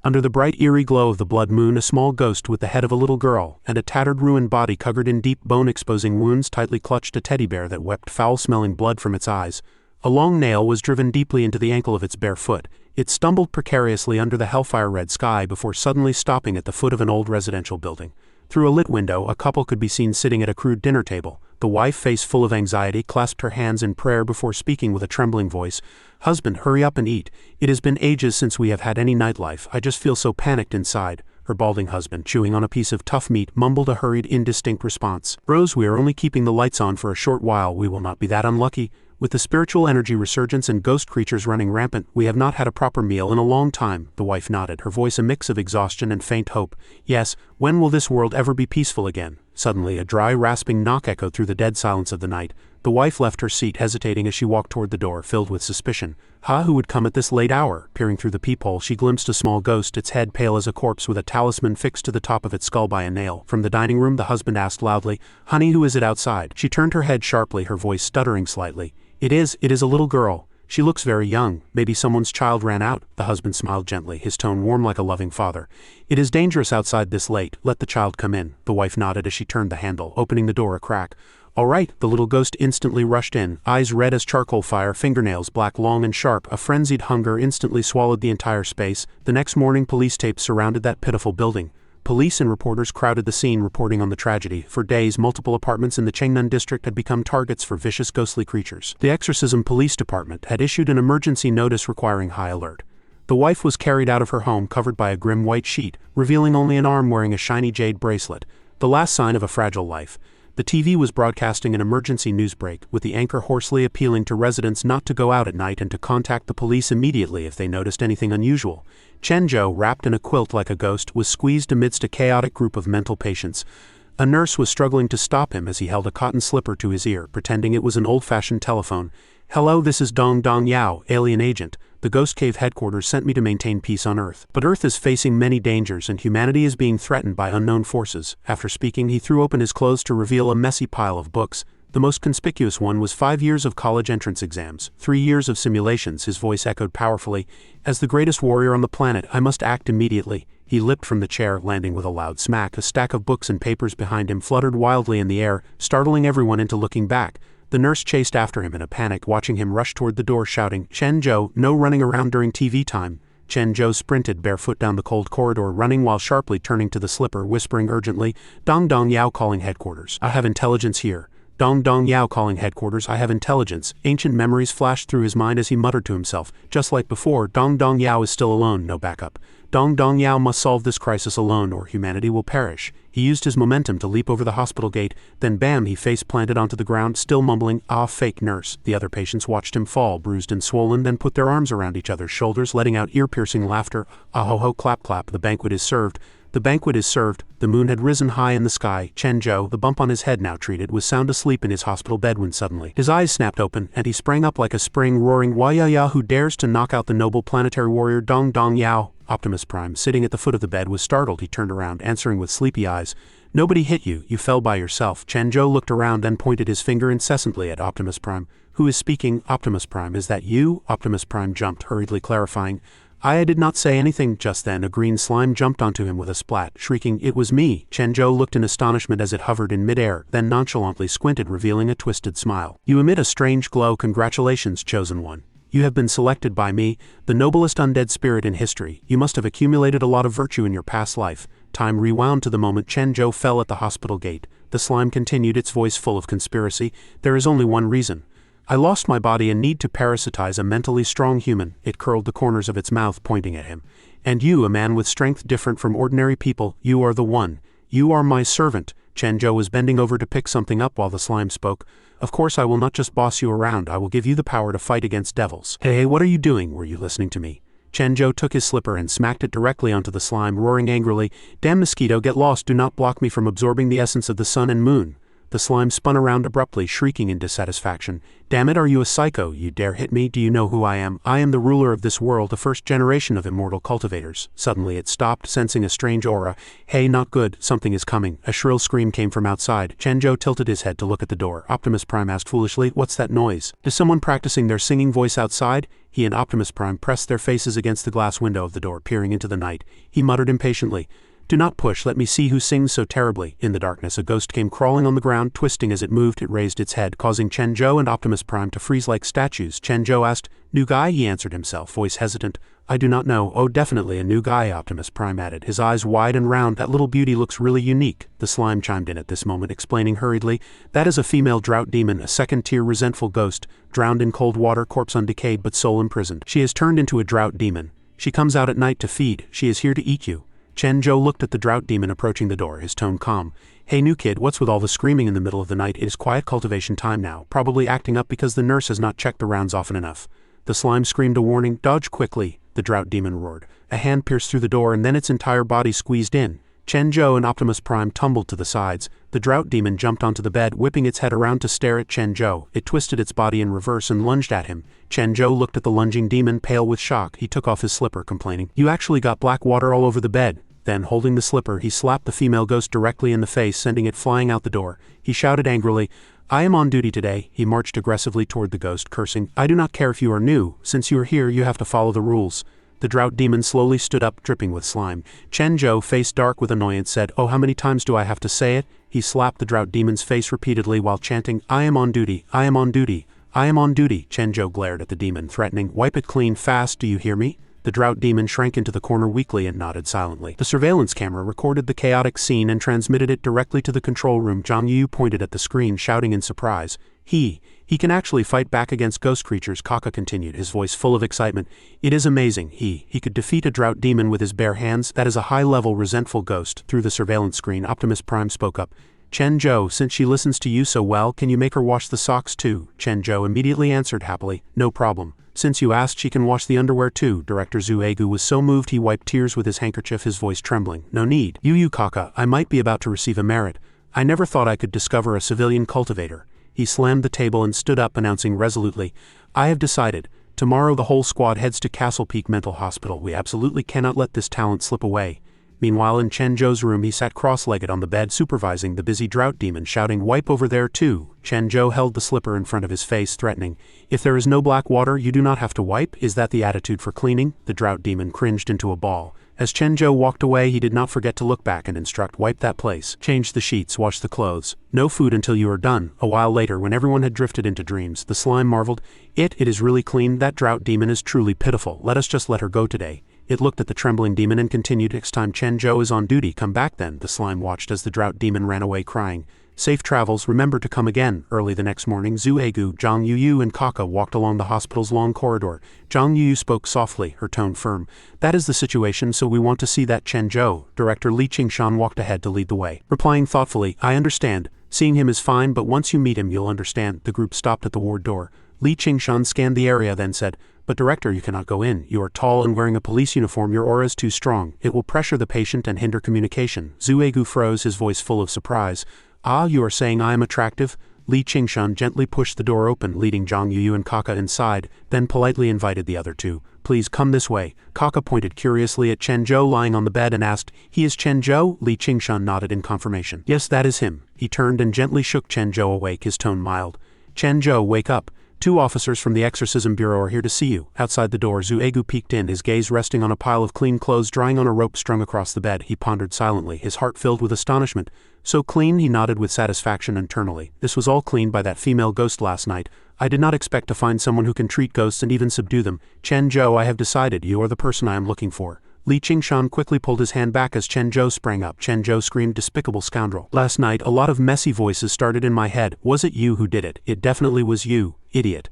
Under the bright eerie glow of the blood moon, a small ghost with the head of a little girl, and a tattered ruined body covered in deep bone-exposing wounds tightly clutched a teddy bear that wept foul-smelling blood from its eyes. A long nail was driven deeply into the ankle of its bare foot. It stumbled precariously under the hellfire-red sky before suddenly stopping at the foot of an old residential building. Through a lit window, a couple could be seen sitting at a crude dinner table. The wife, face full of anxiety, clasped her hands in prayer before speaking with a trembling voice. "Husband, hurry up and eat. It has been ages since we have had any nightlife. I just feel so panicked inside." Her balding husband, chewing on a piece of tough meat, mumbled a hurried, indistinct response. "Rose, we are only keeping the lights on for a short while. We will not be that unlucky. With the spiritual energy resurgence and ghost creatures running rampant, we have not had a proper meal in a long time." The wife nodded, her voice a mix of exhaustion and faint hope. "Yes, when will this world ever be peaceful again?" Suddenly, a dry, rasping knock echoed through the dead silence of the night. The wife left her seat, hesitating as she walked toward the door, filled with suspicion. Who would come at this late hour? Peering through the peephole, she glimpsed a small ghost, its head pale as a corpse with a talisman fixed to the top of its skull by a nail. From the dining room, the husband asked loudly, "Honey, who is it outside?" She turned her head sharply, her voice stuttering slightly. It is a little girl. She looks very young. Maybe someone's child ran out." The husband smiled gently, his tone warm like a loving father. "It is dangerous outside this late. Let the child come in." The wife nodded as she turned the handle, opening the door a crack. "All right." The little ghost instantly rushed in, eyes red as charcoal fire, fingernails black, long and sharp. A frenzied hunger instantly swallowed the entire space. The next morning, police tapes surrounded that pitiful building. Police and reporters crowded the scene, reporting on the tragedy. For days, multiple apartments in the Cheongnan district had become targets for vicious ghostly creatures. The Exorcism Police Department had issued an emergency notice requiring high alert. The wife was carried out of her home covered by a grim white sheet, revealing only an arm wearing a shiny jade bracelet, the last sign of a fragile life. The TV was broadcasting an emergency news break, with the anchor hoarsely appealing to residents not to go out at night and to contact the police immediately if they noticed anything unusual. Chen Zhou, wrapped in a quilt like a ghost, was squeezed amidst a chaotic group of mental patients. A nurse was struggling to stop him as he held a cotton slipper to his ear, pretending it was an old-fashioned telephone. "Hello, this is Dong Yao, alien agent. The Ghost Cave headquarters sent me to maintain peace on Earth. But Earth is facing many dangers and humanity is being threatened by unknown forces." After speaking, he threw open his clothes to reveal a messy pile of books. The most conspicuous one was 5 years of college entrance exams, 3 years of simulations. His voice echoed powerfully. "As the greatest warrior on the planet, I must act immediately." He leapt from the chair, landing with a loud smack. A stack of books and papers behind him fluttered wildly in the air, startling everyone into looking back. The nurse chased after him in a panic, watching him rush toward the door, shouting, "Chen Zhou, no running around during TV time." Chen Zhou sprinted barefoot down the cold corridor, running while sharply turning to the slipper, whispering urgently, Dong Yao calling headquarters. "I have intelligence here." Dong Yao calling headquarters. "I have intelligence." Ancient memories flashed through his mind as he muttered to himself. Just like before, Dong Yao is still alone, no backup. Dong Yao must solve this crisis alone or humanity will perish. He used his momentum to leap over the hospital gate, then bam, he face planted onto the ground, still mumbling, "Ah, fake nurse." The other patients watched him fall, bruised and swollen, then put their arms around each other's shoulders, letting out ear-piercing laughter. "Ah ho ho, clap clap, the banquet is served." The banquet is served. The moon had risen high in the sky. Chen Zhou, the bump on his head now treated, was sound asleep in his hospital bed when suddenly his eyes snapped open, and he sprang up like a spring, roaring, "Wah-ya-ya, who dares to knock out the noble planetary warrior Dong Yao?" Optimus Prime, sitting at the foot of the bed, was startled. He turned around, answering with sleepy eyes, "Nobody hit you. You fell by yourself." Chen Zhou looked around, then pointed his finger incessantly at Optimus Prime. "Who is speaking?" "Optimus Prime, is that you?" Optimus Prime jumped, hurriedly clarifying, I did not say anything." Just then, a green slime jumped onto him with a splat, shrieking, "It was me!" Chen Zhou looked in astonishment as it hovered in midair, then nonchalantly squinted, revealing a twisted smile. "You emit a strange glow. Congratulations, Chosen One. You have been selected by me, the noblest undead spirit in history. You must have accumulated a lot of virtue in your past life." Time rewound to the moment Chen Zhou fell at the hospital gate. The slime continued, its voice full of conspiracy. "There is only one reason. I lost my body and need to parasitize a mentally strong human." It curled the corners of its mouth, pointing at him. "And you, a man with strength different from ordinary people, you are the one. You are my servant." Chen Zhou was bending over to pick something up while the slime spoke. "Of course I will not just boss you around, I will give you the power to fight against devils." Hey, what are you doing? Were you listening to me?" Chen Zhou took his slipper and smacked it directly onto the slime, roaring angrily, "Damn mosquito, get lost, do not block me from absorbing the essence of the sun and moon." The slime spun around abruptly, shrieking in dissatisfaction. Damn it, are you a psycho? You dare hit me? Do you know who I am? I am the ruler of this world, the first generation of immortal cultivators. Suddenly it stopped, sensing a strange aura. Hey, not good, something is coming. A shrill scream came from outside. Chenjo tilted his head to look at the door. Optimus Prime asked foolishly, what's that noise? Is someone practicing their singing voice outside? He and Optimus Prime pressed their faces against the glass window of the door, peering into the night. He muttered impatiently, do not push, let me see who sings so terribly. In the darkness, a ghost came crawling on the ground, twisting as it moved. It raised its head, causing Chenjo and Optimus Prime to freeze like statues. Chenjo asked, new guy? He answered himself, voice hesitant. I do not know. Oh, definitely a new guy, Optimus Prime added, his eyes wide and round. That little beauty looks really unique. The slime chimed in at this moment, explaining hurriedly, that is a female drought demon, a second-tier resentful ghost, drowned in cold water, corpse undecayed but soul imprisoned. She has turned into a drought demon. She comes out at night to feed. She is here to eat you. Chenjo looked at the drought demon approaching the door, his tone calm. Hey new kid, what's with all the screaming in the middle of the night? It is quiet cultivation time now, probably acting up because the nurse has not checked the rounds often enough. The slime screamed a warning. Dodge quickly, the drought demon roared. A hand pierced through the door and then its entire body squeezed in. Chenjo and Optimus Prime tumbled to the sides. The drought demon jumped onto the bed, whipping its head around to stare at Chenjo. It twisted its body in reverse and lunged at him. Chenjo looked at the lunging demon, pale with shock. He took off his slipper, complaining, you actually got black water all over the bed. Then, holding the slipper, he slapped the female ghost directly in the face, sending it flying out the door. He shouted angrily, I am on duty today. He marched aggressively toward the ghost, cursing, I do not care if you are new. Since you are here, you have to follow the rules. The drought demon slowly stood up, dripping with slime. Chenjo, face dark with annoyance, said, oh, how many times do I have to say it? He slapped the drought demon's face repeatedly while chanting, I am on duty, I am on duty, I am on duty. Chenjo glared at the demon, threatening, wipe it clean fast, do you hear me? The drought demon shrank into the corner weakly and nodded silently. The surveillance camera recorded the chaotic scene and transmitted it directly to the control room. Zhang Yu pointed at the screen, shouting in surprise. He can actually fight back against ghost creatures, Kaka continued, his voice full of excitement. It is amazing. He could defeat a drought demon with his bare hands. That is a high-level, resentful ghost. Through the surveillance screen, Optimus Prime spoke up. Chenjo, since she listens to you so well, can you make her wash the socks too? Chenjo immediately answered happily, no problem. Since you asked, she can wash the underwear too. Director Zuegu was so moved he wiped tears with his handkerchief, his voice trembling. No need. You Kaka, I might be about to receive a merit. I never thought I could discover a civilian cultivator. He slammed the table and stood up, announcing resolutely, I have decided. Tomorrow the whole squad heads to Castle Peak Mental Hospital. We absolutely cannot let this talent slip away. Meanwhile, in Chenjo's room, he sat cross-legged on the bed, supervising the busy drought demon, shouting, wipe over there too. Chenjo held the slipper in front of his face, threatening, if there is no black water, you do not have to wipe? Is that the attitude for cleaning? The drought demon cringed into a ball. As Chenjo walked away, he did not forget to look back and instruct, wipe that place, change the sheets, wash the clothes. No food until you are done. A while later, when everyone had drifted into dreams, the slime marveled, it is really clean. That drought demon is truly pitiful. Let us just let her go today. It looked at the trembling demon and continued, next time Chenjo is on duty, come back then. The slime watched as the drought demon ran away crying. Safe travels, remember to come again. Early the next morning, Zuegu, Zhang Yuyu and Kaka walked along the hospital's long corridor. Zhang Yuyu spoke softly, her tone firm. That is the situation, so we want to see that Chenjo. Director Li Qingshan walked ahead to lead the way, replying thoughtfully, I understand. Seeing him is fine, but once you meet him you'll understand. The group stopped at the ward door. Li Qingshan scanned the area, then said, but director, you cannot go in. You are tall and wearing a police uniform. Your aura is too strong. It will pressure the patient and hinder communication. Zuegu froze, his voice full of surprise. Ah, you are saying I am attractive? Li Qingshan gently pushed the door open, leading Zhang Yuyu and Kaka inside, then politely invited the other two. Please come this way. Kaka pointed curiously at Chenjo lying on the bed and asked, he is Chenjo? Li Qingshan nodded in confirmation. Yes, that is him. He turned and gently shook Chenjo awake, his tone mild. Chenjo, wake up. 2 officers from the Exorcism Bureau are here to see you. Outside the door, Zuegu peeked in, his gaze resting on a pile of clean clothes drying on a rope strung across the bed. He pondered silently, his heart filled with astonishment. So clean, he nodded with satisfaction internally. This was all cleaned by that female ghost last night. I did not expect to find someone who can treat ghosts and even subdue them. Chenjo, I have decided, you are the person I am looking for. Li Qingshan quickly pulled his hand back as Chenjo sprang up. Chenjo screamed, despicable scoundrel. Last night, a lot of messy voices started in my head. Was it you who did it? It definitely was you, idiot.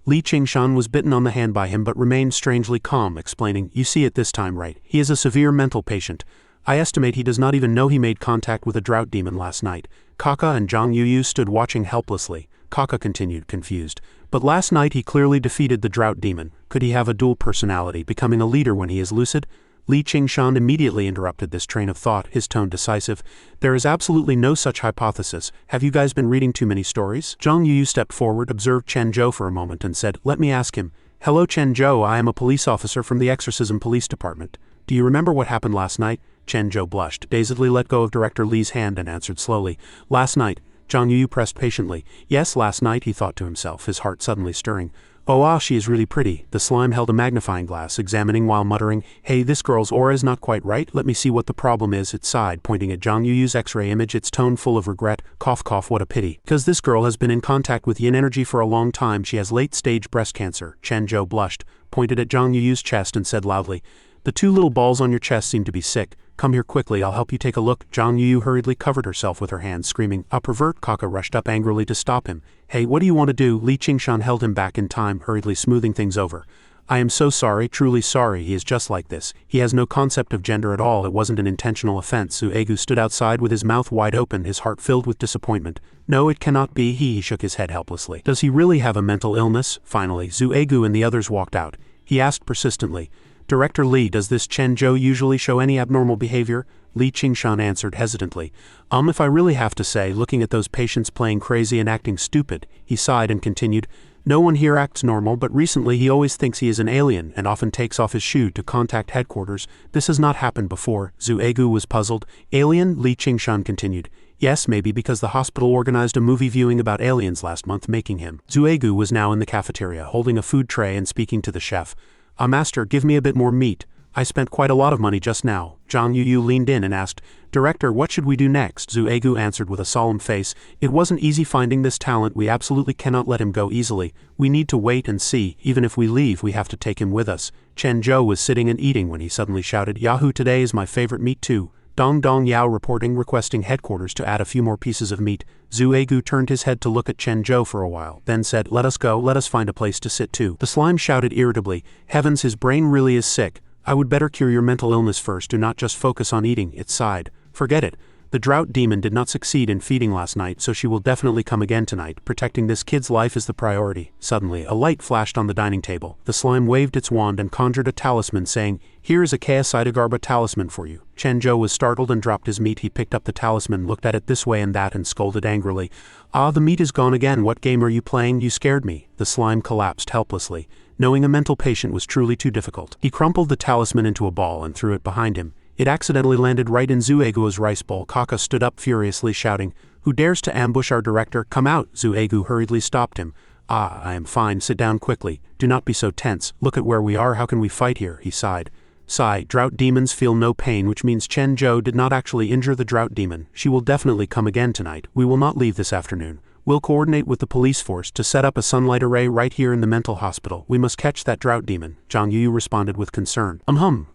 Li Qingshan was bitten on the hand by him but remained strangely calm, explaining, you see it this time right. He is a severe mental patient. I estimate he does not even know he made contact with a drought demon last night. Kaka and Zhang Yuyu stood watching helplessly. Kaka continued, confused. But last night he clearly defeated the drought demon. Could he have a dual personality, becoming a leader when he is lucid? Li Qingshan immediately interrupted this train of thought, his tone decisive. There is absolutely no such hypothesis. Have you guys been reading too many stories? Zhang Yuyu stepped forward, observed Chen Zhou for a moment and said, let me ask him. Hello Chen Zhou, I am a police officer from the Exorcism Police Department. Do you remember what happened last night? Chen Zhou blushed, dazedly let go of Director Li's hand and answered slowly. Last night. Zhang Yuyu pressed patiently. Yes, last night, he thought to himself, his heart suddenly stirring. Oh she is really pretty. The slime held a magnifying glass, examining while muttering, hey, this girl's aura is not quite right, let me see what the problem is. It sighed, pointing at Zhang Yuyu's X-ray image, its tone full of regret. Cough cough, what a pity. Because this girl has been in contact with yin energy for a long time. She has late-stage breast cancer. Chen Zhou blushed, pointed at Zhang Yuyu's chest and said loudly, the two little balls on your chest seem to be sick. Come here quickly, I'll help you take a look. Zhang Yuyu hurriedly covered herself with her hands, screaming, a pervert. Kaka rushed up angrily to stop him. Hey, what do you want to do? Li Qingshan held him back in time, hurriedly smoothing things over. I am so sorry, truly sorry, he is just like this. He has no concept of gender at all, it wasn't an intentional offense. Zhu Egu stood outside with his mouth wide open, his heart filled with disappointment. No, it cannot be, he shook his head helplessly. Does he really have a mental illness? Finally, Zhu Egu and the others walked out. He asked persistently, Director Li, does this Chen Zhou usually show any abnormal behavior? Li Qingshan answered hesitantly. If I really have to say, looking at those patients playing crazy and acting stupid, he sighed and continued, no one here acts normal, but recently he always thinks he is an alien and often takes off his shoe to contact headquarters. This has not happened before. Zhu Egu was puzzled. Alien? Li Qingshan continued. Yes, maybe because the hospital organized a movie viewing about aliens last month, making him. Zhu Egu was now in the cafeteria, holding a food tray and speaking to the chef. Master, give me a bit more meat. I spent quite a lot of money just now. Zhang Yuyu leaned in and asked, Director, what should we do next? Zhu Egu answered with a solemn face, it wasn't easy finding this talent, we absolutely cannot let him go easily. We need to wait and see, even if we leave we have to take him with us. Chen Zhou was sitting and eating when he suddenly shouted, Yahoo, today is my favorite meat too. Dong Dong Yao reporting, requesting headquarters to add a few more pieces of meat. Zhu Egu turned his head to look at Chen Zhou for a while, then said, let us go, let us find a place to sit too. The slime shouted irritably, heavens, his brain really is sick. I would better cure your mental illness first, do not just focus on eating. It sighed. Forget it. The drought demon did not succeed in feeding last night, so she will definitely come again tonight. Protecting this kid's life is the priority. Suddenly, a light flashed on the dining table. The slime waved its wand and conjured a talisman, saying, here is a Kaosidagarba talisman for you. Chen Zhou was startled and dropped his meat. He picked up the talisman, looked at it this way and that and scolded angrily. The meat is gone again. What game are you playing? You scared me. The slime collapsed helplessly. Knowing a mental patient was truly too difficult. He crumpled the talisman into a ball and threw it behind him. It accidentally landed right in Zhu Egu's rice bowl. Kaka stood up furiously, shouting, who dares to ambush our director? Come out! Zhu Egu hurriedly stopped him. I am fine, sit down quickly. Do not be so tense. Look at where we are, how can we fight here? He sighed. Sigh, drought demons feel no pain, which means Chen Zhou did not actually injure the drought demon. She will definitely come again tonight. We will not leave this afternoon. We'll coordinate with the police force to set up a sunlight array right here in the mental hospital. We must catch that drought demon. Zhang Yuyu responded with concern.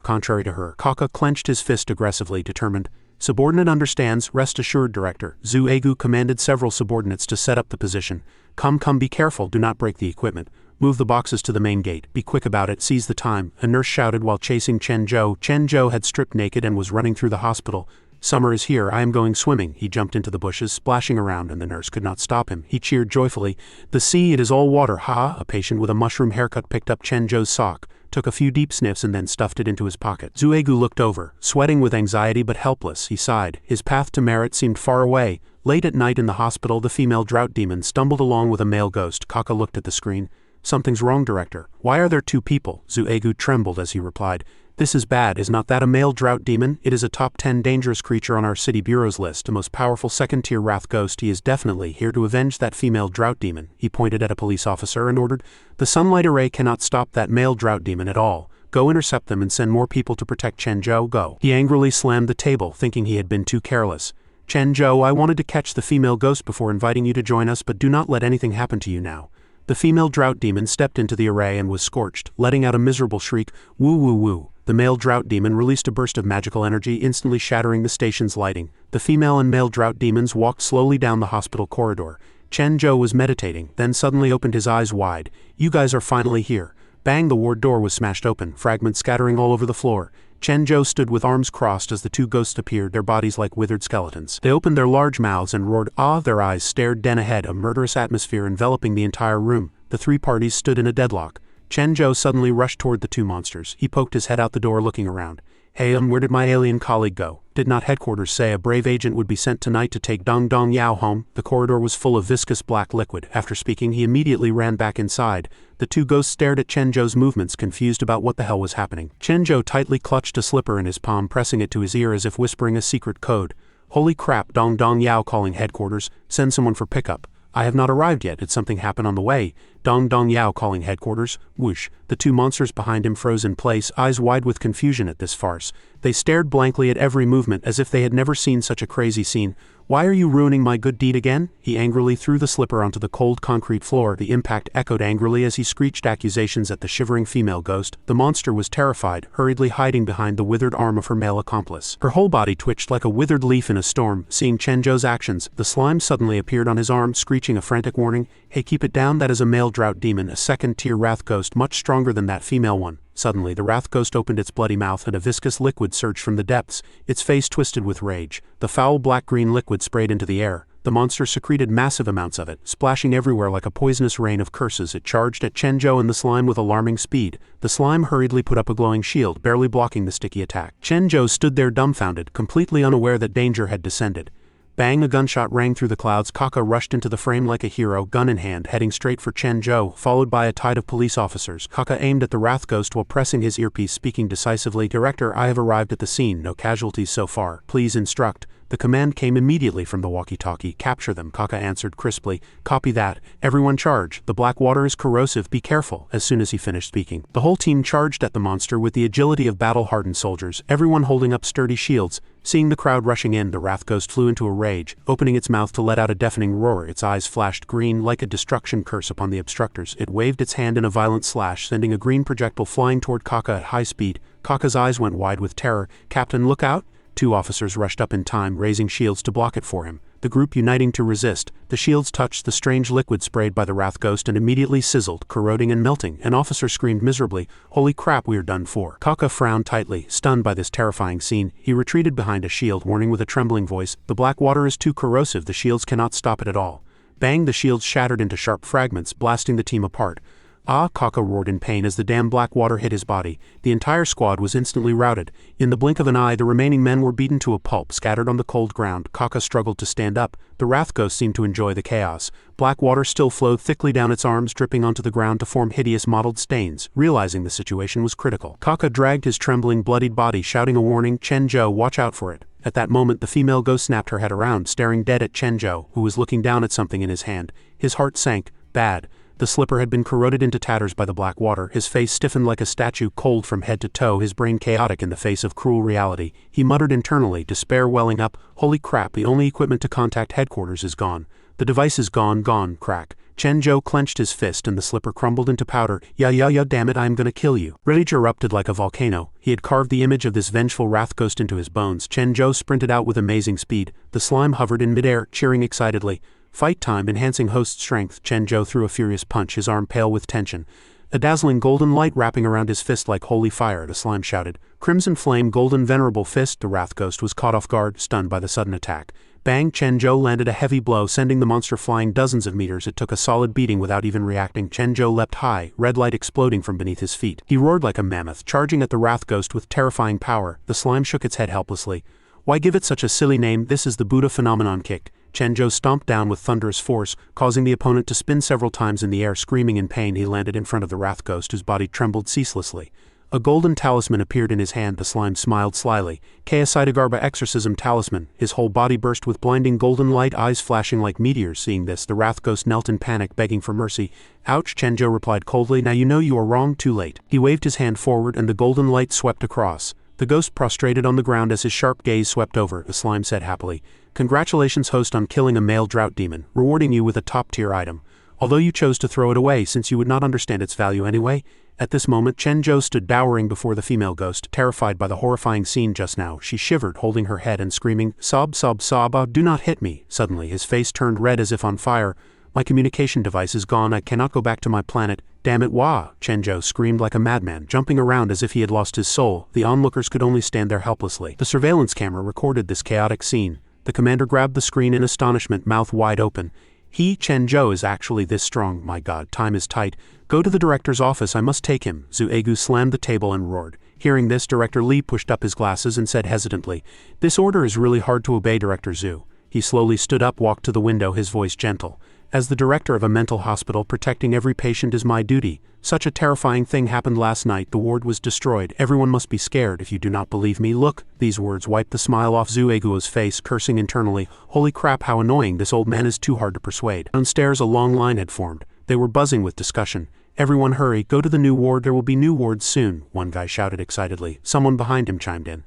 Contrary to her, Kaka clenched his fist aggressively, determined. Subordinate understands, rest assured, Director. Zhu Egu commanded several subordinates to set up the position. Come, be careful, do not break the equipment. Move the boxes to the main gate. Be quick about it, seize the time, a nurse shouted while chasing Chen Zhou. Chen Zhou had stripped naked and was running through the hospital. Summer is here, I am going swimming. He jumped into the bushes, splashing around, and the nurse could not stop him. He cheered joyfully. The sea, it is all water, ha! A patient with a mushroom haircut picked up Chen Zhou's sock, took a few deep sniffs and then stuffed it into his pocket. Zhu Egu looked over, sweating with anxiety but helpless. He sighed. His path to merit seemed far away. Late at night in the hospital, the female drought demon stumbled along with a male ghost. Kaka looked at the screen. Something's wrong, Director. Why are there two people? Zhu Egu trembled as he replied. This is bad. Is not that a male drought demon? It is a top 10 dangerous creature on our city bureau's list, a most powerful second-tier wrath ghost. He is definitely here to avenge that female drought demon. He pointed at a police officer and ordered, the sunlight array cannot stop that male drought demon at all. Go intercept them and send more people to protect Chen Zhou. Go. He angrily slammed the table, thinking he had been too careless. Chen Zhou, I wanted to catch the female ghost before inviting you to join us, but do not let anything happen to you now. The female drought demon stepped into the array and was scorched, letting out a miserable shriek. Woo woo woo. The male drought demon released a burst of magical energy, instantly shattering the station's lighting. The female and male drought demons walked slowly down the hospital corridor. Chen Zhou was meditating, then suddenly opened his eyes wide. You guys are finally here. Bang, the ward door was smashed open, fragments scattering all over the floor. Chen Zhou stood with arms crossed as the two ghosts appeared, their bodies like withered skeletons. They opened their large mouths and roared, their eyes stared dead ahead, a murderous atmosphere enveloping the entire room. The three parties stood in a deadlock. Chen Zhou suddenly rushed toward the two monsters. He poked his head out the door looking around. Hey, where did my alien colleague go? Did not headquarters say a brave agent would be sent tonight to take Dong Dong Yao home? The corridor was full of viscous black liquid. After speaking, he immediately ran back inside. The two ghosts stared at Chen Zhou's movements, confused about what the hell was happening. Chen Zhou tightly clutched a slipper in his palm, pressing it to his ear as if whispering a secret code. Holy crap, Dong Dong Yao calling headquarters. Send someone for pickup. I have not arrived yet. Did something happen on the way? Dong Dong Yao calling headquarters. Whoosh. The two monsters behind him froze in place, eyes wide with confusion at this farce. They stared blankly at every movement as if they had never seen such a crazy scene. Why are you ruining my good deed again? He angrily threw the slipper onto the cold concrete floor. The impact echoed angrily as he screeched accusations at the shivering female ghost. The monster was terrified, hurriedly hiding behind the withered arm of her male accomplice. Her whole body twitched like a withered leaf in a storm. Seeing Chen Zhou's actions, the slime suddenly appeared on his arm, screeching a frantic warning. Hey, keep it down, that is a male drought demon, a second-tier wrath ghost much stronger than that female one. Suddenly, the wrath ghost opened its bloody mouth and a viscous liquid surged from the depths, its face twisted with rage. The foul black-green liquid sprayed into the air. The monster secreted massive amounts of it, splashing everywhere like a poisonous rain of curses. It charged at Chen Zhou and the slime with alarming speed. The slime hurriedly put up a glowing shield, barely blocking the sticky attack. Chen Zhou stood there dumbfounded, completely unaware that danger had descended. Bang, a gunshot rang through the clouds. Kaka rushed into the frame like a hero, gun in hand, heading straight for Chen Zhou, followed by a tide of police officers. Kaka aimed at the wrath ghost while pressing his earpiece, speaking decisively. Director, I have arrived at the scene. No casualties so far. Please instruct. The command came immediately from the walkie-talkie. Capture them, Kaka answered crisply. Copy that. Everyone charge. The black water is corrosive. Be careful. As soon as he finished speaking, the whole team charged at the monster with the agility of battle-hardened soldiers, everyone holding up sturdy shields. Seeing the crowd rushing in, the wrath ghost flew into a rage, opening its mouth to let out a deafening roar. Its eyes flashed green like a destruction curse upon the obstructors. It waved its hand in a violent slash, sending a green projectile flying toward Kaka at high speed. Kaka's eyes went wide with terror. Captain, look out! Two officers rushed up in time, raising shields to block it for him. The group uniting to resist. The shields touched the strange liquid sprayed by the wrath ghost and immediately sizzled, corroding and melting. An officer screamed miserably, "Holy crap, we are done for." Kaka frowned tightly, stunned by this terrifying scene. He retreated behind a shield, warning with a trembling voice, "The black water is too corrosive, the shields cannot stop it at all." Bang, the shields shattered into sharp fragments, blasting the team apart. Ah, Kaka roared in pain as the damn black water hit his body. The entire squad was instantly routed. In the blink of an eye, the remaining men were beaten to a pulp, scattered on the cold ground. Kaka struggled to stand up. The wrath ghost seemed to enjoy the chaos. Black water still flowed thickly down its arms, dripping onto the ground to form hideous mottled stains. Realizing the situation was critical, Kaka dragged his trembling, bloodied body, shouting a warning, "Chen Zhou, watch out for it." At that moment, the female ghost snapped her head around, staring dead at Chen Zhou, who was looking down at something in his hand. His heart sank. Bad. The slipper had been corroded into tatters by the black water. His face stiffened like a statue, cold from head to toe, his brain chaotic in the face of cruel reality. He muttered internally, despair welling up. Holy crap, the only equipment to contact headquarters is gone. The device is gone, crack. Chen Zhou clenched his fist and the slipper crumbled into powder. Yeah, damn it, I am gonna kill you. Rage erupted like a volcano. He had carved the image of this vengeful wrath ghost into his bones. Chen Zhou sprinted out with amazing speed. The slime hovered in midair, cheering excitedly. Fight time, enhancing host strength. Chen Zhou threw a furious punch, his arm pale with tension. A dazzling golden light wrapping around his fist like holy fire, the slime shouted. Crimson flame, golden venerable fist. The wrath ghost was caught off guard, stunned by the sudden attack. Bang, Chen Zhou landed a heavy blow, sending the monster flying dozens of meters. It took a solid beating without even reacting. Chen Zhou leapt high, red light exploding from beneath his feet. He roared like a mammoth, charging at the wrath ghost with terrifying power. The slime shook its head helplessly. Why give it such a silly name? This is the Buddha phenomenon kick. Chen Zhou stomped down with thunderous force, causing the opponent to spin several times in the air. Screaming in pain, he landed in front of the wrath ghost, whose body trembled ceaselessly. A golden talisman appeared in his hand. The slime smiled slyly. Kaosidagarba exorcism talisman. His whole body burst with blinding golden light, eyes flashing like meteors. Seeing this, the wrath ghost knelt in panic, begging for mercy. Ouch, Chen Zhou replied coldly. Now you know you are wrong, too late. He waved his hand forward and the golden light swept across. The ghost prostrated on the ground as his sharp gaze swept over. The slime said happily, "Congratulations, host, on killing a male drought demon, rewarding you with a top-tier item. Although you chose to throw it away since you would not understand its value anyway." At this moment, Chen Zhou stood cowering before the female ghost, terrified by the horrifying scene just now. She shivered, holding her head and screaming, "Sob, do not hit me." Suddenly, his face turned red as if on fire. "My communication device is gone. I cannot go back to my planet. Damn it, wah!" Chen Zhou screamed like a madman, jumping around as if he had lost his soul. The onlookers could only stand there helplessly. The surveillance camera recorded this chaotic scene. The commander grabbed the screen in astonishment, mouth wide open. Chen Zhou is actually this strong. My god, time is tight. Go to the director's office, I must take him. Zhu Egu slammed the table and roared. Hearing this, Director Lee pushed up his glasses and said hesitantly, "This order is really hard to obey, Director Zhu." He slowly stood up, walked to the window, his voice gentle. "As the director of a mental hospital, protecting every patient is my duty. Such a terrifying thing happened last night. The ward was destroyed. Everyone must be scared. If you do not believe me, look." These words wiped the smile off Zhu Eguo's face, cursing internally. Holy crap, how annoying. This old man is too hard to persuade. Downstairs a long line had formed. They were buzzing with discussion. "Everyone hurry, go to the new ward. There will be new wards soon," one guy shouted excitedly. Someone behind him chimed in.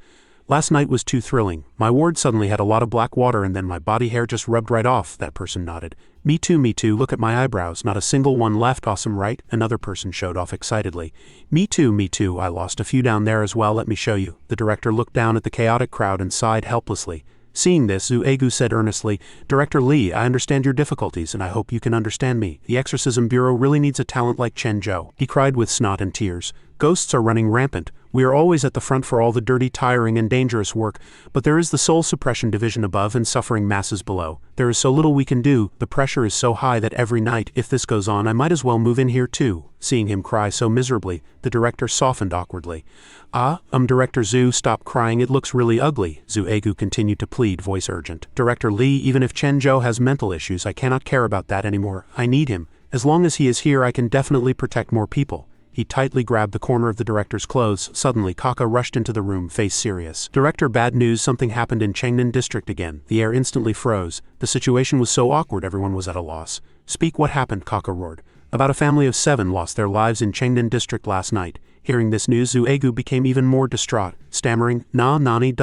"Last night was too thrilling. My ward suddenly had a lot of black water and then my body hair just rubbed right off," that person nodded. Me too, look at my eyebrows, not a single one left, awesome right?" Another person showed off excitedly. Me too, I lost a few down there as well, let me show you." The director looked down at the chaotic crowd and sighed helplessly. Seeing this, Zhu Egu said earnestly, "Director Lee, I understand your difficulties and I hope you can understand me. The Exorcism Bureau really needs a talent like Chen Zhou." He cried with snot and tears. "Ghosts are running rampant. We are always at the front for all the dirty, tiring, and dangerous work, but there is the soul suppression division above and suffering masses below. There is so little we can do. The pressure is so high that every night, if this goes on, I might as well move in here too." Seeing him cry so miserably, the director softened awkwardly. Director Zhu, stop crying, it looks really ugly," Zhu Egu continued to plead, voice urgent. "Director Lee, even if Chen Zhou has mental issues, I cannot care about that anymore. I need him. As long as he is here, I can definitely protect more people." He tightly grabbed the corner of the director's clothes. Suddenly, Kaka rushed into the room, face serious. "Director, bad news, something happened in Chengnan district again." The air instantly froze. The situation was so awkward everyone was at a loss. "Speak, what happened?" Kaka roared. "About a family of 7 lost their lives in Chengnan district last night." Hearing this news, Zhu Egu became even more distraught, stammering, Nani,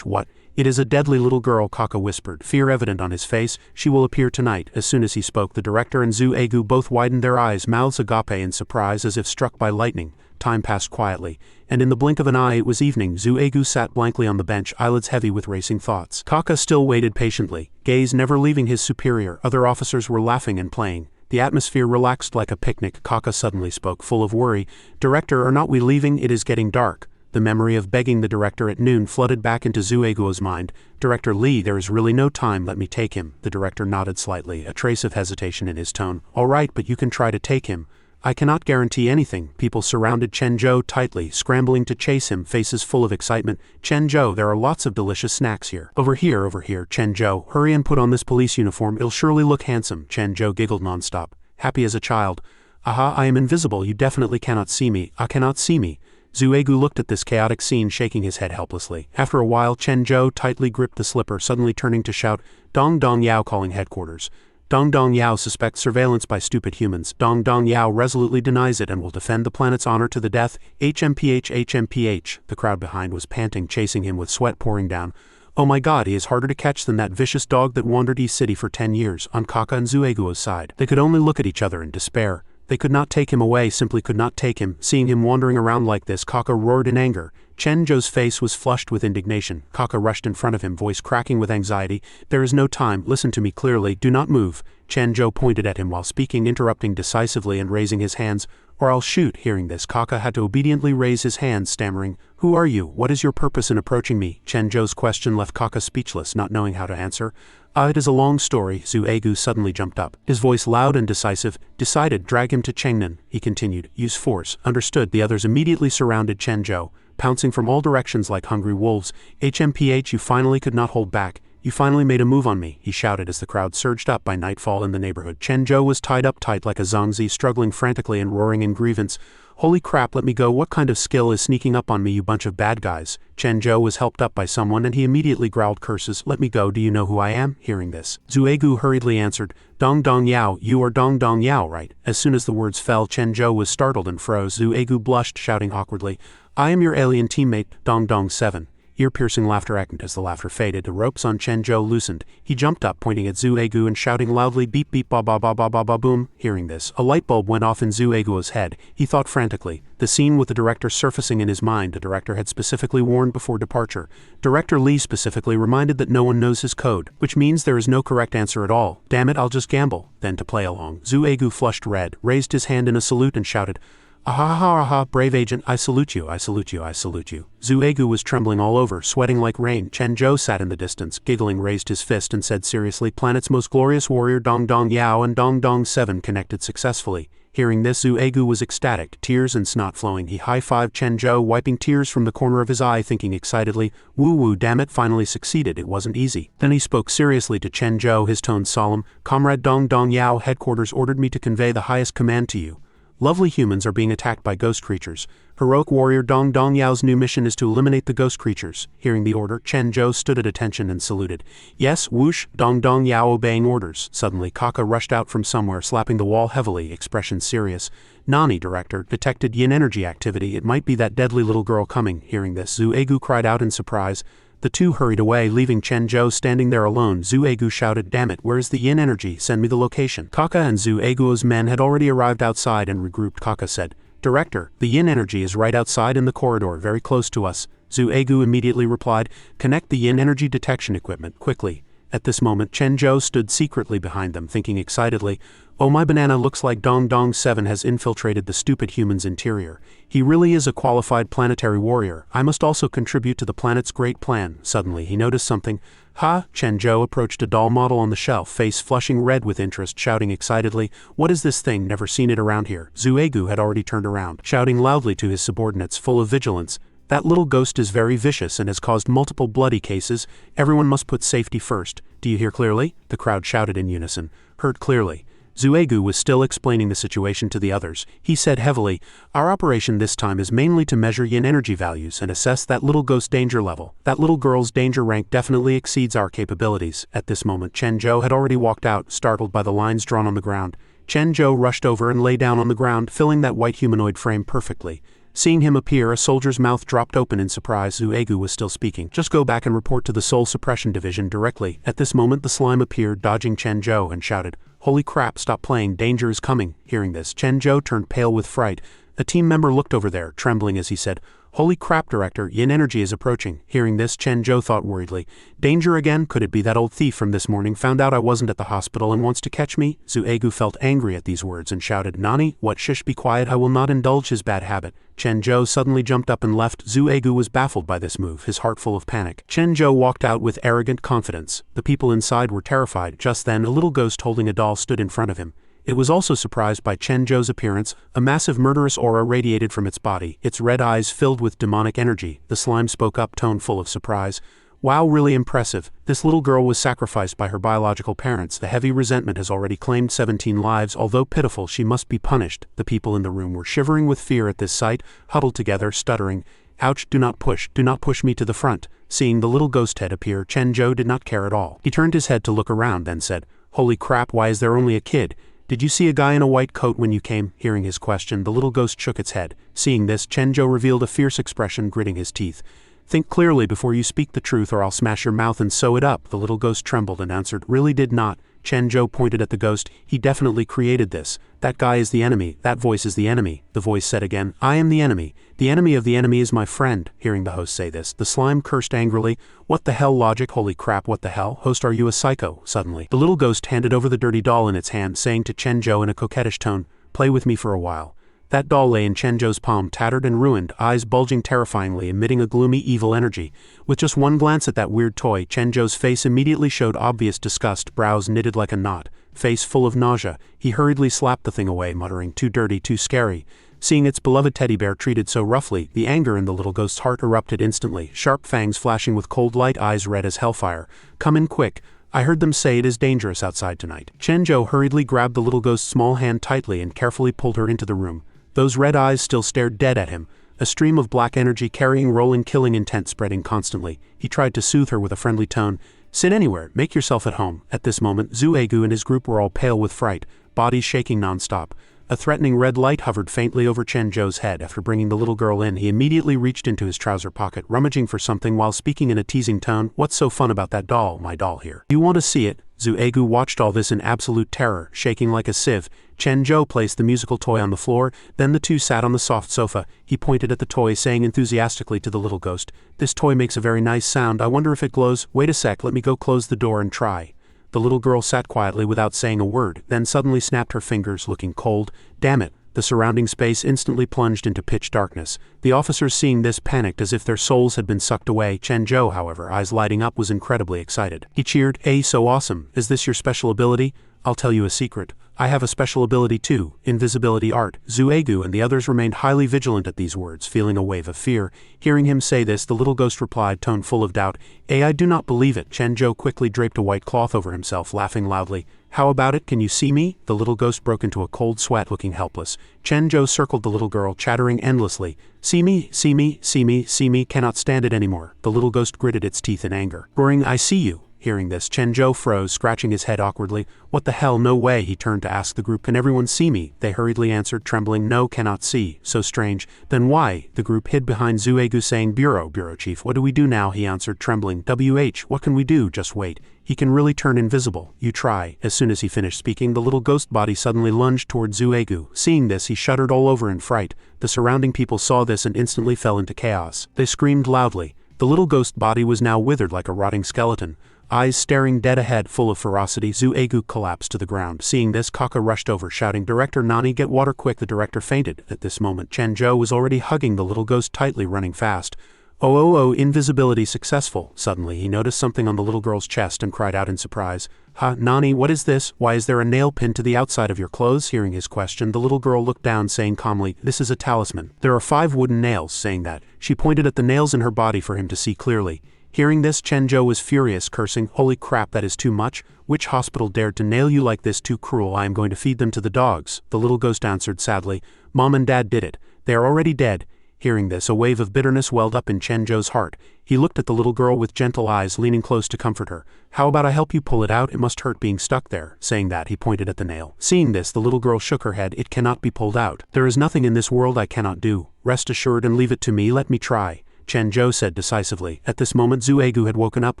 what? "It is a deadly little girl," Kaka whispered, fear evident on his face. "She will appear tonight." As soon as he spoke, the director and Zhu Egu both widened their eyes, mouths agape in surprise as if struck by lightning. Time passed quietly, and in the blink of an eye it was evening. Zhu Egu sat blankly on the bench, eyelids heavy with racing thoughts. Kaka still waited patiently, gaze never leaving his superior. Other officers were laughing and playing. The atmosphere relaxed like a picnic. Kaka suddenly spoke, full of worry. "Director, are not we leaving? It is getting dark." The memory of begging the director at noon flooded back into Zhu Eguo's mind. "Director Lee, there is really no time, let me take him." The director nodded slightly, a trace of hesitation in his tone. "All right, but you can try to take him." "I cannot guarantee anything." People surrounded Chen Zhou tightly, scrambling to chase him, faces full of excitement. "Chen Zhou, there are lots of delicious snacks here." Over here, Chen Zhou, hurry and put on this police uniform, it'll surely look handsome." Chen Zhou giggled nonstop, happy as a child. "Aha, I am invisible, you definitely cannot see me. I cannot see me." Zhu Egu looked at this chaotic scene, shaking his head helplessly. After a while, Chen Zhou tightly gripped the slipper, suddenly turning to shout, "Dong Dong Yao," calling headquarters. Dong Dong Yao suspects surveillance by stupid humans. Dong Dong Yao resolutely denies it and will defend the planet's honor to the death. HMPH. The crowd behind was panting, chasing him with sweat pouring down. "Oh my god, he is harder to catch than that vicious dog that wandered East City for 10 years. On Kaka and Zhu Eguo's side, they could only look at each other in despair. They could not take him away, simply could not take him. Seeing him wandering around like this, Kaka roared in anger. Chen Zhou's face was flushed with indignation. Kaka rushed in front of him, voice cracking with anxiety. "There is no time, listen to me clearly, do not move." Chen Zhou pointed at him while speaking, interrupting decisively and raising his hands. "Or I'll shoot." Hearing this, Kaka had to obediently raise his hands, stammering, "Who are you? What is your purpose in approaching me?" Chen Zhou's question left Kaka speechless, not knowing how to answer. It is a long story." Zhu Egu suddenly jumped up, his voice loud and decisive. "Decided, drag him to Chengnan." He continued, "Use force." Understood. The others immediately surrounded Chen Zhou, pouncing from all directions like hungry wolves. "HMPH, you finally could not hold back. You finally made a move on me," he shouted as the crowd surged up by nightfall in the neighborhood. Chen Zhou was tied up tight like a zongzi, struggling frantically and roaring in grievance. "Holy crap, let me go. What kind of skill is sneaking up on me, you bunch of bad guys?" Chen Zhou was helped up by someone and he immediately growled curses. "Let me go, do you know who I am?" Hearing this, Zhu Egu hurriedly answered, "Dong Dong Yao, you are Dong Dong Yao, right?" As soon as the words fell, Chen Zhou was startled and froze. Zhu Egu blushed, shouting awkwardly, "I am your alien teammate, Dong Dong 7. Ear-piercing laughter echoed as the laughter faded. The ropes on Chen Zhou loosened. He jumped up, pointing at Zhu Egu and shouting loudly, "Beep beep ba ba ba ba ba ba boom." Hearing this, a light bulb went off in Zhu Eguo's head. He thought frantically. The scene with the director surfacing in his mind. The director had specifically warned before departure. Director Lee specifically reminded that no one knows his code, which means there is no correct answer at all. Damn it, I'll just gamble. Then to play along, Zhu Egu flushed red, raised his hand in a salute and shouted, "Aha, brave agent, I salute you, I salute you, I salute you." Zhu Egu was trembling all over, sweating like rain. Chen Zhou sat in the distance, giggling, raised his fist and said seriously, "Planet's most glorious warrior Dong Dong Yao and Dong Dong 7 connected successfully." Hearing this, Zhu Egu was ecstatic, tears and snot flowing. He high-fived Chen Zhou, wiping tears from the corner of his eye, thinking excitedly, "Woo-woo, damn it, finally succeeded, it wasn't easy." Then he spoke seriously to Chen Zhou, his tone solemn. "Comrade Dong Dong Yao, headquarters ordered me to convey the highest command to you. Lovely humans are being attacked by ghost creatures. Heroic warrior Dong Dong Yao's new mission is to eliminate the ghost creatures." Hearing the order, Chen Zhou stood at attention and saluted. "Yes, whoosh," Dong Dong Yao obeying orders. Suddenly, Kaka rushed out from somewhere, slapping the wall heavily, expression serious. "Nani, director, detected yin energy activity. It might be that deadly little girl coming." Hearing this, Zhu Egu cried out in surprise. The two hurried away, leaving Chen Zhou standing there alone. Zhu Egu shouted, "Damn it, where is the yin energy? Send me the location." Kaka and Zhu Egu's men had already arrived outside and regrouped. Kaka said, "Director, the yin energy is right outside in the corridor, very close to us." Zhu Egu immediately replied, "Connect the yin energy detection equipment, quickly." At this moment, Chen Zhou stood secretly behind them, thinking excitedly, "Oh my banana, looks like Dong Dong 7 has infiltrated the stupid human's interior. He really is a qualified planetary warrior. I must also contribute to the planet's great plan." Suddenly, he noticed something. "Ha!" Chen Zhou approached a doll model on the shelf, face flushing red with interest, shouting excitedly, "What is this thing? Never seen it around here." Zhu Egu had already turned around, shouting loudly to his subordinates, full of vigilance, "That little ghost is very vicious and has caused multiple bloody cases. Everyone must put safety first. Do you hear clearly?" The crowd shouted in unison. "Heard clearly." Zhu Egu was still explaining the situation to the others. He said heavily, "Our operation this time is mainly to measure yin energy values and assess that little ghost danger level. That little girl's danger rank definitely exceeds our capabilities." At this moment, Chen Zhou had already walked out, startled by the lines drawn on the ground. Chen Zhou rushed over and lay down on the ground, filling that white humanoid frame perfectly. Seeing him appear, a soldier's mouth dropped open in surprise. Zhu Egu was still speaking. "Just go back and report to the Soul Suppression Division directly." At this moment, the slime appeared, dodging Chen Zhou, and shouted, "Holy crap, stop playing, danger is coming." Hearing this, Chen Zhou turned pale with fright. A team member looked over there, trembling as he said, "Holy crap, director, yin energy is approaching." Hearing this, Chen Zhou thought worriedly, "Danger again? Could it be that old thief from this morning found out I wasn't at the hospital and wants to catch me?" Zhu Egu felt angry at these words and shouted, "Nani, what? Shush, be quiet, I will not indulge his bad habit." Chen Zhou suddenly jumped up and left. Zhu Egu was baffled by this move, his heart full of panic. Chen Zhou walked out with arrogant confidence. The people inside were terrified. Just then, a little ghost holding a doll stood in front of him. It was also surprised by Chen Zhou's appearance. A massive murderous aura radiated from its body, its red eyes filled with demonic energy. The slime spoke up, tone full of surprise. "Wow, really impressive. This little girl was sacrificed by her biological parents. The heavy resentment has already claimed 17 lives. Although pitiful, she must be punished." The people in the room were shivering with fear at this sight, huddled together, stuttering, "Ouch, do not push me to the front." Seeing the little ghost head appear, Chen Zhou did not care at all. He turned his head to look around, then said, "Holy crap, why is there only a kid? Did you see a guy in a white coat when you came?" Hearing his question, the little ghost shook its head. Seeing this, Chen Zhou revealed a fierce expression, gritting his teeth. "Think clearly before you speak the truth or I'll smash your mouth and sew it up." The little ghost trembled and answered, "Really did not." Chen Zhou pointed at the ghost. "He definitely created this. That guy is the enemy. That voice is the enemy." The voice said again, "I am the enemy. The enemy of the enemy is my friend." Hearing the host say this, the slime cursed angrily. "What the hell logic? Holy crap, what the hell? Host, are you a psycho?" Suddenly, the little ghost handed over the dirty doll in its hand, saying to Chen Zhou in a coquettish tone, "Play with me for a while." That doll lay in Chen Zhou's palm, tattered and ruined, eyes bulging terrifyingly, emitting a gloomy evil energy. With just one glance at that weird toy, Chen Zhou's face immediately showed obvious disgust, brows knitted like a knot, face full of nausea. He hurriedly slapped the thing away, muttering, "Too dirty, too scary." Seeing its beloved teddy bear treated so roughly, the anger in the little ghost's heart erupted instantly, sharp fangs flashing with cold light, eyes red as hellfire. "Come in quick. I heard them say it is dangerous outside tonight." Chen Zhou hurriedly grabbed the little ghost's small hand tightly and carefully pulled her into the room. Those red eyes still stared dead at him, a stream of black energy carrying rolling killing intent spreading constantly. He tried to soothe her with a friendly tone. "Sit anywhere, make yourself at home." At this moment, Zhu Egu and his group were all pale with fright, bodies shaking non-stop. A threatening red light hovered faintly over Chen Zhou's head. After bringing the little girl in, he immediately reached into his trouser pocket, rummaging for something while speaking in a teasing tone. "What's so fun about that doll, my doll here? You want to see it?" Zhu Egu watched all this in absolute terror, shaking like a sieve. Chen Zhou placed the musical toy on the floor, then the two sat on the soft sofa. He pointed at the toy, saying enthusiastically to the little ghost, "This toy makes a very nice sound. I wonder if it glows. Wait a sec, let me go close the door and try." The little girl sat quietly without saying a word, then suddenly snapped her fingers, looking cold. "Damn it." The surrounding space instantly plunged into pitch darkness. The officers, seeing this, panicked as if their souls had been sucked away. Chen Zhou, however, eyes lighting up, was incredibly excited. He cheered, "Hey, so awesome. Is this your special ability? I'll tell you a secret. I have a special ability too, invisibility art. Zuegu and the others remained highly vigilant at these words, feeling a wave of fear. Hearing him say this, the little ghost replied, tone full of doubt, I do not believe it. Chen Zhou quickly draped a white cloth over himself, laughing loudly. How about it, can you see me? The little ghost broke into a cold sweat, looking helpless. Chen Zhou circled the little girl, chattering endlessly. See me, see me, see me, see me, cannot stand it anymore. The little ghost gritted its teeth in anger, roaring, I see you. Hearing this, Chen Zhou froze, scratching his head awkwardly. What the hell, no way, he turned to ask the group, can everyone see me? They hurriedly answered, trembling, no, cannot see. So strange. Then why? The group hid behind Zuegu saying, Bureau Chief, what do we do now? He answered, trembling, what can we do? Just wait. He can really turn invisible. You try. As soon as he finished speaking, the little ghost body suddenly lunged toward Zuegu. Seeing this, he shuddered all over in fright. The surrounding people saw this and instantly fell into chaos. They screamed loudly. The little ghost body was now withered like a rotting skeleton. Eyes staring dead ahead, full of ferocity, Zuegu collapsed to the ground. Seeing this, Kaka rushed over, shouting, Director Nani, get water quick. The director fainted. At this moment, Chen Zhou was already hugging the little ghost tightly, running fast. Oh, invisibility successful. Suddenly, he noticed something on the little girl's chest and cried out in surprise. Nani, what is this? Why is there a nail pinned to the outside of your clothes? Hearing his question, the little girl looked down, saying calmly, this is a talisman. There are 5 wooden nails. Saying that, she pointed at the nails in her body for him to see clearly. Hearing this, Chen Zhou was furious, cursing, holy crap, that is too much. Which hospital dared to nail you like this? Too cruel. I am going to feed them to the dogs. The little ghost answered sadly, Mom and Dad did it. They are already dead. Hearing this, a wave of bitterness welled up in Chen Zhou's heart. He looked at the little girl with gentle eyes, leaning close to comfort her. How about I help you pull it out? It must hurt being stuck there. Saying that, he pointed at the nail. Seeing this, the little girl shook her head. It cannot be pulled out. There is nothing in this world I cannot do. Rest assured and leave it to me. Let me try. Chen Zhou said decisively. At this moment, Zuegu had woken up.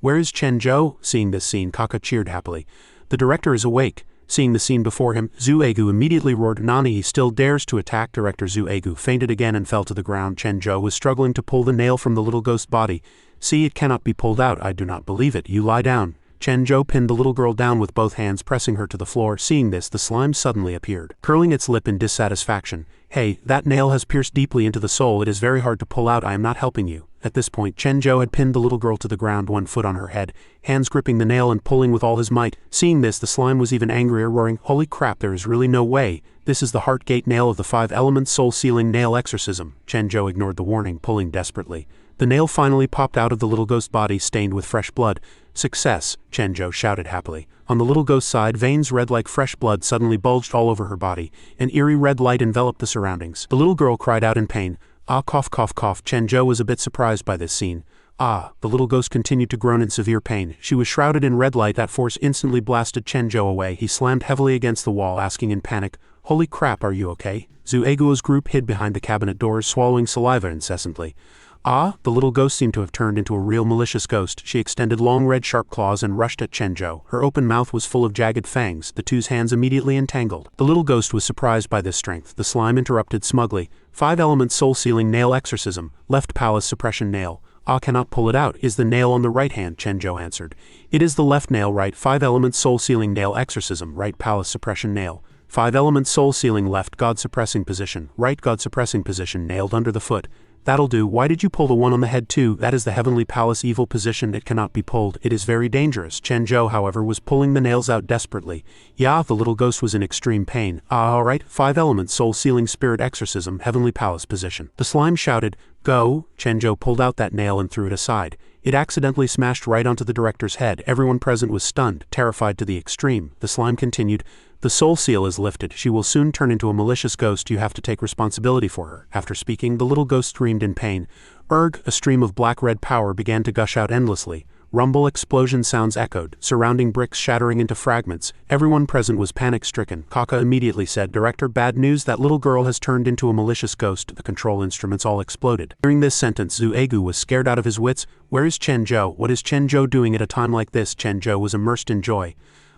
Where is Chen Zhou? Seeing this scene, Kaka cheered happily. The director is awake. Seeing the scene before him, Zuegu immediately roared, Nani, he still dares to attack. Director Zuegu fainted again and fell to the ground. Chen Zhou was struggling to pull the nail from the little ghost body. See, it cannot be pulled out. I do not believe it. You lie down. Chen Zhou pinned the little girl down with both hands, pressing her to the floor. Seeing this, the slime suddenly appeared, curling its lip in dissatisfaction. Hey, that nail has pierced deeply into the soul. It is very hard to pull out. I am not helping you. At this point, Chen Zhou had pinned the little girl to the ground, one foot on her head, hands gripping the nail and pulling with all his might. Seeing this, the slime was even angrier, roaring, holy crap, there is really no way. This is the heart gate nail of the 5 elements soul-sealing nail exorcism. Chen Zhou ignored the warning, pulling desperately. The nail finally popped out of the little ghost body, stained with fresh blood. Success, Chen Zhou shouted happily. On the little ghost's side, veins red like fresh blood suddenly bulged all over her body. An eerie red light enveloped the surroundings. The little girl cried out in pain. Ah, cough, cough, cough. Chen Zhou was a bit surprised by this scene. Ah, the little ghost continued to groan in severe pain. She was shrouded in red light. That force instantly blasted Chen Zhou away. He slammed heavily against the wall, asking in panic, holy crap, are you okay? Zueguo's group hid behind the cabinet doors, swallowing saliva incessantly. Ah, the little ghost seemed to have turned into a real malicious ghost. She extended long red sharp claws and rushed at Chen Zhou. Her open mouth was full of jagged fangs. The two's hands immediately entangled. The little ghost was surprised by this strength. The slime interrupted smugly. 5 elements soul-sealing nail exorcism. Left palace suppression nail. Ah, cannot pull it out. Is the nail on the right hand? Chen Zhou answered. It is the left nail. Right. 5 elements soul-sealing nail exorcism. Right palace suppression nail. 5 elements soul-sealing left god suppressing position. Right god suppressing position nailed under the foot. That'll do. Why did you pull the one on the head too? That is the heavenly palace evil position. It cannot be pulled. It is very dangerous. Chen Zhou, however, was pulling the nails out desperately. Yeah, the little ghost was in extreme pain. Ah, alright. 5 elements soul-sealing spirit exorcism, heavenly palace position. The slime shouted, go. Chen Zhou pulled out that nail and threw it aside. It accidentally smashed right onto the director's head. Everyone present was stunned, terrified to the extreme. The slime continued, the soul seal is lifted. She will soon turn into a malicious ghost. You have to take responsibility for her. After speaking, the little ghost screamed in pain. Erg, a stream of black-red power began to gush out endlessly. Rumble explosion sounds echoed, surrounding bricks shattering into fragments. Everyone present was panic-stricken. Kaka immediately said, Director, bad news, that little girl has turned into a malicious ghost. The control instruments all exploded. During this sentence, Zuegu was scared out of his wits. Where is Chen Zhou? What is Chen Zhou doing at a time like this? Chen Zhou was immersed in joy.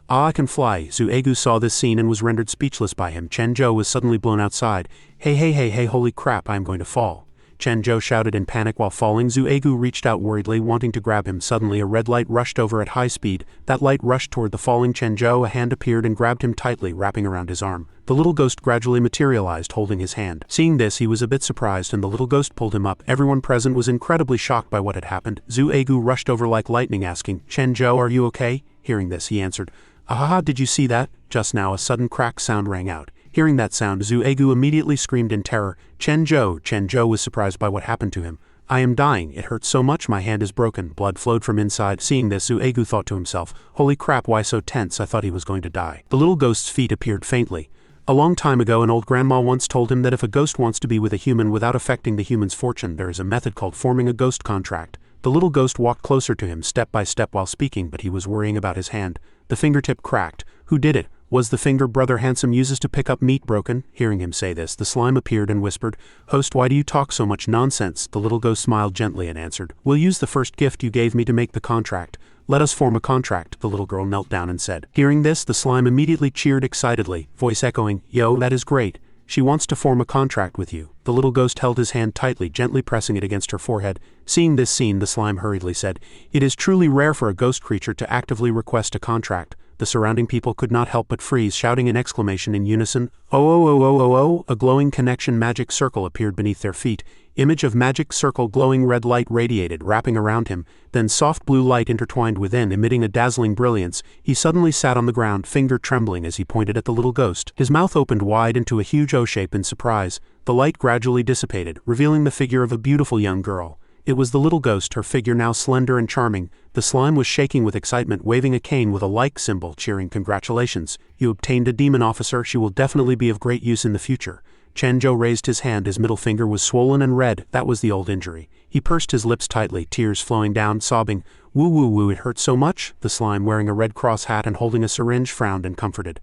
Ah, I can fly. Zuegu saw this scene and was rendered speechless by him. Chen Zhou was suddenly blown outside. Hey, holy crap, I am going to fall. Chen Zhou shouted in panic while falling. Zuegu reached out worriedly, wanting to grab him. Suddenly, a red light rushed over at high speed. That light rushed toward the falling Chen Zhou. A hand appeared and grabbed him tightly, wrapping around his arm. The little ghost gradually materialized, holding his hand. Seeing this, he was a bit surprised, and the little ghost pulled him up. Everyone present was incredibly shocked by what had happened. Zuegu rushed over like lightning, asking, Chen Zhou, are you okay? Hearing this, he answered, Ahaha, did you see that? Just now a sudden crack sound rang out. Hearing that sound, Zhu Egu immediately screamed in terror. Chen Zhou was surprised by what happened to him. I am dying, it hurts so much, my hand is broken. Blood flowed from inside. Seeing this, Zhu Egu thought to himself, holy crap, why so tense, I thought he was going to die. The little ghost's feet appeared faintly. A long time ago, an old grandma once told him that if a ghost wants to be with a human without affecting the human's fortune, there is a method called forming a ghost contract. The little ghost walked closer to him step by step while speaking, but he was worrying about his hand. The fingertip cracked. Who did it? Was the finger Brother Handsome uses to pick up meat broken? Hearing him say this, the slime appeared and whispered, Host, why do you talk so much nonsense? The little ghost smiled gently and answered, We'll use the first gift you gave me to make the contract. Let us form a contract, the little girl knelt down and said. Hearing this, the slime immediately cheered excitedly, voice echoing, Yo, that is great. She wants to form a contract with you. The little ghost held his hand tightly, gently pressing it against her forehead. Seeing this scene, the slime hurriedly said, It is truly rare for a ghost creature to actively request a contract. The surrounding people could not help but freeze, shouting an exclamation in unison, Oh! A glowing connection magic circle appeared beneath their feet. Image of magic circle, glowing red light radiated, wrapping around him, then soft blue light intertwined within, emitting a dazzling brilliance. He suddenly sat on the ground, finger trembling as he pointed at the little ghost. His mouth opened wide into a huge O shape in surprise. The light gradually dissipated, revealing the figure of a beautiful young girl. It was the little ghost, her figure now slender and charming. The slime was shaking with excitement, waving a cane with a like symbol, cheering, Congratulations, you obtained a demon officer, she will definitely be of great use in the future. Chen Zhou raised his hand, his middle finger was swollen and red, that was the old injury. He pursed his lips tightly, tears flowing down, sobbing, Woo, it hurts so much? The slime, wearing a red cross hat and holding a syringe, frowned and comforted.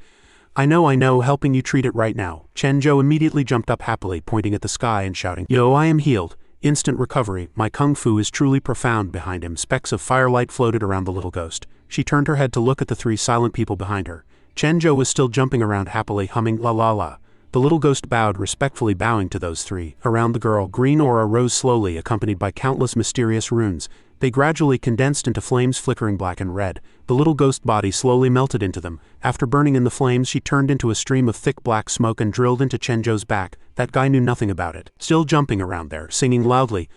I know, helping you treat it right now. Chen Zhou immediately jumped up happily, pointing at the sky and shouting, Yo, I am healed. Instant recovery, my kung fu is truly profound. Behind him, specks of firelight floated around the little ghost. She turned her head to look at the three silent people behind her. Chen Zhou was still jumping around happily, humming la la la. The little ghost bowed, respectfully bowing to those three. Around the girl, green aura rose slowly, accompanied by countless mysterious runes. They gradually condensed into flames flickering black and red. The little ghost body slowly melted into them. After burning in the flames, she turned into a stream of thick black smoke and drilled into Chen Zhou's back. That guy knew nothing about it. Still jumping around there, singing loudly,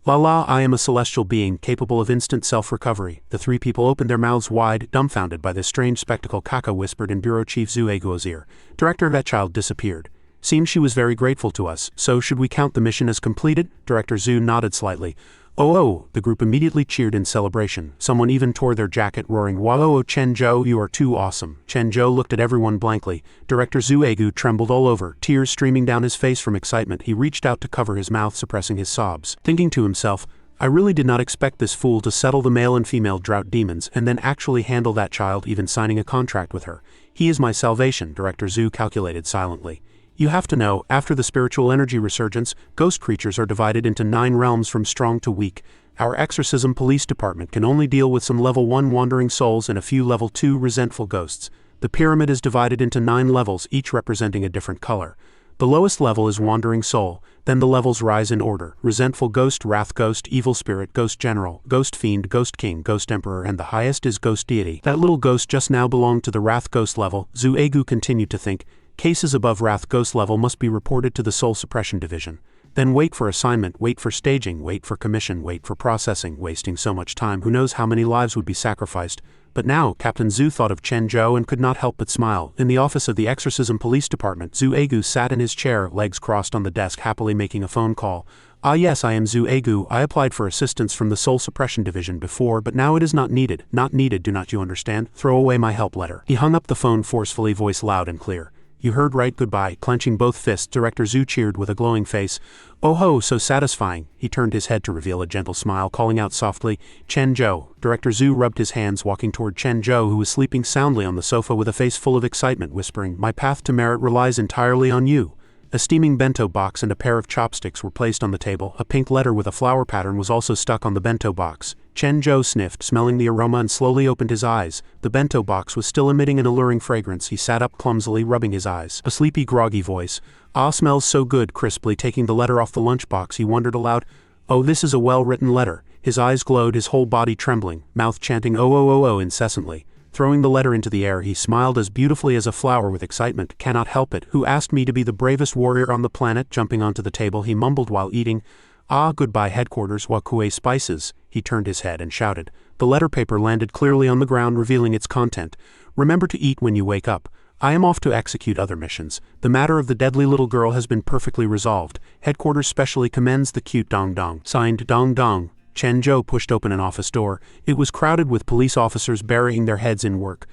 La, I am a celestial being, capable of instant self-recovery. The three people opened their mouths wide, dumbfounded by this strange spectacle. Kaka whispered in Bureau Chief Zhu Eguo's ear. Director, that child disappeared. Seems she was very grateful to us, so should we count the mission as completed? Director Zhu nodded slightly. Oh, the group immediately cheered in celebration. Someone even tore their jacket, roaring, Wow, Chen Zhou, you are too awesome. Chen Zhou looked at everyone blankly. Director Zhu Egu trembled all over, tears streaming down his face from excitement. He reached out to cover his mouth, suppressing his sobs. Thinking to himself, I really did not expect this fool to settle the male and female drought demons, and then actually handle that child, even signing a contract with her. He is my salvation, Director Zhu calculated silently. You have to know, after the spiritual energy resurgence, ghost creatures are divided into 9 realms from strong to weak. Our exorcism police department can only deal with some level 1 wandering souls and a few level 2 resentful ghosts. The pyramid is divided into 9 levels, each representing a different color. The lowest level is wandering soul, then the levels rise in order: resentful ghost, wrath ghost, evil spirit, ghost general, ghost fiend, ghost king, ghost emperor, and the highest is ghost deity. That little ghost just now belonged to the wrath ghost level. Zhu Egu continued to think. Cases above wrath ghost level must be reported to the soul suppression division. Then wait for assignment, wait for staging, wait for commission, wait for processing, wasting so much time, who knows how many lives would be sacrificed. But now, Captain Zhu thought of Chen Zhou and could not help but smile. In the office of the Exorcism Police Department, Zhu Egu sat in his chair, legs crossed on the desk, happily making a phone call. Ah yes, I am Zhu Egu. I applied for assistance from the Soul Suppression Division before, but now it is not needed. Not needed, do not you understand? Throw away my help letter. He hung up the phone forcefully, voice loud and clear. You heard right, goodbye. Clenching both fists, Director Zhu cheered with a glowing face. Oh ho, so satisfying. He turned his head to reveal a gentle smile, calling out softly, Chen Zhou. Director Zhu rubbed his hands, walking toward Chen Zhou, who was sleeping soundly on the sofa with a face full of excitement, whispering, My path to merit relies entirely on you. A steaming bento box and a pair of chopsticks were placed on the table. A pink letter with a flower pattern was also stuck on the bento box. Chen Zhou sniffed, smelling the aroma, and slowly opened his eyes. The bento box was still emitting an alluring fragrance. He sat up clumsily, rubbing his eyes. A sleepy, groggy voice. Ah, smells so good. Crisply taking the letter off the lunchbox, he wondered aloud, Oh, this is a well-written letter. His eyes glowed, his whole body trembling, mouth chanting oh incessantly. Throwing the letter into the air, he smiled as beautifully as a flower with excitement. Cannot help it. Who asked me to be the bravest warrior on the planet? Jumping onto the table, he mumbled while eating. Ah, goodbye headquarters, Wakue Spices. He turned his head and shouted. The letter paper landed clearly on the ground, revealing its content. Remember to eat when you wake up. I am off to execute other missions. The matter of the deadly little girl has been perfectly resolved. Headquarters specially commends the cute Dong Dong. Signed, Dong Dong. Chen Zhou pushed open an office door. It was crowded with police officers burying their heads in work.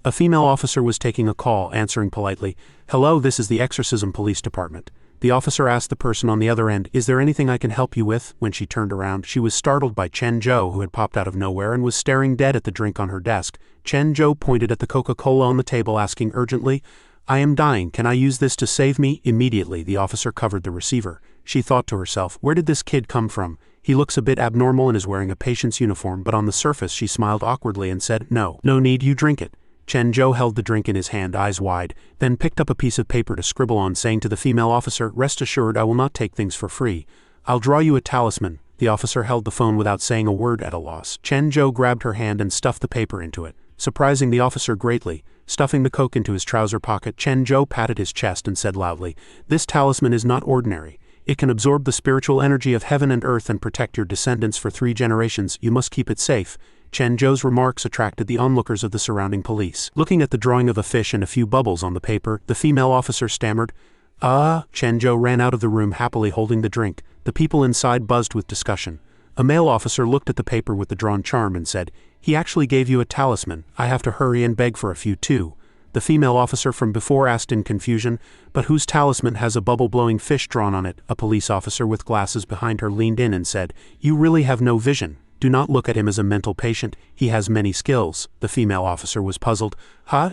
A female officer was taking a call, answering politely, "Hello, this is the Exorcism Police Department." The officer asked the person on the other end, "Is there anything I can help you with?" When she turned around, she was startled by Chen Zhou, who had popped out of nowhere and was staring dead at the drink on her desk. Chen Zhou pointed at the Coca-Cola on the table, asking urgently, "I am dying, can I use this to save me?" Immediately, the officer covered the receiver. She thought to herself, "Where did this kid come from? He looks a bit abnormal and is wearing a patient's uniform," but on the surface she smiled awkwardly and said, "No need, you drink it." Chen Zhou held the drink in his hand, eyes wide, then picked up a piece of paper to scribble on, saying to the female officer, "Rest assured, I will not take things for free. I'll draw you a talisman." The officer held the phone without saying a word, at a loss. Chen Zhou grabbed her hand and stuffed the paper into it, surprising the officer greatly. Stuffing the coke into his trouser pocket, Chen Zhou patted his chest and said loudly, "This talisman is not ordinary. It can absorb the spiritual energy of heaven and earth and protect your descendants for 3 generations. You must keep it safe." Chen Zhou's remarks attracted the onlookers of the surrounding police. Looking at the drawing of a fish and a few bubbles on the paper, the female officer stammered, Chen Zhou ran out of the room happily holding the drink. The people inside buzzed with discussion. A male officer looked at the paper with the drawn charm and said, "He actually gave you a talisman. I have to hurry and beg for a few too." The female officer from before asked in confusion, "But whose talisman has a bubble-blowing fish drawn on it?" A police officer with glasses behind her leaned in and said, "You really have no vision. Do not look at him as a mental patient. He has many skills." The female officer was puzzled.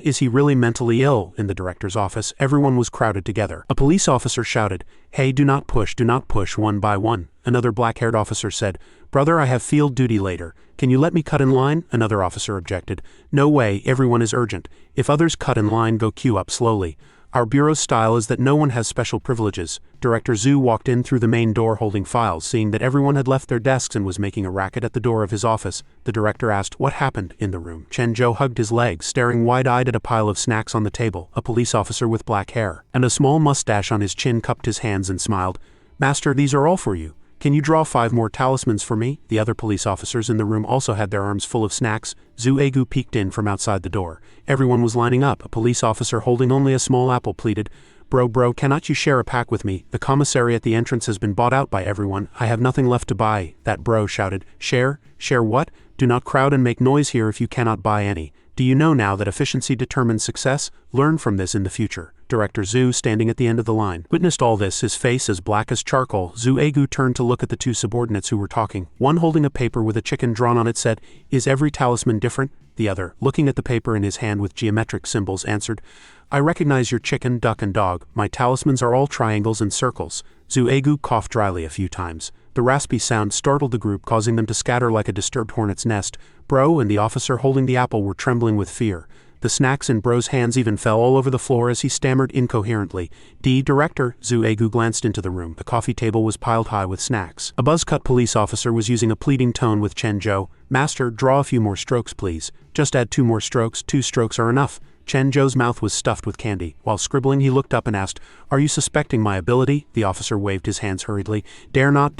Is he really mentally ill? In the director's office, everyone was crowded together. A police officer shouted, "Hey, do not push one by one." Another black-haired officer said, "Brother, I have field duty later. Can you let me cut in line?" Another officer objected, "No way, everyone is urgent. If others cut in line, go queue up slowly. Our bureau's style is that no one has special privileges." Director Zhu walked in through the main door holding files, seeing that everyone had left their desks and was making a racket at the door of his office. The director asked, "What happened?" in the room. Chen Zhou hugged his legs, staring wide-eyed at a pile of snacks on the table. A police officer with black hair and a small mustache on his chin cupped his hands and smiled. "Master, these are all for you. Can you draw 5 more talismans for me?" The other police officers in the room also had their arms full of snacks. Zhu Egu peeked in from outside the door. Everyone was lining up. A police officer holding only a small apple pleaded, Bro, cannot you share a pack with me? The commissary at the entrance has been bought out by everyone. I have nothing left to buy." That bro shouted, "Share? Share what? Do not crowd and make noise here if you cannot buy any. Do you know now that efficiency determines success? Learn from this in the future." Director Zhu, standing at the end of the line, witnessed all this, his face as black as charcoal. Zhu Egu turned to look at the 2 subordinates who were talking. One, holding a paper with a chicken drawn on it, said, "Is every talisman different?" The other, looking at the paper in his hand with geometric symbols, answered, "I recognize your chicken, duck, and dog. My talismans are all triangles and circles." Zhu Egu coughed dryly a few times. The raspy sound startled the group, causing them to scatter like a disturbed hornet's nest. Bro and the officer holding the apple were trembling with fear. The snacks in Bro's hands even fell all over the floor as he stammered incoherently. Director." Zhu Egu glanced into the room. The coffee table was piled high with snacks. A buzz-cut police officer was using a pleading tone with Chen Zhou. "Master, draw a few more strokes, please. Just add 2 more strokes. 2 strokes are enough." Chen Zhou's mouth was stuffed with candy. While scribbling, he looked up and asked, "Are you suspecting my ability?" The officer waved his hands hurriedly. Dare not.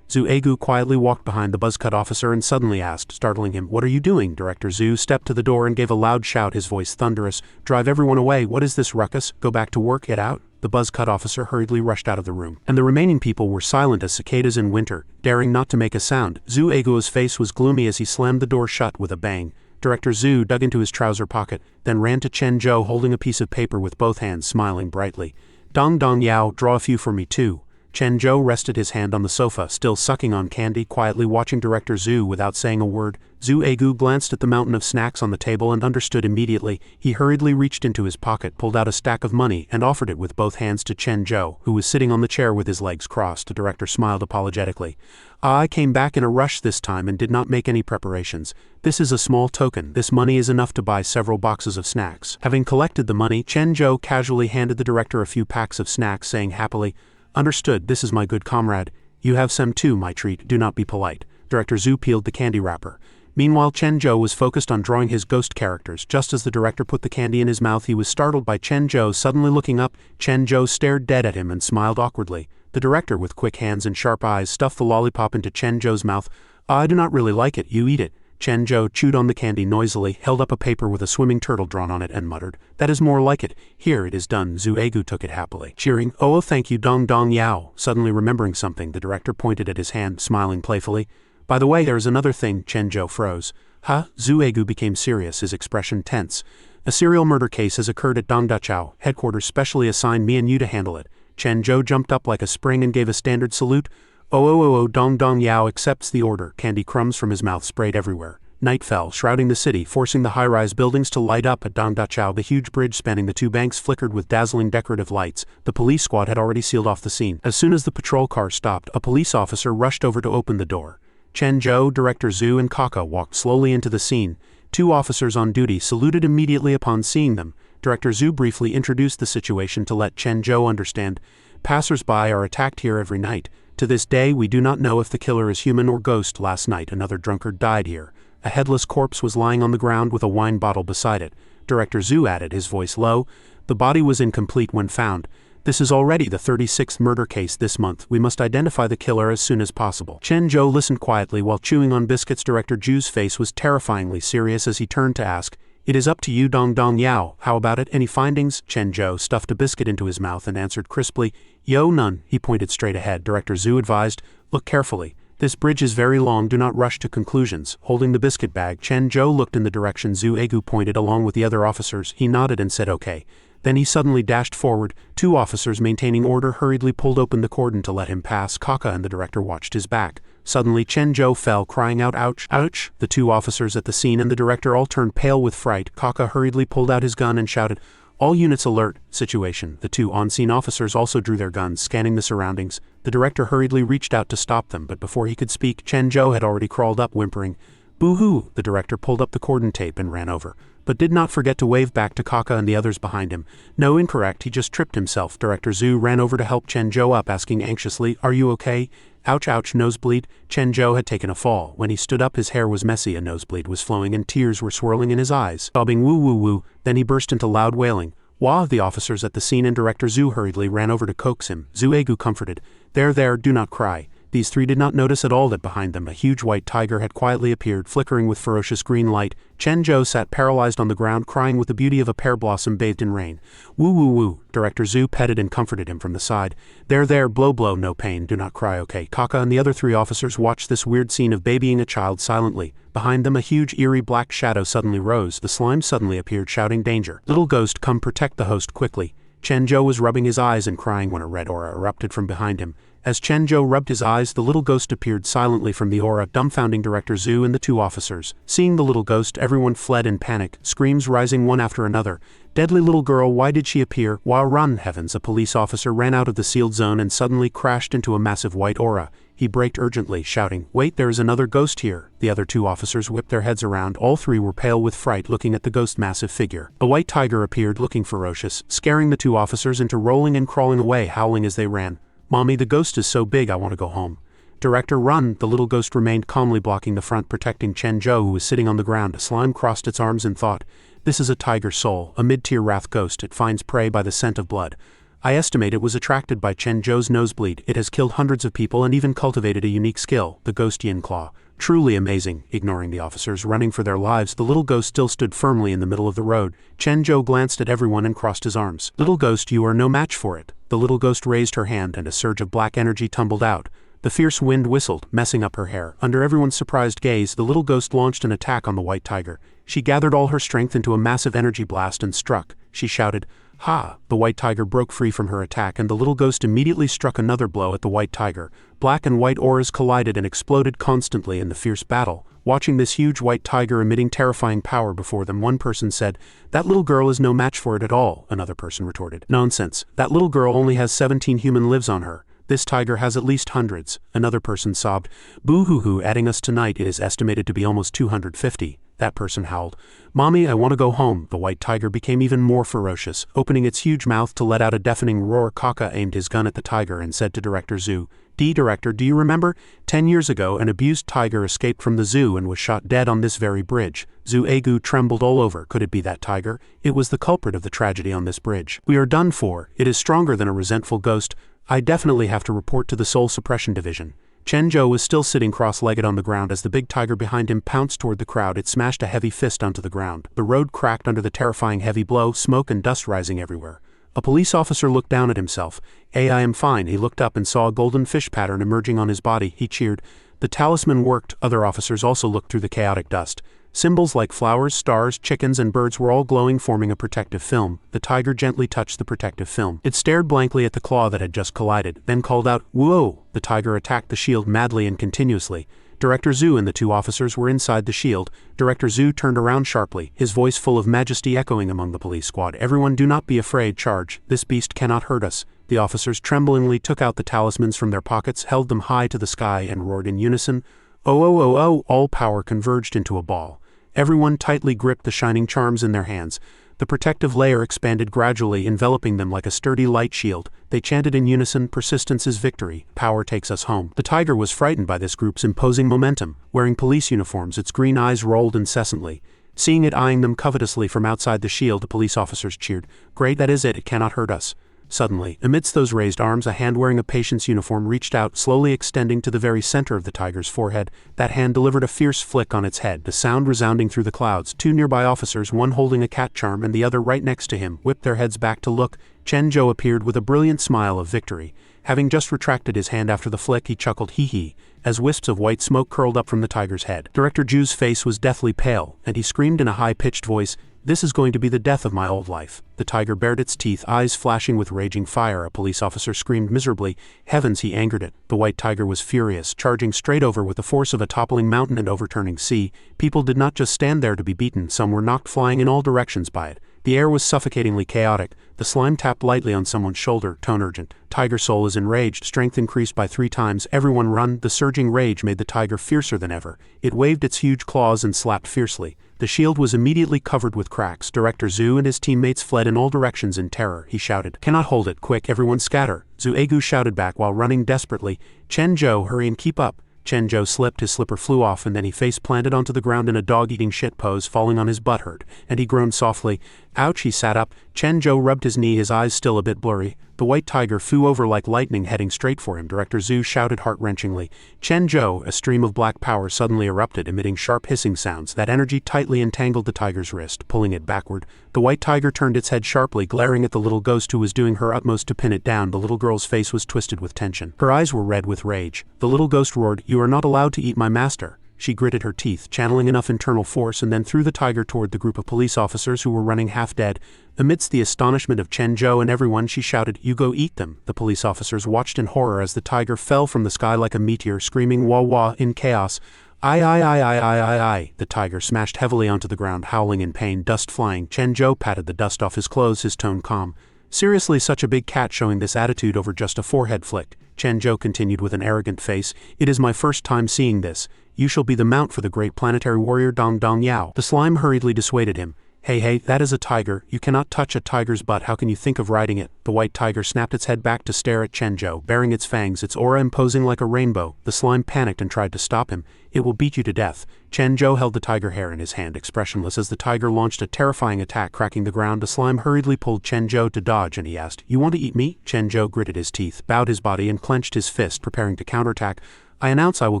Zhu Egu quietly walked behind the buzz-cut officer and suddenly asked, startling him, "What are you doing?" Director Zhu stepped to the door and gave a loud shout, his voice thunderous. "Drive everyone away. What is this ruckus? Go back to work. Get out." The buzz-cut officer hurriedly rushed out of the room, and the remaining people were silent as cicadas in winter, daring not to make a sound. Zhu Egu's face was gloomy as he slammed the door shut with a bang. Director Zhu dug into his trouser pocket, then ran to Chen Zhou holding a piece of paper with both hands, smiling brightly. "Dong Dong Yao, draw a few for me too." Chen Zhou rested his hand on the sofa, still sucking on candy, quietly watching Director Zhu without saying a word. Zhu Egu glanced at the mountain of snacks on the table and understood immediately. He hurriedly reached into his pocket, pulled out a stack of money, and offered it with both hands to Chen Zhou, who was sitting on the chair with his legs crossed. The director smiled apologetically. "I came back in a rush this time and did not make any preparations. This is a small token. This money is enough to buy several boxes of snacks." Having collected the money, Chen Zhou casually handed the director a few packs of snacks, saying happily, "Understood, this is my good comrade. You have some too, my treat. Do not be polite." Director Zhu peeled the candy wrapper. Meanwhile, Chen Zhou was focused on drawing his ghost characters. Just as the director put the candy in his mouth, he was startled by Chen Zhou suddenly looking up. Chen Zhou stared dead at him and smiled awkwardly. The director, with quick hands and sharp eyes, stuffed the lollipop into Chen Zhou's mouth. "I do not really like it. You eat it." Chen Zhou chewed on the candy noisily, held up a paper with a swimming turtle drawn on it and muttered, "That is more like it. Here, it is done." Zhu Egu took it happily, cheering, "Oh, thank you, Dong Dong Yao." Suddenly remembering something, the director pointed at his hand, smiling playfully. "By the way, there is another thing." Chen Zhou froze. "Huh?" Zhu Egu became serious, his expression tense. "A serial murder case has occurred at Dongdachao headquarters, specially assigned me and you to handle it." Chen Zhou jumped up like a spring and gave a standard salute. Oh, Dong Dong Yao accepts the order." Candy crumbs from his mouth sprayed everywhere. Night fell, shrouding the city, forcing the high-rise buildings to light up. At Dongdachao, the huge bridge spanning the two banks flickered with dazzling decorative lights. The police squad had already sealed off the scene. As soon as the patrol car stopped, a police officer rushed over to open the door. Chen Zhou, Director Zhu, and Kaka walked slowly into the scene. Two officers on duty saluted immediately upon seeing them. Director Zhu briefly introduced the situation to let Chen Zhou understand. "Passers-by are attacked here every night. To this day, we do not know if the killer is human or ghost. Last night, another drunkard died here. A headless corpse was lying on the ground with a wine bottle beside it." Director Zhu added, his voice low. "The body was incomplete when found. This is already the 36th murder case this month. We must identify the killer as soon as possible." Chen Zhou listened quietly while chewing on biscuits. Director Zhu's face was terrifyingly serious as he turned to ask, "It is up to you, Dong Dong Yao. How about it? Any findings?" Chen Zhou stuffed a biscuit into his mouth and answered crisply, "Yo, none." He pointed straight ahead. Director Zhu advised, "Look carefully. This bridge is very long. Do not rush to conclusions." Holding the biscuit bag, Chen Zhou looked in the direction Zhu Egu pointed along with the other officers. He nodded and said okay. Then he suddenly dashed forward. Two officers maintaining order hurriedly pulled open the cordon to let him pass. Kaka and the director watched his back. Suddenly Chen Zhou fell, crying out, "Ouch! Ouch!" The two officers at the scene and the director all turned pale with fright. Kaka hurriedly pulled out his gun and shouted, "All units alert! Situation." The two on-scene officers also drew their guns, scanning the surroundings. The director hurriedly reached out to stop them, but before he could speak, Chen Zhou had already crawled up, whimpering, "Boo-hoo!" The director pulled up the cordon tape and ran over, but did not forget to wave back to Kaka and the others behind him. "No, incorrect, he just tripped himself." Director Zhu ran over to help Chen Zhou up, asking anxiously, "Are you okay?" "Ouch, ouch, nosebleed." Chen Zhou had taken a fall. When he stood up, his hair was messy, a nosebleed was flowing, and tears were swirling in his eyes. Sobbing woo woo woo, then he burst into loud wailing. Wah! The officers at the scene and Director Zhu hurriedly ran over to coax him. Zhu Egu comforted, There, do not cry." These three did not notice at all that behind them a huge white tiger had quietly appeared, flickering with ferocious green light. Chen Zhou sat paralyzed on the ground, crying with the beauty of a pear blossom bathed in rain. "Woo woo woo." Director Zhu petted and comforted him from the side. There, blow, no pain, do not cry, okay." Kaka and the other three officers watched this weird scene of babying a child silently. Behind them a huge eerie black shadow suddenly rose. The slime suddenly appeared, shouting, "Danger! Little ghost, come protect the host quickly." Chen Zhou was rubbing his eyes and crying when a red aura erupted from behind him. As Chen Zhou rubbed his eyes, the little ghost appeared silently from the aura, dumbfounding Director Zhu and the two officers. Seeing the little ghost, everyone fled in panic, screams rising one after another. "Deadly little girl, why did she appear? Wow, run!" Heavens! A police officer ran out of the sealed zone and suddenly crashed into a massive white aura. He braked urgently, shouting, "Wait, there is another ghost here." The other two officers whipped their heads around. All three were pale with fright, looking at the ghost's massive figure. A white tiger appeared, looking ferocious, scaring the two officers into rolling and crawling away, howling as they ran. "Mommy, the ghost is so big, I want to go home." "Director, run!" The little ghost remained calmly blocking the front, protecting Chen Zhou, who was sitting on the ground. Slime crossed its arms and thought, "This is a tiger soul, a mid-tier wrath ghost. It finds prey by the scent of blood. I estimate it was attracted by Chen Zhou's nosebleed. It has killed hundreds of people and even cultivated a unique skill, the ghost yin claw. Truly amazing." Ignoring the officers running for their lives, the little ghost still stood firmly in the middle of the road. Chen Zhou glanced at everyone and crossed his arms. "Little ghost, you are no match for it." The little ghost raised her hand and a surge of black energy tumbled out. The fierce wind whistled, messing up her hair. Under everyone's surprised gaze, the little ghost launched an attack on the white tiger. She gathered all her strength into a massive energy blast and struck. She shouted, "Ha!" The white tiger broke free from her attack, and the little ghost immediately struck another blow at the white tiger. Black and white auras collided and exploded constantly in the fierce battle. Watching this huge white tiger emitting terrifying power before them, one person said, "That little girl is no match for it at all." Another person retorted, "Nonsense. That little girl only has 17 human lives on her. This tiger has at least hundreds." Another person sobbed, "Boo-hoo-hoo, adding us tonight it is estimated to be almost 250. That person howled, "Mommy, I want to go home." The white tiger became even more ferocious, opening its huge mouth to let out a deafening roar. Kaka aimed his gun at the tiger and said to Director Zhu, Director, do you remember? 10 years ago, an abused tiger escaped from the zoo and was shot dead on this very bridge." Zhu Egu trembled all over. Could it be that tiger? It was the culprit of the tragedy on this bridge. "We are done for. It is stronger than a resentful ghost. I definitely have to report to the Soul Suppression Division." Chen Zhou was still sitting cross-legged on the ground as the big tiger behind him pounced toward the crowd. It smashed a heavy fist onto the ground. The road cracked under the terrifying heavy blow, smoke and dust rising everywhere. A police officer looked down at himself. "Hey, I am fine." He looked up and saw a golden fish pattern emerging on his body. He cheered. The talisman worked. Other officers also looked through the chaotic dust. Symbols like flowers, stars, chickens, and birds were all glowing, forming a protective film. The tiger gently touched the protective film. It stared blankly at the claw that had just collided, then called out, "Whoa!" The tiger attacked the shield madly and continuously. Director Zhu and the two officers were inside the shield. Director Zhu turned around sharply, his voice full of majesty echoing among the police squad. "Everyone, do not be afraid. Charge. This beast cannot hurt us." The officers tremblingly took out the talismans from their pockets, held them high to the sky, and roared in unison, "Oh, oh, oh, oh!" All power converged into a ball. Everyone tightly gripped the shining charms in their hands. The protective layer expanded gradually, enveloping them like a sturdy light shield. They chanted in unison, "Persistence is victory. Power takes us home." The tiger was frightened by this group's imposing momentum. Wearing police uniforms, its green eyes rolled incessantly. Seeing it eyeing them covetously from outside the shield, the police officers cheered, "Great, that is it. It cannot hurt us." Suddenly, amidst those raised arms, a hand wearing a patient's uniform reached out, slowly extending to the very center of the tiger's forehead. That hand delivered a fierce flick on its head, the sound resounding through the clouds. Two nearby officers, one holding a cat charm and the other right next to him, whipped their heads back to look. Chen Zhou appeared with a brilliant smile of victory. Having just retracted his hand after the flick, he chuckled hee-hee, as wisps of white smoke curled up from the tiger's head. Director Zhu's face was deathly pale, and he screamed in a high-pitched voice, "This is going to be the death of my old life." The tiger bared its teeth, eyes flashing with raging fire. A police officer screamed miserably. Heavens, he angered it. The white tiger was furious, charging straight over with the force of a toppling mountain and overturning sea. People did not just stand there to be beaten, some were knocked flying in all directions by it. The air was suffocatingly chaotic. The slime tapped lightly on someone's shoulder, tone urgent. Tiger soul is enraged, strength increased by 3 times. Everyone run. The surging rage made the tiger fiercer than ever. It waved its huge claws and slapped fiercely. The shield was immediately covered with cracks. Director Zhu and his teammates fled in all directions in terror. He shouted, "Cannot hold it. Quick, everyone scatter." Zhu Egu shouted back while running desperately, "Chen Zhou, hurry and keep up." Chen Zhou slipped, his slipper flew off, and then he face-planted onto the ground in a dog-eating shit pose, falling on his butt hurt, and he groaned softly. "Ouch!" He sat up. Chen Zhou rubbed his knee, his eyes still a bit blurry. The white tiger flew over like lightning, heading straight for him. Director Zhu shouted heart-wrenchingly, "Chen Zhou!" A stream of black power suddenly erupted, emitting sharp hissing sounds. That energy tightly entangled the tiger's wrist, pulling it backward. The white tiger turned its head sharply, glaring at the little ghost who was doing her utmost to pin it down. The little girl's face was twisted with tension. Her eyes were red with rage. The little ghost roared, "You are not allowed to eat my master." She gritted her teeth, channeling enough internal force, and then threw the tiger toward the group of police officers who were running half dead. Amidst the astonishment of Chen Zhou and everyone, she shouted, "You go eat them." The police officers watched in horror as the tiger fell from the sky like a meteor, screaming wah wah in chaos. "I." The tiger smashed heavily onto the ground, howling in pain, dust flying. Chen Zhou patted the dust off his clothes, his tone calm. "Seriously, such a big cat showing this attitude over just a forehead flick." Chen Zhou continued with an arrogant face, "It is my first time seeing this. You shall be the mount for the great planetary warrior Dong Dong Yao." The slime hurriedly dissuaded him. Hey, that is a tiger. You cannot touch a tiger's butt. How can you think of riding it?" The white tiger snapped its head back to stare at Chen Zhou, baring its fangs, its aura imposing like a rainbow. The slime panicked and tried to stop him. "It will beat you to death." Chen Zhou held the tiger hair in his hand, expressionless as the tiger launched a terrifying attack, cracking the ground. The slime hurriedly pulled Chen Zhou to dodge, and he asked, "You want to eat me?" Chen Zhou gritted his teeth, bowed his body, and clenched his fist, preparing to counterattack. "I announce I will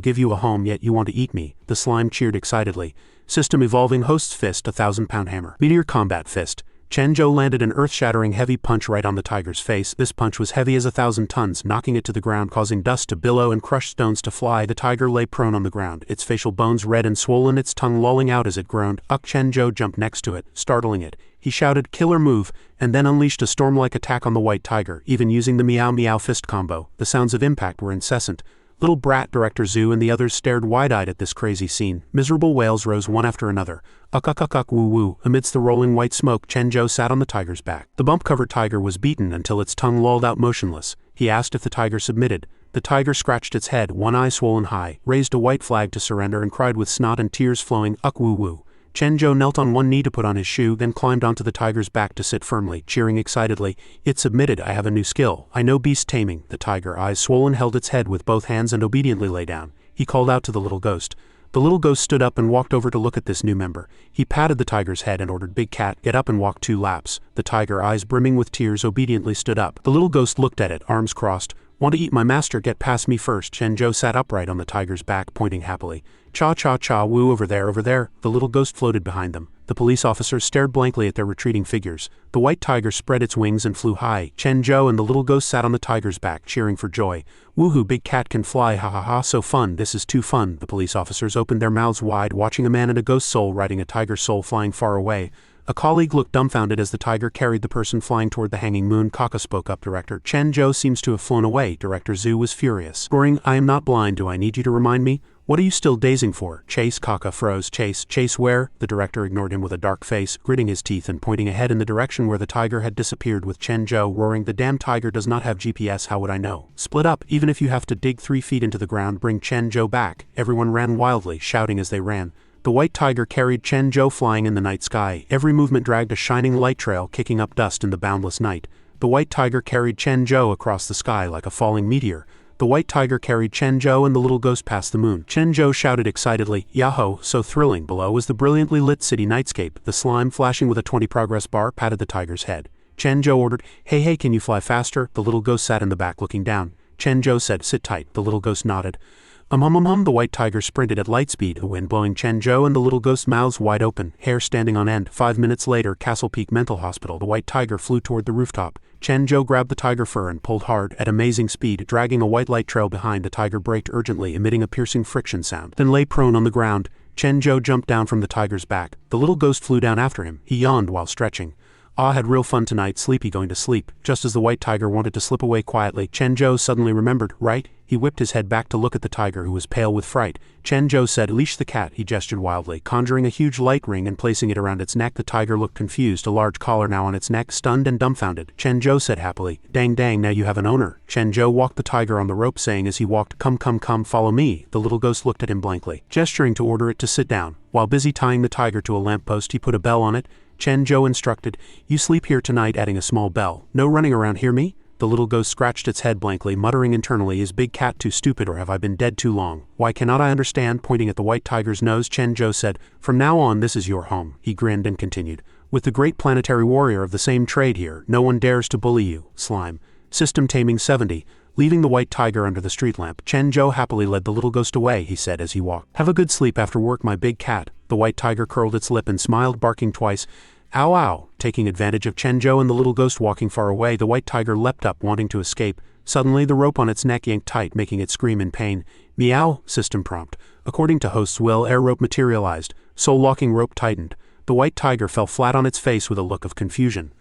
give you a home, yet you want to eat me." The slime cheered excitedly. System Evolving Host's Fist, 1,000-pound hammer. Meteor Combat Fist. Chen Zhou landed an earth-shattering heavy punch right on the tiger's face. This punch was heavy as 1,000 tons, knocking it to the ground, causing dust to billow and crushed stones to fly. The tiger lay prone on the ground, its facial bones red and swollen, its tongue lolling out as it groaned. Chen Zhou jumped next to it, startling it. He shouted, "Killer move," and then unleashed a storm-like attack on the white tiger, even using the meow-meow fist combo. The sounds of impact were incessant. Little brat Director Zhu and the others stared wide-eyed at this crazy scene. Miserable wails rose one after another. Woo-woo. Amidst the rolling white smoke, Chen Zhou sat on the tiger's back. The bump-covered tiger was beaten until its tongue lolled out motionless. He asked if the tiger submitted. The tiger scratched its head, one eye swollen high, raised a white flag to surrender, and cried with snot and tears flowing, "Woo-woo." Chen Zhou knelt on one knee to put on his shoe, then climbed onto the tiger's back to sit firmly, cheering excitedly. "It submitted. I have a new skill. I know beast taming." The tiger, eyes swollen, held its head with both hands and obediently lay down. He called out to the little ghost. The little ghost stood up and walked over to look at this new member. He patted the tiger's head and ordered Big Cat, "Get up and walk 2 laps." The tiger, eyes brimming with tears, obediently stood up. The little ghost looked at it, arms crossed. Want to eat my master? Get past me first. Chen Zhou sat upright on the tiger's back, pointing happily. Cha cha cha woo, over there, over there. The little ghost floated behind them. The police officers stared blankly at their retreating figures. The white tiger spread its wings and flew high. Chen Zhou and the little ghost sat on the tiger's back, cheering for joy. Woohoo, big cat can fly, ha ha ha, so fun, this is too fun. The police officers opened their mouths wide, watching a man and a ghost soul riding a tiger soul flying far away. A colleague looked dumbfounded as the tiger carried the person flying toward the hanging moon. Kaka spoke up. Director Chen Zhou seems to have flown away. Director Zhu was furious. Roaring, I am not blind, do I need you to remind me? What are you still dazing for? Chase. Kaka froze. Chase where? The director ignored him with a dark face, gritting his teeth and pointing ahead in the direction where the tiger had disappeared, with Chen Zhou roaring, the damn tiger does not have GPS, how would I know? Split up, even if you have to dig 3 feet into the ground, bring Chen Zhou back. Everyone ran wildly, shouting as they ran. The white tiger carried Chen Zhou flying in the night sky. Every movement dragged a shining light trail, kicking up dust in the boundless night. The white tiger carried Chen Zhou across the sky like a falling meteor. The white tiger carried Chen Zhou and the little ghost past the moon. Chen Zhou shouted excitedly, Yahoo, so thrilling. Below was the brilliantly lit city nightscape. The slime, flashing with a 20 progress bar, patted the tiger's head. Chen Zhou ordered, hey, can you fly faster? The little ghost sat in the back looking down. Chen Zhou said, sit tight. The little ghost nodded. The white tiger sprinted at light speed, the wind blowing Chen Zhou and the little ghost's mouths wide open, hair standing on end. 5 minutes later, Castle Peak Mental Hospital. The white tiger flew toward the rooftop. Chen Zhou grabbed the tiger fur and pulled hard, at amazing speed, dragging a white light trail behind. The tiger braked urgently, emitting a piercing friction sound, then lay prone on the ground. Chen Zhou jumped down from the tiger's back. The little ghost flew down after him. He yawned while stretching. Had real fun tonight, sleepy, going to sleep. Just as the white tiger wanted to slip away quietly, Chen Zhou suddenly remembered, right? He whipped his head back to look at the tiger, who was pale with fright. Chen Zhou said, leash the cat, he gestured wildly, conjuring a huge light ring and placing it around its neck. The tiger looked confused, a large collar now on its neck, stunned and dumbfounded. Chen Zhou said happily, dang, now you have an owner. Chen Zhou walked the tiger on the rope, saying as he walked, come, follow me. The little ghost looked at him blankly, gesturing to order it to sit down. While busy tying the tiger to a lamppost, he put a bell on it. Chen Zhou instructed, you sleep here tonight, adding a small bell. No running around, hear me? The little ghost scratched its head blankly, muttering internally, is big cat too stupid, or have I been dead too long? Why cannot I understand? Pointing at the white tiger's nose, Chen Zhou said, from now on this is your home. He grinned and continued, with the great planetary warrior of the same trade here, no one dares to bully you. Slime. System taming 70. Leaving the white tiger under the street lamp, Chen Zhou happily led the little ghost away, he said as he walked. Have a good sleep after work, my big cat. The white tiger curled its lip and smiled, barking twice. Ow, ow. Taking advantage of Chen Zhou and the little ghost walking far away, the white tiger leapt up, wanting to escape. Suddenly, the rope on its neck yanked tight, making it scream in pain. Meow. System prompt. According to host's will, air rope materialized. Soul locking rope tightened. The white tiger fell flat on its face with a look of confusion.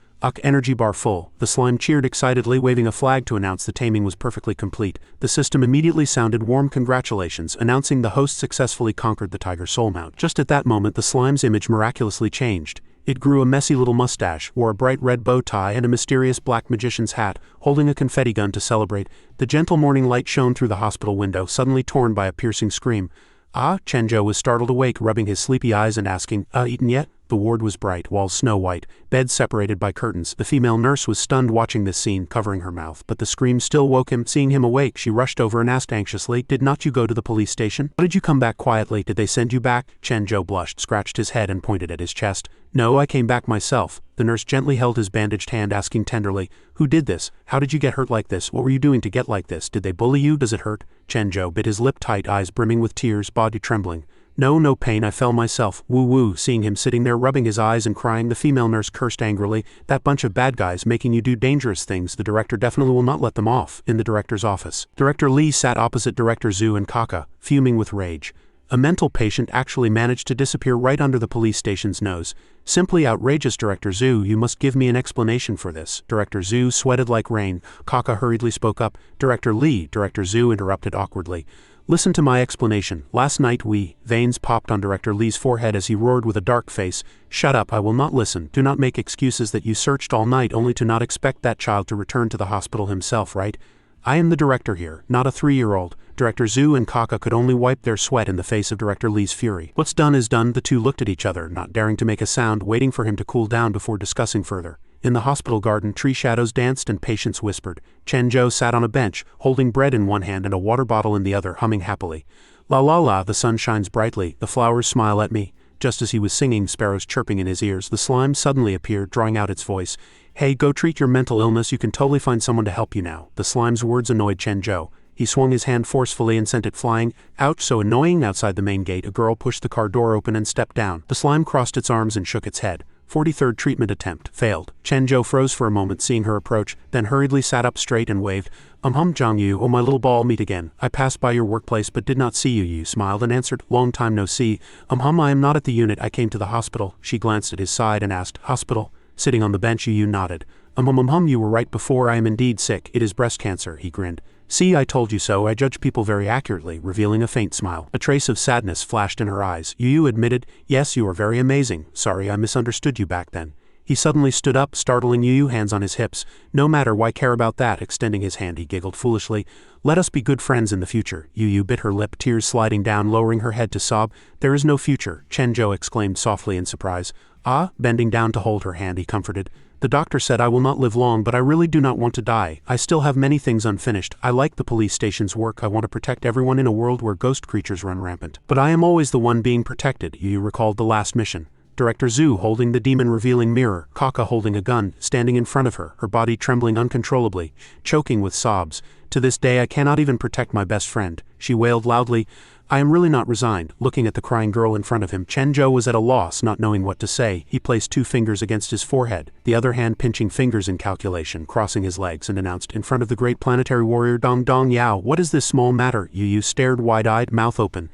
Energy bar full. The slime cheered excitedly, waving a flag to announce the taming was perfectly complete. The system immediately sounded warm congratulations, announcing the host successfully conquered the tiger's soul mount. Just at that moment, the slime's image miraculously changed. It grew a messy little mustache, wore a bright red bow tie and a mysterious black magician's hat, holding a confetti gun to celebrate. The gentle morning light shone through the hospital window, suddenly torn by a piercing scream. Chen Zhou was startled awake, rubbing his sleepy eyes and asking, eaten yet? The ward was bright, walls snow-white, beds separated by curtains. The female nurse was stunned watching this scene, covering her mouth, but the scream still woke him. Seeing him awake, she rushed over and asked anxiously, did not you go to the police station? How did you come back quietly? Did they send you back? Chen Zhou blushed, scratched his head and pointed at his chest. No, I came back myself. The nurse gently held his bandaged hand, asking tenderly, who did this? How did you get hurt like this? What were you doing to get like this? Did they bully you? Does it hurt? Chen Zhou bit his lip tight, eyes brimming with tears, body trembling. No pain, I fell myself. Woo. Seeing him sitting there rubbing his eyes and crying, the female nurse cursed angrily, that bunch of bad guys making you do dangerous things, the director definitely will not let them off. In the director's office, Director Li sat opposite Director Zhu and Kaka, fuming with rage. A mental patient actually managed to disappear right under the police station's nose. Simply outrageous. Director Zhu, you must give me an explanation for this. Director Zhu sweated like rain. Kaka hurriedly spoke up. Director Li. Director Zhu interrupted awkwardly. Listen to my explanation. Last night veins popped on Director Li's forehead as he roared with a dark face. Shut up, I will not listen. Do not make excuses that you searched all night only to not expect that child to return to the hospital himself, right? I am the director here, not a 3-year-old. Director Zhu and Kaka could only wipe their sweat in the face of Director Li's fury. What's done is done. The two looked at each other, not daring to make a sound, waiting for him to cool down before discussing further. In the hospital garden, tree shadows danced and patients whispered. Chen Zhou sat on a bench, holding bread in one hand and a water bottle in the other, humming happily. La la la, the sun shines brightly, the flowers smile at me. Just as he was singing, sparrows chirping in his ears, the slime suddenly appeared, drawing out its voice. "Hey, go treat your mental illness, you can totally find someone to help you now." The slime's words annoyed Chen Zhou. He swung his hand forcefully and sent it flying. "Ouch, so annoying." Outside the main gate, a girl pushed the car door open and stepped down. The slime crossed its arms and shook its head. 43rd treatment attempt, failed. Chen Zhou froze for a moment seeing her approach, then hurriedly sat up straight and waved. Zhang Yu, oh my little ball, meet again. I passed by your workplace but did not see you." Yu smiled and answered, "Long time no see. I am not at the unit, I came to the hospital." She glanced at his side and asked, "Hospital?" Sitting on the bench, Yu nodded. You were right before, I am indeed sick. It is breast cancer." He grinned. "See, I told you so. I judge people very accurately," revealing a faint smile. A trace of sadness flashed in her eyes. Yu admitted, "Yes, you are very amazing. Sorry, I misunderstood you back then." He suddenly stood up, startling Yu, hands on his hips. "No matter, why care about that?" Extending his hand, he giggled foolishly. "Let us be good friends in the future." Yu bit her lip, tears sliding down, lowering her head to sob. "There is no future," Chen Zhou exclaimed softly in surprise. "Ah?" Bending down to hold her hand, he comforted. "The doctor said I will not live long, but I really do not want to die. I still have many things unfinished. I like the police station's work. I want to protect everyone in a world where ghost creatures run rampant. But I am always the one being protected." Yu recalled the last mission. Director Zhu holding the demon-revealing mirror, Kaka holding a gun, standing in front of her, her body trembling uncontrollably, choking with sobs. "To this day I cannot even protect my best friend," she wailed loudly. "I am really not resigned." Looking at the crying girl in front of him, Chen Zhou was at a loss, not knowing what to say. He placed 2 fingers against his forehead, the other hand pinching fingers in calculation, crossing his legs, and announced, in front of the great planetary warrior Dong Dong Yao, "What is this small matter?" Yu stared wide-eyed, mouth open.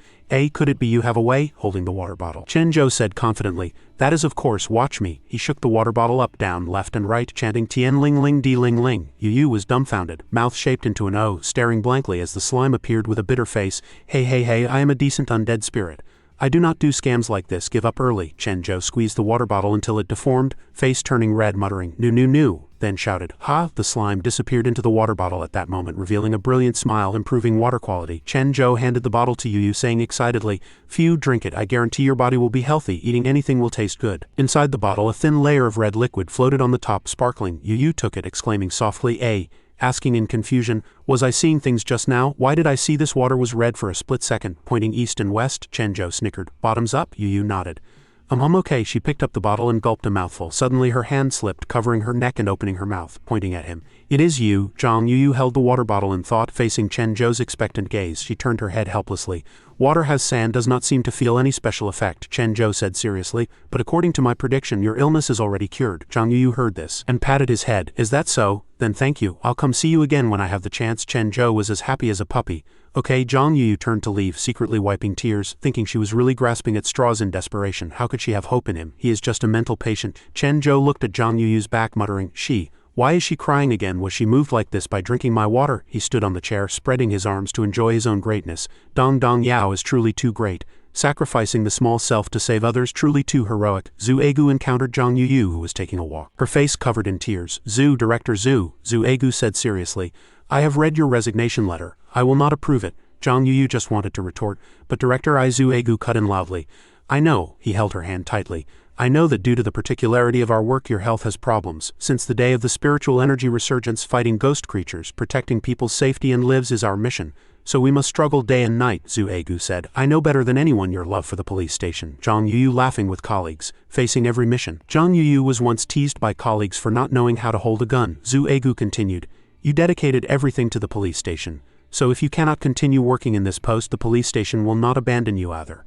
Could it be you have a way?" Holding the water bottle. Chen Zhou said confidently, "That is of course, watch me." He shook the water bottle up, down, left and right, chanting Tian Ling Ling Di Ling Ling. Yu was dumbfounded, mouth shaped into an O, staring blankly as the slime appeared with a bitter face. Hey, I am a decent undead spirit. I do not do scams like this, give up early." Chen Zhou squeezed the water bottle until it deformed, face turning red, muttering, "Nu," then shouted, "Ha!" The slime disappeared into the water bottle at that moment, revealing a brilliant smile, improving water quality. Chen Zhou handed the bottle to Yu, saying excitedly, "Phew, drink it. I guarantee your body will be healthy. Eating anything will taste good." Inside the bottle, a thin layer of red liquid floated on the top, sparkling. Yu took it, exclaiming softly, asking in confusion, "Was I seeing things just now? Why did I see this water was red for a split second?" Pointing east and west, Chen Zhou snickered. "Bottoms up?" Yu nodded. Okay." She picked up the bottle and gulped a mouthful. Suddenly her hand slipped, covering her neck and opening her mouth, pointing at him. "It is you." Zhang Yu held the water bottle in thought, facing Chen Zhou's expectant gaze. She turned her head helplessly. "Water has sand, does not seem to feel any special effect," Chen Zhou said seriously, "but according to my prediction, your illness is already cured." Zhang Yu heard this, and patted his head. "Is that so? Then thank you. I'll come see you again when I have the chance." Chen Zhou was as happy as a puppy. "Okay." Zhang Yu turned to leave, secretly wiping tears, thinking she was really grasping at straws in desperation. How could she have hope in him? He is just a mental patient. Chen Zhou looked at Zhang Yu's back, muttering, Why is she crying again? Was she moved like this by drinking my water?" He stood on the chair, spreading his arms to enjoy his own greatness. Dong Dong Yao is truly too great. Sacrificing the small self to save others, truly too heroic. Zhu Egu encountered Zhang Yu, who was taking a walk, her face covered in tears. Director Zhu Egu said seriously, "I have read your resignation letter. I will not approve it." Zhang Yu just wanted to retort, but Director Zhu Egu cut in loudly. "I know." He held her hand tightly. "I know that due to the particularity of our work your health has problems. Since the day of the spiritual energy resurgence, fighting ghost creatures, protecting people's safety and lives is our mission. So we must struggle day and night," Zhu Egu said. "I know better than anyone your love for the police station." Zhang Yu laughing with colleagues, facing every mission. Zhang Yu was once teased by colleagues for not knowing how to hold a gun. Zhu Egu continued, "You dedicated everything to the police station. So if you cannot continue working in this post, the police station will not abandon you either."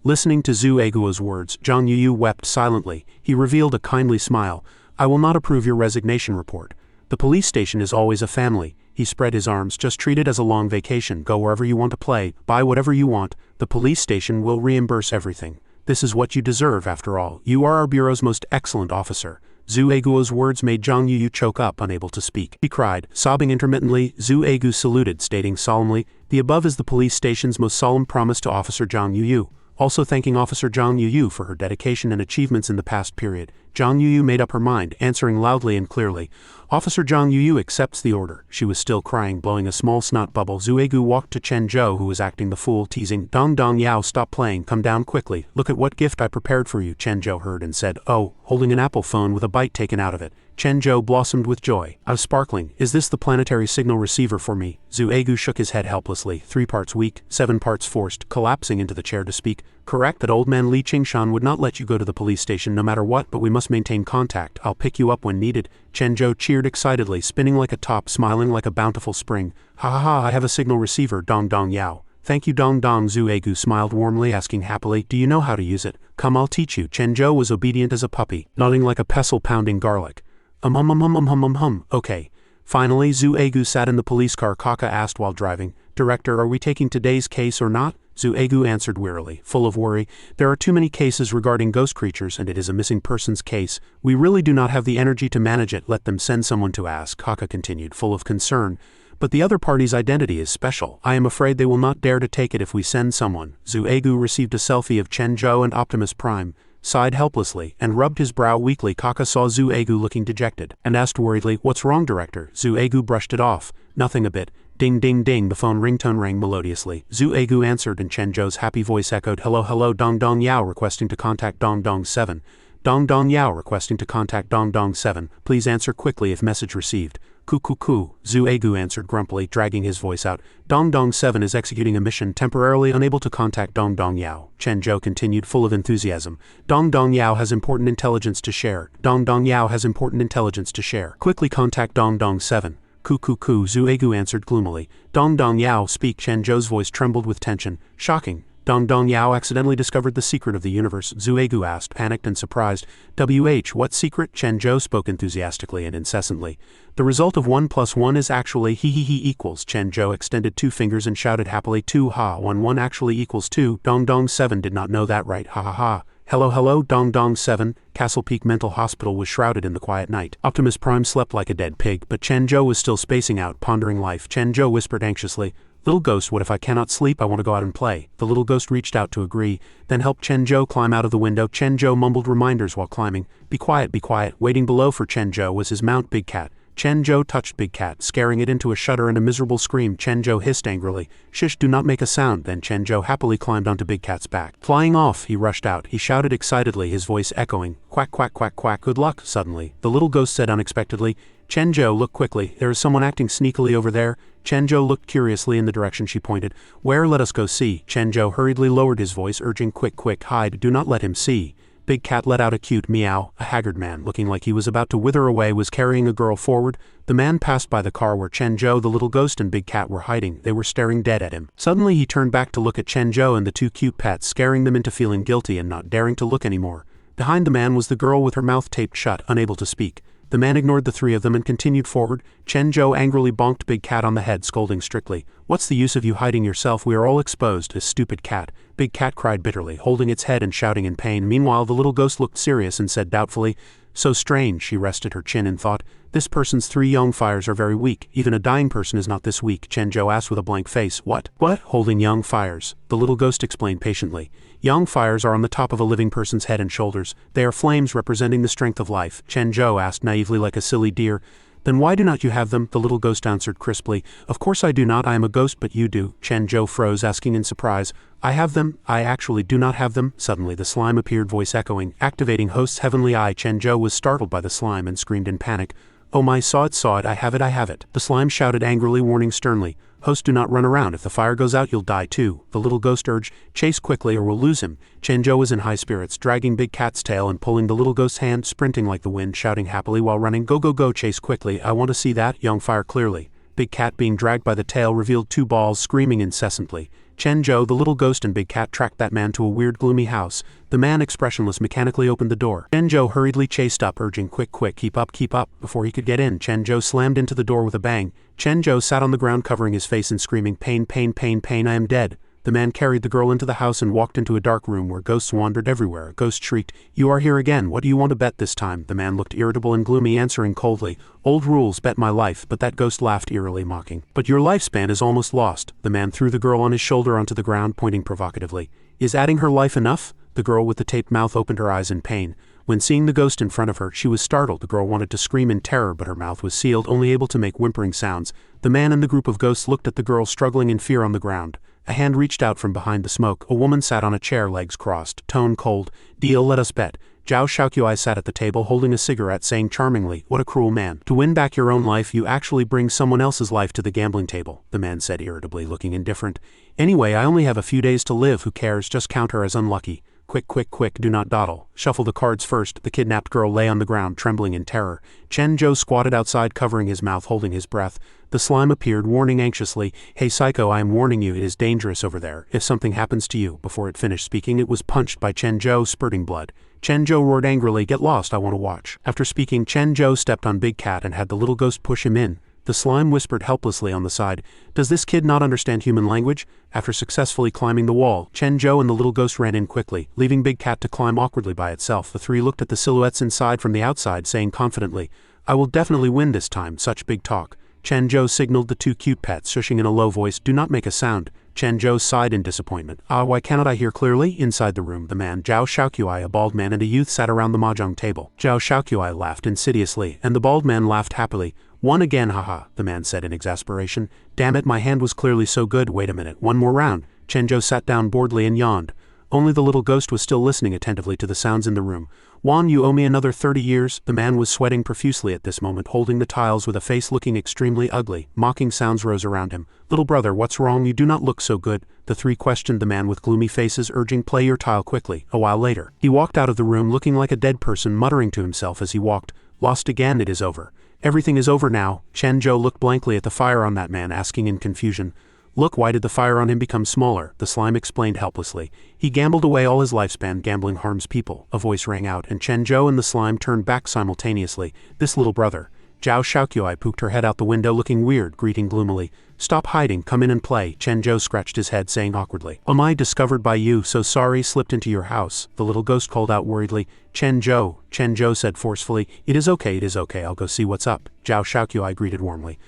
Listening to Zhu Eguo's words, Zhang Yu wept silently. He revealed a kindly smile. "I will not approve your resignation report. The police station is always a family." He spread his arms. "Just treat it as a long vacation. Go wherever you want to play, buy whatever you want. The police station will reimburse everything. This is what you deserve after all. You are our bureau's most excellent officer." Zhu Eguo's words made Zhang Yu choke up, unable to speak. He cried, sobbing intermittently. Zhu Egu saluted, stating solemnly, "The above is the police station's most solemn promise to Officer Zhang Yu. Also thanking Officer Zhang Yu for her dedication and achievements in the past period. Zhang Yuyu made up her mind, answering loudly and clearly. Officer Zhang Yuyu accepts the order. She was still crying, blowing a small snot bubble. Zuegu walked to Chen Zhou, who was acting the fool, teasing. Dong Dong Yao, stop playing, come down quickly. Look at what gift I prepared for you. Chen Zhou heard and said, oh, holding an Apple phone with a bite taken out of it. Chen Zhou blossomed with joy. I was sparkling. Is this the planetary signal receiver for me? Zuegu shook his head helplessly, 3 parts weak, 7 parts forced, collapsing into the chair to speak. Correct, that old man Li Qingshan would not let you go to the police station no matter what, but we must maintain contact. I'll pick you up when needed. Chen Zhou cheered excitedly, spinning like a top, smiling like a bountiful spring. Ha ha ha, I have a signal receiver, Dong Dong Yao. Thank you, Dong Dong. Zuegu smiled warmly, asking happily, do you know how to use it? Come, I'll teach you. Chen Zhou was obedient as a puppy, nodding like a pestle pounding garlic. Okay. Finally, Zuegu sat in the police car. Kaka asked while driving, Director, are we taking today's case or not? Zuegu answered wearily, full of worry. There are too many cases regarding ghost creatures, and it is a missing persons case. We really do not have the energy to manage it. Let them send someone to ask, Kaka continued, full of concern. But the other party's identity is special. I am afraid they will not dare to take it if we send someone. Zuegu received a selfie of Chen Zhou and Optimus Prime, sighed helplessly, and rubbed his brow weakly. Kaka saw Zuegu looking dejected, and asked worriedly, what's wrong, Director? Zuegu brushed it off. Nothing a bit. Ding ding ding, the phone ringtone rang melodiously. Zuegu answered and Chen Zhou's happy voice echoed, hello hello, Dong Dong Yao requesting to contact Dong Dong 7. Dong Dong Yao requesting to contact Dong Dong 7. Please answer quickly if message received. Ku, Zuegu answered grumpily, dragging his voice out. Dong Dong 7 is executing a mission, temporarily unable to contact Dong Dong Yao. Chen Zhou continued, full of enthusiasm. Dong Dong Yao has important intelligence to share. Dong Dong Yao has important intelligence to share. Quickly contact Dong Dong 7. Ku, Zuegu answered gloomily. Dong Dong Yao, speak. Chen Zhou's voice trembled with tension. Shocking. Dong Dong Yao accidentally discovered the secret of the universe, Zuegu asked, panicked and surprised. What secret? Chen Zhou spoke enthusiastically and incessantly. The result of 1 + 1 is actually he equals. Chen Zhou extended 2 fingers and shouted happily, 2 ha, 1 actually equals 2. Dong Dong 7 did not know that, right? Ha ha ha. Hello, Dong Dong 7. Castle Peak Mental Hospital was shrouded in the quiet night. Optimus Prime slept like a dead pig, but Chen Zhou was still spacing out, pondering life. Chen Zhou whispered anxiously, Little ghost, what if I cannot sleep? I want to go out and play. The little ghost reached out to agree, then helped Chen Zhou climb out of the window. Chen Zhou mumbled reminders while climbing. Be quiet. Waiting below for Chen Zhou was his mount, Big Cat. Chen Zhou touched Big Cat, scaring it into a shudder and a miserable scream. Chen Zhou hissed angrily, Shish, do not make a sound. Then Chen Zhou happily climbed onto Big Cat's back. Flying off, he rushed out. He shouted excitedly, his voice echoing, quack, quack, quack, quack. Good luck. Suddenly, the little ghost said unexpectedly, Chen Zhou, look quickly. There is someone acting sneakily over there. Chen Zhou looked curiously in the direction she pointed. Where? Let us go see. Chen Zhou hurriedly lowered his voice, urging, quick, hide. Do not let him see. Big Cat let out a cute meow. A haggard man, looking like he was about to wither away, was carrying a girl forward. The man passed by the car where Chen Zhou, the little ghost, and Big Cat were hiding. They were staring dead at him. Suddenly he turned back to look at Chen Zhou and the 2 cute pets, scaring them into feeling guilty and not daring to look anymore. Behind the man was the girl with her mouth taped shut, unable to speak. The man ignored the 3 of them and continued forward. Chen Zhou angrily bonked Big Cat on the head, scolding strictly. What's the use of you hiding yourself? We are all exposed, this stupid cat. Big Cat cried bitterly, holding its head and shouting in pain. Meanwhile, the little ghost looked serious and said doubtfully, So strange. She rested her chin and thought, This person's 3 young fires are very weak. Even a dying person is not this weak. Chen Zhou asked with a blank face. What? Holding young fires. The little ghost explained patiently. Young fires are on the top of a living person's head and shoulders. They are flames representing the strength of life. Chen Zhou asked naively like a silly deer. Then why do not you have them? The little ghost answered crisply. Of course I do not. I am a ghost, but you do. Chen Zhou froze, asking in surprise. I have them. I actually do not have them. Suddenly the slime appeared, voice echoing, activating host's heavenly eye. Chen Zhou was startled by the slime and screamed in panic. Oh my, saw it, I have it. The slime shouted angrily, warning sternly. Host, do not run around. If the fire goes out, you'll die too. The little ghost urged, chase quickly or we'll lose him. Chen Zhou was in high spirits, dragging Big Cat's tail and pulling the little ghost's hand, sprinting like the wind, shouting happily while running. Go, chase quickly. I want to see that young fire clearly. Big Cat, being dragged by the tail, revealed 2 balls, screaming incessantly. Chen Zhou, the little ghost, and Big Cat tracked that man to a weird gloomy house. The man, expressionless, mechanically opened the door. Chen Zhou hurriedly chased up, urging, quick, keep up. Before he could get in, Chen Zhou slammed into the door with a bang. Chen Zhou sat on the ground covering his face and screaming, pain, I am dead. The man carried the girl into the house and walked into a dark room where ghosts wandered everywhere. A ghost shrieked, You are here again. What do you want to bet this time? The man looked irritable and gloomy, answering coldly, Old rules, bet my life. But that ghost laughed eerily, mocking. But your lifespan is almost lost. The man threw the girl on his shoulder onto the ground, pointing provocatively. Is adding her life enough? The girl with the taped mouth opened her eyes in pain. When seeing the ghost in front of her, she was startled. The girl wanted to scream in terror, but her mouth was sealed, only able to make whimpering sounds. The man and the group of ghosts looked at the girl struggling in fear on the ground. A hand reached out from behind the smoke. A woman sat on a chair, legs crossed, tone cold. Deal, let us bet. Zhao Shaoqiu sat at the table holding a cigarette, saying charmingly, what a cruel man. To win back your own life, you actually bring someone else's life to the gambling table, the man said irritably, looking indifferent. Anyway, I only have a few days to live, who cares, just count her as unlucky. Quick, quick, quick, do not dawdle. Shuffle the cards first. The kidnapped girl lay on the ground, trembling in terror. Chen Zhou squatted outside, covering his mouth, holding his breath. The slime appeared, warning anxiously, hey psycho, I am warning you, it is dangerous over there. If something happens to you. Before it finished speaking, it was punched by Chen Zhou, spurting blood. Chen Zhou roared angrily, get lost, I want to watch. After speaking, Chen Zhou stepped on Big Cat and had the little ghost push him in. The slime whispered helplessly on the side, does this kid not understand human language? After successfully climbing the wall, Chen Zhou and the little ghost ran in quickly, leaving Big Cat to climb awkwardly by itself. The three looked at the silhouettes inside from the outside, saying confidently, I will definitely win this time, such big talk. Chen Zhou signaled the two cute pets, shushing in a low voice, do not make a sound. Chen Zhou sighed in disappointment. Why cannot I hear clearly? Inside the room, the man, Zhao Shaoqiu, a bald man, and a youth sat around the mahjong table. Zhao Shaoqiu laughed insidiously, and the bald man laughed happily. One again, haha, the man said in exasperation. Damn it, my hand was clearly so good. Wait a minute, one more round. Chen Zhou sat down boredly and yawned. Only the little ghost was still listening attentively to the sounds in the room. Wan, you owe me another 30 years. The man was sweating profusely at this moment, holding the tiles with a face looking extremely ugly. Mocking sounds rose around him. Little brother, what's wrong? You do not look so good. The three questioned the man with gloomy faces, urging, play your tile quickly. A while later, he walked out of the room looking like a dead person, muttering to himself as he walked, lost again, it is over. Everything is over now. Chen Zhou looked blankly at the fire on that man, asking in confusion, look, why did the fire on him become smaller? The slime explained helplessly. He gambled away all his lifespan. Gambling harms people. A voice rang out, and Chen Zhou and the slime turned back simultaneously. This little brother. Zhao Shaoqiu poked her head out the window, looking weird, greeting gloomily. Stop hiding, come in and play. Chen Zhou scratched his head, saying awkwardly, am I discovered by you? So sorry, slipped into your house. The little ghost called out worriedly. Chen Zhou said forcefully, it is okay, I'll go see what's up. Zhao Shaoqiu greeted warmly.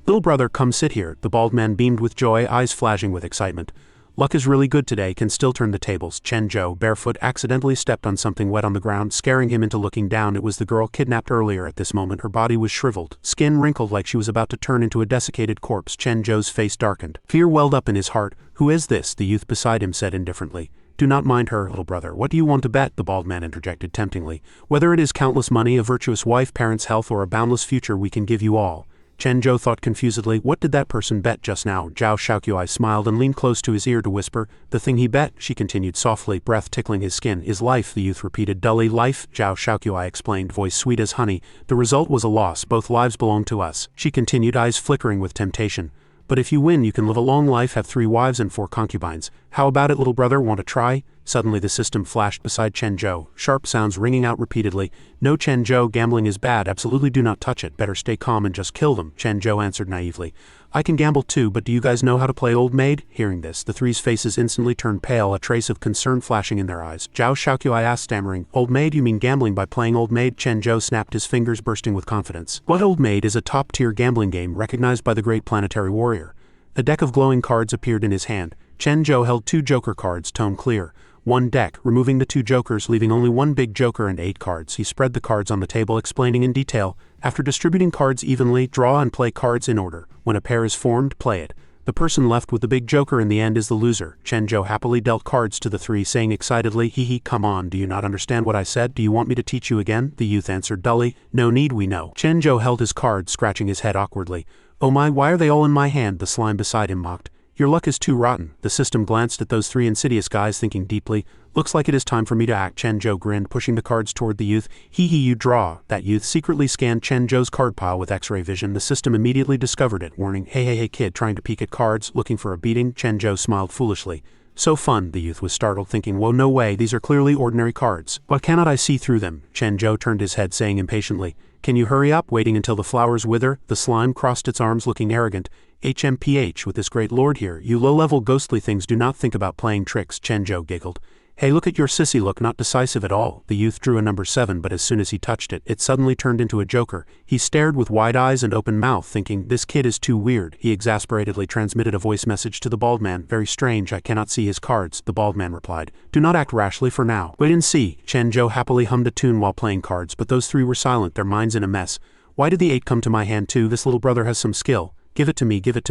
Little brother, come sit here. The bald man beamed with joy, eyes flashing with excitement. Luck is really good today, can still turn the tables. Chen Zhou, barefoot, accidentally stepped on something wet on the ground, scaring him into looking down. It was the girl kidnapped earlier. At this moment her body was shriveled, skin wrinkled like she was about to turn into a desiccated corpse. Chen Zhou's face darkened. Fear welled up in his heart. Who is this? The youth beside him said indifferently. Do not mind her, little brother. What do you want to bet? The bald man interjected temptingly. Whether it is countless money, a virtuous wife, parents' health, or a boundless future, we can give you all. Chen Zhou thought confusedly, what did that person bet just now? Zhao Shaoqiu smiled and leaned close to his ear to whisper, the thing he bet, she continued softly, breath tickling his skin, is life, the youth repeated dully. Life? Zhao Shaoqiu explained, voice sweet as honey. The result was a loss, both lives belong to us. She continued, eyes flickering with temptation. But if you win, you can live a long life, have 3 wives and 4 concubines. How about it, little brother, want to try? Suddenly the system flashed beside Chen Zhou, sharp sounds ringing out repeatedly. No, Chen Zhou, gambling is bad, absolutely do not touch it, better stay calm and just kill them. Chen Zhou answered naively. I can gamble too, but do you guys know how to play old maid? Hearing this, the three's faces instantly turned pale, a trace of concern flashing in their eyes. Zhao Shaoqiu asked, stammering, old maid, you mean gambling by playing old maid? Chen Zhou snapped his fingers, bursting with confidence. What old maid is a top-tier gambling game recognized by the great planetary warrior. A deck of glowing cards appeared in his hand. Chen Zhou held 2 joker cards, tone clear. 1 deck, removing the 2 jokers, leaving only 1 big joker and 8 cards. He spread the cards on the table, explaining in detail. After distributing cards evenly, draw and play cards in order. When a pair is formed, play it. The person left with the big joker in the end is the loser. Chen Zhou happily dealt cards to the 3, saying excitedly, hee, come on, do you not understand what I said? Do you want me to teach you again? The youth answered dully, no need, we know. Chen Zhou held his cards, scratching his head awkwardly. Oh my, why are they all in my hand? The slime beside him mocked. Your luck is too rotten. The system glanced at those 3 insidious guys, thinking deeply. Looks like it is time for me to act. Chen Zhou grinned, pushing the cards toward the youth. Hee, you draw. That youth secretly scanned Chen Zhou's card pile with X-ray vision. The system immediately discovered it, warning, hey kid, trying to peek at cards, looking for a beating? Chen Zhou smiled foolishly. So fun, the youth was startled, thinking, whoa, no way, these are clearly ordinary cards. Why cannot I see through them? Chen Zhou turned his head, saying impatiently, can you hurry up, waiting until the flowers wither? The slime crossed its arms, looking arrogant. HMPH, with this great lord here, you low-level ghostly things do not think about playing tricks. Chen Zhou giggled. Hey, look at your sissy look, not decisive at all. The youth drew a number 7, but as soon as he touched it, it suddenly turned into a joker. He stared with wide eyes and open mouth, thinking, this kid is too weird. He exasperatedly transmitted a voice message to the bald man. Very strange, I cannot see his cards, the bald man replied. Do not act rashly for now. Wait and see. Chen Zhou happily hummed a tune while playing cards, but those 3 were silent, their minds in a mess. Why did the 8 come to my hand too? This little brother has some skill. Give it to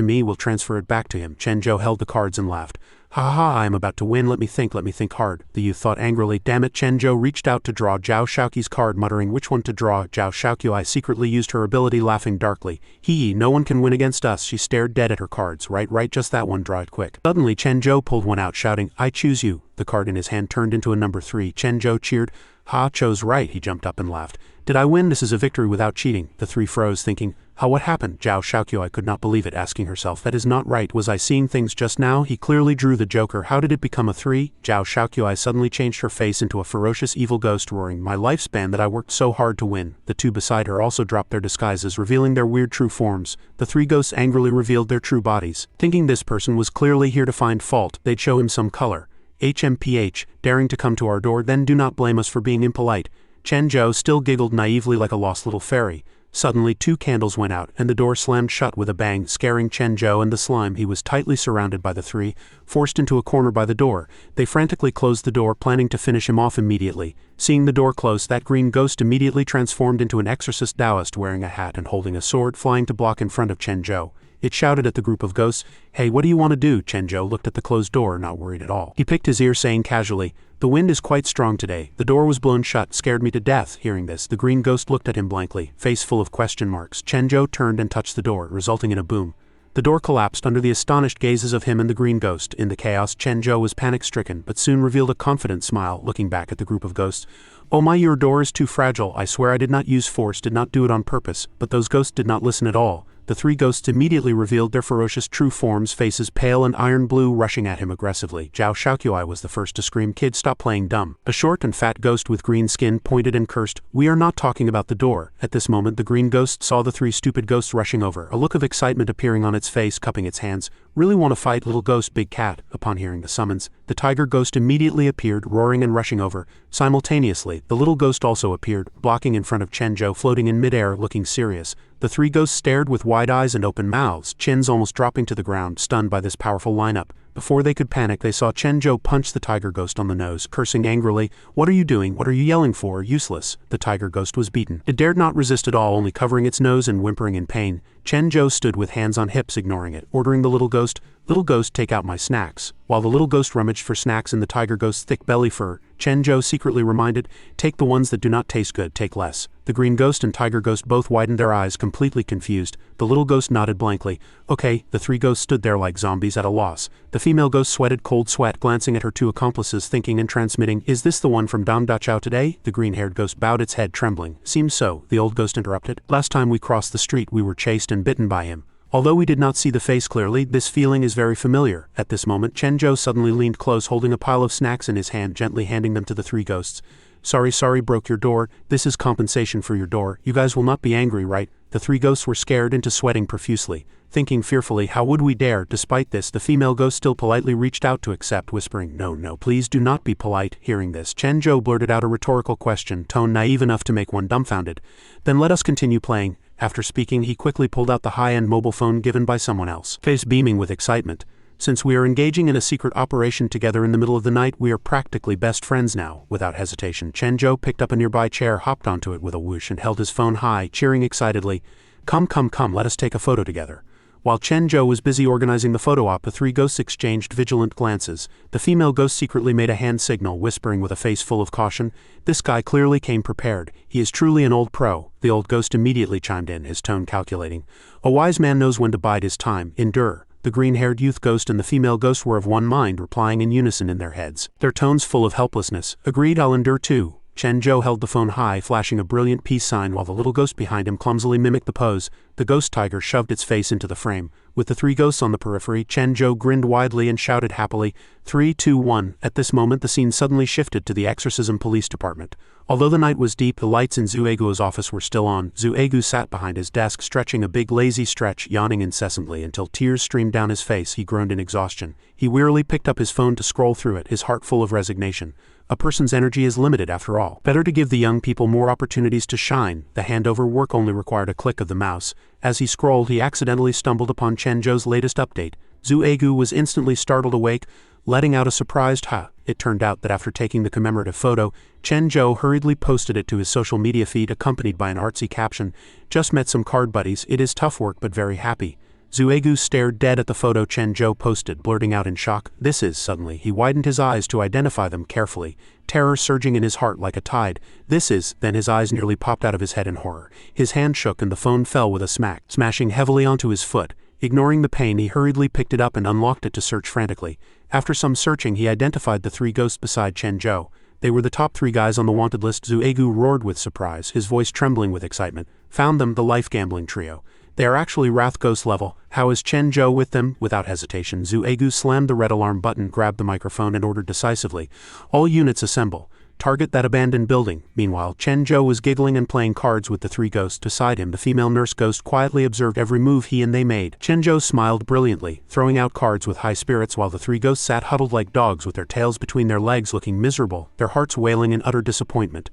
me, we'll transfer it back to him. Chen Zhou held the cards and laughed. Ha ha, I am about to win, let me think hard. The youth thought angrily. Damn it, Chen Zhou reached out to draw Zhao Shaoqi's card, muttering which one to draw. Zhao Shaoqi secretly used her ability, laughing darkly. Hee, no one can win against us. She stared dead at her cards. Right, just that one, draw it quick. Suddenly Chen Zhou pulled one out, shouting, I choose you. The card in his hand turned into a number 3. Chen Zhou cheered. Ha, chose right. He jumped up and laughed. Did I win? This is a victory without cheating. The 3 froze, thinking, what happened? Zhao Shaoqi could not believe it, asking herself, that is not right. Was I seeing things just now? He clearly drew the joker. How did it become a 3? Zhao Shaoqi suddenly changed her face into a ferocious evil ghost, roaring, my lifespan that I worked so hard to win. The 2 beside her also dropped their disguises, revealing their weird true forms. The 3 ghosts angrily revealed their true bodies. Thinking this person was clearly here to find fault, they'd show him some color. HMPH, daring to come to our door, then do not blame us for being impolite. Chen Zhou still giggled naively like a lost little fairy. Suddenly 2 candles went out, and the door slammed shut with a bang, scaring Chen Zhou and the slime. He was tightly surrounded by the 3, forced into a corner by the door. They frantically closed the door, planning to finish him off immediately. Seeing the door close, that green ghost immediately transformed into an exorcist Taoist wearing a hat and holding a sword, flying to block in front of Chen Zhou. It shouted at the group of ghosts, hey, what do you want to do? Chen Zhou looked at the closed door, not worried at all. He picked his ear, saying casually, the wind is quite strong today. The door was blown shut, scared me to death. Hearing this, the green ghost looked at him blankly, face full of question marks. Chen Zhou turned and touched the door, resulting in a boom. The door collapsed under the astonished gazes of him and the green ghost. In the chaos, Chen Zhou was panic-stricken, but soon revealed a confident smile, looking back at the group of ghosts. Oh my, your door is too fragile. I swear I did not use force, did not do it on purpose. But those ghosts did not listen at all. The 3 ghosts immediately revealed their ferocious true forms, faces pale and iron blue, rushing at him aggressively. Zhao Shaoqi was the first to scream, kid, stop playing dumb. A short and fat ghost with green skin pointed and cursed, we are not talking about the door. At this moment the green ghost saw the 3 stupid ghosts rushing over, a look of excitement appearing on its face, cupping its hands. Really want to fight, little ghost, big cat? Upon hearing the summons, the tiger ghost immediately appeared, roaring and rushing over. Simultaneously, the little ghost also appeared, blocking in front of Chen Zhou, floating in midair, looking serious. The 3 ghosts stared with wide eyes and open mouths, chins almost dropping to the ground, stunned by this powerful lineup. Before they could panic, they saw Chen Zhou punch the tiger ghost on the nose, cursing angrily, what are you doing? What are you yelling for? Useless. The tiger ghost was beaten. It dared not resist at all, only covering its nose and whimpering in pain. Chen Zhou stood with hands on hips, ignoring it, ordering the little ghost, take out my snacks. While the little ghost rummaged for snacks in the tiger ghost's thick belly fur, Chen Zhou secretly reminded, take the ones that do not taste good, take less. The green ghost and tiger ghost both widened their eyes, completely confused. The little ghost nodded blankly. Okay. The 3 ghosts stood there like zombies at a loss. The female ghost sweated cold sweat, glancing at her 2 accomplices, thinking and transmitting, is this the one from Dong Da Chao today? The green-haired ghost bowed its head, trembling. Seems so, the old ghost interrupted. Last time we crossed the street we were chased and bitten by him. Although we did not see the face clearly, this feeling is very familiar. At this moment, Chen Zhou suddenly leaned close, holding a pile of snacks in his hand, gently handing them to the 3 ghosts. Sorry, broke your door. This is compensation for your door. You guys will not be angry, right? The 3 ghosts were scared into sweating profusely. Thinking fearfully, how would we dare? Despite this, the female ghost still politely reached out to accept, whispering, no, please do not be polite. Hearing this, Chen Zhou blurted out a rhetorical question, tone naive enough to make one dumbfounded. Then let us continue playing. After speaking, he quickly pulled out the high-end mobile phone given by someone else, face beaming with excitement. Since we are engaging in a secret operation together in the middle of the night, we are practically best friends now. Without hesitation, Chen Zhou picked up a nearby chair, hopped onto it with a whoosh, and held his phone high, cheering excitedly, come, let us take a photo together. While Chen Zhou was busy organizing the photo op, the 3 ghosts exchanged vigilant glances. The female ghost secretly made a hand signal, whispering with a face full of caution, this guy clearly came prepared. He is truly an old pro. The old ghost immediately chimed in, his tone calculating. A wise man knows when to bide his time. Endure. The green-haired youth ghost and the female ghost were of one mind, replying in unison in their heads, their tones full of helplessness. Agreed, I'll endure too. Chen Zhou held the phone high, flashing a brilliant peace sign while the little ghost behind him clumsily mimicked the pose. The ghost tiger shoved its face into the frame. With the three ghosts on the periphery, Chen Zhou grinned widely and shouted happily, 3, 2, 1. At this moment the scene suddenly shifted to the exorcism police department. Although the night was deep, the lights in Zhu Eguo's office were still on. Zhu Egu sat behind his desk, stretching a big lazy stretch, yawning incessantly until tears streamed down his face. He groaned in exhaustion. He wearily picked up his phone to scroll through it, his heart full of resignation. A person's energy is limited after all. Better to give the young people more opportunities to shine. The handover work only required a click of the mouse. As he scrolled, he accidentally stumbled upon Chen Zhou's latest update. Zhu Egu was instantly startled awake, letting out a surprised "ha." It turned out that after taking the commemorative photo, Chen Zhou hurriedly posted it to his social media feed accompanied by an artsy caption, "Just met some card buddies, it is tough work but very happy." Zhu Egu stared dead at the photo Chen Zhou posted, blurting out in shock, "This is," suddenly, he widened his eyes to identify them carefully, terror surging in his heart like a tide. "This is," then his eyes nearly popped out of his head in horror. His hand shook and the phone fell with a smack, smashing heavily onto his foot. Ignoring the pain, he hurriedly picked it up and unlocked it to search frantically. After some searching, he identified the three ghosts beside Chen Zhou. They were the top 3 guys on the wanted list. Zhu Egu roared with surprise, his voice trembling with excitement. "Found them, the life gambling trio. They are actually Wrath Ghost level. How is Chen Zhou with them?" Without hesitation, Zhu Egu slammed the red alarm button, grabbed the microphone and ordered decisively, "All units assemble. Target that abandoned building." Meanwhile, Chen Zhou was giggling and playing cards with the 3 ghosts beside him. The female nurse ghost quietly observed every move he and they made. Chen Zhou smiled brilliantly, throwing out cards with high spirits while the 3 ghosts sat huddled like dogs with their tails between their legs, looking miserable, their hearts wailing in utter disappointment.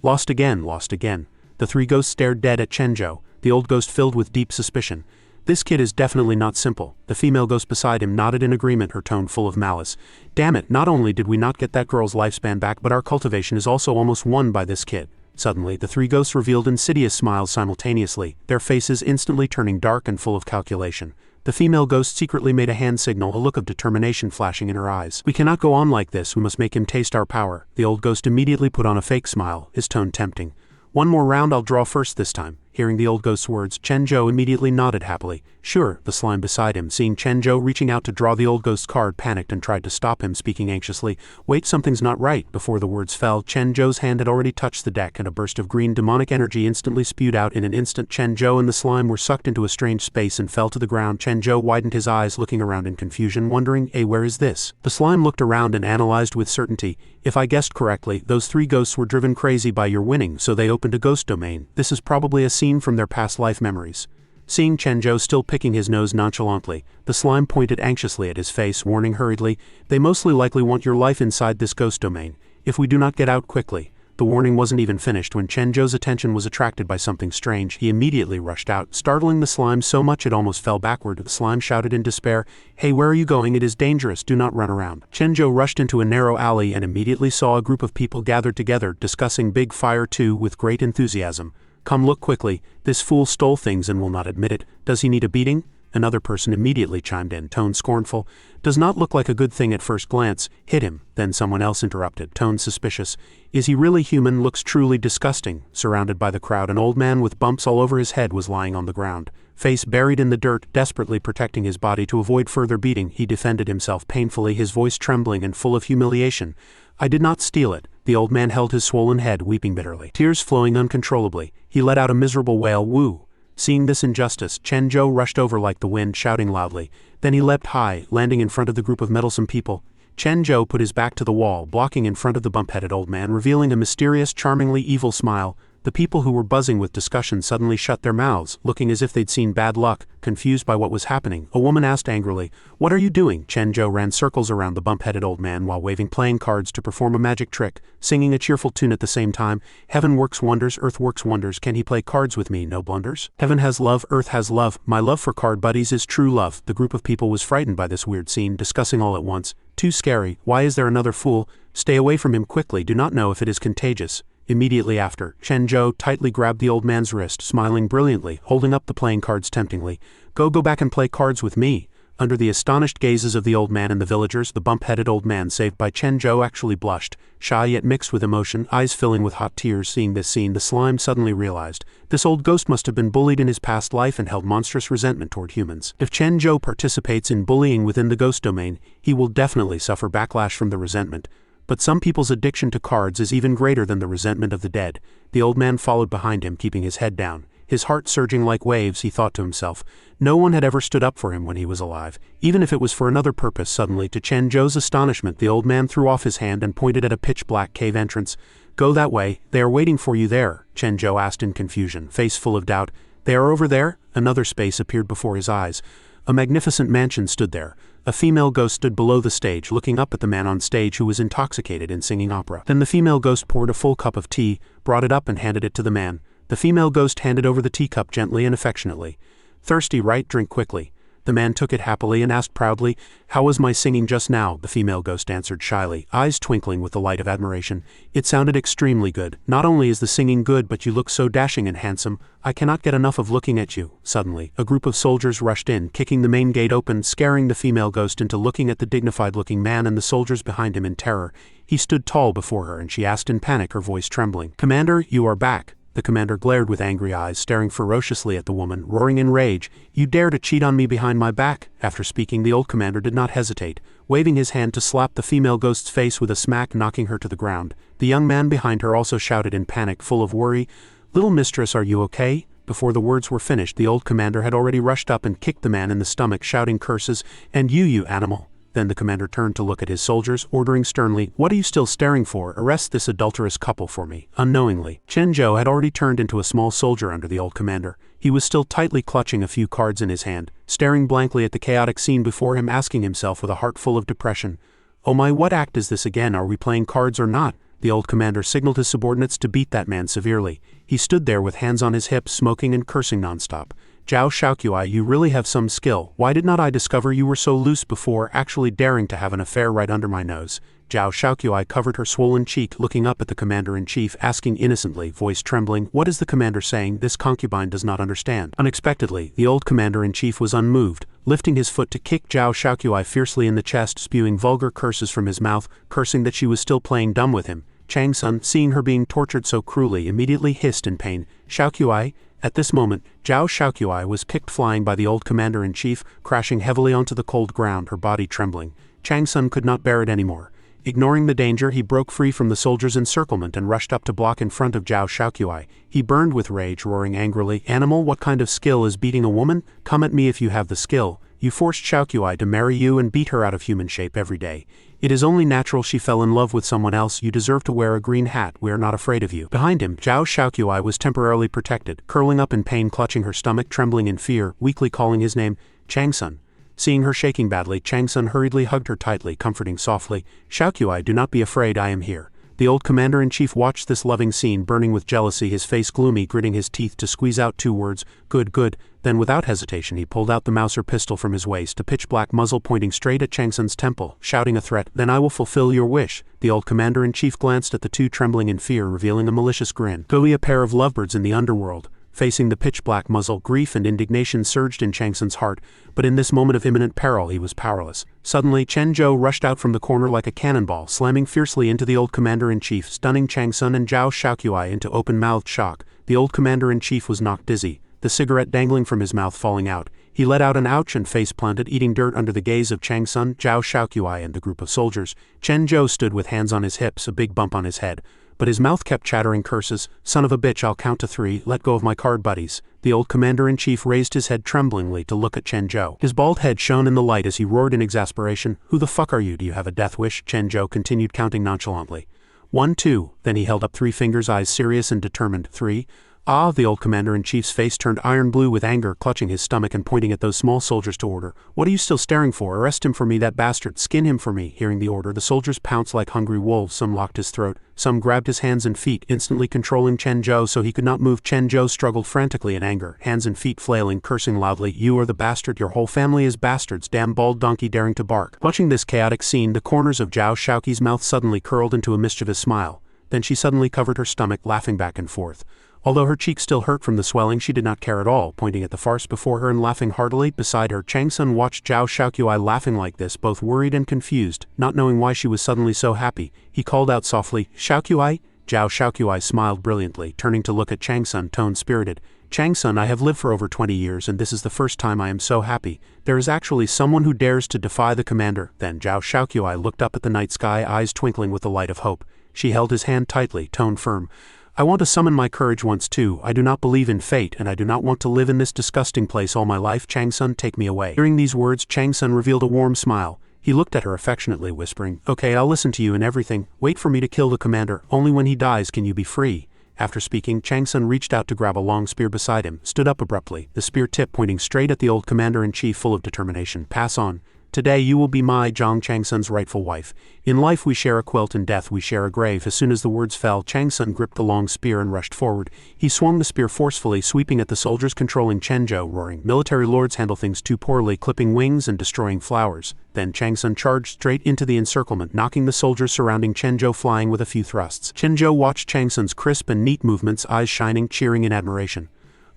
Lost again, lost again. The 3 ghosts stared dead at Chen Zhou, the old ghost filled with deep suspicion. "This kid is definitely not simple." The female ghost beside him nodded in agreement, her tone full of malice. "Damn it, not only did we not get that girl's lifespan back, but our cultivation is also almost won by this kid." Suddenly, the 3 ghosts revealed insidious smiles simultaneously, their faces instantly turning dark and full of calculation. The female ghost secretly made a hand signal, a look of determination flashing in her eyes. "We cannot go on like this, we must make him taste our power." The old ghost immediately put on a fake smile, his tone tempting. "One more round, I'll draw first this time." Hearing the old ghost's words, Chen Zhou immediately nodded happily. "Sure." The slime beside him, seeing Chen Zhou reaching out to draw the old ghost's card, panicked and tried to stop him, speaking anxiously, "Wait, something's not right." Before the words fell, Chen Zhou's hand had already touched the deck and a burst of green demonic energy instantly spewed out. In an instant, Chen Zhou and the slime were sucked into a strange space and fell to the ground. Chen Zhou widened his eyes, looking around in confusion, wondering, where is this?" The slime looked around and analyzed with certainty. "If I guessed correctly, those 3 ghosts were driven crazy by your winning, so they opened a ghost domain. This is probably a scene from their past life memories." Seeing Chen Zhou still picking his nose nonchalantly, the slime pointed anxiously at his face, warning hurriedly, "They mostly likely want your life inside this ghost domain, if we do not get out quickly." The warning wasn't even finished when Chen Zhou's attention was attracted by something strange. He immediately rushed out, startling the slime so much it almost fell backward. The slime shouted in despair, "Hey, where are you going? It is dangerous, do not run around." Chen Zhou rushed into a narrow alley and immediately saw a group of people gathered together, discussing Big Fire 2 with great enthusiasm. "Come look quickly, this fool stole things and will not admit it. Does he need a beating?" Another person immediately chimed in, tone scornful. "Does not look like a good thing at first glance. Hit him." Then someone else interrupted, tone suspicious. "Is he really human? Looks truly disgusting." Surrounded by the crowd, an old man with bumps all over his head was lying on the ground. Face buried in the dirt, desperately protecting his body to avoid further beating, he defended himself painfully, his voice trembling and full of humiliation. "I did not steal it." The old man held his swollen head, weeping bitterly. Tears flowing uncontrollably, he let out a miserable wail, "Woo!" Seeing this injustice, Chen Zhou rushed over like the wind, shouting loudly. Then he leapt high, landing in front of the group of meddlesome people. Chen Zhou put his back to the wall, blocking in front of the bump-headed old man, revealing a mysterious, charmingly evil smile. The people who were buzzing with discussion suddenly shut their mouths, looking as if they'd seen bad luck, confused by what was happening. A woman asked angrily, "What are you doing?" Chen Zhou ran circles around the bump-headed old man while waving playing cards to perform a magic trick, singing a cheerful tune at the same time. "Heaven works wonders, earth works wonders. Can he play cards with me? No blunders. Heaven has love, earth has love. My love for card buddies is true love." The group of people was frightened by this weird scene, discussing all at once. "Too scary. Why is there another fool? Stay away from him quickly. Do not know if it is contagious." Immediately after, Chen Zhou tightly grabbed the old man's wrist, smiling brilliantly, holding up the playing cards temptingly. Go back and play cards with me." Under the astonished gazes of the old man and the villagers, the bump-headed old man saved by Chen Zhou actually blushed, shy yet mixed with emotion, eyes filling with hot tears. Seeing this scene, the slime suddenly realized, this old ghost must have been bullied in his past life and held monstrous resentment toward humans. If Chen Zhou participates in bullying within the ghost domain, he will definitely suffer backlash from the resentment. But some people's addiction to cards is even greater than the resentment of the dead. The old man followed behind him, keeping his head down. his heart surging like waves. He thought to himself, no one had ever stood up for him when he was alive, even if it was for another purpose. Suddenly, to Chen Zhou's astonishment, the old man threw off his hand and pointed at a pitch-black cave entrance. Go that way, they are waiting for you there, Chen Zhou asked in confusion, face full of doubt. They are over there? Another space appeared before his eyes. A magnificent mansion stood there. A female ghost stood below the stage, looking up at the man on stage who was intoxicated and singing opera. Then the female ghost poured a full cup of tea, brought it up and handed it to the man. The female ghost handed over the teacup gently and affectionately. Thirsty, right? Drink quickly. The man took it happily and asked proudly, how was my singing just now? The female ghost answered shyly, eyes twinkling with the light of admiration. It sounded extremely good. Not only is the singing good, but you look so dashing and handsome. I cannot get enough of looking at you. Suddenly, a group of soldiers rushed in, kicking the main gate open, scaring the female ghost into looking at the dignified-looking man and the soldiers behind him in terror. He stood tall before her, and she asked in panic, her voice trembling, Commander, you are back. The commander glared with angry eyes, staring ferociously at the woman, roaring in rage. You dare to cheat on me behind my back? After speaking, the old commander did not hesitate, waving his hand to slap the female ghost's face with a smack, knocking her to the ground. The young man behind her also shouted in panic, full of worry, Little mistress, are you okay? Before the words were finished, the old commander had already rushed up and kicked the man in the stomach, shouting curses, And you animal. Then the commander turned to look at his soldiers, ordering sternly, What are you still staring for? Arrest this adulterous couple for me. Unknowingly, Chen Zhou had already turned into a small soldier under the old commander. He was still tightly clutching a few cards in his hand, staring blankly at the chaotic scene before him, asking himself with a heart full of depression, Oh my, what act is this again? Are we playing cards or not? The old commander signaled his subordinates to beat that man severely. He stood there with hands on his hips, smoking and cursing nonstop. Zhao Shaoqiui, you really have some skill. Why did not I discover you were so loose before, actually daring to have an affair right under my nose? Zhao Shaoqiui covered her swollen cheek, looking up at the commander-in-chief, asking innocently, voice trembling, What is the commander saying? This concubine does not understand. Unexpectedly, the old commander-in-chief was unmoved, lifting his foot to kick Zhao Shaoqiui fiercely in the chest, spewing vulgar curses from his mouth, cursing that she was still playing dumb with him. Chang Sun, seeing her being tortured so cruelly, immediately hissed in pain, Shaoqiui. At this moment, Zhao Shaoqiui was kicked flying by the old commander-in-chief, crashing heavily onto the cold ground, her body trembling. Chang Sun could not bear it anymore. Ignoring the danger, he broke free from the soldiers' encirclement and rushed up to block in front of Zhao Shaoqiui. He burned with rage, roaring angrily, Animal, what kind of skill is beating a woman? Come at me if you have the skill. You forced Shaoqiui to marry you and beat her out of human shape every day. It is only natural she fell in love with someone else. You deserve to wear a green hat. We are not afraid of you. Behind him, Zhao Shaoqiui was temporarily protected, curling up in pain, clutching her stomach, trembling in fear, weakly calling his name, Chang Sun. Seeing her shaking badly, Chang Sun hurriedly hugged her tightly, comforting softly, Shaoqiui, do not be afraid, I am here. The old commander-in-chief watched this loving scene, burning with jealousy, his face gloomy, gritting his teeth to squeeze out two words, good, good. Then without hesitation he pulled out the Mauser pistol from his waist, a pitch-black muzzle pointing straight at Chang Sun's temple, shouting a threat, Then I will fulfill your wish. The old commander-in-chief glanced at the two, trembling in fear, revealing a malicious grin. Go be a pair of lovebirds in the underworld. Facing the pitch-black muzzle, grief and indignation surged in Chang Sun's heart, but in this moment of imminent peril he was powerless. Suddenly, Chen Zhou rushed out from the corner like a cannonball, slamming fiercely into the old commander-in-chief, stunning Chang Sun and Zhao Shaoqiui into open-mouthed shock. The old commander-in-chief was knocked dizzy, the cigarette dangling from his mouth falling out. He let out an ouch and face-planted, eating dirt under the gaze of Chang Sun, Zhao Shaoqiui and the group of soldiers. Chen Zhou stood with hands on his hips, a big bump on his head. But his mouth kept chattering curses, Son of a bitch, I'll count to 3, let go of my card buddies. The old commander-in-chief raised his head tremblingly to look at Chen Zhou. His bald head shone in the light as he roared in exasperation, Who the fuck are you? Do you have a death wish? Chen Zhou continued counting nonchalantly. 1, 2, then he held up 3 fingers, eyes serious and determined. 3. Ah, the old commander-in-chief's face turned iron blue with anger, clutching his stomach and pointing at those small soldiers to order. What are you still staring for? Arrest him for me, that bastard. Skin him for me. Hearing the order, the soldiers pounced like hungry wolves. Some locked his throat, some grabbed his hands and feet, instantly controlling Chen Zhou so he could not move. Chen Zhou struggled frantically in anger, hands and feet flailing, cursing loudly, You are the bastard, your whole family is bastards, damn bald donkey daring to bark. Watching this chaotic scene, the corners of Zhao Shaoqi's mouth suddenly curled into a mischievous smile. Then she suddenly covered her stomach, laughing back and forth. Although her cheeks still hurt from the swelling, she did not care at all, pointing at the farce before her and laughing heartily. Beside her, Chang Sun watched Zhao Shaoqiui laughing like this, both worried and confused, not knowing why she was suddenly so happy. He called out softly, Shaoqiui? Zhao Shaoqiui smiled brilliantly, turning to look at Chang Sun, tone-spirited. Chang Sun, I have lived for over 20 years and this is the first time I am so happy. There is actually someone who dares to defy the commander. Then Zhao Shaoqiui looked up at the night sky, eyes twinkling with the light of hope. She held his hand tightly, tone firm. I want to summon my courage once too. I do not believe in fate, and I do not want to live in this disgusting place all my life. Chang-sun, take me away." Hearing these words, Chang-sun revealed a warm smile. He looked at her affectionately, whispering, "Okay, I'll listen to you in everything. Wait for me to kill the commander. Only when he dies can you be free." After speaking, Chang-sun reached out to grab a long spear beside him, stood up abruptly, the spear tip pointing straight at the old commander-in-chief, full of determination. "Pass on. Today you will be my Chang-sun's rightful wife. In life we share a quilt, in death we share a grave." As soon as the words fell, Chang-sun gripped the long spear and rushed forward. He swung the spear forcefully, sweeping at the soldiers controlling Chenzhou, roaring, "Military lords handle things too poorly," clipping wings and destroying flowers. Then Chang-sun charged straight into the encirclement, knocking the soldiers surrounding Chenzhou flying with a few thrusts. Chenzhou watched Chang-sun's crisp and neat movements, eyes shining, cheering in admiration.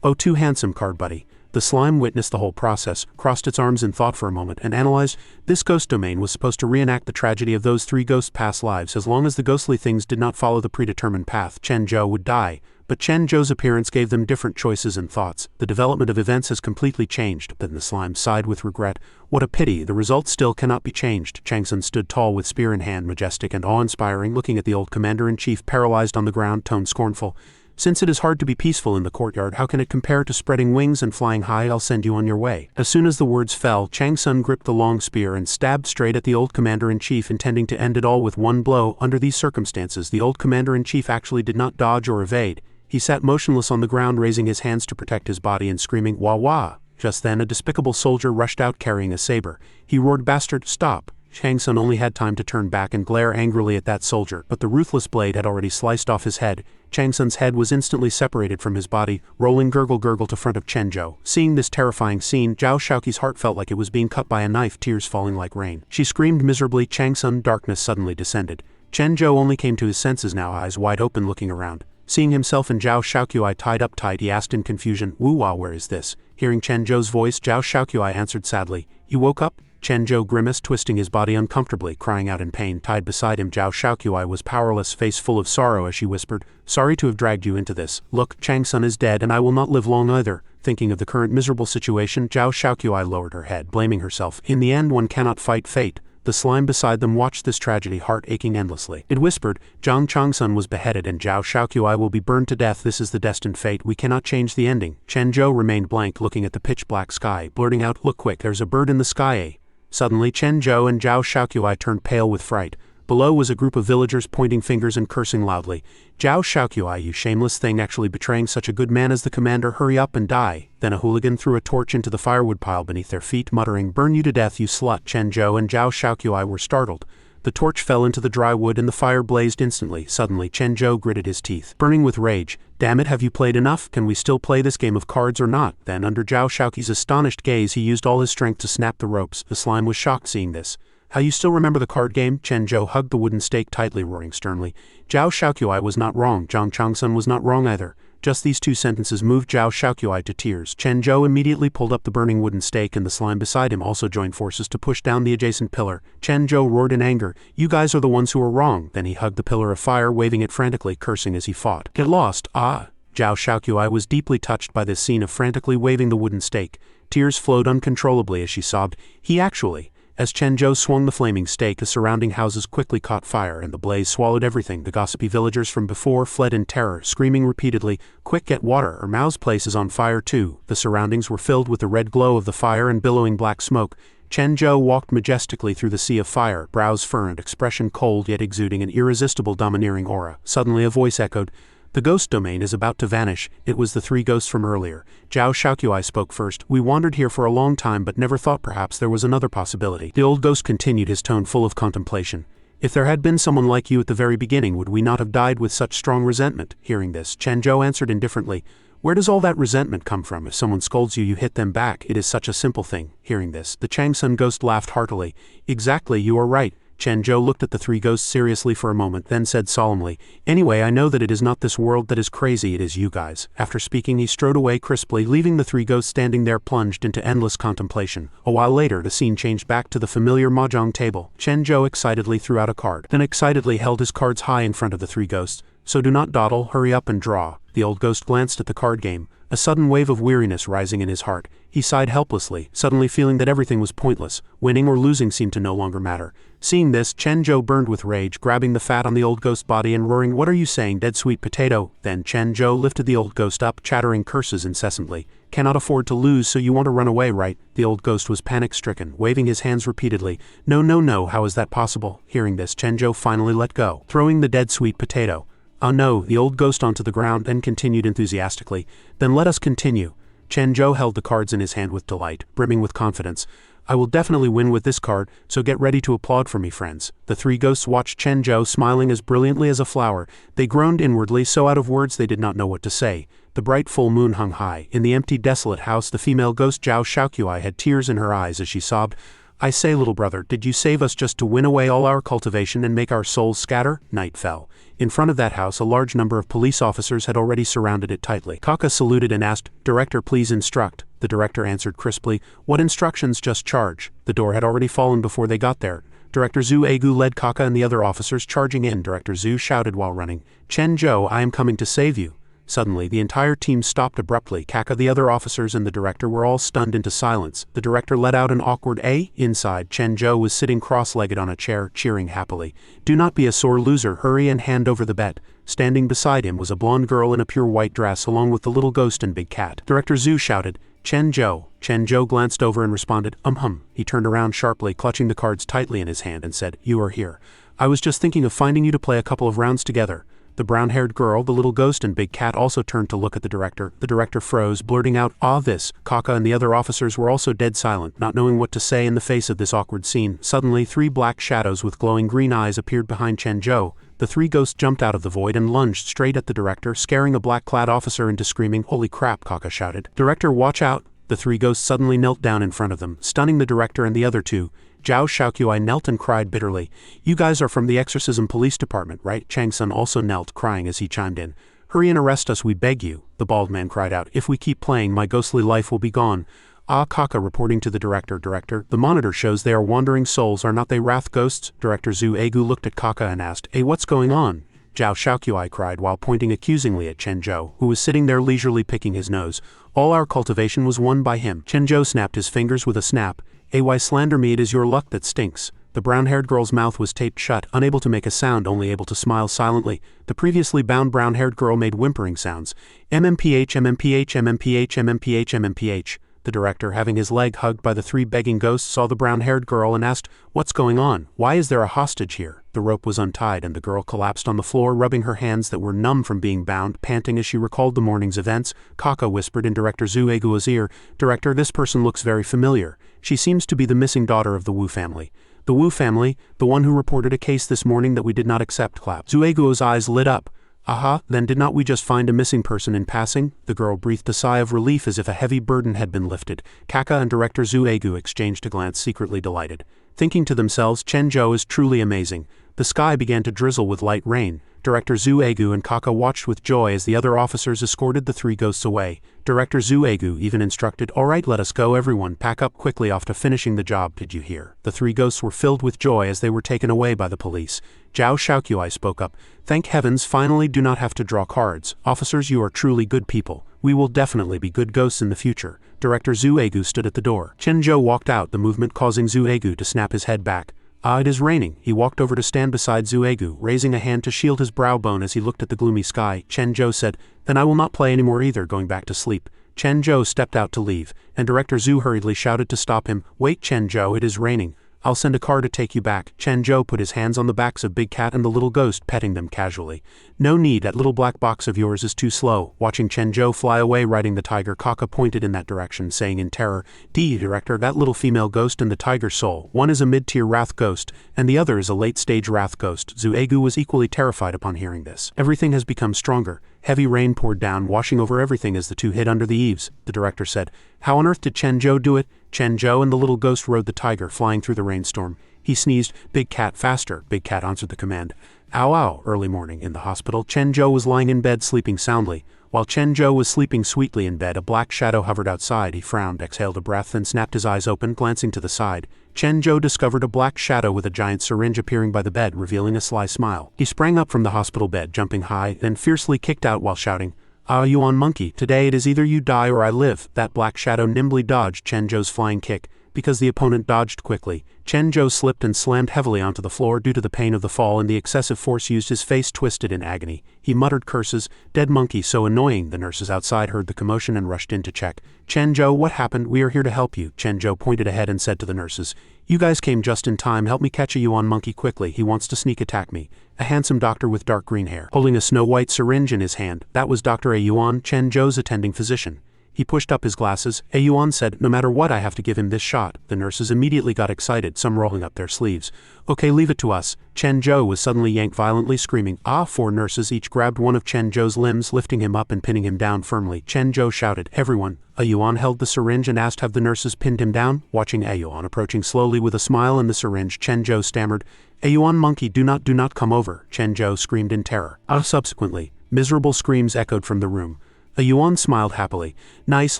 "Oh, too handsome, card buddy." The slime witnessed the whole process, crossed its arms in thought for a moment, and analyzed. This ghost domain was supposed to reenact the tragedy of those 3 ghosts' past lives. As long as the ghostly things did not follow the predetermined path, Chenzhou would die. But Chenzhou's appearance gave them different choices and thoughts. The development of events has completely changed. Then the slime sighed with regret. "What a pity, the result still cannot be changed." Chang-sun stood tall with spear in hand, majestic and awe-inspiring, looking at the old commander-in-chief paralyzed on the ground, tone scornful. "Since it is hard to be peaceful in the courtyard, how can it compare to spreading wings and flying high? I'll send you on your way." As soon as the words fell, Chang-sun gripped the long spear and stabbed straight at the old commander-in-chief, intending to end it all with one blow. Under these circumstances, the old commander-in-chief actually did not dodge or evade. He sat motionless on the ground, raising his hands to protect his body and screaming, "Wah wah!" Just then a despicable soldier rushed out carrying a saber. He roared, "Bastard, stop!" Chang-sun only had time to turn back and glare angrily at that soldier, but the ruthless blade had already sliced off his head. Chang-sun's head was instantly separated from his body, rolling gurgle to front of Chenzhou. Seeing this terrifying scene, Zhao Shaoqi's heart felt like it was being cut by a knife, tears falling like rain. She screamed miserably. Chang-sun, darkness suddenly descended. Chenzhou only came to his senses now, eyes wide open looking around. Seeing himself and Zhao Shaoqi tied up tight, he asked in confusion, "Wu-wah, where is this?" Hearing Chenzhou's voice, Zhao Shaoqi answered sadly, "You woke up?" Chenzhou grimaced, twisting his body uncomfortably, crying out in pain. Tied beside him, Zhao Shaoqi was powerless, face full of sorrow as she whispered, "Sorry to have dragged you into this. Look, Chang-sun is dead and I will not live long either." Thinking of the current miserable situation, Zhao Shaoqi lowered her head, blaming herself. In the end, one cannot fight fate. The slime beside them watched this tragedy, heart aching endlessly. It whispered, Chang-sun was beheaded and Zhao Shaoqi will be burned to death. This is the destined fate. We cannot change the ending. Chenzhou remained blank, looking at the pitch-black sky, blurting out, "Look quick, there's a bird in the sky, eh?" Suddenly, Chenzhou and Zhao Shaoqi turned pale with fright. Below was a group of villagers pointing fingers and cursing loudly. "Zhao Shaoqi, you shameless thing, actually betraying such a good man as the commander. Hurry up and die." Then a hooligan threw a torch into the firewood pile beneath their feet, muttering, "Burn you to death, you slut." Chenzhou and Zhao Shaoqi were startled. The torch fell into the dry wood and the fire blazed instantly. Suddenly, Chenzhou gritted his teeth, burning with rage. "Damn it, have you played enough? Can we still play this game of cards or not?" Then, under Zhao Shaoqi's astonished gaze, he used all his strength to snap the ropes. The slime was shocked seeing this. "How, you still remember the card game?" Chenzhou hugged the wooden stake tightly, roaring sternly. Zhao Shaoqi was not wrong. Chang-sun was not wrong either. Just these 2 sentences moved Zhao Shaoqi to tears. Chenzhou immediately pulled up the burning wooden stake and the slime beside him also joined forces to push down the adjacent pillar. Chenzhou roared in anger, "You guys are the ones who are wrong." Then he hugged the pillar of fire, waving it frantically, cursing as he fought. "Get lost, ah!" Zhao Shaoqi was deeply touched by this scene of frantically waving the wooden stake. Tears flowed uncontrollably as she sobbed, "He actually..." As Chenzhou swung the flaming stake, the surrounding houses quickly caught fire and the blaze swallowed everything. The gossipy villagers from before fled in terror, screaming repeatedly, "Quick, get water, or Mao's place is on fire too." The surroundings were filled with the red glow of the fire and billowing black smoke. Chenzhou walked majestically through the sea of fire, brows furrowed, expression cold yet exuding an irresistible domineering aura. Suddenly a voice echoed, "The ghost domain is about to vanish." It was the 3 ghosts from earlier. Zhao Shaoqi spoke first. "We wandered here for a long time but never thought perhaps there was another possibility." The old ghost continued, his tone full of contemplation. "If there had been someone like you at the very beginning, would we not have died with such strong resentment?" Hearing this, Chenzhou answered indifferently, "Where does all that resentment come from? If someone scolds you, you hit them back. It is such a simple thing." Hearing this, the Chang-sun ghost laughed heartily. "Exactly, you are right." Chenzhou looked at the 3 ghosts seriously for a moment, then said solemnly, "Anyway, I know that it is not this world that is crazy, it is you guys." After speaking, he strode away crisply, leaving the 3 ghosts standing there plunged into endless contemplation. A while later, the scene changed back to the familiar mahjong table. Chenzhou excitedly threw out a card, then excitedly held his cards high in front of the 3 ghosts. "So do not dawdle, hurry up and draw." The old ghost glanced at the card game, a sudden wave of weariness rising in his heart. He sighed helplessly, suddenly feeling that everything was pointless. Winning or losing seemed to no longer matter. Seeing this, Chen Zhou burned with rage, grabbing the fat on the old ghost's body and roaring, "What are you saying, dead sweet potato?" Then Chen Zhou lifted the old ghost up, chattering curses incessantly. "Cannot afford to lose, so you want to run away, right?" The old ghost was panic-stricken, waving his hands repeatedly. "No, no, no, how is that possible?" Hearing this, Chen Zhou finally let go, throwing the dead sweet potato. "Oh no," the old ghost onto the ground, then continued enthusiastically. "Then let us continue." Chen Zhou held the cards in his hand with delight, brimming with confidence. "I will definitely win with this card, so get ready to applaud for me, friends." The three ghosts watched Chen Zhou smiling as brilliantly as a flower. They groaned inwardly, so out of words they did not know what to say. The bright full moon hung high. In the empty, desolate house, the female ghost Zhao Shaoqiui had tears in her eyes as she sobbed. "I say, little brother, did you save us just to win away all our cultivation and make our souls scatter?" Night fell. In front of that house, a large number of police officers had already surrounded it tightly. Kaka saluted and asked, "Director, please instruct." The director answered crisply, "What instructions? Just charge." The door had already fallen before they got there. Director Zhu Egu led Kaka and the other officers charging in. Director Zhu shouted while running, "Chen Zhou, I am coming to save you." Suddenly, the entire team stopped abruptly. Kaka, the other officers, and the director were all stunned into silence. The director let out an awkward "eh?" Inside, Chen Zhou was sitting cross-legged on a chair, cheering happily. "Do not be a sore loser, hurry and hand over the bet." Standing beside him was a blonde girl in a pure white dress along with the little ghost and big cat. Director Zhu shouted, "Chen Zhou." Chen Zhou glanced over and responded, hum. He turned around sharply, clutching the cards tightly in his hand, and said, "You are here. I was just thinking of finding you to play a couple of rounds together." The brown-haired girl, the little ghost, and big cat also turned to look at the director. The director froze, blurting out, "Ah, this." Kaka and the other officers were also dead silent, not knowing what to say in the face of this awkward scene. Suddenly, three black shadows with glowing green eyes appeared behind Chen Zhou. The three ghosts jumped out of the void and lunged straight at the director, scaring a black-clad officer into screaming. "Holy crap," Kaka shouted. "Director, watch out." The three ghosts suddenly knelt down in front of them, stunning the director and the other two. Zhao Shaoqiui knelt and cried bitterly. "You guys are from the Exorcism Police Department, right?" Chang Sun also knelt, crying as he chimed in. "Hurry and arrest us, we beg you." The bald man cried out, "If we keep playing, my ghostly life will be gone." "Ah, Kaka," reporting to the director, "Director, the monitor shows they are wandering souls, are not they wrath ghosts?" Director Zhu Egu looked at Kaka and asked, "Hey, what's going on?" Zhao Shaoqiui cried while pointing accusingly at Chen Zhou, who was sitting there leisurely picking his nose. "All our cultivation was won by him." Chen Zhou snapped his fingers with a snap. "Why slander me? It is your luck that stinks." The brown-haired girl's mouth was taped shut, unable to make a sound, only able to smile silently. The previously bound brown-haired girl made whimpering sounds. "MMPH, MMPH, MMPH, MMPH, MMPH." The director, having his leg hugged by the three begging ghosts, saw the brown-haired girl and asked, "What's going on? Why is there a hostage here?" The rope was untied and the girl collapsed on the floor, rubbing her hands that were numb from being bound, panting as she recalled the morning's events. Kaka whispered in Director Zhu Egu's ear, "Director, this person looks very familiar. She seems to be the missing daughter of the Wu family." "The Wu family? The one who reported a case this morning that we did not accept?" Clap. Zhu Egu's eyes lit up. "Aha, then did not we just find a missing person in passing?" The girl breathed a sigh of relief as if a heavy burden had been lifted. Kaka and Director Zhu Egu exchanged a glance, secretly delighted. Thinking to themselves, Chen Zhou is truly amazing. The sky began to drizzle with light rain. Director Zhu Egu and Kaka watched with joy as the other officers escorted the three ghosts away. Director Zhu Egu even instructed, "All right, let us go, everyone, pack up quickly after finishing the job, did you hear?" The three ghosts were filled with joy as they were taken away by the police. Zhao Shaoqiui spoke up, "Thank heavens, finally do not have to draw cards. Officers, you are truly good people. We will definitely be good ghosts in the future." Director Zhu Egu stood at the door. Chen Zhou walked out, the movement causing Zhu Egu to snap his head back. "Ah, it is raining." He walked over to stand beside Zhu Egu, raising a hand to shield his brow bone as he looked at the gloomy sky. Chen Zhou said, "Then I will not play anymore either, going back to sleep." Chen Zhou stepped out to leave, and Director Zhu hurriedly shouted to stop him, "Wait, Chen Zhou, it is raining. I'll send a car to take you back." Chen Zhou put his hands on the backs of Big Cat and the little ghost, petting them casually. "No need, that little black box of yours is too slow." Watching Chen Zhou fly away riding the tiger, Kaka pointed in that direction, saying in terror, Director, that little female ghost and the tiger soul, one is a mid-tier wrath ghost, and the other is a late-stage wrath ghost." Zhu Egu was equally terrified upon hearing this. Everything has become stronger. Heavy rain poured down, washing over everything as the two hid under the eaves. The director said, "How on earth did Chen Zhou do it?" Chen Zhou and the little ghost rode the tiger, flying through the rainstorm. He sneezed, "Big Cat, faster." Big Cat answered the command. Ow, ow. Early morning in the hospital, Chen Zhou was lying in bed sleeping soundly. While Chen Zhou was sleeping sweetly in bed, a black shadow hovered outside. He frowned, exhaled a breath, and snapped his eyes open, glancing to the side. Chen Zhou discovered a black shadow with a giant syringe appearing by the bed, revealing a sly smile. He sprang up from the hospital bed, jumping high, then fiercely kicked out while shouting, Ah, Yuan monkey, today it is either you die or I live. That black shadow nimbly dodged Chen Zhou's flying kick. Because the opponent dodged quickly, Chen Zhou slipped and slammed heavily onto the floor due to the pain of the fall and the excessive force used. His face twisted in agony. He muttered curses. Dead monkey, so annoying. The nurses outside heard the commotion and rushed in to check. Chen Zhou, what happened? We are here to help you. Chen Zhou pointed ahead and said to the nurses, you guys came just in time. Help me catch a Yuan monkey quickly. He wants to sneak attack me. A handsome doctor with dark green hair, holding a snow-white syringe in his hand. That was Dr. A Yuan, Chen Zhou's attending physician. He pushed up his glasses. A Yuan said, no matter what, I have to give him this shot. The nurses immediately got excited, some rolling up their sleeves. Okay, leave it to us. Chen Zhou was suddenly yanked violently, screaming. Ah! 4 nurses each grabbed one of Chen Zhou's limbs, lifting him up and pinning him down firmly. Chen Zhou shouted, everyone. A Yuan held the syringe and asked, have the nurses pinned him down? Watching A Yuan approaching slowly with a smile and the syringe, Chen Zhou stammered, A Yuan monkey, do not come over. Chen Zhou screamed in terror. Subsequently, miserable screams echoed from the room. A Yuan smiled happily. Nice,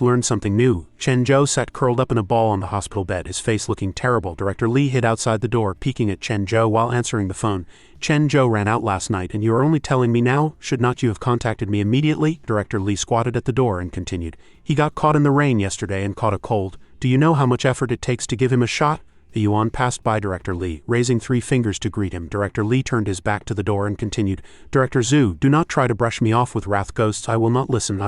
learned something new. Chen Zhou sat curled up in a ball on the hospital bed, his face looking terrible. Director Li hid outside the door, peeking at Chen Zhou while answering the phone. Chen Zhou ran out last night and you are only telling me now? Should not you have contacted me immediately? Director Li squatted at the door and continued. He got caught in the rain yesterday and caught a cold. Do you know how much effort it takes to give him a shot? A Yuan passed by Director Li, raising 3 fingers to greet him. Director Li turned his back to the door and continued, Director Zhu, do not try to brush me off with wrath ghosts. I will not listen.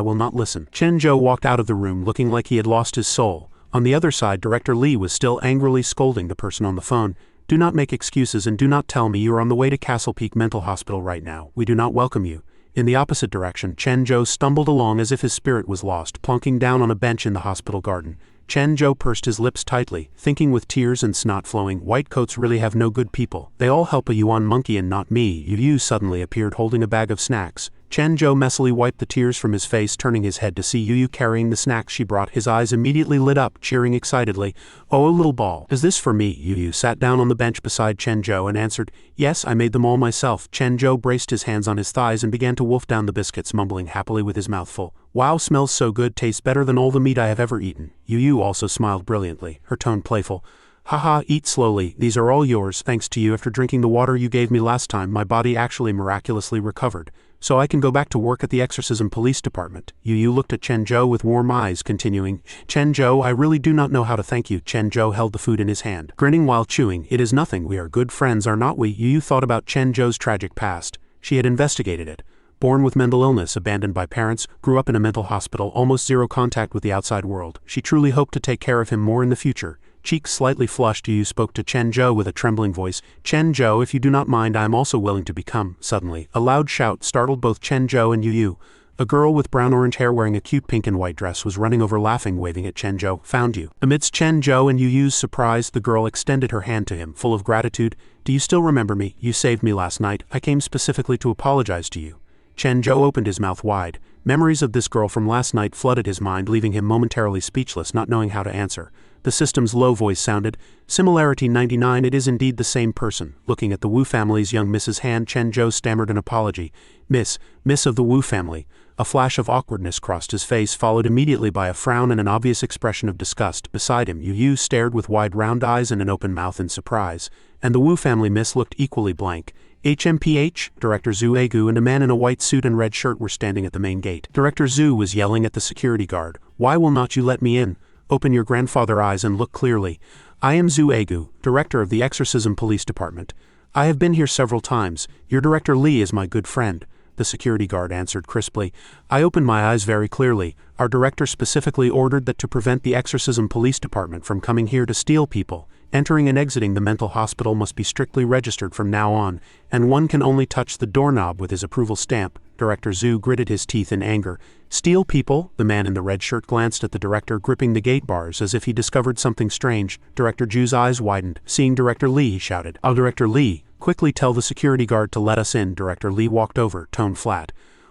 Chen Zhou walked out of the room looking like he had lost his soul. On the other side, Director Li was still angrily scolding the person on the phone. Do not make excuses and do not tell me you are on the way to Castle Peak Mental Hospital right now. We do not welcome you. In the opposite direction, Chen Zhou stumbled along as if his spirit was lost, plunking down on a bench in the hospital garden. Chen Zhou pursed his lips tightly, thinking with tears and snot flowing, white coats really have no good people. They all help a Yuan monkey and not me. Yu suddenly appeared holding a bag of snacks. Chen Zhou messily wiped the tears from his face, turning his head to see Yu carrying the snacks she brought. His eyes immediately lit up, cheering excitedly. Oh, a little ball. Is this for me? Yu sat down on the bench beside Chen Zhou and answered, yes, I made them all myself. Chen Zhou braced his hands on his thighs and began to wolf down the biscuits, mumbling happily with his mouth full. Wow, smells so good, tastes better than all the meat I have ever eaten. Yu also smiled brilliantly, her tone playful. Haha, eat slowly, these are all yours. Thanks to you, after drinking the water you gave me last time, my body actually miraculously recovered. So I can go back to work at the exorcism police department. Yu looked at Chen Zhou with warm eyes, continuing, Chen Zhou, I really do not know how to thank you. Chen Zhou held the food in his hand, grinning while chewing. It is nothing, we are good friends, are not we? Yu thought about Chen Zhou's tragic past. She had investigated it. Born with mental illness, abandoned by parents, grew up in a mental hospital, almost zero contact with the outside world. She truly hoped to take care of him more in the future. Cheeks slightly flushed, Yu spoke to Chen Zhou with a trembling voice. Chen Zhou, if you do not mind, I am also willing to become. Suddenly, a loud shout startled both Chen Zhou and Yu. A girl with brown-orange hair wearing a cute pink and white dress was running over laughing, waving at Chen Zhou. Found you. Amidst Chen Zhou and Yu's surprise, the girl extended her hand to him, full of gratitude. Do you still remember me? You saved me last night. I came specifically to apologize to you. Chen Zhou opened his mouth wide. Memories of this girl from last night flooded his mind, leaving him momentarily speechless, not knowing how to answer. The system's low voice sounded, Similarity 99, it is indeed the same person. Looking at the Wu family's young Mrs. Han, Chen Zhou stammered an apology. Miss of the Wu family. A flash of awkwardness crossed his face, followed immediately by a frown and an obvious expression of disgust. Beside him, Yu stared with wide round eyes and an open mouth in surprise. And the Wu family miss looked equally blank. HMPH, Director Zhu Egu and a man in a white suit and red shirt were standing at the main gate. Director Zhu was yelling at the security guard. Why will not you let me in? Open your grandfather eyes and look clearly. I am Zhu Egu, Director of the Exorcism Police Department. I have been here several times. Your Director Li is my good friend. The security guard answered crisply. I opened my eyes very clearly. Our director specifically ordered that to prevent the Exorcism Police Department from coming here to steal people, entering and exiting the mental hospital must be strictly registered from now on, and one can only touch the doorknob with his approval stamp. Director Zhu gritted his teeth in anger. Steal people? The man in the red shirt glanced at the director, gripping the gate bars as if he discovered something strange. Director Zhu's eyes widened. Seeing Director Li, he shouted, "Oh, Director Li, quickly tell the security guard to let us in." Director Li walked over, tone flat.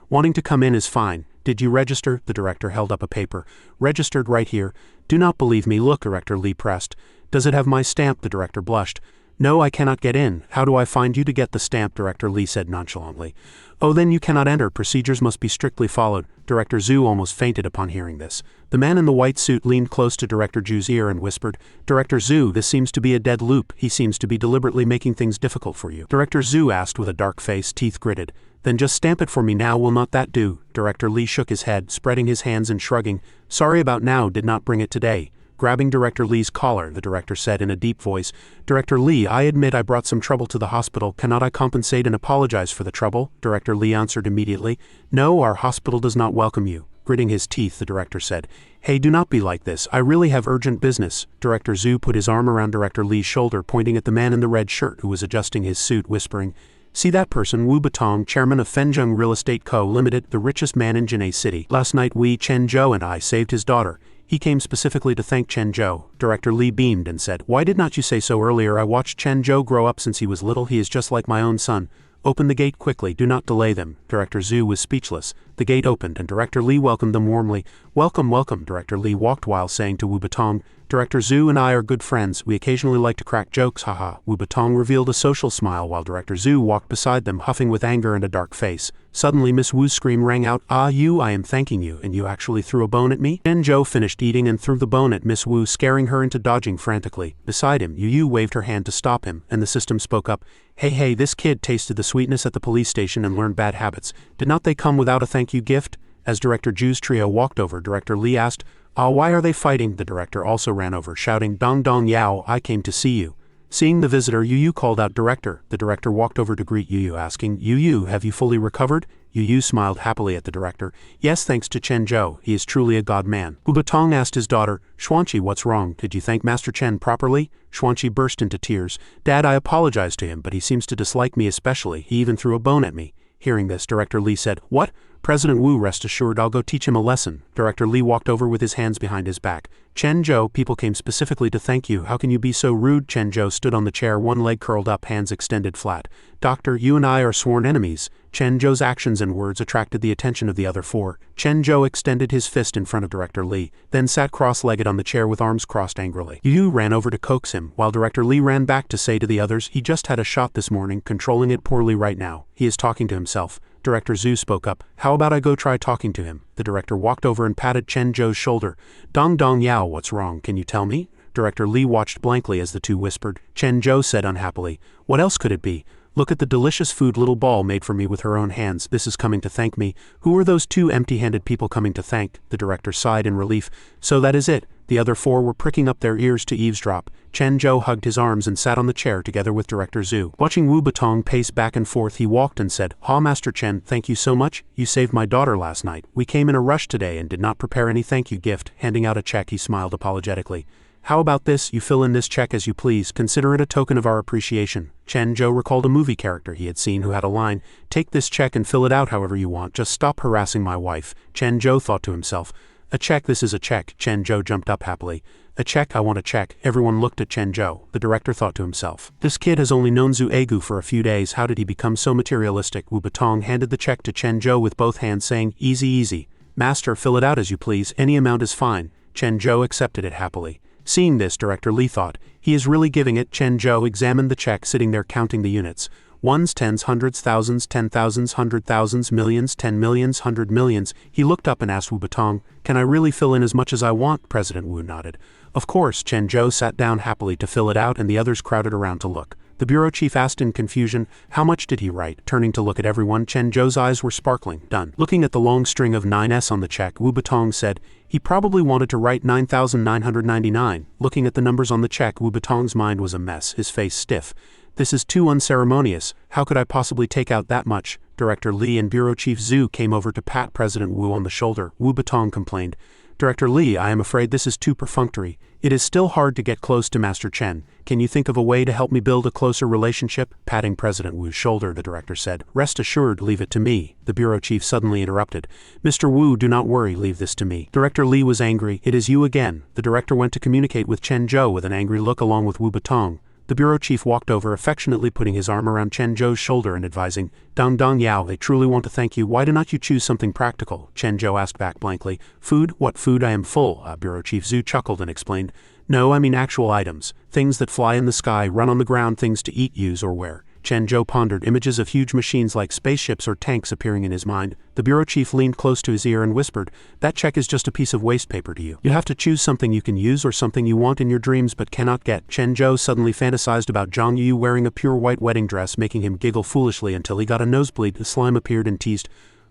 Wanting to come in is fine. Did you register? The director held up a paper. Registered right here. Do not believe me. Look, Director Li pressed. Does it have my stamp? The director blushed. No, I cannot get in. How do I find you to get the stamp? Director Lee said nonchalantly. Oh, then you cannot enter. Procedures must be strictly followed. Director Zhu almost fainted upon hearing this. The man in the white suit leaned close to Director Zhu's ear and whispered, Director Zhu, this seems to be a dead loop. He seems to be deliberately making things difficult for you. Director Zhu asked with a dark face, teeth gritted. Then just stamp it for me now, will not that do? Director Lee shook his head, spreading his hands and shrugging. Sorry about now, did not bring it today. Grabbing Director Lee's collar, the director said in a deep voice, Director Lee, I admit I brought some trouble to the hospital. Cannot I compensate and apologize for the trouble? Director Lee answered immediately. No, our hospital does not welcome you. Gritting his teeth, the director said, Hey, do not be like this. I really have urgent business. Director Zhu put his arm around Director Lee's shoulder, pointing at the man in the red shirt who was adjusting his suit, whispering, See that person, Wu Batong, chairman of Fenzheng Real Estate Co., Limited, the richest man in Jinei City. Last night Chen Zhou and I saved his daughter. He came specifically to thank Chen Zhou. Director Lee beamed and said, Why did not you say so earlier? I watched Chen Zhou grow up since he was little. He is just like my own son. Open the gate quickly, do not delay them. Director Zhu was speechless. The gate opened and Director Lee welcomed them warmly. Welcome, welcome. Director Lee walked while saying to Wu Batong, Director Zhu and I are good friends. We occasionally like to crack jokes, haha. Wu Batong revealed a social smile while Director Zhu walked beside them, huffing with anger and a dark face. Suddenly Miss Wu's scream rang out, you, I am thanking you, and you actually threw a bone at me? Chen Zhou finished eating and threw the bone at Miss Wu, scaring her into dodging frantically. Beside him, Yu waved her hand to stop him, and the system spoke up, Hey, this kid tasted the sweetness at the police station and learned bad habits. Did not they come without a thank you gift? As Director Zhu's trio walked over, Director Lee asked, why are they fighting? The director also ran over, shouting, Dong Dong Yao, I came to see you. Seeing the visitor, Yu called out, Director. The director walked over to greet Yu, asking, Yu, have you fully recovered? Yu smiled happily at the director. Yes, thanks to Chen Zhou. He is truly a god man. Wu Batong asked his daughter, Xuanqi, what's wrong? Did you thank Master Chen properly? Xuanqi burst into tears. Dad, I apologized to him, but he seems to dislike me especially. He even threw a bone at me. Hearing this, Director Lee said, What? President Wu, rest assured, I'll go teach him a lesson. Director Lee walked over with his hands behind his back. Chen Zhou, people came specifically to thank you. How can you be so rude? Chen Zhou stood on the chair, one leg curled up, hands extended flat. Doctor, you and I are sworn enemies. Chen Zhou's actions and words attracted the attention of the other four. Chen Zhou extended his fist in front of Director Lee, then sat cross-legged on the chair with arms crossed angrily. Yu ran over to coax him, while Director Lee ran back to say to the others, he just had a shot this morning, controlling it poorly right now. He is talking to himself. Director Zhu spoke up. How about I go try talking to him? The director walked over and patted Chen Zhou's shoulder. Dong Dong Yao, what's wrong? Can you tell me? Director Lee watched blankly as the two whispered. Chen Zhou said unhappily, What else could it be? Look at the delicious food little ball made for me with her own hands. This is coming to thank me. Who are those two empty-handed people coming to thank? The director sighed in relief. So that is it. The other four were pricking up their ears to eavesdrop. Chen Zhou hugged his arms and sat on the chair together with Director Zhu. Watching Wu Batong pace back and forth, he walked and said, Master Chen, thank you so much. You saved my daughter last night. We came in a rush today and did not prepare any thank you gift. Handing out a check, he smiled apologetically. How about this? You fill in this check as you please. Consider it a token of our appreciation. Chen Zhou recalled a movie character he had seen who had a line, Take this check and fill it out however you want. Just stop harassing my wife. Chen Zhou thought to himself. A check, this is a check. Chen Zhou jumped up happily. A check, I want a check. Everyone looked at Chen Zhou. The director thought to himself. This kid has only known Zhu Egu for a few days. How did he become so materialistic? Wu Batong handed the check to Chen Zhou with both hands, saying, Easy. Master, fill it out as you please. Any amount is fine. Chen Zhou accepted it happily. Seeing this, Director Lee thought, he is really giving it. Chen Zhou examined the check, sitting there counting the units. Ones, tens, hundreds, thousands, 10,000s, 100,000s, millions, 10 millions, 100 millions. He looked up and asked Wu Batong, Can I really fill in as much as I want? President Wu nodded. Of course. Chen Zhou sat down happily to fill it out and the others crowded around to look. The bureau chief asked in confusion, How much did he write? Turning to look at everyone, Chen Zhou's eyes were sparkling. Done. Looking at the long string of 9s on the check, Wu Batong said, He probably wanted to write 9,999. Looking at the numbers on the check, Wu Batong's mind was a mess, his face stiff. This is too unceremonious. How could I possibly take out that much? Director Lee and Bureau Chief Zhu came over to pat President Wu on the shoulder. Wu Batong complained, Director Lee, I am afraid this is too perfunctory. It is still hard to get close to Master Chen. Can you think of a way to help me build a closer relationship? Patting President Wu's shoulder, the director said, Rest assured, leave it to me. The bureau chief suddenly interrupted. Mr. Wu, do not worry, leave this to me. Director Lee was angry. It is you again. The director went to communicate with Chen Zhou with an angry look along with Wu Batong. The bureau chief walked over, affectionately putting his arm around Chen Zhou's shoulder and advising, Dong Dong Yao, I truly want to thank you. Why do not you choose something practical? Chen Zhou asked back blankly. Food? What food? I am full. Bureau Chief Zhu chuckled and explained. No, I mean actual items. Things that fly in the sky, run on the ground, things to eat, use, or wear. Chen Zhou pondered, images of huge machines like spaceships or tanks appearing in his mind. The bureau chief leaned close to his ear and whispered, that check is just a piece of waste paper to you. You have to choose something you can use or something you want in your dreams but cannot get. Chen Zhou suddenly fantasized about Zhang Yu wearing a pure white wedding dress, making him giggle foolishly until he got a nosebleed. The slime appeared and teased,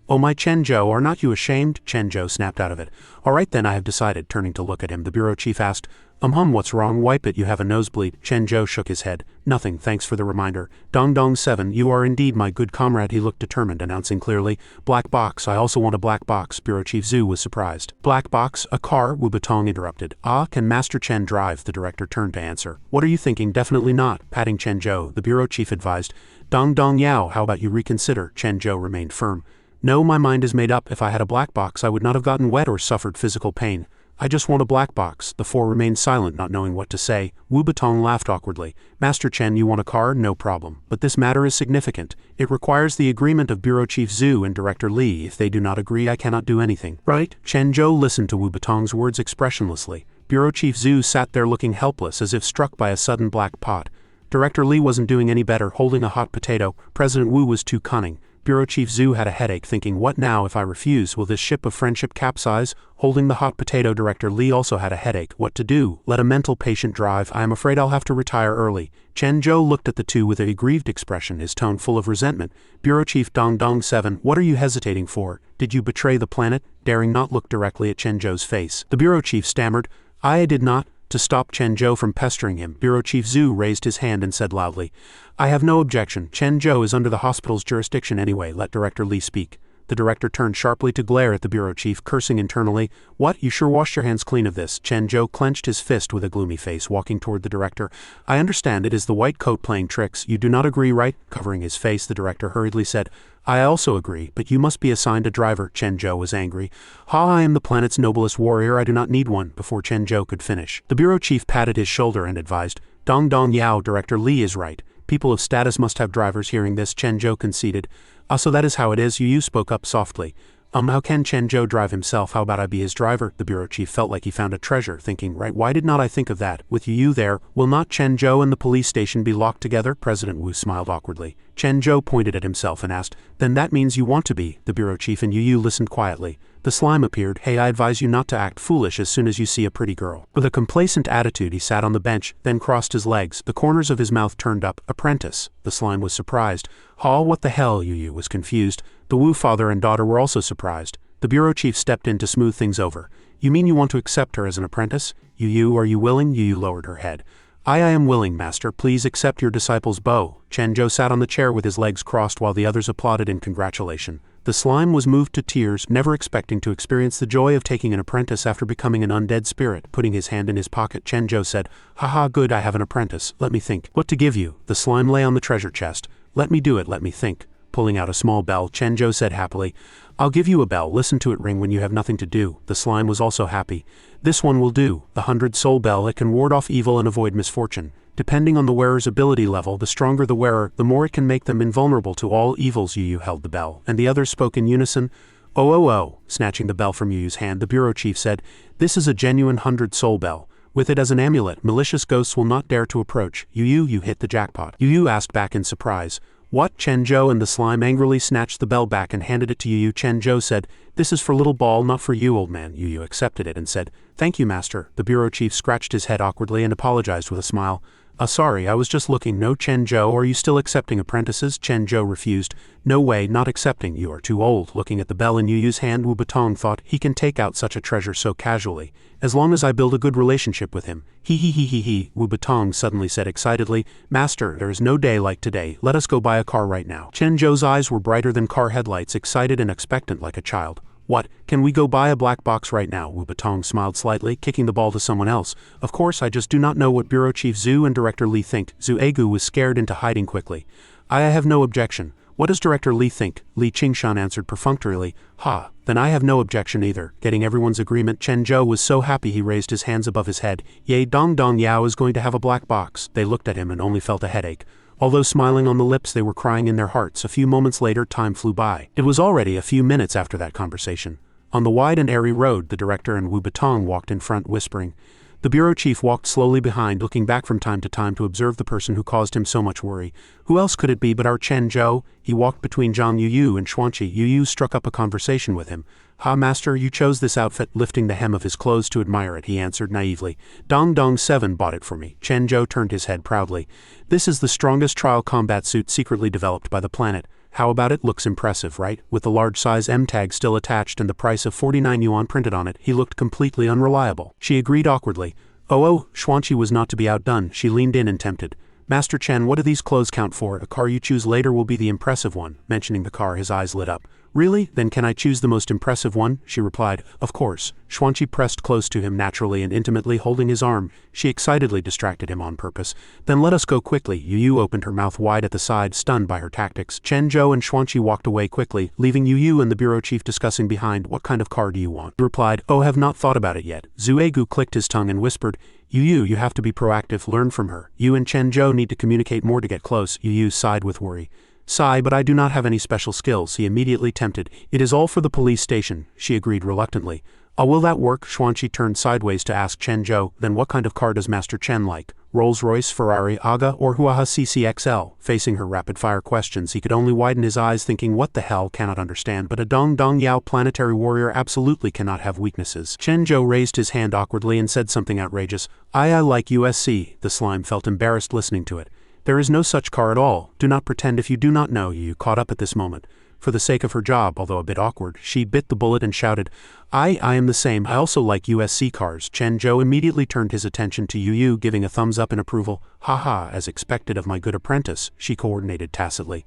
Oh my Chen Zhou, are not you ashamed? Chen Zhou snapped out of it. All right then, I have decided. Turning to look at him, the bureau chief asked, what's wrong? Wipe it, you have a nosebleed. Chen Zhou shook his head. Nothing, thanks for the reminder. Dong Dong 7, you are indeed my good comrade. He looked determined, announcing clearly, Black box, I also want a black box. Bureau Chief Zhu was surprised. Black box? A car? Wu Batong interrupted. Can Master Chen drive? The director turned to answer. What are you thinking? Definitely not. Patting Chen Zhou, the bureau chief advised. Dong Dong Yao, how about you reconsider? Chen Zhou remained firm. No, my mind is made up. If I had a black box, I would not have gotten wet or suffered physical pain. I just want a black box. The four remained silent, not knowing what to say. Wu Batong laughed awkwardly. Master Chen, you want a car? No problem. But this matter is significant. It requires the agreement of Bureau Chief Zhu and Director Li. If they do not agree, I cannot do anything. Right? Chen Zhou listened to Wu Batong's words expressionlessly. Bureau Chief Zhu sat there looking helpless, as if struck by a sudden black pot. Director Li wasn't doing any better, holding a hot potato. President Wu was too cunning. Bureau Chief Zhu had a headache, thinking, what now if I refuse? Will this ship of friendship capsize? Holding the hot potato, Director Li also had a headache. What to do? Let a mental patient drive. I am afraid I'll have to retire early. Chen Zhou looked at the two with a grieved expression, his tone full of resentment. Bureau Chief Dong Dong 7, what are you hesitating for? Did you betray the planet? Daring not look directly at Chen Zhou's face, the bureau chief stammered, I did not. To stop Chen Zhou from pestering him, Bureau Chief Zhu raised his hand and said loudly, I have no objection. Chen Zhou is under the hospital's jurisdiction anyway. Let Director Li speak. The director turned sharply to glare at the bureau chief, cursing internally. What? You sure washed your hands clean of this? Chen Zhou clenched his fist with a gloomy face, walking toward the director. I understand it is the white coat playing tricks. You do not agree, right? Covering his face, the director hurriedly said, I also agree, but you must be assigned a driver. Chen Zhou was angry. I am the planet's noblest warrior. I do not need one. Before Chen Zhou could finish, the bureau chief patted his shoulder and advised, Dong Dong Yao, Director Li is right. People of status must have drivers. Hearing this, Chen Zhou conceded. So that is how it is. You spoke up softly. How can Chen Zhou drive himself? How about I be his driver? The bureau chief felt like he found a treasure, thinking, right, why did not I think of that? With you there, will not Chen Zhou and the police station be locked together? President Wu smiled awkwardly. Chen Zhou pointed at himself and asked, then that means you want to be. The bureau chief and Yu listened quietly. The slime appeared. Hey, I advise you not to act foolish as soon as you see a pretty girl. With a complacent attitude, he sat on the bench, then crossed his legs. The corners of his mouth turned up. Apprentice. The slime was surprised. What the hell? Yu was confused. The Wu father and daughter were also surprised. The bureau chief stepped in to smooth things over. You mean you want to accept her as an apprentice? Yu, are you willing? Yu lowered her head. I am willing, master. Please accept your disciple's bow. Chen Zhou sat on the chair with his legs crossed while the others applauded in congratulation. The slime was moved to tears, never expecting to experience the joy of taking an apprentice after becoming an undead spirit. Putting his hand in his pocket, Chen Zhou said, Haha, good, I have an apprentice. Let me think. What to give you? The slime lay on the treasure chest. Let me do it, let me think. Pulling out a small bell, Chen Zhou said happily, I'll give you a bell. Listen to it ring when you have nothing to do. The slime was also happy. This one will do. The 100-soul bell. It can ward off evil and avoid misfortune. Depending on the wearer's ability level, the stronger the wearer, the more it can make them invulnerable to all evils. Yu held the bell, and the others spoke in unison. Oh. Snatching the bell from Yu's hand, the bureau chief said, This is a genuine 100-soul bell. With it as an amulet, malicious ghosts will not dare to approach. You hit the jackpot. Yu asked back in surprise. What? Chen Zhou and the slime angrily snatched the bell back and handed it to Yu. Chen Zhou said, This is for little ball, not for you, old man. Yu accepted it and said, Thank you, master. The bureau chief scratched his head awkwardly and apologized with a smile. Sorry, I was just looking. No, Chen Zhou, are you still accepting apprentices? Chen Zhou refused. No way, not accepting. You are too old. Looking at the bell in Yu's hand, Wu Batong thought, he can take out such a treasure so casually. As long as I build a good relationship with him. He. Wu Batong suddenly said excitedly, Master, there is no day like today. Let us go buy a car right now. Chen Zhou's eyes were brighter than car headlights, excited and expectant like a child. What? Can we go buy a black box right now? Wu Batong smiled slightly, kicking the ball to someone else. Of course, I just do not know what Bureau Chief Zhu and Director Li think. Zhu Egu was scared into hiding quickly. I have no objection. What does Director Lee think? Li Qingshan answered perfunctorily. Ha, then I have no objection either. Getting everyone's agreement, Chen Zhou was so happy he raised his hands above his head. Ye Dong Dong Yao is going to have a black box. They looked at him and only felt a headache. Although smiling on the lips, they were crying in their hearts. A few moments later, time flew by. It was already a few minutes after that conversation. On the wide and airy road, the director and Wu Batong walked in front, whispering. The bureau chief walked slowly behind, looking back from time to time to observe the person who caused him so much worry. Who else could it be but our Chen Zhou? He walked between Zhang Yuyu and Xuanqi. Yuyu struck up a conversation with him. Ha, master, you chose this outfit. Lifting the hem of his clothes to admire it, he answered naively. Dong Dong 7 bought it for me. Chen Zhou turned his head proudly. This is the strongest trial combat suit secretly developed by the planet. How about it? Looks impressive, right? With the large size M tag still attached and the price of 49 yuan printed on it, he looked completely unreliable. She agreed awkwardly. Oh, Xuanqi was not to be outdone. She leaned in and tempted. Master Chen, what do these clothes count for? A car you choose later will be the impressive one. Mentioning the car, his eyes lit up. Really? Then can I choose the most impressive one? She replied. Of course. Xuanqi pressed close to him naturally and intimately, holding his arm. She excitedly distracted him on purpose. Then let us go quickly. Yuyu opened her mouth wide at the side, stunned by her tactics. Chen Zhou and Xuanqi walked away quickly, leaving Yuyu and the bureau chief discussing behind. What kind of car do you want? He replied. Oh, have not thought about it yet. Zuegu clicked his tongue and whispered. Yuyu, you have to be proactive, learn from her. You and Chen Zhou need to communicate more to get close. Yuyu sighed with worry. Sigh, but I do not have any special skills, he immediately tempted. It is all for the police station, she agreed reluctantly. Oh, will that work? Xuanqi turned sideways to ask Chen Zhou. Then what kind of car does Master Chen like? Rolls-Royce, Ferrari, Aga, or Huaha CCXL? Facing her rapid-fire questions, he could only widen his eyes, thinking, what the hell, cannot understand, but a Dong Dong Yao planetary warrior absolutely cannot have weaknesses. Chen Zhou raised his hand awkwardly and said something outrageous. I like USC. The slime felt embarrassed listening to it. There is no such car at all. Do not pretend if you do not know. You caught up at this moment. For the sake of her job, although a bit awkward, she bit the bullet and shouted, I am the same. I also like USC cars. Chen Zhou immediately turned his attention to Yuyu, giving a thumbs up in approval. Haha, as expected of my good apprentice, she coordinated tacitly.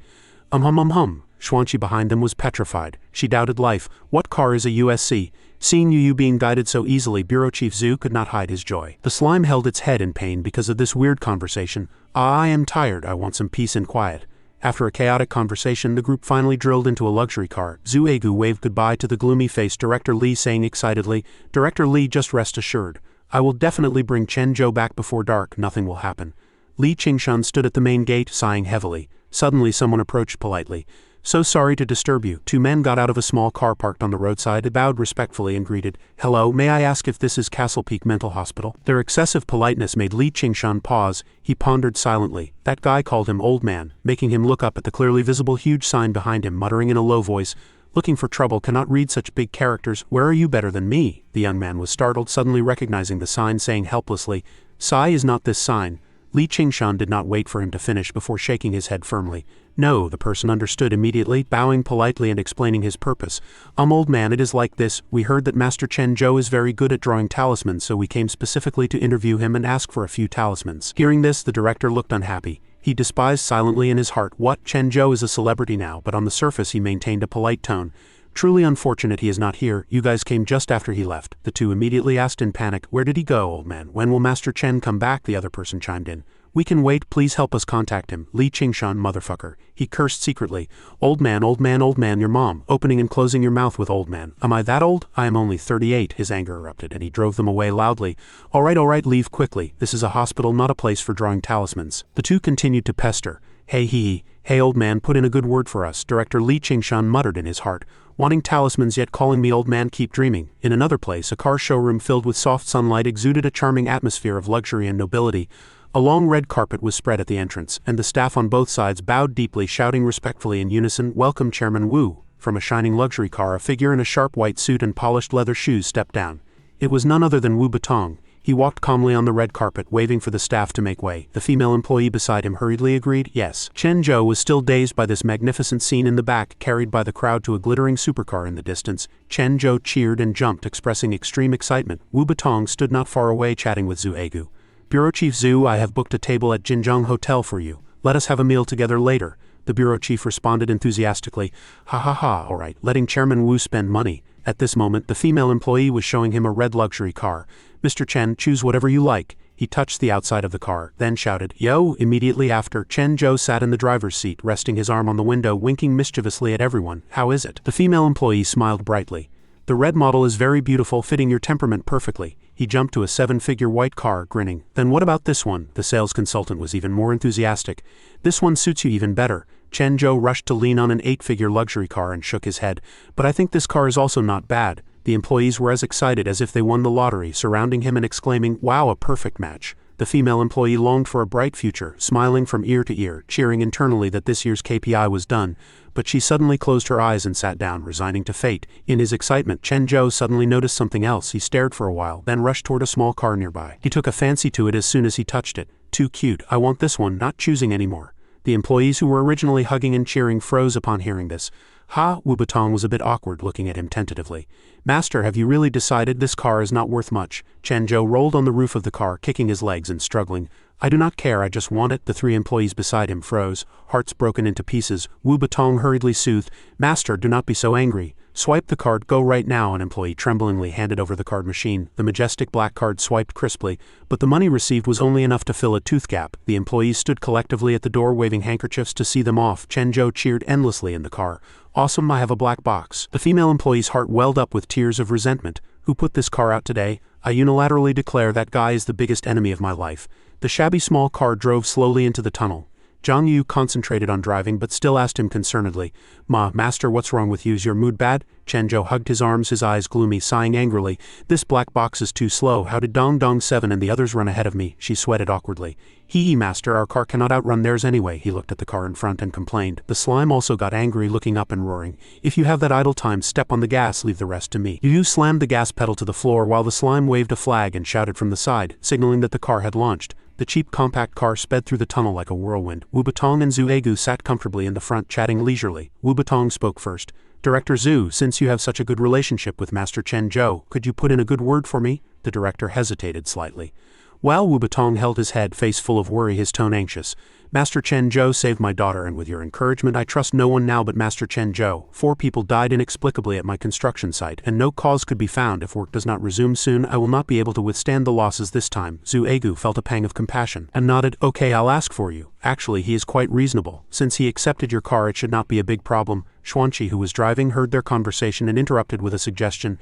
Xuanqi behind them was petrified. She doubted life. What car is a USC? Seeing Yuyu being guided so easily, Bureau Chief Zhu could not hide his joy. The slime held its head in pain because of this weird conversation. I am tired. I want some peace and quiet. After a chaotic conversation, the group finally drilled into a luxury car. Zuegu waved goodbye to the gloomy-faced Director Lee, saying excitedly, Director Lee, just rest assured. I will definitely bring Chen Zhou back before dark. Nothing will happen. Li Qingshan stood at the main gate, sighing heavily. Suddenly someone approached politely. So sorry to disturb you. Two men got out of a small car parked on the roadside, bowed respectfully and greeted. Hello, may I ask if this is Castle Peak Mental Hospital? Their excessive politeness made Li Qingshan pause. He pondered silently. That guy called him old man, making him look up at the clearly visible huge sign behind him, muttering in a low voice, Looking for trouble, cannot read such big characters. Where are you better than me? The young man was startled, suddenly recognizing the sign, saying helplessly, Sai is not this sign. Li Qingshan did not wait for him to finish before shaking his head firmly. No, the person understood immediately, bowing politely and explaining his purpose. Old man, it is like this. We heard that Master Chen Zhou is very good at drawing talismans, so we came specifically to interview him and ask for a few talismans. Hearing this, the director looked unhappy. He despised silently in his heart. What? Chen Zhou is a celebrity now, but on the surface he maintained a polite tone. Truly unfortunate he is not here. You guys came just after he left. The two immediately asked in panic, Where did he go, old man? When will Master Chen come back? The other person chimed in. We can wait, please help us contact him. Li Qingshan, motherfucker. He cursed secretly. Old man, your mom. Opening and closing your mouth with old man. Am I that old? I am only 38, his anger erupted, and he drove them away loudly. All right, leave quickly. This is a hospital, not a place for drawing talismans. The two continued to pester. Hey old man, put in a good word for us. Director Li Qingshan muttered in his heart. Wanting talismans yet calling me old man, keep dreaming. In another place, a car showroom filled with soft sunlight exuded a charming atmosphere of luxury and nobility. A long red carpet was spread at the entrance, and the staff on both sides bowed deeply, shouting respectfully in unison, Welcome Chairman Wu. From a shining luxury car, a figure in a sharp white suit and polished leather shoes stepped down. It was none other than Wu Batong. He walked calmly on the red carpet, waving for the staff to make way. The female employee beside him hurriedly agreed, yes. Chen Zhou was still dazed by this magnificent scene in the back, carried by the crowd to a glittering supercar in the distance. Chen Zhou cheered and jumped, expressing extreme excitement. Wu Batong stood not far away chatting with Zhu Egu. Bureau Chief Zhu, I have booked a table at Jinjiang Hotel for you. Let us have a meal together later. The bureau chief responded enthusiastically. All right, letting Chairman Wu spend money. At this moment, the female employee was showing him a red luxury car. Mr. Chen, choose whatever you like. He touched the outside of the car, then shouted, "Yo!" Immediately after, Chen Zhou sat in the driver's seat, resting his arm on the window, winking mischievously at everyone. "How is it?" The female employee smiled brightly. "The red model is very beautiful, fitting your temperament perfectly." He jumped to a 7-figure white car, grinning. "Then what about this one?" The sales consultant was even more enthusiastic. "This one suits you even better." Chen Zhou rushed to lean on an 8-figure luxury car and shook his head. "But I think this car is also not bad." The employees were as excited as if they won the lottery, surrounding him and exclaiming, "Wow, a perfect match." The female employee longed for a bright future, smiling from ear to ear, cheering internally that this year's KPI was done, but she suddenly closed her eyes and sat down, resigning to fate. In his excitement, Chen Zhou suddenly noticed something else. He stared for a while, then rushed toward a small car nearby. He took a fancy to it as soon as he touched it. "Too cute, I want this one," not choosing anymore. The employees who were originally hugging and cheering froze upon hearing this. "Ha!" Wu Batong was a bit awkward, looking at him tentatively. "Master, have you really decided this car is not worth much?" Chen Zhou rolled on the roof of the car, kicking his legs and struggling. "I do not care, I just want it." The 3 employees beside him froze, hearts broken into pieces. Wu Batong hurriedly soothed, "Master, do not be so angry. Swipe the card, go right now." An employee tremblingly handed over the card machine. The majestic black card swiped crisply, but the money received was only enough to fill a tooth gap. The employees stood collectively at the door, waving handkerchiefs to see them off. Chen Zhou cheered endlessly in the car. "Awesome, I have a black box." The female employee's heart welled up with tears of resentment. "Who put this car out today? I unilaterally declare that guy is the biggest enemy of my life." The shabby small car drove slowly into the tunnel. Zhang Yu concentrated on driving but still asked him concernedly, Master, what's wrong with you? Is your mood bad?" Chen Zhou hugged his arms, his eyes gloomy, sighing angrily. "This black box is too slow. How did Dong Dong 7 and the others run ahead of me?" She sweated awkwardly. Hee, Master, our car cannot outrun theirs anyway." He looked at the car in front and complained. The slime also got angry, looking up and roaring. "If you have that idle time, step on the gas, leave the rest to me." Yu slammed the gas pedal to the floor while the slime waved a flag and shouted from the side, signaling that the car had launched. The cheap compact car sped through the tunnel like a whirlwind. Wu Batong and Zhu Egu sat comfortably in the front, chatting leisurely. Wu Batong spoke first. "Director Zhu, since you have such a good relationship with Master Chen Zhou, could you put in a good word for me?" The director hesitated slightly. While Wu Batong held his head, face full of worry, his tone anxious. "Master Chen Zhou saved my daughter, and with your encouragement I trust no one now but Master Chen Zhou. 4 people died inexplicably at my construction site, and no cause could be found. If work does not resume soon, I will not be able to withstand the losses this time." Zhu Egu felt a pang of compassion, and nodded. "Okay, I'll ask for you. Actually, he is quite reasonable. Since he accepted your car, it should not be a big problem." Xuanqi, who was driving, heard their conversation and interrupted with a suggestion.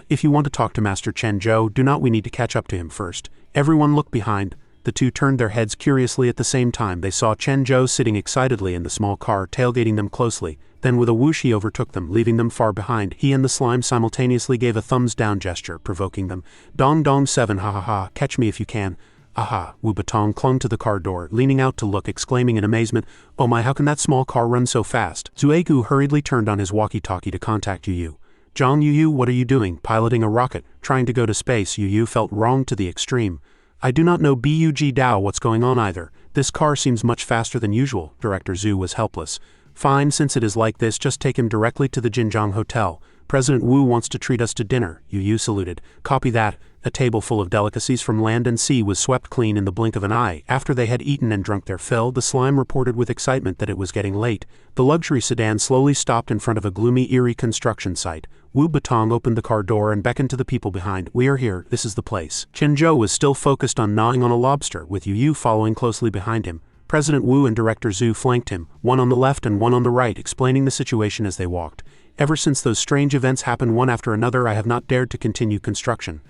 If you want to talk to Master Chen Zhou, do not we need to catch up to him first?" Everyone looked behind. The two turned their heads curiously at the same time. They saw Chen Zhou sitting excitedly in the small car, tailgating them closely. Then with a whoosh he overtook them, leaving them far behind. He and the slime simultaneously gave a thumbs-down gesture, provoking them. "Dong Dong 7, ha ha ha, catch me if you can." "Aha!" Wu Batong clung to the car door, leaning out to look, exclaiming in amazement, "Oh my, how can that small car run so fast?" Zuegu hurriedly turned on his walkie-talkie to contact Yu. "Zhang Yu, what are you doing? Piloting a rocket, trying to go to space?" Yu felt wronged to the extreme. "I do not know Bug Dao what's going on either. This car seems much faster than usual." Director Zhu was helpless. "Fine, since it is like this, just take him directly to the Jinjiang Hotel. President Wu wants to treat us to dinner." Yu saluted. "Copy that." A table full of delicacies from land and sea was swept clean in the blink of an eye. After they had eaten and drunk their fill, the slime reported with excitement that it was getting late. The luxury sedan slowly stopped in front of a gloomy, eerie construction site. Wu Batong opened the car door and beckoned to the people behind. "We are here, this is the place." Chen Zhou was still focused on gnawing on a lobster, with Yu following closely behind him. President Wu and Director Zhu flanked him, one on the left and one on the right, explaining the situation as they walked. "Ever since those strange events happened one after another, I have not dared to continue construction.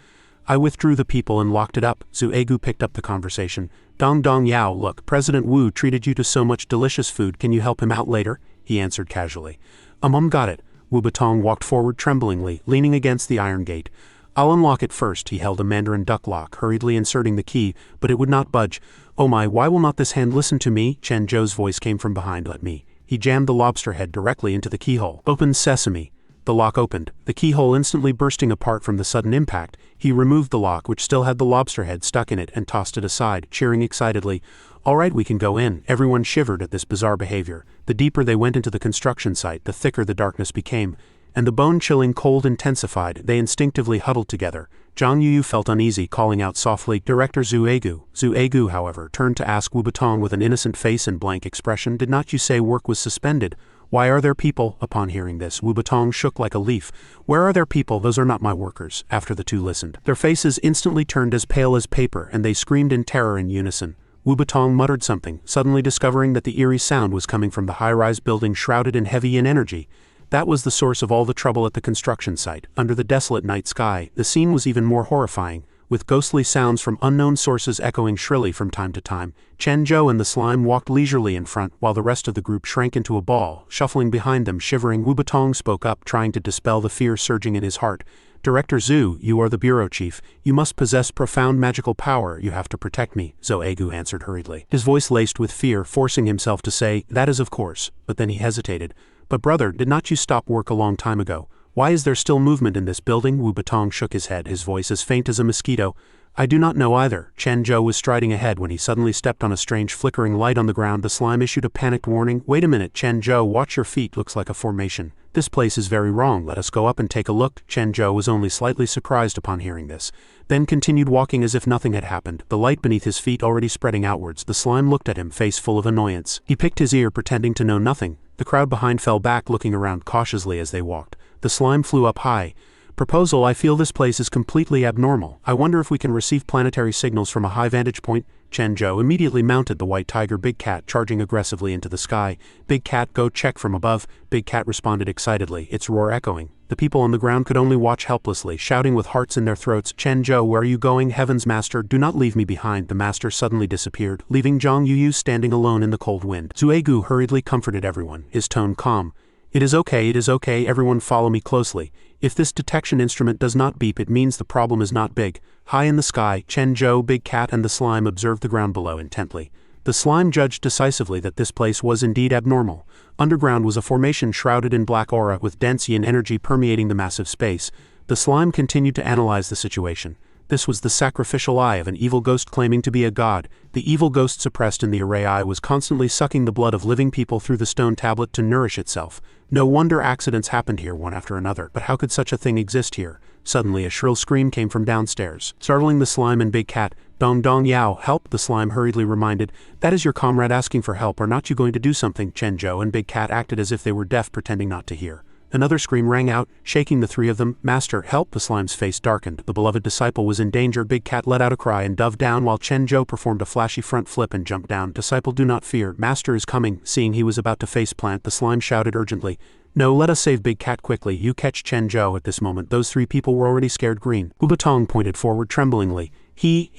I withdrew the people and locked it up." Zhu Egu picked up the conversation. "Dong Dong Yao, look, President Wu treated you to so much delicious food, can you help him out later?" He answered casually. Got it." Wu Batong walked forward tremblingly, leaning against the iron gate. "I'll unlock it first." He held a mandarin duck lock, hurriedly inserting the key, but it would not budge. "Oh my, why will not this hand listen to me?" Chen Zhou's voice came from behind. "Let me." He jammed the lobster head directly into the keyhole. "Open sesame." The lock opened, the keyhole instantly bursting apart from the sudden impact. He removed the lock, which still had the lobster head stuck in it, and tossed it aside, cheering excitedly. "All right, we can go in." Everyone shivered at this bizarre behavior. The deeper they went into the construction site, the thicker the darkness became, and the bone-chilling cold intensified. They instinctively huddled together. Zhang Yu felt uneasy, calling out softly, "Director Zhu Egu." Zhu Egu, however, turned to ask Wu Batong with an innocent face and blank expression, "Did not you say work was suspended? Why are there people? Upon hearing this, Wu Batong shook like a leaf. Where are there people? Those are not my workers. After the two listened, their faces instantly turned as pale as paper, and they screamed in terror in unison. Wu Batong muttered something, suddenly discovering that the eerie sound was coming from the high-rise building shrouded in heavy yin energy. That was the source of all the trouble at the construction site. Under the desolate night sky, the scene was even more horrifying, with ghostly sounds from unknown sources echoing shrilly from time to time. Chen Zhou and the slime walked leisurely in front, while the rest of the group shrank into a ball, shuffling behind them, shivering. Wu Batong spoke up, trying to dispel the fear surging in his heart. Director Zhu, you are the bureau chief. You must possess profound magical power. You have to protect me, Zhou Egu answered hurriedly, his voice laced with fear, forcing himself to say, that is of course. But then he hesitated. But brother, did not you stop work a long time ago? Why is there still movement in this building? Wu Batong shook his head, his voice as faint as a mosquito. I do not know either. Chen Zhou was striding ahead when he suddenly stepped on a strange flickering light on the ground. The slime issued a panicked warning. Wait a minute, Chen Zhou, watch your feet, looks like a formation. This place is very wrong, let us go up and take a look. Chen Zhou was only slightly surprised upon hearing this, then continued walking as if nothing had happened, the light beneath his feet already spreading outwards. The slime looked at him, face full of annoyance. He picked his ear, pretending to know nothing. The crowd behind fell back, looking around cautiously as they walked. The slime flew up high. Proposal, I feel this place is completely abnormal. I wonder if we can receive planetary signals from a high vantage point. Chen Zhou immediately mounted the white tiger Big Cat, charging aggressively into the sky. Big Cat, go check from above. Big Cat responded excitedly, its roar echoing. The people on the ground could only watch helplessly, shouting with hearts in their throats. Chen Zhou, where are you going? Heavens, master, do not leave me behind. The master suddenly disappeared, leaving Zhang Yuyu standing alone in the cold wind. Zhu Egu hurriedly comforted everyone, his tone calm. It is okay, everyone follow me closely. If this detection instrument does not beep, it means the problem is not big. High in the sky, Chen Zhou, Big Cat and the slime observed the ground below intently. The slime judged decisively that this place was indeed abnormal. Underground was a formation shrouded in black aura with dense yin energy permeating the massive space. The slime continued to analyze the situation. This was the sacrificial eye of an evil ghost claiming to be a god. The evil ghost suppressed in the array eye was constantly sucking the blood of living people through the stone tablet to nourish itself. No wonder accidents happened here one after another, but how could such a thing exist here? Suddenly a shrill scream came from downstairs, startling the slime and Big Cat. Dong Dong Yao, help, the slime hurriedly reminded. That is your comrade asking for help, are not you going to do something? Chen Zhou and Big Cat acted as if they were deaf, pretending not to hear. Another scream rang out, shaking the three of them. Master, help! The slime's face darkened. The beloved disciple was in danger. Big Cat let out a cry and dove down while Chen Zhou performed a flashy front flip and jumped down. Disciple, do not fear. Master is coming. Seeing he was about to face plant, the slime shouted urgently. No, let us save Big Cat quickly. You catch Chen Zhou. At this moment, those three people were already scared green. Wu Batong pointed forward tremblingly. He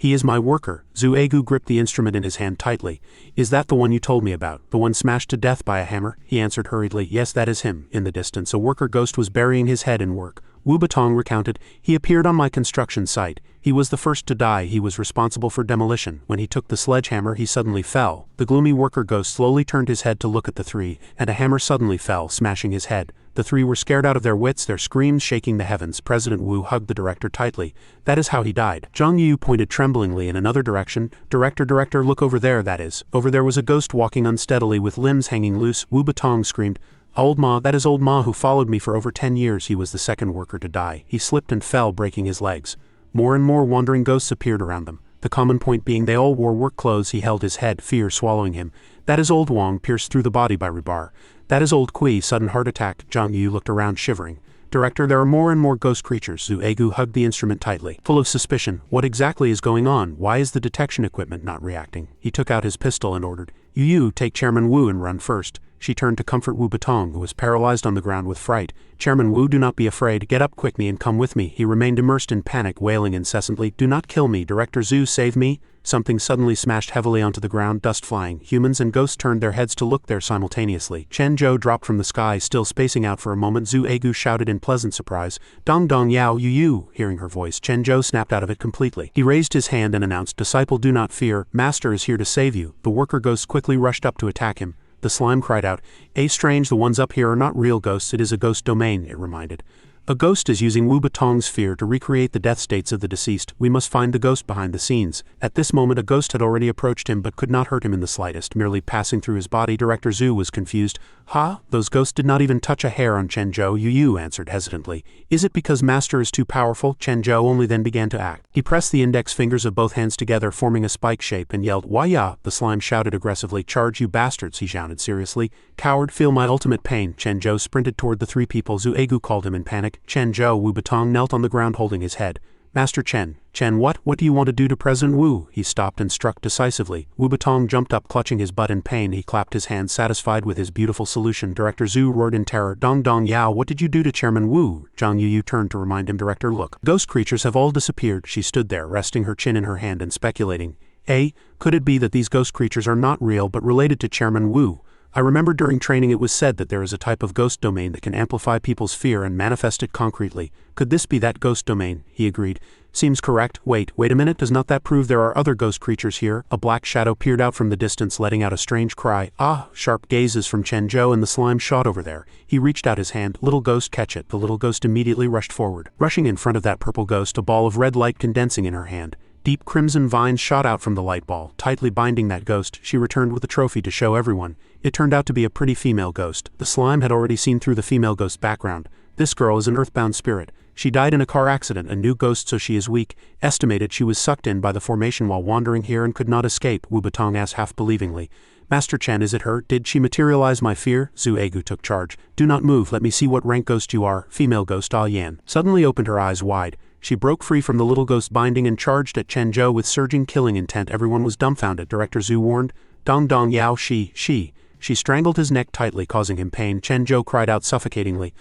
is my worker. Zhu Egu gripped the instrument in his hand tightly. Is that the one you told me about? The one smashed to death by a hammer? He answered hurriedly. Yes, that is him. In the distance, a worker ghost was burying his head in work. Wu Batong recounted. He appeared on my construction site. He was the first to die. He was responsible for demolition. When he took the sledgehammer, he suddenly fell. The gloomy worker ghost slowly turned his head to look at the three, and a hammer suddenly fell, smashing his head. The three were scared out of their wits, their screams shaking the heavens. President Wu hugged the director tightly. That is how he died. Zhang Yu pointed tremblingly in another direction. Director, look over there, that is. Over there was a ghost walking unsteadily with limbs hanging loose. Wu Batong screamed. Old Ma, that is Old Ma who followed me for over 10 years. He was the second worker to die. He slipped and fell, breaking his legs. More and more wandering ghosts appeared around them. The common point being they all wore work clothes. He held his head, fear swallowing him. That is Old Wang, pierced through the body by rebar. That is Old Kui, sudden heart attack. Zhang Yu looked around, shivering. Director, there are more and more ghost creatures. Zhu Egu hugged the instrument tightly, full of suspicion. What exactly is going on? Why is the detection equipment not reacting? He took out his pistol and ordered, You, take Chairman Wu and run first. She turned to comfort Wu Batong, who was paralyzed on the ground with fright. Chairman Wu, do not be afraid. Get up quickly and come with me. He remained immersed in panic, wailing incessantly. Do not kill me. Director Zhu, save me. Something suddenly smashed heavily onto the ground, dust flying. Humans and ghosts turned their heads to look there simultaneously. Chen Zhou dropped from the sky, still spacing out for a moment. Zhu Egu shouted in pleasant surprise. Dong Dong Yao you. Hearing her voice, Chen Zhou snapped out of it completely. He raised his hand and announced, Disciple, do not fear. Master is here to save you. The worker ghosts quickly rushed up to attack him. The slime cried out, Strange, the ones up here are not real ghosts, it is a ghost domain, it reminded. A ghost is using Wu Batong's fear to recreate the death states of the deceased. We must find the ghost behind the scenes. At this moment a ghost had already approached him but could not hurt him in the slightest, merely passing through his body. Director Zhu was confused. Ha? Those ghosts did not even touch a hair on Chen Zhou. Yu answered hesitantly. Is it because Master is too powerful? Chen Zhou only then began to act. He pressed the index fingers of both hands together, forming a spike shape, and yelled, "Why ya?" The slime shouted aggressively. "Charge, you bastards," he shouted seriously. "Coward, feel my ultimate pain." Chen Zhou sprinted toward the three people. Zhu Egu called him in panic. Chen Zhou. Wu Batong knelt on the ground holding his head. "Master Chen." "Chen what? What do you want to do to President Wu?" He stopped and struck decisively. Wu Batong jumped up, clutching his butt in pain. He clapped his hands, satisfied with his beautiful solution. Director Zhu roared in terror. "Dong Dong Yao, what did you do to Chairman Wu?" Zhang Yu turned to remind him. "Director, look. Ghost creatures have all disappeared." She stood there, resting her chin in her hand and speculating. Could it be that these ghost creatures are not real but related to Chairman Wu? I remember during training it was said that there is a type of ghost domain that can amplify people's fear and manifest it concretely. Could this be that ghost domain? He agreed. Seems correct. Wait a minute, does not that prove there are other ghost creatures here? A black shadow peered out from the distance, letting out a strange cry. Ah! Sharp gazes from Chen Zhou, and the slime shot over there. He reached out his hand. "Little ghost, catch it." The little ghost immediately rushed forward. Rushing in front of that purple ghost, a ball of red light condensing in her hand. Deep crimson vines shot out from the light ball, tightly binding that ghost. She returned with a trophy to show everyone. It turned out to be a pretty female ghost. The slime had already seen through the female ghost's background. This girl is an earthbound spirit. She died in a car accident, a new ghost, so she is weak. Estimated she was sucked in by the formation while wandering here and could not escape, Wu Batong asked half believingly. "Master Chen, is it her? Did she materialize my fear?" Zhu Egu took charge. "Do not move, let me see what rank ghost you are." Female ghost Ah Yan suddenly opened her eyes wide. She broke free from the little ghost binding and charged at Chen Zhou with surging killing intent. Everyone was dumbfounded. Director Zhu warned. "Dong Dong Yao she. She strangled his neck tightly, causing him pain." Chen Zhou cried out suffocatingly.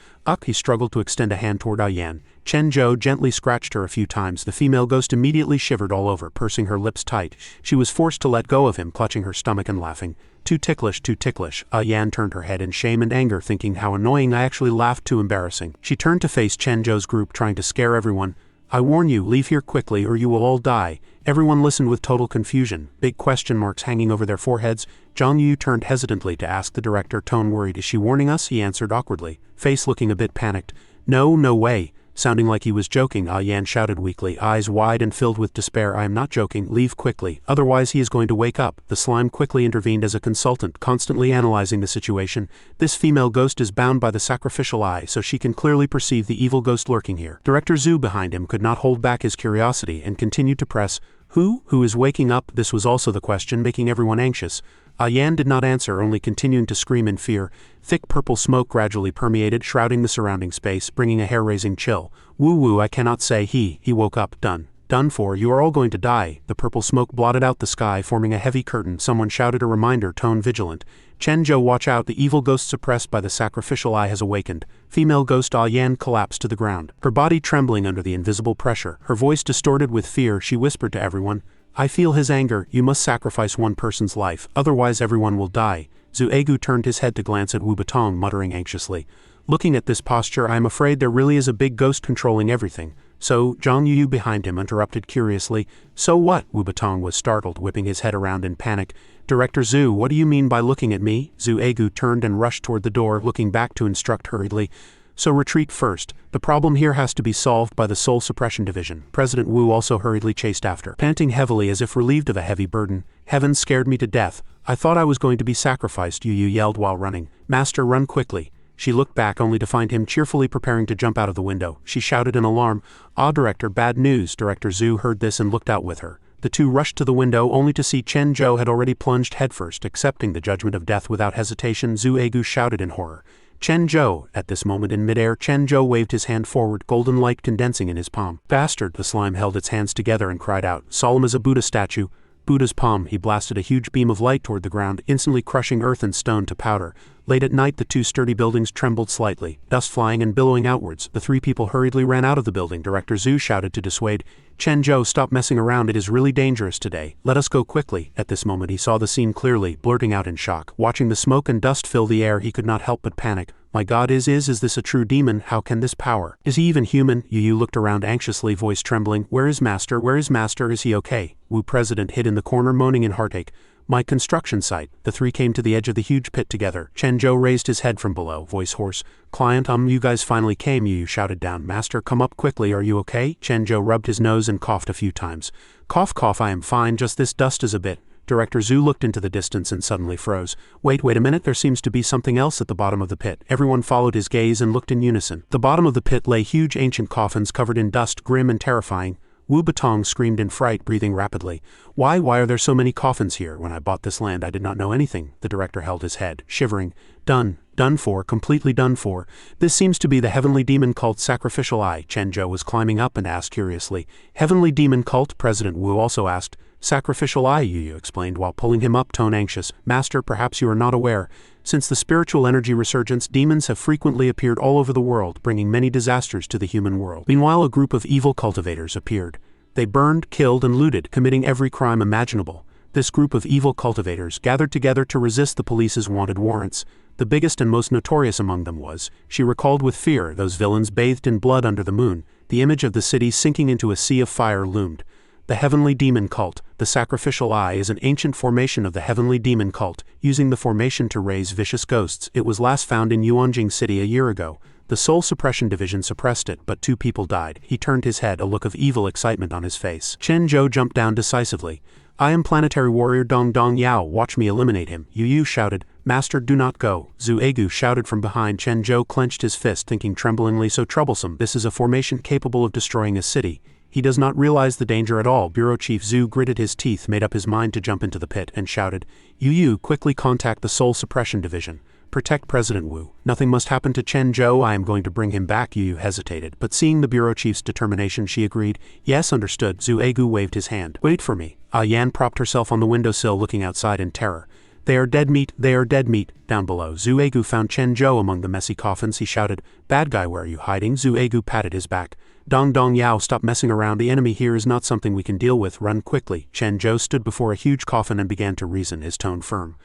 He struggled to extend a hand toward Ah Yan. Chen Zhou gently scratched her a few times. The female ghost immediately shivered all over, pursing her lips tight. She was forced to let go of him, clutching her stomach and laughing. Too ticklish, too ticklish." Ah Yan turned her head in shame and anger, thinking how annoying. I actually laughed, too embarrassing. She turned to face Chen Zhou's group, trying to scare everyone. "I warn you, leave here quickly or you will all die." Everyone listened with total confusion, big question marks hanging over their foreheads. Zhang Yu turned hesitantly to ask the director, tone worried. "Is she warning us?" He answered awkwardly, face looking a bit panicked. No way." Sounding like he was joking, Ah Yan shouted weakly, eyes wide and filled with despair. "I am not joking. Leave quickly, otherwise he is going to wake up." The slime quickly intervened as a consultant, constantly analyzing the situation. "This female ghost is bound by the sacrificial eye, so she can clearly perceive the evil ghost lurking here." Director Zhu behind him could not hold back his curiosity and continued to press. Who is waking up?" This was also the question, making everyone anxious. Ah Yan did not answer, only continuing to scream in fear. Thick purple smoke gradually permeated, shrouding the surrounding space, bringing a hair-raising chill. "Woo, I cannot say." He woke up. Done for. You are all going to die." The purple smoke blotted out the sky, forming a heavy curtain. Someone shouted a reminder, tone vigilant. "Chen Zhou, watch out. The evil ghost suppressed by the sacrificial eye has awakened." Female ghost Ah Yan collapsed to the ground, her body trembling under the invisible pressure. Her voice distorted with fear, she whispered to everyone, "I feel his anger. You must sacrifice one person's life, otherwise everyone will die." Zhu Egu turned his head to glance at Wu Batong, muttering anxiously. "Looking at this posture, I am afraid there really is a big ghost controlling everything." "So?" Zhang Yu behind him interrupted curiously. "So what?" Wu Batong was startled, whipping his head around in panic. "Director Zhu, what do you mean by looking at me?" Zhu Egu turned and rushed toward the door, looking back to instruct hurriedly. "So retreat first. The problem here has to be solved by the Soul Suppression Division." President Wu also hurriedly chased after, panting heavily as if relieved of a heavy burden. "Heavens scared me to death. I thought I was going to be sacrificed," Yu yelled while running. "Master, run quickly." She looked back only to find him cheerfully preparing to jump out of the window. She shouted in alarm, "Ah, Director, bad news." Director Zhu heard this and looked out with her. The two rushed to the window only to see Chen Zhou had already plunged headfirst, accepting the judgment of death without hesitation. Zhu Egu shouted in horror. "Chen Zhou!" At this moment in midair, Chen Zhou waved his hand forward, golden light condensing in his palm. "Bastard!" The slime held its hands together and cried out, solemn as a Buddha statue. Buddha's palm. He blasted a huge beam of light toward the ground, instantly crushing earth and stone to powder. Late at night, the two sturdy buildings trembled slightly, dust flying and billowing outwards. The three people hurriedly ran out of the building. Director Zhu shouted to dissuade. "Chen Zhou, stop messing around. It is really dangerous today. Let us go quickly." At this moment he saw the scene clearly, blurting out in shock. Watching the smoke and dust fill the air, he could not help but panic. My god, is this a true demon? How can this power? Is he even human? Yu looked around anxiously, voice trembling. Where is master? Where is master? Is he okay? Wu President hid in the corner, moaning in heartache. My construction site. The three came to the edge of the huge pit together. Chen Zhou raised his head from below, voice hoarse. Client, you guys finally came, Yu shouted down. Master, come up quickly, are you okay? Chen Zhou rubbed his nose and coughed a few times. Cough, cough, I am fine, just this dust is a bit. Director Zhu looked into the distance and suddenly froze. Wait a minute, there seems to be something else at the bottom of the pit. Everyone followed his gaze and looked in unison. The bottom of the pit lay huge ancient coffins covered in dust, grim and terrifying. Wu Batong screamed in fright, breathing rapidly. Why are there so many coffins here? When I bought this land I did not know anything. The director held his head, shivering. Done for, completely done for. This seems to be the heavenly demon cult Sacrificial Eye. Chen Zhou was climbing up and asked curiously. Heavenly demon cult? President Wu also asked. Sacrificial Eye, Yu explained while pulling him up, tone anxious. Master, perhaps you are not aware. Since the spiritual energy resurgence, demons have frequently appeared all over the world, bringing many disasters to the human world. Meanwhile, a group of evil cultivators appeared. They burned, killed, and looted, committing every crime imaginable. This group of evil cultivators gathered together to resist the police's wanted warrants. The biggest and most notorious among them was, she recalled with fear, those villains bathed in blood under the moon. The image of the city sinking into a sea of fire loomed. The Heavenly Demon Cult. The Sacrificial Eye is an ancient formation of the Heavenly Demon Cult, using the formation to raise vicious ghosts. It was last found in Yuanjing City a year ago. The Soul Suppression Division suppressed it, but 2 people died. He turned his head, a look of evil excitement on his face. Chen Zhou jumped down decisively. I am Planetary Warrior Dong Yao, watch me eliminate him. Yu shouted. Master, do not go. Zhu Egu shouted from behind. Chen Zhou clenched his fist, thinking tremblingly, so troublesome. This is a formation capable of destroying a city. He does not realize the danger at all. Bureau Chief Zhu gritted his teeth, made up his mind to jump into the pit, and shouted, Yu, quickly contact the Soul Suppression Division. Protect President Wu. Nothing must happen to Chen Zhou. I am going to bring him back. Yu hesitated, but seeing the bureau chief's determination, she agreed. Yes, understood. Zhu Egu waved his hand. Wait for me. Yan propped herself on the windowsill, looking outside in terror. They are dead meat. They are dead meat. Down below, Zhu Egu found Chen Zhou among the messy coffins. He shouted, Bad guy, where are you hiding? Zhu Egu patted his back. Dong Yao, stop messing around. The enemy here is not something we can deal with. Run quickly. Chen Zhou stood before a huge coffin and began to reason, his tone firm.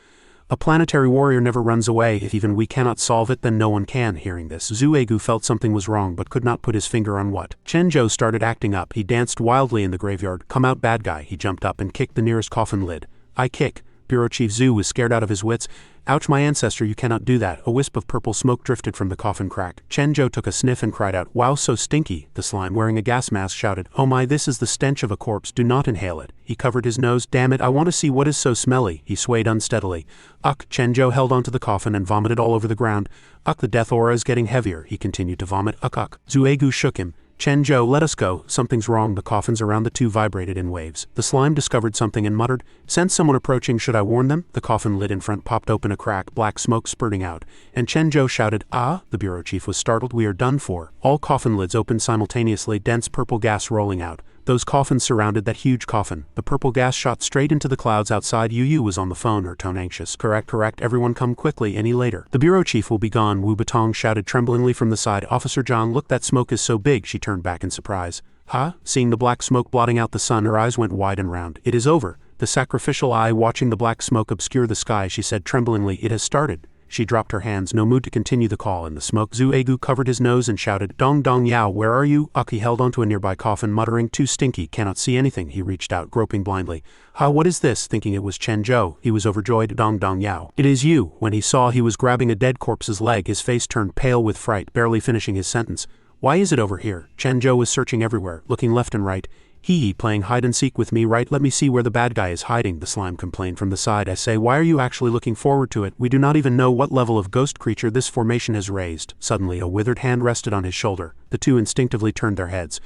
A planetary warrior never runs away. If even we cannot solve it, then no one can. Hearing this, Zhu Egu felt something was wrong but could not put his finger on what. Chen Zhou started acting up. He danced wildly in the graveyard. Come out, bad guy. He jumped up and kicked the nearest coffin lid. I kick. Bureau Chief Zhu was scared out of his wits. Ouch, my ancestor, you cannot do that. A wisp of purple smoke drifted from the coffin crack. Chen Zhou took a sniff and cried out, Wow, so stinky. The slime wearing a gas mask shouted, Oh my, this is the stench of a corpse. Do not inhale it. He covered his nose. Damn it, I want to see what is so smelly. He swayed unsteadily. Chen Zhou held onto the coffin and vomited all over the ground. The death aura is getting heavier. He continued to vomit. Zhu Egu shook him. Chen Zhou, let us go. Something's wrong. The coffins around the two vibrated in waves. The slime discovered something and muttered, Sense someone approaching, should I warn them? The coffin lid in front popped open a crack, black smoke spurting out. And Chen Zhou shouted, Ah! The bureau chief was startled. We are done for. All coffin lids opened simultaneously, dense purple gas rolling out. Those coffins surrounded that huge coffin. The purple gas shot straight into the clouds outside. Yu was on the phone, her tone anxious. Correct, everyone come quickly, any later. The bureau chief will be gone, Wu Batong shouted tremblingly from the side. Officer John, look, that smoke is so big. She turned back in surprise. Seeing the black smoke blotting out the sun, her eyes went wide and round. It is over. The Sacrificial Eye watching the black smoke obscure the sky, she said tremblingly, It has started. She dropped her hands, no mood to continue the call in the smoke. Zhu Egu covered his nose and shouted, Dong Yao, where are you? He held onto a nearby coffin, muttering, Too stinky, cannot see anything. He reached out, groping blindly. What is this? Thinking it was Chen Zhou, he was overjoyed. Dong Yao. It is you. When he saw he was grabbing a dead corpse's leg, his face turned pale with fright, barely finishing his sentence. Why is it over here? Chen Zhou was searching everywhere, looking left and right. Playing hide-and-seek with me, right? Let me see where the bad guy is hiding, the slime complained from the side. I say, why are you actually looking forward to it? We do not even know what level of ghost creature this formation has raised. Suddenly, a withered hand rested on his shoulder. The two instinctively turned their heads.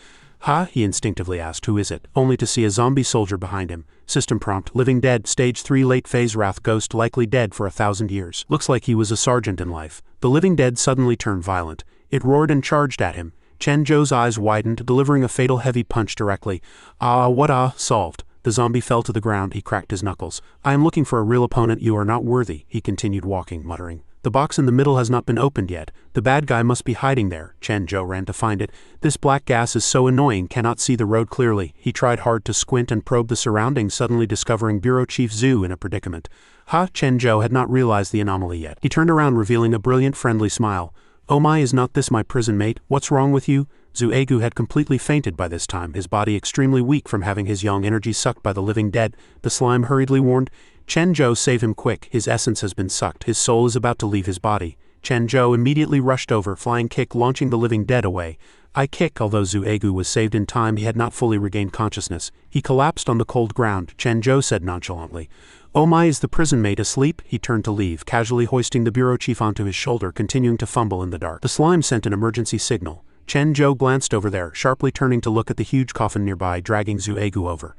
He instinctively asked, who is it? Only to see a zombie soldier behind him. System prompt, living dead, stage 3 late phase wrath ghost, likely dead for 1,000 years. Looks like he was a sergeant in life. The living dead suddenly turned violent. It roared and charged at him. Chen Zhou's eyes widened, delivering a fatal heavy punch directly. Solved. The zombie fell to the ground. He cracked his knuckles. I am looking for a real opponent. You are not worthy. He continued walking, muttering. The box in the middle has not been opened yet. The bad guy must be hiding there. Chen Zhou ran to find it. This black gas is so annoying, cannot see the road clearly. He tried hard to squint and probe the surroundings, suddenly discovering Bureau Chief Zhu in a predicament. Ha! Chen Zhou had not realized the anomaly yet. He turned around revealing a brilliant friendly smile. Oh my, is not this my prison mate? What's wrong with you? Zhu Egu had completely fainted by this time, his body extremely weak from having his yang energy sucked by the living dead. The slime hurriedly warned, Chen Zhou, save him quick, his essence has been sucked, his soul is about to leave his body. Chen Zhou immediately rushed over, flying kick launching the living dead away. I kick. Although Zhu Egu was saved in time, he had not fully regained consciousness. He collapsed on the cold ground. Chen Zhou said nonchalantly, Oh my, is the prison mate asleep? He turned to leave, casually hoisting the bureau chief onto his shoulder, continuing to fumble in the dark. The slime sent an emergency signal. Chen Zhou glanced over there, sharply turning to look at the huge coffin nearby, dragging Zhu Egu over.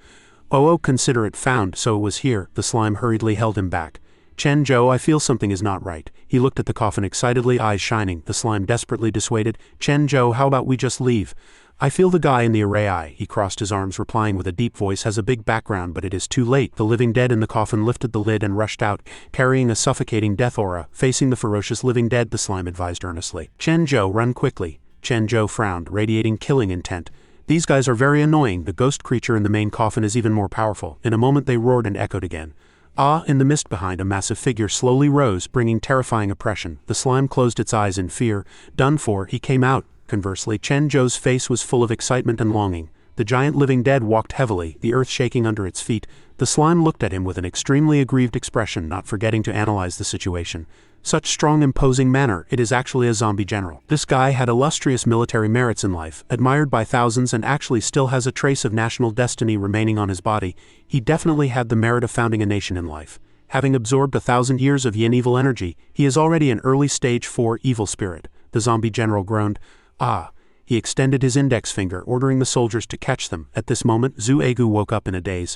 Oh, consider it found, so it was here. The slime hurriedly held him back. Chen Zhou, I feel something is not right. He looked at the coffin excitedly, eyes shining. The slime desperately dissuaded. Chen Zhou, how about we just leave? I feel the guy in the array eye. He crossed his arms, replying with a deep voice, has a big background, but it is too late. The living dead in the coffin lifted the lid and rushed out, carrying a suffocating death aura. Facing the ferocious living dead, the slime advised earnestly. Chen Zhou, run quickly. Chen Zhou frowned, radiating killing intent. These guys are very annoying. The ghost creature in the main coffin is even more powerful. In a moment they roared and echoed again. In the mist behind, a massive figure slowly rose, bringing terrifying oppression. The slime closed its eyes in fear. Done for, he came out. Conversely, Chen Zhou's face was full of excitement and longing. The giant living dead walked heavily, the earth shaking under its feet. The slime looked at him with an extremely aggrieved expression, not forgetting to analyze the situation. Such strong, imposing manner, it is actually a zombie general. This guy had illustrious military merits in life, admired by thousands, and actually still has a trace of national destiny remaining on his body. He definitely had the merit of founding a nation in life. Having absorbed 1,000 years of yin evil energy, he is already an early stage 4 evil spirit. The zombie general groaned. He extended his index finger, ordering the soldiers to catch them. At this moment, Zhu Egu woke up in a daze.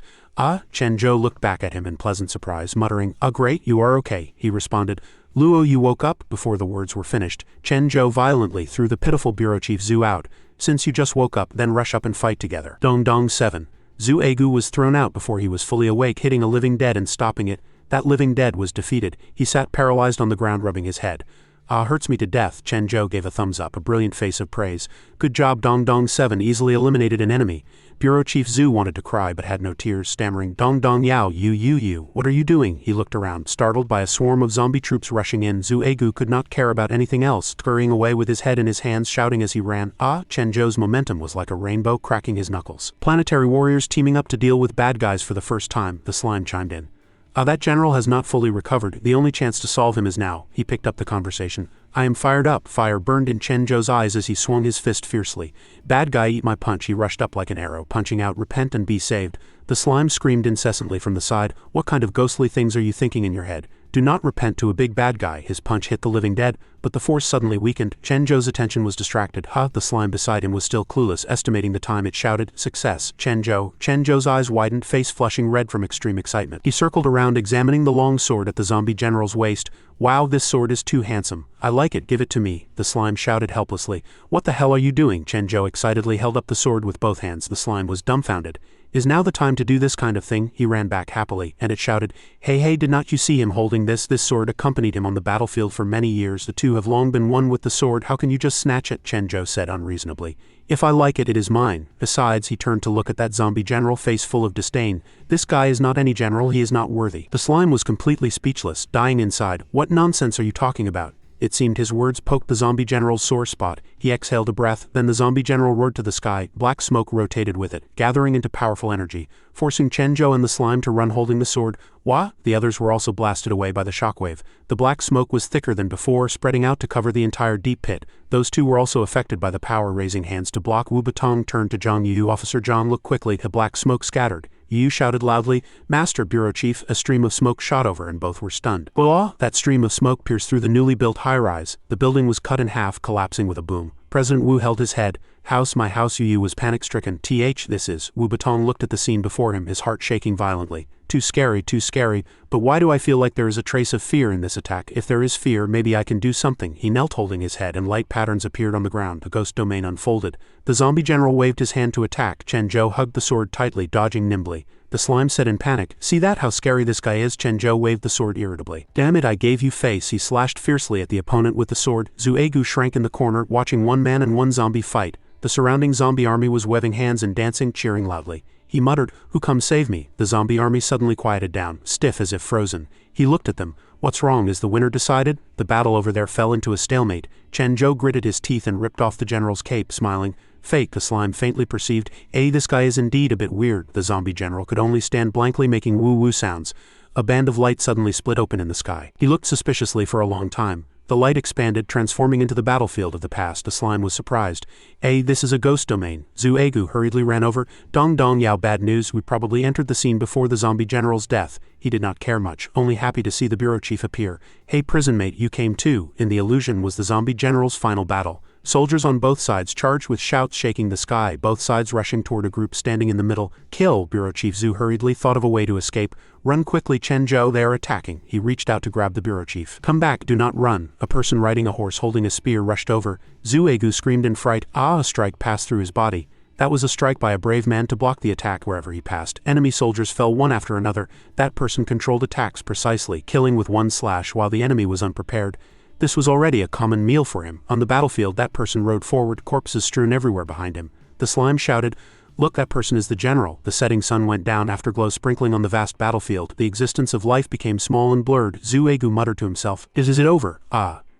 Chen Zhou looked back at him in pleasant surprise, muttering, great, you are okay, he responded. Luo, you woke up? Before the words were finished, Chen Zhou violently threw the pitiful bureau chief Zhu out. Since you just woke up, then rush up and fight together. Dong 7. Zhu Egu was thrown out before he was fully awake, hitting a living dead and stopping it. That living dead was defeated. He sat paralyzed on the ground, rubbing his head. Hurts me to death. Chen Zhou gave a thumbs up, a brilliant face of praise. Good job, Dong 7 easily eliminated an enemy. Bureau Chief Zhu wanted to cry but had no tears, stammering, Dong Yao, you, what are you doing? He looked around, startled by a swarm of zombie troops rushing in. Zhu Egu could not care about anything else, scurrying away with his head in his hands, shouting as he ran. Chen Zhou's momentum was like a rainbow, cracking his knuckles. Planetary warriors teaming up to deal with bad guys for the first time, the slime chimed in. That general has not fully recovered. The only chance to solve him is now. He picked up the conversation. I am fired up. Fire burned in Chen Zhou's eyes as he swung his fist fiercely. Bad guy, eat my punch. He rushed up like an arrow, punching out, repent and be saved. The slime screamed incessantly from the side. What kind of ghostly things are you thinking in your head? Do not repent to a big bad guy. His punch hit the living dead, but the force suddenly weakened. Chen Zhou's attention was distracted. The slime beside him was still clueless, estimating the time. It shouted, success, Chen Zhou. Chen Zhou's eyes widened, face flushing red from extreme excitement. He circled around, examining the long sword at the zombie general's waist. Wow, this sword is too handsome. I like it, give it to me. The slime shouted helplessly. What the hell are you doing? Chen Zhou excitedly held up the sword with both hands. The slime was dumbfounded. Is now the time to do this kind of thing? He ran back happily, and it shouted, Hey, did not you see him holding this? This sword accompanied him on the battlefield for many years. The two have long been one with the sword. How can you just snatch it? Chen Zhou said unreasonably. If I like it, it is mine. Besides, he turned to look at that zombie general, face full of disdain. This guy is not any general, he is not worthy. The slime was completely speechless, dying inside. What nonsense are you talking about? It seemed his words poked the zombie general's sore spot. He exhaled a breath, then the zombie general roared to the sky. Black smoke rotated with it, gathering into powerful energy, forcing Chen Zhou and the slime to run holding the sword. Wah! The others were also blasted away by the shockwave. The black smoke was thicker than before, spreading out to cover the entire deep pit. Those two were also affected by the power, raising hands to block. Wu Batong turned to Zhang Yu. Officer Zhang looked quickly. The black smoke scattered. Yu shouted loudly, Master, Bureau Chief. A stream of smoke shot over and both were stunned. Blah! That stream of smoke pierced through the newly built high-rise. The building was cut in half, collapsing with a boom. President Wu held his head. House, my house. Yu was panic-stricken. This is. Wu Batong looked at the scene before him, his heart shaking violently. Too scary, but why do I feel like there is a trace of fear in this attack? If there is fear, maybe I can do something. He knelt holding his head and light patterns appeared on the ground. The ghost domain unfolded. The zombie general waved his hand to attack. Chen Zhou hugged the sword tightly, dodging nimbly. The slime said in panic, See that? How scary this guy is? Chen Zhou waved the sword irritably. Damn it, I gave you face. He slashed fiercely at the opponent with the sword. Zhu Egu shrank in the corner, watching one man and one zombie fight. The surrounding zombie army was waving hands and dancing, cheering loudly. He muttered, "Who come save me?" The zombie army suddenly quieted down, stiff as if frozen. He looked at them. "What's wrong? Is the winner decided?" The battle over there fell into a stalemate. Chen Zhou gritted his teeth and ripped off the general's cape, smiling. "Fake," the slime faintly perceived. This guy is indeed a bit weird." The zombie general could only stand blankly making woo-woo sounds. A band of light suddenly split open in the sky. He looked suspiciously for a long time. The light expanded, transforming into the battlefield of the past. The slime was surprised. This is a ghost domain." Zhu Egu hurriedly ran over. "Dong dong yao, bad news. We probably entered the scene before the zombie general's death." He did not care much, only happy to see the bureau chief appear. "Hey prison mate, you came too." In the illusion was the zombie general's final battle. Soldiers on both sides charged with shouts shaking the sky, both sides rushing toward a group standing in the middle. "Kill!" Bureau Chief Zhu hurriedly thought of a way to escape. "Run quickly, Chen Zhou, they are attacking." He reached out to grab the bureau chief. "Come back, do not run." A person riding a horse holding a spear rushed over. Zhu Egu screamed in fright. A strike passed through his body. That was a strike by a brave man to block the attack wherever he passed. Enemy soldiers fell one after another. That person controlled attacks precisely, killing with one slash while the enemy was unprepared. This was already a common meal for him. On the battlefield, that person rode forward, corpses strewn everywhere behind him. The slime shouted, "Look, that person is the general." The setting sun went down, afterglow sprinkling on the vast battlefield. The existence of life became small and blurred. Zhu Egu muttered to himself, Is it over?"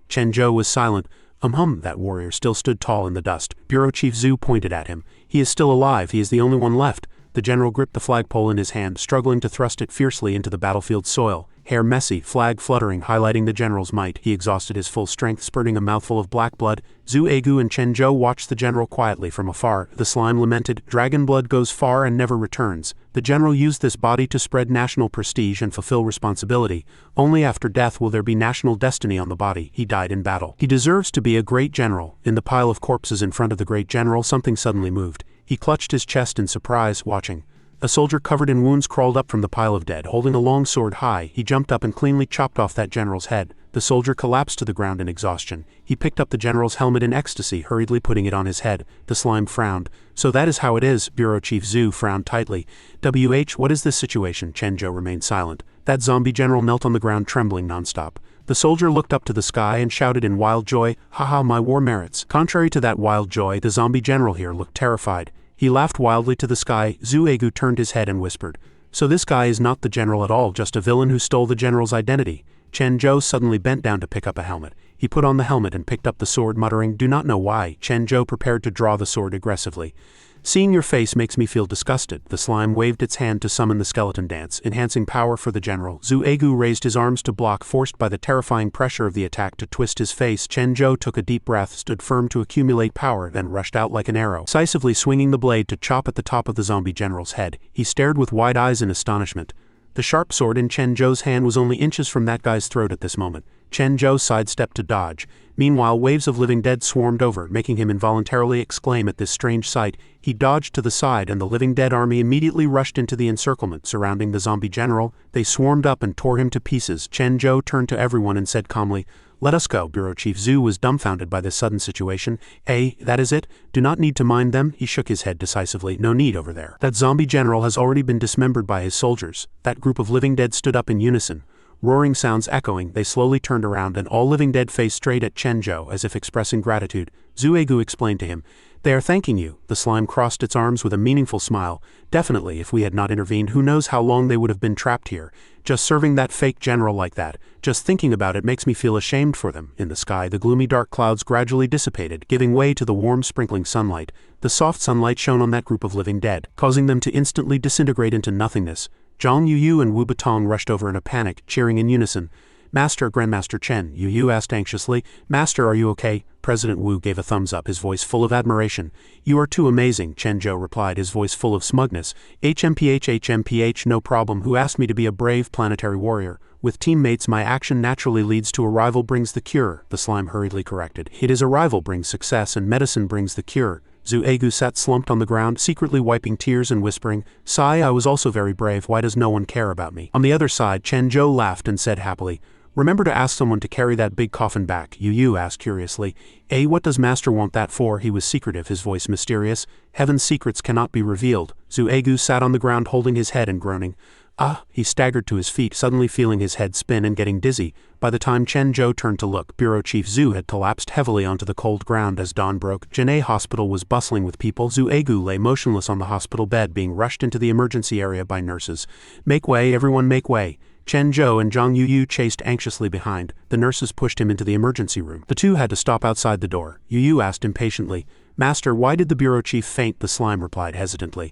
Chen Zhou was silent. That warrior still stood tall in the dust. Bureau Chief Zhu pointed at him. "He is still alive. He is the only one left." The general gripped the flagpole in his hand, struggling to thrust it fiercely into the battlefield soil. Hair messy, flag fluttering, highlighting the general's might. He exhausted his full strength, spurting a mouthful of black blood. Zhu Egu and Chen Zhou watched the general quietly from afar. The slime lamented, "Dragon blood goes far and never returns." The general used this body to spread national prestige and fulfill responsibility. Only after death will there be national destiny on the body. He died in battle. He deserves to be a great general. In the pile of corpses in front of the great general, something suddenly moved. He clutched his chest in surprise, watching. A soldier covered in wounds crawled up from the pile of dead, holding a long sword high. He jumped up and cleanly chopped off that general's head. The soldier collapsed to the ground in exhaustion. He picked up the general's helmet in ecstasy, hurriedly putting it on his head. The slime frowned. "So that is how it is." Bureau Chief Zhu frowned tightly. What is this situation?" Chen Zhou remained silent. That zombie general knelt on the ground, trembling nonstop. The soldier looked up to the sky and shouted in wild joy, "Haha, my war merits." Contrary to that wild joy, the zombie general here looked terrified. He laughed wildly to the sky. Zhu Egu turned his head and whispered, "So this guy is not the general at all, just a villain who stole the general's identity." Chen Zhou suddenly bent down to pick up a helmet. He put on the helmet and picked up the sword, muttering, "Do not know why." Chen Zhou prepared to draw the sword aggressively. "Seeing your face makes me feel disgusted." The slime waved its hand to summon the skeleton dance, enhancing power for the general. Zhu Egu raised his arms to block, forced by the terrifying pressure of the attack to twist his face. Chen Zhou took a deep breath, stood firm to accumulate power, then rushed out like an arrow, decisively swinging the blade to chop at the top of the zombie general's head. He stared with wide eyes in astonishment. The sharp sword in Chen Zhou's hand was only inches from that guy's throat at this moment. Chen Zhou sidestepped to dodge. Meanwhile, waves of living dead swarmed over, making him involuntarily exclaim at this strange sight. He dodged to the side, and the living dead army immediately rushed into the encirclement surrounding the zombie general. They swarmed up and tore him to pieces. Chen Zhou turned to everyone and said calmly, "Let us go." Bureau Chief Zhu was dumbfounded by this sudden situation. That is it? Do not need to mind them?" He shook his head decisively. "No need over there. That zombie general has already been dismembered by his soldiers." That group of living dead stood up in unison. Roaring sounds echoing, they slowly turned around, and all living dead faced straight at Chen Zhou, as if expressing gratitude. Zhu Egu explained to him, "They are thanking you." The slime crossed its arms with a meaningful smile. "Definitely, if we had not intervened, who knows how long they would have been trapped here. Just serving that fake general like that. Just thinking about it makes me feel ashamed for them." In the sky, the gloomy dark clouds gradually dissipated, giving way to the warm sprinkling sunlight. The soft sunlight shone on that group of living dead, causing them to instantly disintegrate into nothingness. Zhang Yuyu and Wu Batong rushed over in a panic, cheering in unison. "Master, Grandmaster Chen," Yuyu asked anxiously. "Master, are you okay?" President Wu gave a thumbs up, his voice full of admiration. "You are too amazing," Chen Zhou replied, his voice full of smugness. HMPH, no problem. Who asked me to be a brave planetary warrior? With teammates, my action naturally leads to a rival brings the cure," the slime hurriedly corrected. "It is a rival brings success and medicine brings the cure." Zhu Egu sat slumped on the ground, secretly wiping tears and whispering, "Sigh, I was also very brave. Why does no one care about me?" On the other side, Chen Zhou laughed and said happily, "Remember to ask someone to carry that big coffin back." Yu asked curiously, What does Master want that for?" He was secretive, his voice mysterious. "Heaven's secrets cannot be revealed." Zhu Egu sat on the ground holding his head and groaning. Ah, he staggered to his feet, suddenly feeling his head spin and getting dizzy. By the time Chen Zhou turned to look, Bureau Chief Zhu had collapsed heavily onto the cold ground as dawn broke. Jinnei Hospital was bustling with people. Zhu Egu lay motionless on the hospital bed, being rushed into the emergency area by nurses. "Make way, everyone, make way." Chen Zhou and Zhang Yuyu chased anxiously behind. The nurses pushed him into the emergency room. The two had to stop outside the door. Yuyu asked impatiently, "Master, why did the bureau chief faint?" The slime replied hesitantly.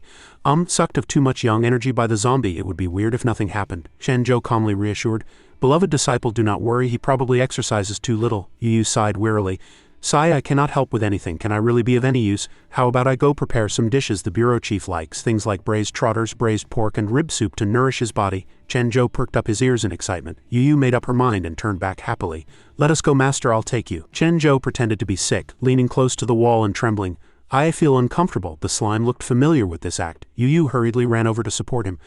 Sucked of too much young energy by the zombie. It would be weird if nothing happened. Chen Zhou calmly reassured. "Beloved disciple, do not worry, he probably exercises too little." Yuyu sighed wearily. "Sai, I cannot help with anything. Can I really be of any use? How about I go prepare some dishes the bureau chief likes, things like braised trotters, braised pork, and rib soup to nourish his body?" Chen Zhou perked up his ears in excitement. Yuyu made up her mind and turned back happily. "Let us go, master, I'll take you." Chen Zhou pretended to be sick, leaning close to the wall and trembling. "I feel uncomfortable." The slime looked familiar with this act. Yuyu hurriedly ran over to support him.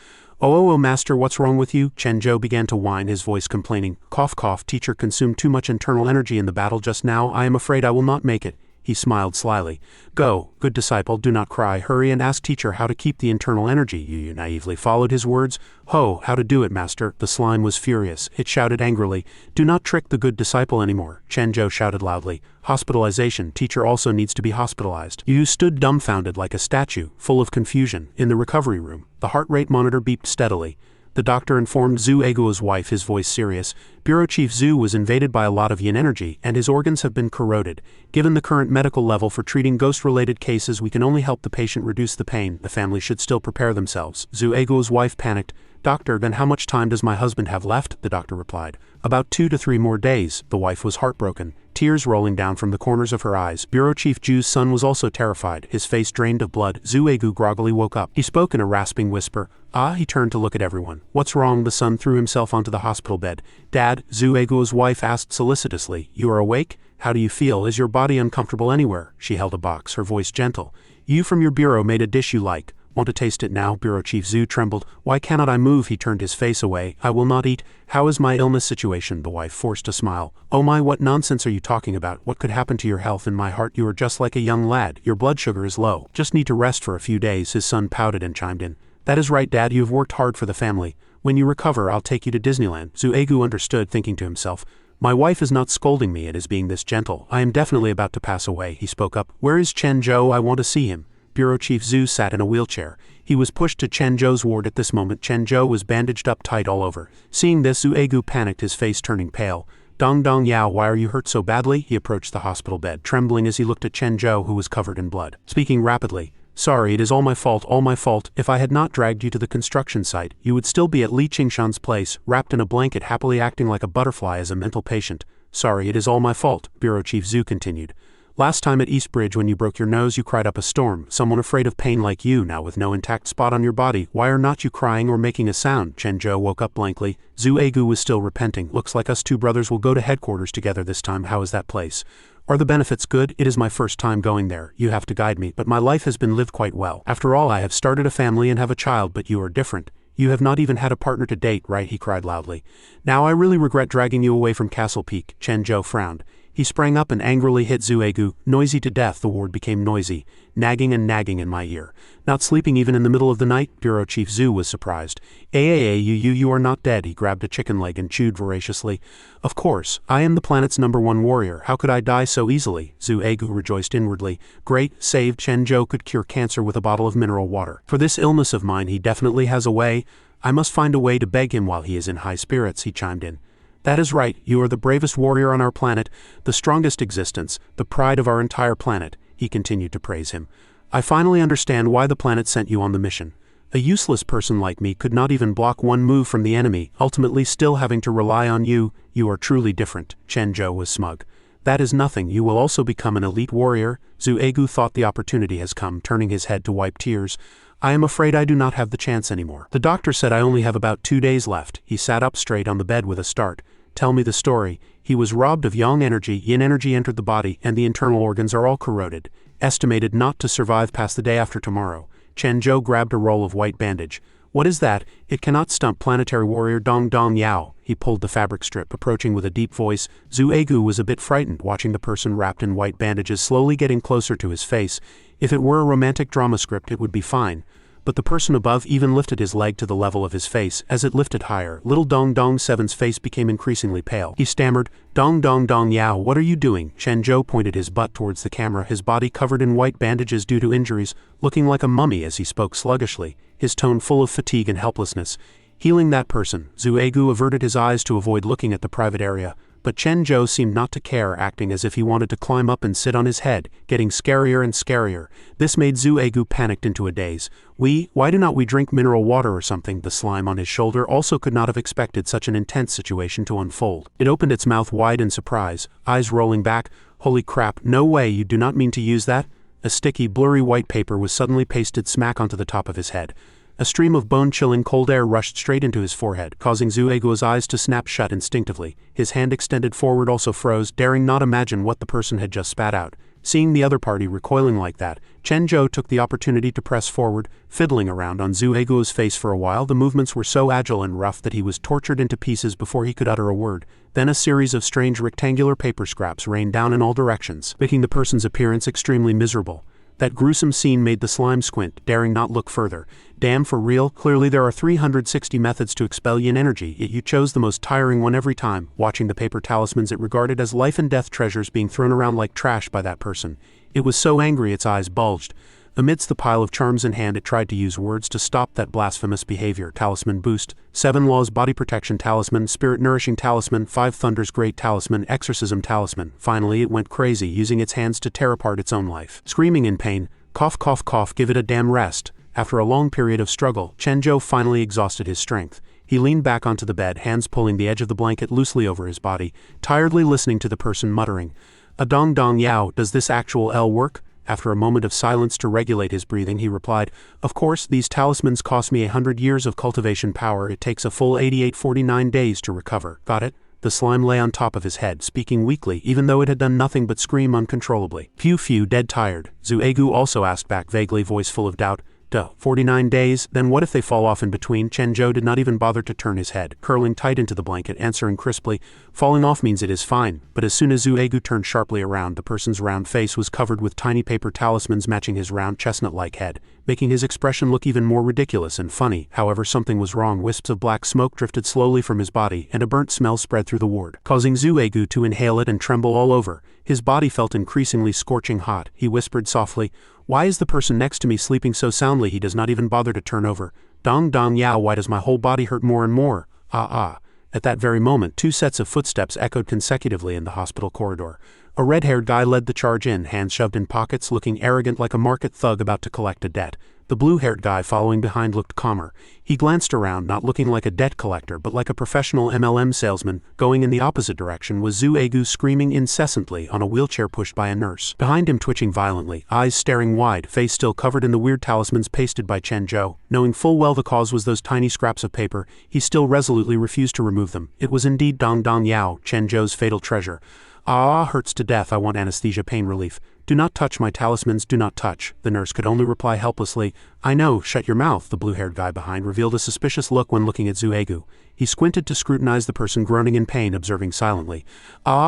Oh, master, what's wrong with you?" Chen Zhou began to whine, his voice complaining. "Cough, cough, teacher consumed too much internal energy in the battle just now. I am afraid I will not make it." He smiled slyly. "Go, good disciple, do not cry. Hurry and ask teacher how to keep the internal energy." Yuyu naively followed his words. "Ho, how to do it, master." The slime was furious. It shouted angrily, "Do not trick the good disciple anymore." Chen Zhou shouted loudly, "Hospitalization, teacher also needs to be hospitalized." Yuyu stood dumbfounded like a statue, full of confusion. In the recovery room, the heart rate monitor beeped steadily. The doctor informed Zhu Eguo's wife, his voice serious. "Bureau Chief Zhu was invaded by a lot of yin energy, and his organs have been corroded. Given the current medical level for treating ghost-related cases, we can only help the patient reduce the pain. The family should still prepare themselves." Zhu Eguo's wife panicked. "Doctor, then how much time does my husband have left?" The doctor replied. "About 2 to 3 more days." The wife was heartbroken, tears rolling down from the corners of her eyes. Bureau Chief Zhu's son was also terrified, his face drained of blood. Zhu Egu groggily woke up. He spoke in a rasping whisper. He turned to look at everyone. "What's wrong?" The son threw himself onto the hospital bed. "Dad," Zhu Eguo's wife asked solicitously, "you are awake? How do you feel? Is your body uncomfortable anywhere?" She held a box, her voice gentle. "You from your bureau made a dish you like. Want to taste it now?" Bureau Chief Zhu trembled. "Why cannot I move?" He turned his face away. "I will not eat." "How is my illness situation?" The wife forced a smile. "Oh my, what nonsense are you talking about? What could happen to your health? In my heart you are just like a young lad. Your blood sugar is low. Just need to rest for a few days." His son pouted and chimed in. "That is right, Dad, you have worked hard for the family. When you recover, I'll take you to Disneyland." Zhu Egu understood, thinking to himself, "My wife is not scolding me, it is being this gentle. I am definitely about to pass away." He spoke up. "Where is Chen Zhou? I want to see him." Bureau Chief Zhu sat in a wheelchair. He was pushed to Chen Zhou's ward at this moment. Chen Zhou was bandaged up tight all over. Seeing this, Zhu Egu panicked, his face turning pale. "Dong Dong Yao, why are you hurt so badly?" He approached the hospital bed, trembling as he looked at Chen Zhou, who was covered in blood. Speaking rapidly, "Sorry, it is all my fault, all my fault. If I had not dragged you to the construction site, you would still be at Li Qingshan's place, wrapped in a blanket, happily acting like a butterfly as a mental patient. Sorry, it is all my fault," Bureau Chief Zhu continued. "Last time at East Bridge when you broke your nose you cried up a storm. Someone afraid of pain like you, now with no intact spot on your body. Why are not you crying or making a sound?" Chen Zhou woke up blankly. Zhu Egu was still repenting. "Looks like us two brothers will go to headquarters together this time. How is that place? Are the benefits good? It is my first time going there. You have to guide me, but my life has been lived quite well. After all, I have started a family and have a child, but you are different. You have not even had a partner to date, right?" He cried loudly. "Now I really regret dragging you away from Castle Peak." Chen Zhou frowned. He sprang up and angrily hit Zhu Egu. "Noisy to death." The ward became noisy, nagging and nagging in my ear. "Not sleeping even in the middle of the night?" Bureau Chief Zhu was surprised. You are not dead." He grabbed a chicken leg and chewed voraciously. "Of course, I am the planet's #1 warrior. How could I die so easily?" Zhu Egu rejoiced inwardly. "Great, saved. Chen Zhou could cure cancer with a bottle of mineral water. For this illness of mine he definitely has a way. I must find a way to beg him while he is in high spirits." He chimed in. "That is right, you are the bravest warrior on our planet, the strongest existence, the pride of our entire planet." He continued to praise him. "I finally understand why the planet sent you on the mission. A useless person like me could not even block one move from the enemy, ultimately still having to rely on you. You are truly different." Chen Zhou was smug. "That is nothing, you will also become an elite warrior." Zhu Egu thought the opportunity has come, turning his head to wipe tears. "I am afraid I do not have the chance anymore. The doctor said I only have about 2 days left." He sat up straight on the bed with a start. "Tell me the story." He was robbed of yang energy, yin energy entered the body, and the internal organs are all corroded. Estimated not to survive past the day after tomorrow. Chen Zhou grabbed a roll of white bandage. "What is that? It cannot stump planetary warrior Dong Dong Yao." He pulled the fabric strip, approaching with a deep voice. Zhu Egu was a bit frightened, watching the person wrapped in white bandages slowly getting closer to his face. If it were a romantic drama script it would be fine. but the person above even lifted his leg to the level of his face. As it lifted higher, little Dong Dong 7's face became increasingly pale. He stammered, "Dong Dong Dong Yao, what are you doing?" Chen Zhou pointed his butt towards the camera, his body covered in white bandages due to injuries, looking like a mummy as he spoke sluggishly, his tone full of fatigue and helplessness. "Healing that person." Zhu Egu averted his eyes to avoid looking at the private area, but Chen Zhou seemed not to care, acting as if he wanted to climb up and sit on his head, getting scarier and scarier. This made Zhu Egu panicked into a daze. Why do not we drink mineral water or something?" The slime on his shoulder also could not have expected such an intense situation to unfold. It opened its mouth wide in surprise, eyes rolling back. "Holy crap, no way, you do not mean to use that?" A sticky, blurry white paper was suddenly pasted smack onto the top of his head. A stream of bone-chilling cold air rushed straight into his forehead, causing Zhu Egu's eyes to snap shut instinctively. His hand extended forward also froze, daring not imagine what the person had just spat out. Seeing the other party recoiling like that, Chen Zhou took the opportunity to press forward, fiddling around on Zhu Egu's face for a while. The movements were so agile and rough that he was tortured into pieces before he could utter a word. Then a series of strange rectangular paper scraps rained down in all directions, making the person's appearance extremely miserable. That gruesome scene made the slime squint, daring not look further. "Damn, for real? Clearly there are 360 methods to expel yin energy, yet you chose the most tiring one every time." Watching the paper talismans it regarded as life and death treasures being thrown around like trash by that person. It was so angry its eyes bulged. Amidst the pile of charms in hand, it tried to use words to stop that blasphemous behavior. Talisman Boost, 7 Laws Body Protection Talisman, Spirit Nourishing Talisman, 5 Thunders Great Talisman, Exorcism Talisman. Finally it went crazy, using its hands to tear apart its own life. Screaming in pain, "Cough cough cough, give it a damn rest." After a long period of struggle, Chen Zhou finally exhausted his strength. He leaned back onto the bed, hands pulling the edge of the blanket loosely over his body, tiredly listening to the person muttering, "A Dong Dong Yao, does this actual L work?" After a moment of silence to regulate his breathing, he replied, "Of course, these talismans cost me 100 years of cultivation power. It takes a full 88-49 days to recover." "Got it?" The slime lay on top of his head, speaking weakly, even though it had done nothing but scream uncontrollably. Phew, dead tired." Zhu Egu also asked back vaguely, voice full of doubt. "Duh, 49 days, then what if they fall off in between?" Chen Zhou did not even bother to turn his head, curling tight into the blanket, answering crisply, "Falling off means it is fine." But as soon as Zhu Egu turned sharply around, the person's round face was covered with tiny paper talismans matching his round chestnut-like head, making his expression look even more ridiculous and funny. However, something was wrong. Wisps of black smoke drifted slowly from his body, and a burnt smell spread through the ward, causing Zhu Egu to inhale it and tremble all over. His body felt increasingly scorching hot. He whispered softly, "Why is the person next to me sleeping so soundly he does not even bother to turn over? Dong Dong Yao, why does my whole body hurt more and more? Ah." At that very moment, 2 sets of footsteps echoed consecutively in the hospital corridor. A red-haired guy led the charge in, hands shoved in pockets, looking arrogant like a market thug about to collect a debt. The blue-haired guy following behind looked calmer. He glanced around, not looking like a debt collector but like a professional MLM salesman. Going in the opposite direction was Zhu Egu, screaming incessantly on a wheelchair pushed by a nurse. Behind him, twitching violently, eyes staring wide, face still covered in the weird talismans pasted by Chen Zhou. Knowing full well the cause was those tiny scraps of paper, he still resolutely refused to remove them. It was indeed Dong Dong Yao, Chen Zhou's fatal treasure. "Ah, hurts to death, I want anesthesia, pain relief. Do not touch my talismans, do not touch." The nurse could only reply helplessly, "I know, shut your mouth." The blue-haired guy behind revealed a suspicious look when looking at Zhu Egu. He squinted to scrutinize the person groaning in pain, observing silently.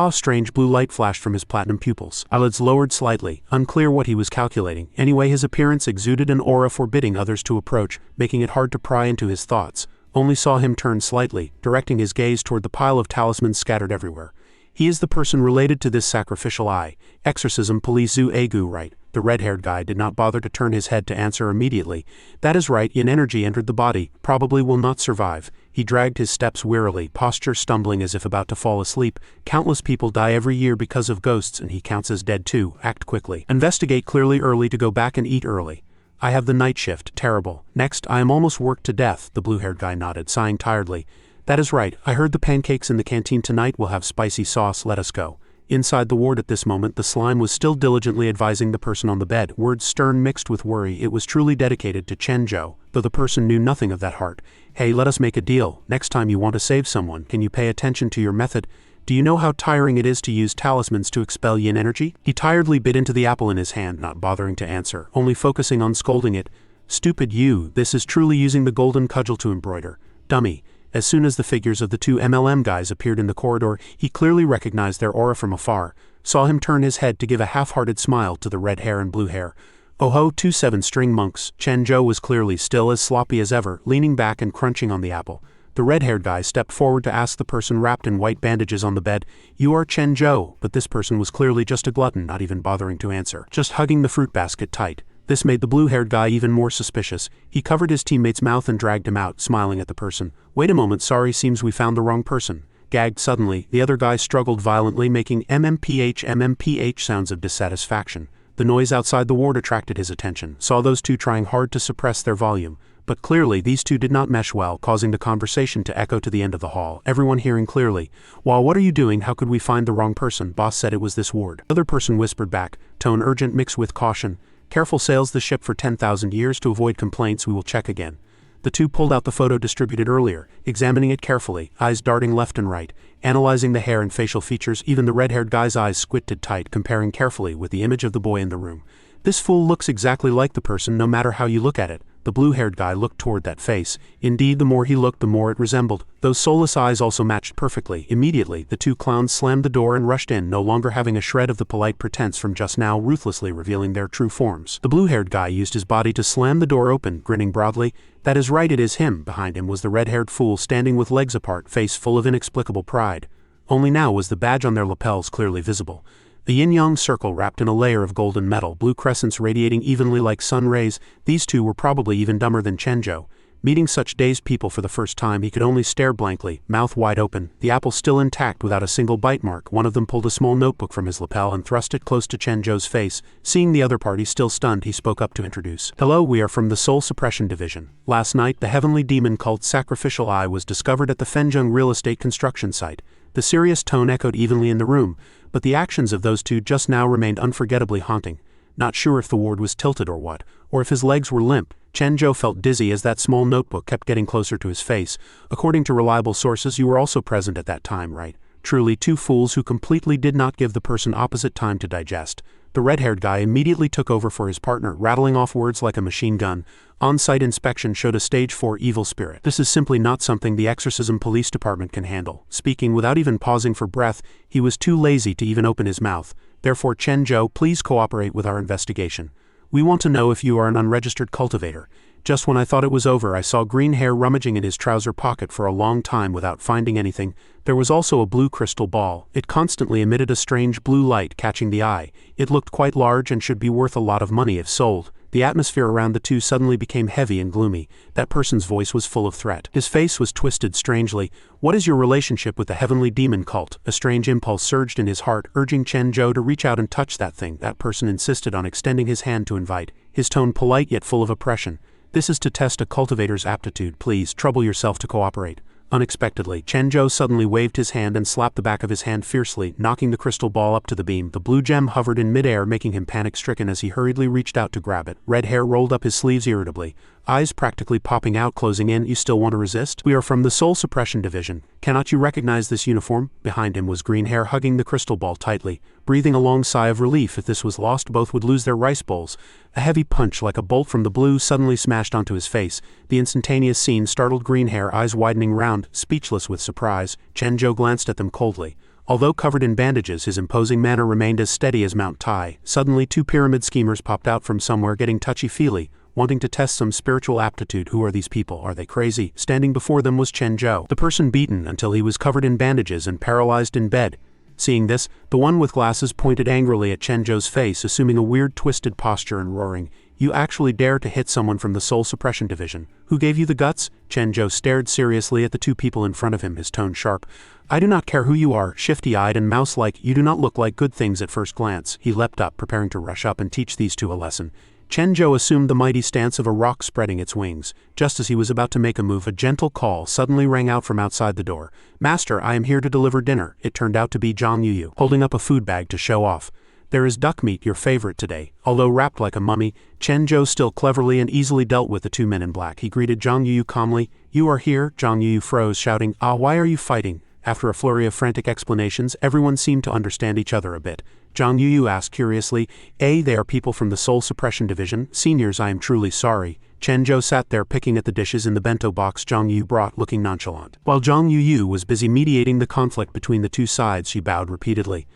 Strange blue light flashed from his platinum pupils. Eyelids lowered slightly, unclear what he was calculating. Anyway, his appearance exuded an aura forbidding others to approach, making it hard to pry into his thoughts. Only saw him turn slightly, directing his gaze toward the pile of talismans scattered everywhere. "He is the person related to this sacrificial eye. Exorcism Police Zhu Egu, right?" The red-haired guy did not bother to turn his head to answer immediately. "That is right, yin energy entered the body, probably will not survive." He dragged his steps wearily, posture stumbling as if about to fall asleep. "Countless people die every year because of ghosts, and he counts as dead too. Act quickly. Investigate clearly early to go back and eat early." "I have the night shift, terrible. Next, I am almost worked to death." The blue-haired guy nodded, sighing tiredly. "That is right, I heard the pancakes in the canteen tonight will have spicy sauce, let us go." Inside the ward at this moment, the slime was still diligently advising the person on the bed, words stern mixed with worry. It was truly dedicated to Chen Zhou, though the person knew nothing of that heart. "Hey, let us make a deal. Next time you want to save someone, can you pay attention to your method? Do you know how tiring it is to use talismans to expel yin energy?" He tiredly bit into the apple in his hand, not bothering to answer, only focusing on scolding it. "Stupid you, this is truly using the golden cudgel to embroider. Dummy." As soon as the figures of the 2 MLM guys appeared in the corridor, he clearly recognized their aura from afar, saw him turn his head to give a half-hearted smile to the red hair and blue hair. Oh ho, 2 7-string monks. Chen Zhou was clearly still as sloppy as ever, leaning back and crunching on the apple. The red-haired guy stepped forward to ask the person wrapped in white bandages on the bed, "You are Chen Zhou," but this person was clearly just a glutton, not even bothering to answer, just hugging the fruit basket tight. This made the blue-haired guy even more suspicious. He covered his teammate's mouth and dragged him out, smiling at the person. "Wait a moment, sorry, seems we found the wrong person." Gagged suddenly, the other guy struggled violently, making MMPH sounds of dissatisfaction. The noise outside the ward attracted his attention, saw those two trying hard to suppress their volume. But clearly these two did not mesh well, causing the conversation to echo to the end of the hall, everyone hearing clearly. "Well, what are you doing? How could we find the wrong person? Boss said it was this ward." The other person whispered back, tone urgent mixed with caution. "Careful sails the ship for 10,000 years. To avoid complaints, we will check again." The two pulled out the photo distributed earlier, examining it carefully, eyes darting left and right, analyzing the hair and facial features. Even the red-haired guy's eyes squinted tight, comparing carefully with the image of the boy in the room. "This fool looks exactly like the person no matter how you look at it." The blue-haired guy looked toward that face. Indeed, the more he looked, the more it resembled. Those soulless eyes also matched perfectly. Immediately, the two clowns slammed the door and rushed in, no longer having a shred of the polite pretense from just now, ruthlessly revealing their true forms. The blue-haired guy used his body to slam the door open, grinning broadly. "That is right, it is him." Behind him was the red-haired fool standing with legs apart, face full of inexplicable pride. Only now was the badge on their lapels clearly visible. A yin-yang circle wrapped in a layer of golden metal, blue crescents radiating evenly like sun rays. These two were probably even dumber than Chen Zhou. Meeting such dazed people for the first time, he could only stare blankly, mouth wide open, the apple still intact without a single bite mark. One of them pulled a small notebook from his lapel and thrust it close to Chen Zhou's face. Seeing the other party still stunned, he spoke up to introduce. "Hello, we are from the Soul Suppression Division. Last night, the heavenly demon called Sacrificial Eye was discovered at the Fenzheng real estate construction site." The serious tone echoed evenly in the room, but the actions of those two just now remained unforgettably haunting. Not sure if the ward was tilted or what, or if his legs were limp, Chen Zhou felt dizzy as that small notebook kept getting closer to his face. "According to reliable sources, you were also present at that time, right?" Truly two fools who completely did not give the person opposite time to digest. The red-haired guy immediately took over for his partner, rattling off words like a machine gun. On-site inspection showed a stage 4 evil spirit. This is simply not something the exorcism police department can handle. Speaking without even pausing for breath, he was too lazy to even open his mouth. Therefore, Chen Zhou, please cooperate with our investigation. We want to know if you are an unregistered cultivator. Just when I thought it was over, I saw green hair rummaging in his trouser pocket for a long time without finding anything. There was also a blue crystal ball. It constantly emitted a strange blue light, catching the eye. It looked quite large and should be worth a lot of money if sold. The atmosphere around the two suddenly became heavy and gloomy. That person's voice was full of threat. His face was twisted strangely. "What is your relationship with the heavenly demon cult?" A strange impulse surged in his heart, urging Chen Zhou to reach out and touch that thing. That person insisted on extending his hand to invite, his tone polite yet full of oppression. "This is to test a cultivator's aptitude. Please, trouble yourself to cooperate." Unexpectedly, Chen Zhou suddenly waved his hand and slapped the back of his hand fiercely, knocking the crystal ball up to the beam. The blue gem hovered in midair, making him panic-stricken as he hurriedly reached out to grab it. Red hair rolled up his sleeves irritably, eyes practically popping out, closing in. "You still want to resist? We are from the Soul Suppression Division. Cannot you recognize this uniform?" Behind him was green hair hugging the crystal ball tightly, breathing a long sigh of relief. If this was lost, both would lose their rice bowls. A heavy punch like a bolt from the blue suddenly smashed onto his face. The instantaneous scene startled green hair, eyes widening round, speechless with surprise. Chen Zhou glanced at them coldly. Although covered in bandages, his imposing manner remained as steady as Mount Tai. Suddenly, two pyramid schemers popped out from somewhere, getting touchy-feely, wanting to test some spiritual aptitude. Who are these people? Are they crazy? Standing before them was Chen Zhou, the person beaten until he was covered in bandages and paralyzed in bed. Seeing this, the one with glasses pointed angrily at Chen Zhou's face, assuming a weird twisted posture and roaring, "You actually dare to hit someone from the Soul Suppression Division? Who gave you the guts?" Chen Zhou stared seriously at the two people in front of him, his tone sharp. "I do not care who you are, shifty-eyed and mouse-like. You do not look like good things at first glance." He leapt up, preparing to rush up and teach these two a lesson. Chen Zhou assumed the mighty stance of a rock spreading its wings. Just as he was about to make a move, a gentle call suddenly rang out from outside the door. "Master, I am here to deliver dinner." It turned out to be Zhang Yuyu, holding up a food bag to show off. "There is duck meat, your favorite today." Although wrapped like a mummy, Chen Zhou still cleverly and easily dealt with the two men in black. He greeted Zhang Yuyu calmly. "You are here?" Zhang Yuyu froze, shouting, "Ah, why are you fighting?" After a flurry of frantic explanations, everyone seemed to understand each other a bit. Zhang Yuyu asked curiously, They are people from the Soul Suppression Division. Seniors, I am truly sorry." Chen Zhou sat there picking at the dishes in the bento box Zhang Yuyu brought, looking nonchalant. While Zhang Yuyu was busy mediating the conflict between the two sides, she bowed repeatedly.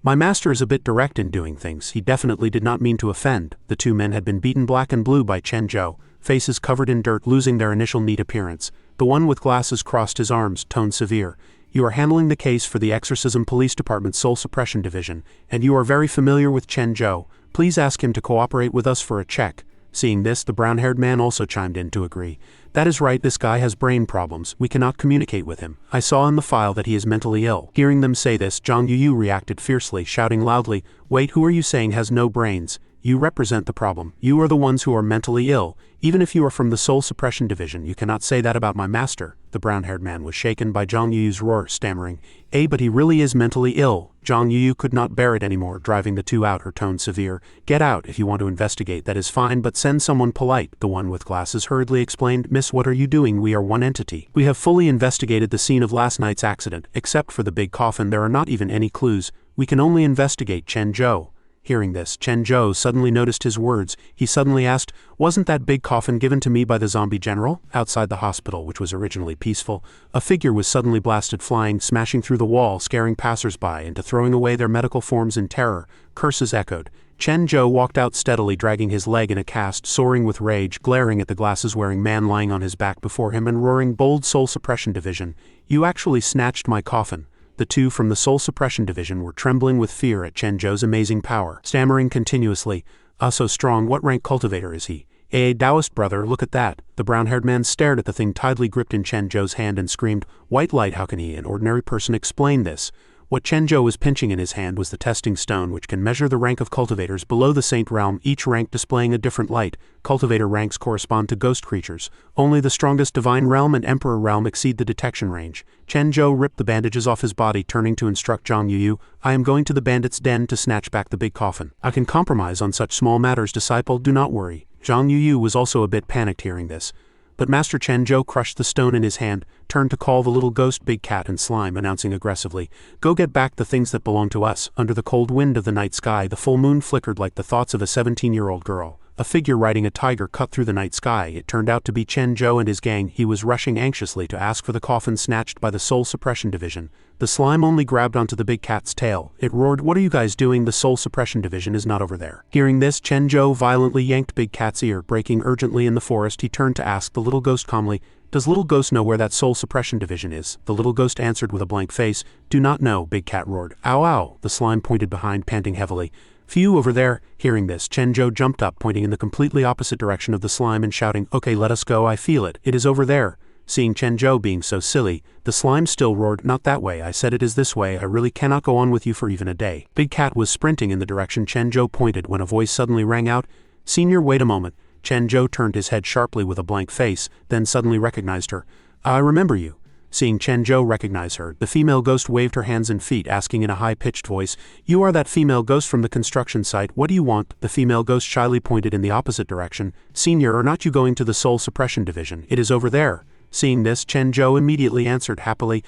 My master is a bit direct in doing things. He definitely did not mean to offend. The two men had been beaten black and blue by Chen Zhou, faces covered in dirt, losing their initial neat appearance. The one with glasses crossed his arms, tone severe. You are handling the case for the Exorcism Police Department's Soul Suppression Division, and you are very familiar with Chen Zhou. Please ask him to cooperate with us for a check. Seeing this, the brown-haired man also chimed in to agree. That is right, this guy has brain problems. We cannot communicate with him. I saw in the file that he is mentally ill. Hearing them say this, Zhang Yuyu reacted fiercely, shouting loudly, "Wait, who are you saying has no brains? You represent the problem. You are the ones who are mentally ill. Even if you are from the Soul Suppression Division, you cannot say that about my master." The brown-haired man was shaken by Zhang Yuyu's roar, stammering, but he really is mentally ill." Zhang Yuyu could not bear it anymore, driving the two out, her tone severe. "Get out. If you want to investigate, that is fine, but send someone polite." The one with glasses hurriedly explained, "Miss, what are you doing? We are one entity. We have fully investigated the scene of last night's accident. Except for the big coffin, there are not even any clues. We can only investigate Chen Zhou." Hearing this, Chen Zhou suddenly noticed his words. He suddenly asked, "Wasn't that big coffin given to me by the zombie general?" Outside the hospital, which was originally peaceful, a figure was suddenly blasted flying, smashing through the wall, scaring passers-by into throwing away their medical forms in terror. Curses echoed. Chen Zhou walked out steadily, dragging his leg in a cast, soaring with rage, glaring at the glasses-wearing man lying on his back before him and roaring, "Bold Soul Suppression Division, you actually snatched my coffin." The two from the Soul Suppression Division were trembling with fear at Chen Zhou's amazing power, stammering continuously, so strong, what rank cultivator is he?" "A Taoist, brother, look at that." The brown-haired man stared at the thing tidily gripped in Chen Zhou's hand and screamed, "White light, how can he, an ordinary person, explain this?" What Chen Zhou was pinching in his hand was the testing stone, which can measure the rank of cultivators below the Saint Realm, each rank displaying a different light. Cultivator ranks correspond to ghost creatures. Only the strongest Divine Realm and Emperor Realm exceed the detection range. Chen Zhou ripped the bandages off his body, turning to instruct Zhang Yuyu, "I am going to the bandits' den to snatch back the big coffin. I can compromise on such small matters, disciple, do not worry." Zhang Yuyu was also a bit panicked hearing this. But Master Chen Zhou crushed the stone in his hand, turned to call the little ghost Big Cat and Slime, announcing aggressively, "Go get back the things that belong to us." Under the cold wind of the night sky, the full moon flickered like the thoughts of a 17-year-old girl. A figure riding a tiger cut through the night sky. It turned out to be Chen Zhou and his gang. He was rushing anxiously to ask for the coffin snatched by the Soul Suppression Division. The slime only grabbed onto the big cat's tail. It roared, "What are you guys doing? The Soul Suppression Division is not over there." Hearing this, Chen Zhou violently yanked Big Cat's ear. Breaking urgently in the forest, he turned to ask the little ghost calmly, "Does little ghost know where that Soul Suppression Division is?" The little ghost answered with a blank face, "Do not know." Big Cat roared, "Ow, ow." The slime pointed behind, panting heavily. "Phew, over there." Hearing this, Chen Zhou jumped up, pointing in the completely opposite direction of the slime and shouting, "Okay, let us go, I feel it. It is over there." Seeing Chen Zhou being so silly, the slime still roared, "Not that way, I said it is this way. I really cannot go on with you for even a day." Big Cat was sprinting in the direction Chen Zhou pointed when a voice suddenly rang out, "Senior, wait a moment." Chen Zhou turned his head sharply with a blank face, then suddenly recognized her. "I remember you." Seeing Chen Zhou recognize her, the female ghost waved her hands and feet, asking in a high-pitched voice, "You are that female ghost from the construction site. What do you want?" The female ghost shyly pointed in the opposite direction. "Senior, are not you going to the Soul Suppression Division? It is over there." Seeing this, Chen Zhou immediately answered happily,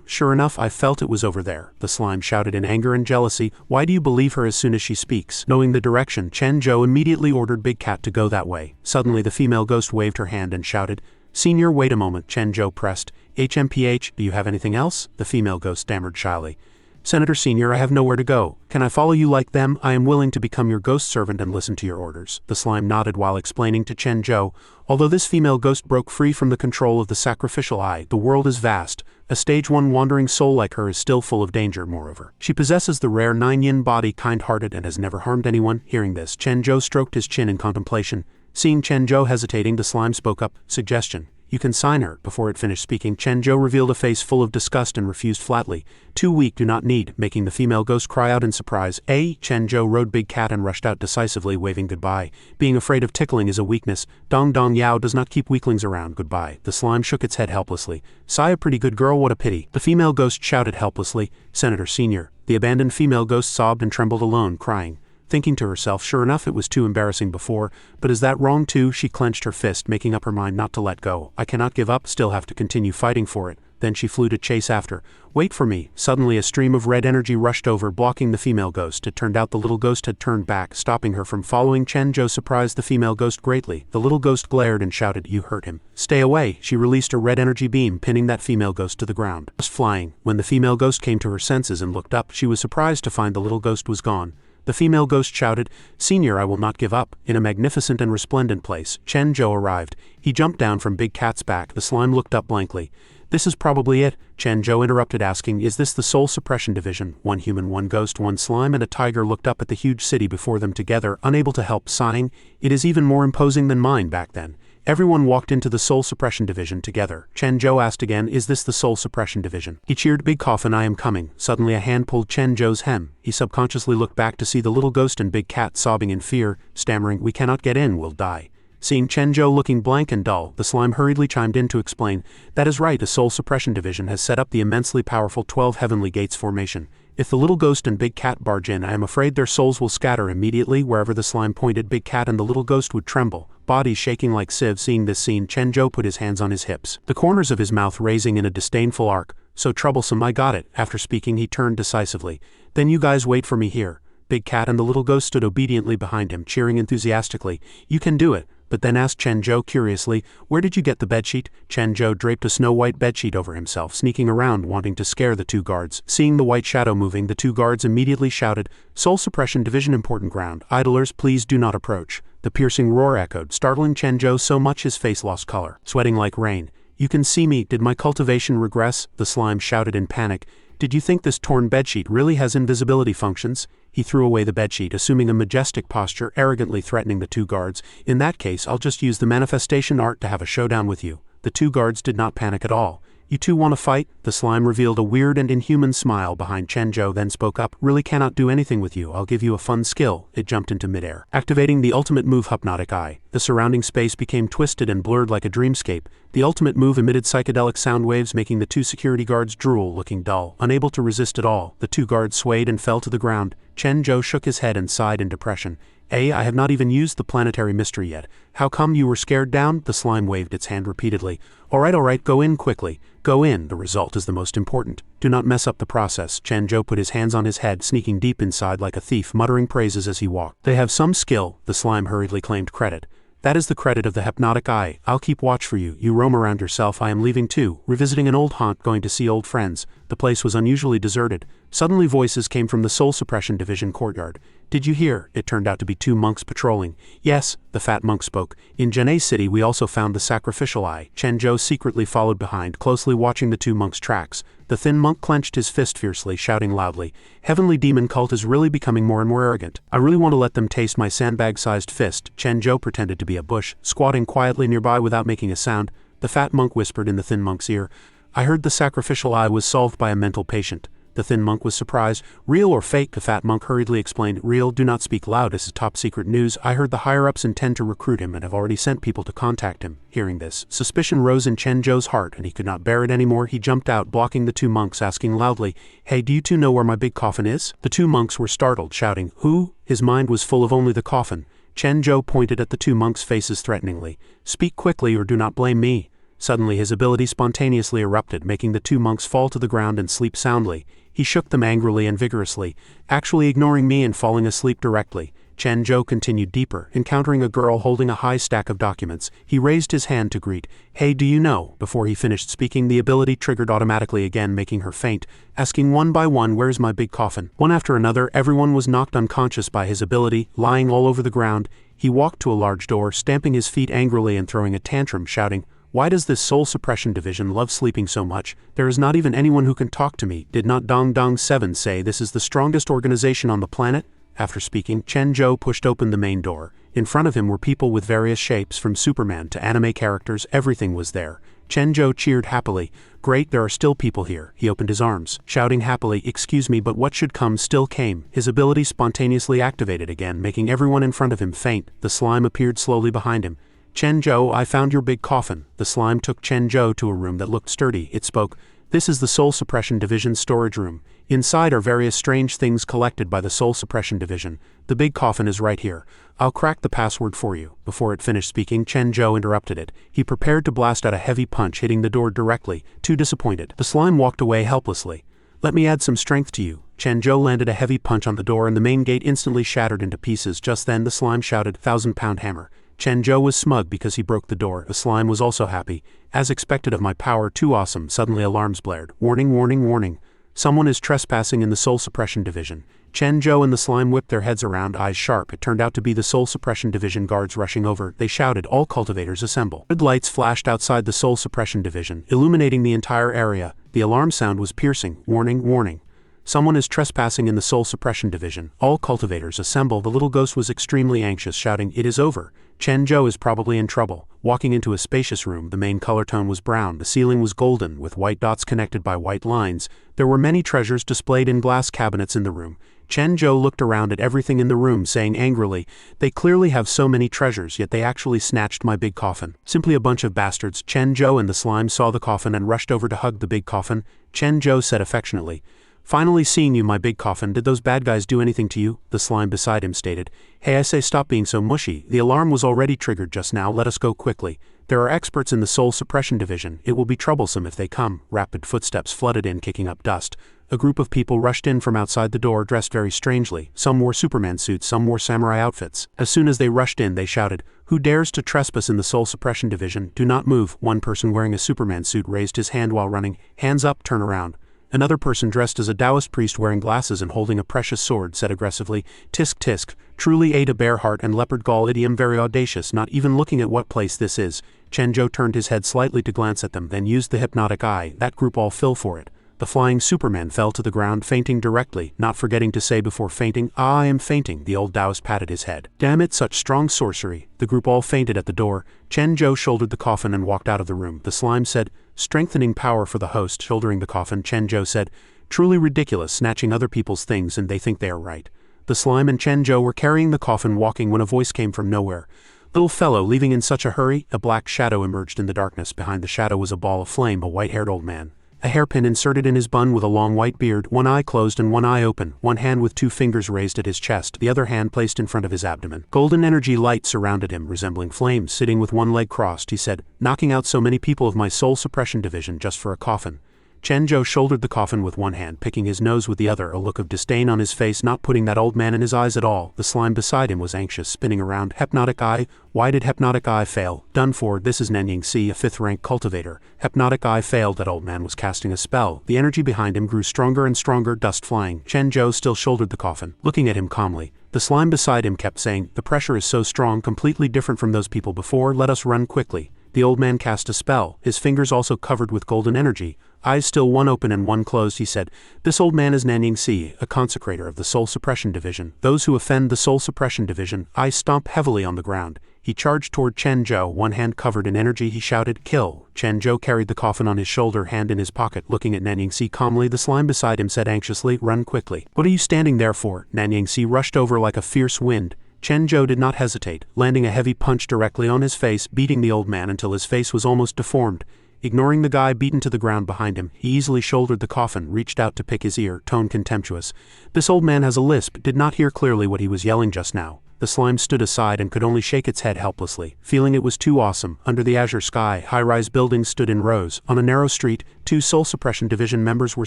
Sure enough, I felt it was over there." The slime shouted in anger and jealousy, "Why do you believe her as soon as she speaks?" Knowing the direction, Chen Zhou immediately ordered Big Cat to go that way. Suddenly the female ghost waved her hand and shouted, "Senior, wait a moment." Chen Zhou pressed, "HMPH, do you have anything else?" The female ghost stammered shyly, "Senator Senior, I have nowhere to go. Can I follow you like them? I am willing to become your ghost servant and listen to your orders." The slime nodded while explaining to Chen Zhou, "Although this female ghost broke free from the control of the sacrificial eye, the world is vast. A stage 1 wandering soul like her is still full of danger. Moreover, she possesses the rare 9-yin body, kind-hearted, and has never harmed anyone." Hearing this, Chen Zhou stroked his chin in contemplation. Seeing Chen Zhou hesitating, the slime spoke up, "Suggestion. You can sign her." Before it finished speaking, Chen Zhou revealed a face full of disgust and refused flatly. "Too weak, do not need," making the female ghost cry out in surprise. Chen Zhou rode Big Cat and rushed out decisively, waving goodbye. Being afraid of tickling is a weakness. Dong Dong Yao does not keep weaklings around. Goodbye. The slime shook its head helplessly. "Sigh, a pretty good girl, what a pity." The female ghost shouted helplessly, "Senator Senior." The abandoned female ghost sobbed and trembled alone, crying. Thinking to herself, sure enough, it was too embarrassing before, but is that wrong too? She clenched her fist, making up her mind not to let go. "I cannot give up, still have to continue fighting for it." then she flew to chase after. Wait for me. Suddenly a stream of red energy rushed over, blocking the female ghost. It turned out the little ghost had turned back, stopping her from following. Chen Zhou surprised the female ghost greatly. The little ghost glared and shouted, "You hurt him. Stay away." She released a red energy beam, pinning that female ghost to the ground. Just flying. When the female ghost came to her senses and looked up, she was surprised to find the little ghost was gone. The female ghost shouted, "Senior, I will not give up." In a magnificent and resplendent place, Chen Zhou arrived. He jumped down from Big Cat's back. The slime looked up blankly. "This is probably it," Chen Zhou interrupted, asking, "Is this the Soul Suppression Division?" One human, one ghost, one slime, and a tiger looked up at the huge city before them together, unable to help sighing. "It is even more imposing than mine back then." Everyone walked into the Soul Suppression Division together. Chen Zhou asked again, "Is this the Soul Suppression Division?" He cheered, "Big Coffin, I am coming." Suddenly a hand pulled Chen Zhou's hem. He subconsciously looked back to see the little ghost and Big Cat sobbing in fear, stammering, "We cannot get in, we'll die." Seeing Chen Zhou looking blank and dull, the slime hurriedly chimed in to explain, "That is right, the Soul Suppression Division has set up the immensely powerful 12 Heavenly Gates formation. If the little ghost and Big Cat barge in, I am afraid their souls will scatter immediately." Wherever the slime pointed, Big Cat and the little ghost would tremble, bodies shaking like sieves. Seeing this scene, Chen Zhou put his hands on his hips, the corners of his mouth raising in a disdainful arc. "So troublesome, I got it." After speaking, he turned decisively. "Then you guys wait for me here." Big Cat and the little ghost stood obediently behind him, cheering enthusiastically. "You can do it." But then asked Chen Zhou curiously, "Where did you get the bedsheet?" Chen Zhou draped a snow-white bedsheet over himself, sneaking around, wanting to scare the two guards. Seeing the white shadow moving, the two guards immediately shouted, "Soul Suppression Division, important ground. Idlers, please do not approach." The piercing roar echoed, startling Chen Zhou so much his face lost color, sweating like rain. "You can see me. Did my cultivation regress?" the slime shouted in panic. "Did you think this torn bedsheet really has invisibility functions?" He threw away the bedsheet, assuming a majestic posture, arrogantly threatening the two guards. "In that case, I'll just use the manifestation art to have a showdown with you." The two guards did not panic at all. "You two want to fight?" The slime revealed a weird and inhuman smile behind Chen Zhou, then spoke up, "Really cannot do anything with you. I'll give you a fun skill." It jumped into midair, activating the ultimate move, Hypnotic Eye. The surrounding space became twisted and blurred like a dreamscape. The ultimate move emitted psychedelic sound waves, making the two security guards drool, looking dull. Unable to resist at all, the two guards swayed and fell to the ground. Chen Zhou shook his head and sighed in depression. I have not even used the planetary mystery yet. How come you were scared down?" The slime waved its hand repeatedly. All right, go in quickly. Go in, the result is the most important. Do not mess up the process." Chen Zhou put his hands on his head, sneaking deep inside like a thief, muttering praises as he walked. "They have some skill," the slime hurriedly claimed credit. "That is the credit of the Hypnotic Eye. I'll keep watch for you. You roam around yourself. I am leaving too, revisiting an old haunt, going to see old friends." The place was unusually deserted. Suddenly voices came from the Soul Suppression Division courtyard. "Did you hear?" It turned out to be two monks patrolling. "Yes," the fat monk spoke. "In Janae City we also found the Sacrificial Eye." Chen Zhou secretly followed behind, closely watching the two monks' tracks. The thin monk clenched his fist fiercely, shouting loudly, "Heavenly Demon Cult is really becoming more and more arrogant. I really want to let them taste my sandbag-sized fist." Chen Zhou pretended to be a bush, squatting quietly nearby without making a sound. The fat monk whispered in the thin monk's ear, "I heard the Sacrificial Eye was solved by a mental patient." The thin monk was surprised. "Real or fake?" The fat monk hurriedly explained. "Real, do not speak loud, this is top secret news. I heard the higher-ups intend to recruit him and have already sent people to contact him." Hearing this, suspicion rose in Chen Zhou's heart and he could not bear it anymore. He jumped out, blocking the two monks, asking loudly, "Hey, do you two know where my big coffin is?" The two monks were startled, shouting, "Who?" His mind was full of only the coffin. Chen Zhou pointed at the two monks' faces threateningly. "Speak quickly or do not blame me." Suddenly his ability spontaneously erupted, making the two monks fall to the ground and sleep soundly. He shook them angrily and vigorously, actually ignoring me and falling asleep directly. Chen Zhou continued deeper, encountering a girl holding a high stack of documents. He raised his hand to greet. "Hey, do you know?" Before he finished speaking, the ability triggered automatically again, making her faint, asking one by one, "Where's my big coffin?" One after another, everyone was knocked unconscious by his ability, lying all over the ground. He walked to a large door, stamping his feet angrily and throwing a tantrum, shouting, "Why does this Soul Suppression Division love sleeping so much? There is not even anyone who can talk to me. Did not Dong Dong 7 say this is the strongest organization on the planet?" After speaking, Chen Zhou pushed open the main door. In front of him were people with various shapes, from Superman to anime characters. Everything was there. Chen Zhou cheered happily. "Great, there are still people here." He opened his arms, shouting happily, "Excuse me, but what should come still came." His ability spontaneously activated again, making everyone in front of him faint. The slime appeared slowly behind him. "Chen Zhou, I found your big coffin." The slime took Chen Zhou to a room that looked sturdy. It spoke, This is the Soul Suppression Division's storage room. Inside are various strange things collected by the Soul Suppression Division. The big coffin is right here. I'll crack the password for you." Before it finished speaking, Chen Zhou interrupted it. He prepared to blast out a heavy punch, hitting the door directly, too disappointed. The slime walked away helplessly. "Let me add some strength to you." Chen Zhou landed a heavy punch on the door and the main gate instantly shattered into pieces. Just then the slime shouted, "1,000-pound hammer." Chen Zhou was smug because he broke the door. The slime was also happy. "As expected of my power, too awesome." Suddenly alarms blared. "Warning, warning, warning. Someone is trespassing in the Soul Suppression Division." Chen Zhou and the slime whipped their heads around, eyes sharp. It turned out to be the Soul Suppression Division guards rushing over. They shouted, "All cultivators assemble." Red lights flashed outside the Soul Suppression Division, illuminating the entire area. The alarm sound was piercing. "Warning, warning. Someone is trespassing in the Soul Suppression Division. All cultivators assemble." The little ghost was extremely anxious, shouting, "It is over. Chen Zhou is probably in trouble." Walking into a spacious room, the main color tone was brown. The ceiling was golden, with white dots connected by white lines. There were many treasures displayed in glass cabinets in the room. Chen Zhou looked around at everything in the room, saying angrily, "They clearly have so many treasures, yet they actually snatched my big coffin. Simply a bunch of bastards." Chen Zhou and the slime saw the coffin and rushed over to hug the big coffin. Chen Zhou said affectionately, "Finally seeing you, my big coffin. Did those bad guys do anything to you?" The slime beside him stated, "Hey, I say stop being so mushy. The alarm was already triggered just now. Let us go quickly. There are experts in the Soul Suppression Division. It will be troublesome if they come." Rapid footsteps flooded in, kicking up dust. A group of people rushed in from outside the door, dressed very strangely. Some wore Superman suits, some wore samurai outfits. As soon as they rushed in, they shouted, "Who dares to trespass in the Soul Suppression Division? Do not move." One person wearing a Superman suit raised his hand while running. "Hands up, turn around." Another person dressed as a Taoist priest wearing glasses and holding a precious sword said aggressively, "Tisk tisk, truly Ada Bear Heart and Leopard Gall idiom, very audacious, not even looking at what place this is." Chen Zhou turned his head slightly to glance at them, then used the hypnotic eye. That group all fell for it. The flying Superman fell to the ground, fainting directly, not forgetting to say before fainting, "Ah, I am fainting." The old Taoist patted his head. "Damn it, such strong sorcery." The group all fainted at the door. Chen Zhou shouldered the coffin and walked out of the room. The slime said, "Strengthening power for the host." Shouldering the coffin, Chen Zhou said, "Truly ridiculous, snatching other people's things, and they think they are right." The slime and Chen Zhou were carrying the coffin, walking, when a voice came from nowhere. "Little fellow, leaving in such a hurry?" A black shadow emerged in the darkness. Behind the shadow was a ball of flame, a white-haired old man. A hairpin inserted in his bun with a long white beard, one eye closed and one eye open, one hand with 2 fingers raised at his chest, the other hand placed in front of his abdomen. Golden energy light surrounded him, resembling flames. Sitting with one leg crossed, he said, "Knocking out so many people of my Soul Suppression Division just for a coffin." Chen Zhou shouldered the coffin with one hand, picking his nose with the other, a look of disdain on his face, not putting that old man in his eyes at all. The slime beside him was anxious, spinning around. "Hypnotic eye? Why did Hypnotic eye fail? Done for. This is Nanying Si, a 5th-rank cultivator. Hypnotic eye failed." That old man was casting a spell. The energy behind him grew stronger and stronger, dust flying. Chen Zhou still shouldered the coffin, looking at him calmly. The slime beside him kept saying, "The pressure is so strong, completely different from those people before. Let us run quickly." The old man cast a spell, his fingers also covered with golden energy. Eyes still one open and one closed, he said, "This old man is Nanying Si, a consecrator of the Soul Suppression Division. Those who offend the Soul Suppression Division, I stomp heavily on the ground." He charged toward Chen Zhou, one hand covered in energy. He shouted, "Kill." Chen Zhou carried the coffin on his shoulder, hand in his pocket, looking at Nanying Si calmly. The slime beside him said anxiously, "Run quickly." "What are you standing there for?" Nanying Si rushed over like a fierce wind. Chen Zhou did not hesitate, landing a heavy punch directly on his face, beating the old man until his face was almost deformed. Ignoring the guy beaten to the ground behind him, he easily shouldered the coffin, reached out to pick his ear, tone contemptuous. "This old man has a lisp," did not hear clearly what he was yelling just now. The slime stood aside and could only shake its head helplessly, feeling it was too awesome. Under the azure sky, high-rise buildings stood in rows. On a narrow street, 2 Soul Suppression Division members were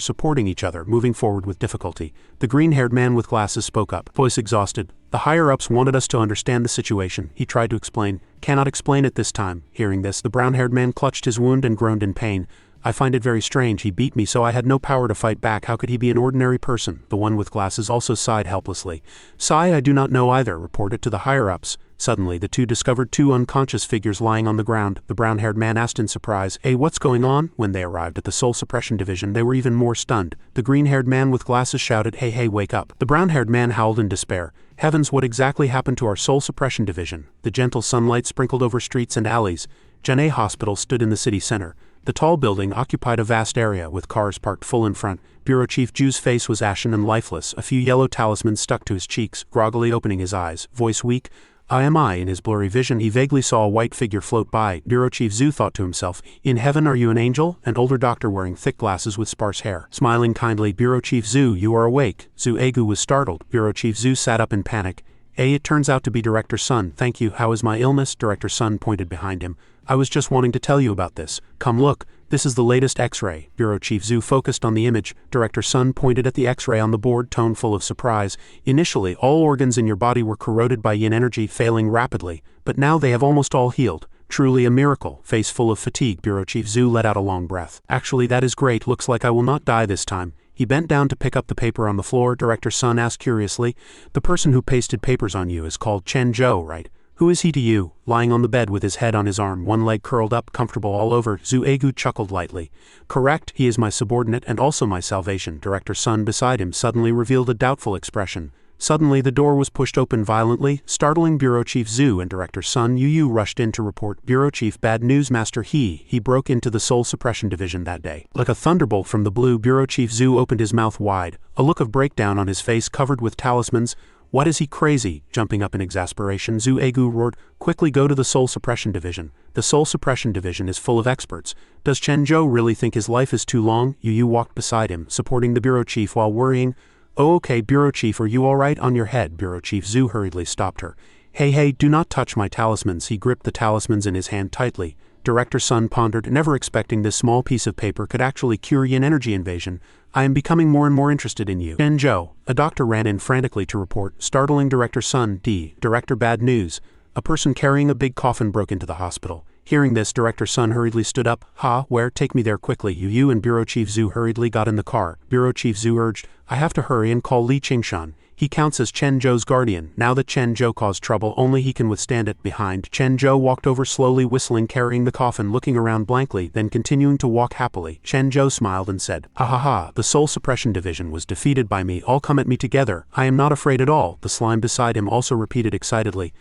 supporting each other, moving forward with difficulty. The green-haired man with glasses spoke up, voice exhausted. "The higher-ups wanted us to understand the situation," he tried to explain. "Cannot explain it this time." Hearing this, the brown-haired man clutched his wound and groaned in pain. "I find it very strange. He beat me so I had no power to fight back. How could he be an ordinary person?" The one with glasses also sighed helplessly. "Sigh, I do not know either. Report it to the higher-ups." Suddenly, the two discovered 2 unconscious figures lying on the ground. The brown-haired man asked in surprise, "Hey, what's going on?" When they arrived at the Soul Suppression Division, they were even more stunned. The green-haired man with glasses shouted, "Hey, wake up." The brown-haired man howled in despair. "Heavens, what exactly happened to our Soul Suppression Division?" The gentle sunlight sprinkled over streets and alleys. Janai Hospital stood in the city center. The tall building occupied a vast area, with cars parked full in front. Bureau Chief Ju's face was ashen and lifeless, a few yellow talismans stuck to his cheeks, groggily opening his eyes, voice weak. I. In his blurry vision he vaguely saw a white figure float by. Bureau Chief Zhu thought to himself, in heaven are you an angel? An older doctor wearing thick glasses with sparse hair. Smiling kindly, Bureau Chief Zhu, you are awake. Zhu Egu was startled. Bureau Chief Zhu sat up in panic. It turns out to be Director Sun. Thank you. How is my illness? Director Sun pointed behind him. I was just wanting to tell you about this. Come look. This is the latest X-ray. Bureau Chief Zhu focused on the image. Director Sun pointed at the X-ray on the board, tone full of surprise. Initially, all organs in your body were corroded by yin energy, failing rapidly, but now they have almost all healed. Truly a miracle. Face full of fatigue, Bureau Chief Zhu let out a long breath. Actually, that is great. Looks like I will not die this time. He bent down to pick up the paper on the floor. Director Sun asked curiously, the person who pasted papers on you is called Chen Zhou, right? Who is he to you? Lying on the bed with his head on his arm, one leg curled up, comfortable all over, Zhu Egu chuckled lightly. Correct, he is my subordinate and also my salvation. Director Sun beside him suddenly revealed a doubtful expression. Suddenly the door was pushed open violently, startling Bureau Chief Zhu and Director Sun Yu rushed in to report. Bureau Chief Bad News Master he broke into the Soul Suppression Division that day. Like a thunderbolt from the blue, Bureau Chief Zhu opened his mouth wide, a look of breakdown on his face covered with talismans. What is he crazy? Jumping up in exasperation, Zhu Egu roared, quickly go to the Soul Suppression Division. The Soul Suppression Division is full of experts. Does Chen Zhou really think his life is too long? Yu walked beside him, supporting the Bureau Chief while worrying. Oh okay, Bureau Chief, are you alright on your head? Bureau Chief Zhu hurriedly stopped her. Hey, do not touch my talismans. He gripped the talismans in his hand tightly. Director Sun pondered, never expecting this small piece of paper could actually cure yin energy invasion. I am becoming more and more interested in you. Chen Zhou. A doctor ran in frantically to report, startling Director Sun. Director Bad News. A person carrying a big coffin broke into the hospital. Hearing this, Director Sun hurriedly stood up. Where? Take me there quickly. Yu and Bureau Chief Zhu hurriedly got in the car. Bureau Chief Zhu urged, I have to hurry and call Li Qingshan. He counts as Chen Zhou's guardian. Now that Chen Zhou caused trouble, only he can withstand it. Behind, Chen Zhou walked over slowly, whistling, carrying the coffin, looking around blankly, then continuing to walk happily. Chen Zhou smiled and said, the Soul Suppression Division was defeated by me. All come at me together. I am not afraid at all. The slime beside him also repeated excitedly.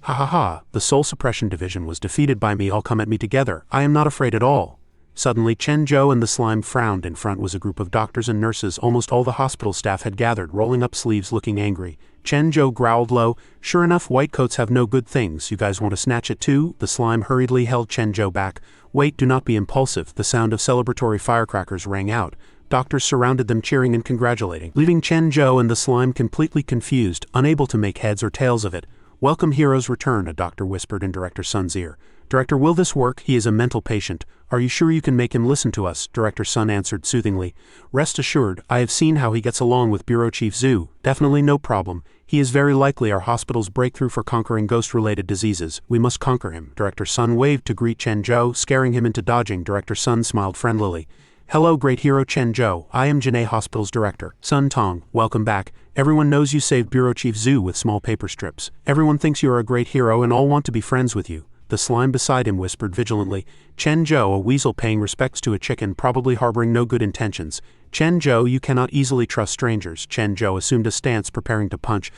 The Soul Suppression Division was defeated by me. All come at me together. I am not afraid at all. Suddenly Chen Zhou and the slime frowned. In front was a group of doctors and nurses. Almost all the hospital staff had gathered, rolling up sleeves looking angry. Chen Zhou growled low, sure enough, white coats have no good things. You guys want to snatch it too? The slime hurriedly held Chen Zhou back. Wait, do not be impulsive. The sound of celebratory firecrackers rang out. Doctors surrounded them, cheering and congratulating, leaving Chen Zhou and the slime completely confused, unable to make heads or tails of it. Welcome heroes return, a doctor whispered in Director Sun's ear. Director, will this work? He is a mental patient. Are you sure you can make him listen to us? Director Sun answered soothingly. Rest assured, I have seen how he gets along with Bureau Chief Zhu. Definitely no problem. He is very likely our hospital's breakthrough for conquering ghost-related diseases. We must conquer him. Director Sun waved to greet Chen Zhou, scaring him into dodging. Director Sun smiled friendlily. Hello, great hero Chen Zhou. I am Jinei Hospital's director. Sun Tong, welcome back. Everyone knows you saved Bureau Chief Zhu with small paper strips. Everyone thinks you are a great hero and all want to be friends with you. The slime beside him whispered vigilantly. Chen Zhou, a weasel paying respects to a chicken, probably harboring no good intentions. Chen Zhou, you cannot easily trust strangers. Chen Zhou assumed a stance, preparing to punch.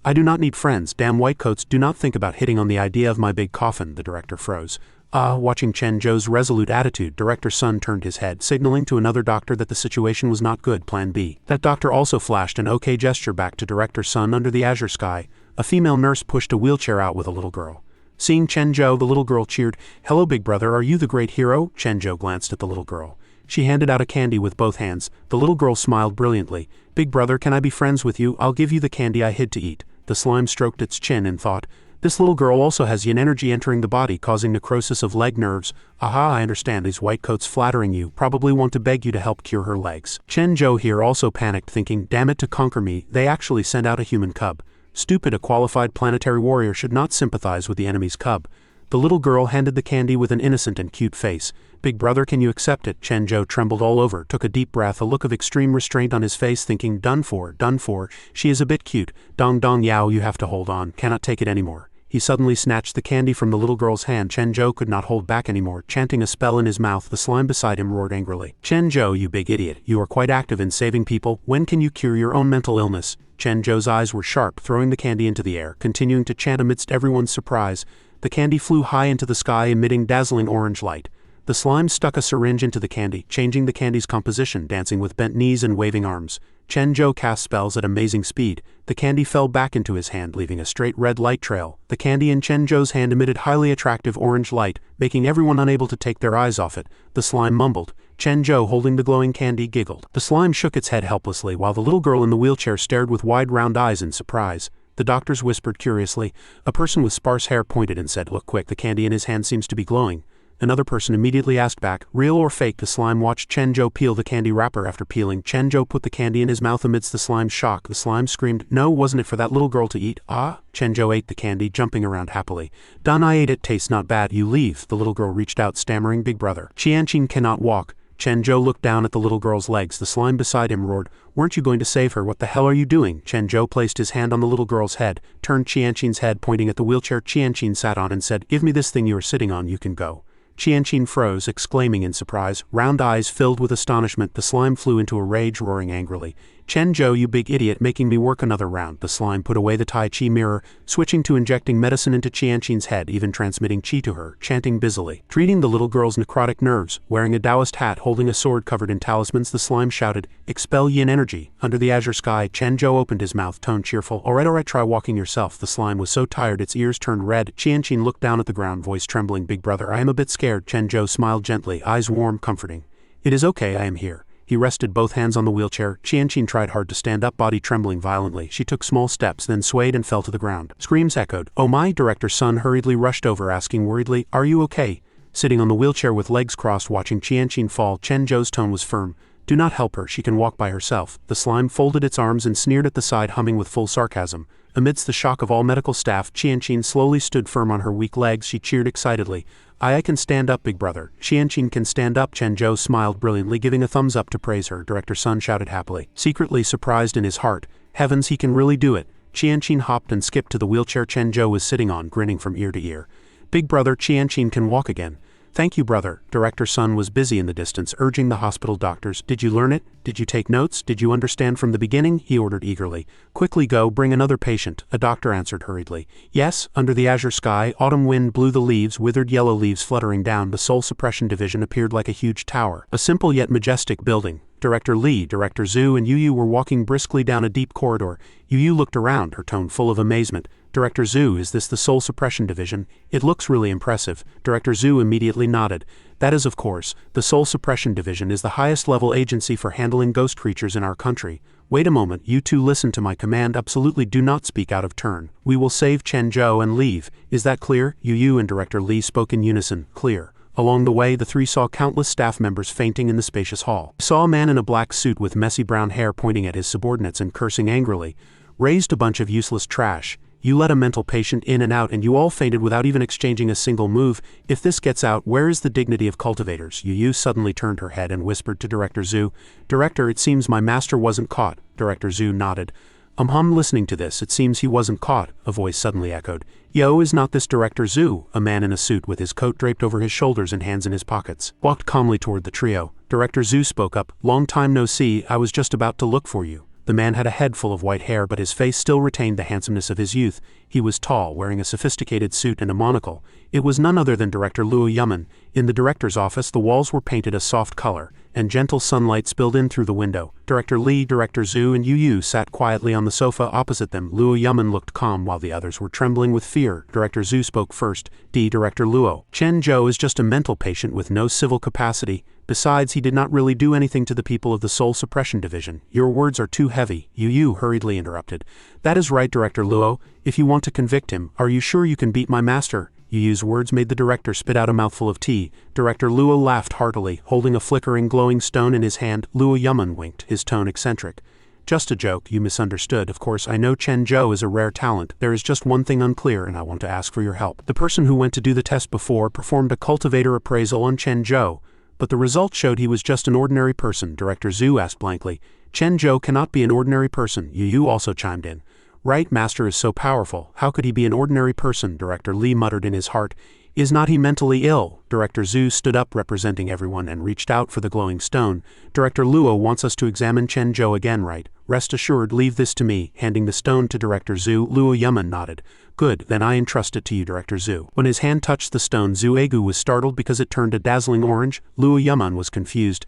I do not need friends. Damn whitecoats, do not think about hitting on the idea of my big coffin. The director froze. Watching Chen Zhou's resolute attitude, Director Sun turned his head, signaling to another doctor that the situation was not good. Plan B. That doctor also flashed an okay gesture back to Director Sun under the azure sky. A female nurse pushed a wheelchair out with a little girl. Seeing Chen Zhou, the little girl cheered. Hello, big brother, are you the great hero? Chen Zhou glanced at the little girl. She handed out a candy with both hands. The little girl smiled brilliantly. Big brother, can I be friends with you? I'll give you the candy I hid to eat. The slime stroked its chin and thought, this little girl also has yin energy entering the body, causing necrosis of leg nerves. I understand. These white coats flattering you probably want to beg you to help cure her legs. Chen Zhou here also panicked, thinking, damn it, to conquer me, they actually sent out a human cub. Stupid, a qualified planetary warrior should not sympathize with the enemy's cub. The little girl handed the candy with an innocent and cute face. Big brother, can you accept it? Chen Zhou trembled all over, took a deep breath, a look of extreme restraint on his face, thinking, done for. She is a bit cute. Dong Yao, you have to hold on, cannot take it anymore. He suddenly snatched the candy from the little girl's hand. Chen Zhou could not hold back anymore, chanting a spell in his mouth. The slime beside him roared angrily. Chen Zhou, you big idiot, you are quite active in saving people. When can you cure your own mental illness? Chen Zhou's eyes were sharp, throwing the candy into the air, continuing to chant amidst everyone's surprise. The candy flew high into the sky, emitting dazzling orange light. The slime stuck a syringe into the candy, changing the candy's composition, dancing with bent knees and waving arms. Chen Zhou cast spells at amazing speed. The candy fell back into his hand, leaving a straight red light trail. The candy in Chen Zhou's hand emitted highly attractive orange light, making everyone unable to take their eyes off it. The slime mumbled. Chen Zhou, holding the glowing candy, giggled. The slime shook its head helplessly, while the little girl in the wheelchair stared with wide round eyes in surprise. The doctors whispered curiously. A person with sparse hair pointed and said, "Look quick, the candy in his hand seems to be glowing." Another person immediately asked back, "Real or fake?" The slime watched Chen Zhou peel the candy wrapper. After peeling, Chen Zhou put the candy in his mouth amidst the slime's shock. The slime screamed, "No, wasn't it for that little girl to eat?" "Ah?" Chen Zhou ate the candy, jumping around happily. "Done, I ate it, tastes not bad, you leave." The little girl reached out, stammering, "Big brother, Qianqin cannot walk." Chen Zhou looked down at the little girl's legs. The slime beside him roared, "Weren't you going to save her? What the hell are you doing?" Chen Zhou placed his hand on the little girl's head, turned Qianqin's head, pointing at the wheelchair Qianqin sat on, and said, "Give me this thing you are sitting on, you can go." Qianqin froze, exclaiming in surprise. Round eyes filled with astonishment. The slime flew into a rage, roaring angrily, "Chen Zhou, you big idiot, making me work another round." The slime put away the Tai Chi mirror, switching to injecting medicine into Qianqin's head, even transmitting Qi to her, chanting busily. Treating the little girl's necrotic nerves, wearing a Taoist hat, holding a sword covered in talismans, the slime shouted, "Expel yin energy." Under the azure sky, Chen Zhou opened his mouth, tone cheerful. Alright, try walking yourself." The slime was so tired its ears turned red. Qianqin looked down at the ground, voice trembling, "Big brother, I am a bit scared." Chen Zhou smiled gently, eyes warm, comforting. "It is okay, I am here." He rested both hands on the wheelchair. Qianqin tried hard to stand up, body trembling violently. She took small steps, then swayed and fell to the ground. Screams echoed. "Oh my!" Director Sun hurriedly rushed over, asking worriedly, "Are you okay?" Sitting on the wheelchair with legs crossed, watching Qianqin fall, Chen Zhou's tone was firm. "Do not help her, she can walk by herself." The slime folded its arms and sneered at the side, humming with full sarcasm. Amidst the shock of all medical staff, Qianqin slowly stood firm on her weak legs. She cheered excitedly. I can stand up, big brother." Qianqin can stand up. Chen Zhou smiled brilliantly, giving a thumbs up to praise her. Director Sun shouted happily, secretly surprised in his heart. Heavens, he can really do it. Qianqin hopped and skipped to the wheelchair Chen Zhou was sitting on, grinning from ear to ear. "Big brother, Qianqin can walk again." "Thank you, brother." Director Sun was busy in the distance, urging the hospital doctors. "Did you learn it? Did you take notes? Did you understand from the beginning?" he ordered eagerly. "Quickly go, bring another patient," a doctor answered hurriedly. "Yes." Under the azure sky, autumn wind blew the leaves, withered yellow leaves fluttering down. The soul suppression division appeared like a huge tower, a simple yet majestic building. Director Li, Director Zhu, and Yu Yu were walking briskly down a deep corridor. Yu Yu looked around, her tone full of amazement. "Director Zhu, is this the Soul Suppression Division? It looks really impressive." Director Zhu immediately nodded. "That is, of course. The Soul Suppression Division is the highest level agency for handling ghost creatures in our country. Wait a moment, you two listen to my command. Absolutely do not speak out of turn. We will save Chen Zhou and leave. Is that clear?" Yu Yu and Director Li spoke in unison. "Clear." Along the way, the three saw countless staff members fainting in the spacious hall. They saw a man in a black suit with messy brown hair pointing at his subordinates and cursing angrily. "Raised a bunch of useless trash. You let a mental patient in and out and you all fainted without even exchanging a single move. If this gets out, where is the dignity of cultivators?" Yu Yu suddenly turned her head and whispered to Director Zhu, "Director, it seems my master wasn't caught." Director Zhu nodded. Listening to this, "It seems he wasn't caught," a voice suddenly echoed. "Yo, is not this Director Zhu?" A man in a suit with his coat draped over his shoulders and hands in his pockets walked calmly toward the trio. Director Zhu spoke up, "Long time no see, I was just about to look for you." The man had a head full of white hair, but his face still retained the handsomeness of his youth. He was tall, wearing a sophisticated suit and a monocle. It was none other than Director Luo Yuman. In the director's office, the walls were painted a soft color, and gentle sunlight spilled in through the window. Director Li, Director Zhu, and Yu Yu sat quietly on the sofa opposite them. Luo Yuman looked calm while the others were trembling with fear. Director Zhu spoke first. Director Luo, "Chen Zhou is just a mental patient with no civil capacity. Besides, he did not really do anything to the people of the Soul Suppression Division." "Your words are too heavy," Yu Yu hurriedly interrupted. "That is right, Director Luo. If you want to convict him, are you sure you can beat my master?" Yu Yu's words made the director spit out a mouthful of tea. Director Luo laughed heartily, holding a flickering, glowing stone in his hand. Luo Yuman winked, his tone eccentric. "Just a joke, you misunderstood. Of course, I know Chen Zhou is a rare talent. There is just one thing unclear, and I want to ask for your help. The person who went to do the test before performed a cultivator appraisal on Chen Zhou, but the results showed he was just an ordinary person." Director Zhu asked blankly. "Chen Zhou cannot be an ordinary person." Yu Yu also chimed in. "Right, master is so powerful. How could he be an ordinary person?" Director Li muttered in his heart. "Is not he mentally ill?" Director Zhu stood up representing everyone and reached out for the glowing stone. Director Luo wants us to examine Chen Zhou again, right? Rest assured, leave this to me. Handing the stone to Director Zhu, Luo Yaman nodded. Good, then I entrust it to you, Director Zhu. When his hand touched the stone, Zhu Egu was startled because it turned a dazzling orange. Luo Yaman was confused.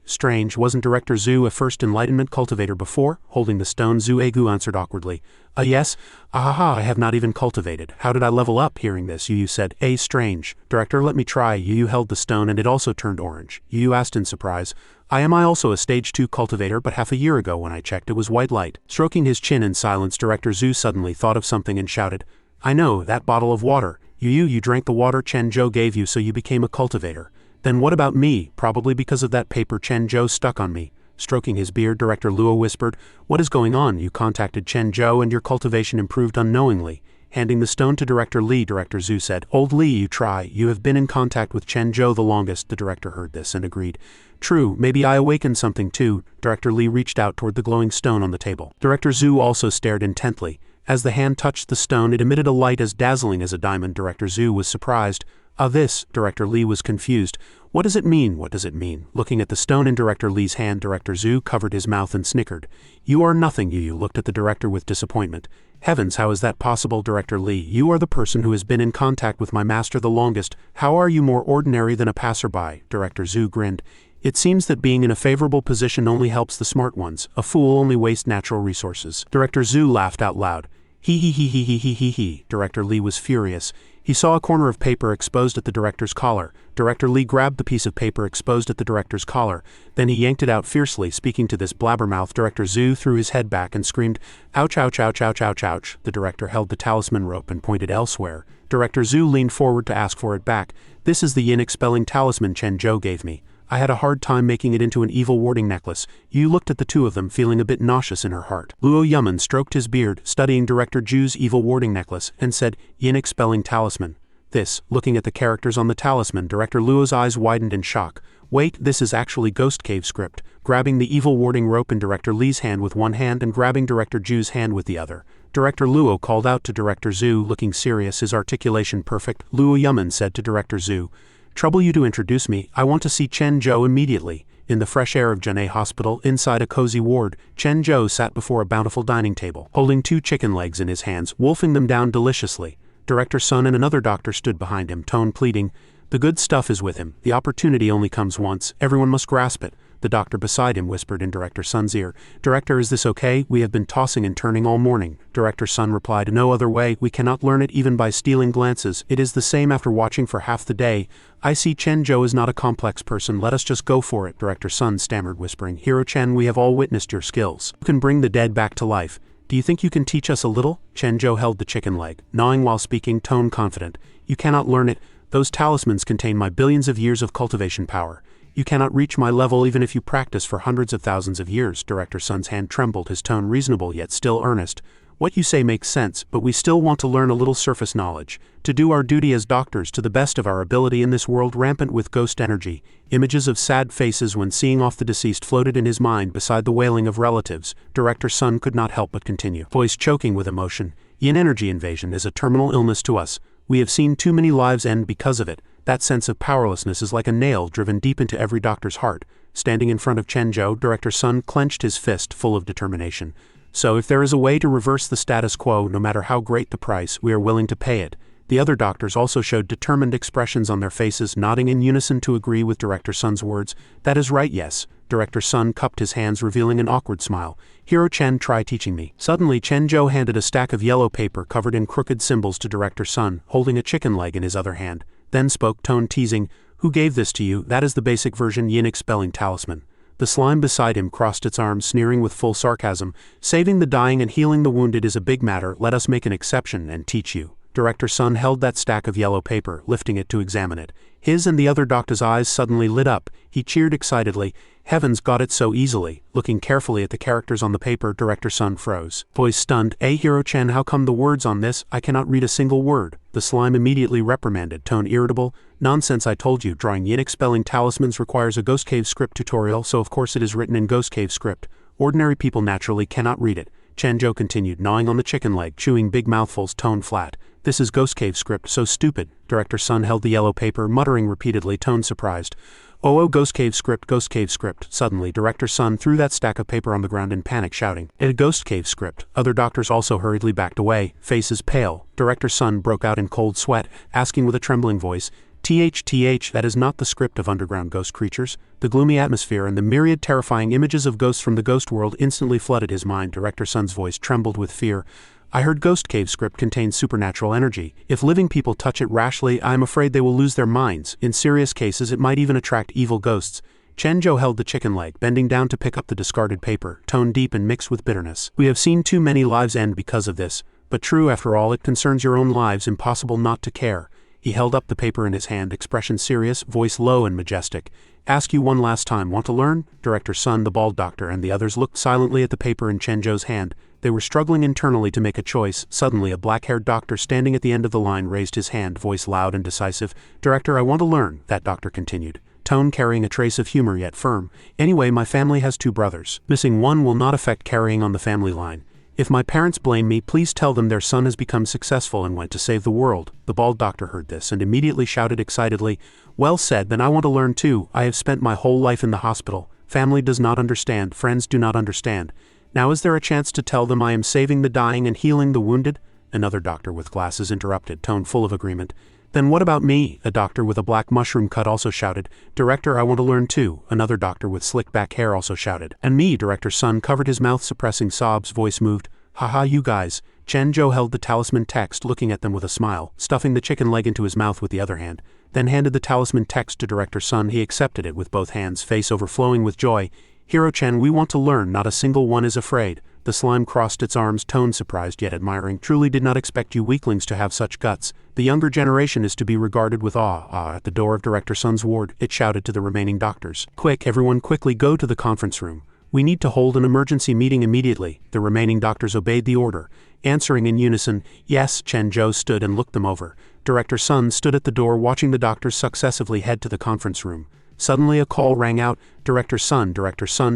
Strange, wasn't Director Zhu a first enlightenment cultivator before? Holding the stone, Zhu Egu answered awkwardly. Yes. I have not even cultivated. How did I level up? Hearing this, Yu said, strange. Director, let me try. Yu held the stone and it also turned orange. Yu asked in surprise. Am I also a stage 2 cultivator, but half a year ago when I checked it was white light. Stroking his chin in silence, Director Zhu suddenly thought of something and shouted, I know, that bottle of water. You drank the water Chen Zhou gave you so you became a cultivator. Then what about me? Probably because of that paper Chen Zhou stuck on me. Stroking his beard, Director Luo whispered, What is going on? You contacted Chen Zhou and your cultivation improved unknowingly. Handing the stone to Director Li, Director Zhu said, Old Li, you try. You have been in contact with Chen Zhou the longest. The director heard this and agreed. True, maybe I awakened something too. Director Li reached out toward the glowing stone on the table. Director Zhu also stared intently. As the hand touched the stone, it emitted a light as dazzling as a diamond. Director Zhu was surprised. This, Director Li was confused. What does it mean? What does it mean? Looking at the stone in Director Li's hand, Director Zhu covered his mouth and snickered. You are nothing, Yu looked at the director with disappointment. Heavens, how is that possible, Director Li? You are the person who has been in contact with my master the longest. How are you more ordinary than a passerby? Director Zhu grinned. It seems that being in a favorable position only helps the smart ones. A fool only wastes natural resources. Director Zhu laughed out loud. He. Director Li was furious. He saw a corner of paper exposed at the director's collar. Director Li grabbed the piece of paper exposed at the director's collar. Then he yanked it out fiercely, speaking to this blabbermouth. Director Zhu threw his head back and screamed, Ouch, ouch, ouch, ouch, ouch, ouch. The director held the talisman rope and pointed elsewhere. Director Zhu leaned forward to ask for it back. This is the yin-expelling talisman Chen Zhou gave me. I had a hard time making it into an evil warding necklace. Yu looked at the two of them, feeling a bit nauseous in her heart. Luo Yaman stroked his beard, studying Director Zhu's evil warding necklace, and said, Yin-expelling talisman. This, looking at the characters on the talisman, Director Luo's eyes widened in shock. Wait, this is actually Ghost Cave script. Grabbing the evil warding rope in Director Li's hand with one hand and grabbing Director Zhu's hand with the other. Director Luo called out to Director Zhu, looking serious, his articulation perfect. Luo Yaman said to Director Zhu, Trouble you to introduce me, I want to see Chen Zhou immediately. In the fresh air of Zhenhe Hospital, inside a cozy ward, Chen Zhou sat before a bountiful dining table, holding 2 chicken legs in his hands, wolfing them down deliciously. Director Sun and another doctor stood behind him, tone pleading. The good stuff is with him. The opportunity only comes once. Everyone must grasp it. The doctor beside him whispered in Director Sun's ear. Director, is this okay? We have been tossing and turning all morning. Director Sun replied, No other way. We cannot learn it even by stealing glances. It is the same after watching for half the day. I see Chen Zhou is not a complex person. Let us just go for it. Director Sun stammered, whispering, Hero Chen, we have all witnessed your skills. You can bring the dead back to life. Do you think you can teach us a little? Chen Zhou held the chicken leg, gnawing while speaking, tone confident. You cannot learn it. Those talismans contain my billions of years of cultivation power. You cannot reach my level even if you practice for hundreds of thousands of years. Director Sun's hand trembled, his tone reasonable yet still earnest. What you say makes sense, but we still want to learn a little surface knowledge, to do our duty as doctors to the best of our ability in this world rampant with ghost energy. Images of sad faces when seeing off the deceased floated in his mind beside the wailing of relatives. Director Sun could not help but continue, voice choking with emotion. Yin energy invasion is a terminal illness to us. We have seen too many lives end because of it. That sense of powerlessness is like a nail driven deep into every doctor's heart. Standing in front of Chen Zhou, Director Sun clenched his fist, full of determination. So if there is a way to reverse the status quo, no matter how great the price, we are willing to pay it. The other doctors also showed determined expressions on their faces, nodding in unison to agree with Director Sun's words. That is right, yes. Director Sun cupped his hands, revealing an awkward smile. Hero Chen, try teaching me. Suddenly, Chen Zhou handed a stack of yellow paper covered in crooked symbols to Director Sun, holding a chicken leg in his other hand. Then spoke, tone teasing, Who gave this to you? That is the basic version yin-expelling talisman. The slime beside him crossed its arms, sneering with full sarcasm. Saving the dying and healing the wounded is a big matter. Let us make an exception and teach you. Director Sun held that stack of yellow paper, lifting it to examine it. His and the other doctor's eyes suddenly lit up. He cheered excitedly. Heavens, got it so easily. Looking carefully at the characters on the paper, Director Sun froze. Voice stunned. Hero Chen, how come the words on this? I cannot read a single word. The slime immediately reprimanded, tone irritable. Nonsense, I told you. Drawing yin-expelling talismans requires a Ghost Cave script tutorial, so of course it is written in Ghost Cave script. Ordinary people naturally cannot read it. Chen Zhou continued, gnawing on the chicken leg, chewing big mouthfuls, tone flat. This is Ghost Cave script, so stupid. Director Sun held the yellow paper, muttering repeatedly, tone surprised. Oh, Ghost Cave script, Ghost Cave script. Suddenly, Director Sun threw that stack of paper on the ground in panic, shouting, "A Ghost Cave script." Other doctors also hurriedly backed away, faces pale. Director Sun broke out in cold sweat, asking with a trembling voice, "TH, that is not the script of underground ghost creatures." The gloomy atmosphere and the myriad terrifying images of ghosts from the ghost world instantly flooded his mind. Director Sun's voice trembled with fear. "I heard Ghost Cave script contains supernatural energy. If living people touch it rashly, I am afraid they will lose their minds. In serious cases, it might even attract evil ghosts." Chen Zhou held the chicken leg, bending down to pick up the discarded paper, tone deep and mixed with bitterness. "We have seen too many lives end because of this. But true, after all, it concerns your own lives, impossible not to care." He held up the paper in his hand, expression serious, voice low and majestic. "Ask you one last time, want to learn?" Director Sun, the bald doctor, and the others looked silently at the paper in Chen Zhou's hand. They were struggling internally to make a choice. Suddenly, a black-haired doctor standing at the end of the line raised his hand, voice loud and decisive. "Director, I want to learn," that doctor continued, tone carrying a trace of humor yet firm. "Anyway, my family has 2 brothers. Missing one will not affect carrying on the family line. If my parents blame me, please tell them their son has become successful and went to save the world." The bald doctor heard this and immediately shouted excitedly, "Well said, then I want to learn too. I have spent my whole life in the hospital. Family does not understand, friends do not understand. Now is there a chance to tell them I am saving the dying and healing the wounded?" Another doctor with glasses interrupted, tone full of agreement. "Then what about me?" A doctor with a black mushroom cut also shouted. "Director, I want to learn too." Another doctor with slick back hair also shouted. "And me." Director Sun covered his mouth, suppressing sobs, voice moved. "Haha, you guys." Chen Zhou held the talisman text, looking at them with a smile, stuffing the chicken leg into his mouth with the other hand, then handed the talisman text to Director Sun. He accepted it with both hands, face overflowing with joy. "Hero Chen, we want to learn, not a single one is afraid." The slime crossed its arms, tone surprised yet admiring. "Truly did not expect you weaklings to have such guts. The younger generation is to be regarded with awe." At the door of Director Sun's ward, it shouted to the remaining doctors. "Quick, everyone quickly go to the conference room. We need to hold an emergency meeting immediately." The remaining doctors obeyed the order, answering in unison, "Yes." Chen Zhou stood and looked them over. Director Sun stood at the door watching the doctors successively head to the conference room. Suddenly a call rang out. Director Sun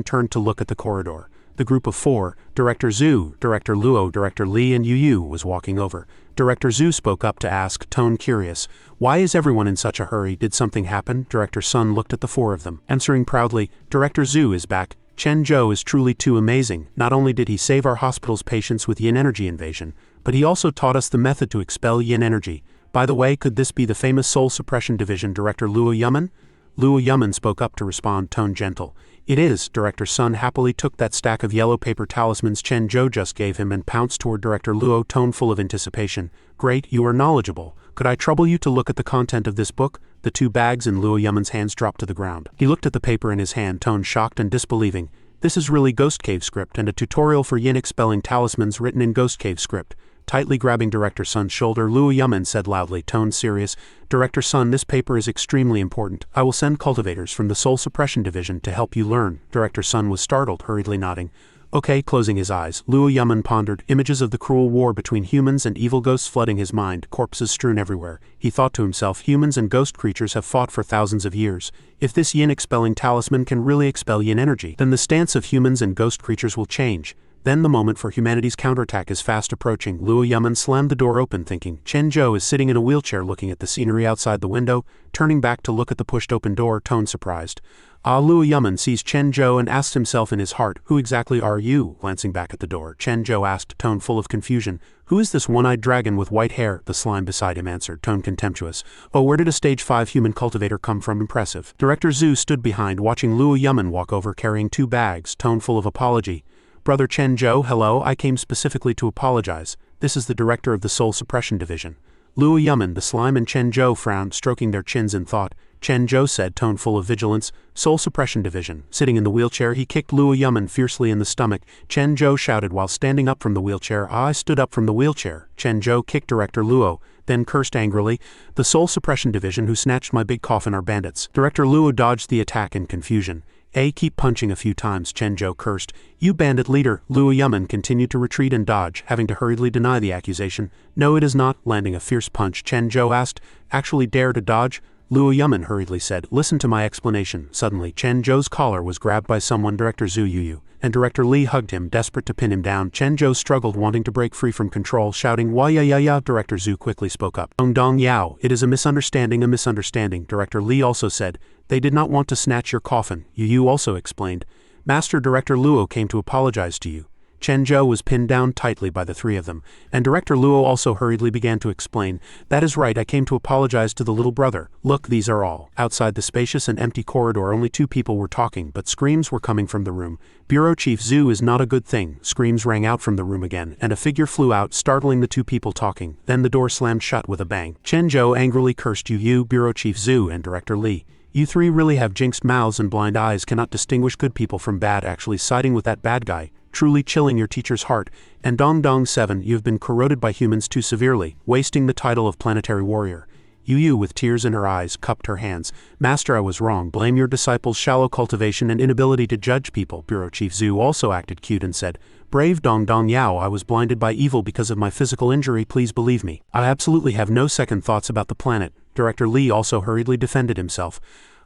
turned to look at the corridor. The group of 4, Director Zhu, Director Luo, Director Li and Yu was walking over. Director Zhu spoke up to ask, tone curious, "Why is everyone in such a hurry? Did something happen?" Director Sun looked at the 4 of them, answering proudly, "Director Zhu is back. Chen Zhou is truly too amazing. Not only did he save our hospital's patients with yin energy invasion, but he also taught us the method to expel yin energy. By the way, could this be the famous Soul Suppression Division, Director Luo Yuman?" Luo Yuman spoke up to respond, tone gentle. "It is." Director Sun happily took that stack of yellow paper talismans Chen Zhou just gave him and pounced toward Director Luo, tone full of anticipation. "Great, you are knowledgeable. Could I trouble you to look at the content of this book?" The 2 bags in Luo Yuman's hands dropped to the ground. He looked at the paper in his hand, tone shocked and disbelieving. "This is really Ghost Cave script and a tutorial for yin expelling talismans written in Ghost Cave script." Tightly grabbing Director Sun's shoulder, Luo Yuman said loudly, tone serious, "Director Sun, this paper is extremely important. I will send cultivators from the Soul Suppression Division to help you learn." Director Sun was startled, hurriedly nodding. "Okay." Closing his eyes, Luo Yuman pondered, images of the cruel war between humans and evil ghosts flooding his mind, corpses strewn everywhere. He thought to himself, humans and ghost creatures have fought for thousands of years. If this yin-expelling talisman can really expel yin energy, then the stance of humans and ghost creatures will change. Then the moment for humanity's counterattack is fast approaching. Luo Yuman slammed the door open, thinking. Chen Zhou is sitting in a wheelchair looking at the scenery outside the window, turning back to look at the pushed-open door, tone surprised. Luo Yuman sees Chen Zhou and asks himself in his heart, "Who exactly are you?" Glancing back at the door, Chen Zhou asked, tone full of confusion, "Who is this one-eyed dragon with white hair?" The slime beside him answered, tone contemptuous, "Oh, where did a stage 5 human cultivator come from? Impressive." Director Zhu stood behind, watching Luo Yuman walk over carrying 2 bags, tone full of apology. "Brother Chen Zhou, hello, I came specifically to apologize. This is the director of the Soul Suppression Division." Luo Yuman, the slime, and Chen Zhou frowned, stroking their chins in thought. Chen Zhou said, tone full of vigilance, "Soul Suppression Division." Sitting in the wheelchair, he kicked Luo Yuman fiercely in the stomach. Chen Zhou shouted while standing up from the wheelchair. I stood up from the wheelchair. Chen Zhou kicked Director Luo, then cursed angrily, "The Soul Suppression Division who snatched my big coffin are bandits." Director Luo dodged the attack in confusion. Keep punching a few times," Chen Zhou cursed. "You bandit leader." Luo Yuman continued to retreat and dodge, having to hurriedly deny the accusation. "No, it is not." Landing a fierce punch, Chen Zhou asked, "Actually dare to dodge?" Luo Yumin hurriedly said, listen to my explanation. Suddenly, Chen Zhou's collar was grabbed by someone. Director Zhu Yuyu and Director Li hugged him, desperate to pin him down. Chen Zhou struggled, wanting to break free from control, shouting, wah ya ya ya. Director Zhu quickly spoke up. Dong Dong Yao, it is a misunderstanding, a misunderstanding. Director Li also said, they did not want to snatch your coffin. Yuyu also explained, Master Director Luo came to apologize to you. Chen Zhou was pinned down tightly by the three of them, and Director Luo also hurriedly began to explain, that is right, I came to apologize to the little brother. Look, these are all. Outside the spacious and empty corridor only two people were talking, but screams were coming from the room. Bureau Chief Zhu is not a good thing. Screams rang out from the room again, and a figure flew out, startling the two people talking. Then the door slammed shut with a bang. Chen Zhou angrily cursed you, Bureau Chief Zhu and Director Li. You three really have jinxed mouths and blind eyes, cannot distinguish good people from bad, actually siding with that bad guy. Truly chilling your teacher's heart, and Dong Dong 7, you've been corroded by humans too severely, wasting the title of planetary warrior. Yu, with tears in her eyes, cupped her hands. Master, I was wrong. Blame your disciples' shallow cultivation and inability to judge people. Bureau Chief Zhu also acted cute and said, Brave Dong Dong Yao, I was blinded by evil because of my physical injury, please believe me. I absolutely have no second thoughts about the planet. Director Li also hurriedly defended himself.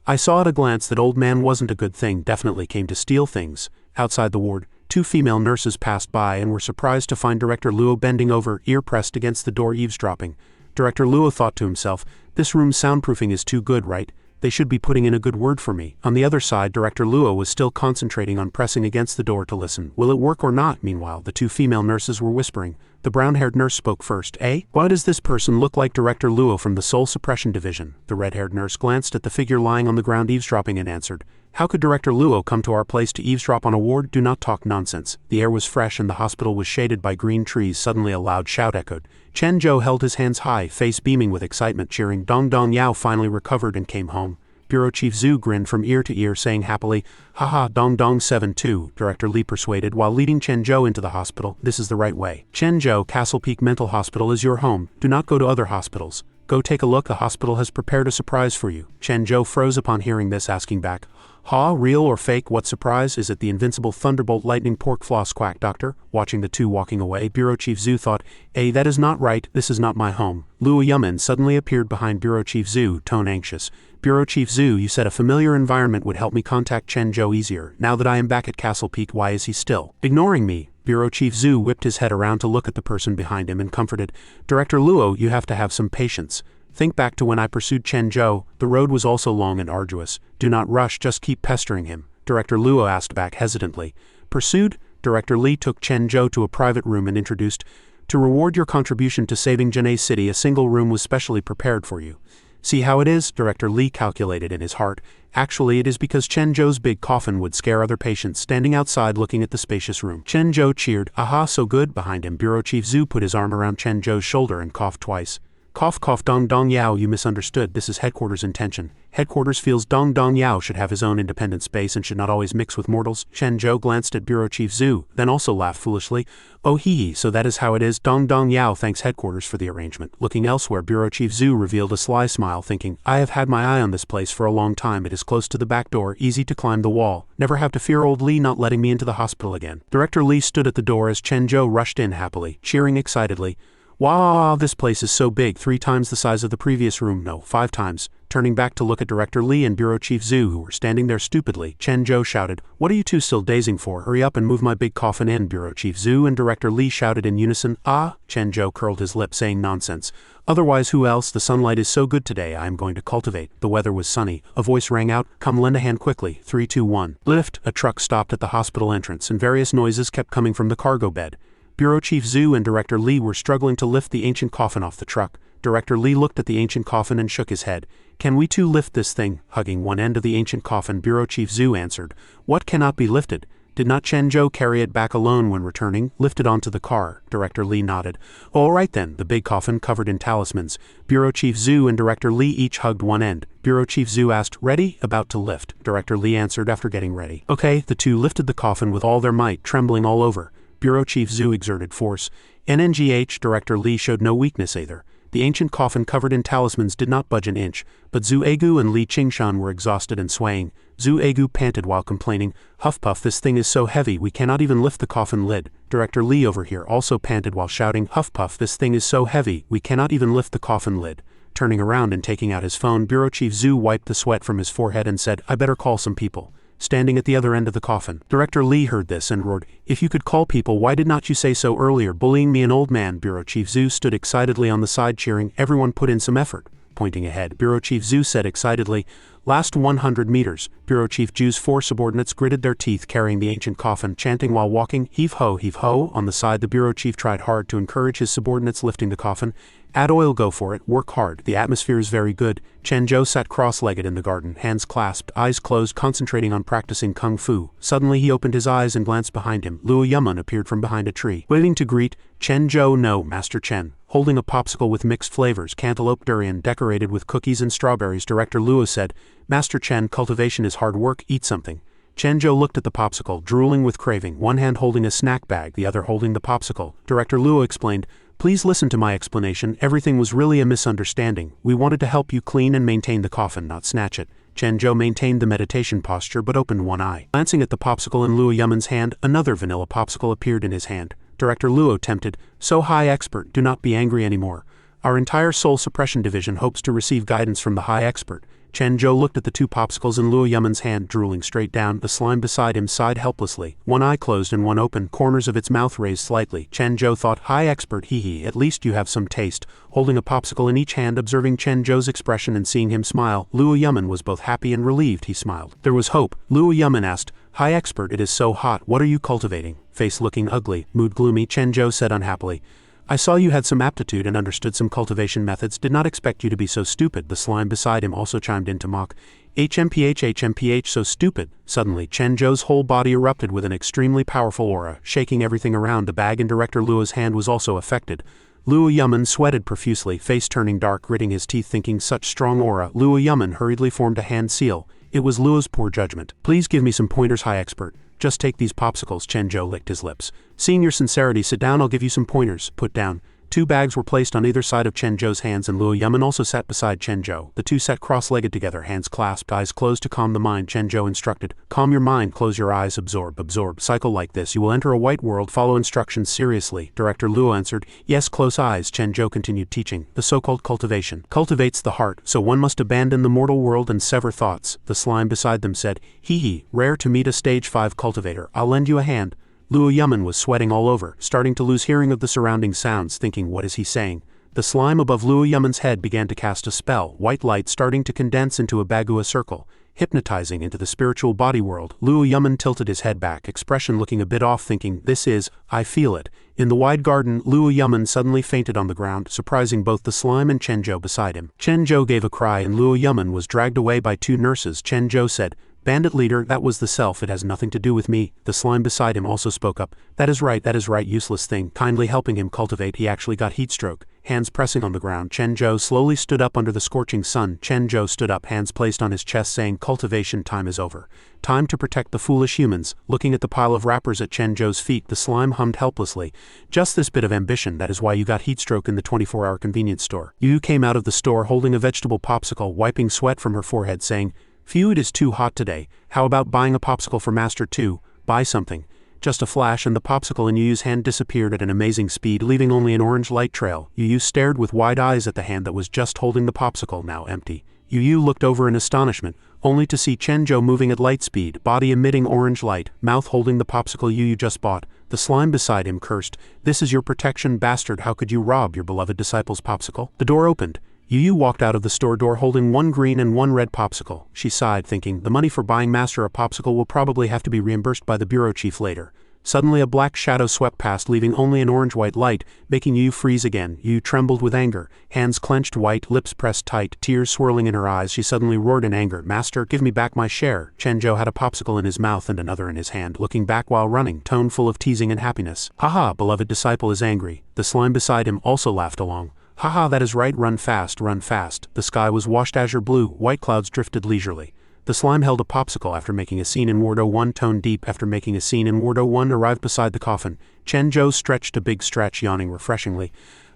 I saw at a glance that old man wasn't a good thing, definitely came to steal things. Outside the ward, two female nurses passed by and were surprised to find Director Luo bending over, ear pressed against the door, eavesdropping. Director Luo thought to himself, this room's soundproofing is too good, right? They should be putting in a good word for me. On the other side, Director Luo was still concentrating on pressing against the door to listen. Will it work or not? Meanwhile, the two female nurses were whispering. The brown-haired nurse spoke first. Why does this person look like Director Luo from the Soul Suppression Division? The red-haired nurse glanced at the figure lying on the ground eavesdropping and answered, How could Director Luo come to our place to eavesdrop on a ward? Do not talk nonsense. The air was fresh and the hospital was shaded by green trees. Suddenly a loud shout echoed. Chen Zhou held his hands high, face beaming with excitement, cheering. Dong Dong Yao finally recovered and came home. Bureau Chief Zhu grinned from ear to ear, saying happily, Haha, Dong Dong 7 too, Director Li persuaded while leading Chen Zhou into the hospital. This is the right way. Chen Zhou, Castle Peak Mental Hospital is your home. Do not go to other hospitals. Go take a look, the hospital has prepared a surprise for you. Chen Zhou froze upon hearing this, asking back, real or fake? What surprise? Is it the invincible thunderbolt lightning pork floss quack doctor? Watching the two walking away, Bureau Chief Zhu thought, that is not right, this is not my home. Luo Yumin suddenly appeared behind Bureau Chief Zhu, tone anxious. Bureau Chief Zhu, you said a familiar environment would help me contact Chen Zhou easier. Now that I am back at Castle Peak, why is he still ignoring me? Bureau Chief Zhu whipped his head around to look at the person behind him and comforted, Director Luo, you have to have some patience. Think back to when I pursued Chen Zhou. The road was also long and arduous. Do not rush, just keep pestering him. Director Luo asked back hesitantly. Pursued? Director Li took Chen Zhou to a private room and introduced, to reward your contribution to saving Janae City, a single room was specially prepared for you. See how it is? Director Li calculated in his heart. Actually, it is because Chen Zhou's big coffin would scare other patients standing outside looking at the spacious room. Chen Zhou cheered. Aha, so good. Behind him, Bureau Chief Zhu put his arm around Chen Zhou's shoulder and coughed twice. Cough, cough, Dong Dong Yao, you misunderstood. This is headquarters' intention. Headquarters feels Dong Dong Yao should have his own independent space and should not always mix with mortals. Chen Zhou glanced at Bureau Chief Zhu, then also laughed foolishly. Oh hee, so that is how it is. Dong Dong Yao thanks headquarters for the arrangement. Looking elsewhere, Bureau Chief Zhu revealed a sly smile, thinking, I have had my eye on this place for a long time. It is close to the back door, easy to climb the wall. Never have to fear old Li not letting me into the hospital again. Director Li stood at the door as Chen Zhou rushed in happily, cheering excitedly. Wow, this place is so big, 3 times the size of the previous room, no, 5 times. Turning back to look at Director Li and Bureau Chief Zhu, who were standing there stupidly, Chen Zhou shouted, What are you two still dazing for? Hurry up and move my big coffin in. Bureau Chief Zhu and Director Li shouted in unison. Chen Zhou curled his lip, saying nonsense. Otherwise who else? The sunlight is so good today, I am going to cultivate. The weather was sunny. A voice rang out, Come lend a hand quickly, 3, 2, 1. Lift. A truck stopped at the hospital entrance and various noises kept coming from the cargo bed. Bureau Chief Zhu and Director Li were struggling to lift the ancient coffin off the truck. Director Li looked at the ancient coffin and shook his head. Can we too lift this thing? Hugging one end of the ancient coffin, Bureau Chief Zhu answered. What cannot be lifted? Did not Chen Zhou carry it back alone when returning? Lift it onto the car. Director Li nodded. All right then, the big coffin covered in talismans. Bureau Chief Zhu and Director Li each hugged one end. Bureau Chief Zhu asked, Ready? About to lift. Director Li answered after getting ready. Okay, the two lifted the coffin with all their might, trembling all over. Bureau Chief Zhu exerted force. NNGH, Director Li showed no weakness either. The ancient coffin covered in talismans did not budge an inch, but Zhu Egu and Li Qingshan were exhausted and swaying. Zhu Egu panted while complaining, Huff puff, this thing is so heavy we cannot even lift the coffin lid. Director Li over here also panted while shouting, Huff puff, this thing is so heavy we cannot even lift the coffin lid. turning around and taking out his phone. Bureau Chief Zhu wiped the sweat from his forehead and said, "I better call some people." Standing at the other end of the coffin, Director Lee heard this and roared, "If you could call people, why did not you say so earlier, bullying me, an old man?" Bureau Chief Zhu stood excitedly on the side cheering. Everyone put in some effort. Pointing ahead, Bureau Chief Zhu said excitedly, "Last 100 meters." Bureau Chief Zhu's 4 subordinates gritted their teeth carrying the ancient coffin, chanting while walking, "Heave ho, heave ho." On the side, the Bureau Chief tried hard to encourage his subordinates lifting the coffin. "Add oil, go for it, work hard, the atmosphere is very good." Chen Zhou sat cross-legged in the garden, hands clasped, eyes closed, concentrating on practicing kung fu. Suddenly he opened his eyes and glanced behind him. Luo Yamen appeared from behind a tree, waving to greet Chen Zhou. "No, Master Chen." Holding a popsicle with mixed flavors, cantaloupe durian decorated with cookies and strawberries, Director Luo said, "Master Chen, cultivation is hard work, eat something." Chen Zhou looked at the popsicle, drooling with craving, one hand holding a snack bag, the other holding the popsicle. Director Luo explained, "Please listen to my explanation. Everything was really a misunderstanding. We wanted to help you clean and maintain the coffin, not snatch it." Chen Zhou maintained the meditation posture but opened one eye. Glancing at the popsicle in Luo Yamen's hand, another vanilla popsicle appeared in his hand. Director Luo tempted, "So high expert, do not be angry anymore. Our entire soul suppression division hopes to receive guidance from the high expert." Chen Zhou looked at the 2 popsicles in Luo Yamen's hand, drooling straight down. The slime beside him sighed helplessly, one eye closed and one open, corners of its mouth raised slightly. Chen Zhou thought, "High expert, hee, at least you have some taste." Holding a popsicle in each hand, observing Chen Zhou's expression and seeing him smile, Luo Yamen was both happy and relieved. He smiled. There was hope. Luo Yamen asked, "High expert, it is so hot, what are you cultivating?" Face looking ugly, mood gloomy, Chen Zhou said unhappily, "I saw you had some aptitude and understood some cultivation methods, did not expect you to be so stupid." The slime beside him also chimed in to mock, HMPH, so stupid." Suddenly, Chen Zhou's whole body erupted with an extremely powerful aura, shaking everything around. The bag in Director Luo's hand was also affected. Luo Yamen sweated profusely, face turning dark, gritting his teeth thinking such strong aura. Luo Yamen hurriedly formed a hand seal. It was Luo's poor judgment. "Please give me some pointers, high expert." "Just take these popsicles." Chen Zhou licked his lips. "Seeing your sincerity, sit down, I'll give you some pointers." Put down. 2 bags were placed on either side of Chen Zhou's hands and Luo Yamen also sat beside Chen Zhou. The 2 sat cross-legged together, hands clasped, eyes closed to calm the mind. Chen Zhou instructed, "Calm your mind, close your eyes, absorb. Cycle like this, you will enter a white world, follow instructions seriously." Director Luo answered, "Yes, close eyes." Chen Zhou continued teaching, "The so-called cultivation cultivates the heart, so one must abandon the mortal world and sever thoughts." The slime beside them said, "Hee, rare to meet a stage 5 cultivator, I'll lend you a hand." Luo Yamen was sweating all over, starting to lose hearing of the surrounding sounds, thinking, what is he saying? The slime above Luo Yamen's head began to cast a spell, white light starting to condense into a bagua circle, hypnotizing into the spiritual body world. Luo Yamen tilted his head back, expression looking a bit off, thinking, "This is, I feel it." In the wide garden, Luo Yamen suddenly fainted on the ground, surprising both the slime and Chen Zhou beside him. Chen Zhou gave a cry and Luo Yamen was dragged away by 2 nurses. Chen Zhou said, "Bandit leader, that was the self, it has nothing to do with me." The slime beside him also spoke up, that is right, useless thing," kindly helping him cultivate. He actually got heat stroke. Hands pressing on the ground, Chen Zhou slowly stood up under the scorching sun. Chen Zhou stood up, hands placed on his chest, saying, "Cultivation time is over. Time to protect the foolish humans." Looking at the pile of wrappers at Chen Zhou's feet, the slime hummed helplessly, "Just this bit of ambition, that is why you got heat stroke in the 24-hour convenience store." Yu came out of the store holding a vegetable popsicle, wiping sweat from her forehead, saying, "Phew, it is too hot today. How about buying a popsicle for Master too? Buy something." Just a flash and the popsicle in Yu's hand disappeared at an amazing speed, leaving only an orange light trail. Yu stared with wide eyes at the hand that was just holding the popsicle, now empty. Yu looked over in astonishment, only to see Chen Zhou moving at light speed, body emitting orange light, mouth holding the popsicle Yu just bought. The slime beside him cursed, "This is your protection, bastard, how could you rob your beloved disciple's popsicle?" The door opened. Yu walked out of the store door holding 1 green and 1 red popsicle. She sighed, thinking, the money for buying Master a popsicle will probably have to be reimbursed by the bureau chief later. Suddenly a black shadow swept past, leaving only an orange-white light, making Yu freeze again. Yu trembled with anger, hands clenched white, lips pressed tight, tears swirling in her eyes. She suddenly roared in anger, "Master, give me back my share." Chen Zhou had a popsicle in his mouth and another in his hand, looking back while running, tone full of teasing and happiness. "Haha, beloved disciple is angry." The slime beside him also laughed along. "Haha, that is right, run fast, run fast." The sky was washed azure blue, white clouds drifted leisurely. The slime held a popsicle after making a scene in Wardo 1, tone deep after making a scene in Wardo 1, arrived beside the coffin. Chen Zhou stretched a big stretch, yawning refreshingly.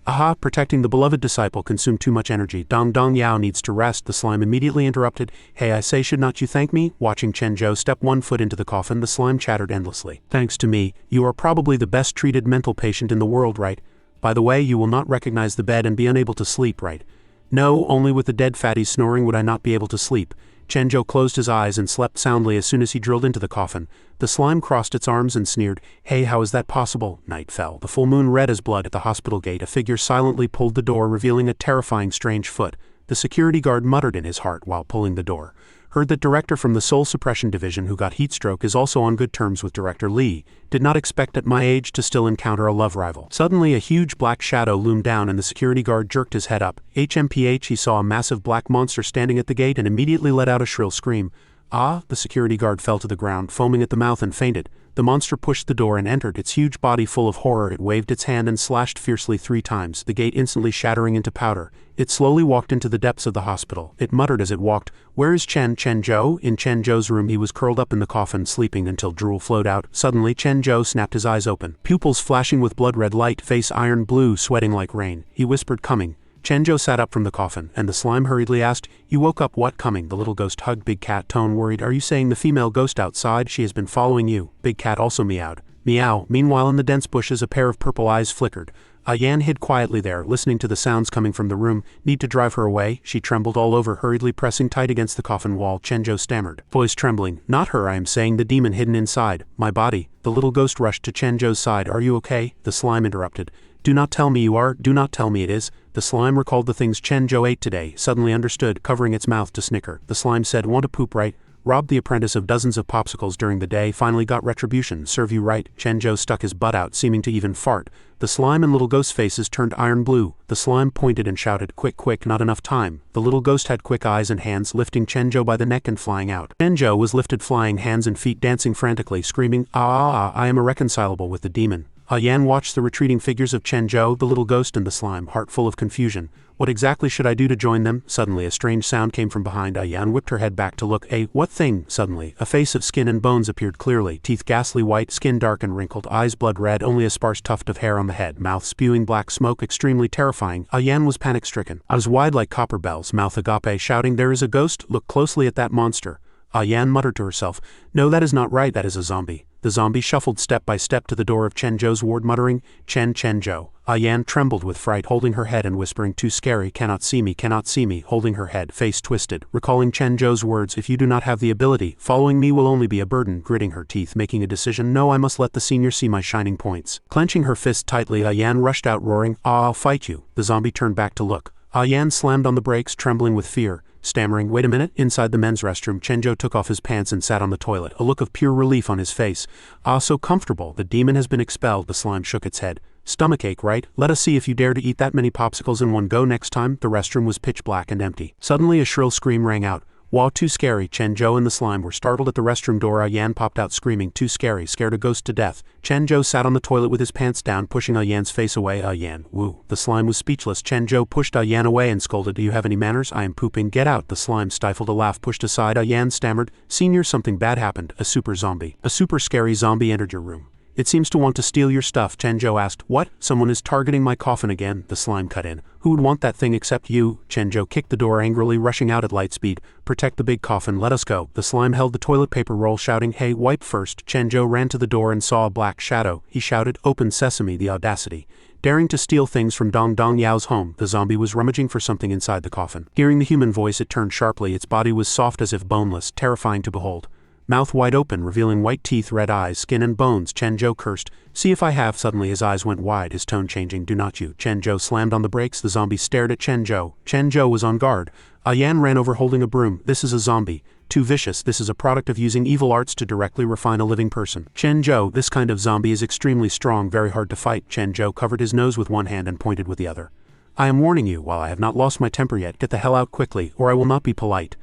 "Aha, protecting the beloved disciple consumed too much energy. Dong Dong Yao needs to rest." The slime immediately interrupted. "Hey, I say, should not you thank me?" Watching Chen Zhou step 1 foot into the coffin, the slime chattered endlessly. "Thanks to me, you are probably the best treated mental patient in the world, right? By the way, you will not recognize the bed and be unable to sleep, right? No, only with the dead fatties snoring would I not be able to sleep. Chenjo closed his eyes and slept soundly as soon as he drilled into the coffin. The slime crossed its arms and sneered, "Hey, how is that possible?" Night fell. The full moon red as blood at the hospital gate. A figure silently pulled the door, revealing a terrifying strange foot. The security guard muttered in his heart while pulling the door. Heard that director from the Soul Suppression Division who got heatstroke is also on good terms with Director Lee. Did not expect at my age to still encounter a love rival. Suddenly a huge black shadow loomed down and the security guard jerked his head up. HMPH, he saw a massive black monster standing at the gate and immediately let out a shrill scream. Ah! The security guard fell to the ground, foaming at the mouth, and fainted. The monster pushed the door and entered, its huge body full of horror. It waved its hand and slashed fiercely 3 times, the gate instantly shattering into powder. It slowly walked into the depths of the hospital. It muttered as it walked, "Where is Chen-Zhou?" In Chen-Zhou's room he was curled up in the coffin, sleeping until drool flowed out. Suddenly Chen-Zhou snapped his eyes open, pupils flashing with blood-red light, face iron blue, sweating like rain. He whispered, "Coming." Chen-Zhou sat up from the coffin, and the slime hurriedly asked, "You woke up? What coming?" The little ghost hugged Big Cat, tone worried. "Are you saying the female ghost outside? She has been following you." Big Cat also meowed. Meow. Meanwhile in the dense bushes a pair of purple eyes flickered. Yan hid quietly there, listening to the sounds coming from the room. "Need to drive her away?" She trembled all over, hurriedly pressing tight against the coffin wall. Chen-Zhou stammered, voice trembling, "Not her, I am saying the demon hidden inside my body." The little ghost rushed to Chen-Zhou's side. "Are you okay?" The slime interrupted. "Do not tell me you are, do not tell me it is." The slime recalled the things Chen-Zhou ate today, suddenly understood, covering its mouth to snicker. The slime said, "Want to poop, right? Robbed the apprentice of dozens of popsicles during the day, finally got retribution, serve you right." Chen-Zhou stuck his butt out, seeming to even fart. The slime and little ghost faces turned iron blue. The slime pointed and shouted, "Quick, quick, not enough time." The little ghost had quick eyes and hands, lifting Chen-Zhou by the neck and flying out. Chen-Zhou was lifted, flying, hands and feet dancing frantically, screaming, I am irreconcilable with the demon." Yan watched the retreating figures of Chen-Zhou, the little ghost and the slime, heart full of confusion. What exactly should I do to join them? Suddenly a strange sound came from behind. Yan whipped her head back to look. What thing? Suddenly, a face of skin and bones appeared clearly, teeth ghastly white, skin dark and wrinkled, eyes blood red, only a sparse tuft of hair on the head, mouth spewing black smoke, extremely terrifying. Yan was panic-stricken, eyes wide like copper bells, mouth agape, shouting, "There is a ghost, look closely at that monster." Yan muttered to herself, "No, that is not right, that is a zombie." The zombie shuffled step by step to the door of Chen-Zhou's ward, muttering, Chen-Zhou. Yan trembled with fright, holding her head and whispering, "Too scary, cannot see me," holding her head, face twisted, recalling Chen-Zhou's words, "If you do not have the ability, following me will only be a burden," gritting her teeth, making a decision, "No, I must let the senior see my shining points." Clenching her fist tightly, Yan rushed out roaring, I'll fight you." The zombie turned back to look. Yan slammed on the brakes, trembling with fear. Stammering, "Wait a minute." Inside the men's restroom, Chen-Zhou took off his pants and sat on the toilet, a look of pure relief on his face. So comfortable. The demon has been expelled." The slime shook its head. "Stomachache, right? Let us see if you dare to eat that many popsicles in one go next time." The restroom was pitch black and empty. Suddenly a shrill scream rang out. Wow, too scary. Chen-Zhou and the slime were startled at the restroom door. Yan popped out screaming, "Too scary, scared a ghost to death." Chen-Zhou sat on the toilet with his pants down, pushing Yan's face away. Yan, woo. The slime was speechless. Chen-Zhou pushed Yan away and scolded, "Do you have any manners? I am pooping. Get out." The slime stifled a laugh, pushed aside. Yan stammered, "Senior, something bad happened. A super zombie. A super scary zombie entered your room. It seems to want to steal your stuff." Chen-Zhou asked, "What? Someone is targeting my coffin again." The slime cut in. "Who would want that thing except you?" Chen-Zhou kicked the door angrily, rushing out at light speed. "Protect the big coffin, let us go." The slime held the toilet paper roll, shouting, "Hey, wipe first." Chen-Zhou ran to the door and saw a black shadow. He shouted, "Open sesame," the audacity. Daring to steal things from Dong Dong Yao's home, the zombie was rummaging for something inside the coffin. Hearing the human voice, it turned sharply. Its body was soft as if boneless, terrifying to behold. Mouth wide open, revealing white teeth, red eyes, skin and bones. Chen-Zhou cursed, "See if I have." Suddenly his eyes went wide, his tone changing, "Do not you." Chen-Zhou slammed on the brakes. The zombie stared at Chen-Zhou. Chen-Zhou was on guard. Yan ran over holding a broom. "This is a zombie. Too vicious. This is a product of using evil arts to directly refine a living person." Chen-Zhou, "This kind of zombie is extremely strong, very hard to fight." Chen-Zhou covered his nose with one hand and pointed with the other. "I am warning you, while I have not lost my temper yet, get the hell out quickly, or I will not be polite."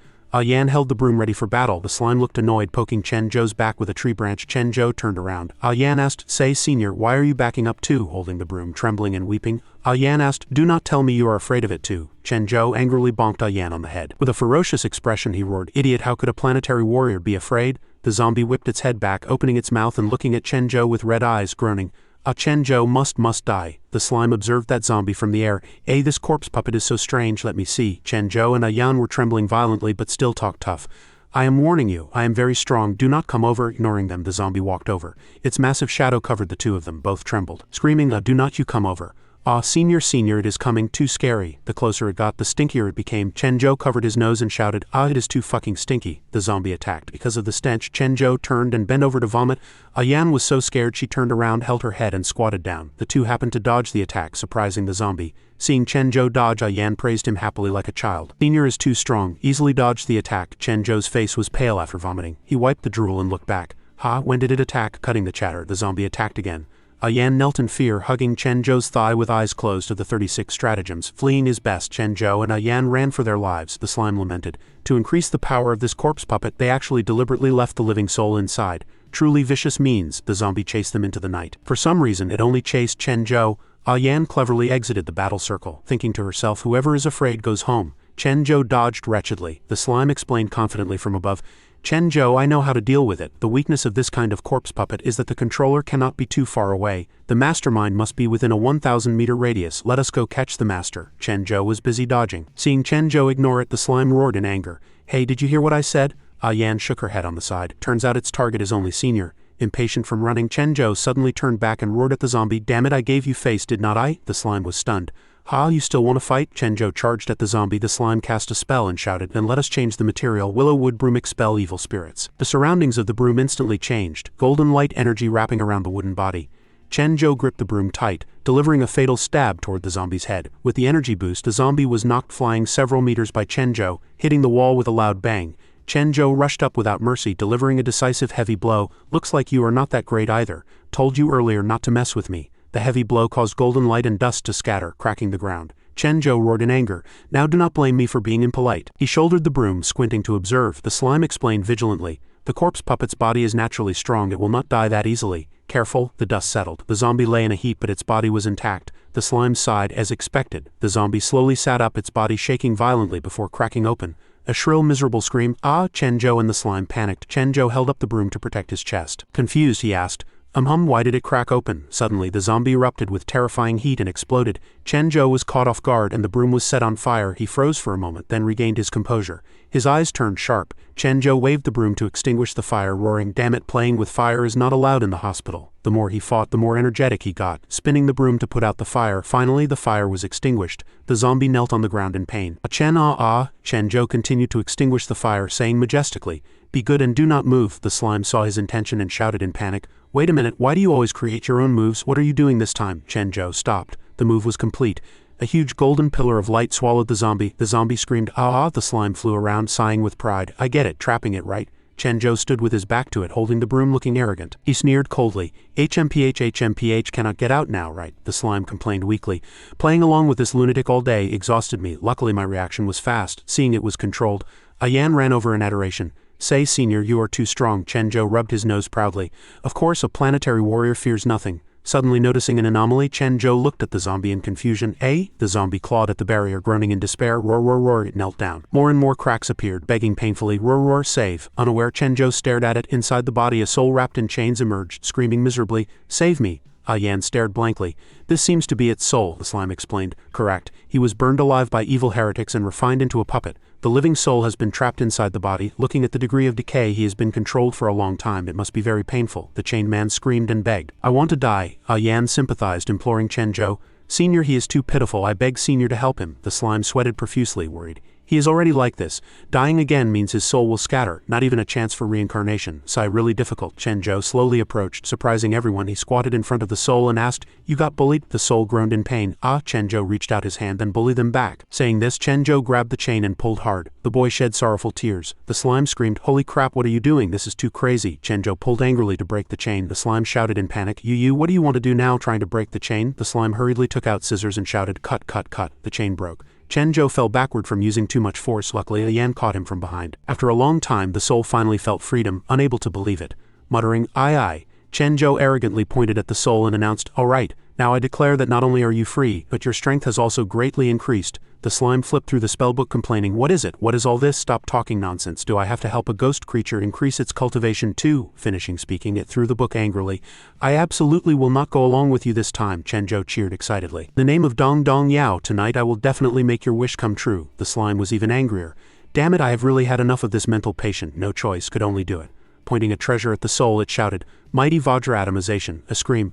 Yan held the broom ready for battle. The slime looked annoyed, poking Chen-Zhou's back with a tree branch. Chen-Zhou turned around. Yan asked, "Say, senior, why are you backing up too?" Holding the broom, trembling and weeping. Yan asked, "Do not tell me you are afraid of it too." Chen-Zhou angrily bonked Yan on the head. With a ferocious expression he roared, "Idiot, how could a planetary warrior be afraid?" The zombie whipped its head back, opening its mouth and looking at Chen-Zhou with red eyes, groaning, Chen-Zhou must die." The slime observed that zombie from the air. This corpse puppet is so strange, let me see." Chen-Zhou and Yan were trembling violently but still talked tough. "I am warning you, I am very strong, do not come over." Ignoring them, the zombie walked over. Its massive shadow covered the two of them, both trembled. Screaming, "Do not you come over." Ah, senior, it is coming, too scary. The closer it got, the stinkier it became. Chenjo covered his nose and shouted, ah, it is too fucking stinky. The zombie attacked. Because of the stench, Chenjo turned and bent over to vomit. Yan was so scared she turned around, held her head and squatted down. The two happened to dodge the attack, surprising the zombie. Seeing Chenjo dodge, Yan praised him happily like a child. Senior is too strong, easily dodged the attack. Chenjo's face was pale after vomiting. He wiped the drool and looked back. Ha, when did it attack? Cutting the chatter, the zombie attacked again. Yan knelt in fear, hugging Chenjo's thigh with eyes closed. Of the 36 stratagems, fleeing is best. Chenjo and Yan ran for their lives, the slime lamented. To increase the power of this corpse puppet, they actually deliberately left the living soul inside. Truly vicious means. The zombie chased them into the night. For some reason, it only chased Chenjo. Yan cleverly exited the battle circle, thinking to herself, whoever is afraid goes home. Chenjo dodged wretchedly. The slime explained confidently from above. Chenjo, I know how to deal with it. The weakness of this kind of corpse puppet is that the controller cannot be too far away. The mastermind must be within a 1,000-meter radius. Let us go catch the master. Chenjo was busy dodging. Seeing Chenjo ignore it, the slime roared in anger. Hey, did you hear what I said? Yan shook her head on the side. Turns out its target is only senior. Impatient from running, Chenjo suddenly turned back and roared at the zombie. Damn it, I gave you face, did not I? The slime was stunned. Ha, you still want to fight? Chenjo charged at the zombie. The slime cast a spell and shouted, then let us change the material. Willow wood broom, expel evil spirits. The surroundings of the broom instantly changed, golden light energy wrapping around the wooden body. Chenjo gripped the broom tight, delivering a fatal stab toward the zombie's head. With the energy boost, the zombie was knocked flying several meters by Chenjo, hitting the wall with a loud bang. Chenjo rushed up without mercy, delivering a decisive heavy blow. Looks like you are not that great either. Told you earlier not to mess with me. The heavy blow caused golden light and dust to scatter, cracking the ground. Chenjo roared in anger. Now do not blame me for being impolite. He shouldered the broom, squinting to observe. The slime explained vigilantly. The corpse puppet's body is naturally strong. It will not die that easily. Careful. The dust settled. The zombie lay in a heap, but its body was intact. The slime sighed, as expected. The zombie slowly sat up, its body shaking violently before cracking open. A shrill, miserable scream. Ah! Chenjo and the slime panicked. Chenjo held up the broom to protect his chest. Confused, he asked, why did it crack open? Suddenly, the zombie erupted with terrifying heat and exploded. Chenjo was caught off guard and the broom was set on fire. He froze for a moment, then regained his composure. His eyes turned sharp. Chenjo waved the broom to extinguish the fire, roaring, damn it, playing with fire is not allowed in the hospital. The more he fought, the more energetic he got, spinning the broom to put out the fire. Finally, the fire was extinguished. The zombie knelt on the ground in pain. Chenjo continued to extinguish the fire, saying majestically, be good and do not move. The slime saw his intention and shouted in panic, wait a minute, why do you always create your own moves? What are you doing this time? Chenjo stopped. The move was complete. A huge golden pillar of light swallowed the zombie. The zombie screamed, ah! The slime flew around, sighing with pride. I get it, trapping it, right? Chenjo stood with his back to it, holding the broom, looking arrogant. He sneered coldly. HMPH cannot get out now, right? The slime complained weakly. Playing along with this lunatic all day exhausted me. Luckily my reaction was fast, seeing it was controlled. Yan ran over in adoration. Say, senior, you are too strong. Chenjo rubbed his nose proudly. Of course, a planetary warrior fears nothing. Suddenly noticing an anomaly, Chenjo looked at the zombie in confusion. The zombie clawed at the barrier, groaning in despair. Roar, roar, roar, it knelt down. More and more cracks appeared, begging painfully, roar, roar, save. Unaware, Chenjo stared at it. Inside the body, a soul wrapped in chains emerged, screaming miserably, save me. Yan stared blankly. This seems to be its soul, the slime explained. Correct. He was burned alive by evil heretics and refined into a puppet. The living soul has been trapped inside the body. Looking at the degree of decay, he has been controlled for a long time. It must be very painful. The chained man screamed and begged. I want to die. Yan sympathized, imploring Chenjo. Senior, he is too pitiful. I beg Senior to help him. The slime sweated profusely, worried. He is already like this. Dying again means his soul will scatter, not even a chance for reincarnation. Sigh, really difficult. Chenjo slowly approached, surprising everyone. He squatted in front of the soul and asked, you got bullied? The soul groaned in pain. Chenjo reached out his hand and bullied them back. Saying this, Chenjo grabbed the chain and pulled hard. The boy shed sorrowful tears. The slime screamed, holy crap, what are you doing? This is too crazy. Chenjo pulled angrily to break the chain. The slime shouted in panic, you, what do you want to do now, trying to break the chain? The slime hurriedly took out scissors and shouted, cut, cut, cut. The chain broke. Chenjo fell backward from using too much force. Luckily, Yan caught him from behind. After a long time, the soul finally felt freedom, unable to believe it. Muttering, aye. Chenjo arrogantly pointed at the soul and announced, all right, now I declare that not only are you free, but your strength has also greatly increased. The slime flipped through the spellbook, complaining, what is it? What is all this? Stop talking nonsense. Do I have to help a ghost creature increase its cultivation too? Finishing speaking, it threw the book angrily. I absolutely will not go along with you this time, Chenjo cheered excitedly. In the name of Dong Dong Yao, tonight I will definitely make your wish come true. The slime was even angrier. Damn it, I have really had enough of this mental patient. No choice, could only do it. Pointing a treasure at the soul, it shouted, mighty Vajra atomization. A scream,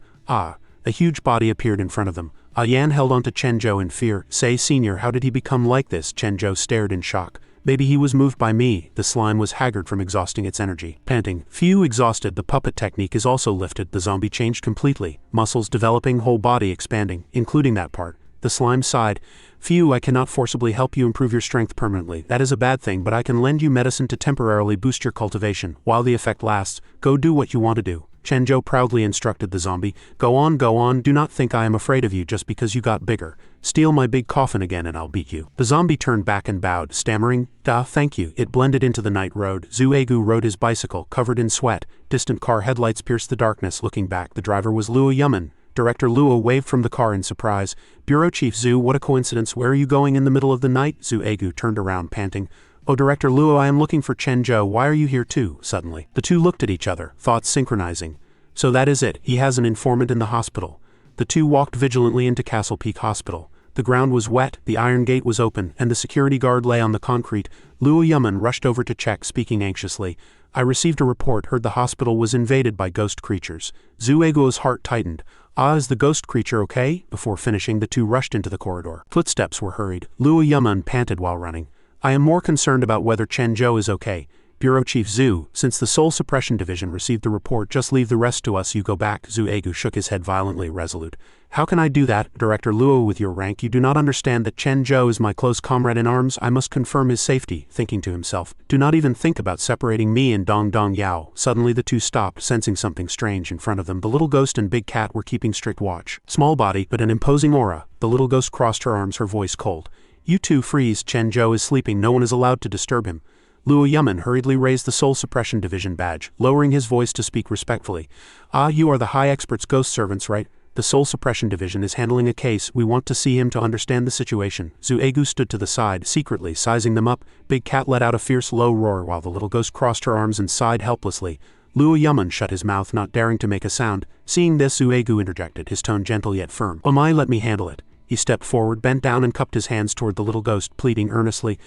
A huge body appeared in front of them. Yan held onto Chen Zhou in fear. Say, Senior, how did he become like this? Chen Zhou stared in shock. Maybe he was moved by me. The slime was haggard from exhausting its energy. Panting. Phew, exhausted. The puppet technique is also lifted. The zombie changed completely. Muscles developing, whole body expanding, including that part. The slime sighed. Phew, I cannot forcibly help you improve your strength permanently. That is a bad thing, but I can lend you medicine to temporarily boost your cultivation. While the effect lasts, go do what you want to do. Chen Zhou proudly instructed the zombie. Go on, do not think I am afraid of you just because you got bigger. Steal my big coffin again and I'll beat you. The zombie turned back and bowed, stammering, Duh, thank you. It blended into the night road. Zhu Egu rode his bicycle, covered in sweat. Distant car headlights pierced the darkness. Looking back, the driver was Luo Yuman. Director Luo waved from the car in surprise. Bureau Chief Zhu, what a coincidence. Where are you going in the middle of the night? Zhu Egu turned around, panting. Oh, Director Luo, I am looking for Chen Zhou. Why are you here too? Suddenly, the two looked at each other, thoughts synchronizing. So that is it. He has an informant in the hospital. The two walked vigilantly into Castle Peak Hospital. The ground was wet, the iron gate was open, and the security guard lay on the concrete. Luo Yuman rushed over to check, speaking anxiously. I received a report, heard the hospital was invaded by ghost creatures. Zhu Eguo's heart tightened. Ah, is the ghost creature okay? Before finishing, the two rushed into the corridor. Footsteps were hurried. Luo Yuman panted while running. I am more concerned about whether Chen Zhou is okay. Bureau Chief Zhu, since the Soul Suppression Division received the report, just leave the rest to us. You go back. Zhu Egu shook his head violently, resolute. How can I do that, Director Luo? With your rank, you do not understand that Chen Zhou is my close comrade in arms. I must confirm his safety. Thinking to himself, do not even think about separating me and Dong Dong Yao. Suddenly the two stopped, sensing something strange in front of them. The little ghost and big cat were keeping strict watch. Small body, but an imposing aura. The little ghost crossed her arms, her voice cold. You two freeze. Chen Zhou is sleeping. No one is allowed to disturb him. Luo Yuman hurriedly raised the Soul Suppression Division badge, lowering his voice to speak respectfully. Ah, you are the high expert's ghost servants, right? The Soul Suppression Division is handling a case. We want to see him to understand the situation. Zhu Egu stood to the side, secretly sizing them up. Big Cat let out a fierce low roar while the little ghost crossed her arms and sighed helplessly. Luo Yuman shut his mouth, not daring to make a sound. Seeing this, Zhu Egu interjected, his tone gentle yet firm. Oh my, let me handle it. He stepped forward, bent down and cupped his hands toward the little ghost, pleading earnestly.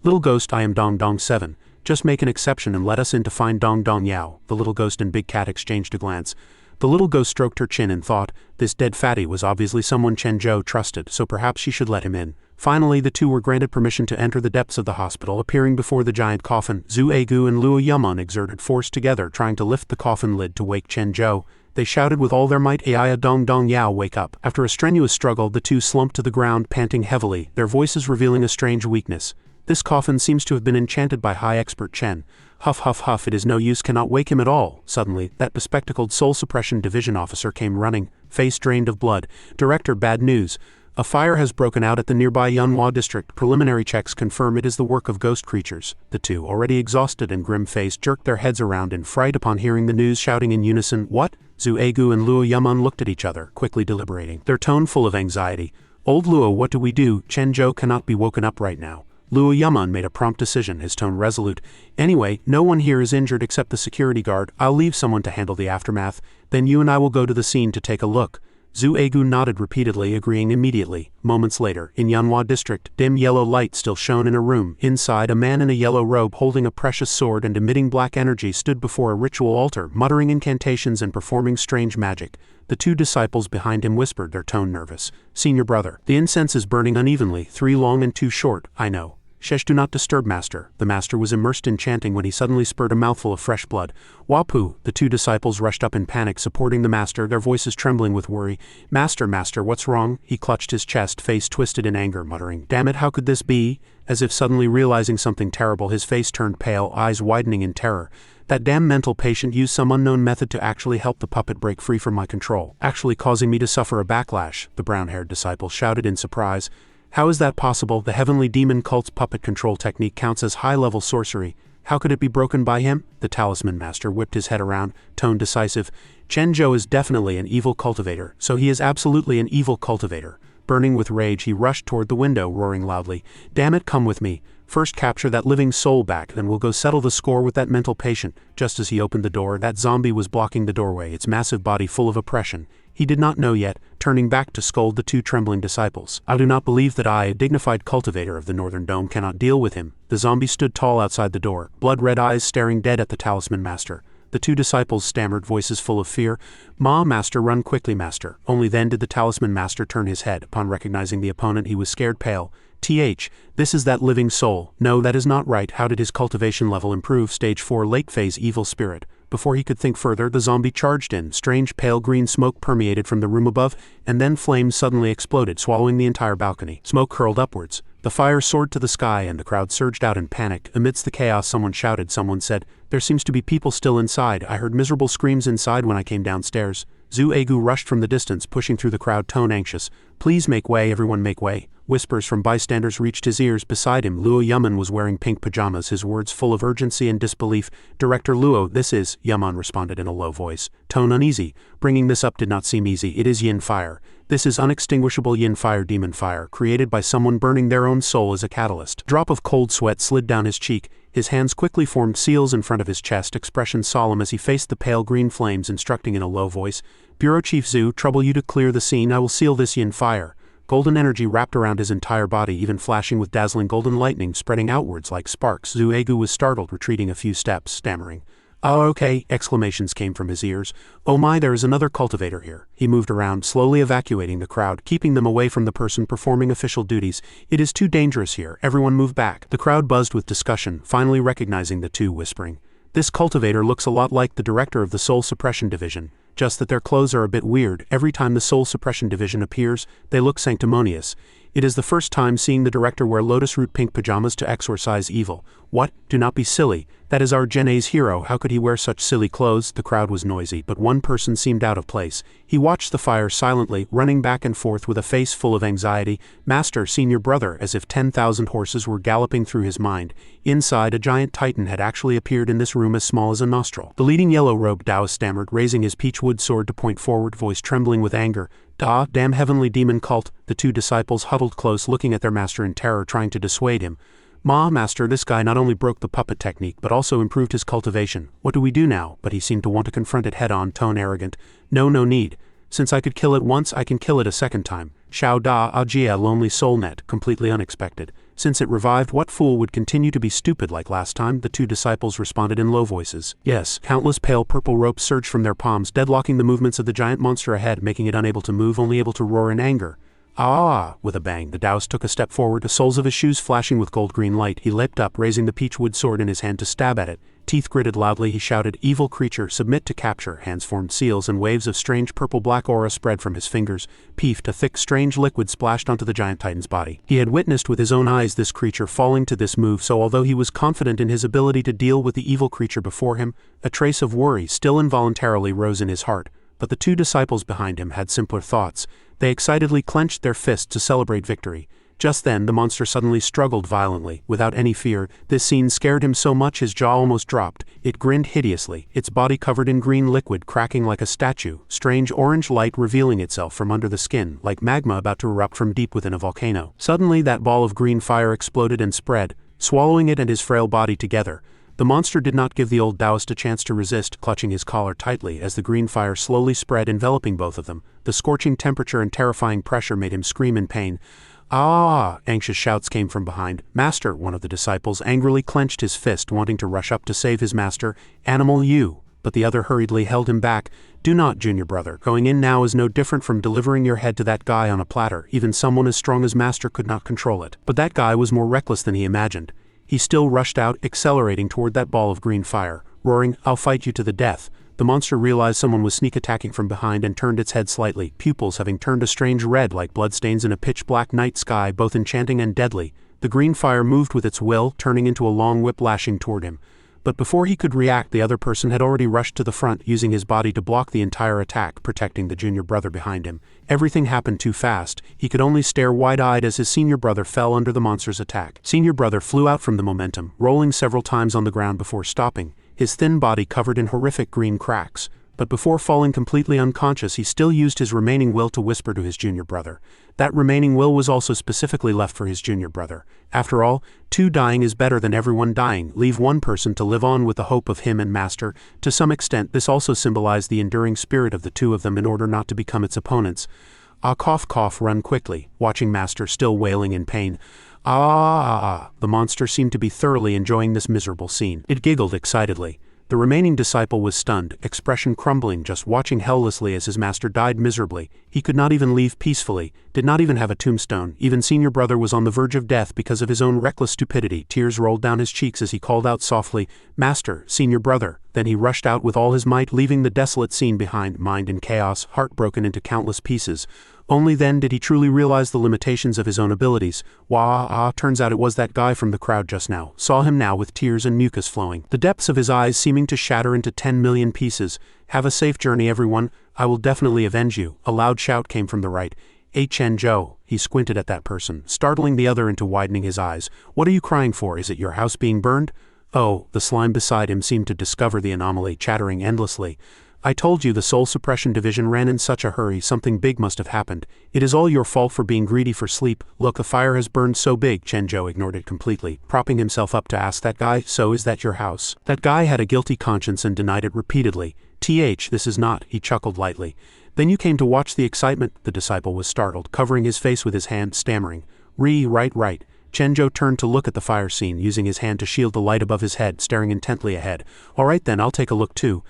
Little ghost, I am Dong Dong 7. Just make an exception and let us in to find Dong Dong Yao. The little ghost and Big Cat exchanged a glance. The little ghost stroked her chin and thought, this dead fatty was obviously someone Chen Zhou trusted, so perhaps she should let him in. Finally, the two were granted permission to enter the depths of the hospital. Appearing before the giant coffin, Zhu Egu and Luo Yuman exerted force together, trying to lift the coffin lid to wake Chen Zhou. They shouted with all their might, Aya Dong Dong Yao, wake up. After a strenuous struggle, the two slumped to the ground, panting heavily, their voices revealing a strange weakness. This coffin seems to have been enchanted by high expert Chen. Huff huff huff, it is no use, cannot wake him at all. Suddenly, that bespectacled Soul Suppression Division officer came running, face drained of blood. Director, bad news. A fire has broken out at the nearby Manhwa district. Preliminary checks confirm it is the work of ghost creatures. The two, already exhausted and grim-faced, jerked their heads around in fright upon hearing the news, shouting in unison, What? Zhu Egu and Luo Yuman looked at each other, quickly deliberating, their tone full of anxiety. Old Luo, what do we do? Chen Zhou cannot be woken up right now. Luo Yuman made a prompt decision, his tone resolute. Anyway, no one here is injured except the security guard. I'll leave someone to handle the aftermath. Then you and I will go to the scene to take a look. Zhu Egu nodded repeatedly, agreeing immediately. Moments later, in Manhwa district, dim yellow light still shone in a room. Inside, a man in a yellow robe holding a precious sword and emitting black energy stood before a ritual altar, muttering incantations and performing strange magic. The two disciples behind him whispered, their tone nervous. Senior brother, the incense is burning unevenly, 3 long and 2 short, I know. Shesh, do not disturb, master. The master was immersed in chanting when he suddenly spurted a mouthful of fresh blood. Wapu! The two disciples rushed up in panic, supporting the master, their voices trembling with worry. Master, what's wrong? He clutched his chest, face twisted in anger, muttering, Damn it, how could this be? As if suddenly realizing something terrible, his face turned pale, eyes widening in terror. That damn mental patient used some unknown method to actually help the puppet break free from my control, actually causing me to suffer a backlash, the brown-haired disciple shouted in surprise. How is that possible? The heavenly demon cult's puppet control technique counts as high-level sorcery. How could it be broken by him? The talisman master whipped his head around, tone decisive. Chen Zhou is definitely an evil cultivator, so he is absolutely an evil cultivator. Burning with rage, he rushed toward the window, roaring loudly. Damn it, come with me. First capture that living soul back, then we'll go settle the score with that mental patient. Just as he opened the door, that zombie was blocking the doorway, its massive body full of oppression. He did not know yet, turning back to scold the two trembling disciples. I do not believe that I, a dignified cultivator of the Northern Dome, cannot deal with him. The zombie stood tall outside the door, blood-red eyes staring dead at the talisman master. The two disciples stammered, voices full of fear. "Ma, master, run quickly, master." Only then did the talisman master turn his head. Upon recognizing the opponent, he was scared pale. This is that living soul. No, that is not right. How did his cultivation level improve? Stage 4 late phase evil spirit. Before he could think further, the zombie charged in. Strange pale green smoke permeated from the room above, and then flames suddenly exploded, swallowing the entire balcony. Smoke curled upwards. The fire soared to the sky and the crowd surged out in panic. Amidst the chaos, someone shouted. Someone said, "There seems to be people still inside. I heard miserable screams inside when I came downstairs." Zhu Egu rushed from the distance, pushing through the crowd, tone anxious. "Please make way, everyone make way." Whispers from bystanders reached his ears. Beside him, Luo Yaman was wearing pink pajamas, his words full of urgency and disbelief. "Director Luo, this is," Yaman responded in a low voice, tone uneasy. Bringing this up did not seem easy. "It is yin fire. This is unextinguishable yin fire, demon fire, created by someone burning their own soul as a catalyst." A drop of cold sweat slid down his cheek. His hands quickly formed seals in front of his chest, expression solemn as he faced the pale green flames, instructing in a low voice, "Bureau Chief Zhu, trouble you to clear the scene. I will seal this yin fire." Golden energy wrapped around his entire body, even flashing with dazzling golden lightning spreading outwards like sparks. Zhu Egu was startled, retreating a few steps, stammering. "Oh, okay," exclamations came from his ears. "Oh my, there is another cultivator here." He moved around, slowly evacuating the crowd, keeping them away from the person performing official duties. "It is too dangerous here. Everyone move back." The crowd buzzed with discussion, finally recognizing the two, whispering, "This cultivator looks a lot like the director of the Soul Suppression Division, just that their clothes are a bit weird. Every time the Soul Suppression Division appears, they look sanctimonious. It is the first time seeing the director wear lotus root pink pajamas to exorcise evil." "What? Do not be silly. That is our Genè's hero. How could he wear such silly clothes?" The crowd was noisy, but one person seemed out of place. He watched the fire silently, running back and forth with a face full of anxiety. "Master, senior brother," as if 10,000 horses were galloping through his mind. Inside, a giant titan had actually appeared in this room as small as a nostril. The leading yellow-robed Taoist stammered, raising his peachwood sword to point forward, voice trembling with anger. "Da, damn heavenly demon cult." The two disciples huddled close, looking at their master in terror, trying to dissuade him. "Ma, master, this guy not only broke the puppet technique, but also improved his cultivation. What do we do now?" But he seemed to want to confront it head-on, tone arrogant. "No need. Since I could kill it once, I can kill it a second time." Shao Da Ajia lonely soul net, completely unexpected. Since it revived, what fool would continue to be stupid like last time? The two disciples responded in low voices. Yes. Countless pale purple ropes surged from their palms, deadlocking the movements of the giant monster ahead, making it unable to move, only able to roar in anger. "Ah!" With a bang, the Taoist took a step forward, the soles of his shoes flashing with gold-green light. He leapt up, raising the peachwood sword in his hand to stab at it. Teeth gritted loudly, he shouted, "Evil creature, submit to capture." Hands formed seals, and waves of strange purple-black aura spread from his fingers. Peefed, a thick, strange liquid splashed onto the giant titan's body. He had witnessed with his own eyes this creature falling to this move, so although he was confident in his ability to deal with the evil creature before him, a trace of worry still involuntarily rose in his heart. But the two disciples behind him had simpler thoughts. They excitedly clenched their fists to celebrate victory. Just then, the monster suddenly struggled violently, without any fear. This scene scared him so much his jaw almost dropped. It grinned hideously, its body covered in green liquid cracking like a statue, strange orange light revealing itself from under the skin, like magma about to erupt from deep within a volcano. Suddenly, that ball of green fire exploded and spread, swallowing it and his frail body together. The monster did not give the old Taoist a chance to resist, clutching his collar tightly as the green fire slowly spread, enveloping both of them. The scorching temperature and terrifying pressure made him scream in pain. "Ah!" Anxious shouts came from behind. "Master!" One of the disciples angrily clenched his fist, wanting to rush up to save his master. "Animal, you!" But the other hurriedly held him back. "Do not, junior brother. Going in now is no different from delivering your head to that guy on a platter. Even someone as strong as master could not control it." But that guy was more reckless than he imagined. He still rushed out, accelerating toward that ball of green fire, roaring, "I'll fight you to the death." The monster realized someone was sneak attacking from behind and turned its head slightly, pupils having turned a strange red like bloodstains in a pitch-black night sky, both enchanting and deadly. The green fire moved with its will, turning into a long whip lashing toward him. But before he could react, the other person had already rushed to the front, using his body to block the entire attack, protecting the junior brother behind him. Everything happened too fast. He could only stare wide-eyed as his senior brother fell under the monster's attack. Senior brother flew out from the momentum, rolling several times on the ground before stopping, his thin body covered in horrific green cracks. But before falling completely unconscious, he still used his remaining will to whisper to his junior brother. That remaining will was also specifically left for his junior brother. After all, 2 dying is better than everyone dying. Leave one person to live on with the hope of him and master. To some extent, this also symbolized the enduring spirit of the two of them in order not to become its opponents. "Ah, cough, cough, run quickly," watching master still wailing in pain. "Ah." The monster seemed to be thoroughly enjoying this miserable scene. It giggled excitedly. The remaining disciple was stunned, expression crumbling, just watching helplessly as his master died miserably. He could not even leave peacefully, did not even have a tombstone. Even senior brother was on the verge of death because of his own reckless stupidity. Tears rolled down his cheeks as he called out softly, "Master, senior brother." Then he rushed out with all his might, leaving the desolate scene behind, mind in chaos, heart broken into countless pieces. Only then did he truly realize the limitations of his own abilities. Turns out it was that guy from the crowd just now. Saw him now with tears and mucus flowing, the depths of his eyes seeming to shatter into 10 million pieces. "Have a safe journey, everyone. I will definitely avenge you." A loud shout came from the right. "Hey Chen-jo." He squinted at that person, startling the other into widening his eyes. "What are you crying for? Is it your house being burned?" "Oh," the slime beside him seemed to discover the anomaly, chattering endlessly. "I told you the Soul Suppression Division ran in such a hurry, something big must have happened. It is all your fault for being greedy for sleep. Look, the fire has burned so big." Chen-jo ignored it completely, propping himself up to ask that guy, "So is that your house?" That guy had a guilty conscience and denied it repeatedly. This is not," he chuckled lightly. "Then you came to watch the excitement?" The disciple was startled, covering his face with his hand, stammering. Right. Chen-jo turned to look at the fire scene, using his hand to shield the light above his head, staring intently ahead. "All right then, I'll take a look too.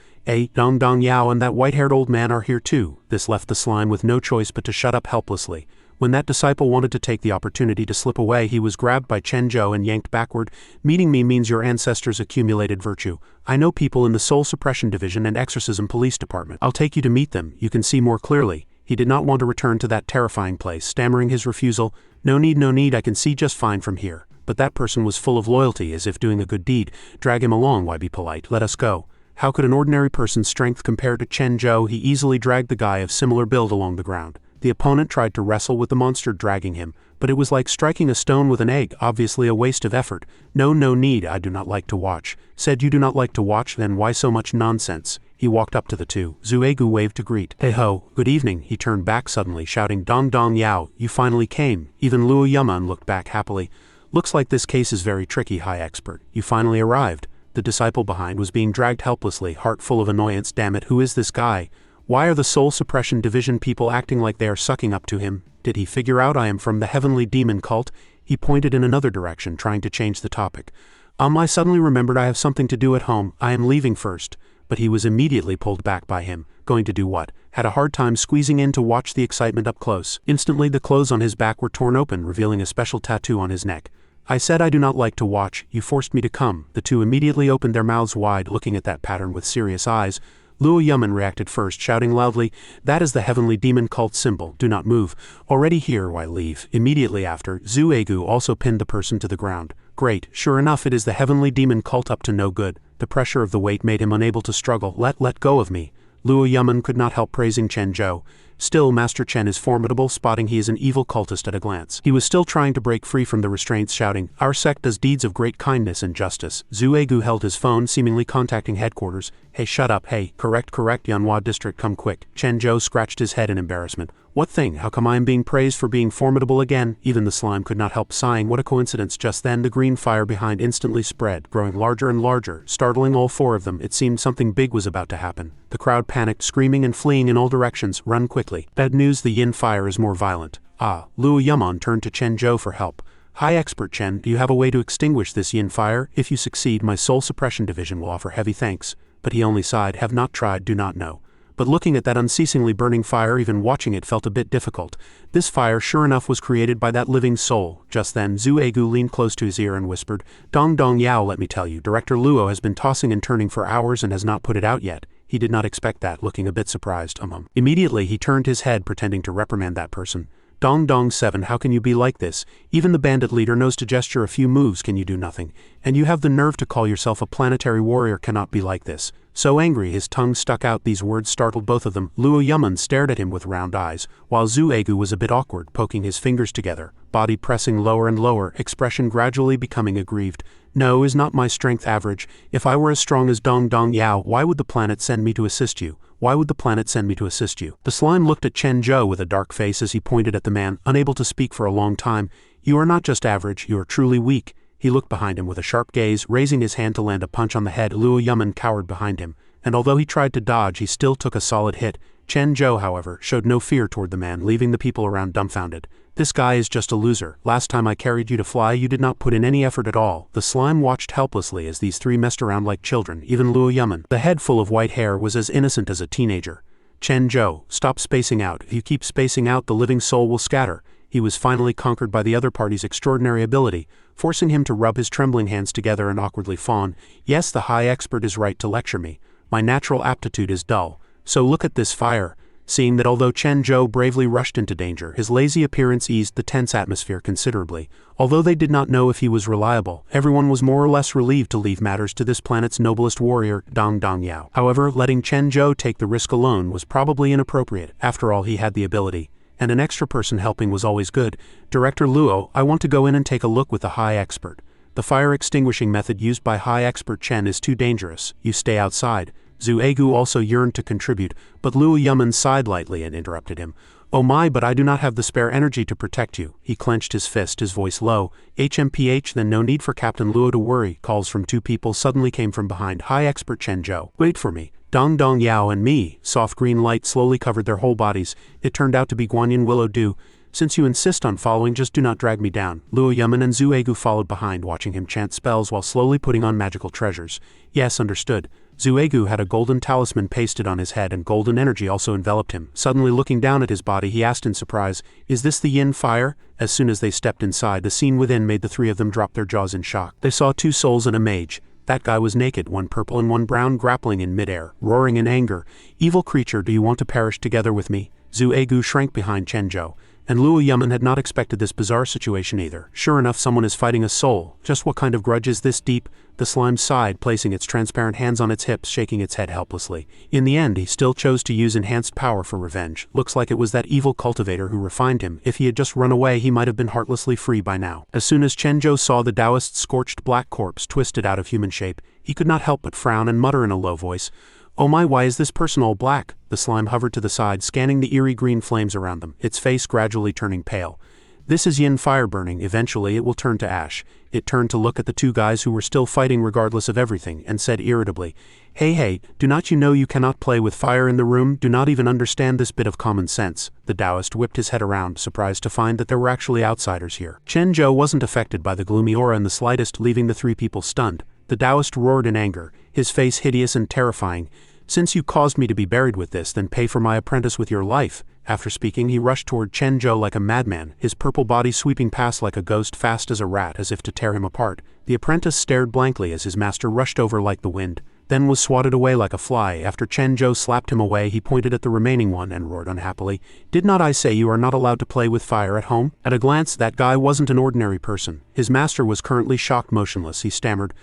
Dong Yao and that white-haired old man are here too." This left the slime with no choice but to shut up helplessly. When that disciple wanted to take the opportunity to slip away, he was grabbed by Chen-jo and yanked backward. "Meeting me means your ancestors accumulated virtue. I know people in the Soul Suppression Division and Exorcism Police Department. I'll take you to meet them. You can see more clearly." He did not want to return to that terrifying place, stammering his refusal. No need, I can see just fine from here." But that person was full of loyalty, as if doing a good deed. "Drag him along, why be polite? Let us go." How could an ordinary person's strength compare to Chen-jo? He easily dragged the guy of similar build along the ground. The opponent tried to wrestle with the monster dragging him, but it was like striking a stone with an egg, obviously a waste of effort. No need, I do not like to watch." Said you do not like to watch, then why so much nonsense? He walked up to the two. Zuegu waved to greet. "Hey ho, good evening." He turned back suddenly, shouting, Dong Yao, you finally came." Even Luo Yaman looked back happily. "Looks like this case is very tricky, high expert. You finally arrived." The disciple behind was being dragged helplessly, heart full of annoyance. "Damn it, who is this guy? Why are the Soul Suppression Division people acting like they are sucking up to him? Did he figure out I am from the Heavenly Demon Cult?" He pointed in another direction, trying to change the topic. I suddenly remembered I have something to do at home. I am leaving first." But he was immediately pulled back by him. Going to do what? Had a hard time squeezing in to watch the excitement up close. Instantly the clothes on his back were torn open, revealing a special tattoo on his neck. "I said I do not like to watch. You forced me to come." The two immediately opened their mouths wide, looking at that pattern with serious eyes. Luo Yaman reacted first, shouting loudly, "That is the Heavenly Demon Cult symbol. Do not move. Already here, why leave?" Immediately after, Zuegu also pinned the person to the ground. Great, sure enough it is the Heavenly Demon Cult up to no good. The pressure of the weight made him unable to struggle. Let go of me." Luo Yaman could not help praising Chen-jo. Still, Master Chen is formidable, spotting he is an evil cultist at a glance. He was still trying to break free from the restraints, shouting, "Our sect does deeds of great kindness and justice." Zuegu held his phone, seemingly contacting headquarters. "Hey, shut up, hey, correct, Yanhua District, come quick." Chen-jo scratched his head in embarrassment. "What thing? How come I am being praised for being formidable again?" Even the slime could not help sighing. What a coincidence. Just then the green fire behind instantly spread, growing larger and larger, startling all four of them. It seemed something big was about to happen. The crowd panicked, screaming and fleeing in all directions. "Run quickly. Bad news, the yin fire is more violent." Luo Yaman turned to Chen-jo for help. "High expert Chen, do you have a way to extinguish this yin fire? If you succeed, my Soul Suppression Division will offer heavy thanks." But he only sighed. "Have not tried, do not know." But looking at that unceasingly burning fire, even watching it felt a bit difficult. This fire sure enough was created by that living soul. Just then Zuegu leaned close to his ear and whispered, Dong Yao, let me tell you, Director Luo has been tossing and turning for hours and has not put it out yet." He did not expect that, looking a bit surprised. Immediately he turned his head, pretending to reprimand that person. Dong 7, how can you be like this? Even the bandit leader knows to gesture a few moves, can you do nothing? And you have the nerve to call yourself a planetary warrior, cannot be like this. So angry, his tongue stuck out. These words startled both of them. Luo Yaman stared at him with round eyes, while Zuegu was a bit awkward, poking his fingers together, body pressing lower and lower, expression gradually becoming aggrieved. "No, is not my strength average? If I were as strong as Dong Yao, why would the planet send me to assist you? Why would the planet send me to assist you?" The slime looked at Chen-jo with a dark face as he pointed at the man, unable to speak for a long time. "You are not just average, you are truly weak." He looked behind him with a sharp gaze, raising his hand to land a punch on the head. Luo Yaman cowered behind him, and although he tried to dodge, he still took a solid hit. Chen-jo, however, showed no fear toward the man, leaving the people around dumbfounded. This guy is just a loser. Last time I carried you to fly, you did not put in any effort at all. The slime watched helplessly as these three messed around like children, even Luo Yaman. The head full of white hair was as innocent as a teenager. Chen Zhou, stop spacing out. If you keep spacing out, the living soul will scatter. He was finally conquered by the other party's extraordinary ability, forcing him to rub his trembling hands together and awkwardly fawn. Yes, the high expert is right to lecture me. My natural aptitude is dull. So look at this fire. Seeing that although Chen Zhou bravely rushed into danger, his lazy appearance eased the tense atmosphere considerably. Although they did not know if he was reliable, everyone was more or less relieved to leave matters to this planet's noblest warrior, Dong Yao. However, letting Chen Zhou take the risk alone was probably inappropriate. After all, he had the ability, and an extra person helping was always good. Director Luo, I want to go in and take a look with the high expert. The fire extinguishing method used by high expert Chen is too dangerous. You stay outside. Zhu Egu also yearned to contribute, but Luo Yaman sighed lightly and interrupted him. Oh my, but I do not have the spare energy to protect you. He clenched his fist, his voice low. HMPH, then no need for Captain Luo to worry. Calls from two people suddenly came from behind high expert Chen Zhou. Wait for me. Dong Yao and me. Soft green light slowly covered their whole bodies. It turned out to be Guanyin Willow Dew. Since you insist on following, just do not drag me down. Luo Yaman and Zhu Egu followed behind, watching him chant spells while slowly putting on magical treasures. Yes, understood. Zhu Egu had a golden talisman pasted on his head and golden energy also enveloped him. Suddenly looking down at his body, he asked in surprise, "Is this the yin fire?" As soon as they stepped inside, the scene within made the three of them drop their jaws in shock. They saw two souls and a mage. That guy was naked, one purple and one brown, grappling in midair, roaring in anger. Evil creature, do you want to perish together with me? Zhu Egu shrank behind Chen Zhou. And Luo Yaman had not expected this bizarre situation either. Sure enough, someone is fighting a soul. Just what kind of grudge is this deep? The slime sighed, placing its transparent hands on its hips, shaking its head helplessly. In the end, he still chose to use enhanced power for revenge. Looks like it was that evil cultivator who refined him. If he had just run away, he might have been heartlessly free by now. As soon as Chen Zhou saw the Taoist's scorched black corpse twisted out of human shape, he could not help but frown and mutter in a low voice, "Oh my, why is this person all black?" The slime hovered to the side, scanning the eerie green flames around them, its face gradually turning pale. This is yin fire burning. Eventually it will turn to ash. It turned to look at the two guys who were still fighting regardless of everything, and said irritably, Hey, do not you know you cannot play with fire in the room? Do not even understand this bit of common sense?" The Taoist whipped his head around, surprised to find that there were actually outsiders here. Chen Zhou wasn't affected by the gloomy aura in the slightest, leaving the three people stunned. The Taoist roared in anger, his face hideous and terrifying. "Since you caused me to be buried with this, then pay for my apprentice with your life." After speaking, he rushed toward Chen Zhou like a madman, his purple body sweeping past like a ghost, fast as a rat, as if to tear him apart. The apprentice stared blankly as his master rushed over like the wind, then was swatted away like a fly. After Chen Zhou slapped him away, he pointed at the remaining one and roared unhappily, "Did not I say you are not allowed to play with fire at home?" At a glance, that guy wasn't an ordinary person. His master was currently shocked motionless. He stammered,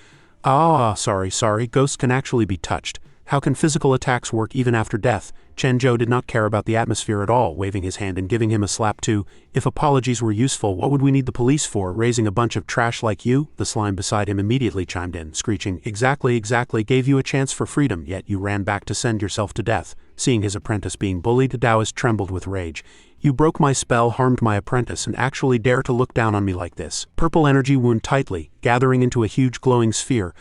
sorry, ghosts can actually be touched. How can physical attacks work even after death?" Chen Zhou did not care about the atmosphere at all, waving his hand and giving him a slap too. "If apologies were useful, what would we need the police for, raising a bunch of trash like you?" The slime beside him immediately chimed in, screeching, Exactly, gave you a chance for freedom, yet you ran back to send yourself to death." Seeing his apprentice being bullied, the Taoist trembled with rage. "You broke my spell, harmed my apprentice, and actually dare to look down on me like this." Purple energy wound tightly, gathering into a huge glowing sphere.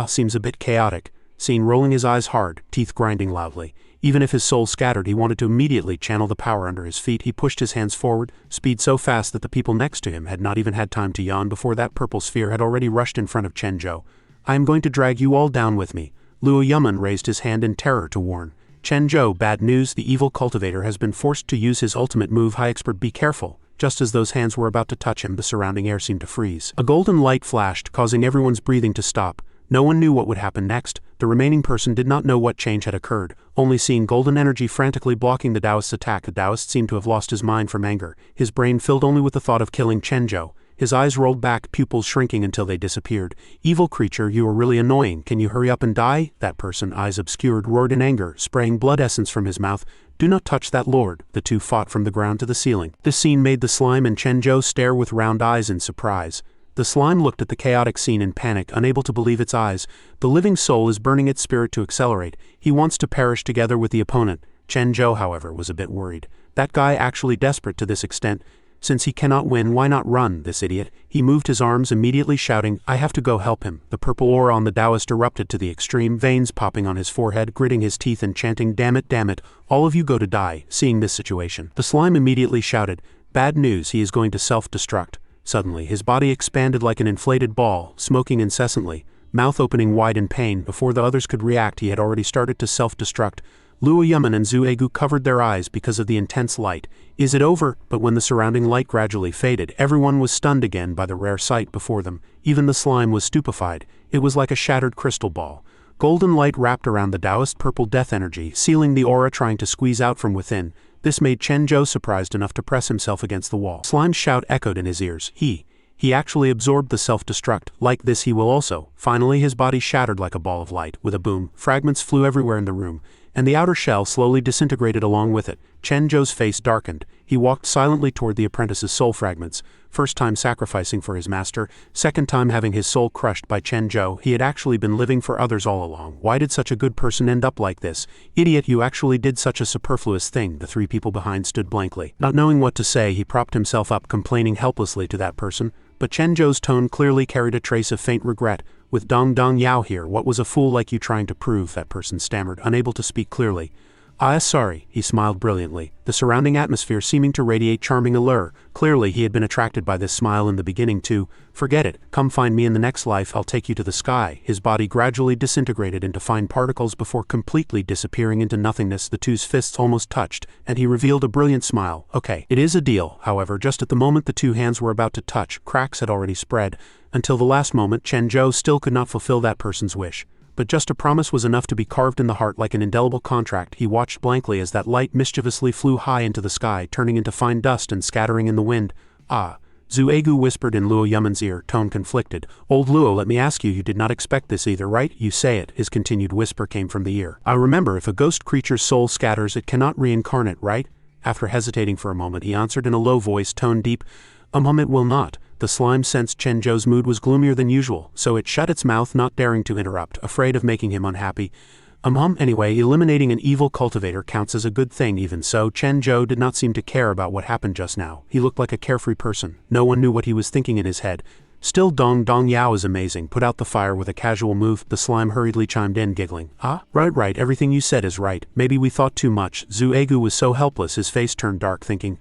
Seems a bit chaotic." Seen rolling his eyes hard, teeth grinding loudly. Even if his soul scattered, he wanted to immediately channel the power under his feet. He pushed his hands forward, speed so fast that the people next to him had not even had time to yawn before that purple sphere had already rushed in front of Chen Zhou. "I am going to drag you all down with me." Luo Yaman raised his hand in terror to warn. "Chen Zhou, bad news, the evil cultivator has been forced to use his ultimate move, High Expert, be careful." Just as those hands were about to touch him, the surrounding air seemed to freeze. A golden light flashed, causing everyone's breathing to stop. No one knew what would happen next. The remaining person did not know what change had occurred, only seeing golden energy frantically blocking the Taoist's attack. The Taoist seemed to have lost his mind from anger, his brain filled only with the thought of killing Chen Zhou. His eyes rolled back, pupils shrinking until they disappeared. "Evil creature, you are really annoying. Can you hurry up and die?" That person, eyes obscured, roared in anger, spraying blood essence from his mouth. "Do not touch that lord." The two fought from the ground to the ceiling. This scene made the slime and Chen Zhou stare with round eyes in surprise. The slime looked at the chaotic scene in panic, unable to believe its eyes. The living soul is burning its spirit to accelerate. He wants to perish together with the opponent. Chen Zhou, however, was a bit worried. That guy actually desperate to this extent? Since he cannot win, why not run, this idiot? He moved his arms, immediately shouting, "I have to go help him." The purple aura on the Taoist erupted to the extreme, veins popping on his forehead, gritting his teeth and chanting, damn it, all of you go to die." Seeing this situation, the slime immediately shouted, Bad news, he is going to self-destruct. Suddenly, his body expanded like an inflated ball, smoking incessantly, mouth opening wide in pain. Before the others could react, he had already started to self-destruct. Luo Yaman and Zhu Egu covered their eyes because of the intense light. Is it over? But when the surrounding light gradually faded, everyone was stunned again by the rare sight before them. Even the slime was stupefied. It was like a shattered crystal ball. Golden light wrapped around the Taoist purple death energy, sealing the aura trying to squeeze out from within. This made Chen Zhou surprised enough to press himself against the wall. Slime's shout echoed in his ears. He actually absorbed the self-destruct. Like this he will also. Finally his body shattered like a ball of light. With a boom, fragments flew everywhere in the room, and the outer shell slowly disintegrated along with it. Chen Zhou's face darkened. He walked silently toward the apprentice's soul fragments, first time sacrificing for his master, second time having his soul crushed by Chen Zhou. He had actually been living for others all along. Why did such a good person end up like this? Idiot, you actually did such a superfluous thing. The three people behind stood blankly. Not knowing what to say, he propped himself up, complaining helplessly to that person. But Chen Zhou's tone clearly carried a trace of faint regret. With Dong Yao here, what was a fool like you trying to prove? That person stammered, unable to speak clearly. Sorry, he smiled brilliantly, the surrounding atmosphere seeming to radiate charming allure. Clearly he had been attracted by this smile in the beginning too. Forget it, come find me in the next life, I'll take you to the sky. His body gradually disintegrated into fine particles before completely disappearing into nothingness. The two's fists almost touched, and he revealed a brilliant smile. Okay, it is a deal. However, just at the moment the two hands were about to touch, cracks had already spread. Until the last moment, Chen Zhou still could not fulfill that person's wish. But just a promise was enough to be carved in the heart like an indelible contract. He watched blankly as that light mischievously flew high into the sky, turning into fine dust and scattering in the wind. Zhu Egu whispered in Luo Yaman's ear, tone conflicted. Old Luo, let me ask you, you did not expect this either, right? You say it. His continued whisper came from the ear. I remember, if a ghost creature's soul scatters, it cannot reincarnate, right? After hesitating for a moment, he answered in a low voice, tone deep. It will not. The slime sensed Chen Zhou's mood was gloomier than usual, so it shut its mouth, not daring to interrupt, afraid of making him unhappy. Anyway, eliminating an evil cultivator counts as a good thing. Even so, Chen Zhou did not seem to care about what happened just now. He looked like a carefree person. No one knew what he was thinking in his head. Still, Dong Yao is amazing. Put out the fire with a casual move. The slime hurriedly chimed in, giggling. Right, everything you said is right. Maybe we thought too much. Zhu Egu was so helpless, his face turned dark, thinking,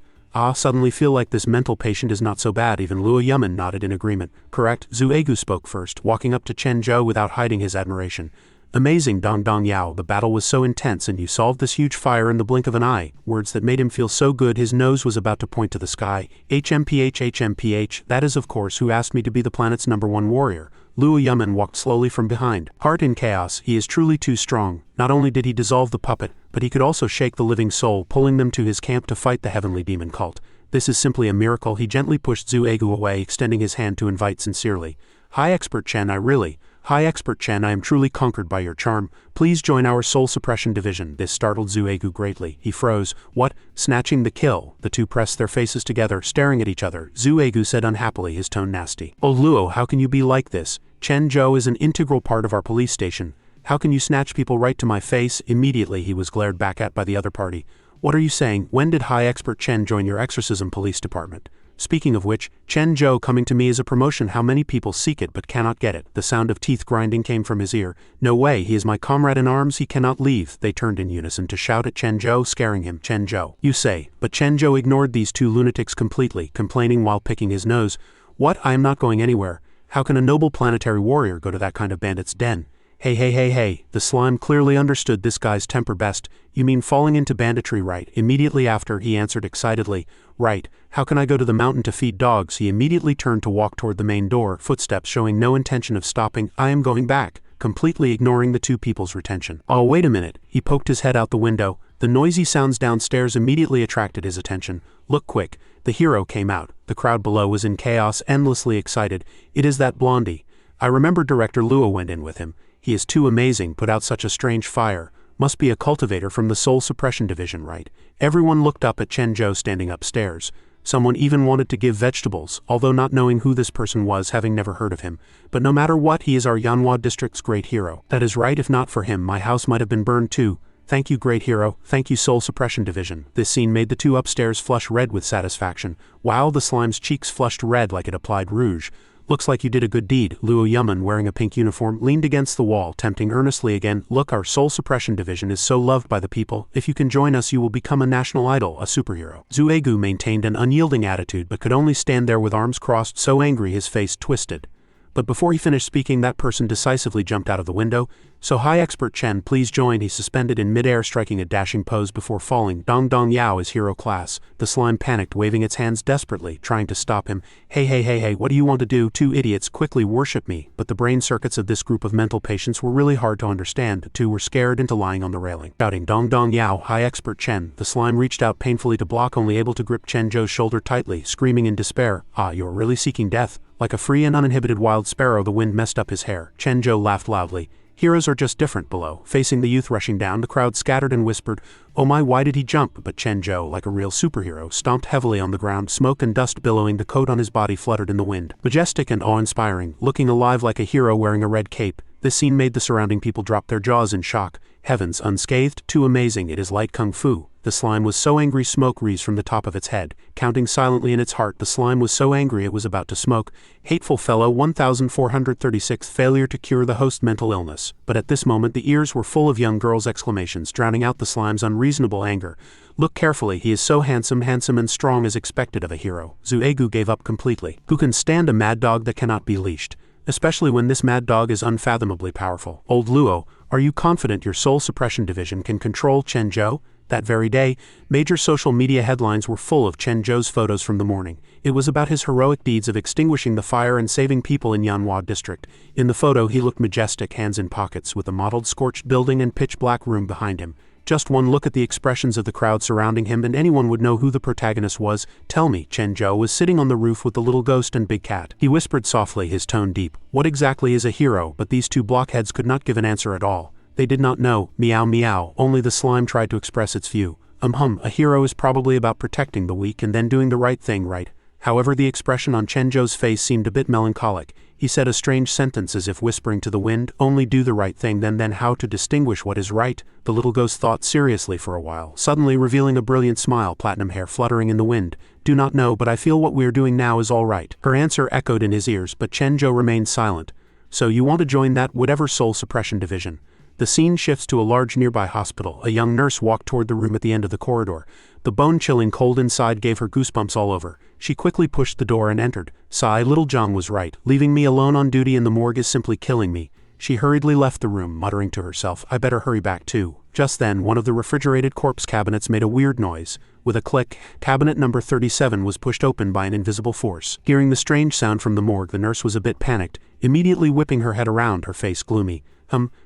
suddenly feel like this mental patient is not so bad. Even Luo Yaman nodded in agreement. Correct, Zhu Egu spoke first, walking up to Chen Zhou without hiding his admiration. Amazing, Dong Yao, the battle was so intense and you solved this huge fire in the blink of an eye. Words that made him feel so good his nose was about to point to the sky. HMPH, that is of course who asked me to be the planet's #1 warrior. Luo Yaman walked slowly from behind. Heart in chaos, he is truly too strong. Not only did he dissolve the puppet, but he could also shake the living soul, pulling them to his camp to fight the heavenly demon cult. This is simply a miracle. He gently pushed Zhu Egu away, extending his hand to invite sincerely. High Expert Chen, I am truly conquered by your charm. Please join our soul suppression division. This startled Zhu Egu greatly. He froze. What? Snatching the kill? The two pressed their faces together, staring at each other. Zhu Egu said unhappily, his tone nasty. Old Luo, how can you be like this? Chen Zhou is an integral part of our police station. How can you snatch people right to my face? Immediately he was glared back at by the other party. What are you saying? When did High Expert Chen join your exorcism police department? Speaking of which, Chen Zhou coming to me is a promotion. How many people seek it but cannot get it? The sound of teeth grinding came from his ear. No way, he is my comrade in arms, he cannot leave. They turned in unison to shout at Chen Zhou, scaring him. Chen Zhou, you say. But Chen Zhou ignored these two lunatics completely, complaining while picking his nose. What? I am not going anywhere. How can a noble planetary warrior go to that kind of bandit's den? Hey. The slime clearly understood this guy's temper best. You mean falling into banditry, right? Immediately after, he answered excitedly. Right. How can I go to the mountain to feed dogs? He immediately turned to walk toward the main door, footsteps showing no intention of stopping. I am going back, completely ignoring the two people's retention. Oh, wait a minute. He poked his head out the window. The noisy sounds downstairs immediately attracted his attention. Look quick. The hero came out. The crowd below was in chaos, endlessly excited. It is that blondie. I remember Director Luo went in with him. He is too amazing, put out such a strange fire. Must be a cultivator from the Soul Suppression Division, right? Everyone looked up at Chen Zhou standing upstairs. Someone even wanted to give vegetables, although not knowing who this person was, having never heard of him. But no matter what, he is our Manhwa district's great hero. That is right, if not for him, my house might have been burned too. Thank you, great hero. Thank you, Soul Suppression Division. This scene made the two upstairs flush red with satisfaction. Wow, the slime's cheeks flushed red like it applied rouge. Looks like you did a good deed. Luo Yuman, wearing a pink uniform, leaned against the wall, tempting earnestly again. Look, our soul suppression division is so loved by the people. If you can join us, you will become a national idol, a superhero. Zhu Egu maintained an unyielding attitude but could only stand there with arms crossed, so angry his face twisted. But before he finished speaking, that person decisively jumped out of the window. So High Expert Chen, please join. He suspended in midair, striking a dashing pose before falling. Dong Dong Yao is hero class. The slime panicked, waving its hands desperately, trying to stop him. Hey, what do you want to do? Two idiots quickly worship me. But the brain circuits of this group of mental patients were really hard to understand. The two were scared into lying on the railing. Shouting Dong Dong Yao, High Expert Chen. The slime reached out painfully to block, only able to grip Chen Zhou's shoulder tightly, screaming in despair. Ah, you're really seeking death? Like a free and uninhibited wild sparrow, the wind messed up his hair. Chen Zhou laughed loudly. Heroes are just different. Below, facing the youth rushing down, the crowd scattered and whispered, "Oh my, why did he jump?" But Chen Zhou, like a real superhero, stomped heavily on the ground, smoke and dust billowing. The coat on his body fluttered in the wind. Majestic and awe-inspiring, looking alive like a hero wearing a red cape, this scene made the surrounding people drop their jaws in shock. Heavens, unscathed, too amazing, it is light kung fu. The slime was so angry smoke wreathed from the top of its head. Counting silently in its heart, the slime was so angry it was about to smoke. Hateful fellow, 1436 failure to cure the host mental illness. But at this moment the ears were full of young girls' exclamations, drowning out the slime's unreasonable anger. Look carefully, he is so handsome and strong as expected of a hero. Zhu Egu gave up completely. Who can stand a mad dog that cannot be leashed? Especially when this mad dog is unfathomably powerful. Old Luo, are you confident your soul suppression division can control Chen Zhou? That very day, major social media headlines were full of Chen Zhou's photos from the morning. It was about his heroic deeds of extinguishing the fire and saving people in Manhwa district. In the photo he looked majestic, hands in pockets, with a mottled scorched building and pitch-black room behind him. Just one look at the expressions of the crowd surrounding him and anyone would know who the protagonist was. Tell me. Chen Zhou was sitting on the roof with the little ghost and big cat. He whispered softly, his tone deep. What exactly is a hero? But these two blockheads could not give an answer at all. They did not know. Meow meow. Only the slime tried to express its view. A hero is probably about protecting the weak and then doing the right thing, right? However, the expression on Chen Zhou's face seemed a bit melancholic. He said a strange sentence as if whispering to the wind, only do the right thing, then how to distinguish what is right? The little ghost thought seriously for a while, suddenly revealing a brilliant smile, platinum hair fluttering in the wind. Do not know, but I feel what we are doing now is all right. Her answer echoed in his ears, but Chen Zhou remained silent. So you want to join that whatever soul suppression division? The scene shifts to a large nearby hospital. A young nurse walked toward the room at the end of the corridor. The bone-chilling cold inside gave her goosebumps all over. She quickly pushed the door and entered. Sigh, little Zhang was right. Leaving me alone on duty in the morgue is simply killing me. She hurriedly left the room, muttering to herself, I better hurry back too. Just then, one of the refrigerated corpse cabinets made a weird noise. With a click, cabinet number 37 was pushed open by an invisible force. Hearing the strange sound from the morgue, the nurse was a bit panicked, immediately whipping her head around, her face gloomy.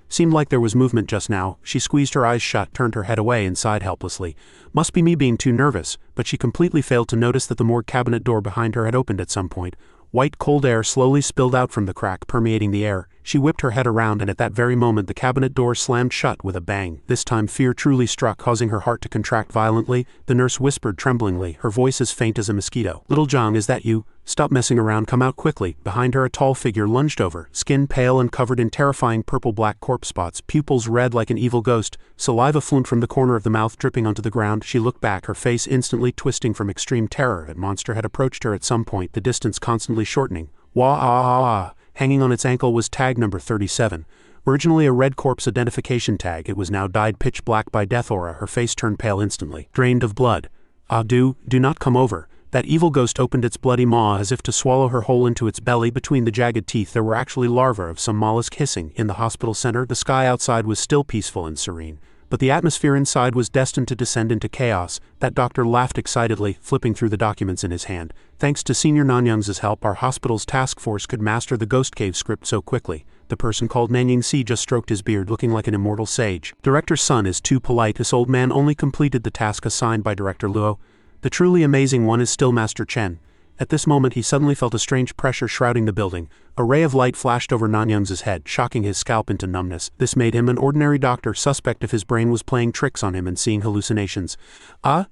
Seemed like there was movement just now. She squeezed her eyes shut, turned her head away and sighed helplessly. Must be me being too nervous, but she completely failed to notice that the morgue cabinet door behind her had opened at some point. White cold air slowly spilled out from the crack, permeating the air. She whipped her head around and at that very moment the cabinet door slammed shut with a bang. This time fear truly struck, causing her heart to contract violently. The nurse whispered tremblingly, her voice as faint as a mosquito. Little Zhang, is that you? Stop messing around, come out quickly. Behind her a tall figure lunged over, skin pale and covered in terrifying purple-black corpse spots, pupils red like an evil ghost, saliva fluent from the corner of the mouth dripping onto the ground. She looked back, her face instantly twisting from extreme terror. That monster had approached her at some point, the distance constantly shortening. Wah-ah-ah-ah. Hanging on its ankle was tag number 37. Originally a red corpse identification tag, it was now dyed pitch black by death aura. Her face turned pale instantly, drained of blood. Ah, do not come over. That evil ghost opened its bloody maw as if to swallow her whole into its belly. Between the jagged teeth there were actually larvae of some mollusk hissing. In the hospital center, the sky outside was still peaceful and serene, but the atmosphere inside was destined to descend into chaos. That doctor laughed excitedly, flipping through the documents in his hand. Thanks to Senior Nanyang's help, our hospital's task force could master the Ghost Cave script so quickly. The person called Nanying Si just stroked his beard, looking like an immortal sage. Director's son is too polite. This old man only completed the task assigned by Director Luo. The truly amazing one is still Master Chen. At this moment he suddenly felt a strange pressure shrouding the building. A ray of light flashed over Nanyang's head, shocking his scalp into numbness. This made him an ordinary doctor, suspect if his brain was playing tricks on him and seeing hallucinations.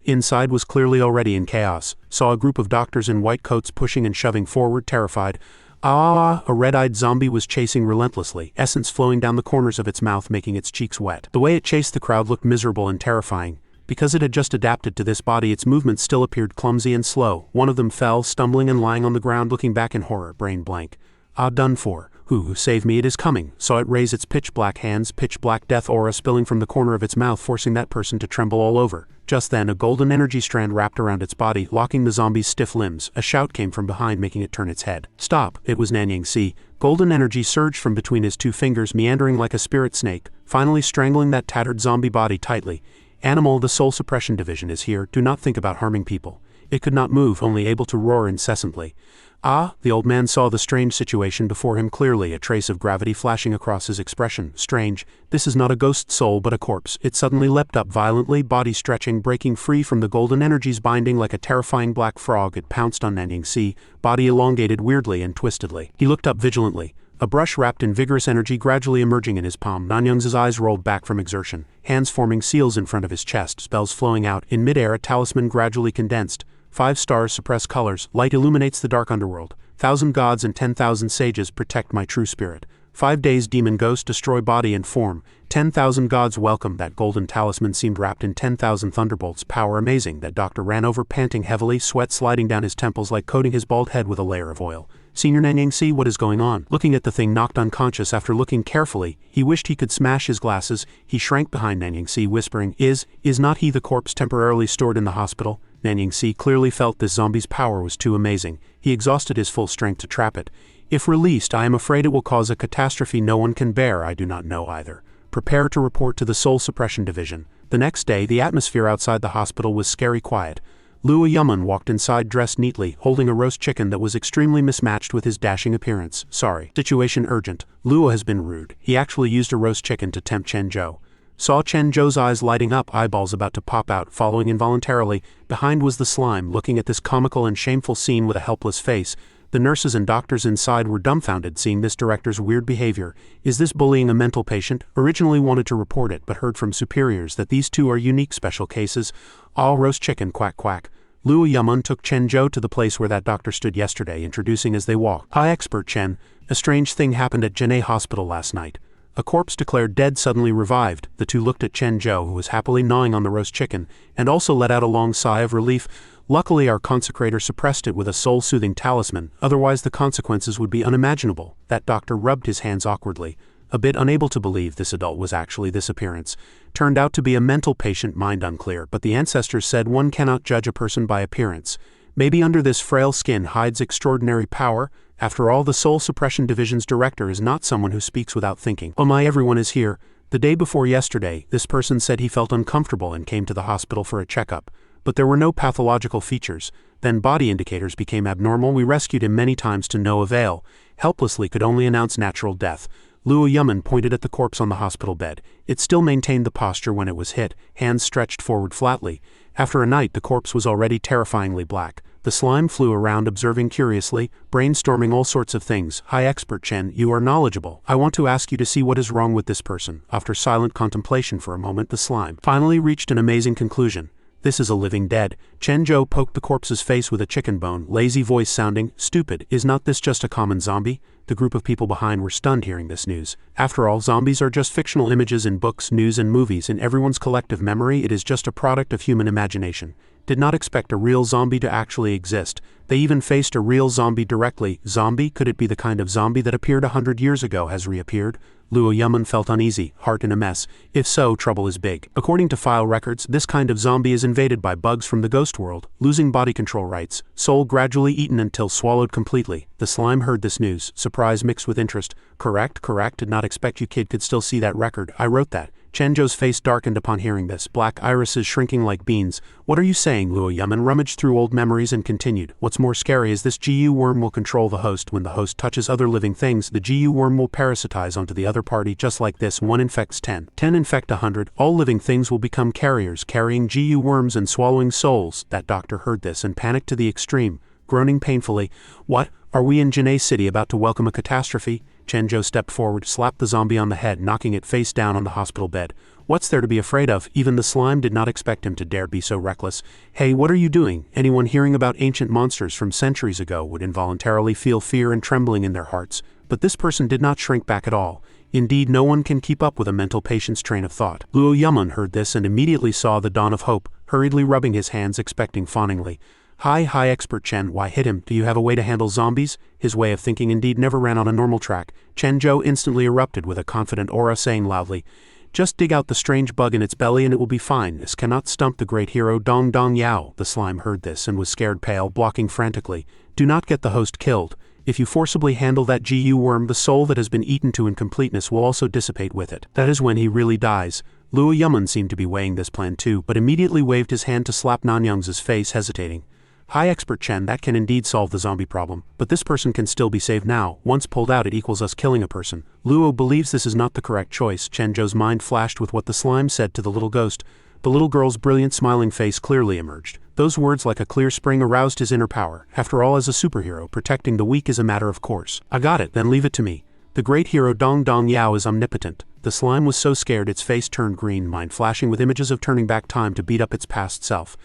Inside was clearly already in chaos. Saw a group of doctors in white coats pushing and shoving forward, terrified. A red-eyed zombie was chasing relentlessly, essence flowing down the corners of its mouth making its cheeks wet. The way it chased the crowd looked miserable and terrifying. Because it had just adapted to this body, its movements still appeared clumsy and slow. One of them fell, stumbling and lying on the ground, looking back in horror, brain blank. Ah, done for. Who save me, it is coming. Saw it raise its pitch-black hands, pitch-black death aura spilling from the corner of its mouth, forcing that person to tremble all over. Just then, a golden energy strand wrapped around its body, locking the zombie's stiff limbs. A shout came from behind, making it turn its head. Stop, it was Nanyang-si. Golden energy surged from between his two fingers, meandering like a spirit snake, finally strangling that tattered zombie body tightly. Animal, the soul suppression division is here. Do not think about harming people. It could not move, only able to roar incessantly. Ah, the old man saw the strange situation before him clearly, a trace of gravity flashing across his expression. Strange, this is not a ghost soul but a corpse. It suddenly leapt up violently, body stretching, breaking free from the golden energy's binding like a terrifying black frog. It pounced on Nanyang-si, body elongated weirdly and twistedly. He looked up vigilantly. A brush wrapped in vigorous energy gradually emerging in his palm. Nanyang's eyes rolled back from exertion, hands forming seals in front of his chest, spells flowing out. In midair, a talisman gradually condensed. 5 stars suppress colors, light illuminates the dark underworld. 1,000 gods and 10,000 sages protect my true spirit. 5 days demon ghost destroy body and form. 10,000 gods welcome. That golden talisman seemed wrapped in 10,000 thunderbolts. Power amazing. That doctor ran over, panting heavily, sweat sliding down his temples like coating his bald head with a layer of oil. Senior Nanyang-si, what is going on? Looking at the thing, knocked unconscious. After looking carefully, he wished he could smash his glasses. He shrank behind Nanyang-si, whispering, Is not he the corpse temporarily stored in the hospital? Nanyang-si clearly felt this zombie's power was too amazing. He exhausted his full strength to trap it. If released, I am afraid it will cause a catastrophe no one can bear. I do not know either. Prepare to report to the Soul Suppression Division. The next day, the atmosphere outside the hospital was scary quiet. Luo Yaman walked inside dressed neatly, holding a roast chicken that was extremely mismatched with his dashing appearance. Sorry. Situation urgent. Luo has been rude. He actually used a roast chicken to tempt Chen Zhou. Saw Chen Zhou's eyes lighting up, eyeballs about to pop out, following involuntarily. Behind was the slime, looking at this comical and shameful scene with a helpless face. The nurses and doctors inside were dumbfounded seeing this director's weird behavior. Is this bullying a mental patient? Originally wanted to report it, but heard from superiors that these two are unique special cases. All roast chicken, quack quack. Luo Yaman took Chen Zhou to the place where that doctor stood yesterday, introducing as they walked. Hi, expert Chen. A strange thing happened at Janae Hospital last night. A corpse declared dead suddenly revived. The two looked at Chen Zhou, who was happily gnawing on the roast chicken, and also let out a long sigh of relief. Luckily, our consecrator suppressed it with a soul-soothing talisman, otherwise the consequences would be unimaginable. That doctor rubbed his hands awkwardly, a bit unable to believe this adult was actually this appearance. Turned out to be a mental patient, mind unclear, but the ancestors said one cannot judge a person by appearance. Maybe under this frail skin hides extraordinary power. After all, the Soul Suppression Division's director is not someone who speaks without thinking. Oh my, everyone is here. The day before yesterday, this person said he felt uncomfortable and came to the hospital for a checkup. But there were no pathological features. Then body indicators became abnormal. We rescued him many times to no avail. Helplessly could only announce natural death. Luo Yaman pointed at the corpse on the hospital bed. It still maintained the posture when it was hit, hands stretched forward flatly. After a night, the corpse was already terrifyingly black. The slime flew around observing curiously, brainstorming all sorts of things. Hi, expert Chen, you are knowledgeable. I want to ask you to see what is wrong with this person. After silent contemplation for a moment, the slime finally reached an amazing conclusion. This is a living dead. Chen Zhou poked the corpse's face with a chicken bone, lazy voice sounding, stupid, is not this just a common zombie? The group of people behind were stunned hearing this news. After all, zombies are just fictional images in books, news and movies. In everyone's collective memory, it is just a product of human imagination. Did not expect a real zombie to actually exist. They even faced a real zombie directly. Zombie? Could it be the kind of zombie that appeared 100 years ago has reappeared? Luo Yaman felt uneasy, heart in a mess. If so, trouble is big. According to file records, this kind of zombie is invaded by bugs from the ghost world, losing body control rights, soul gradually eaten until swallowed completely. The slime heard this news, surprise mixed with interest. Correct, did not expect you kid could still see that record. I wrote that. Chen Zhou's face darkened upon hearing this, black irises shrinking like beans. What are you saying? Luo Yaman rummaged through old memories and continued. What's more scary is this GU worm will control the host. When the host touches other living things, the GU worm will parasitize onto the other party just like this. 1 infects 10. 10 infect 100. All living things will become carriers, carrying GU worms and swallowing souls. That doctor heard this and panicked to the extreme, groaning painfully. What? Are we in Janae City about to welcome a catastrophe? Chen Zhou stepped forward, slapped the zombie on the head, knocking it face down on the hospital bed. What's there to be afraid of? Even the slime did not expect him to dare be so reckless. Hey, what are you doing? Anyone hearing about ancient monsters from centuries ago would involuntarily feel fear and trembling in their hearts. But this person did not shrink back at all. Indeed, no one can keep up with a mental patient's train of thought. Luo Yaman heard this and immediately saw the dawn of hope, hurriedly rubbing his hands expecting fawningly. Hi, expert Chen, why hit him? Do you have a way to handle zombies? His way of thinking indeed never ran on a normal track. Chen Zhou instantly erupted with a confident aura, saying loudly, just dig out the strange bug in its belly and it will be fine. This cannot stump the great hero Dong Dong Yao. The slime heard this and was scared pale, blocking frantically. Do not get the host killed. If you forcibly handle that GU worm, the soul that has been eaten to incompleteness will also dissipate with it. That is when he really dies. Luo Yaman seemed to be weighing this plan too, but immediately waved his hand to slap Nanyang's face, hesitating. Hi, expert Chen, that can indeed solve the zombie problem, but this person can still be saved now. Once pulled out, it equals us killing a person. Luo believes this is not the correct choice. Chen Zhou's mind flashed with what the slime said to the little ghost. The little girl's brilliant smiling face clearly emerged. Those words like a clear spring aroused his inner power. After all, as a superhero, protecting the weak is a matter of course. I got it, then leave it to me. The great hero Dong Dong Yao is omnipotent. The slime was so scared its face turned green, mind flashing with images of turning back time to beat up its past self.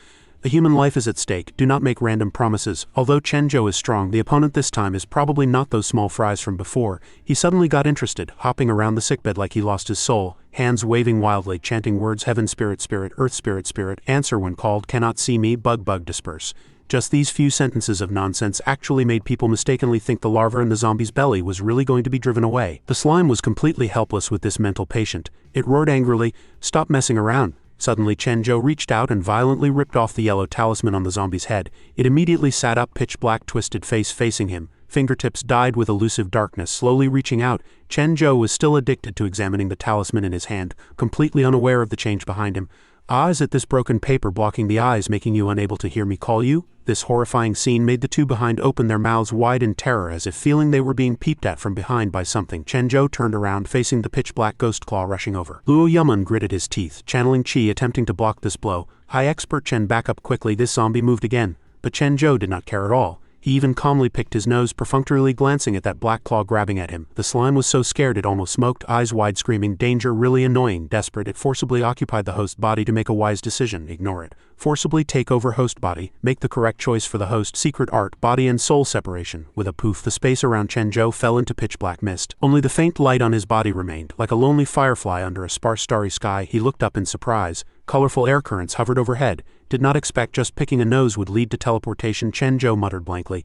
A human life is at stake. Do not make random promises. Although Chen Zhou is strong, the opponent this time is probably not those small fries from before. He suddenly got interested, hopping around the sickbed like he lost his soul, hands waving wildly, chanting words: heaven spirit spirit, earth spirit spirit, answer when called, cannot see me, bug bug disperse. Just these few sentences of nonsense actually made people mistakenly think the larva in the zombie's belly was really going to be driven away. The slime was completely helpless with this mental patient. It roared angrily, "Stop messing around." Suddenly Chen Zhou reached out and violently ripped off the yellow talisman on the zombie's head. It immediately sat up, pitch-black twisted face facing him. Fingertips dyed with elusive darkness, slowly reaching out. Chen Zhou was still addicted to examining the talisman in his hand, completely unaware of the change behind him. Ah, is it this broken paper blocking the eyes, making you unable to hear me call you? This horrifying scene made the two behind open their mouths wide in terror, as if feeling they were being peeped at from behind by something. Chen Zhou turned around, facing the pitch-black ghost claw rushing over. Luo Yaman gritted his teeth, channeling qi, attempting to block this blow. High expert Chen, back up quickly. This zombie moved again. But Chen Zhou did not care at all. He even calmly picked his nose, perfunctorily glancing at that black claw grabbing at him. The slime was so scared it almost smoked, eyes wide, screaming, danger, really annoying. Desperate, it forcibly occupied the host body to make a wise decision. Ignore it. Forcibly take over host body. Make the correct choice for the host. Secret art, body and soul separation. With a poof, the space around Chen Zhou fell into pitch-black mist. Only the faint light on his body remained. Like a lonely firefly under a sparse starry sky, he looked up in surprise. Colorful air currents hovered overhead. Did not expect just picking a nose would lead to teleportation, Chen Zhou muttered blankly.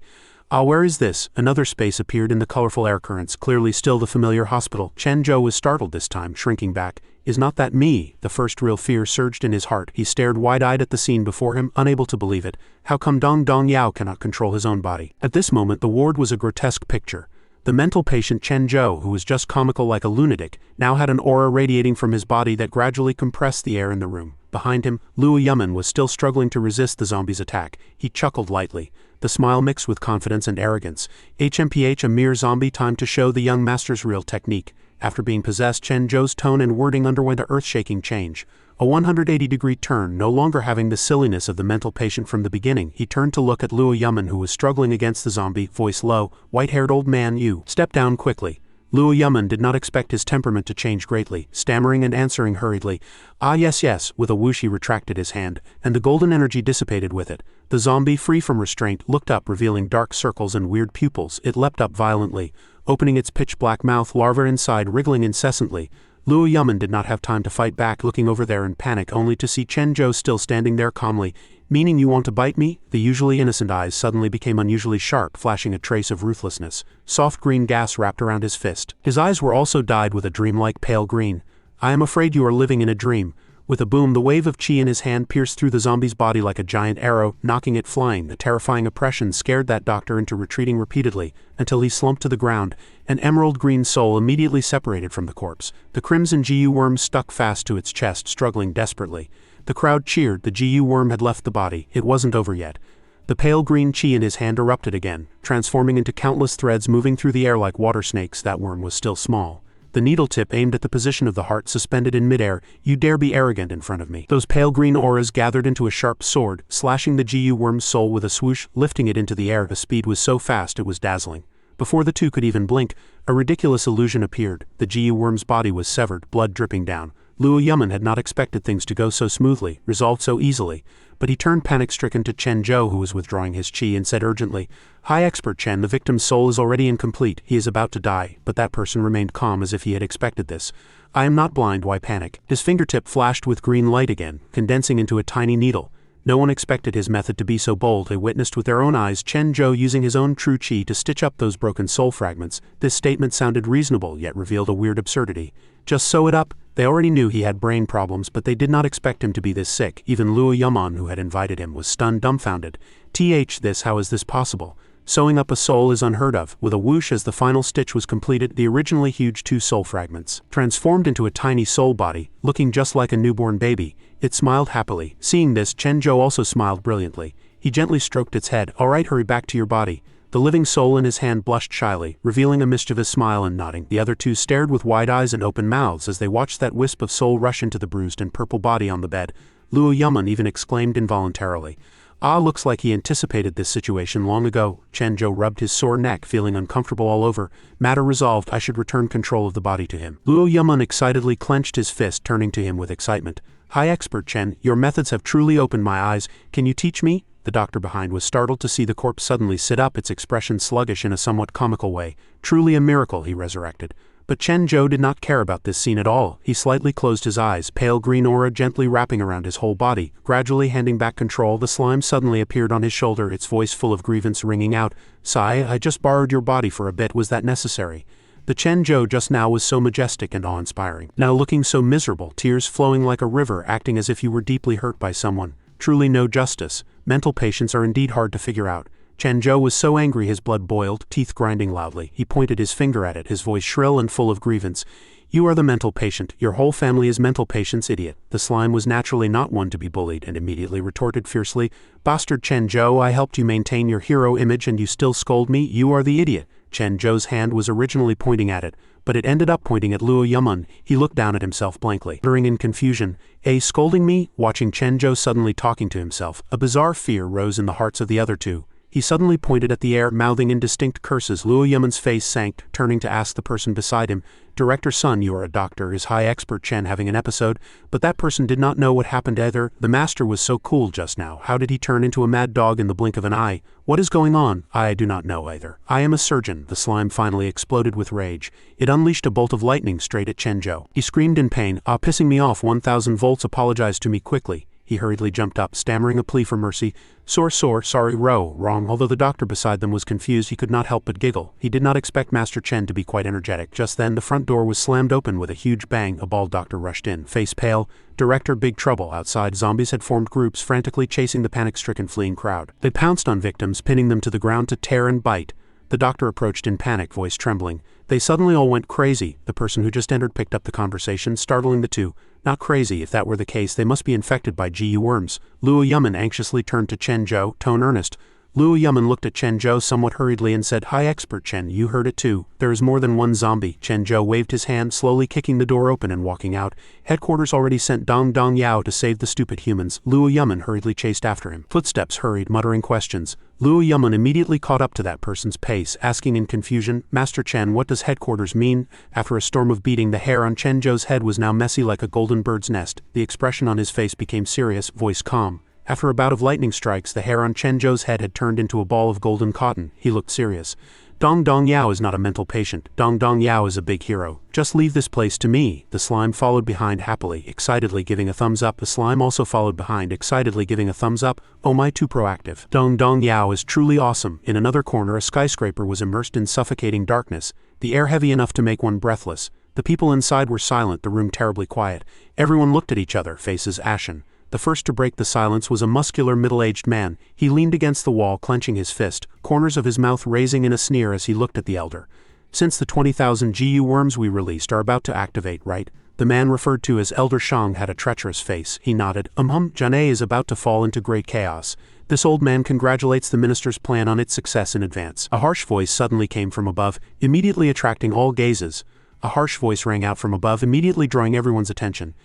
Ah, where is this? Another space appeared in the colorful air currents, clearly still the familiar hospital. Chen Zhou was startled this time, shrinking back. Is not that me? The first real fear surged in his heart. He stared wide-eyed at the scene before him, unable to believe it. How come Dong Dong Yao cannot control his own body? At this moment, the ward was a grotesque picture. The mental patient Chen Zhou, who was just comical like a lunatic, now had an aura radiating from his body that gradually compressed the air in the room. Behind him, Luo Yaman was still struggling to resist the zombie's attack. He chuckled lightly. The smile mixed with confidence and arrogance. HMPH, a mere zombie, time to show the young master's real technique. After being possessed, Chen Zhou's tone and wording underwent an earth-shaking change. A 180-degree turn, no longer having the silliness of the mental patient from the beginning. He turned to look at Luo Yaman, who was struggling against the zombie, voice low. White-haired old man, you step down quickly. Luo Yaman did not expect his temperament to change greatly, stammering and answering hurriedly. Ah, yes. With a whoosh he retracted his hand, and the golden energy dissipated with it. The zombie, free from restraint, looked up, revealing dark circles and weird pupils. It leapt up violently, opening its pitch-black mouth, larva inside wriggling incessantly. Luo Yaman did not have time to fight back, looking over there in panic only to see Chen Zhou still standing there calmly. Meaning you want to bite me? The usually innocent eyes suddenly became unusually sharp, flashing a trace of ruthlessness. Soft green gas wrapped around his fist. His eyes were also dyed with a dreamlike pale green. I am afraid you are living in a dream. With a boom, the wave of qi in his hand pierced through the zombie's body like a giant arrow, knocking it flying. The terrifying oppression scared that doctor into retreating repeatedly, until he slumped to the ground. An emerald green soul immediately separated from the corpse. The crimson GU worm stuck fast to its chest, struggling desperately. The crowd cheered. The GU worm had left the body. It wasn't over yet. The pale green qi in his hand erupted again, transforming into countless threads moving through the air like water snakes. That worm was still small. The needle tip aimed at the position of the heart, suspended in midair. You dare be arrogant in front of me. Those pale green auras gathered into a sharp sword, slashing the GU worm's soul with a swoosh, lifting it into the air. The speed was so fast it was dazzling. Before the two could even blink, a ridiculous illusion appeared. The GU worm's body was severed, blood dripping down. Luo Yaman had not expected things to go so smoothly, resolved so easily, but he turned panic-stricken to Chen Zhou, who was withdrawing his qi, and said urgently, "High Expert Chen, the victim's soul is already incomplete, he is about to die," but that person remained calm as if he had expected this. "I am not blind, why panic?" His fingertip flashed with green light again, condensing into a tiny needle. No one expected his method to be so bold. They witnessed with their own eyes Chen Zhou using his own true qi to stitch up those broken soul fragments. This statement sounded reasonable, yet revealed a weird absurdity. Just sew it up? They already knew he had brain problems, but they did not expect him to be this sick. Even Luo Yaman, who had invited him, was stunned, dumbfounded. How is this possible? Sewing up a soul is unheard of. With a whoosh, as the final stitch was completed, the originally huge 2 soul fragments transformed into a tiny soul body, looking just like a newborn baby. It smiled happily. Seeing this, Chen Zhou also smiled brilliantly. He gently stroked its head. "All right, hurry back to your body." The living soul in his hand blushed shyly, revealing a mischievous smile and nodding. The other 2 stared with wide eyes and open mouths as they watched that wisp of soul rush into the bruised and purple body on the bed. Luo Yaman even exclaimed involuntarily, "Ah, looks like he anticipated this situation long ago." Chen Zhou rubbed his sore neck, feeling uncomfortable all over. "Matter resolved, I should return control of the body to him." Luo Yaman excitedly clenched his fist, turning to him with excitement. "High Expert Chen, your methods have truly opened my eyes. Can you teach me?" The doctor behind was startled to see the corpse suddenly sit up, its expression sluggish in a somewhat comical way. "Truly a miracle," he resurrected. But Chen Zhou did not care about this scene at all. He slightly closed his eyes, pale green aura gently wrapping around his whole body. Gradually handing back control, the slime suddenly appeared on his shoulder, its voice full of grievance ringing out, "Sai, I just borrowed your body for a bit, was that necessary?" The Chen Zhou just now was so majestic and awe-inspiring. Now looking so miserable, tears flowing like a river, acting as if you were deeply hurt by someone. Truly no justice. Mental patients are indeed hard to figure out. Chen Zhou was so angry his blood boiled, teeth grinding loudly. He pointed his finger at it, his voice shrill and full of grievance. "You are the mental patient. Your whole family is mental patients, idiot." The slime was naturally not one to be bullied, and immediately retorted fiercely, "Bastard Chen Zhou, I helped you maintain your hero image and you still scold me? You are the idiot." Chen Zhou's hand was originally pointing at it, but it ended up pointing at Luo Yaman. He looked down at himself blankly, uttering in confusion, Scolding me?" Watching Chen Zhou suddenly talking to himself, a bizarre fear rose in the hearts of the other 2. He suddenly pointed at the air, mouthing indistinct curses. Luo Yaman's face sank, turning to ask the person beside him, "Director Sun, you are a doctor. Is High Expert Chen having an episode?" But that person did not know what happened either. The master was so cool just now. How did he turn into a mad dog in the blink of an eye? What is going on? I do not know either. "I am a surgeon." The slime finally exploded with rage. It unleashed a bolt of lightning straight at Chen Zhou. He screamed in pain, "Ah, pissing me off, 1000 volts, apologize to me quickly." He hurriedly jumped up, stammering a plea for mercy. Sorry, wrong." Although the doctor beside them was confused, he could not help but giggle. He did not expect Master Chen to be quite energetic. Just then, the front door was slammed open with a huge bang. A bald doctor rushed in, face pale. "Director, big trouble." Outside, zombies had formed groups, frantically chasing the panic-stricken fleeing crowd. They pounced on victims, pinning them to the ground to tear and bite. The doctor approached in panic, voice trembling. They suddenly all went crazy. The person who just entered picked up the conversation, startling the 2. "Not crazy. If that were the case, they must be infected by GU worms." Luo Yaman anxiously turned to Chen Zhou, tone earnest. Luo Yaman looked at Chen Zhou somewhat hurriedly and said, "High Expert Chen, you heard it too. There is more than one zombie." Chen Zhou waved his hand, slowly kicking the door open and walking out. Headquarters already sent Dong Yao to save the stupid humans. Luo Yaman hurriedly chased after him. Footsteps hurried, muttering questions. Luo Yaman immediately caught up to that person's pace, asking in confusion, "Master Chen, what does headquarters mean?" After a storm of beating, the hair on Chen Zhou's head was now messy like a golden bird's nest. The expression on his face became serious, voice calm. After a bout of lightning strikes, the hair on Chen Zhou's head had turned into a ball of golden cotton. He looked serious. Dong Yao is not a mental patient. Dong Yao is a big hero. Just leave this place to me." The slime followed behind happily, excitedly giving a thumbs up. The slime also followed behind, excitedly giving a thumbs up. "Oh my, too proactive. Dong Yao is truly awesome." In another corner, a skyscraper was immersed in suffocating darkness, the air heavy enough to make one breathless. The people inside were silent, the room terribly quiet. Everyone looked at each other, faces ashen. The first to break the silence was a muscular middle-aged man. He leaned against the wall, clenching his fist, corners of his mouth raising in a sneer as he looked at the elder. "Since the 20,000 GU worms we released are about to activate, right?" The man referred to as Elder Shang had a treacherous face. He nodded. Jan'e is about to fall into great chaos. This old man congratulates the minister's plan on its success in advance." A harsh voice suddenly came from above, immediately attracting all gazes. A harsh voice rang out from above, immediately drawing everyone's attention.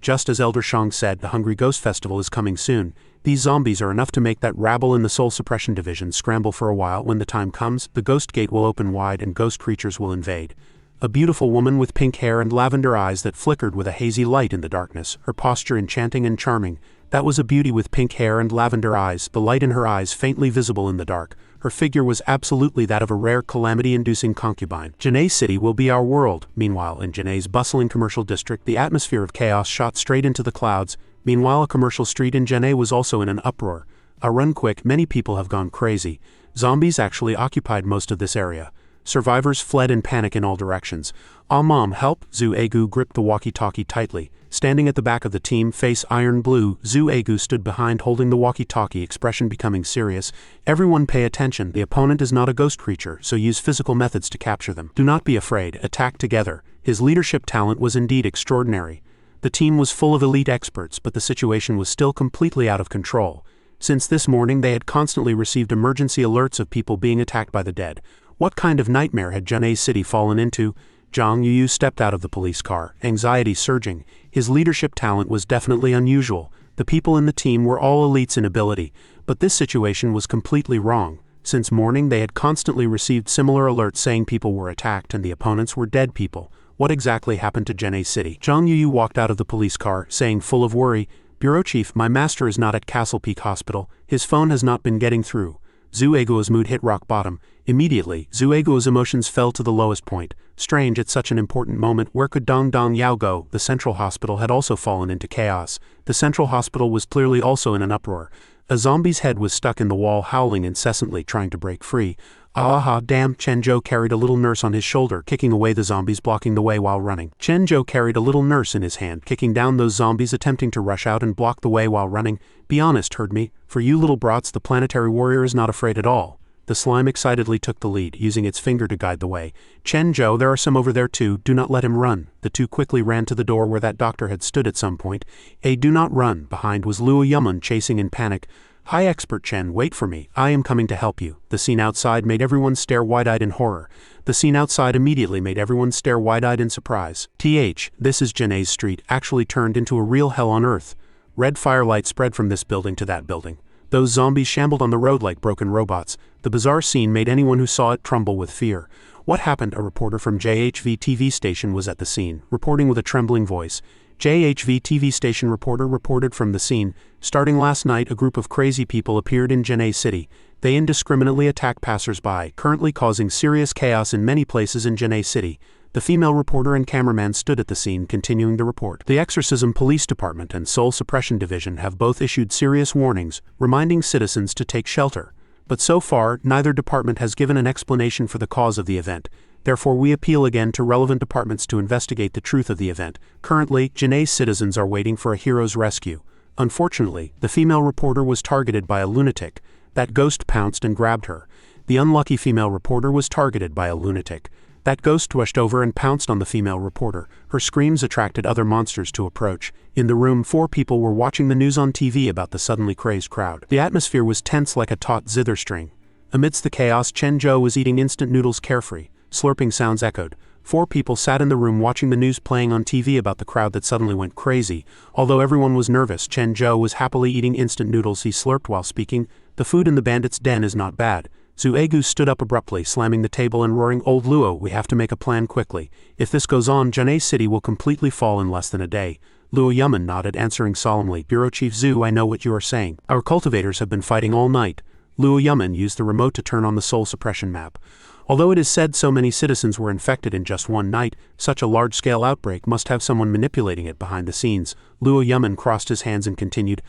Just as Elder Shang said, the Hungry Ghost Festival is coming soon. These zombies are enough to make that rabble in the Soul Suppression Division scramble for a while. When the time comes, the Ghost Gate will open wide and ghost creatures will invade." A beautiful woman with pink hair and lavender eyes that flickered with a hazy light in the darkness, her posture enchanting and charming. That was a beauty with pink hair and lavender eyes, the light in her eyes faintly visible in the dark. Her figure was absolutely that of a rare calamity-inducing concubine. Janae City will be our world. Meanwhile, in Janae's bustling commercial district, the atmosphere of chaos shot straight into the clouds. Meanwhile, a commercial street in Janae was also in an uproar. Run quick, many people have gone crazy. Zombies actually occupied most of this area. Survivors fled in panic in all directions. "Ah mom, help!" Zhu Egu gripped the walkie-talkie tightly. Standing at the back of the team, face iron blue, Zhu Egu stood behind holding the walkie-talkie, expression becoming serious. "Everyone pay attention, the opponent is not a ghost creature, so use physical methods to capture them. Do not be afraid, attack together." His leadership talent was indeed extraordinary. The team was full of elite experts, but the situation was still completely out of control. Since this morning they had constantly received emergency alerts of people being attacked by the dead. What kind of nightmare had Janae City fallen into? Zhang Yuyu stepped out of the police car, anxiety surging. His leadership talent was definitely unusual. The people in the team were all elites in ability, but this situation was completely wrong. Since morning they had constantly received similar alerts saying people were attacked and the opponents were dead people. What exactly happened to Janae City? Zhang Yuyu walked out of the police car, saying full of worry, "Bureau Chief, my master is not at Castle Peak Hospital. His phone has not been getting through." Zhu Eguo's mood hit rock bottom. Immediately, Zhu Eguo's emotions fell to the lowest point. Strange, at such an important moment, where could Dong Dong Yao go? The central hospital had also fallen into chaos. The central hospital was clearly also in an uproar. A zombie's head was stuck in the wall, howling incessantly, trying to break free. "Ah, damn!" Chen Zhou carried a little nurse on his shoulder, kicking away the zombies blocking the way while running. Chen Zhou carried a little nurse in his hand, kicking down those zombies attempting to rush out and block the way while running. "Be honest, heard me? For you little brats, the planetary warrior is not afraid at all." The slime excitedly took the lead, using its finger to guide the way. "Chen Zhou, there are some over there too, do not let him run." The two quickly ran to the door where that doctor had stood at some point. "Do not run." Behind was Luo Yumun chasing in panic. "Hi expert Chen, wait for me, I am coming to help you." The scene outside made everyone stare wide-eyed in horror. The scene outside immediately made everyone stare wide-eyed in surprise. This is Janae's street, actually turned into a real hell on earth. Red firelight spread from this building to that building. Those zombies shambled on the road like broken robots. The bizarre scene made anyone who saw it tremble with fear. What happened? A reporter from JHV TV station was at the scene, reporting with a trembling voice. JHV TV station reporter reported from the scene. Starting last night, a group of crazy people appeared in Janae City. They indiscriminately attack passers-by, currently causing serious chaos in many places in Janae City. The female reporter and cameraman stood at the scene, continuing the report. The Exorcism Police Department and Soul Suppression Division have both issued serious warnings, reminding citizens to take shelter. But so far, neither department has given an explanation for the cause of the event. Therefore, we appeal again to relevant departments to investigate the truth of the event. Currently, Janae's citizens are waiting for a hero's rescue. Unfortunately, the female reporter was targeted by a lunatic. That ghost pounced and grabbed her. The unlucky female reporter was targeted by a lunatic. That ghost rushed over and pounced on the female reporter. Her screams attracted other monsters to approach. In the room, 4 people were watching the news on TV about the suddenly crazed crowd. The atmosphere was tense like a taut zither string. Amidst the chaos, Chen Zhou was eating instant noodles carefree. Slurping sounds echoed. 4 people sat in the room watching the news playing on TV about the crowd that suddenly went crazy. Although everyone was nervous, Chen Zhou was happily eating instant noodles. He slurped while speaking. "The food in the bandits' den is not bad." Zhu Egu stood up abruptly, slamming the table and roaring, "Old Luo, we have to make a plan quickly. If this goes on, Janae City will completely fall in less than a day." Luo Yumun nodded, answering solemnly, "Bureau Chief Zhu, I know what you are saying. Our cultivators have been fighting all night." Luo Yumun used the remote to turn on the soul suppression map. Although it is said so many citizens were infected in just one night, such a large-scale outbreak must have someone manipulating it behind the scenes. Luo Yumun crossed his hands and continued,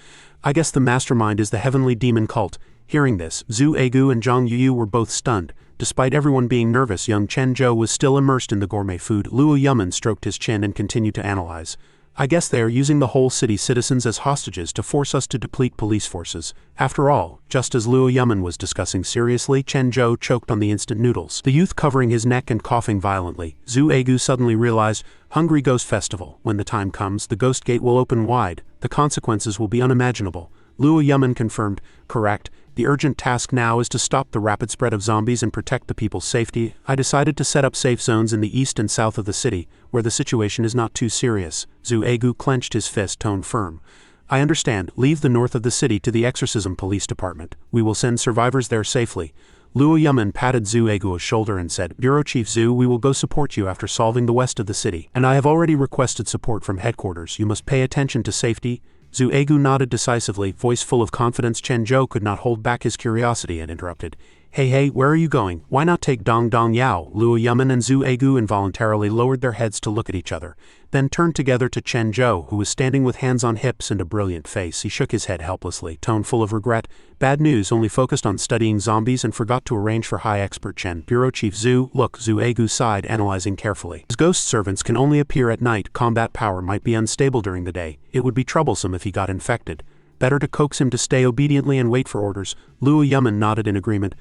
"I guess the mastermind is the heavenly demon cult." Hearing this, Zhu Egu and Zhang Yuyu were both stunned. Despite everyone being nervous, young Chen Zhou was still immersed in the gourmet food. Luo Yumun stroked his chin and continued to analyze. "I guess they are using the whole city's citizens as hostages to force us to deplete police forces." After all, just as Luo Yumun was discussing seriously, Chen Zhou choked on the instant noodles. The youth covering his neck and coughing violently. Zhu Egu suddenly realized, Hungry Ghost Festival. When the time comes, the ghost gate will open wide. The consequences will be unimaginable. Luo Yumun confirmed, "Correct. The urgent task now is to stop the rapid spread of zombies and protect the people's safety. I decided to set up safe zones in the east and south of the city, where the situation is not too serious." Zhu Egu clenched his fist, tone firm. "I understand. Leave the north of the city to the Exorcism Police Department. We will send survivors there safely." Luo Yamen patted Zhu Egu's shoulder and said, Bureau Chief Zhu, we will go support you after solving the west of the city. And I have already requested support from headquarters. You must pay attention to safety. Zhu Egu nodded decisively, voice full of confidence. Chen Zhou could not hold back his curiosity and interrupted. Hey, where are you going? Why not take Dong Dong Yao? Luo Yamen and Zhu Egu involuntarily lowered their heads to look at each other, then turned together to Chen Zhou, who was standing with hands on hips and a brilliant face. He shook his head helplessly, tone full of regret. Bad news, only focused on studying zombies and forgot to arrange for high expert Chen. Bureau Chief Zhu, look, Zhu Egu sighed, analyzing carefully. His ghost servants can only appear at night. Combat power might be unstable during the day. It would be troublesome if he got infected. Better to coax him to stay obediently and wait for orders. Luo Yamen nodded in agreement.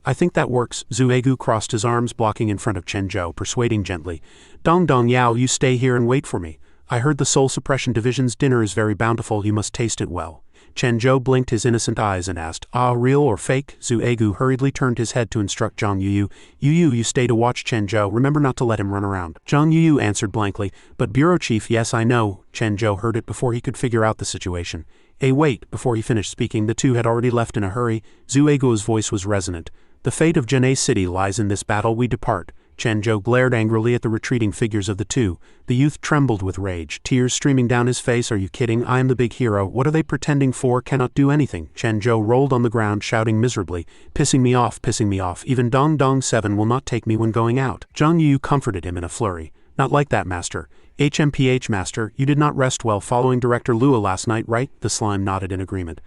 I think that works. Zhu Egu crossed his arms, blocking in front of Chen Zhou, persuading gently. Dong Dong Yao, you stay here and wait for me. I heard the Soul Suppression Division's dinner is very bountiful. You must taste it well. Chen Zhou blinked his innocent eyes and asked, real or fake? Zhu Egu hurriedly turned his head to instruct Zhang Yuyu. You stay to watch Chen Zhou. Remember not to let him run around. Zhang Yuyu answered blankly, but Bureau Chief, yes I know. Chen Zhou heard it before he could figure out the situation. Wait, before he finished speaking, the two had already left in a hurry. Zhu Egu's voice was resonant. The fate of Janae City lies in this battle. We depart. Chen Zhou glared angrily at the retreating figures of the two. The youth trembled with rage, tears streaming down his face. Are you kidding? I am the big hero. What are they pretending for? Cannot do anything. Chen Zhou rolled on the ground, shouting miserably, pissing me off. Even Dong Dong 7 will not take me when going out. Zhang Yu comforted him in a flurry. Not like that, master. HMPH, master, you did not rest well following Director Lua last night, right? The slime nodded in agreement.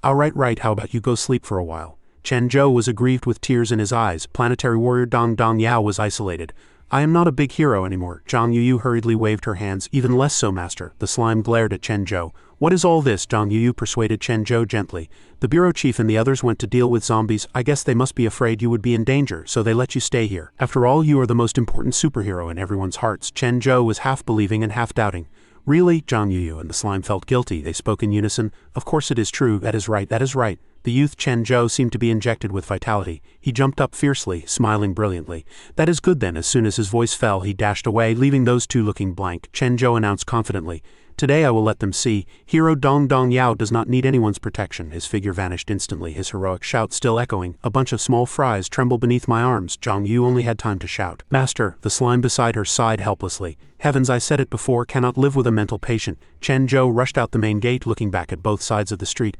Right, how about you go sleep for a while? Chen Zhou was aggrieved with tears in his eyes. Planetary warrior Dong Dong Yao was isolated. I am not a big hero anymore. Zhang Yuyu hurriedly waved her hands. Even less so, master. The slime glared at Chen Zhou. What is all this? Zhang Yuyu persuaded Chen Zhou gently. The bureau chief and the others went to deal with zombies. I guess they must be afraid you would be in danger, so they let you stay here. After all, you are the most important superhero in everyone's hearts. Chen Zhou was half believing and half doubting. Really? Zhang Yuyu and the slime felt guilty. They spoke in unison. Of course it is true. That is right. The youth Chen Zhou seemed to be injected with vitality. He jumped up fiercely, smiling brilliantly. That is good then. As soon as his voice fell, he dashed away, leaving those two looking blank. Chen Zhou announced confidently, Today I will let them see. Hero Dong Dong Yao does not need anyone's protection. His figure vanished instantly, his heroic shout still echoing. A bunch of small fries tremble beneath my arms. Zhang Yu only had time to shout. Master, the slime beside her sighed helplessly. Heavens, I said it before, cannot live with a mental patient. Chen Zhou rushed out the main gate, looking back at both sides of the street.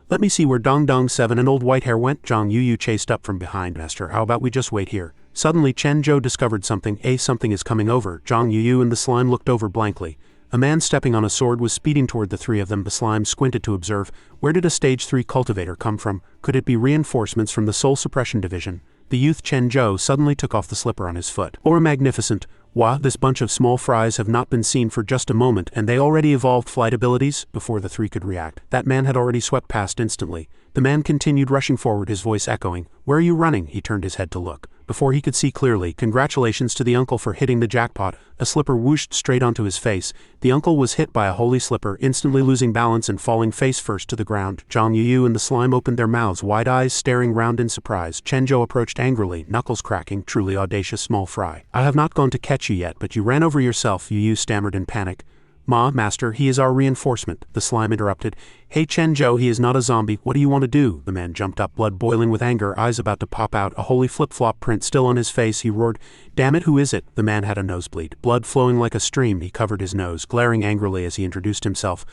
Let me see where Dong Dong 7 and old Whitehair went. Zhang Yu chased up from behind. Master, how about we just wait here? Suddenly Chen Zhou discovered something. Something is coming over. Zhang Yu and the slime looked over blankly. A man stepping on a sword was speeding toward the three of them. The slime squinted to observe. Where did a stage 3 cultivator come from? Could it be reinforcements from the Soul Suppression Division? The youth Chen Zhou suddenly took off the slipper on his foot. Or magnificent. This bunch of small fries have not been seen for just a moment, and they already evolved flight abilities? Before the three could react, that man had already swept past instantly. The man continued rushing forward, his voice echoing. Where are you running? He turned his head to look. Before he could see clearly, congratulations to the uncle for hitting the jackpot. A slipper whooshed straight onto his face. The uncle was hit by a holy slipper, instantly losing balance and falling face first to the ground. Zhang Yu and the slime opened their mouths, wide eyes staring round in surprise. Chen Zhou approached angrily, knuckles cracking. Truly audacious small fry. I have not gone to catch you yet, but you ran over yourself, Yu stammered in panic. Master, he is our reinforcement, the slime interrupted. Hey Chen Zhou, he is not a zombie. What do you want to do? The man jumped up, blood boiling with anger, eyes about to pop out, a holy flip-flop print still on his face. He roared, Damn it, who is it? The man had a nosebleed, blood flowing like a stream. He covered his nose, glaring angrily as he introduced himself.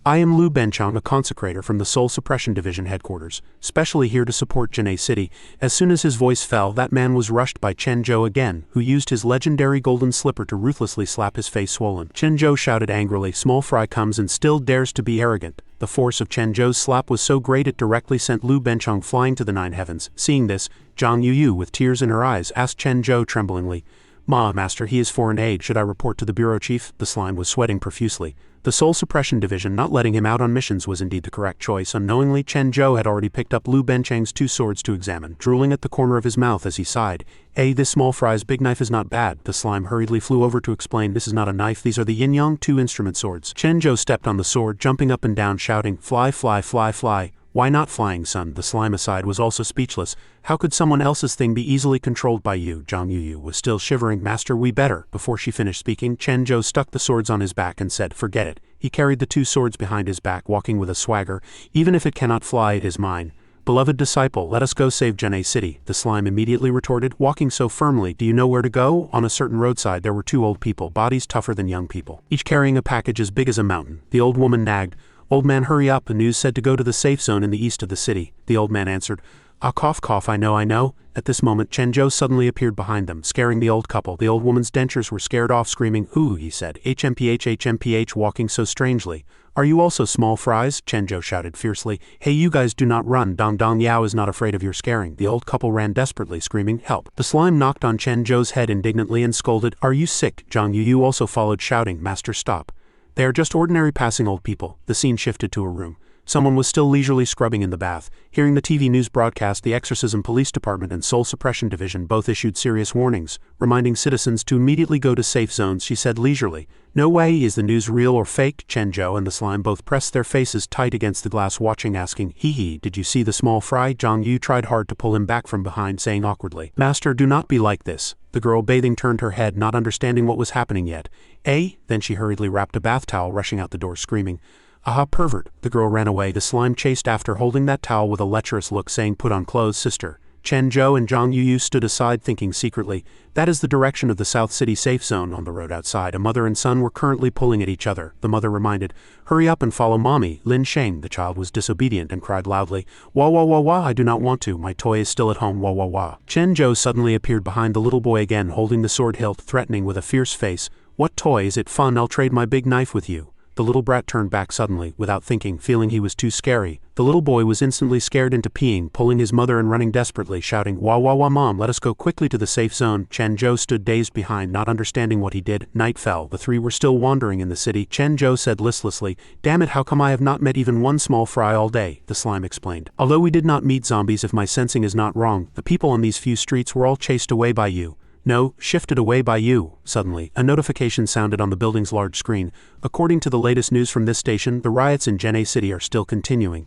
I am Lu Benchong, a consecrator from the Soul Suppression Division headquarters, specially here to support Janae City. As soon as his voice fell, that man was rushed by Chen Zhou again, who used his legendary golden slipper to ruthlessly slap his face swollen. Chen Zhou shouted angrily, Small fry comes and still dares to be arrogant. The force of Chen Zhou's slap was so great it directly sent Lu Benchong flying to the 9 heavens. Seeing this, Zhang Yu, with tears in her eyes, asked Chen Zhou tremblingly, Master, he is foreign aid. Should I report to the bureau chief? The slime was sweating profusely. The Soul Suppression Division not letting him out on missions was indeed the correct choice. Unknowingly, Chen Zhou had already picked up Lu Benchang's 2 swords to examine, drooling at the corner of his mouth as he sighed. This small fry's big knife is not bad. The slime hurriedly flew over to explain, This is not a knife, these are the Yin-Yang 2 instrument swords. Chen Zhou stepped on the sword, jumping up and down, shouting, Fly, fly, fly, fly. Why not flying, son? The slime aside was also speechless. How could someone else's thing be easily controlled by you? Zhang Yu was still shivering. Master, we better. Before she finished speaking, Chen Zhou stuck the swords on his back and said, Forget it. He carried the 2 swords behind his back, walking with a swagger. Even if it cannot fly, it is mine. Beloved disciple, let us go save Jene City, the slime immediately retorted, walking so firmly. Do you know where to go? On a certain roadside there were two old people, bodies tougher than young people, each carrying a package as big as a mountain. The old woman nagged, Old man, hurry up, the news said to go to the safe zone in the east of the city. The old man answered, Ah, cough, cough, I know. At this moment, Chen-jo suddenly appeared behind them, scaring the old couple. The old woman's dentures were scared off, screaming, Ooh, he said, HMPH, walking so strangely. Are you also small fries? Chen-jo shouted fiercely. Hey, you guys, do not run. Dong Dong Yao is not afraid of your scaring. The old couple ran desperately, screaming, Help. The slime knocked on Chen-jo's head indignantly and scolded, Are you sick? Zhang Yu also followed, shouting, Master, stop. They are just ordinary passing old people. The scene shifted to a room. Someone was still leisurely scrubbing in the bath. Hearing the TV news broadcast, the Exorcism Police Department and Soul Suppression Division both issued serious warnings, reminding citizens to immediately go to safe zones. She said leisurely, No way, is the news real or fake? Chen-jo and the slime both pressed their faces tight against the glass, watching, asking, Hee, did you see the small fry? Zhang Yu tried hard to pull him back from behind, saying awkwardly, Master, do not be like this. The girl bathing turned her head, not understanding what was happening yet. Then she hurriedly wrapped a bath towel, rushing out the door, screaming, Aha, pervert. The girl ran away. The slime chased after, holding that towel with a lecherous look, saying, Put on clothes, sister. Chen-jo and Zhang Yu stood aside, thinking secretly, That is the direction of the South City safe zone. On the road outside, a mother and son were currently pulling at each other. The mother reminded, Hurry up and follow mommy. Lin Sheng, the child, was disobedient and cried loudly, Wah wah wah wah, I do not want to. My toy is still at home, wah wah wah. Chen-jo suddenly appeared behind the little boy again, holding the sword hilt, threatening with a fierce face, What toy? Is it fun? I'll trade my big knife with you. The little brat turned back suddenly, without thinking, feeling he was too scary. The little boy was instantly scared into peeing, pulling his mother and running desperately, shouting, Wah wah wah mom, let us go quickly to the safe zone. Chen-jo stood dazed behind, not understanding what he did. Night fell. The three were still wandering in the city. Chen-jo said listlessly, Damn it, how come I have not met even one small fry all day? The slime explained. Although we did not meet zombies, if my sensing is not wrong, the people on these few streets were all chased away by you. No, shifted away by you. Suddenly, a notification sounded on the building's large screen. According to the latest news from this station, the riots in Jene City are still continuing.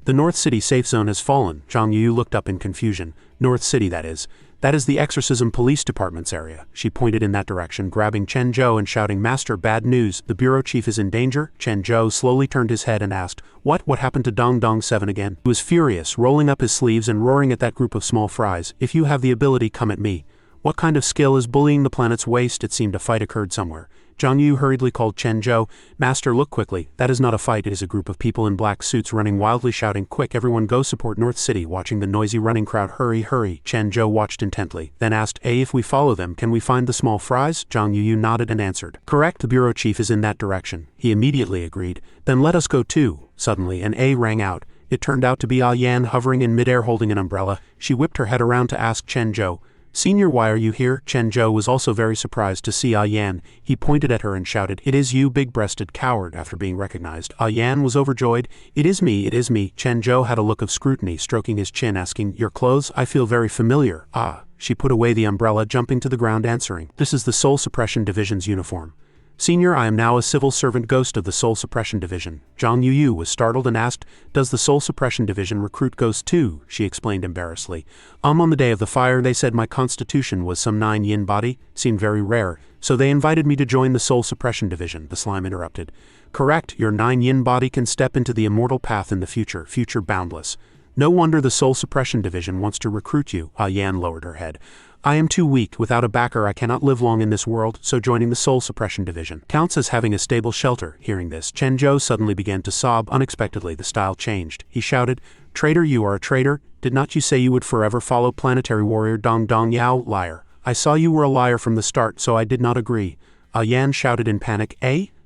The North City safe zone has fallen. Zhang Yu looked up in confusion. North City, that is. That is the Exorcism Police Department's area. She pointed in that direction, grabbing Chen-jo and shouting, Master, bad news. The bureau chief is in danger. Chen-jo slowly turned his head and asked, What happened to Dong Dong 7 again? He was furious, rolling up his sleeves and roaring at that group of small fries. If you have the ability, come at me. What kind of skill is bullying the planet's waste? It seemed a fight occurred somewhere. Zhang Yu hurriedly called Chen-jo. Master, look quickly. That is not a fight, it is a group of people in black suits running wildly, shouting, Quick, everyone go support North City. Watching the noisy running crowd, hurry. Chen-jo watched intently, then asked, if we follow them, can we find the small fries? Zhang Yu nodded and answered, Correct, the bureau chief is in that direction. He immediately agreed. Then let us go too. Suddenly, an A rang out. It turned out to be Yan hovering in midair holding an umbrella. She whipped her head around to ask Chen-jo, Senior, why are you here? Chen-jo was also very surprised to see Yan. He pointed at her and shouted, It is you, big-breasted coward, after being recognized. Yan was overjoyed. It is me. Chen-jo had a look of scrutiny, stroking his chin, asking, Your clothes? I feel very familiar. She put away the umbrella, jumping to the ground, answering, This is the Soul Suppression Division's uniform. Senior, I am now a civil servant ghost of the Soul Suppression Division. Zhang Yu was startled and asked, Does the Soul Suppression Division recruit ghosts too? She explained embarrassedly. On the day of the fire they said my constitution was some 9 yin body, seemed very rare, so they invited me to join the Soul Suppression Division, the slime interrupted. Correct, your 9 yin body can step into the immortal path in the future boundless. No wonder the Soul Suppression Division wants to recruit you. Yan lowered her head. I am too weak. Without a backer I cannot live long in this world, so joining the Soul Suppression Division counts as having a stable shelter. Hearing this, Chen-jo suddenly began to sob. Unexpectedly, the style changed. He shouted, Traitor, you are a traitor. Did not you say you would forever follow planetary warrior Dong Dong Yao? Liar. I saw you were a liar from the start, so I did not agree. Yan shouted in panic.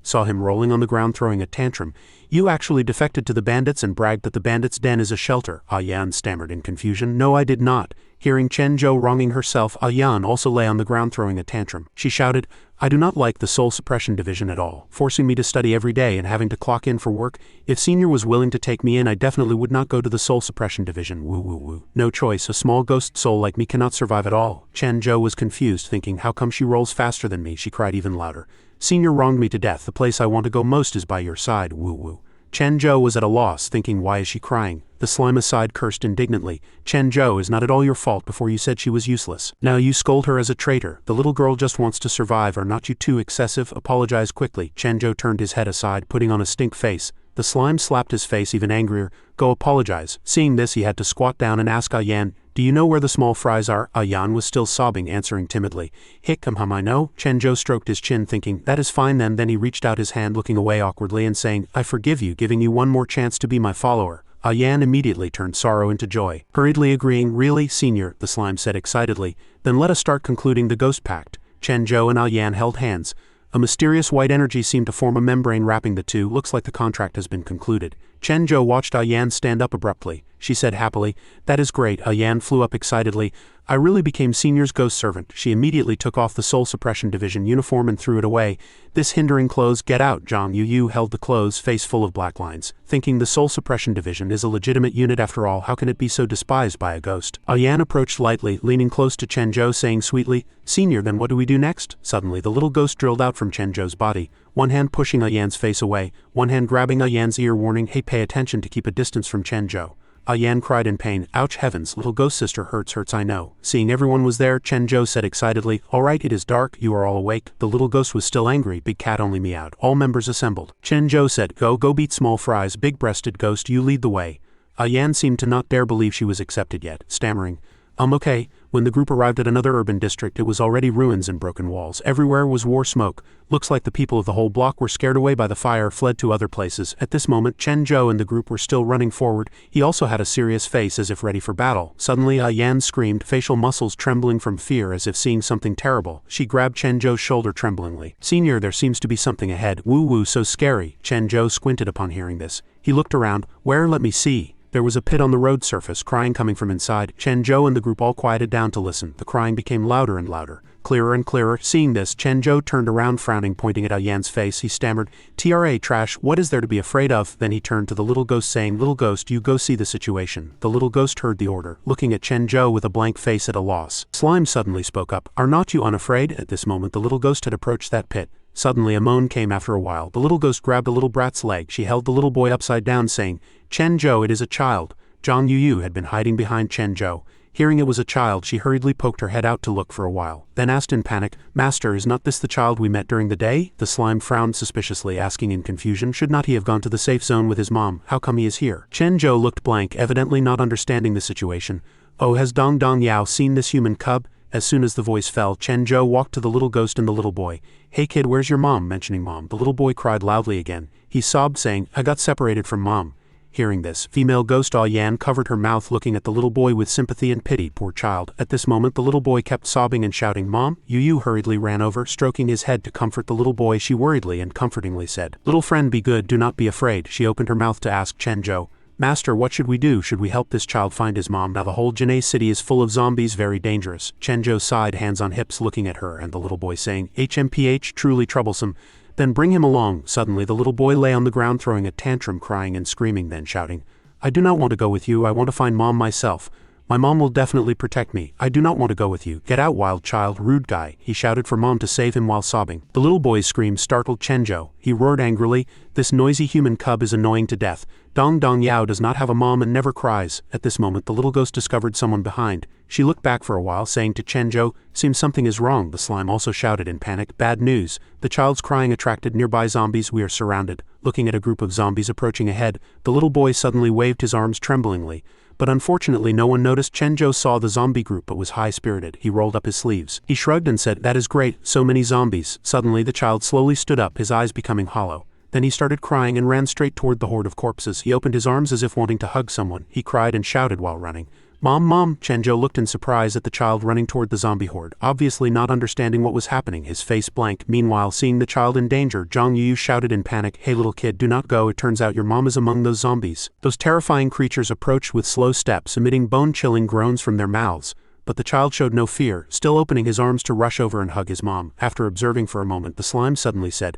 Saw him rolling on the ground throwing a tantrum. You actually defected to the bandits and bragged that the bandits' den is a shelter. Yan stammered in confusion. No, I did not. Hearing Chen-jo wronging herself, Yan also lay on the ground throwing a tantrum. She shouted, I do not like the Soul Suppression Division at all, forcing me to study every day and having to clock in for work. If Senior was willing to take me in, I definitely would not go to the Soul Suppression Division. Woo. No choice, a small ghost soul like me cannot survive at all. Chen-jo was confused, thinking, How come she rolls faster than me? She cried even louder. Senior wronged me to death. The place I want to go most is by your side. Woo. Chen-jo was at a loss, thinking, Why is she crying? The slime aside cursed indignantly. Chen-jo is not at all your fault. Before you said she was useless. Now you scold her as a traitor. The little girl just wants to survive. Are not you too excessive? Apologize quickly. Chen-jo turned his head aside, putting on a stink face. The slime slapped his face even angrier. Go apologize. Seeing this, he had to squat down and ask Yan, do you know where the small fries are? Yan was still sobbing, answering timidly. I know. Chenjo stroked his chin, thinking, that is fine then. Then he reached out his hand, looking away awkwardly and saying, I forgive you, giving you one more chance to be my follower. Yan immediately turned sorrow into joy, hurriedly agreeing. Really, senior, the slime said excitedly. Then let us start concluding the ghost pact. Chenjo and Yan held hands. A mysterious white energy seemed to form a membrane wrapping the two. Looks like the contract has been concluded. Chenjo watched Yan stand up abruptly. She said happily, that is great. Yan flew up excitedly. I really became Senior's ghost servant. She immediately took off the Soul Suppression Division uniform and threw it away. This hindering clothes, get out. Zhang Yu held the clothes, face full of black lines, thinking the Soul Suppression Division is a legitimate unit after all. How can it be so despised by a ghost? Yan approached lightly, leaning close to Chenjo, saying sweetly, Senior, then what do we do next? Suddenly the little ghost drilled out from Chenjo's body, one hand pushing Yan's face away, one hand grabbing Yan's ear, warning, hey, pay attention to keep a distance from Chenjo. Yan cried in pain. Ouch, heavens, little ghost sister, hurts I know. Seeing everyone was there, Chenjo said excitedly, all right, it is dark, you are all awake. The little ghost was still angry. Big cat only meowed. All members assembled. Chenjo said, go beat small fries. Big-breasted ghost, you lead the way. Yan seemed to not dare believe she was accepted yet, stammering, okay. When the group arrived at another urban district, it was already ruins and broken walls. Everywhere was war smoke. Looks like the people of the whole block were scared away by the fire, fled to other places. At this moment, Chenjo and the group were still running forward. He also had a serious face as if ready for battle. Suddenly, Yan screamed, facial muscles trembling from fear as if seeing something terrible. She grabbed Chenjo's shoulder tremblingly. Senior, there seems to be something ahead. Woo, so scary. Chenjo squinted upon hearing this. He looked around. Where? Let me see. There was a pit on the road surface, crying coming from inside. Chenjo and the group all quieted down to listen. The crying became louder and louder, clearer and clearer. Seeing this, Chenjo turned around, frowning, pointing at Yan's face. He stammered, "Tra, trash, what is there to be afraid of?" Then he turned to the little ghost, saying, "Little ghost, you go see the situation." The little ghost heard the order, looking at Chenjo with a blank face at a loss. Slime suddenly spoke up, "Are not you unafraid?" At this moment the little ghost had approached that pit. Suddenly a moan came after a while. The little ghost grabbed a little brat's leg. She held the little boy upside down, saying, "Chenjo, it is a child." Zhang Yu had been hiding behind Chenjo. Hearing it was a child, she hurriedly poked her head out to look for a while, then asked in panic, "Master, is not this the child we met during the day?" The slime frowned suspiciously, asking in confusion, "Should not he have gone to the safe zone with his mom? How come he is here?" Chenjo looked blank, evidently not understanding the situation. "Oh, has Dong Yao seen this human cub?" As soon as the voice fell, Chenjo walked to the little ghost and the little boy. "Hey kid, where's your mom?" Mentioning mom, the little boy cried loudly again. He sobbed, saying, "I got separated from mom." Hearing this, female ghost Yan covered her mouth, looking at the little boy with sympathy and pity. Poor child. At this moment the little boy kept sobbing and shouting, "Mom!" Yu hurriedly ran over, stroking his head to comfort the little boy. She worriedly and comfortingly said, "Little friend, be good, do not be afraid." She opened her mouth to ask Chenjo, "Master, what should we do? Should we help this child find his mom? Now the whole Janae city is full of zombies, very dangerous." Chenjo sighed, hands on hips, looking at her and the little boy, saying, "HMPH, truly troublesome. Then bring him along." Suddenly the little boy lay on the ground throwing a tantrum, crying and screaming, then shouting, "I do not want to go with you. I want to find mom myself. My mom will definitely protect me. I do not want to go with you. Get out, wild child, rude guy." He shouted for mom to save him while sobbing. The little boy's scream startled Chenjo. He roared angrily, "This noisy human cub is annoying to death. Dong Yao does not have a mom and never cries." At this moment the little ghost discovered someone behind. She looked back for a while, saying to Chenjo, "Seems something is wrong." The slime also shouted in panic, "Bad news. The child's crying attracted nearby zombies. We are surrounded." Looking at a group of zombies approaching ahead, the little boy suddenly waved his arms tremblingly. But unfortunately no one noticed. Chenjo saw the zombie group but was high-spirited. He rolled up his sleeves. He shrugged and said, "That is great, so many zombies." Suddenly the child slowly stood up, his eyes becoming hollow. Then he started crying and ran straight toward the horde of corpses. He opened his arms as if wanting to hug someone. He cried and shouted while running, "Mom, mom!" Chenjo looked in surprise at the child running toward the zombie horde, obviously not understanding what was happening, his face blank. Meanwhile, seeing the child in danger, Zhang Yu shouted in panic, "Hey little kid, do not go. It turns out your mom is among those zombies." Those terrifying creatures approached with slow steps, emitting bone-chilling groans from their mouths. But the child showed no fear, still opening his arms to rush over and hug his mom. After observing for a moment, the slime suddenly said,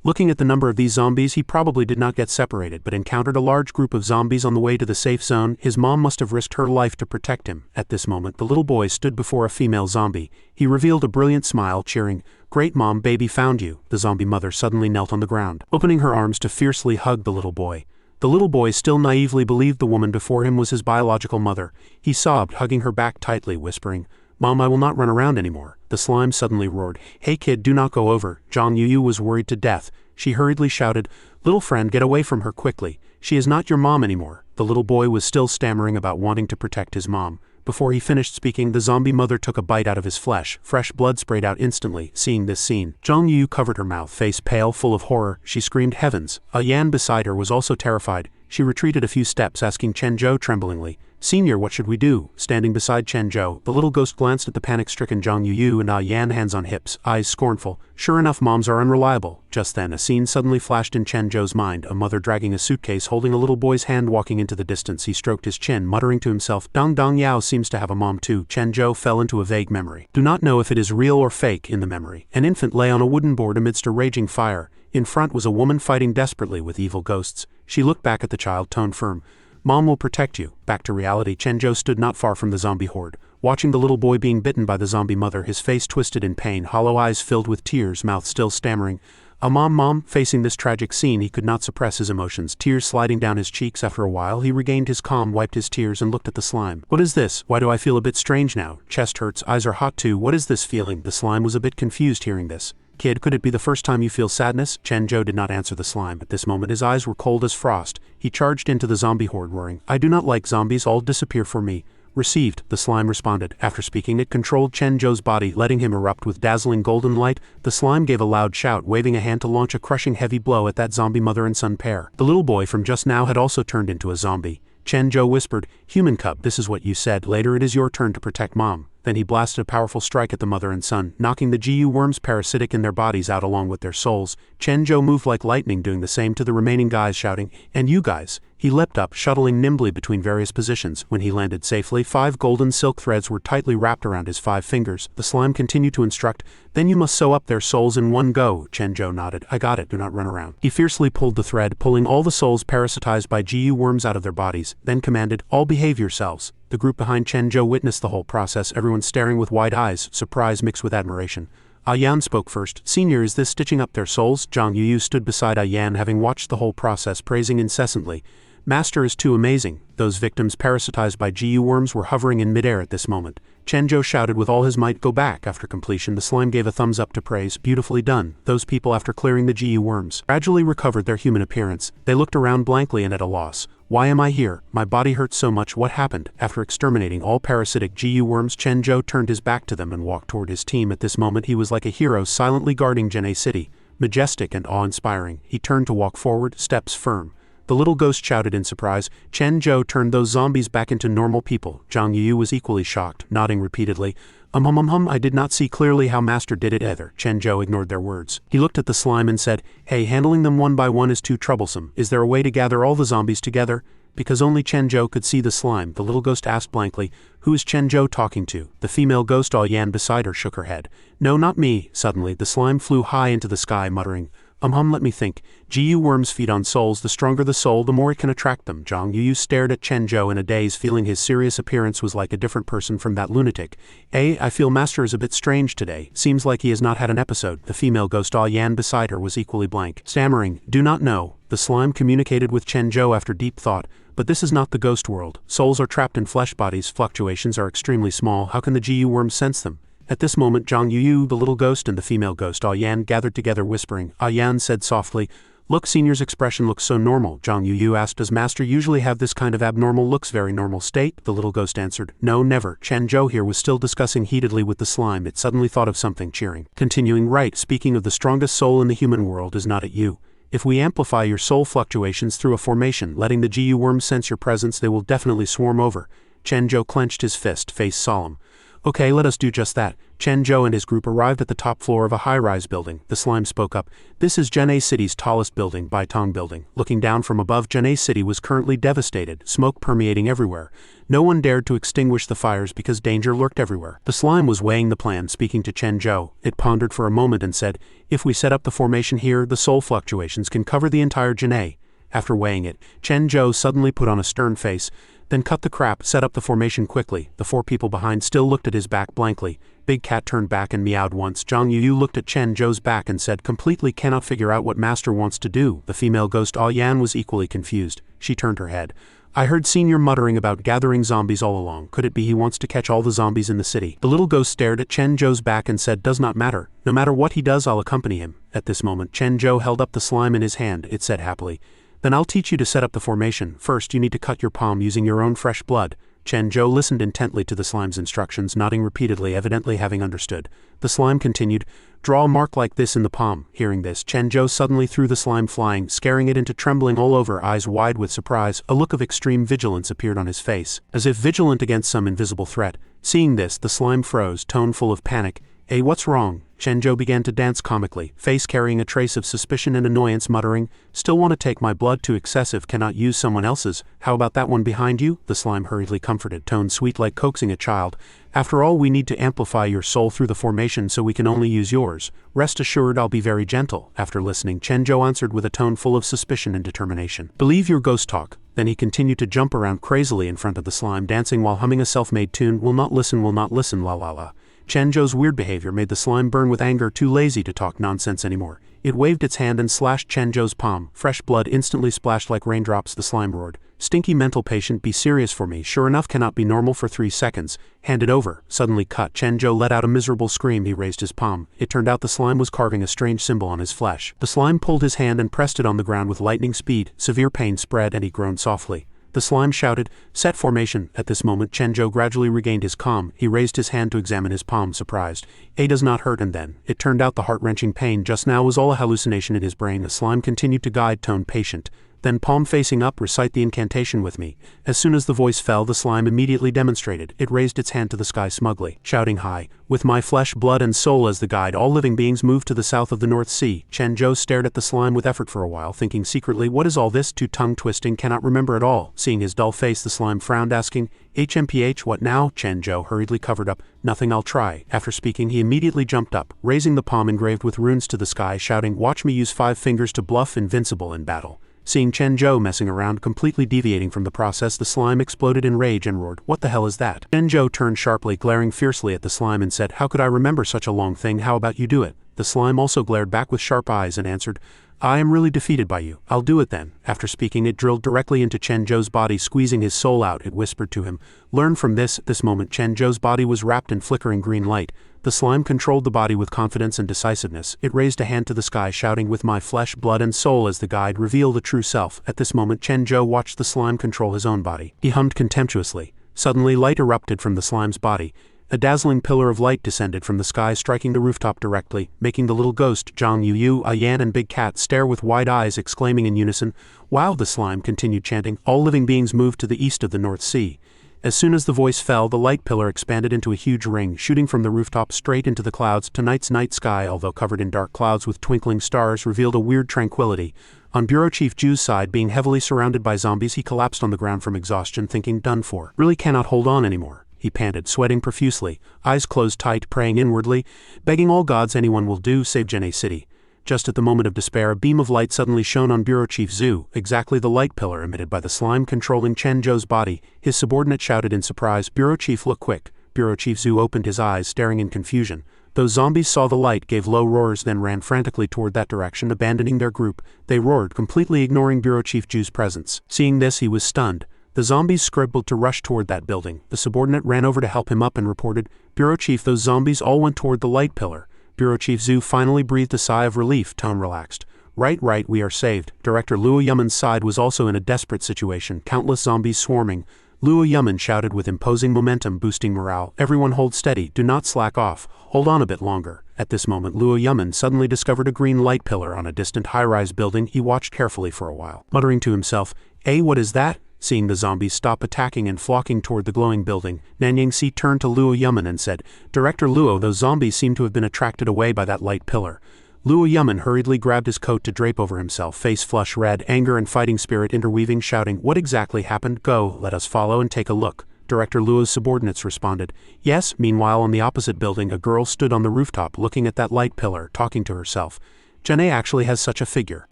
"Looking at the number of these zombies, he probably did not get separated, but encountered a large group of zombies on the way to the safe zone. His mom must have risked her life to protect him." At this moment, the little boy stood before a female zombie. He revealed a brilliant smile, cheering, "Great mom, baby found you." The zombie mother suddenly knelt on the ground, opening her arms to fiercely hug the little boy. The little boy still naively believed the woman before him was his biological mother. He sobbed, hugging her back tightly, whispering, "Mom, I will not run around anymore." The slime suddenly roared, "Hey kid, do not go over." Zhang Yu was worried to death. She hurriedly shouted, "Little friend, get away from her quickly. She is not your mom anymore." The little boy was still stammering about wanting to protect his mom. Before he finished speaking, the zombie mother took a bite out of his flesh. Fresh blood sprayed out instantly. Seeing this scene, Zhang Yu covered her mouth, face pale, full of horror. She screamed, "Heavens!" Yan beside her was also terrified. She retreated a few steps, asking Chen Zhou tremblingly, "Senior, what should we do?" Standing beside Chen Zhou, the little ghost glanced at the panic-stricken Zhang Yu and Yan, hands on hips, eyes scornful. Sure enough, moms are unreliable. Just then, a scene suddenly flashed in Chen Zhou's mind, a mother dragging a suitcase holding a little boy's hand walking into the distance. He stroked his chin, muttering to himself, "Dong Dong Yao seems to have a mom too." Chen Zhou fell into a vague memory. Do not know if it is real or fake. In the memory, an infant lay on a wooden board amidst a raging fire. In front was a woman fighting desperately with evil ghosts. She looked back at the child, tone firm. "Mom will protect you." Back to reality, Chen Zhou stood not far from the zombie horde, watching the little boy being bitten by the zombie mother, his face twisted in pain, hollow eyes filled with tears, mouth still stammering. Mom. Facing this tragic scene, he could not suppress his emotions, tears sliding down his cheeks. After a while, he regained his calm, wiped his tears, and looked at the slime. "What is this? Why do I feel a bit strange now? Chest hurts, eyes are hot too. What is this feeling?" The slime was a bit confused hearing this. "Kid, could it be the first time you feel sadness?" Chen Zhou did not answer the slime. At this moment his eyes were cold as frost. He charged into the zombie horde, roaring, "I do not like zombies, all disappear for me." "Received," the slime responded. After speaking, it controlled Chen Zhou's body, letting him erupt with dazzling golden light. The slime gave a loud shout, waving a hand to launch a crushing heavy blow at that zombie mother and son pair. The little boy from just now had also turned into a zombie. Chen Zhou whispered, "Human cub, this is what you said. Later it is your turn to protect mom." Then he blasted a powerful strike at the mother and son, knocking the GU worms parasitic in their bodies out along with their souls. Chen Zhou moved like lightning, doing the same to the remaining guys, shouting, "And you guys!" He leapt up, shuttling nimbly between various positions. When he landed safely, 5 golden silk threads were tightly wrapped around his 5 fingers. The slime continued to instruct, "Then you must sew up their souls in one go." Chen Zhou nodded. "I got it, do not run around." He fiercely pulled the thread, pulling all the souls parasitized by GU worms out of their bodies, then commanded, "All behave yourselves." The group behind Chen Zhou witnessed the whole process, everyone staring with wide eyes, surprise mixed with admiration. Yan spoke first. "Senior, is this stitching up their souls?" Zhang Yu stood beside Yan, having watched the whole process, praising incessantly. "Master is too amazing." Those victims parasitized by GU worms were hovering in midair at this moment. Chen Zhou shouted with all his might, "Go back." After completion, the slime gave a thumbs up to praise. "Beautifully done." Those people, after clearing the GU worms, gradually recovered their human appearance. They looked around blankly and at a loss. "Why am I here? My body hurts so much. What happened?" After exterminating all parasitic GU worms, Chen Zhou turned his back to them and walked toward his team. At this moment he was like a hero silently guarding Jene City. Majestic and awe-inspiring, he turned to walk forward, steps firm. The little ghost shouted in surprise. Chen Zhou turned those zombies back into normal people. Zhang Yu was equally shocked, nodding repeatedly. I did not see clearly how Master did it either." Chen Zhou ignored their words. He looked at the slime and said, "Hey, handling them one by one is too troublesome. Is there a way to gather all the zombies together?" Because only Chen Zhou could see the slime, the little ghost asked blankly, "Who is Chen Zhou talking to?" The female ghost Yan beside her shook her head. "No, not me." Suddenly, the slime flew high into the sky, muttering, let me think. GU worms feed on souls. The stronger the soul, the more it can attract them." Zhang Yu stared at Chen Zhou in a daze, feeling his serious appearance was like a different person from that lunatic. I feel Master is a bit strange today. Seems like he has not had an episode." The female ghost Yan beside her was equally blank. Stammering, "Do not know." The slime communicated with Chen Zhou after deep thought. "But this is not the ghost world. Souls are trapped in flesh bodies. Fluctuations are extremely small. How can the GU worms sense them?" At this moment Zhang Yu, the little ghost, and the female ghost Yan gathered together whispering. Yan said softly, "Look, Senior's expression looks so normal." Zhang Yu asked, "Does Master usually have this kind of abnormal looks, very normal state?" The little ghost answered, "No, never." Chen Zhou here was still discussing heatedly with the slime. It suddenly thought of something, cheering. Continuing, "Right, speaking of the strongest soul in the human world is not at you. If we amplify your soul fluctuations through a formation, letting the GU worms sense your presence, they will definitely swarm over." Chen Zhou clenched his fist, face solemn. "Okay, let us do just that." Chen Zhou and his group arrived at the top floor of a high-rise building. The slime spoke up. "This is Jene City's tallest building, Baitong Building." Looking down from above, Jene City was currently devastated, smoke permeating everywhere. No one dared to extinguish the fires because danger lurked everywhere. The slime was weighing the plan, speaking to Chen Zhou. It pondered for a moment and said, "If we set up the formation here, the soul fluctuations can cover the entire Jene." After weighing it, Chen Zhou suddenly put on a stern face, then cut the crap, set up the formation quickly. The 4 people behind still looked at his back blankly. Big Cat turned back and meowed once. Zhang Yu looked at Chen Zhou's back and said, completely cannot figure out what master wants to do. The female ghost Ah Yan was equally confused. She turned her head. I heard Senior muttering about gathering zombies all along. Could it be he wants to catch all the zombies in the city? The little ghost stared at Chen Zhou's back and said, does not matter. No matter what he does, I'll accompany him. At this moment, Chen Zhou held up the slime in his hand. It said happily, then I'll teach you to set up the formation. First, you need to cut your palm using your own fresh blood. Chen Zhou listened intently to the slime's instructions, nodding repeatedly, evidently having understood. The slime continued, draw a mark like this in the palm. Hearing this, Chen Zhou suddenly threw the slime flying, scaring it into trembling all over, eyes wide with surprise. A look of extreme vigilance appeared on his face, as if vigilant against some invisible threat. Seeing this, the slime froze, tone full of panic. Hey, what's wrong? Chen Zhou began to dance comically, face carrying a trace of suspicion and annoyance, muttering, still want to take my blood? Too excessive, cannot use someone else's. How about that one behind you? The slime hurriedly comforted, tone sweet like coaxing a child. After all, we need to amplify your soul through the formation, so we can only use yours. Rest assured, I'll be very gentle. After listening, Chen Zhou answered with a tone full of suspicion and determination. Believe your ghost talk. Then he continued to jump around crazily in front of the slime, dancing while humming a self-made tune, will not listen, la la la. Chen Zhou's weird behavior made the slime burn with anger, too lazy to talk nonsense anymore. It waved its hand and slashed Chen Zhou's palm. Fresh blood instantly splashed like raindrops. The slime roared. Stinky mental patient, be serious for me. Sure enough, cannot be normal for 3 seconds. Hand it over. Suddenly cut. Chen Zhou let out a miserable scream. He raised his palm. It turned out the slime was carving a strange symbol on his flesh. The slime pulled his hand and pressed it on the ground with lightning speed. Severe pain spread and he groaned softly. The slime shouted, set formation. At this moment, Chen Zhou gradually regained his calm. He raised his hand to examine his palm, surprised. A does not hurt, and then, it turned out the heart-wrenching pain just now was all a hallucination in his brain. The slime continued to guide, tone patient. Then palm facing up, recite the incantation with me. As soon as the voice fell, the slime immediately demonstrated. It raised its hand to the sky smugly, shouting high, with my flesh, blood, and soul as the guide, all living beings moved to the south of the North Sea. Chen Zhou stared at the slime with effort for a while, thinking secretly, what is all this? Too tongue-twisting, cannot remember at all. Seeing his dull face, the slime frowned, asking, HMPH, what now? Chen Zhou hurriedly covered up, nothing, I'll try. After speaking, he immediately jumped up, raising the palm engraved with runes to the sky, shouting, watch me use 5 fingers to bluff, invincible in battle. Seeing Chen Zhou messing around, completely deviating from the process, the slime exploded in rage and roared, what the hell is that? Chen Zhou turned sharply, glaring fiercely at the slime and said, how could I remember such a long thing? How about you do it? The slime also glared back with sharp eyes and answered, I am really defeated by you. I'll do it then. After speaking, it drilled directly into Chen Zhou's body, squeezing his soul out. It whispered to him, learn from this. At this moment, Chen Zhou's body was wrapped in flickering green light. The slime controlled the body with confidence and decisiveness. It raised a hand to the sky, shouting, with my flesh, blood, and soul as the guide, reveal the true self. At this moment, Chen Zhou watched the slime control his own body. He hummed contemptuously. Suddenly, light erupted from the slime's body. A dazzling pillar of light descended from the sky, striking the rooftop directly, making the little ghost, Zhang Yu, Ah Yan, and Big Cat stare with wide eyes, exclaiming in unison, wow! The slime continued chanting. All living beings moved to the east of the North Sea. As soon as the voice fell, the light pillar expanded into a huge ring, shooting from the rooftop straight into the clouds. Tonight's night sky, although covered in dark clouds with twinkling stars, revealed a weird tranquility. On Bureau Chief Ju's side, being heavily surrounded by zombies, he collapsed on the ground from exhaustion, thinking, done for. Really cannot hold on anymore. He panted, sweating profusely, eyes closed tight, praying inwardly, begging all gods anyone will do, save Jene City. Just at the moment of despair, a beam of light suddenly shone on Bureau Chief Zhu, exactly the light pillar emitted by the slime controlling Chen Zhou's body. His subordinate shouted in surprise, Bureau Chief, look quick. Bureau Chief Zhu opened his eyes, staring in confusion. Those zombies saw the light, gave low roars, then ran frantically toward that direction, abandoning their group. They roared, completely ignoring Bureau Chief Zhu's presence. Seeing this, he was stunned. The zombies scribbled to rush toward that building. The subordinate ran over to help him up and reported, Bureau Chief, those zombies all went toward the light pillar. Bureau Chief Zhu finally breathed a sigh of relief, tone relaxed. Right, we are saved. Director Luo Yuman's side was also in a desperate situation, countless zombies swarming. Luo Yuman shouted with imposing momentum, boosting morale, everyone hold steady, do not slack off, hold on a bit longer. At this moment, Luo Yuman suddenly discovered a green light pillar on a distant high-rise building. He watched carefully for a while, muttering to himself, what is that? Seeing the zombies stop attacking and flocking toward the glowing building, Nanyang Si turned to Luo Yuman and said, Director Luo, those zombies seem to have been attracted away by that light pillar. Luo Yuman hurriedly grabbed his coat to drape over himself, face flush red, anger and fighting spirit interweaving, shouting, what exactly happened? Go, let us follow and take a look. Director Luo's subordinates responded, yes. Meanwhile, on the opposite building, a girl stood on the rooftop looking at that light pillar, talking to herself. Janae actually has such a figure.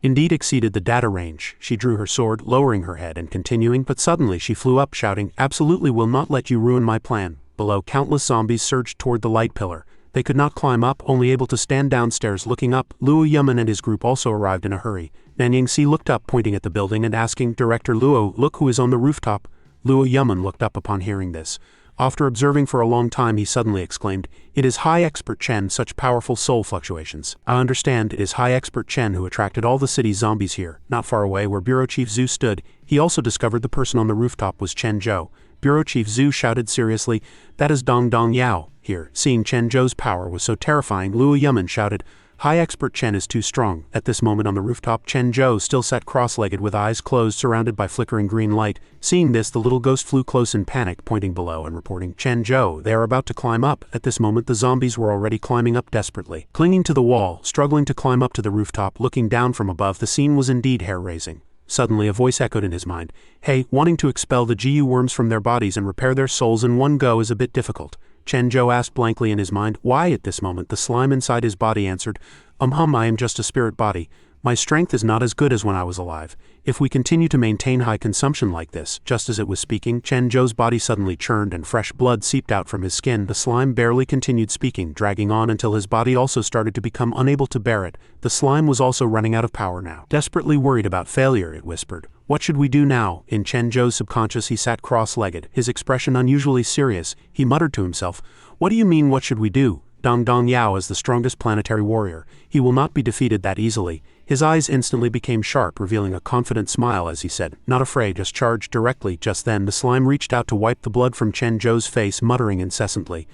Indeed exceeded the data range. She drew her sword, lowering her head and continuing, but suddenly she flew up shouting, absolutely will not let you ruin my plan. Below, countless zombies surged toward the light pillar. They could not climb up, only able to stand downstairs looking up. Luo Yaman and his group also arrived in a hurry. Nanying Si looked up, pointing at the building and asking, Director Luo, look who is on the rooftop. Luo Yaman looked up upon hearing this. After observing for a long time, he suddenly exclaimed, it is High Expert Chen, such powerful soul fluctuations. I understand, it is High Expert Chen who attracted all the city's zombies here. Not far away where Bureau Chief Zhu stood, he also discovered the person on the rooftop was Chen Zhou. Bureau Chief Zhu shouted seriously, that is Dong Dong Yao. Here, seeing Chen Zhou's power was so terrifying, Luo Yaman shouted, High Expert Chen is too strong. At this moment on the rooftop, Chen Zhou still sat cross-legged with eyes closed, surrounded by flickering green light. Seeing this, the little ghost flew close in panic, pointing below and reporting, Chen Zhou, they are about to climb up. At this moment, the zombies were already climbing up desperately. Clinging to the wall, struggling to climb up to the rooftop, looking down from above, the scene was indeed hair-raising. Suddenly a voice echoed in his mind, hey, wanting to expel the GU worms from their bodies and repair their souls in one go is a bit difficult. Chen Zhou asked blankly in his mind, why? At this moment the slime inside his body answered, I am just a spirit body. My strength is not as good as when I was alive. If we continue to maintain high consumption like this. Just as it was speaking, Chen Zhou's body suddenly churned and fresh blood seeped out from his skin. The slime barely continued speaking, dragging on until his body also started to become unable to bear it. The slime was also running out of power now. Desperately worried about failure, it whispered. What should we do now? In Chen Zhou's subconscious he sat cross-legged, his expression unusually serious. He muttered to himself, what do you mean what should we do? Dong Dong Yao is the strongest planetary warrior. He will not be defeated that easily. His eyes instantly became sharp, revealing a confident smile as he said, not afraid, just charge directly. Just then the slime reached out to wipe the blood from Chen Zhou's face, muttering incessantly.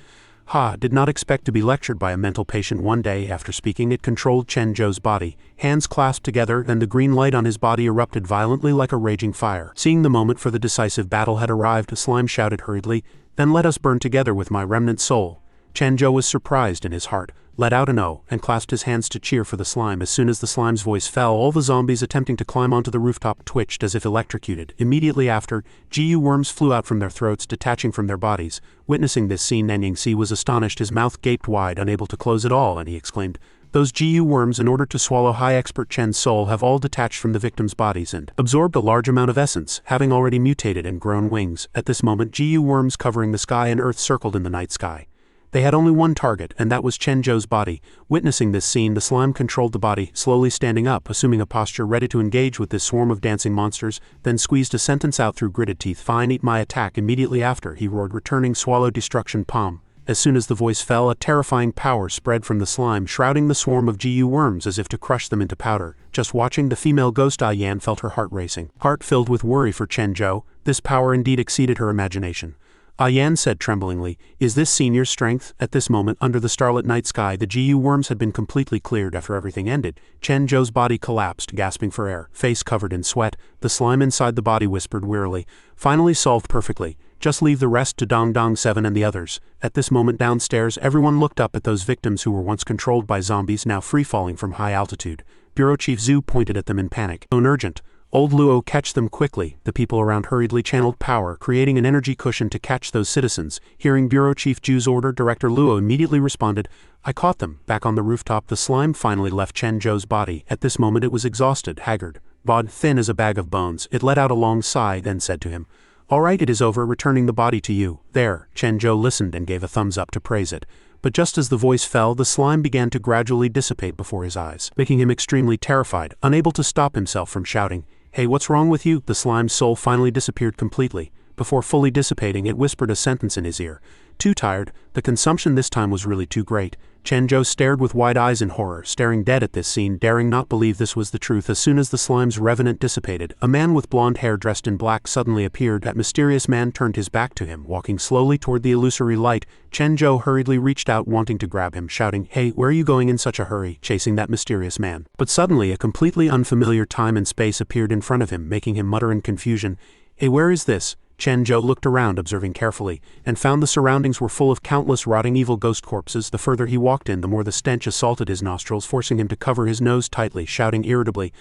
Did not expect to be lectured by a mental patient one day. After speaking, it controlled Chen Zhou's body. Hands clasped together, then the green light on his body erupted violently like a raging fire. Seeing the moment for the decisive battle had arrived, the slime shouted hurriedly, then let us burn together with my remnant soul. Chen Zhou was surprised in his heart, let out an "oh," and clasped his hands to cheer for the slime. As soon as the slime's voice fell, all the zombies attempting to climb onto the rooftop twitched as if electrocuted. Immediately after, GU worms flew out from their throats, detaching from their bodies. Witnessing this scene, Nanying Si was astonished. His mouth gaped wide, unable to close at all, and he exclaimed, those GU worms, in order to swallow High Expert Chen's soul, have all detached from the victims' bodies and absorbed a large amount of essence, having already mutated and grown wings. At this moment, GU worms covering the sky and earth circled in the night sky. They had only one target, and that was Chen Zhou's body. Witnessing this scene, the slime controlled the body, slowly standing up, assuming a posture ready to engage with this swarm of dancing monsters, then squeezed a sentence out through gritted teeth. Fine, eat my attack. Immediately after, he roared, returning swallow destruction palm. As soon as the voice fell, a terrifying power spread from the slime, shrouding the swarm of GU worms as if to crush them into powder. Just watching, the female ghost Yan felt her heart racing. Heart filled with worry for Chen Zhou, this power indeed exceeded her imagination. Yan said tremblingly, is this senior strength? At this moment, under the starlit night sky, the GU worms had been completely cleared. After everything ended, Chen Zhou's body collapsed, gasping for air, face covered in sweat. The slime inside the body whispered wearily, finally solved perfectly. Just leave the rest to Dong Dong 7 and the others. At this moment downstairs, everyone looked up at those victims who were once controlled by zombies, now free-falling from high altitude. Bureau Chief Zhu pointed at them in panic. Don't urgent. Old Luo, catch them quickly. The people around hurriedly channeled power, creating an energy cushion to catch those citizens. Hearing Bureau Chief Zhu's order, Director Luo immediately responded, I caught them. Back on the rooftop, the slime finally left Chen Zhou's body. At this moment it was exhausted, haggard, bod thin as a bag of bones. It let out a long sigh, then said to him, all right, it is over, returning the body to you. There. Chen Zhou listened and gave a thumbs up to praise it. But just as the voice fell, the slime began to gradually dissipate before his eyes, making him extremely terrified, unable to stop himself from shouting, hey, what's wrong with you? The slime's soul finally disappeared completely. Before fully dissipating, it whispered a sentence in his ear. Too tired. The consumption this time was really too great. Chen Zhou stared with wide eyes in horror, staring dead at this scene, daring not believe this was the truth. As soon as the slime's revenant dissipated, a man with blonde hair dressed in black suddenly appeared. That mysterious man turned his back to him, walking slowly toward the illusory light. Chen Zhou hurriedly reached out, wanting to grab him, shouting, hey, where are you going in such a hurry, chasing that mysterious man? But suddenly a completely unfamiliar time and space appeared in front of him, making him mutter in confusion, hey, where is this? Chen Zhou looked around, observing carefully, and found the surroundings were full of countless rotting evil ghost corpses. The further he walked in, the more the stench assaulted his nostrils, forcing him to cover his nose tightly, shouting irritably,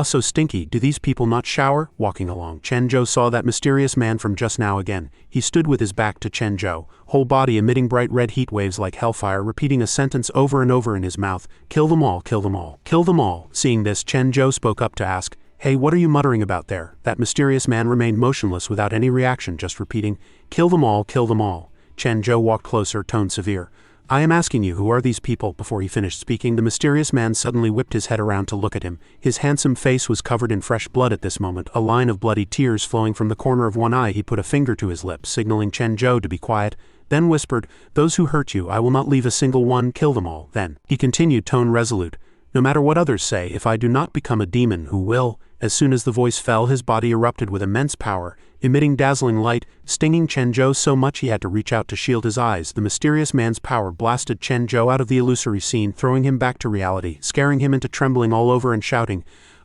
So stinky, do these people not shower? Walking along, Chen Zhou saw that mysterious man from just now again. He stood with his back to Chen Zhou, whole body emitting bright red heat waves like hellfire, repeating a sentence over and over in his mouth. Kill them all, kill them all, kill them all. Seeing this, Chen Zhou spoke up to ask, Hey, what are you muttering about there? That mysterious man remained motionless without any reaction, just repeating, Kill them all, kill them all. Chen Zhou walked closer, tone severe. I am asking you, who are these people? Before he finished speaking, the mysterious man suddenly whipped his head around to look at him. His handsome face was covered in fresh blood at this moment, a line of bloody tears flowing from the corner of one eye. He put a finger to his lips, signaling Chen Zhou to be quiet, then whispered, Those who hurt you, I will not leave a single one, kill them all. Then, he continued, tone resolute, No matter what others say, if I do not become a demon, who will? As soon as the voice fell, his body erupted with immense power, emitting dazzling light, stinging Chen Zhou so much he had to reach out to shield his eyes. The mysterious man's power blasted Chen Zhou out of the illusory scene, throwing him back to reality, scaring him into trembling all over and shouting,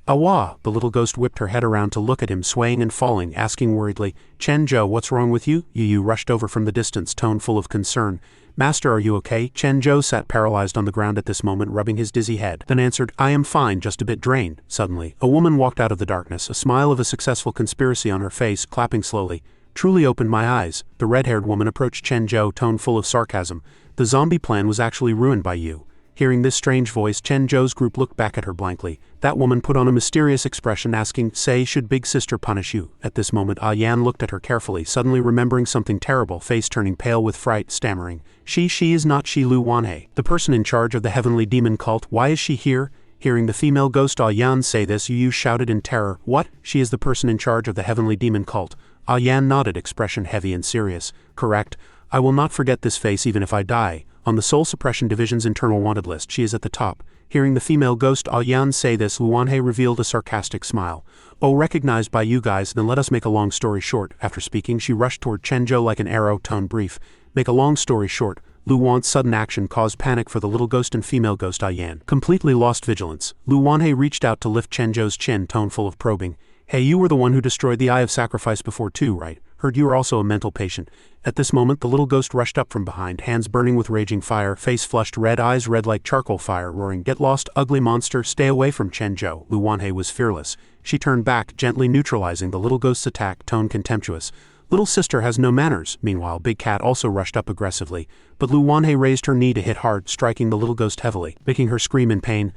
Awa! The little ghost whipped her head around to look at him, swaying and falling, asking worriedly, Chen Zhou, what's wrong with you? Yu rushed over from the distance, tone full of concern. Master, are you okay? Chen Zhou sat paralyzed on the ground at this moment, rubbing his dizzy head, then answered, I am fine, just a bit drained. Suddenly, a woman walked out of the darkness, a smile of a successful conspiracy on her face, clapping slowly. Truly opened my eyes. The red-haired woman approached Chen Zhou, tone full of sarcasm. The zombie plan was actually ruined by you. Hearing this strange voice, Chen Zhou's group looked back at her blankly. That woman put on a mysterious expression, asking, Say, should Big Sister punish you? At this moment, Yan looked at her carefully, suddenly remembering something terrible, face turning pale with fright, stammering, She is not she Lu Wanhei, the person in charge of the heavenly demon cult. Why is she here? Hearing the female ghost Yan say this, Yu shouted in terror, What? She is the person in charge of the heavenly demon cult. Yan nodded, expression heavy and serious. Correct. I will not forget this face even if I die. On the Soul Suppression Division's internal wanted list, she is at the top. Hearing the female ghost Yan say this, Lu Wanhei revealed a sarcastic smile. Oh, recognized by you guys, then let us make a long story short. After speaking, she rushed toward Chen Zhou like an arrow, tone brief. Make a long story short, Lu Wan's sudden action caused panic for the little ghost and female ghost Yan. Completely lost vigilance. Lu Wanhei reached out to lift Chen Zhou's chin, tone full of probing. Hey, you were the one who destroyed the Eye of Sacrifice before too, right? Heard you were also a mental patient. At this moment, the little ghost rushed up from behind, hands burning with raging fire, face flushed red, eyes red like charcoal fire, roaring, Get lost, ugly monster, stay away from Chen Zhou. Lu Wanhei was fearless. She turned back, gently neutralizing the little ghost's attack, tone contemptuous. Little sister has no manners. Meanwhile, Big Cat also rushed up aggressively, but Lu Wanhei raised her knee to hit hard, striking the little ghost heavily, making her scream in pain.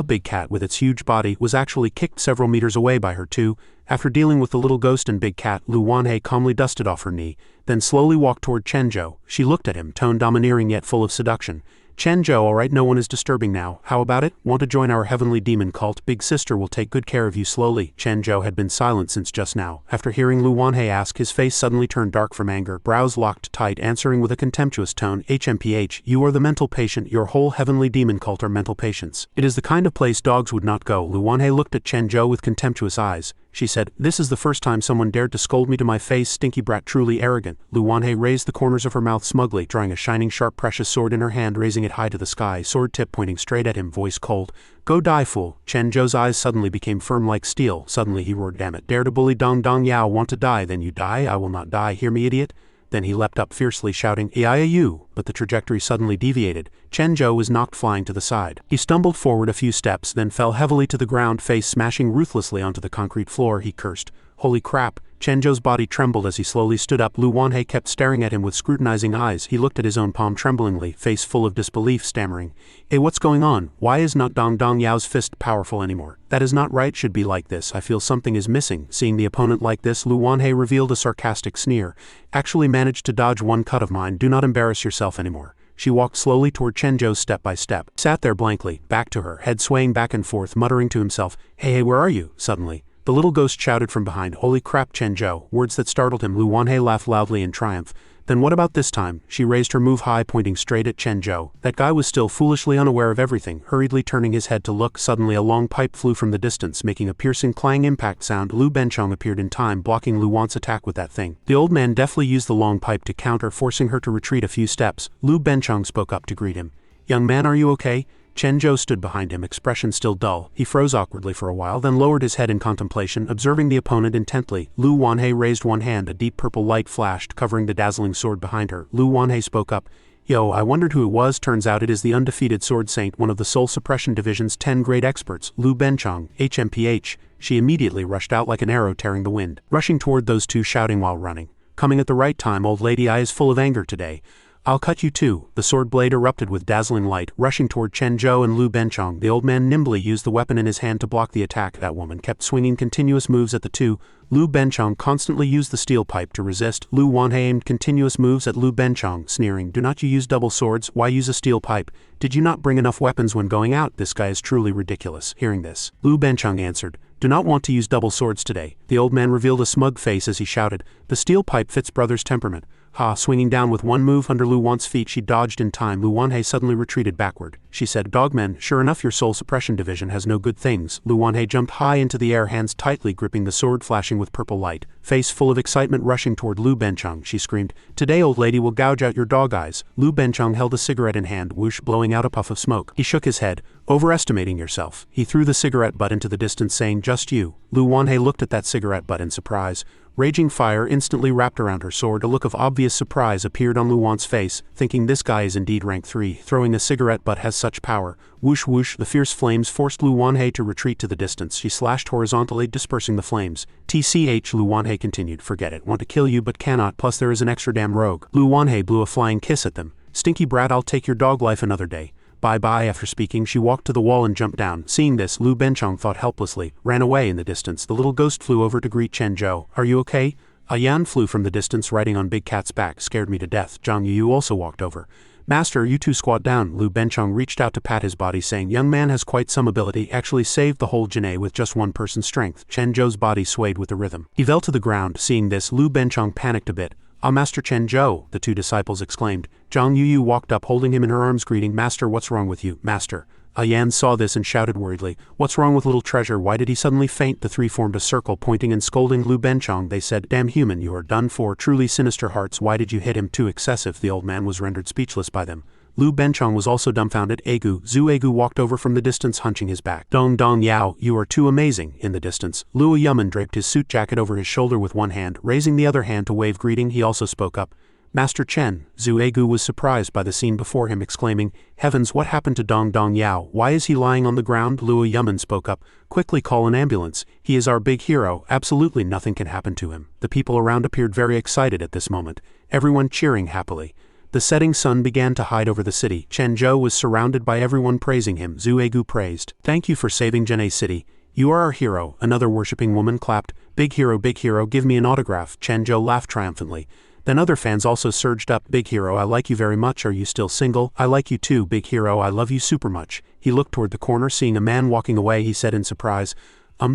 Big Cat, with its huge body, was actually kicked several meters away by her too. After dealing with the little ghost and Big Cat, Lu Wanhei calmly dusted off her knee, then slowly walked toward Chen Zhou. She looked at him, tone domineering yet full of seduction. Chen Zhou, alright, no one is disturbing now. How about it? Want to join our heavenly demon cult? Big sister will take good care of you slowly. Chen Zhou had been silent since just now. After hearing Lu Wanhei ask, his face suddenly turned dark from anger, brows locked tight, answering with a contemptuous tone, HMPH, you are the mental patient, your whole heavenly demon cult are mental patients. It is the kind of place dogs would not go. Lu Wanhei looked at Chen Zhou with contemptuous eyes. She said, This is the first time someone dared to scold me to my face, stinky brat, truly arrogant. Lu Wanhei raised the corners of her mouth smugly, drawing a shining sharp precious sword in her hand, raising it high to the sky, sword tip pointing straight at him, voice cold. Go die, fool. Chen Zhou's eyes suddenly became firm like steel. Suddenly he roared, Damn it, dare to bully Dong Dong Yao, want to die, then you die, I will not die, hear me, idiot? Then he leapt up fiercely, shouting, Eiau, but the trajectory suddenly deviated. Chen Zhou was knocked flying to the side. He stumbled forward a few steps, then fell heavily to the ground, face smashing ruthlessly onto the concrete floor. He cursed. Holy crap. Chen Zhou's body trembled as he slowly stood up. Lu Wanhei kept staring at him with scrutinizing eyes. He looked at his own palm tremblingly, face full of disbelief, stammering, Hey, what's going on? Why is not Dong Dong Yao's fist powerful anymore? That is not right, should be like this. I feel something is missing. Seeing the opponent like this, Lu Wanhei revealed a sarcastic sneer. Actually managed to dodge one cut of mine. Do not embarrass yourself anymore. She walked slowly toward Chen Zhou step by step, sat there blankly, back to her, head swaying back and forth, muttering to himself, Hey, where are you? Suddenly, the little ghost shouted from behind, Holy crap, Chen Zhou, words that startled him. Lu Wanhei laughed loudly in triumph. Then what about this time? She raised her move high, pointing straight at Chen Zhou. That guy was still foolishly unaware of everything, hurriedly turning his head to look. Suddenly a long pipe flew from the distance, making a piercing clang impact sound. Lu Benchong appeared in time, blocking Lu Wan's attack with that thing. The old man deftly used the long pipe to counter, forcing her to retreat a few steps. Lu Benchong spoke up to greet him. Young man, are you okay? Chen Zhou stood behind him, expression still dull. He froze awkwardly for a while, then lowered his head in contemplation, observing the opponent intently. Lu Wanhei raised one hand, a deep purple light flashed, covering the dazzling sword behind her. Lu Wanhei spoke up. Yo, I wondered who it was. Turns out it is the undefeated Sword Saint, one of the Soul Suppression Division's 10 great experts, Lu Benchong, HMPH. She immediately rushed out like an arrow tearing the wind, rushing toward those two, shouting while running. Coming at the right time, old lady. I is full of anger today. I'll cut you too. The sword blade erupted with dazzling light, rushing toward Chen Zhou and Lu Benchong. The old man nimbly used the weapon in his hand to block the attack. That woman kept swinging continuous moves at the two. Lu Benchong constantly used the steel pipe to resist. Lu Wanhei aimed continuous moves at Lu Benchong, sneering, "Do not you use double swords? Why use a steel pipe? Did you not bring enough weapons when going out? This guy is truly ridiculous." Hearing this, Lu Benchong answered, "Do not want to use double swords today." The old man revealed a smug face as he shouted, "The steel pipe fits brother's temperament." Ha! Swinging down with one move under Lu Wan's feet, she dodged in time. Lu Wanhei suddenly retreated backward. She said, "Dogmen, sure enough your Soul Suppression Division has no good things." Lu Wanhei jumped high into the air, hands tightly gripping the sword, flashing with purple light. Face full of excitement, rushing toward Lu Benchong, she screamed, "Today old lady will gouge out your dog eyes." Lu Benchong held a cigarette in hand, whoosh, blowing out a puff of smoke. He shook his head. "Overestimating yourself." He threw the cigarette butt into the distance, saying, "Just you." Lu Wanhei looked at that cigarette butt in surprise. Raging fire instantly wrapped around her sword. A look of obvious surprise appeared on Lu Wan's face, thinking this guy is indeed rank 3. Throwing a cigarette butt has such power. Whoosh whoosh, the fierce flames forced Lu Wanhei to retreat to the distance. She slashed horizontally, dispersing the flames. "TCH," Lu Wanhei continued, "forget it. Want to kill you but cannot, plus there is an extra damn rogue." Lu Wanhei blew a flying kiss at them. "Stinky brat, I'll take your dog life another day. Bye-bye." After speaking, she walked to the wall and jumped down. Seeing this, Lu Benchong thought helplessly, ran away in the distance. The little ghost flew over to greet Chen Zhou. "Are you okay?" A Yan flew from the distance, riding on Big Cat's back. "Scared me to death." Zhang Yu also walked over. "Master, you two squat down." Lu Benchong reached out to pat his body, saying, "Young man has quite some ability, actually saved the whole Jinei with just one person's strength." Chen Zhou's body swayed with the rhythm. He fell to the ground. Seeing this, Lu Benchong panicked a bit. "Ah, Master Chen Zhou," the two disciples exclaimed. Zhang Yu walked up, holding him in her arms, greeting, "Master, what's wrong with you?" "Master." Yan saw this and shouted worriedly, "What's wrong with little treasure? Why did he suddenly faint?" The three formed a circle, pointing and scolding Lu Benchong. They said, "Damn human, you are done for. Truly sinister hearts, why did you hit him? Too excessive." The old man was rendered speechless by them. Lu Benchong was also dumbfounded. Zhu Egu walked over from the distance, hunching his back. "Dong Dong Yao, you are too amazing." In the distance, Lu Yuman draped his suit jacket over his shoulder with one hand, raising the other hand to wave greeting. He also spoke up. "Master Chen." Zhu Egu was surprised by the scene before him, exclaiming, "Heavens, what happened to Dong Dong Yao? Why is he lying on the ground?" Lu Yuman spoke up, "Quickly call an ambulance. He is our big hero. Absolutely nothing can happen to him." The people around appeared very excited at this moment, everyone cheering happily. The setting sun began to hide over the city. Chen Zhou was surrounded by everyone praising him. Zhu Egu praised, "Thank you for saving Jinei City. You are our hero." Another worshipping woman clapped, big hero, give me an autograph." Chen Zhou laughed triumphantly. Then other fans also surged up, "Big hero, I like you very much. Are you still single?" "I like you too, big hero. I love you super much." He looked toward the corner, seeing a man walking away. He said in surprise,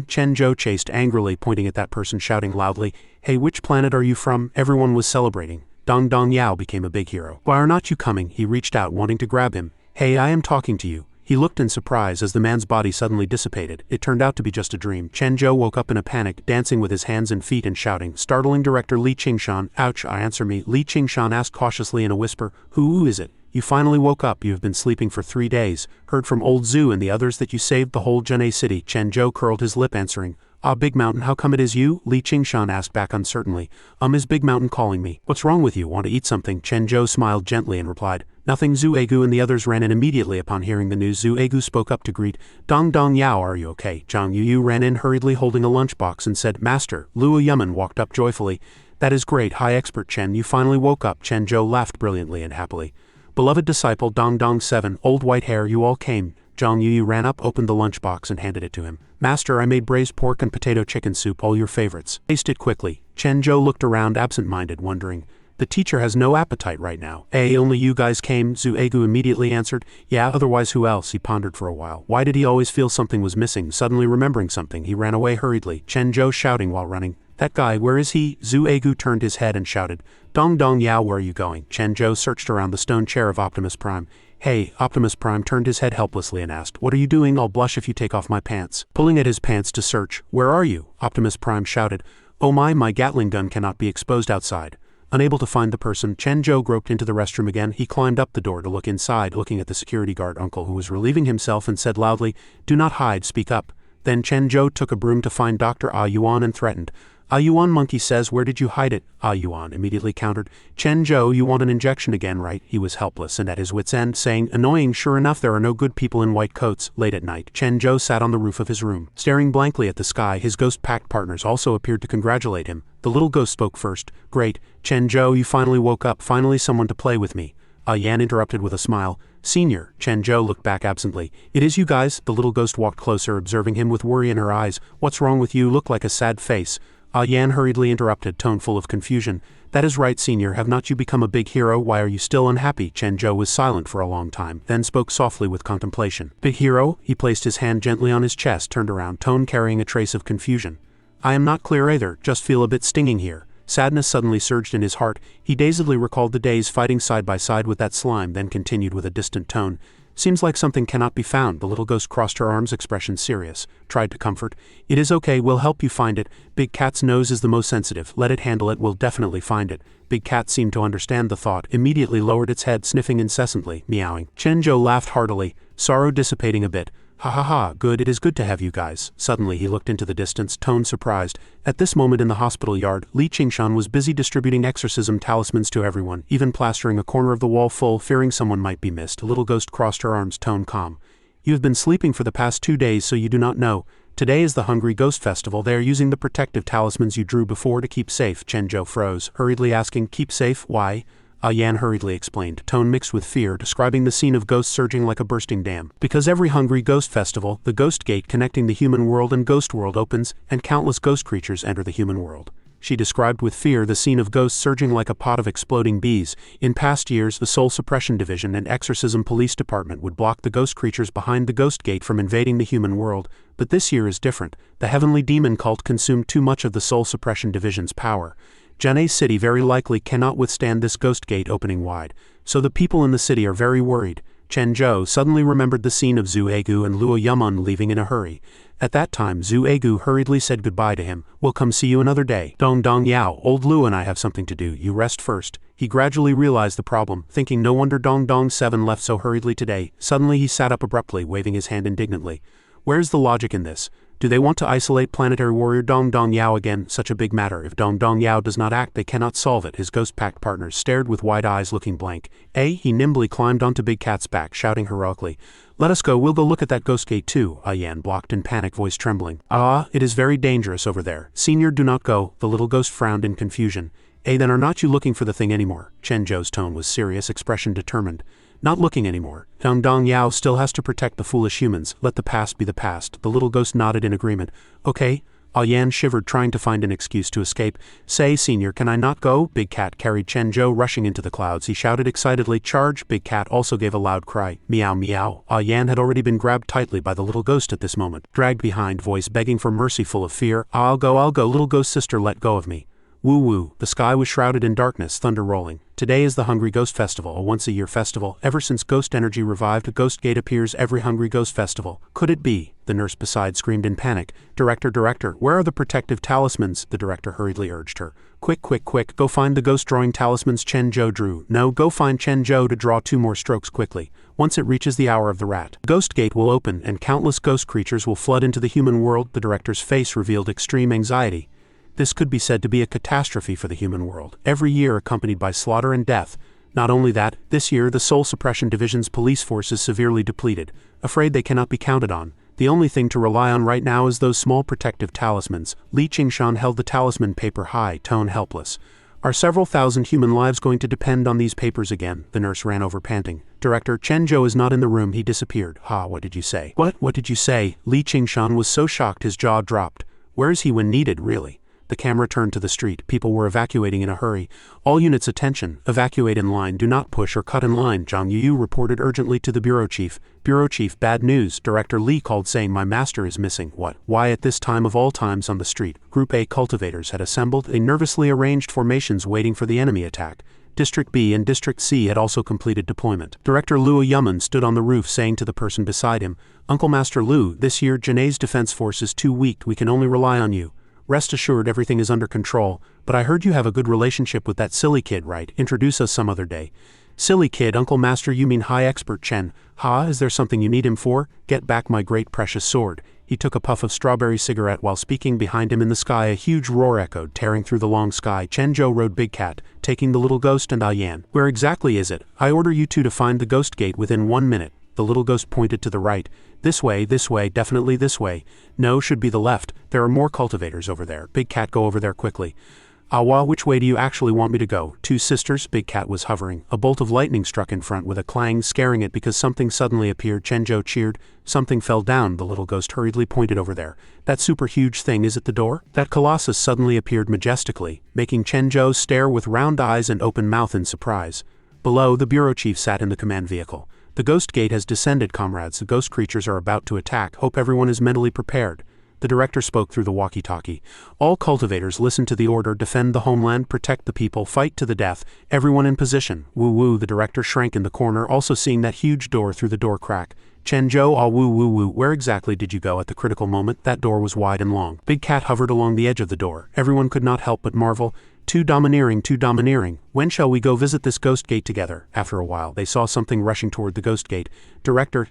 Chen Zhou chased angrily, pointing at that person, shouting loudly, "Hey, which planet are you from?" Everyone was celebrating. Dong Dong Yao became a big hero. "Why are not you coming?" He reached out, wanting to grab him. "Hey, I am talking to you." He looked in surprise as the man's body suddenly dissipated. It turned out to be just a dream. Chen Zhou woke up in a panic, dancing with his hands and feet and shouting, startling director Li Qingshan. "Ouch, answer me." Li Qingshan asked cautiously in a whisper, Who is it? "You finally woke up. You have been sleeping for 3 days. Heard from old Zhu and the others that you saved the whole Jinei City." Chen Zhou curled his lip, answering, "Ah, Big Mountain, how come it is you?" Li Qingshan asked back uncertainly. Is Big Mountain calling me?" "What's wrong with you? Want to eat something?" Chen Zhou smiled gently and replied, "Nothing." Zhu Egu and the others ran in immediately upon hearing the news. Zhu Egu spoke up to greet, "Dong Dong Yao, are you okay?" Zhang Yu ran in hurriedly holding a lunchbox and said, "Master." Lu Yuman walked up joyfully. "That is great, high expert Chen, you finally woke up." Chen Zhou laughed brilliantly and happily. "Beloved disciple Dong Dong 7, old white hair, you all came." Zhang Yu ran up, opened the lunchbox and handed it to him. "Master, I made braised pork and potato chicken soup, all your favorites. Taste it quickly." Chen Zhou looked around absent-minded, wondering, "The teacher has no appetite right now." Only you guys came?" Zhu Egu immediately answered. "Yeah, otherwise who else?" He pondered for a while. Why did he always feel something was missing? Suddenly remembering something, he ran away hurriedly, Chen Zhou shouting while running, "That guy, where is he?" Zhu Egu turned his head and shouted, "Dong Dong Yao, where are you going?" Chen Zhou searched around the stone chair of Optimus Prime. "Hey." Optimus Prime turned his head helplessly and asked, "What are you doing? I'll blush if you take off my pants." Pulling at his pants to search, "Where are you?" Optimus Prime shouted, "Oh my Gatling gun cannot be exposed outside." Unable to find the person, Chen Zhou groped into the restroom again. He climbed up the door to look inside, looking at the security guard uncle who was relieving himself, and said loudly, "Do not hide, speak up." Then Chen Zhou took a broom to find Dr. Ah Yuan and threatened, Ah Yuan monkey says, where did you hide it? Ah Yuan immediately countered. Chen Zhou, you want an injection again, right? He was helpless and at his wit's end, saying, annoying, sure enough there are no good people in white coats. Late at night, Chen Zhou sat on the roof of his room. Staring blankly at the sky, his ghost-packed partners also appeared to congratulate him. The little ghost spoke first. Great, Chen Zhou, you finally woke up, finally someone to play with me. Ah Yan interrupted with a smile. Senior, Chen Zhou looked back absently. It is you guys? The little ghost walked closer, observing him with worry in her eyes. What's wrong with you? Look like a sad face. Ah Yan hurriedly interrupted, tone full of confusion. That is right, Senior, have not you become a big hero? Why are you still unhappy? Chen Zhou was silent for a long time, then spoke softly with contemplation. Big hero? He placed his hand gently on his chest, turned around, tone carrying a trace of confusion. I am not clear either, just feel a bit stinging here. Sadness suddenly surged in his heart. He dazedly recalled the days fighting side by side with that slime, then continued with a distant tone. Seems like something cannot be found. The little ghost crossed her arms, expression serious. Tried to comfort. It is okay, we'll help you find it. Big Cat's nose is the most sensitive. Let it handle it, we'll definitely find it. Big Cat seemed to understand the thought, immediately lowered its head, sniffing incessantly, meowing. Chen Zhou laughed heartily, sorrow dissipating a bit. Ha ha ha, good, it is good to have you guys. Suddenly he looked into the distance, tone surprised. At this moment in the hospital yard, Li Qingshan was busy distributing exorcism talismans to everyone, even plastering a corner of the wall full, fearing someone might be missed. A little ghost crossed her arms, tone calm. You have been sleeping for the past 2 days, so you do not know. Today is the Hungry Ghost Festival. They are using the protective talismans you drew before to keep safe. Chen Zhou froze, hurriedly asking, keep safe? Why? Ah Yan hurriedly explained, tone mixed with fear, describing the scene of ghosts surging like a bursting dam. Because every Hungry Ghost Festival, the ghost gate connecting the human world and ghost world opens, and countless ghost creatures enter the human world. She described with fear the scene of ghosts surging like a pot of exploding bees. In past years, the Soul Suppression Division and Exorcism Police Department would block the ghost creatures behind the ghost gate from invading the human world, but this year is different. The heavenly demon cult consumed too much of the Soul Suppression Division's power. Zhenei City very likely cannot withstand this ghost gate opening wide, so the people in the city are very worried. Chen Zhou suddenly remembered the scene of Zhu Egu and Luo Yaman leaving in a hurry. At that time Zhu Egu hurriedly said goodbye to him. We'll come see you another day. Dong Dong Yao, old Luo and I have something to do, you rest first. He gradually realized the problem, thinking no wonder Dong Dong 7 left so hurriedly today. Suddenly he sat up abruptly, waving his hand indignantly. Where's the logic in this? Do they want to isolate planetary warrior Dong Dong Yao again? Such a big matter. If Dong Dong Yao does not act, they cannot solve it. His ghost-packed partners stared with wide eyes, looking blank. He nimbly climbed onto Big Cat's back, shouting heroically, let us go, we'll go look at that ghost gate too. Ah Yan blocked in panic, voice trembling. Ah, it is very dangerous over there. Senior, do not go. The little ghost frowned in confusion. Then are not you looking for the thing anymore? Chen Zhou's tone was serious, expression determined. Not looking anymore. Dong Dong Yao still has to protect the foolish humans. Let the past be the past. The little ghost nodded in agreement. Okay. Ah Yan shivered, trying to find an excuse to escape. Say, Senior, can I not go? Big Cat carried Chen Zhou rushing into the clouds. He shouted excitedly, charge! Big Cat also gave a loud cry. Meow meow. Ah Yan had already been grabbed tightly by the little ghost at this moment. Dragged behind, voice begging for mercy, full of fear. I'll go, little ghost sister, let go of me. Woo woo, the sky was shrouded in darkness, thunder rolling. Today is the Hungry Ghost Festival, a once-a-year festival. Ever since ghost energy revived, a ghost gate appears every Hungry Ghost Festival. Could it be? The nurse beside screamed in panic. Director, where are the protective talismans? The director hurriedly urged her. Quick, go find the ghost drawing talismans Chen Zhou drew. No, go find Chen Zhou to draw 2 more strokes quickly. Once it reaches the hour of the rat, the ghost gate will open and countless ghost creatures will flood into the human world. The director's face revealed extreme anxiety. This could be said to be a catastrophe for the human world, every year accompanied by slaughter and death. Not only that, this year the Soul Suppression Division's police force is severely depleted, afraid they cannot be counted on. The only thing to rely on right now is those small protective talismans. Li Qingshan held the talisman paper high, tone helpless. Are several thousand human lives going to depend on these papers again? The nurse ran over, panting. Director, Chen Zhou is not in the room, he disappeared. Ha, what did you say? What did you say? Li Qingshan was so shocked his jaw dropped. Where is he when needed, really? The camera turned to the street. People were evacuating in a hurry. All units attention. Evacuate in line. Do not push or cut in line. Zhang Yu reported urgently to the bureau chief. Bureau chief, bad news. Director Li called saying my master is missing. What? Why at this time of all times on the street? Group A cultivators had assembled in nervously arranged formations waiting for the enemy attack. District B and District C had also completed deployment. Director Luo Yaman stood on the roof saying to the person beside him, Uncle Master Lu, this year Janae's defense force is too weak. We can only rely on you. Rest assured everything is under control, but I heard you have a good relationship with that silly kid, right? Introduce us some other day. Silly kid, Uncle Master, you mean high expert Chen. Ha, is there something you need him for? Get back my great precious sword. He took a puff of strawberry cigarette while speaking. Behind him in the sky a huge roar echoed, tearing through the long sky. Chenjo rode Big Cat, taking the little ghost and Yan. Where exactly is it? I order you two to find the ghost gate within 1 minute. The little ghost pointed to the right. This way, definitely this way. No, should be the left. There are more cultivators over there. Big Cat, go over there quickly. Awa, which way do you actually want me to go? Two sisters. Big Cat was hovering. A bolt of lightning struck in front with a clang, scaring it because something suddenly appeared. Chenjo cheered. Something fell down. The little ghost hurriedly pointed over there. That super huge thing, is it the door? That colossus suddenly appeared majestically, making Chenjo stare with round eyes and open mouth in surprise. Below, the bureau chief sat in the command vehicle. The ghost gate has descended, comrades. The ghost creatures are about to attack. Hope everyone is mentally prepared. The director spoke through the walkie-talkie. All cultivators, listen to the order. Defend the homeland, protect the people, fight to the death. Everyone in position. Woo-woo. The director shrank in the corner, also seeing that huge door through the door crack. Chenjo, ah woo-woo-woo. Where exactly did you go at the critical moment? That door was wide and long. Big Cat hovered along the edge of the door. Everyone could not help but marvel. Too domineering. When shall we go visit this ghost gate together? After a while, they saw something rushing toward the ghost gate. Director,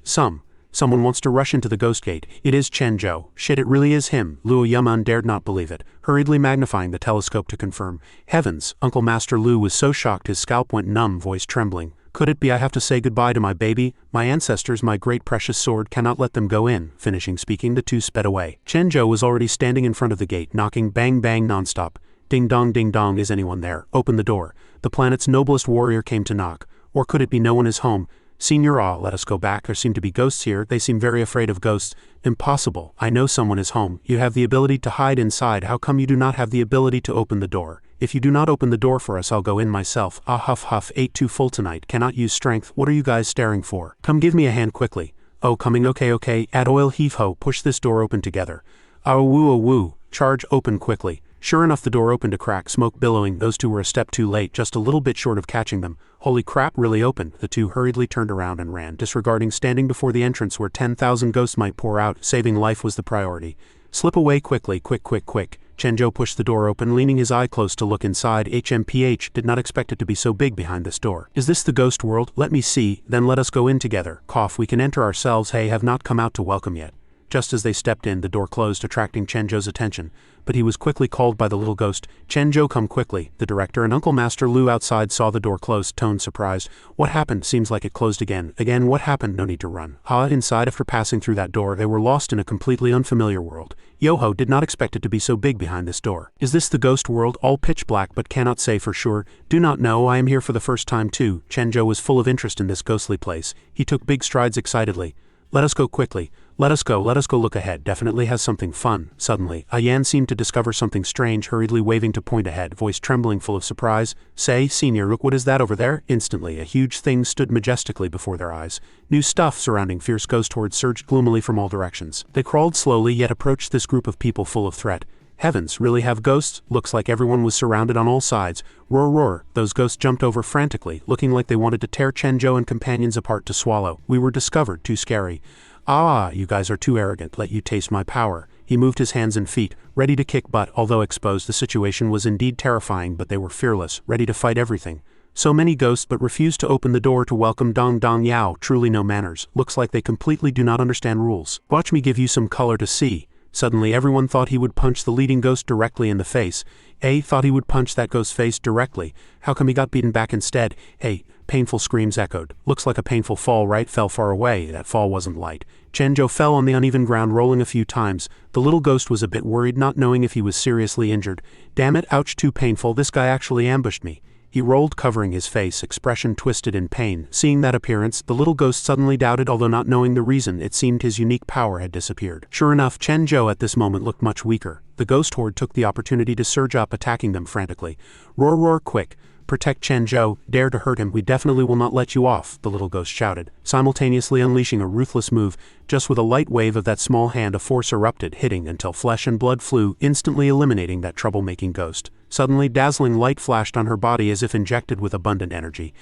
Someone wants to rush into the ghost gate. It is Chenjo. Shit, it really is him. Luo Yaman dared not believe it, hurriedly magnifying the telescope to confirm. Heavens! Uncle Master Lu was so shocked his scalp went numb, voice trembling. Could it be I have to say goodbye to my baby? My ancestors, my great precious sword, cannot let them go in. Finishing speaking, the two sped away. Chenjo was already standing in front of the gate, knocking bang bang nonstop. Ding dong, is anyone there? Open the door. The planet's noblest warrior came to knock. Or could it be no one is home? Senior, let us go back. There seem to be ghosts here. They seem very afraid of ghosts. Impossible. I know someone is home. You have the ability to hide inside. How come you do not have the ability to open the door? If you do not open the door for us, I'll go in myself. Ah, huff, ate too full tonight. Cannot use strength. What are you guys staring for? Come give me a hand quickly. Oh, coming. Okay. Add oil, heave ho. Push this door open together. Oh woo. Charge open quickly. Sure enough, the door opened a crack, smoke billowing. Those two were a step too late, just a little bit short of catching them. Holy crap, really opened. The two hurriedly turned around and ran, disregarding standing before the entrance where 10,000 ghosts might pour out. Saving life was the priority. Slip away quickly, quick. Chenjo pushed the door open, leaning his eye close to look inside. HMPH did not expect it to be so big behind this door. Is this the ghost world? Let me see, then let us go in together. Cough, we can enter ourselves. Hey, have not come out to welcome yet. Just as they stepped in, the door closed, attracting Chenjo's attention. But he was quickly called by the little ghost. Chenjo, come quickly. The director and Uncle Master Lu outside saw the door closed, toned surprised. What happened? Seems like it closed again. Again, what happened? No need to run. Inside, after passing through that door, they were lost in a completely unfamiliar world. Yoho did not expect it to be so big behind this door. Is this the ghost world? All pitch black, but cannot say for sure. Do not know. I am here for the first time too. Chenjo was full of interest in this ghostly place. He took big strides excitedly. Let us go quickly. Let us go look ahead. Definitely has something fun. Suddenly, Yan seemed to discover something strange, hurriedly waving to point ahead, voice trembling full of surprise. Say, senior, look, what is that over there? Instantly, a huge thing stood majestically before their eyes. New stuff surrounding fierce ghost hordes surged gloomily from all directions. They crawled slowly, yet approached this group of people full of threat. Heavens, really have ghosts? Looks like everyone was surrounded on all sides. Roar. Those ghosts jumped over frantically, looking like they wanted to tear Chenjo and companions apart to swallow. We were discovered. Too scary. You guys are too arrogant. Let you taste my power. He moved his hands and feet, ready to kick butt. Although exposed, the situation was indeed terrifying, but they were fearless, ready to fight everything. So many ghosts, but refused to open the door to welcome Dong Yao. Truly no manners. Looks like they completely do not understand rules. Watch me give you some color to see. Suddenly everyone thought he would punch the leading ghost directly in the face. Thought he would punch that ghost's face directly. How come he got beaten back instead? Painful screams echoed. Looks like a painful fall, right? Fell far away. That fall wasn't light. Chenjo fell on the uneven ground, rolling a few times. The little ghost was a bit worried, not knowing if he was seriously injured. Damn it, ouch, too painful. This guy actually ambushed me. He rolled, covering his face, expression twisted in pain. Seeing that appearance, the little ghost suddenly doubted, although not knowing the reason. It seemed his unique power had disappeared. Sure enough, Chenjo at this moment looked much weaker. The ghost horde took the opportunity to surge up, attacking them frantically. Roar, quick. Protect Chenjo. Dare to hurt him. We definitely will not let you off, the little ghost shouted, simultaneously unleashing a ruthless move. Just with a light wave of that small hand, a force erupted, hitting until flesh and blood flew, instantly eliminating that troublemaking ghost. Suddenly, dazzling light flashed on her body as if injected with abundant energy.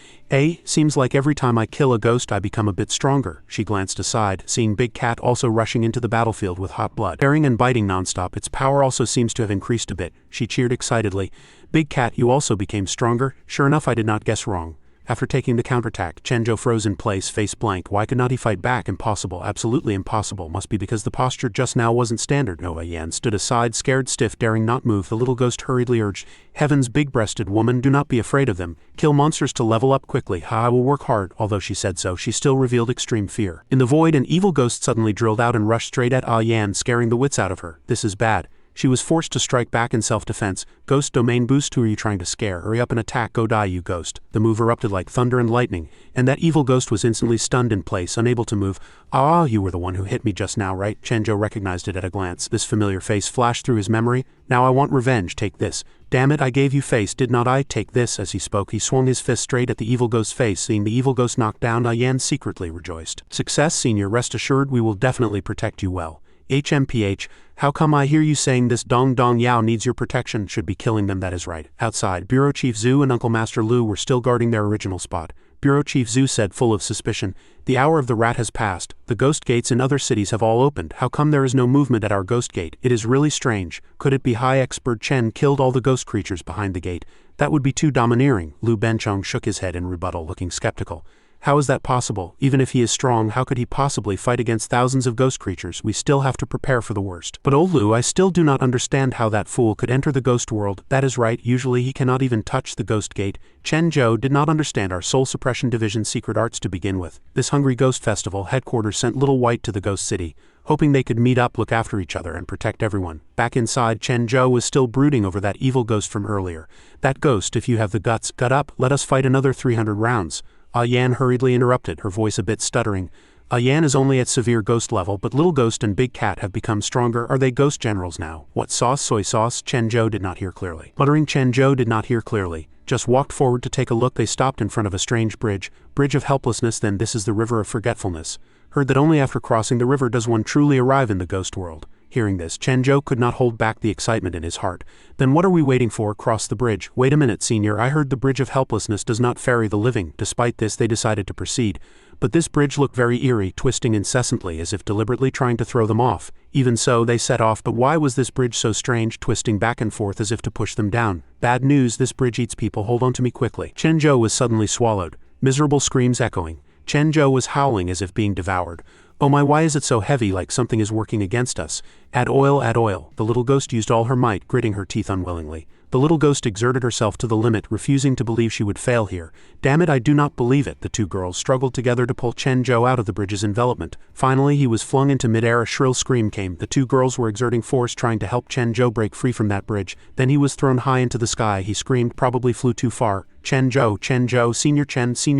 Seems like every time I kill a ghost I become a bit stronger. She glanced aside, seeing Big Cat also rushing into the battlefield with hot blood. Tearing and biting nonstop, its power also seems to have increased a bit. She cheered excitedly. Big Cat, you also became stronger? Sure enough, I did not guess wrong. After taking the counterattack, Chenjo froze in place, face blank. Why could not he fight back? Impossible, absolutely impossible. Must be because the posture just now wasn't standard. Nova Yan stood aside, scared stiff, daring not move. The little ghost hurriedly urged, "Heavens, big-breasted woman, do not be afraid of them. Kill monsters to level up quickly. I will work hard." Although she said so, she still revealed extreme fear. In the void, an evil ghost suddenly drilled out and rushed straight at Yan, scaring the wits out of her. This is bad. She was forced to strike back in self-defense. Ghost domain boost. Who are you trying to scare? Hurry up and attack. Go die, you ghost. The move erupted like thunder and lightning, and that evil ghost was instantly stunned in place, unable to move. "Ah, you were the one who hit me just now, right?" Chenjo recognized it at a glance. This familiar face flashed through his memory. "Now I want revenge. Take this. Damn it, I gave you face, did not I? Take this." As he spoke, he swung his fist straight at the evil ghost's face. Seeing the evil ghost knocked down, Yan secretly rejoiced. "Success, senior. Rest assured we will definitely protect you well." HMPH, how come I hear you saying this? Dong Dong Yao needs your protection. Should be killing them, that is right. Outside, Bureau Chief Zhu and Uncle Master Lu were still guarding their original spot. Bureau Chief Zhu said, full of suspicion, "The hour of the rat has passed. The ghost gates in other cities have all opened. How come there is no movement at our ghost gate? It is really strange. Could it be High Expert Chen killed all the ghost creatures behind the gate? That would be too domineering." Lu Benchong shook his head in rebuttal, looking skeptical. "How is that possible? Even if he is strong, how could he possibly fight against thousands of ghost creatures? We still have to prepare for the worst." "But old Lu, I still do not understand how that fool could enter the ghost world." "That is right, usually he cannot even touch the ghost gate." Chen Zhou did not understand our Soul Suppression Division's secret arts to begin with. This Hungry Ghost Festival headquarters sent Little White to the ghost city, hoping they could meet up, look after each other, and protect everyone. Back inside, Chen Zhou was still brooding over that evil ghost from earlier. "That ghost, if you have the guts, gut up, let us fight another 300 rounds. Yan hurriedly interrupted, her voice a bit stuttering. Yan is only at severe ghost level, but Little Ghost and Big Cat have become stronger. Are they ghost generals now? What sauce? Soy sauce?" Chen Zhou did not hear clearly. Muttering, Chen Zhou did not hear clearly. Just walked forward to take a look. They stopped in front of a strange bridge. Bridge of helplessness. Then this is the river of forgetfulness. Heard that only after crossing the river does one truly arrive in the ghost world. Hearing this, Chen Zhou could not hold back the excitement in his heart. "Then what are we waiting for? Cross the bridge." "Wait a minute, senior. I heard the bridge of helplessness does not ferry the living." Despite this, they decided to proceed. But this bridge looked very eerie, twisting incessantly as if deliberately trying to throw them off. Even so, they set off. But why was this bridge so strange, twisting back and forth as if to push them down? "Bad news, this bridge eats people. Hold on to me quickly." Chen Zhou was suddenly swallowed. Miserable screams echoing. Chen Zhou was howling as if being devoured. "Oh my, why is it so heavy, like something is working against us? Add oil, add oil." The little ghost used all her might, gritting her teeth unwillingly. The little ghost exerted herself to the limit, refusing to believe she would fail here. "Damn it, I do not believe it." The two girls struggled together to pull Chen Zhou out of the bridge's envelopment. Finally, he was flung into midair. A shrill scream came. The two girls were exerting force, trying to help Chen Zhou break free from that bridge. Then he was thrown high into the sky. He screamed, probably flew too far. Chen Zhou, Senior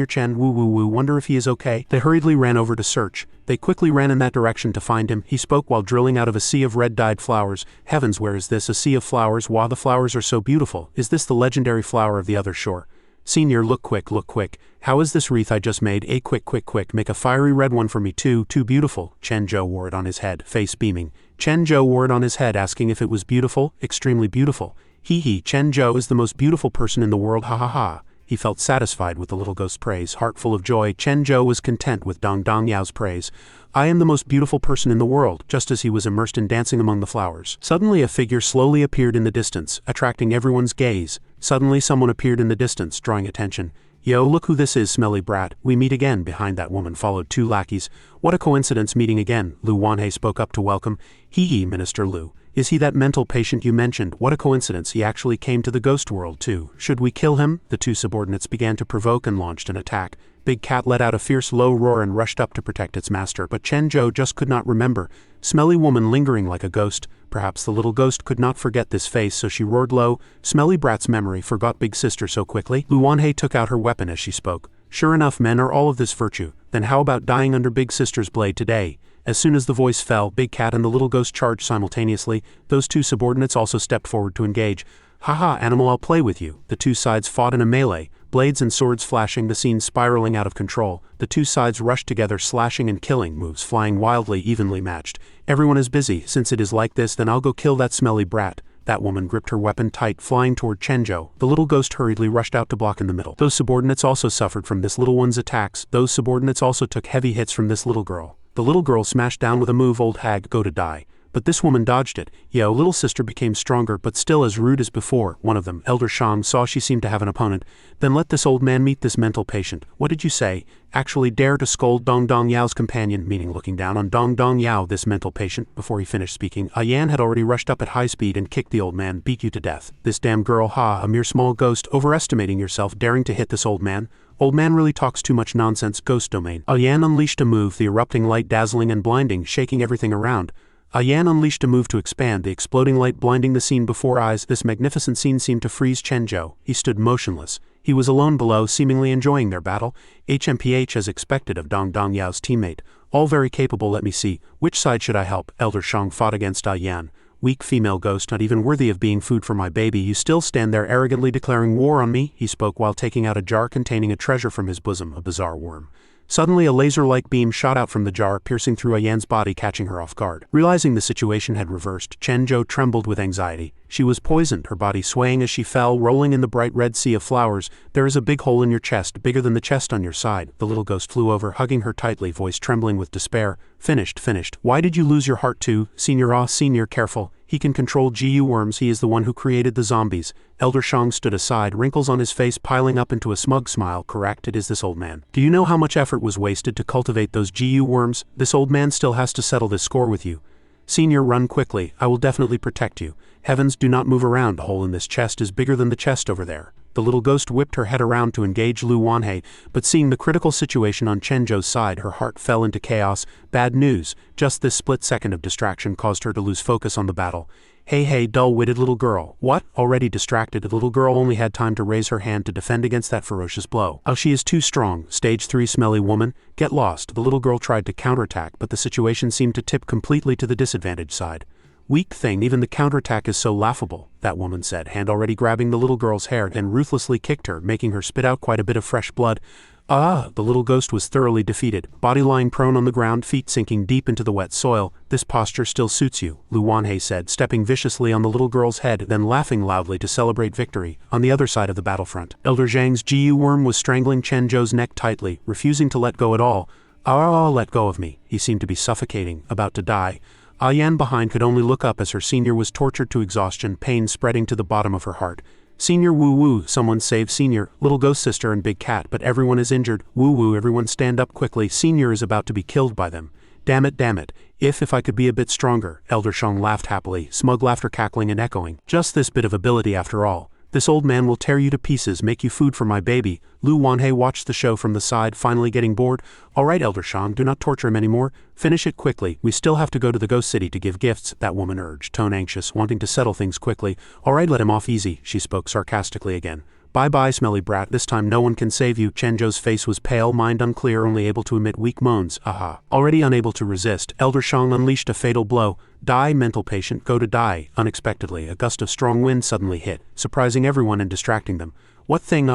Chen, woo woo woo, wonder if he is okay." They hurriedly ran over to search. They quickly ran in that direction to find him. He spoke while drilling out of a sea of red-dyed flowers. "Heavens, where is this? A sea of flowers? Wow, the flowers are so beautiful. Is this the legendary flower of the other shore? Senior, look quick, look quick. How is this wreath I just made? Quick, make a fiery red one for me too beautiful." Chen Zhou wore it on his head, face beaming. Chen Zhou wore it on his head, asking if it was beautiful. "Extremely beautiful." He, Chen Zhou is the most beautiful person in the world, ha ha ha. He felt satisfied with the little ghost's praise. Heart full of joy, Chen Zhou was content with Dong Dong Yao's praise. "I am the most beautiful person in the world," just as he was immersed in dancing among the flowers. Suddenly a figure slowly appeared in the distance, attracting everyone's gaze. Suddenly someone appeared in the distance, drawing attention. "Yo, look who this is, smelly brat. We meet again." Behind that woman followed two lackeys. "What a coincidence meeting again." Lu Wanhei spoke up to welcome. He, Minister Lu. "Is he that mental patient you mentioned? What a coincidence, he actually came to the ghost world too. Should we kill him?" The two subordinates began to provoke and launched an attack. Big Cat let out a fierce low roar and rushed up to protect its master, but Chen Zhou just could not remember. Smelly woman lingering like a ghost. Perhaps the little ghost could not forget this face, so she roared low. Smelly brat's memory forgot big sister so quickly. Lu Wanhei took out her weapon as she spoke. "Sure enough, men are all of this virtue. Then how about dying under big sister's blade today?" As soon as the voice fell, Big Cat and the little ghost charged simultaneously. Those two subordinates also stepped forward to engage. "Haha, animal, I'll play with you." The two sides fought in a melee, blades and swords flashing, the scene spiraling out of control. The two sides rushed together, slashing and killing, moves flying wildly, evenly matched. Everyone is busy. "Since it is like this, then I'll go kill that smelly brat." That woman gripped her weapon tight, flying toward Chen Zhou. The little ghost hurriedly rushed out to block in the middle. Those subordinates also suffered from this little one's attacks. Those subordinates also took heavy hits from this little girl. The little girl smashed down with a move. "Old hag, go to die." but this woman dodged it. Yo, little sister became stronger but still as rude as before. One of them, Elder Shang, saw she seemed to have an opponent. Then let this old man meet this mental patient. What did you say? Actually dare to scold Dong Dong Yao's companion, meaning looking down on Dong Dong Yao, this mental patient. Before he finished speaking, Yan had already rushed up at high speed and kicked the old man. Beat you to death. This damn girl, ha, a mere small ghost, overestimating yourself, daring to hit this old man. Old man really talks too much nonsense. Ghost domain. Yan unleashed a move, the erupting light dazzling and blinding, shaking everything around. Yan unleashed a move to expand, the exploding light blinding the scene before eyes. This magnificent scene seemed to freeze Chen Zhou. He stood motionless. He was alone below, seemingly enjoying their battle. HMPH as expected of Dong Dong Yao's teammate. All very capable. Let me see. Which side should I help? Elder Shang fought against Yan. Weak female ghost, not even worthy of being food for my baby. You still stand there arrogantly declaring war on me? He spoke while taking out a jar containing a treasure from his bosom, a bizarre worm. Suddenly a laser-like beam shot out from the jar, piercing through Yan's body, catching her off guard. Realizing the situation had reversed, Chen Zhou trembled with anxiety. She was poisoned, her body swaying as she fell, rolling in the bright red sea of flowers. There is a big hole in your chest, bigger than the chest on your side. The little ghost flew over, hugging her tightly, voice trembling with despair. Finished. Why did you lose your heart too? Senior, careful. He can control GU worms. He is the one who created the zombies. Elder Shang stood aside, wrinkles on his face piling up into a smug smile. Correct, it is this old man. Do you know how much effort was wasted to cultivate those GU worms? This old man still has to settle this score with you. Senior, run quickly. I will definitely protect you. Heavens, do not move around. The hole in this chest is bigger than the chest over there. The little ghost whipped her head around to engage Lu Wanhei, but seeing the critical situation on Chen Zhou's side, her heart fell into chaos. Bad news. Just this split second of distraction caused her to lose focus on the battle. Hey, dull-witted little girl. What? Already distracted, the little girl only had time to raise her hand to defend against that ferocious blow. Oh, she is too strong. Stage 3 smelly woman. Get lost. The little girl tried to counterattack, but the situation seemed to tip completely to the disadvantaged side. Weak thing, even the counterattack is so laughable, that woman said, hand already grabbing the little girl's hair, and ruthlessly kicked her, making her spit out quite a bit of fresh blood. The little ghost was thoroughly defeated, body lying prone on the ground, feet sinking deep into the wet soil. This posture still suits you, Lu Wanhei said, stepping viciously on the little girl's head, then laughing loudly to celebrate victory. On the other side of the battlefront, Elder Zhang's GU worm was strangling Chen Zhou's neck tightly, refusing to let go at all. Let go of me. He seemed to be suffocating, about to die. Yan behind could only look up as her senior was tortured to exhaustion, pain spreading to the bottom of her heart. Senior, woo-woo, someone save Senior, little ghost sister and big cat, but everyone is injured. Woo-woo, everyone stand up quickly, Senior is about to be killed by them. Damn it. If I could be a bit stronger. Elder Shang laughed happily, smug laughter cackling and echoing. Just this bit of ability after all. This old man will tear you to pieces, make you food for my baby. Lu Wanhei watched the show from the side, finally getting bored. Alright, Elder Shang, do not torture him anymore. Finish it quickly. We still have to go to the Ghost City to give gifts, that woman urged, tone anxious, wanting to settle things quickly. Alright, let him off easy, she spoke sarcastically again. Bye-bye, smelly brat, this time no one can save you. Chen Zhou's face was pale, mind unclear, only able to emit weak moans. Already unable to resist, Elder Shang unleashed a fatal blow. Die, mental patient, go to die. Unexpectedly, a gust of strong wind suddenly hit, surprising everyone and distracting them. What thing?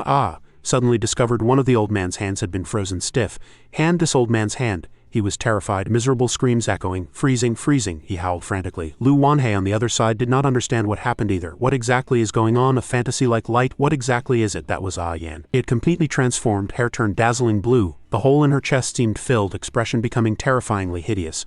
Suddenly discovered one of the old man's hands had been frozen stiff. Hand, this old man's hand. He was terrified, miserable screams echoing. Freezing, he howled frantically. Lu Wanhei on the other side did not understand what happened either. What exactly is going on? A fantasy-like light? What exactly is it? That was Yan. It completely transformed, hair turned dazzling blue. The hole in her chest seemed filled, expression becoming terrifyingly hideous.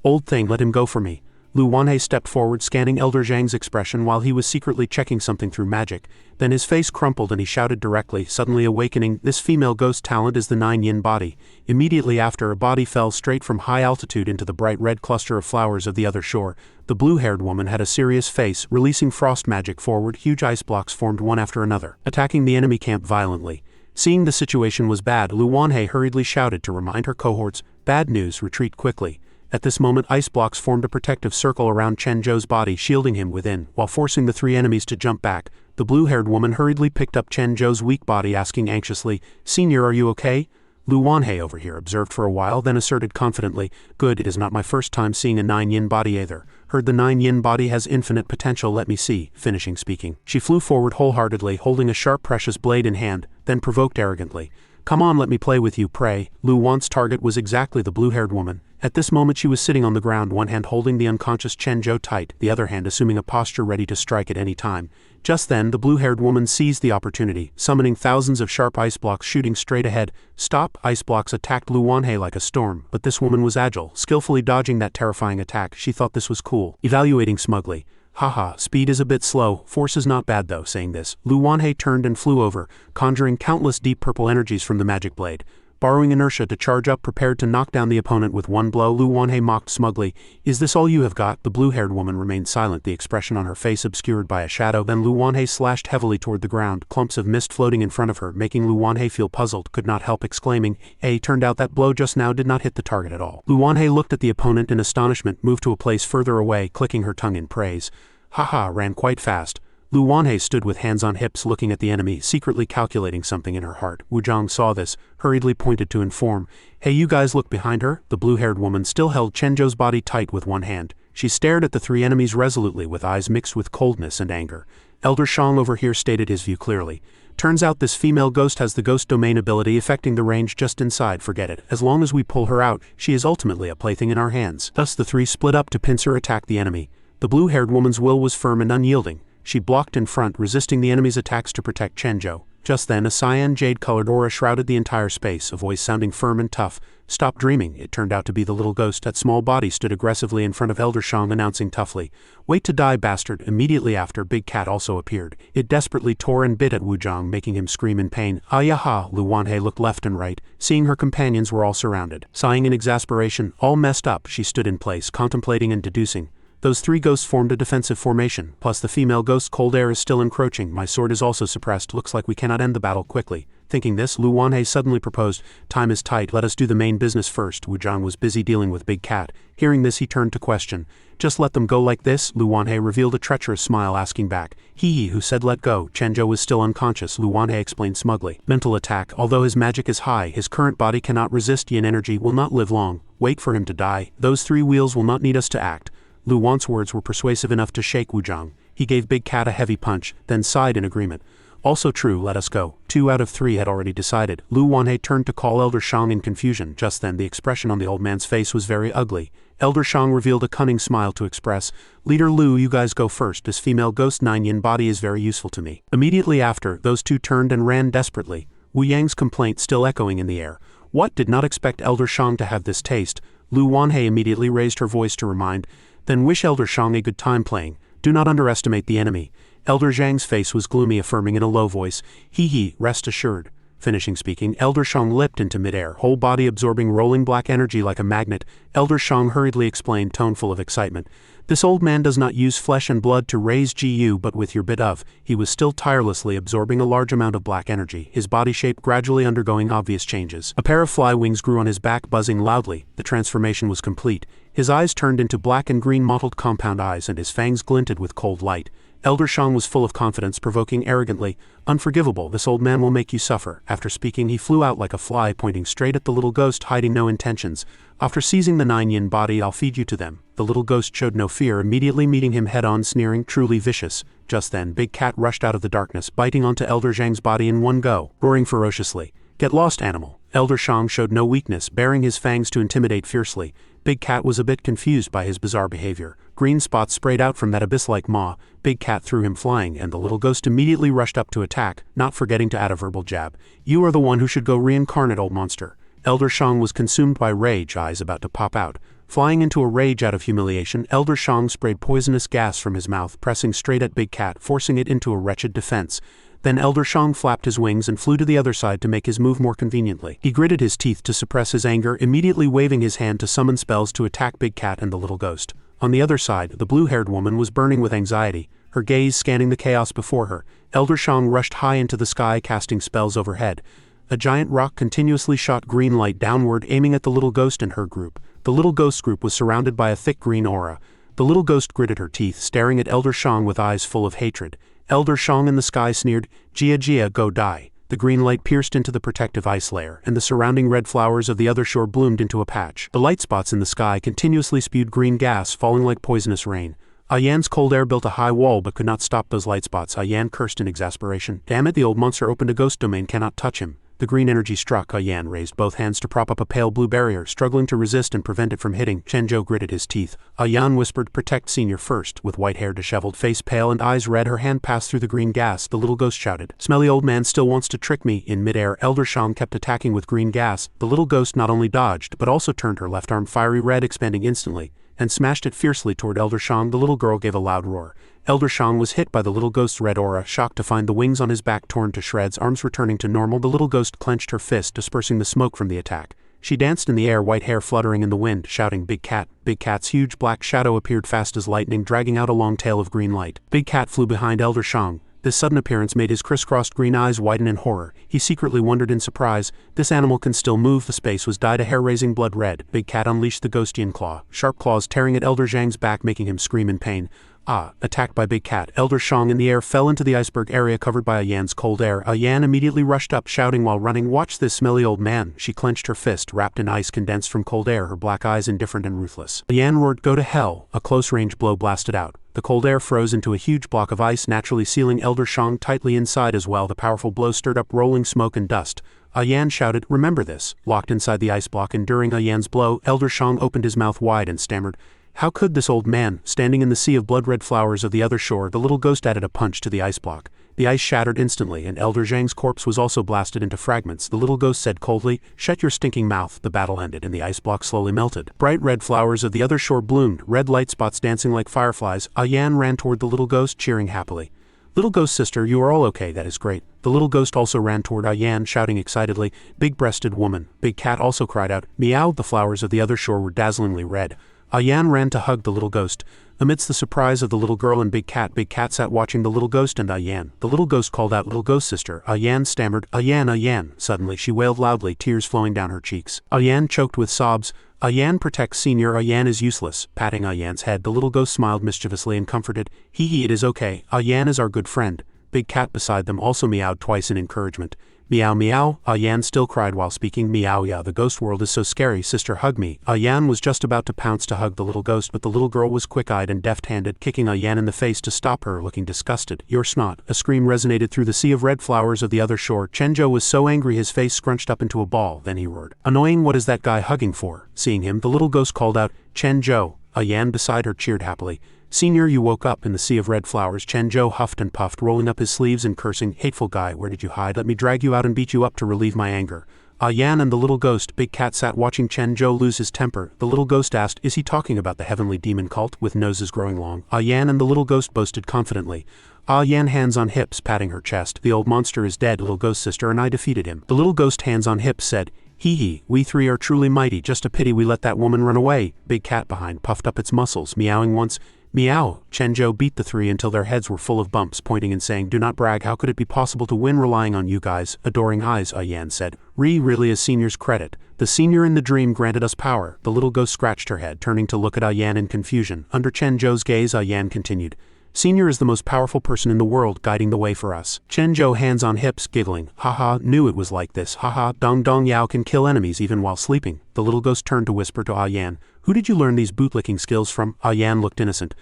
Old thing, let him go for me. Lu Wanhei stepped forward, scanning Elder Zhang's expression while he was secretly checking something through magic. Then his face crumpled and he shouted directly, suddenly awakening, this female ghost talent is the 9-yin body. Immediately after, a body fell straight from high altitude into the bright red cluster of flowers of the other shore. The blue-haired woman had a serious face, releasing frost magic forward, huge ice blocks formed one after another, attacking the enemy camp violently. Seeing the situation was bad, Lu Wanhei hurriedly shouted to remind her cohorts, bad news, retreat quickly. At this moment, ice blocks formed a protective circle around Chen Zhou's body, shielding him within, while forcing the 3 enemies to jump back. The blue-haired woman hurriedly picked up Chen Zhou's weak body, asking anxiously, Senior, are you okay? Lu Wanhei over here observed for a while, then asserted confidently, good, it is not my first time seeing a 9-yin body either. Heard the 9-yin body has infinite potential, let me see. Finishing speaking, she flew forward wholeheartedly, holding a sharp precious blade in hand, then provoked arrogantly. Come on, let me play with you, pray. Lu Wan's target was exactly the blue-haired woman. At this moment she was sitting on the ground, one hand holding the unconscious Chen Zhou tight, the other hand assuming a posture ready to strike at any time. Just then, the blue-haired woman seized the opportunity, summoning thousands of sharp ice blocks shooting straight ahead. Stop! Ice blocks attacked Lu Wanhei like a storm, but this woman was agile, skillfully dodging that terrifying attack. She thought this was cool, evaluating smugly. Haha, speed is a bit slow, force is not bad though. Saying this, Lu Wanhei turned and flew over, conjuring countless deep purple energies from the magic blade. Borrowing inertia to charge up, prepared to knock down the opponent with one blow, Lu Wanhei mocked smugly. Is this all you have got? The blue-haired woman remained silent, the expression on her face obscured by a shadow. Then Lu Wanhei slashed heavily toward the ground, clumps of mist floating in front of her, making Lu Wanhei feel puzzled, could not help exclaiming, turned out that blow just now did not hit the target at all. Lu Wanhei looked at the opponent in astonishment, moved to a place further away, clicking her tongue in praise. Haha, ran quite fast. Lu Wanhei stood with hands on hips looking at the enemy, secretly calculating something in her heart. Wu Zhang saw this, hurriedly pointed to inform. Hey, you guys, look behind her. The blue-haired woman still held Chen Zhou's body tight with one hand. She stared at the three enemies resolutely with eyes mixed with coldness and anger. Elder Shang over here stated his view clearly. Turns out this female ghost has the ghost domain ability affecting the range just inside. Forget it. As long as we pull her out, she is ultimately a plaything in our hands. Thus the three split up to pincer attack the enemy. The blue-haired woman's will was firm and unyielding. She blocked in front, resisting the enemy's attacks to protect Chen Zhou. Just then, a cyan jade-colored aura shrouded the entire space, a voice sounding firm and tough. Stop dreaming. It turned out to be the little ghost. That small body stood aggressively in front of Elder Shang, announcing toughly, Wait to die, bastard. Immediately after, Big Cat also appeared. It desperately tore and bit at Wu Zhang, making him scream in pain. Ayaha! Lu Wanhei looked left and right, seeing her companions were all surrounded. Sighing in exasperation, all messed up, she stood in place, contemplating and deducing. Those three ghosts formed a defensive formation, plus the female ghost's cold air is still encroaching. My sword is also suppressed. Looks like we cannot end the battle quickly. Thinking this, Lu Wanhei suddenly proposed, Time is tight, let us do the main business first. Wu Zhang was busy dealing with Big Cat. Hearing this, he turned to question. Just let them go like this? Lu Wanhei revealed a treacherous smile, asking back. He who said let go. Chen Zhou was still unconscious, Lu Wanhei explained smugly. Mental attack. Although his magic is high, his current body cannot resist yin energy, will not live long. Wait for him to die. Those three wheels will not need us to act. Lu Wan's words were persuasive enough to shake Wu Zhang. He gave Big Cat a heavy punch, then sighed in agreement. Also true, let us go. 2 out of 3 had already decided. Lu Wanhei turned to call Elder Shang in confusion. Just then the expression on the old man's face was very ugly. Elder Shang revealed a cunning smile to express, Leader Lu, you guys go first. This female ghost 9-yin body is very useful to me. Immediately after, those two turned and ran desperately, Wu Yang's complaint still echoing in the air. What? Did not expect Elder Shang to have this taste. Lu Wanhei immediately raised her voice to remind, Then wish Elder Shang a good time playing. Do not underestimate the enemy. Elder Zhang's face was gloomy, affirming in a low voice, rest assured. Finishing speaking, Elder Shang leapt into midair, whole body absorbing rolling black energy like a magnet. Elder Shang hurriedly explained, tone full of excitement. This old man does not use flesh and blood to raise GU but with your bit of. He was still tirelessly absorbing a large amount of black energy, his body shape gradually undergoing obvious changes. A pair of fly wings grew on his back, buzzing loudly. The transformation was complete. His eyes turned into black and green mottled compound eyes, and his fangs glinted with cold light. Elder Shang was full of confidence, provoking arrogantly, Unforgivable, this old man will make you suffer. After speaking, he flew out like a fly, pointing straight at the little ghost, hiding no intentions. After seizing the 9-yin body, I'll feed you to them. The little ghost showed no fear, immediately meeting him head-on, sneering, truly vicious. Just then, Big Cat rushed out of the darkness, biting onto Elder Zhang's body in one go, roaring ferociously. Get lost, animal. Elder Shang showed no weakness, baring his fangs to intimidate fiercely. Big Cat was a bit confused by his bizarre behavior. Green spots sprayed out from that abyss-like maw. Big Cat threw him flying, and the little ghost immediately rushed up to attack, not forgetting to add a verbal jab. You are the one who should go reincarnate, old monster. Elder Shang was consumed by rage, eyes about to pop out. Flying into a rage out of humiliation, Elder Shang sprayed poisonous gas from his mouth, pressing straight at Big Cat, forcing it into a wretched defense. Then Elder Shang flapped his wings and flew to the other side to make his move more conveniently. He gritted his teeth to suppress his anger, immediately waving his hand to summon spells to attack Big Cat and the little ghost. On the other side, the blue-haired woman was burning with anxiety, her gaze scanning the chaos before her. Elder Shang rushed high into the sky, casting spells overhead. A giant rock continuously shot green light downward, aiming at the little ghost and her group. The little ghost group was surrounded by a thick green aura. The little ghost gritted her teeth, staring at Elder Shang with eyes full of hatred. Elder Shang in the sky sneered, Jia, go die. The green light pierced into the protective ice layer, and the surrounding red flowers of the other shore bloomed into a patch. The light spots in the sky continuously spewed green gas, falling like poisonous rain. Yan's cold air built a high wall but could not stop those light spots. Yan cursed in exasperation. Damn it, the old monster opened a ghost domain, cannot touch him. The green energy struck. Yan raised both hands to prop up a pale blue barrier, struggling to resist and prevent it from hitting. Chenjo gritted his teeth. Yan whispered, "Protect Senior first." With white hair, disheveled face pale and eyes red, her hand passed through the green gas. The little ghost shouted, "Smelly old man still wants to trick me." In midair, Elder Shang kept attacking with green gas. The little ghost not only dodged, but also turned her left arm fiery red, expanding instantly, and smashed it fiercely toward Elder Shang. The little girl gave a loud roar. Elder Shang was hit by the little ghost's red aura, shocked to find the wings on his back torn to shreds, arms returning to normal. The little ghost clenched her fist, dispersing the smoke from the attack. She danced in the air, white hair fluttering in the wind, shouting, "Big Cat!" Big Cat's huge black shadow appeared fast as lightning, dragging out a long tail of green light. Big Cat flew behind Elder Shang. This sudden appearance made his crisscrossed green eyes widen in horror. He secretly wondered in surprise, this animal can still move. The space was dyed a hair-raising blood red. Big Cat unleashed the Ghostian claw, sharp claws tearing at Elder Zhang's back, making him scream in pain. Attacked by Big Cat, Elder Shang in the air fell into the iceberg area covered by Yan's cold air. Yan immediately rushed up, shouting while running, "Watch this smelly old man." She clenched her fist, wrapped in ice condensed from cold air, her black eyes indifferent and ruthless. Yan roared, "Go to hell." A close-range blow blasted out. The cold air froze into a huge block of ice, naturally sealing Elder Shang tightly inside as well. The powerful blow stirred up rolling smoke and dust. Yan shouted, "Remember this." Locked inside the ice block, enduring Yan's blow, Elder Shang opened his mouth wide and stammered, "How could this old man?" Standing in the sea of blood-red flowers of the other shore, the little ghost added a punch to the ice block. The ice shattered instantly, and Elder Zhang's corpse was also blasted into fragments. The little ghost said coldly, "Shut your stinking mouth." The battle ended, and the ice block slowly melted. Bright red flowers of the other shore bloomed, red light spots dancing like fireflies. Yan ran toward the little ghost, cheering happily. "Little ghost sister, you are all okay, that is great." The little ghost also ran toward Yan, shouting excitedly, "Big-breasted woman." Big Cat also cried out, "Meow." The flowers of the other shore were dazzlingly red. Yan ran to hug the little ghost. Amidst the surprise of the little girl and Big Cat sat watching the little ghost and Yan. The little ghost called out, "Little ghost sister." Yan stammered, Yan." Suddenly she wailed loudly, tears flowing down her cheeks. Yan choked with sobs. Yan protects Senior. Yan is useless. Patting Yan's head, the little ghost smiled mischievously and comforted, "Hee, it is okay. Yan is our good friend." Big Cat beside them also meowed twice in encouragement. "Meow, meow." Yan still cried while speaking, "Meow, yeah, the ghost world is so scary, sister, hug me." Yan was just about to pounce to hug the little ghost, but the little girl was quick-eyed and deft-handed, kicking Yan in the face to stop her, looking disgusted. "You're snot." A scream resonated through the sea of red flowers of the other shore. Chenjo was so angry his face scrunched up into a ball, then he roared, "Annoying, what is that guy hugging for?" Seeing him, the little ghost called out, "Chenjo." Yan beside her cheered happily. "Senior, you woke up in the sea of red flowers." Chenjo huffed and puffed, rolling up his sleeves and cursing, "Hateful guy, where did you hide? Let me drag you out and beat you up to relieve my anger." Yan and the little ghost, Big Cat, sat watching Chenjo lose his temper. The little ghost asked, "Is he talking about the heavenly demon cult with noses growing long?" Yan and the little ghost boasted confidently. Yan hands on hips, patting her chest. "The old monster is dead, little ghost sister, and I defeated him." The little ghost, hands on hips, said, "Hee, we three are truly mighty. Just a pity we let that woman run away." Big Cat behind puffed up its muscles, meowing once. "Meow." Chenjo beat the three until their heads were full of bumps, pointing and saying, "Do not brag. How could it be possible to win relying on you guys?" Adoring eyes, Yan said, Really is Senior's credit. The Senior in the dream granted us power." The little ghost scratched her head, turning to look at Yan in confusion. Under Chenjo's gaze, Yan continued, "Senior is the most powerful person in the world, guiding the way for us." Chenjo, hands on hips, giggling, "Haha, knew it was like this. Haha, Dong Dong Yao can kill enemies even while sleeping." The little ghost turned to whisper to Yan, "Who did you learn these bootlicking skills from?" Yan looked innocent.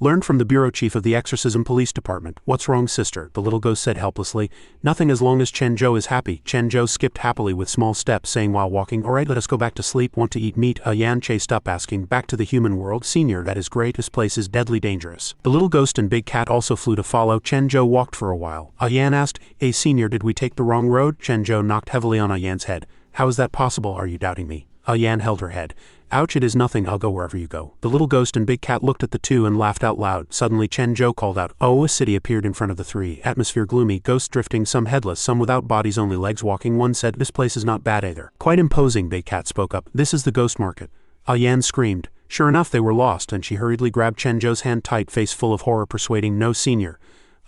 "Learned from the bureau chief of the exorcism police department." "What's wrong, sister?" the little ghost said helplessly. "Nothing as long as Chenjo is happy." Chenjo skipped happily with small steps, saying while walking, "Alright, let us go back to sleep. Want to eat meat?" Yan chased up, asking, "Back to the human world?" "Senior, that is great. This place is deadly dangerous." The little ghost and Big Cat also flew to follow. Chenjo walked for a while. Yan asked, "Hey Senior, did we take the wrong road?" Chenjo knocked heavily on Yan's head. "How is that possible? Are you doubting me?" Yan held her head. "Ouch, it is nothing, I'll go wherever you go." The little ghost and Big Cat looked at the two and laughed out loud. Suddenly Chenjo called out, "Oh!" A city appeared in front of the three, atmosphere gloomy, ghosts drifting, some headless, some without bodies, only legs walking. One said, "This place is not bad either." "Quite imposing," Big Cat spoke up. "This is the ghost market." Yan screamed. Sure enough, they were lost, and she hurriedly grabbed Chenjo's hand tight, face full of horror, persuading, "No, Senior."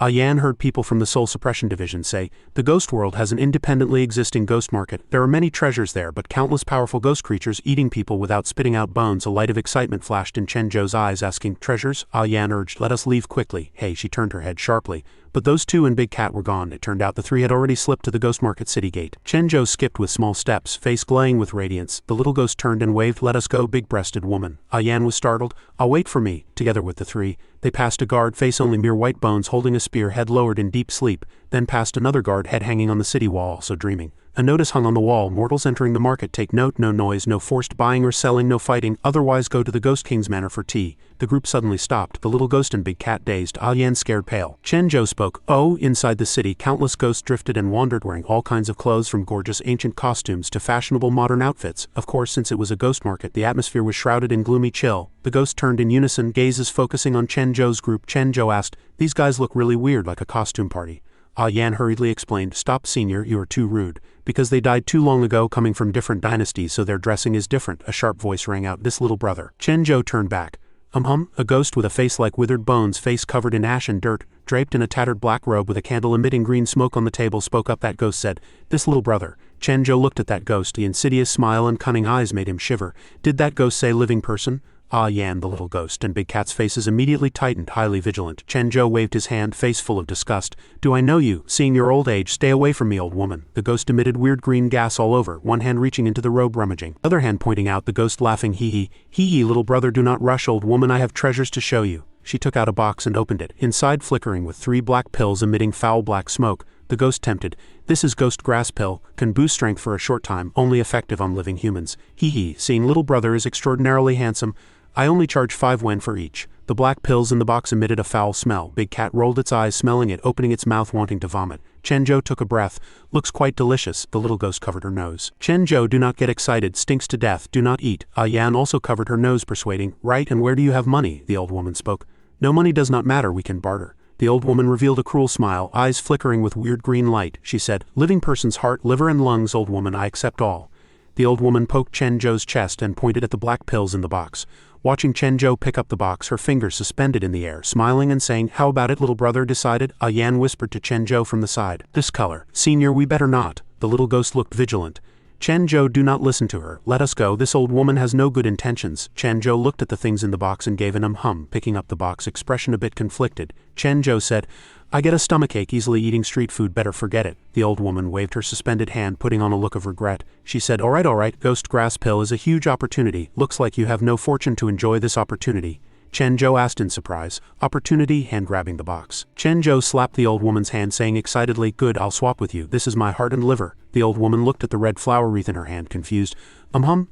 Yan heard people from the Soul Suppression Division say, "The ghost world has an independently existing ghost market. There are many treasures there, but countless powerful ghost creatures eating people without spitting out bones." A light of excitement flashed in Chenjo's eyes, asking, "Treasures?" Yan urged, "Let us leave quickly." "Hey," she turned her head sharply. But those two and Big Cat were gone. It turned out the three had already slipped to the ghost market city gate. Chenjo skipped with small steps, face glowing with radiance. The little ghost turned and waved, "Let us go, big-breasted woman." Yan was startled. "I'll wait for me." Together with the three, they passed a guard, face only mere white bones, holding a spear, head lowered in deep sleep, then passed another guard, head hanging on the city wall, also dreaming. A notice hung on the wall: mortals entering the market take note, no noise, no forced buying or selling, no fighting, otherwise go to the Ghost King's manor for tea. The group suddenly stopped, the little ghost and Big Cat dazed, Yan scared pale. Chen-jo spoke. Oh, inside the city, countless ghosts drifted and wandered wearing all kinds of clothes from gorgeous ancient costumes to fashionable modern outfits. Of course, since it was a ghost market, the atmosphere was shrouded in gloomy chill. The ghosts turned in unison, gazes focusing on Chen-jo's group. Chen-jo asked, "These guys look really weird, like a costume party." Yan hurriedly explained, "Stop, senior, you are too rude. Because they died too long ago, coming from different dynasties, so their dressing is different." A sharp voice rang out, "This little brother." Chen-jo turned back. A ghost with a face like withered bones, face covered in ash and dirt, draped in a tattered black robe with a candle emitting green smoke on the table, spoke up. That ghost said, "This little brother." Chen-jo looked at that ghost. The insidious smile and cunning eyes made him shiver. Did that ghost say living person? Yan, the little ghost, and Big Cat's faces immediately tightened, highly vigilant. Chen-jo waved his hand, face full of disgust. "Do I know you? Seeing your old age, stay away from me, old woman." The ghost emitted weird green gas all over, one hand reaching into the robe, rummaging, other hand pointing out. The ghost laughing, hee hee, little brother, do not rush, old woman, I have treasures to show you. She took out a box and opened it, inside flickering with 3 black pills emitting foul black smoke. The ghost tempted. "This is ghost grass pill, can boost strength for a short time, only effective on living humans. Hee, seeing little brother is extraordinarily handsome. I only charge 5 yen for each." The black pills in the box emitted a foul smell. Big Cat rolled its eyes, smelling it, opening its mouth, wanting to vomit. Chen-jo took a breath. "Looks quite delicious." The little ghost covered her nose. "Chen-jo, do not get excited, stinks to death, do not eat." Yan also covered her nose, persuading. "Right, and where do you have money?" The old woman spoke. "No, money does not matter, we can barter." The old woman revealed a cruel smile, eyes flickering with weird green light. She said, "Living person's heart, liver and lungs, old woman, I accept all." The old woman poked Chen-jo's chest and pointed at the black pills in the box. Watching Chen-jo pick up the box, her fingers suspended in the air, smiling and saying, "How about it, little brother, decided?" Yan whispered to Chen-jo from the side. "This color. Senior, we better not." The little ghost looked vigilant. "Chen-jo, do not listen to her. Let us go. This old woman has no good intentions." Chen-jo looked at the things in the box and gave an picking up the box, expression a bit conflicted. Chen-jo said, "I get a stomachache easily eating street food, better forget it." The old woman waved her suspended hand, putting on a look of regret. She said, all right, ghost grass pill is a huge opportunity. Looks like you have no fortune to enjoy this opportunity." Chen-jo asked in surprise. "Opportunity?" hand grabbing the box. Chen-jo slapped the old woman's hand, saying excitedly, "Good, I'll swap with you. This is my heart and liver." The old woman looked at the red flower wreath in her hand, confused.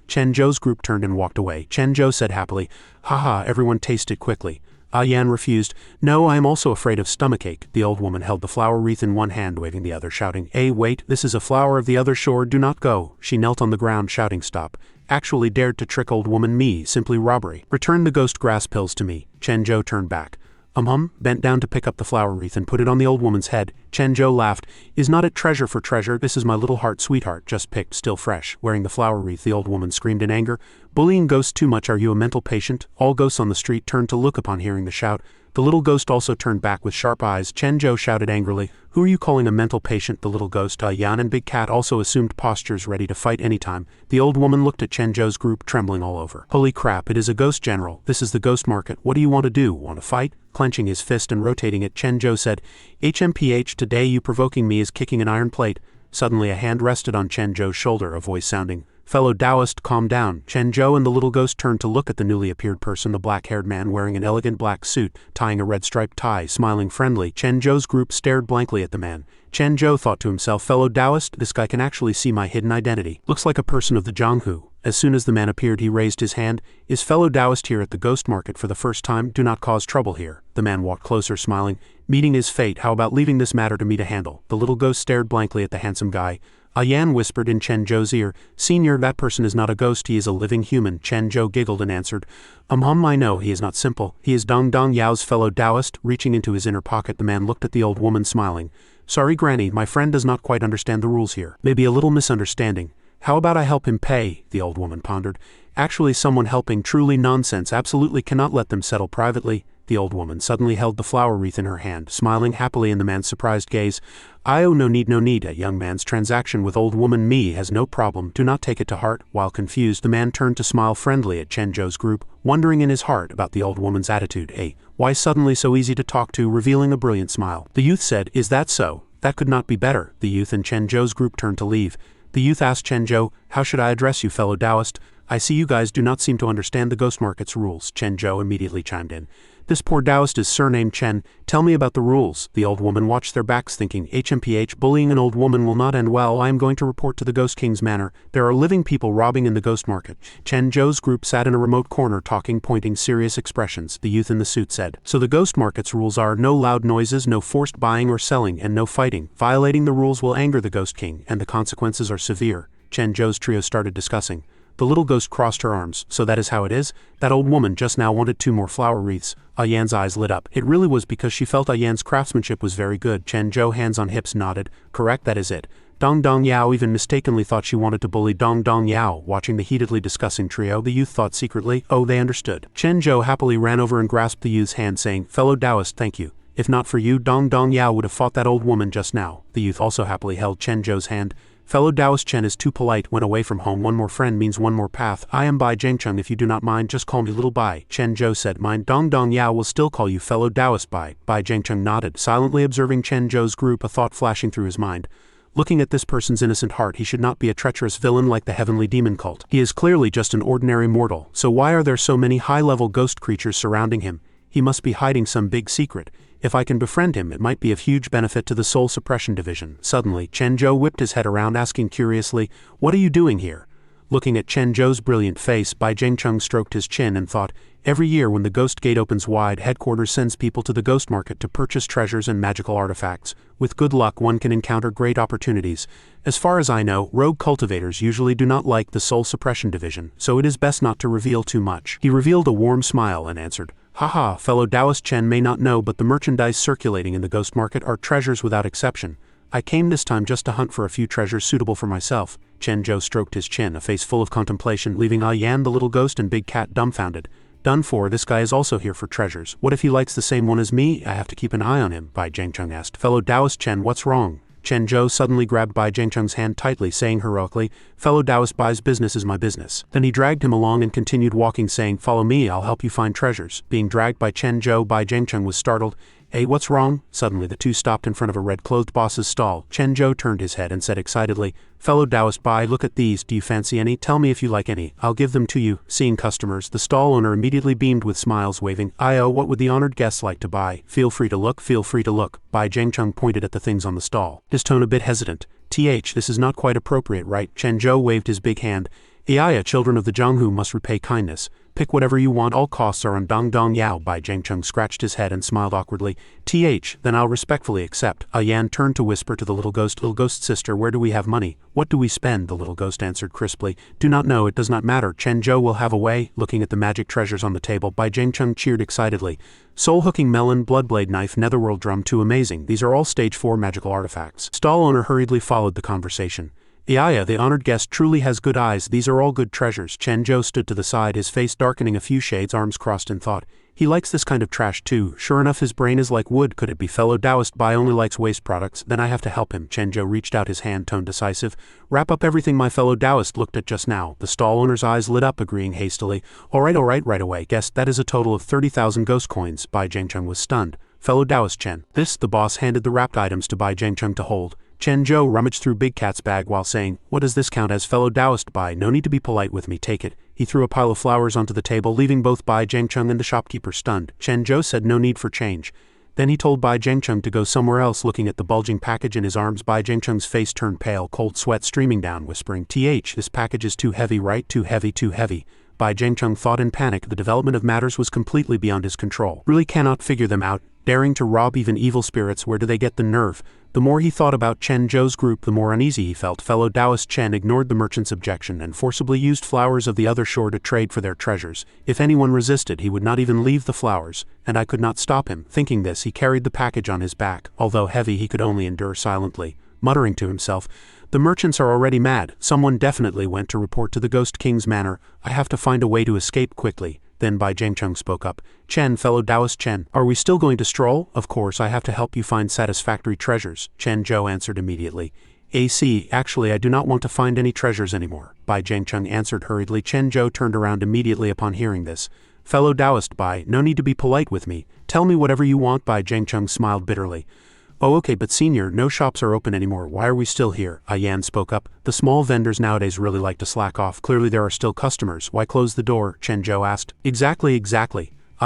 Chen-jo's group turned and walked away. Chen-jo said happily, "Haha, everyone tasted quickly." Yan refused. "No, I am also afraid of stomachache." The old woman held the flower wreath in one hand, waving the other, shouting, Wait, this is a flower of the other shore, do not go." She knelt on the ground, shouting, "Stop. Actually dared to trick old woman me, simply robbery. Return the ghost grass pills to me." Chen-jo turned back. Bent down to pick up the flower wreath and put it on the old woman's head. Chen-jo laughed. "Is not it treasure for treasure? This is my little heart, sweetheart, just picked, still fresh." Wearing the flower wreath, the old woman screamed in anger. "Bullying ghosts too much, are you a mental patient?" All ghosts on the street turned to look upon hearing the shout. The little ghost also turned back with sharp eyes. Chen-jo shouted angrily, "Who are you calling a mental patient?" The little ghost, Yan, and Big Cat also assumed postures, ready to fight anytime. The old woman looked at Chen-jo's group, trembling all over. "Holy crap, it is a ghost general. This is the ghost market. What do you want to do? Want to fight?" Clenching his fist and rotating it, Chen-jo said, "HMPH, today you provoking me is kicking an iron plate." Suddenly a hand rested on Chen-jo's shoulder, a voice sounding, "Fellow Taoist, calm down." Chen-jo and the little ghost turned to look at the newly appeared person, the black-haired man wearing an elegant black suit, tying a red striped tie, smiling friendly. Chen-jo's group stared blankly at the man. Chen-jo thought to himself, "Fellow Taoist, this guy can actually see my hidden identity. Looks like a person of the Jianghu." As soon as the man appeared, he raised his hand. "Is fellow Taoist here at the ghost market for the first time? Do not cause trouble here." The man walked closer, smiling. "Meeting his fate, how about leaving this matter to me to handle?" The little ghost stared blankly at the handsome guy. Yan whispered in Chen-jo's ear, "Senior, that person is not a ghost, he is a living human." Chen-jo giggled and answered, I know, he is not simple. He is Dong Dong Yao's fellow Taoist." Reaching into his inner pocket, the man looked at the old woman, smiling. "Sorry, Granny, my friend does not quite understand the rules here. Maybe a little misunderstanding. How about I help him pay?" The old woman pondered. "Actually, someone helping, truly nonsense, absolutely cannot let them settle privately." The old woman suddenly held the flower wreath in her hand, smiling happily in the man's surprised gaze. No need. A young man's transaction with old woman me has no problem. Do not take it to heart." While confused, the man turned to smile friendly at Chen-jo's group, wondering in his heart about the old woman's attitude. Why suddenly so easy to talk to, revealing a brilliant smile. The youth said, "Is that so? That could not be better." The youth and Chen-jo's group turned to leave. The youth asked Chen-jo, "How should I address you, fellow Taoist? I see you guys do not seem to understand the ghost market's rules." Chen-jo immediately chimed in. This poor Taoist is surnamed Chen. Tell me about the rules. The old woman watched their backs thinking, HMPH, bullying an old woman will not end well. I am going to report to the Ghost King's manor. There are living people robbing in the ghost market. Chen Zhou's group sat in a remote corner talking, pointing serious expressions. The youth in the suit said, so the ghost market's rules are no loud noises, no forced buying or selling, and no fighting. Violating the rules will anger the Ghost King, and the consequences are severe. Chen Zhou's trio started discussing. The little ghost crossed her arms. So that is how it is? That old woman just now wanted 2 more flower wreaths. Yan's eyes lit up. It really was because she felt Yan's craftsmanship was very good. Chen Zhou, hands on hips, nodded. Correct, that is it. Dong Dong Yao even mistakenly thought she wanted to bully Dong Dong Yao. Watching the heatedly discussing trio, the youth thought secretly, oh, they understood. Chen Zhou happily ran over and grasped the youth's hand, saying, fellow Taoist, thank you. If not for you, Dong Dong Yao would have fought that old woman just now. The youth also happily held Chen Zhou's hand. Fellow Taoist, Chen is too polite, went away from home. One more friend means one more path. I am Bai Zhengcheng, if you do not mind, just call me Little Bai. Chen Zhou said, mind. Dong Dong Yao will still call you fellow Taoist Bai. Bai Zhengcheng nodded, silently observing Chen Zhou's group, a thought flashing through his mind. Looking at this person's innocent heart, he should not be a treacherous villain like the heavenly demon cult. He is clearly just an ordinary mortal, so why are there so many high-level ghost creatures surrounding him? He must be hiding some big secret. If I can befriend him, it might be of huge benefit to the Soul Suppression Division. Suddenly, Chen Zhou whipped his head around, asking curiously, what are you doing here? Looking at Chen Zhou's brilliant face, Bai Zhengcheng stroked his chin and thought, every year when the Ghost Gate opens wide, headquarters sends people to the ghost market to purchase treasures and magical artifacts. With good luck, one can encounter great opportunities. As far as I know, rogue cultivators usually do not like the Soul Suppression Division, so it is best not to reveal too much. He revealed a warm smile and answered, haha, fellow Taoist, Chen may not know, but the merchandise circulating in the ghost market are treasures without exception. I came this time just to hunt for a few treasures suitable for myself. Chen Zhou stroked his chin, a face full of contemplation, leaving Yan, the little ghost, and Big Cat dumbfounded. Done for, this guy is also here for treasures. What if he likes the same one as me? I have to keep an eye on him, Bai Zhengcheng asked. Fellow Taoist, Chen, what's wrong? Chen Zhou suddenly grabbed Bai Zhengcheng's hand tightly, saying heroically, fellow Taoist, Bai's business is my business. Then he dragged him along and continued walking, saying, follow me, I'll help you find treasures. Being dragged by Chen Zhou, Bai Zhengcheng was startled. Hey, what's wrong? Suddenly the two stopped in front of a red-clothed boss's stall. Chen Zhou turned his head and said excitedly, fellow Taoist Bai, look at these, do you fancy any? Tell me if you like any, I'll give them to you. Seeing customers, the stall owner immediately beamed with smiles, waving, what would the honored guests like to buy? Feel free to look, feel free to look. Bai Zhengcheng pointed at the things on the stall, his tone a bit hesitant. This is not quite appropriate, right? Chen Zhou waved his big hand. Children of the Zhonghu must repay kindness. Pick whatever you want, all costs are on Dong Dong Yao. Bai Zhengcheng scratched his head and smiled awkwardly. Then I'll respectfully accept. Yan turned to whisper to the little ghost sister, where do we have money? What do we spend? The little ghost answered crisply. Do not know, it does not matter. Chen Zhou will have a way. Looking at the magic treasures on the table, Bai Zhengcheng cheered excitedly. Soul-hooking melon, bloodblade knife, netherworld drum, too amazing. These are all stage 4 magical artifacts. Stall owner hurriedly followed the conversation. The honored guest truly has good eyes. These are all good treasures. Chen Zhou stood to the side, his face darkening a few shades, arms crossed in thought. He likes this kind of trash too. Sure enough, his brain is like wood. Could it be fellow Taoist Bai only likes waste products? Then I have to help him. Chen Zhou reached out his hand, tone decisive. Wrap up everything my fellow Taoist looked at just now. The stall owner's eyes lit up, agreeing hastily. All right, right away. Guess that is a total of 30,000 ghost coins. Bai Zhengcheng was stunned. Fellow Taoist Chen. The boss handed the wrapped items to Bai Zhengcheng to hold. Chen Zhou rummaged through Big Cat's bag while saying, what does this count as? Fellow Taoist Bai, no need to be polite with me, take it. He threw a pile of flowers onto the table, leaving both Bai Zhengcheng and the shopkeeper stunned. Chen Zhou said no need for change. Then he told Bai Zhengcheng to go somewhere else. Looking at the bulging package in his arms, Bai Zhengcheng's face turned pale, cold sweat streaming down, whispering, this package is too heavy, right? Too heavy, too heavy. Bai Zhengcheng thought in panic. The development of matters was completely beyond his control. Really cannot figure them out. Daring to rob even evil spirits, where do they get the nerve? The more he thought about Chen Zhou's group, the more uneasy he felt. Fellow Taoist Chen ignored the merchant's objection and forcibly used flowers of the other shore to trade for their treasures. If anyone resisted, he would not even leave the flowers, and I could not stop him. Thinking this, he carried the package on his back. Although heavy, he could only endure silently, muttering to himself, the merchants are already mad. Someone definitely went to report to the Ghost King's manor. I have to find a way to escape quickly. Then Bai Zhengcheng spoke up. Chen, fellow Taoist Chen, are we still going to stroll? Of course, I have to help you find satisfactory treasures. Chen Zhou answered immediately. Actually I do not want to find any treasures anymore. Bai Zhengcheng answered hurriedly. Chen Zhou turned around immediately upon hearing this. Fellow Taoist Bai, no need to be polite with me. Tell me whatever you want. Bai Zhengcheng smiled bitterly. Oh okay, but senior, no shops are open anymore. Why are we still here? Yan spoke up. The small vendors nowadays really like to slack off. Clearly there are still customers. Why close the door? Chen Zhou asked. Exactly.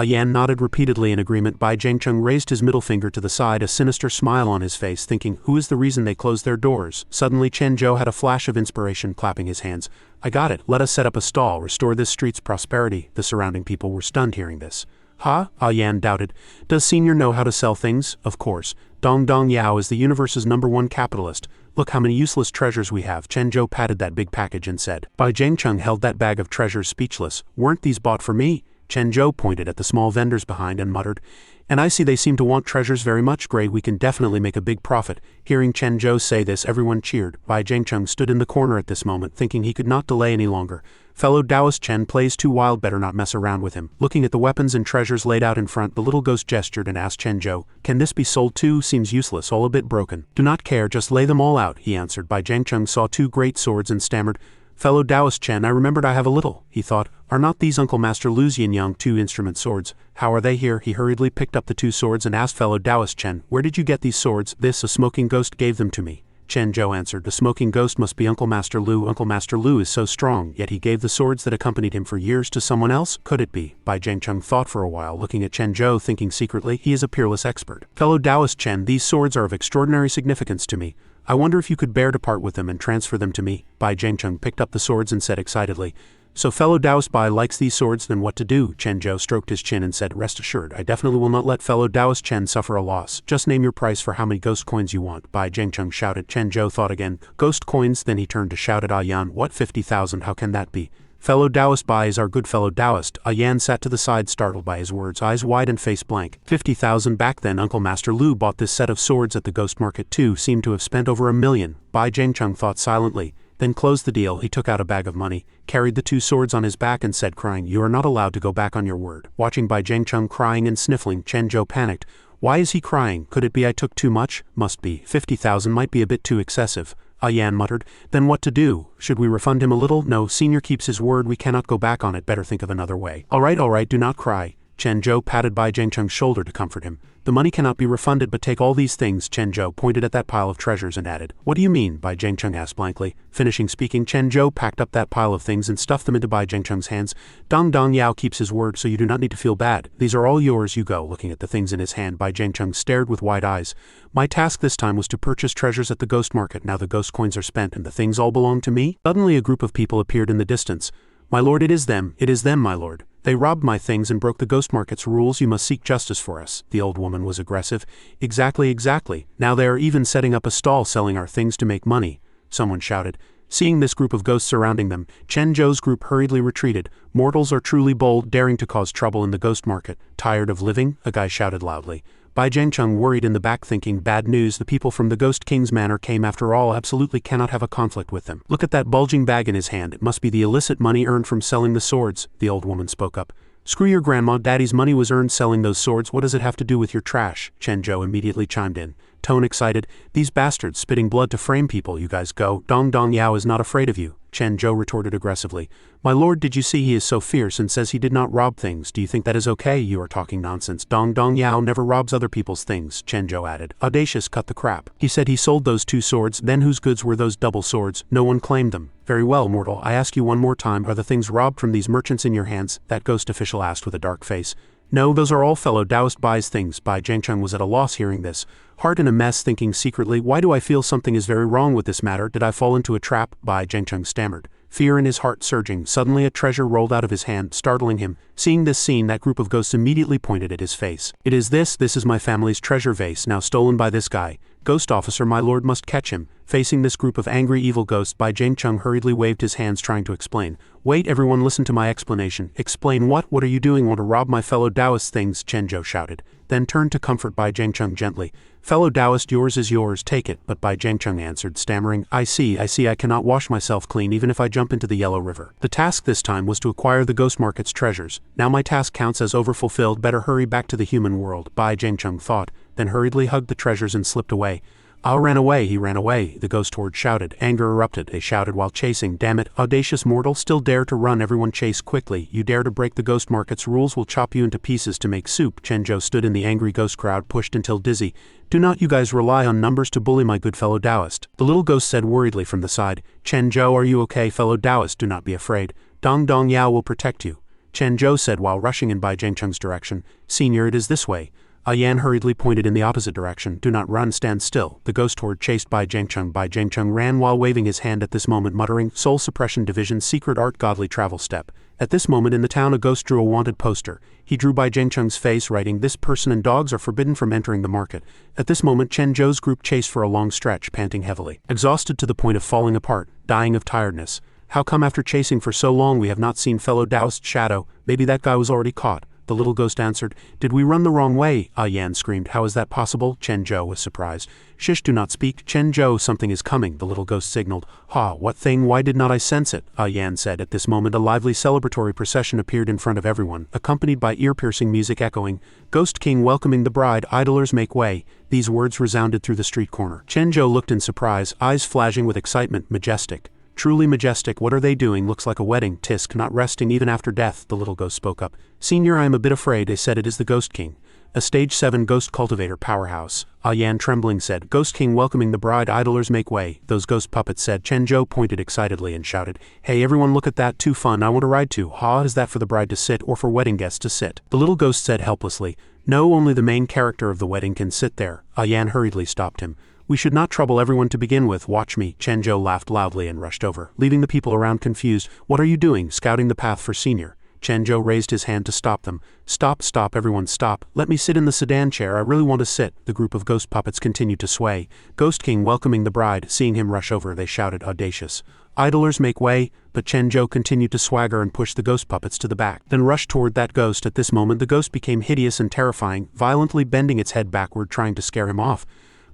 Yan nodded repeatedly in agreement. Bai Zhengcheng raised his middle finger to the side, a sinister smile on his face, thinking, who is the reason they closed their doors? Suddenly Chen Zhou had a flash of inspiration, clapping his hands. I got it, let us set up a stall, restore this street's prosperity. The surrounding people were stunned hearing this. Ha? Yan doubted. Does Senior know how to sell things? Of course. Dong Dong Yao is the universe's #1 capitalist. Look how many useless treasures we have. Chen Zhou patted that big package and said. Bai Zhengcheng held that bag of treasures speechless. Weren't these bought for me? Chen Zhou pointed at the small vendors behind and muttered, and I see they seem to want treasures very much. Great, we can definitely make a big profit. Hearing Chen Zhou say this, everyone cheered. Bai Zhengcheng stood in the corner at this moment, thinking he could not delay any longer. Fellow Taoist Chen plays too wild, better not mess around with him. Looking at the weapons and treasures laid out in front, the little ghost gestured and asked Chen Zhou, can this be sold too? Seems useless, all a bit broken. Do not care, just lay them all out, he answered. Bai Zhengcheng saw 2 great swords and stammered, Fellow Taoist Chen, I remembered I have a little, he thought. Are not these Uncle Master Lu's Yin Yang 2 instrument swords? How are they here? He hurriedly picked up the 2 swords and asked fellow Taoist Chen, where did you get these swords? This, a smoking ghost gave them to me. Chen Zhou answered, the smoking ghost must be Uncle Master Lu. Uncle Master Lu is so strong, yet he gave the swords that accompanied him for years to someone else? Could it be? Bai Zhengcheng thought for a while, looking at Chen Zhou, thinking secretly, he is a peerless expert. Fellow Taoist Chen, these swords are of extraordinary significance to me. I wonder if you could bear to part with them and transfer them to me. Bai Zhengcheng picked up the swords and said excitedly, so fellow Taoist Bai likes these swords, then what to do? Chen Zhou stroked his chin and said, rest assured, I definitely will not let fellow Taoist Chen suffer a loss. Just name your price for how many ghost coins you want. Bai Zhengcheng shouted. Chen Zhou thought again, ghost coins? Then he turned to shout at Yan, what, 50,000? How can that be? Fellow Taoist Bai is our good fellow Taoist. Yan sat to the side, startled by his words, eyes wide and face blank. 50,000 back then. Uncle Master Lu bought this set of swords at the ghost market too, seemed to have spent over $1 million. Bai Zhengcheng thought silently, then closed the deal. He took out a bag of money, carried the 2 swords on his back and said, crying, you are not allowed to go back on your word. Watching Bai Zhengcheng crying and sniffling, Chen Zhou panicked. Why is he crying? Could it be I took too much? Must be. 50,000 might be a bit too excessive. Yan muttered, then what to do? Should we refund him a little? No, Senior keeps his word, we cannot go back on it, better think of another way. All right, do not cry. Chen Zhou patted Bai Zhengcheng's shoulder to comfort him. The money cannot be refunded, but take all these things. Chen Zhou pointed at that pile of treasures and added, what do you mean? Bai Zhengcheng asked blankly. Finishing speaking, Chen Zhou packed up that pile of things and stuffed them into Bai Zhengcheng's hands. Dong Dong Yao keeps his word, so you do not need to feel bad. These are all yours, you go. Looking at the things in his hand, Bai Zhengcheng stared with wide eyes. My task this time was to purchase treasures at the ghost market. Now the ghost coins are spent and the things all belong to me? Suddenly a group of people appeared in the distance. My lord, it is them, my lord. They robbed my things and broke the ghost market's rules. You must seek justice for us. The old woman was aggressive. Exactly. Now they are even setting up a stall selling our things to make money. Someone shouted. Seeing this group of ghosts surrounding them, Chen Zhou's group hurriedly retreated. Mortals are truly bold, daring to cause trouble in the ghost market. Tired of living? A guy shouted loudly. Bai Zhengcheng worried in the back, thinking, bad news, the people from the Ghost King's manor came after all, absolutely cannot have a conflict with them. Look at that bulging bag in his hand, it must be the illicit money earned from selling the swords. The old woman spoke up. Screw your grandma, Daddy's money was earned selling those swords, what does it have to do with your trash? Chen Zhou immediately chimed in. Tone excited, these bastards spitting blood to frame people, you guys go. Dong Dong Yao is not afraid of you. Chen Zhou retorted aggressively. My lord, did you see he is so fierce and says he did not rob things? Do you think that is okay? You are talking nonsense. Dong Dong Yao never robs other people's things, Chen Zhou added. Audacious, cut the crap. He said he sold those 2 swords, then whose goods were those double swords? No one claimed them. Very well, mortal, I ask you one more time, are the things robbed from these merchants in your hands? That ghost official asked with a dark face. No, those are all fellow Taoist Bai's things. Bai Zhengcheng was at a loss hearing this. Heart in a mess, thinking secretly, why do I feel something is very wrong with this matter? Did I fall into a trap? Bai Zhengcheng stammered. Fear in his heart surging, suddenly a treasure rolled out of his hand, startling him. Seeing this scene, that group of ghosts immediately pointed at his face. It is this is my family's treasure vase, now stolen by this guy. Ghost officer, my lord must catch him. Facing this group of angry evil ghosts, Bai Zhengcheng hurriedly waved his hands trying to explain. Wait, everyone, listen to my explanation. Explain what? What are you doing? Want to rob my fellow Taoist things? Chen Zhou shouted. Then turned to comfort Bai Zhengcheng gently. Fellow Taoist, yours is yours, take it. But Bai Zhengcheng answered, stammering, I see, I cannot wash myself clean even if I jump into the Yellow River. The task this time was to acquire the ghost market's treasures. Now my task counts as overfulfilled, better hurry back to the human world, Bai Zhengcheng thought, then hurriedly hugged the treasures and slipped away. He ran away, the ghost horde shouted. Anger erupted, they shouted while chasing. Damn it, audacious mortal, still dare to run, everyone chase quickly. You dare to break the ghost market's rules, we'll chop you into pieces to make soup. Chen Zhou stood in the angry ghost crowd, pushed until dizzy. Do not you guys rely on numbers to bully my good fellow Taoist. The little ghost said worriedly from the side. Chen Zhou, are you okay, fellow Taoist? Do not be afraid. Dong Dong Yao will protect you. Chen Zhou said while rushing in Bai Zhengcheng's direction. Senior, it is this way. Yan hurriedly pointed in the opposite direction. Do not run, stand still. The ghost horde chased Bai Zhengcheng. Bai Zhengcheng ran while waving his hand at this moment, muttering, Soul Suppression Division, Secret Art, Godly Travel Step. At this moment in the town, a ghost drew a wanted poster. He drew Bai Zhengcheng's face, writing, This person and dogs are forbidden from entering the market. At this moment, Chen Zhou's group chased for a long stretch, panting heavily, exhausted to the point of falling apart, dying of tiredness. How come after chasing for so long we have not seen fellow Taoist Shadow? Maybe that guy was already caught. The little ghost answered. Did we run the wrong way? Yan screamed. How is that possible? Chen Zhou was surprised. Shish, do not speak. Chen Zhou, something is coming, the little ghost signaled. Ha, what thing? Why did not I sense it? Yan said. At this moment a lively celebratory procession appeared in front of everyone, accompanied by ear-piercing music echoing, Ghost King welcoming the bride, idlers make way. These words resounded through the street corner. Chen Zhou looked in surprise, eyes flashing with excitement. Majestic. Truly majestic. What are they doing? Looks like a wedding. Tisk, not resting even after death, the little ghost spoke up. Senior, I am a bit afraid. They said it is the Ghost King. A stage 7 ghost cultivator powerhouse. Yan trembling said. Ghost King welcoming the bride, idlers make way. Those ghost puppets said. Chen Zhou pointed excitedly and shouted. Hey everyone, look at that, too fun, I want to ride too. Ha, is that for the bride to sit or for wedding guests to sit? The little ghost said helplessly. No, only the main character of the wedding can sit there. Yan hurriedly stopped him. We should not trouble everyone to begin with, watch me. Chen Zhou laughed loudly and rushed over, leaving the people around confused. What are you doing? Scouting the path for Senior. Chen Zhou raised his hand to stop them. Stop, everyone stop. Let me sit in the sedan chair, I really want to sit. The group of ghost puppets continued to sway. Ghost King welcoming the bride, seeing him rush over, they shouted, audacious. Idlers make way, but Chen Zhou continued to swagger and push the ghost puppets to the back, then rushed toward that ghost. At this moment the ghost became hideous and terrifying, violently bending its head backward trying to scare him off.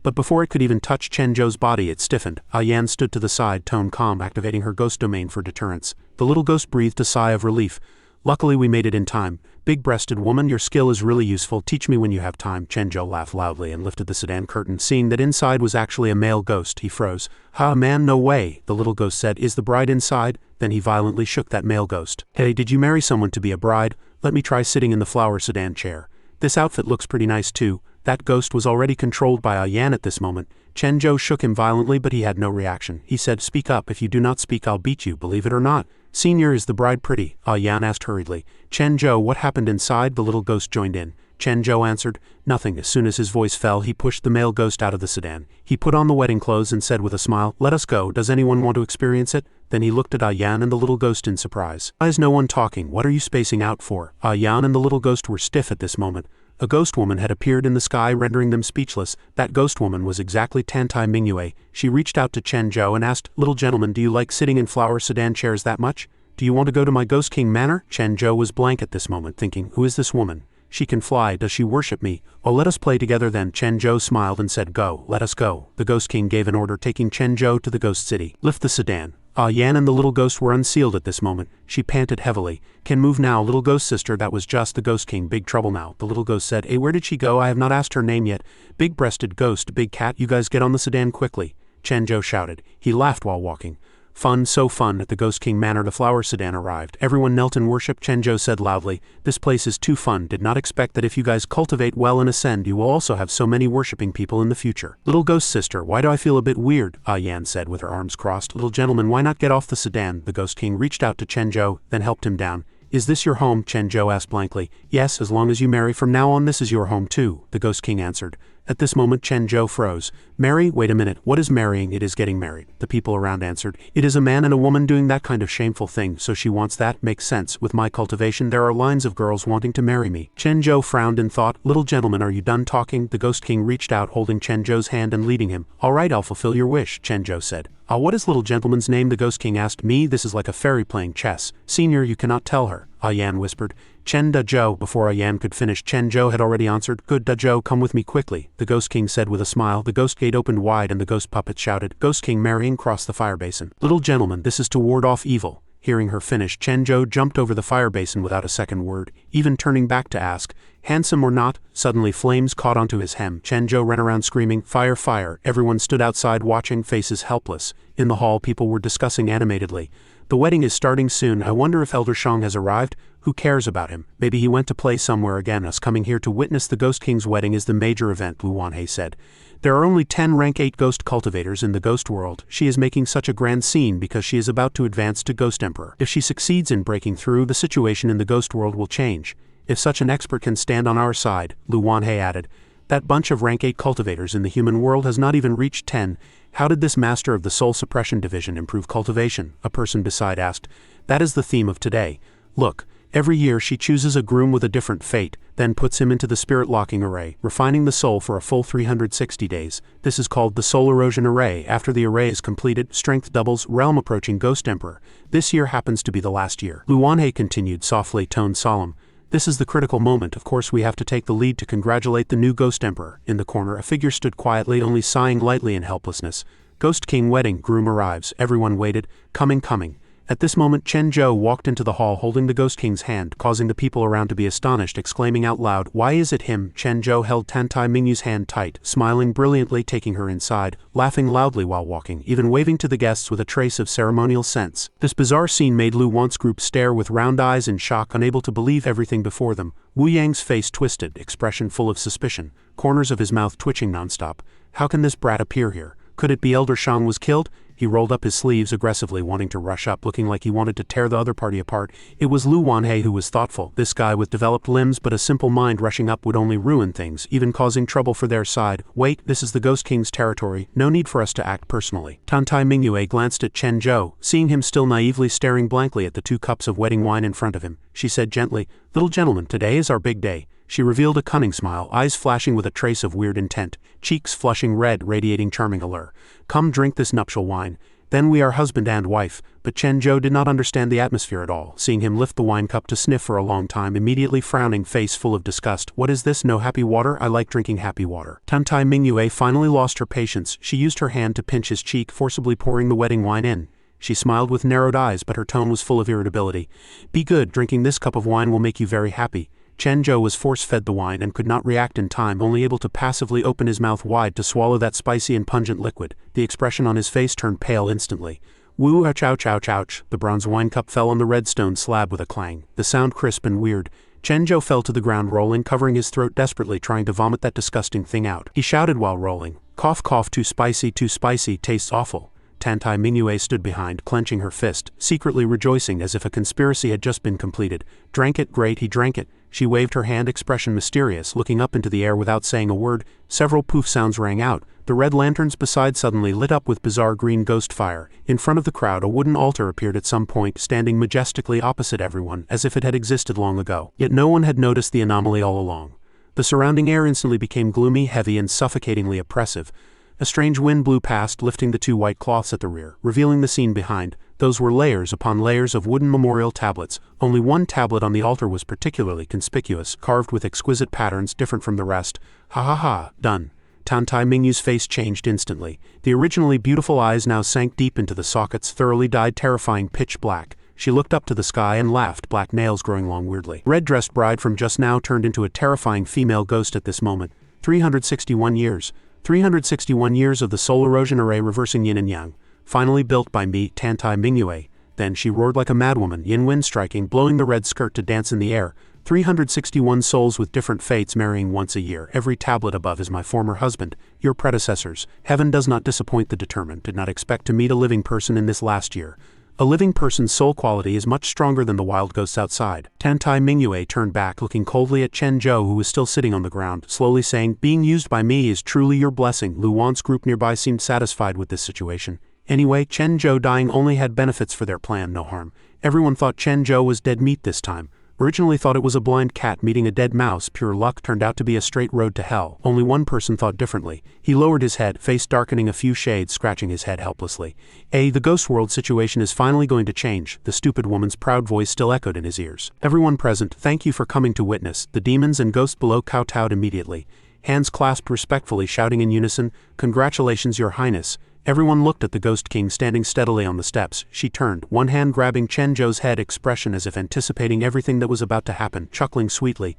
But before it could even touch Chen Zhou's body, it stiffened. Yan stood to the side, tone calm, activating her ghost domain for deterrence. The little ghost breathed a sigh of relief. Luckily we made it in time. Big-breasted woman, your skill is really useful. Teach me when you have time. Chen Zhou laughed loudly and lifted the sedan curtain. Seeing that inside was actually a male ghost, he froze. Ha, man, no way, the little ghost said. Is the bride inside? Then he violently shook that male ghost. Hey, did you marry someone to be a bride? Let me try sitting in the flower sedan chair. This outfit looks pretty nice too. That ghost was already controlled by Yan at this moment. Chen Zhou shook him violently, but he had no reaction. He said, Speak up, if you do not speak I'll beat you, believe it or not. Senior, is the bride pretty? Yan asked hurriedly. Chen Zhou, what happened inside? The little ghost joined in. Chen Zhou answered, Nothing. As soon as his voice fell, he pushed the male ghost out of the sedan. He put on the wedding clothes and said with a smile, Let us go, does anyone want to experience it? Then he looked at Yan and the little ghost in surprise. Why is no one talking? What are you spacing out for? Yan and the little ghost were stiff at this moment. A ghost woman had appeared in the sky, rendering them speechless. That ghost woman was exactly Tantai Mingyue. She reached out to Chen Zhou and asked, Little gentleman, do you like sitting in flower sedan chairs that much? Do you want to go to my Ghost King manor? Chen Zhou was blank at this moment, thinking, Who is this woman? She can fly, does she worship me? Oh, let us play together then. Chen Zhou smiled and said, Go, let us go. The Ghost King gave an order, taking Chen Zhou to the Ghost City. Lift the sedan. Yan and the little ghost were unsealed at this moment. She panted heavily. Can move now, little ghost sister. That was just the Ghost King. Big trouble now. The little ghost said, Hey, where did she go? I have not asked her name yet. Big-breasted ghost, big cat, you guys get on the sedan quickly. Chen Zhou shouted. He laughed while walking. Fun, so fun. At the Ghost King manor the flower sedan arrived. Everyone knelt in worship. Chen Zhou said loudly, This place is too fun. Did not expect that if you guys cultivate well and ascend you will also have so many worshipping people in the future. Little ghost sister, why do I feel a bit weird? Yan said with her arms crossed. Little gentleman, why not get off the sedan? The Ghost King reached out to Chen Zhou, then helped him down. Is this your home? Chen Zhou asked blankly. Yes, as long as you marry from now on this is your home too, the Ghost King answered. At this moment Chen Zhou froze. Marry? Wait a minute, what is marrying? It is getting married. The people around answered. It is a man and a woman doing that kind of shameful thing, so she wants that? Makes sense. With my cultivation there are lines of girls wanting to marry me. Chen Zhou frowned and thought, Little gentleman, are you done talking? The Ghost King reached out holding Chen Zhou's hand and leading him. Alright, I'll fulfill your wish, Chen Zhou said. What is little gentleman's name? The Ghost King asked. Me, this is like a fairy playing chess. Senior, you cannot tell her. Yan whispered. Chen Da-Zhou. Before Yan could finish, Chen Zhou had already answered. Good Da-Zhou, come with me quickly. The Ghost King said with a smile. The ghost gate opened wide and the ghost puppet shouted. Ghost King marrying cross the fire basin. Little gentleman, this is to ward off evil. Hearing her finish, Chen Zhou jumped over the fire basin without a second word, even turning back to ask, handsome or not? Suddenly flames caught onto his hem. Chen Zhou ran around screaming, Fire, fire. Everyone stood outside watching, faces helpless. In the hall people were discussing animatedly. The wedding is starting soon. I wonder if Elder Shang has arrived? Who cares about him? Maybe he went to play somewhere again. Us coming here to witness the Ghost King's wedding is the major event, Lu Wanhei said. There are only 10 rank 8 ghost cultivators in the ghost world. She is making such a grand scene because she is about to advance to Ghost Emperor. If she succeeds in breaking through, the situation in the ghost world will change. If such an expert can stand on our side, Lu Wanhei added. That bunch of rank 8 cultivators in the human world has not even reached 10. How did this master of the soul suppression division improve cultivation? A person beside asked. That is the theme of today. Look. Every year she chooses a groom with a different fate, then puts him into the spirit locking array, refining the soul for a full 360 days. This is called the soul erosion array. After the array is completed, strength doubles, realm approaching Ghost Emperor. This year happens to be the last year. Lu Wanhei continued, softly, tone solemn. This is the critical moment. Of course we have to take the lead to congratulate the new Ghost Emperor. In the corner a figure stood quietly, only sighing lightly in helplessness. Ghost King wedding, groom arrives. Everyone waited. Coming. At this moment Chen Zhou walked into the hall holding the Ghost King's hand, causing the people around to be astonished, exclaiming out loud, "Why is it him?" Chen Zhou held Tantai Mingyu's hand tight, smiling brilliantly, taking her inside, laughing loudly while walking, even waving to the guests with a trace of ceremonial sense. This bizarre scene made Lu Wan's group stare with round eyes in shock, unable to believe everything before them. Wu Yang's face twisted, expression full of suspicion, corners of his mouth twitching nonstop. How can this brat appear here? Could it be Elder Shang was killed? He rolled up his sleeves aggressively, wanting to rush up, looking like he wanted to tear the other party apart. It was Lu Wanhei who was thoughtful. This guy with developed limbs but a simple mind rushing up would only ruin things, even causing trouble for their side. Wait, this is the Ghost King's territory. No need for us to act personally. Tantai Mingyue glanced at Chen Zhou, seeing him still naively staring blankly at the 2 cups of wedding wine in front of him. She said gently, "Little gentleman, today is our big day." She revealed a cunning smile, eyes flashing with a trace of weird intent, cheeks flushing red, radiating charming allure. "Come drink this nuptial wine. Then we are husband and wife." But Chen Zhou did not understand the atmosphere at all, seeing him lift the wine cup to sniff for a long time, immediately frowning, face full of disgust. "What is this? No happy water? I like drinking happy water." Tantai Mingyue finally lost her patience. She used her hand to pinch his cheek, forcibly pouring the wedding wine in. She smiled with narrowed eyes, but her tone was full of irritability. "Be good, drinking this cup of wine will make you very happy." Chen Zhou was force-fed the wine and could not react in time, only able to passively open his mouth wide to swallow that spicy and pungent liquid. The expression on his face turned pale instantly. Woo, ouch, ouch, ouch, ouch. The bronze wine cup fell on the red stone slab with a clang, the sound crisp and weird. Chen Zhou fell to the ground, rolling, covering his throat desperately, trying to vomit that disgusting thing out. He shouted while rolling, "Cough, cough, too spicy, tastes awful." Tantai Mingyue stood behind, clenching her fist, secretly rejoicing as if a conspiracy had just been completed. "Drank it, great, he drank it." She waved her hand, expression mysterious, looking up into the air without saying a word. Several poof sounds rang out. The red lanterns beside suddenly lit up with bizarre green ghost fire. In front of the crowd a wooden altar appeared at some point, standing majestically opposite everyone, as if it had existed long ago. Yet no one had noticed the anomaly all along. The surrounding air instantly became gloomy, heavy, and suffocatingly oppressive. A strange wind blew past, lifting the 2 white cloths at the rear, revealing the scene behind. Those were layers upon layers of wooden memorial tablets. Only one tablet on the altar was particularly conspicuous, carved with exquisite patterns different from the rest. "Ha ha ha, done." Tantai Mingyu's face changed instantly. The originally beautiful eyes now sank deep into the sockets, thoroughly dyed terrifying pitch black. She looked up to the sky and laughed, black nails growing long weirdly. Red-dressed bride from just now turned into a terrifying female ghost at this moment. 361 years. 361 years of the soul erosion array reversing yin and yang. Finally built by me, Tantai Mingyue. Then she roared like a madwoman, yin wind striking, blowing the red skirt to dance in the air. 361 souls with different fates marrying once a year. Every tablet above is my former husband, your predecessors. Heaven does not disappoint the determined. Did not expect to meet a living person in this last year. A living person's soul quality is much stronger than the wild ghosts outside. Tantai Mingyue turned back, looking coldly at Chen Zhou, who was still sitting on the ground, slowly saying, "Being used by me is truly your blessing." Lu Wan's group nearby seemed satisfied with this situation. Anyway, Chen Zhou dying only had benefits for their plan, no harm. Everyone thought Chen Zhou was dead meat this time. Originally thought it was a blind cat meeting a dead mouse. Pure luck, turned out to be a straight road to hell. Only one person thought differently. He lowered his head, face darkening a few shades, scratching his head helplessly. The ghost world situation is finally going to change. The stupid woman's proud voice still echoed in his ears. Everyone present, thank you for coming to witness. The demons and ghosts below kowtowed immediately. Hands clasped respectfully, shouting in unison, "Congratulations, your highness." Everyone looked at the Ghost King standing steadily on the steps. She turned, one hand grabbing Chen Zhou's head, expression as if anticipating everything that was about to happen, chuckling sweetly.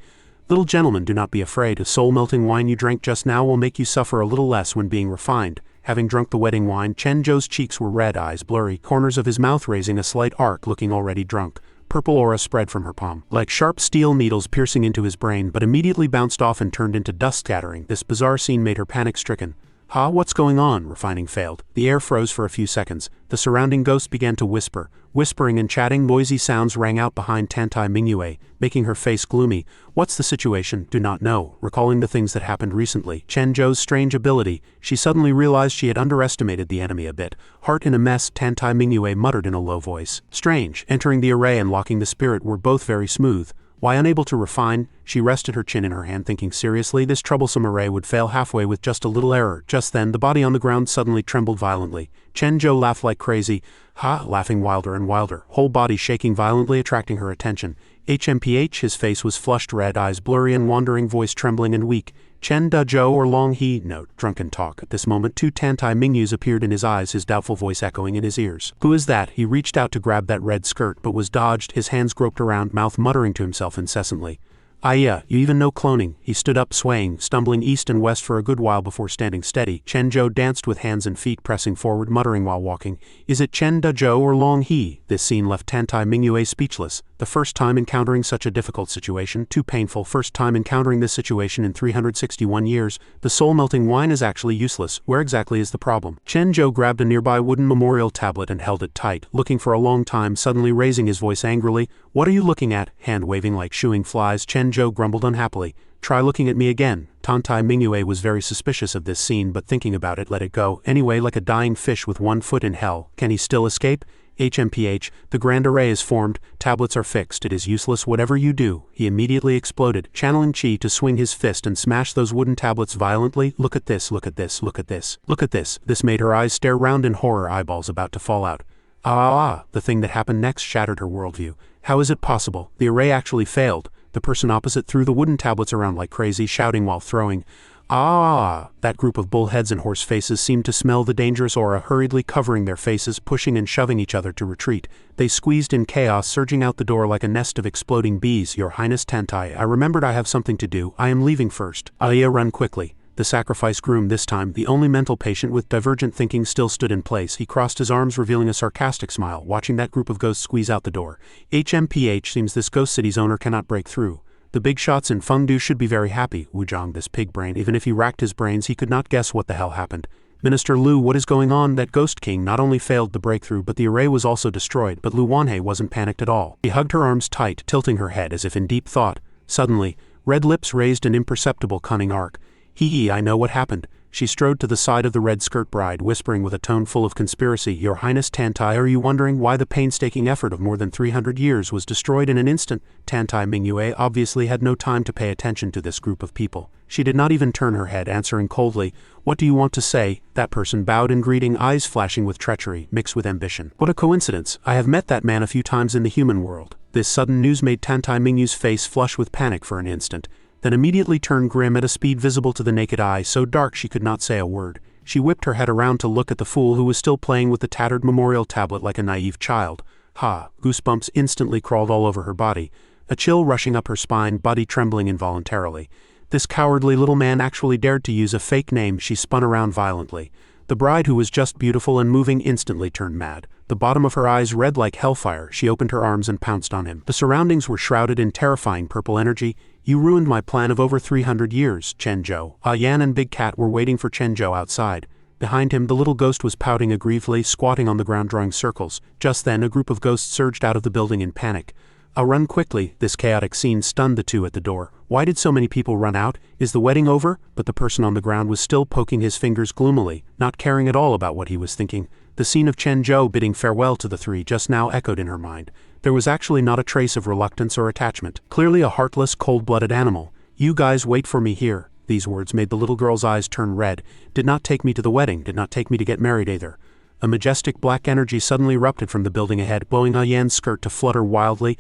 "Little gentleman, do not be afraid. The soul-melting wine you drank just now will make you suffer a little less when being refined." Having drunk the wedding wine, Chen Zhou's cheeks were red, eyes blurry, corners of his mouth raising a slight arc, looking already drunk. Purple aura spread from her palm, like sharp steel needles piercing into his brain, but immediately bounced off and turned into dust scattering. This bizarre scene made her panic-stricken. What's going on? Refining failed. The air froze for a few seconds. The surrounding ghosts began to whisper. Whispering and chatting, noisy sounds rang out behind Tantai Mingyue, making her face gloomy. What's the situation? Do not know. Recalling the things that happened recently, Chen Zhou's strange ability, she suddenly realized she had underestimated the enemy a bit. Heart in a mess, Tantai Mingyue muttered in a low voice. Strange. Entering the array and locking the spirit were both very smooth. Why unable to refine, she rested her chin in her hand, thinking seriously this troublesome array would fail halfway with just a little error. Just then, the body on the ground suddenly trembled violently. Chen Zhou laughed like crazy, laughing wilder and wilder, whole body shaking violently, attracting her attention. HMPH, his face was flushed red, eyes blurry and wandering, voice trembling and weak. Chen Da Zhou or Long He, note, drunken talk. At this moment, two Tantai Mingyus appeared in his eyes, his doubtful voice echoing in his ears. Who is that? He reached out to grab that red skirt, but was dodged, his hands groped around, mouth muttering to himself incessantly. You even know cloning. He stood up, swaying, stumbling east and west for a good while before standing steady. Chen Zhou danced with hands and feet pressing forward, muttering while walking. Is it Chen Da Zhou or Long He? This scene left Tantai Mingyue speechless. The first time encountering such a difficult situation, too painful, first time encountering this situation in 361 years, the soul-melting wine is actually useless. Where exactly is the problem? Chen Zhou grabbed a nearby wooden memorial tablet and held it tight, looking for a long time, suddenly raising his voice angrily. What are you looking at? Hand waving like shooing flies, Chen Zhou grumbled unhappily. Try looking at me again. Tantai Mingyue was very suspicious of this scene, but thinking about it, let it go. Anyway, like a dying fish with one foot in hell. Can he still escape? HMPH, the grand array is formed, tablets are fixed, it is useless whatever you do. He immediately exploded, channeling chi to swing his fist and smash those wooden tablets violently. Look at this, look at this, look at this, look at this. This made her eyes stare round in horror, eyeballs about to fall out. The thing that happened next shattered her worldview. How is it possible? The array actually failed. The person opposite threw the wooden tablets around like crazy, shouting while throwing. That group of bullheads and horse faces seemed to smell the dangerous aura, hurriedly covering their faces, pushing and shoving each other to retreat. They squeezed in chaos, surging out the door like a nest of exploding bees. Your Highness Tantai, I remembered I have something to do. I am leaving first. Run quickly. The sacrifice groom, this time the only mental patient with divergent thinking, still stood in place. He crossed his arms, revealing a sarcastic smile, watching that group of ghosts squeeze out the door. HMPH, seems this ghost city's owner cannot break through. The big shots in Fengdu should be very happy. Wuzhang, this pig brain, even if he racked his brains, he could not guess what the hell happened. Minister Lu, what is going on? That ghost king not only failed the breakthrough, but the array was also destroyed. But Lu Wanhei wasn't panicked at all. He hugged her arms tight, tilting her head as if in deep thought. Suddenly, red lips raised an imperceptible cunning arc. I know what happened. She strode to the side of the red skirt bride, whispering with a tone full of conspiracy. Your Highness Tantai, are you wondering why the painstaking effort of more than 300 years was destroyed in an instant? Tantai Mingyue obviously had no time to pay attention to this group of people. She did not even turn her head, answering coldly, What do you want to say? That person bowed in greeting, eyes flashing with treachery, mixed with ambition. What a coincidence. I have met that man a few times in the human world. This sudden news made Tantai Mingyu's face flush with panic for an instant, then immediately turned grim at a speed visible to the naked eye, so dark she could not say a word. She whipped her head around to look at the fool who was still playing with the tattered memorial tablet like a naive child. Goosebumps instantly crawled all over her body, a chill rushing up her spine, body trembling involuntarily. This cowardly little man actually dared to use a fake name. She spun around violently. The bride, who was just beautiful and moving, instantly turned mad. The bottom of her eyes red like hellfire, she opened her arms and pounced on him. The surroundings were shrouded in terrifying purple energy. You ruined my plan of over 300 years, Chen Zhou. Yan and Big Cat were waiting for Chen Zhou outside. Behind him, the little ghost was pouting aggrievely, squatting on the ground drawing circles. Just then, a group of ghosts surged out of the building in panic. Run quickly. This chaotic scene stunned the two at the door. Why did so many people run out? Is the wedding over? But the person on the ground was still poking his fingers gloomily, not caring at all about what he was thinking. The scene of Chen Zhou bidding farewell to the three just now echoed in her mind. There was actually not a trace of reluctance or attachment. Clearly a heartless, cold-blooded animal. You guys wait for me here. These words made the little girl's eyes turn red. Did not take me to the wedding, did not take me to get married either. A majestic black energy suddenly erupted from the building ahead, blowing Yan's skirt to flutter wildly.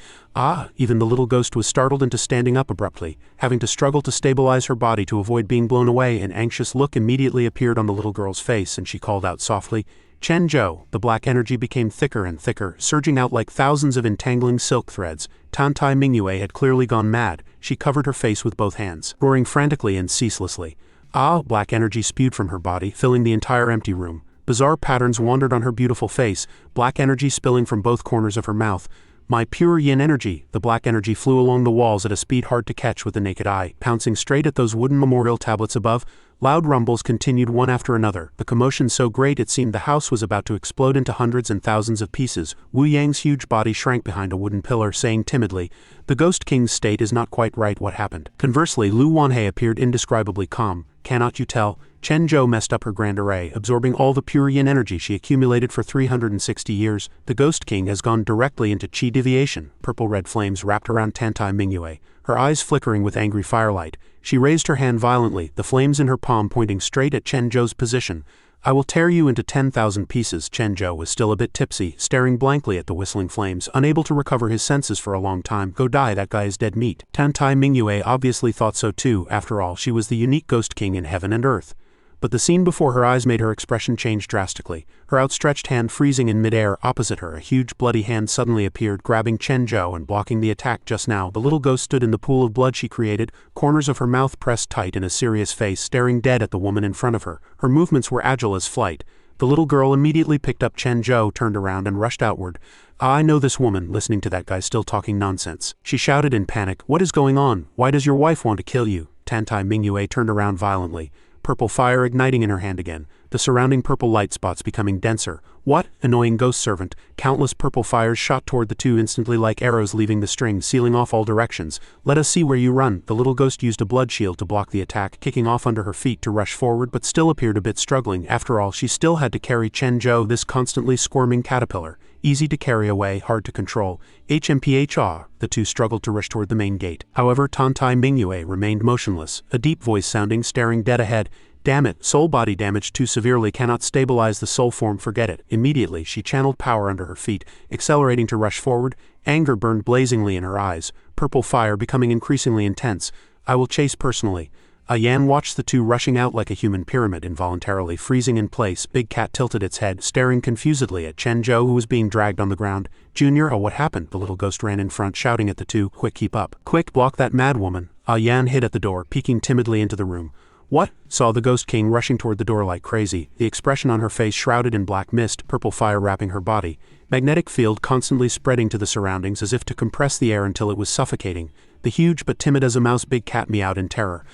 Even the little ghost was startled into standing up abruptly, having to struggle to stabilize her body to avoid being blown away. An anxious look immediately appeared on the little girl's face, and she called out softly, Chen Zhou. The black energy became thicker and thicker, surging out like thousands of entangling silk threads. Tantai Mingyue had clearly gone mad. She covered her face with both hands, roaring frantically and ceaselessly. Black energy spewed from her body, filling the entire empty room. Bizarre patterns wandered on her beautiful face, black energy spilling from both corners of her mouth. My pure yin energy. The black energy flew along the walls at a speed hard to catch with the naked eye, pouncing straight at those wooden memorial tablets above. Loud rumbles continued one after another, the commotion so great it seemed the house was about to explode into hundreds and thousands of pieces. Wu Yang's huge body shrank behind a wooden pillar, saying timidly, "The Ghost King's state is not quite right. What happened?" Conversely, Lu Wanhei appeared indescribably calm. "Cannot you tell? Chen Zhou messed up her grand array, absorbing all the pure yin energy she accumulated for 360 years. The Ghost King has gone directly into qi deviation." Purple-red flames wrapped around Tantai Mingyue, her eyes flickering with angry firelight. She raised her hand violently, the flames in her palm pointing straight at Chen Zhou's position. "I will tear you into 10,000 pieces." Chen Zhou was still a bit tipsy, staring blankly at the whistling flames, unable to recover his senses for a long time. "Go die, that guy is dead meat." Tantai Mingyue obviously thought so too. After all, she was the unique Ghost King in heaven and earth. But the scene before her eyes made her expression change drastically. Her outstretched hand freezing in midair opposite her, a huge bloody hand suddenly appeared, grabbing Chen Zhou and blocking the attack. Just now, the little ghost stood in the pool of blood she created, corners of her mouth pressed tight in a serious face, staring dead at the woman in front of her. Her movements were agile as flight. The little girl immediately picked up Chen Zhou, turned around and rushed outward. "I know this woman," listening to that guy still talking nonsense. She shouted in panic, "What is going on? Why does your wife want to kill you?" Tantai Mingyue turned around violently, purple fire igniting in her hand again, the surrounding purple light spots becoming denser. "What? Annoying ghost servant." Countless purple fires shot toward the two instantly like arrows leaving the string, sealing off all directions. "Let us see where you run." The little ghost used a blood shield to block the attack, kicking off under her feet to rush forward, but still appeared a bit struggling. After all, she still had to carry Chen Zhou, this constantly squirming caterpillar. Easy to carry away, hard to control. HMPHR, the two struggled to rush toward the main gate. However, Tantai Mingyue remained motionless, a deep voice sounding, staring dead ahead. "Damn it, soul body damaged too severely, cannot stabilize the soul form, forget it." Immediately, she channeled power under her feet, accelerating to rush forward. Anger burned blazingly in her eyes, purple fire becoming increasingly intense. "I will chase personally." Yan watched the two rushing out like a human pyramid, involuntarily freezing in place. Big Cat tilted its head, staring confusedly at Chen Zhou, who was being dragged on the ground. "Junior, oh, what happened?" The little ghost ran in front, shouting at the two. "Quick, keep up. Quick, block that mad woman." Yan hid at the door, peeking timidly into the room. "What?" Saw the Ghost King rushing toward the door like crazy, the expression on her face shrouded in black mist, purple fire wrapping her body. Magnetic field constantly spreading to the surroundings as if to compress the air until it was suffocating. The huge but timid as a mouse Big Cat meowed in terror.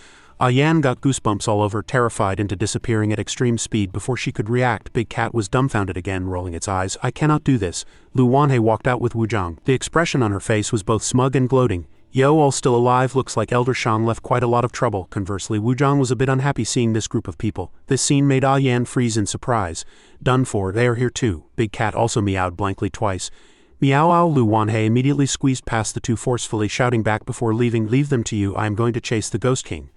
Yan got goosebumps all over, terrified into disappearing at extreme speed before she could react. Big Cat was dumbfounded again, rolling its eyes. "I cannot do this." Lu Wanhei walked out with Wuzhang. The expression on her face was both smug and gloating. "Yo, all still alive, looks like Elder Shang left quite a lot of trouble." Conversely, Wuzhang was a bit unhappy seeing this group of people. This scene made Yan freeze in surprise. "Done for, they are here too." Big Cat also meowed blankly twice. "Meow-ow." Lu Wanhei immediately squeezed past the two forcefully, shouting back before leaving, "Leave them to you, I am going to chase the Ghost King."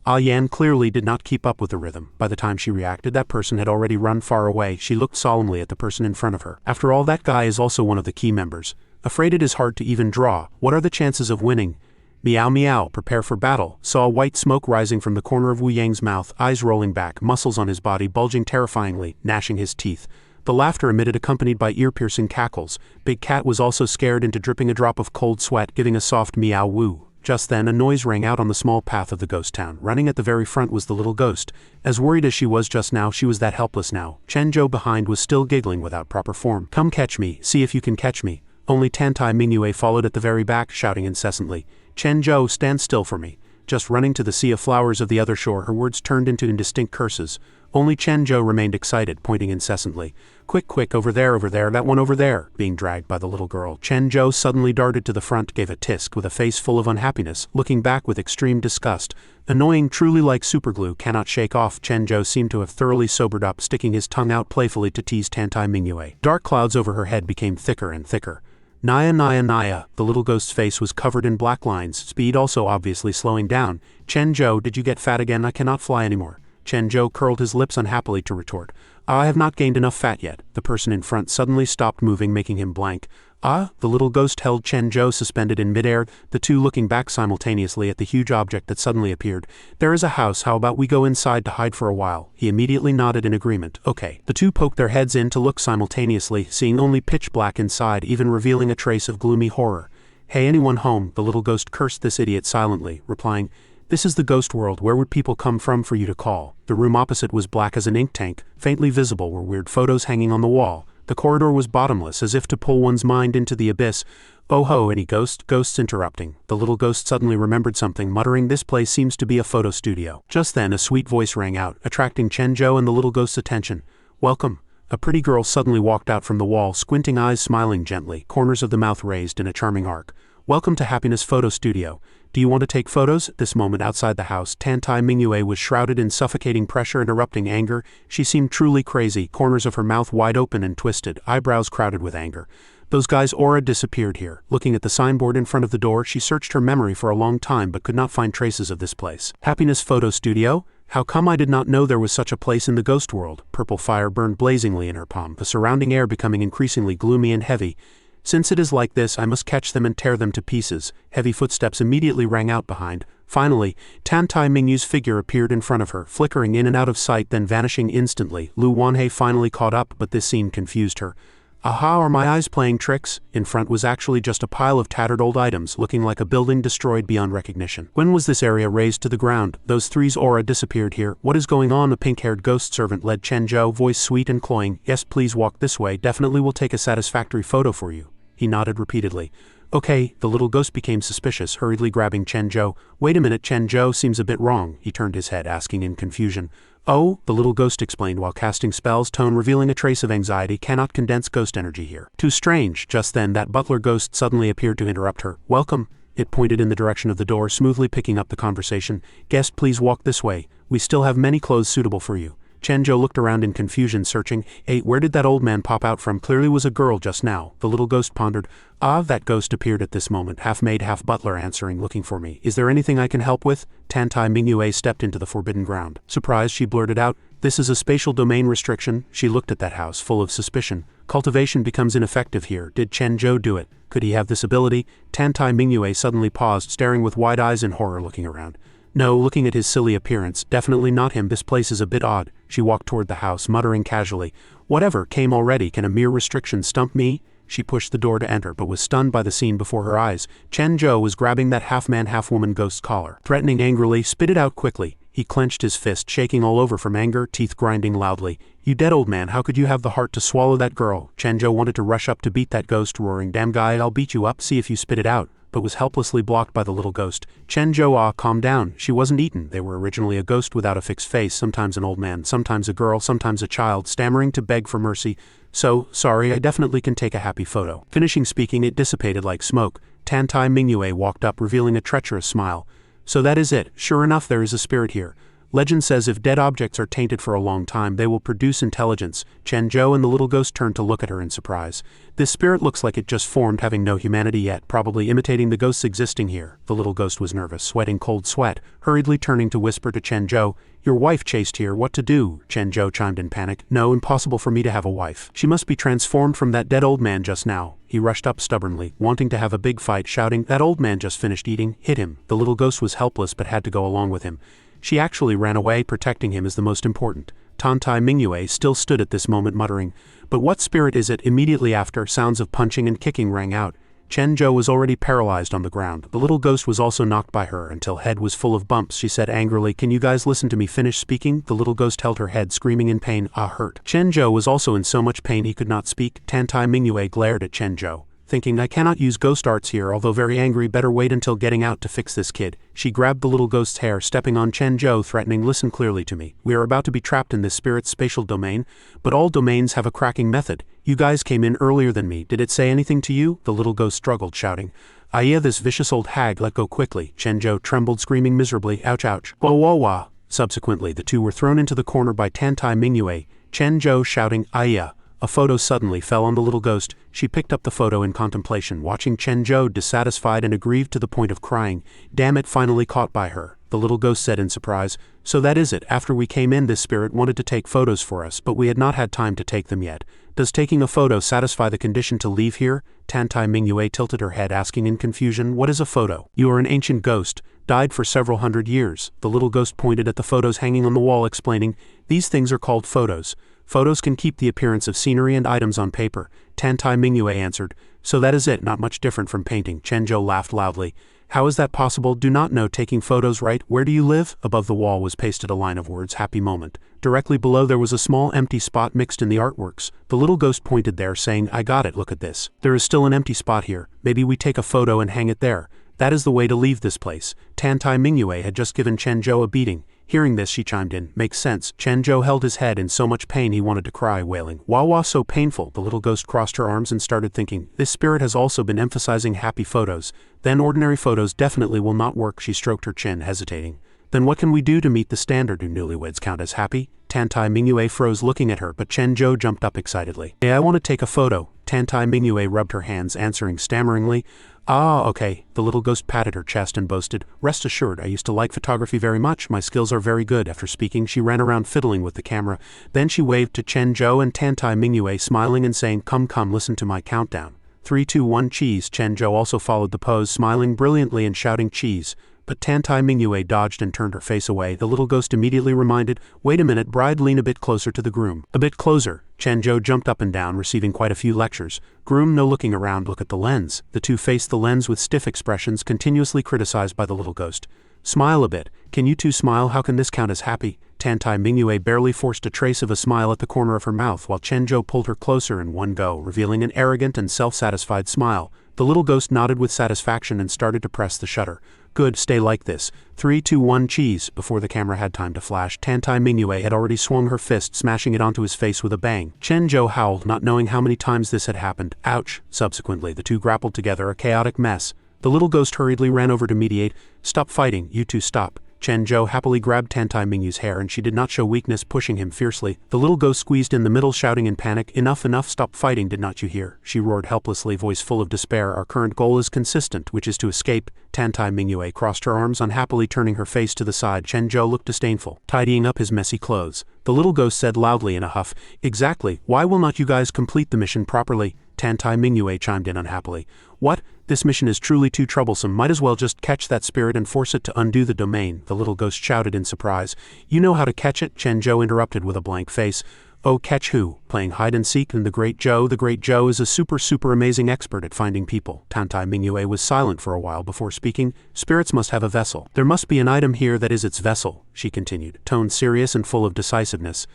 Yan clearly did not keep up with the rhythm. By the time she reacted, that person had already run far away. She looked solemnly at the person in front of her. After all, that guy is also one of the key members. "Afraid it is hard to even draw. What are the chances of winning?" "Meow meow, prepare for battle." Saw white smoke rising from the corner of Wu Yang's mouth, eyes rolling back, muscles on his body bulging terrifyingly, gnashing his teeth. The laughter emitted accompanied by ear-piercing cackles. Big Cat was also scared into dripping a drop of cold sweat, giving a soft meow woo. Just then, a noise rang out on the small path of the ghost town. Running at the very front was the little ghost. As worried as she was just now, she was that helpless now. Chen Zhou behind was still giggling without proper form. "Come catch me, see if you can catch me." Only Tantai Mingyue followed at the very back, shouting incessantly, "Chen Zhou, stand still for me." Just running to the sea of flowers of the other shore, her words turned into indistinct curses. Only Chen Zhou remained excited, pointing incessantly. "Quick, quick, over there, that one over there." Being dragged by the little girl, Chen Zhou suddenly darted to the front, gave a tisk with a face full of unhappiness, looking back with extreme disgust. Annoying, truly like superglue, cannot shake off. Chen Zhou seemed to have thoroughly sobered up, sticking his tongue out playfully to tease Tantai Mingyue. Dark clouds over her head became thicker and thicker. "Naya, Naya, Naya." The little ghost's face was covered in black lines, speed also obviously slowing down. "Chen Zhou, did you get fat again? I cannot fly anymore." Chen Zhou curled his lips unhappily to retort, "I have not gained enough fat yet." The person in front suddenly stopped moving, making him blank. "Ah?" The little ghost held Chen Zhou suspended in midair, the two looking back simultaneously at the huge object that suddenly appeared. "There is a house, how about we go inside to hide for a while?" He immediately nodded in agreement. "Okay." The two poked their heads in to look simultaneously, seeing only pitch black inside, even revealing a trace of gloomy horror. "Hey, anyone home?" The little ghost cursed this idiot silently, replying, "This is the ghost world, where would people come from for you to call?" The room opposite was black as an ink tank, faintly visible were weird photos hanging on the wall. The corridor was bottomless, as if to pull one's mind into the abyss. Oh ho, any ghosts interrupting. The little ghost suddenly remembered something, muttering, this place seems to be a photo studio. Just then a sweet voice rang out, attracting Chenjo and the little ghost's attention. Welcome. A pretty girl suddenly walked out from the wall, squinting eyes, smiling gently, corners of the mouth raised in a charming arc. Welcome to Happiness Photo Studio. Do you want to take photos? At this moment outside the house, Tantai Mingyue was shrouded in suffocating pressure and erupting anger. She seemed truly crazy, corners of her mouth wide open and twisted, eyebrows crowded with anger. Those guys' aura disappeared here. Looking at the signboard in front of the door, she searched her memory for a long time but could not find traces of this place. Happiness Photo Studio? How come I did not know there was such a place in the ghost world? Purple fire burned blazingly in her palm, the surrounding air becoming increasingly gloomy and heavy. Since it is like this, I must catch them and tear them to pieces. Heavy footsteps immediately rang out behind. Finally, Tantai Mingyu's figure appeared in front of her, flickering in and out of sight then vanishing instantly. Lu Wanhei finally caught up, but this scene confused her. Aha, are my eyes playing tricks? In front was actually just a pile of tattered old items, looking like a building destroyed beyond recognition. When was this area razed to the ground? Those three's aura disappeared here. What is going on? A pink-haired ghost servant led Chenjo, voice sweet and cloying. Yes, please walk this way. Definitely will take a satisfactory photo for you. He nodded repeatedly. Okay, the little ghost became suspicious, hurriedly grabbing Chenjo. Wait a minute, Chenjo seems a bit wrong. He turned his head, asking in confusion. Oh, the little ghost explained while casting spells, tone revealing a trace of anxiety. Cannot condense ghost energy here. Too strange. Just then, that butler ghost suddenly appeared to interrupt her. Welcome. It pointed in the direction of the door, smoothly picking up the conversation. Guest, please walk this way. We still have many clothes suitable for you. Chenjo looked around in confusion, searching. Hey, where did that old man pop out from? Clearly was a girl just now. The little ghost pondered. Ah, that ghost appeared at this moment, half maid, half butler, answering, looking for me. Is there anything I can help with? Tantai Mingyue stepped into the forbidden ground. Surprised, she blurted out, this is a spatial domain restriction. She looked at that house, full of suspicion. Cultivation becomes ineffective here. Did Chenjo do it? Could he have this ability? Tantai Mingyue suddenly paused, staring with wide eyes in horror, looking around. No, looking at his silly appearance, definitely not him. This place is a bit odd. She walked toward the house, muttering casually. Whatever, came already. Can a mere restriction stump me? She pushed the door to enter, but was stunned by the scene before her eyes. Chenjo was grabbing that half-man, half-woman ghost's collar. Threatening angrily, spit it out quickly. He clenched his fist, shaking all over from anger, teeth grinding loudly. You dead old man, how could you have the heart to swallow that girl? Chenjo wanted to rush up to beat that ghost, roaring, damn guy, I'll beat you up, see if you spit it out, but was helplessly blocked by the little ghost. Chenjo, calm down. She wasn't eaten. They were originally a ghost without a fixed face, sometimes an old man, sometimes a girl, sometimes a child, stammering to beg for mercy. So, sorry, I definitely can take a happy photo. Finishing speaking, it dissipated like smoke. Tantai Mingyue walked up, revealing a treacherous smile. So that is it. Sure enough, there is a spirit here. Legend says if dead objects are tainted for a long time, they will produce intelligence. Chenjo and the little ghost turned to look at her in surprise. This spirit looks like it just formed, having no humanity yet, probably imitating the ghosts existing here. The little ghost was nervous, sweating cold sweat, hurriedly turning to whisper to Chenjo, your wife chased here, what to do? Chenjo chimed in panic. No, impossible for me to have a wife. She must be transformed from that dead old man just now. He rushed up stubbornly, wanting to have a big fight, shouting, that old man just finished eating, hit him. The little ghost was helpless but had to go along with him. She actually ran away, protecting him is the most important. Tantai Mingyue still stood at this moment muttering, but what spirit is it? Immediately after, sounds of punching and kicking rang out. Chenjo was already paralyzed on the ground. The little ghost was also knocked by her until head was full of bumps. She said angrily, can you guys listen to me finish speaking? The little ghost held her head, screaming in pain, hurt. Chenjo was also in so much pain he could not speak. Tantai Mingyue glared at Chenjo, thinking I cannot use ghost arts here, although very angry, better wait until getting out to fix this kid. She grabbed the little ghost's hair, stepping on Chenjo, threatening, listen clearly to me. We are about to be trapped in this spirit's spatial domain, but all domains have a cracking method. You guys came in earlier than me. Did it say anything to you? The little ghost struggled, shouting. Aya, this vicious old hag, let go quickly. Chenjo trembled, screaming miserably, ouch ouch. Whoa whoa wah. Subsequently, the two were thrown into the corner by Tantai Mingyue, Chenjo shouting, Aya. A photo suddenly fell on the little ghost. She picked up the photo in contemplation, watching Chenjo dissatisfied and aggrieved to the point of crying. Damn it, finally caught by her. The little ghost said in surprise. So that is it. After we came in, this spirit wanted to take photos for us, but we had not had time to take them yet. Does taking a photo satisfy the condition to leave here? Tantai Mingyue tilted her head, asking in confusion, what is a photo? You are an ancient ghost, died for several hundred years. The little ghost pointed at the photos hanging on the wall, explaining, these things are called photos. Photos can keep the appearance of scenery and items on paper. Tantai Mingyue answered, so that is it, not much different from painting. Chenjo laughed loudly. How is that possible? Do not know. Taking photos, right? Where do you live? Above the wall was pasted a line of words, happy moment. Directly below there was a small empty spot mixed in the artworks. The little ghost pointed there, saying, I got it, look at this. There is still an empty spot here. Maybe we take a photo and hang it there. That is the way to leave this place. Tantai Mingyue had just given Chen Zhou a beating. Hearing this, she chimed in. Makes sense. Chen Zhou held his head in so much pain he wanted to cry, wailing. Wah, so painful. The little ghost crossed her arms and started thinking. This spirit has also been emphasizing happy photos. Then ordinary photos definitely will not work. She stroked her chin, hesitating. Then what can we do to meet the standard? Do newlyweds count as happy? Tantai Mingyue froze looking at her, but Chen Zhou jumped up excitedly. Hey, I want to take a photo. Tantai Mingyue rubbed her hands, answering stammeringly. Ah, okay. The little ghost patted her chest and boasted, rest assured, I used to like photography very much. My skills are very good. After speaking, she ran around fiddling with the camera. Then she waved to Chen Zhou and Tantai Mingyue, smiling and saying, come, listen to my countdown. 3, 2, 1, cheese. Chen Zhou also followed the pose, smiling brilliantly and shouting cheese. But Tantai Mingyue dodged and turned her face away. The little ghost immediately reminded, wait a minute, bride, lean a bit closer to the groom. A bit closer. Chen Zhou jumped up and down, receiving quite a few lectures. Groom, no looking around, look at the lens. The two faced the lens with stiff expressions, continuously criticized by the little ghost. Smile a bit. Can you two smile? How can this count as happy? Tantai Mingyue barely forced a trace of a smile at the corner of her mouth, while Chen Zhou pulled her closer in one go, revealing an arrogant and self-satisfied smile. The little ghost nodded with satisfaction and started to press the shutter. Good, stay like this. 3, 2, 1, cheese. Before the camera had time to flash, Tantai Mingyue had already swung her fist, smashing it onto his face with a bang. Chen Zhou howled, not knowing how many times this had happened. Ouch. Subsequently, the two grappled together, a chaotic mess. The little ghost hurriedly ran over to mediate. Stop fighting, you two stop. Chen Zhou happily grabbed Tantai Mingyue's hair, and she did not show weakness, pushing him fiercely. The little ghost squeezed in the middle, shouting in panic, enough, stop fighting, did not you hear? She roared helplessly, voice full of despair. Our current goal is consistent, which is to escape. Tantai Mingyue crossed her arms, unhappily turning her face to the side. Chen Zhou looked disdainful, tidying up his messy clothes. The little ghost said loudly in a huff, exactly, why will not you guys complete the mission properly? Tantai Mingyue chimed in unhappily. What? This mission is truly too troublesome. Might as well just catch that spirit and force it to undo the domain, the little ghost shouted in surprise. You know how to catch it? Chen Zhou interrupted with a blank face. Oh, catch who? Playing hide and seek? And the Great Zhou is a super amazing expert at finding people. Tantai Mingyue was silent for a while before speaking. Spirits must have a vessel. There must be an item here that is its vessel, she continued, tone serious and full of decisiveness.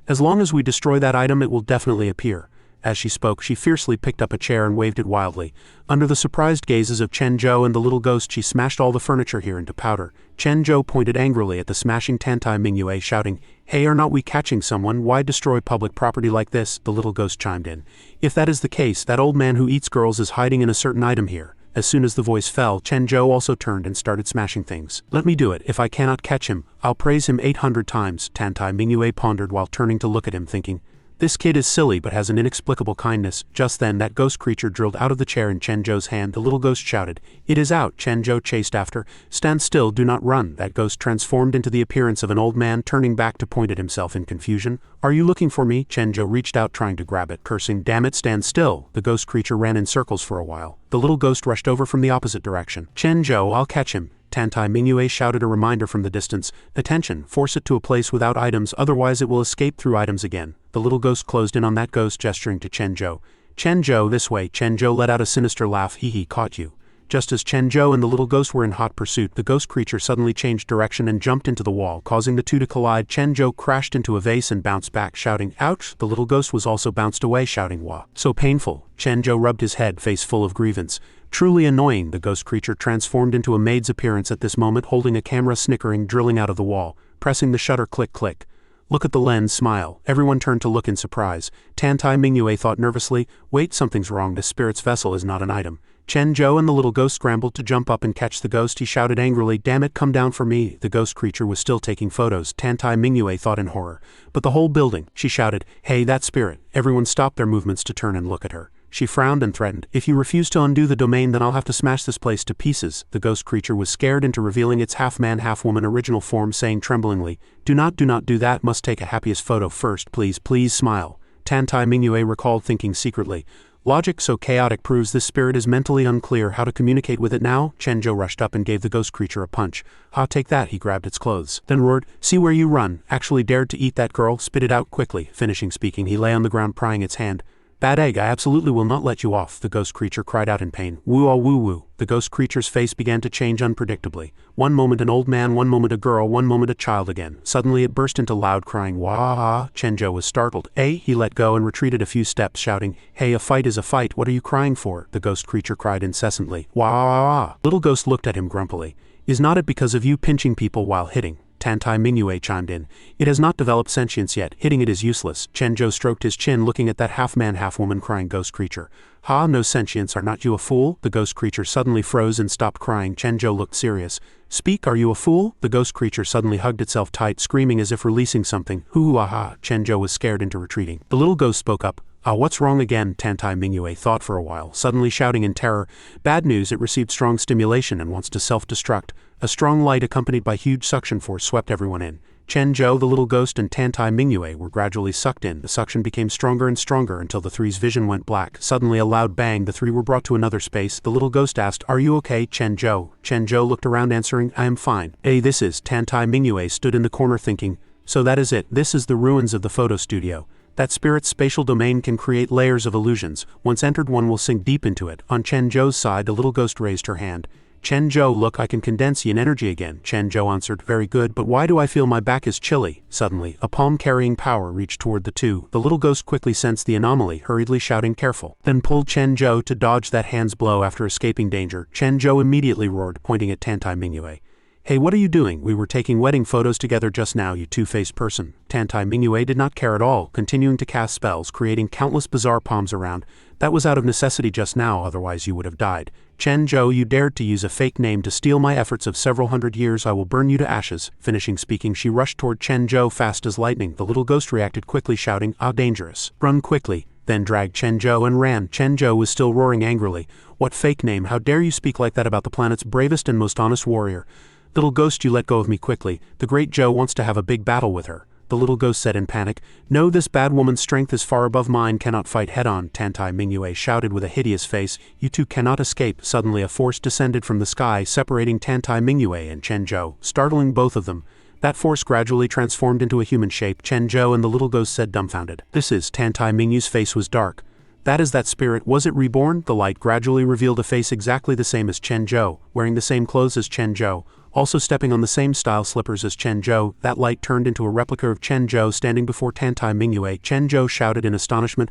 As long as we destroy that item, it will definitely appear. As she spoke, she fiercely picked up a chair and waved it wildly. Under the surprised gazes of Chen Zhou and the little ghost, she smashed all the furniture here into powder. Chen Zhou pointed angrily at the smashing Tantai Mingyue, shouting, Hey, are not we catching someone? Why destroy public property like this? The little ghost chimed in. If that is the case, that old man who eats girls is hiding in a certain item here. As soon as the voice fell, Chen Zhou also turned and started smashing things. Let me do it. If I cannot catch him, I'll praise him 800 times, Tantai Mingyue pondered while turning to look at him, thinking, this kid is silly but has an inexplicable kindness. Just then, that ghost creature drilled out of the chair in Chen Zhou's hand. The little ghost shouted, It is out. Chen Zhou chased after. Stand still, do not run. That ghost transformed into the appearance of an old man, turning back to point at himself in confusion. Are you looking for me? Chen Zhou reached out, trying to grab it, cursing, Damn it, stand still. The ghost creature ran in circles for a while. The little ghost rushed over from the opposite direction. Chen Zhou, I'll catch him. Tantai Mingyue shouted a reminder from the distance. Attention, force it to a place without items, otherwise it will escape through items again. The little ghost closed in on that ghost, gesturing to Chen Zhou. Chen Zhou, this way. Chen Zhou let out a sinister laugh. He caught you. Just as Chen Zhou and the little ghost were in hot pursuit, the ghost creature suddenly changed direction and jumped into the wall, causing the two to collide. Chen Zhou crashed into a vase and bounced back, shouting, Ouch! The little ghost was also bounced away, shouting, Wah! So painful. Chen Zhou rubbed his head, face full of grievance. Truly annoying. The ghost creature transformed into a maid's appearance at this moment, holding a camera, snickering, drilling out of the wall, pressing the shutter, click. Look at the lens, smile. Everyone turned to look in surprise. Tantai Mingyue thought nervously, wait, something's wrong. This spirit's vessel is not an item. Chen Zhou and the little ghost scrambled to jump up and catch the ghost. He shouted angrily, Damn it, come down for me. The ghost creature was still taking photos. Tantai Mingyue thought in horror. But the whole building, she shouted, Hey, that spirit. Everyone stopped their movements to turn and look at her. She frowned and threatened, If you refuse to undo the domain, then I'll have to smash this place to pieces. The ghost creature was scared into revealing its half-man, half-woman original form, saying tremblingly, Do not do that. Must take a happiest photo first, please smile. Tantai Mingyue recalled, thinking secretly, Logic so chaotic proves this spirit is mentally unclear. How to communicate with it now? Chen Zhou rushed up and gave the ghost creature a punch. Ha, take that. He grabbed its clothes, then roared, See where you run. Actually dared to eat that girl? Spit it out quickly. Finishing speaking, he lay on the ground, prying its hand. Bad egg, I absolutely will not let you off, the ghost creature cried out in pain. Woo-ah woo-woo. The ghost creature's face began to change unpredictably. One moment an old man, one moment a girl, one moment a child again. Suddenly it burst into loud crying. Wah-ah. Chenjo was startled. He let go and retreated a few steps, shouting, Hey, a fight is a fight, what are you crying for? The ghost creature cried incessantly. Wah-ah. Little ghost looked at him grumpily. Is not it because of you pinching people while hitting? Tantai Mingyue chimed in. It has not developed sentience yet. Hitting it is useless. Chenjo stroked his chin, looking at that half-man, half-woman crying ghost creature. Ha, no sentience, are not you a fool? The ghost creature suddenly froze and stopped crying. Chenjo looked serious. Speak, are you a fool? The ghost creature suddenly hugged itself tight, screaming as if releasing something. Hoo-hoo-ah-ha. Chenjo was scared into retreating. The little ghost spoke up. What's wrong again? Tantai Mingyue thought for a while, suddenly shouting in terror. Bad news, it received strong stimulation and wants to self-destruct. A strong light accompanied by huge suction force swept everyone in. Chenjo, the little ghost, and Tantai Mingyue were gradually sucked in. The suction became stronger and stronger until the three's vision went black. Suddenly a loud bang, the three were brought to another space. The little ghost asked, Are you okay, Chenjo? Chenjo looked around answering, I am fine. This is. Tantai Mingyue stood in the corner thinking, So that is it, this is the ruins of the photo studio. That spirit's spatial domain can create layers of illusions. Once entered, one will sink deep into it. On Chenjo's side, the little ghost raised her hand. Chenjo, look, I can condense yin energy again. Chenjo answered, Very good, but why do I feel my back is chilly? Suddenly, a palm-carrying power reached toward the two. The little ghost quickly sensed the anomaly, hurriedly shouting, Careful. Then pulled Chenjo to dodge that hand's blow after escaping danger. Chenjo immediately roared, pointing at Tantai Mingyue. Hey, what are you doing? We were taking wedding photos together just now, you two-faced person. Tantai Mingyue did not care at all, continuing to cast spells, creating countless bizarre palms around. That was out of necessity just now, otherwise you would have died. Chenjo, you dared to use a fake name to steal my efforts of several hundred years. I will burn you to ashes. Finishing speaking, she rushed toward Chenjo fast as lightning. The little ghost reacted quickly, shouting, dangerous. Run quickly. Then dragged Chenjo and ran. Chenjo was still roaring angrily. What fake name? How dare you speak like that about the planet's bravest and most honest warrior? Little ghost, you let go of me quickly. The great Joe wants to have a big battle with her. The little ghost said in panic. No, this bad woman's strength is far above mine, cannot fight head-on. Tantai Mingyue shouted with a hideous face. You two cannot escape. Suddenly a force descended from the sky, separating Tantai Mingyue and Chenjo, startling both of them. That force gradually transformed into a human shape. Chenjo and the little ghost said dumbfounded. This is. Tantai Mingyue's face was dark. That is that spirit. Was it reborn? The light gradually revealed a face exactly the same as Chenjo, wearing the same clothes as Chenjo, also stepping on the same style slippers as Chenjo. That light turned into a replica of Chenjo standing before Tantai Mingyue. Chenjo shouted in astonishment.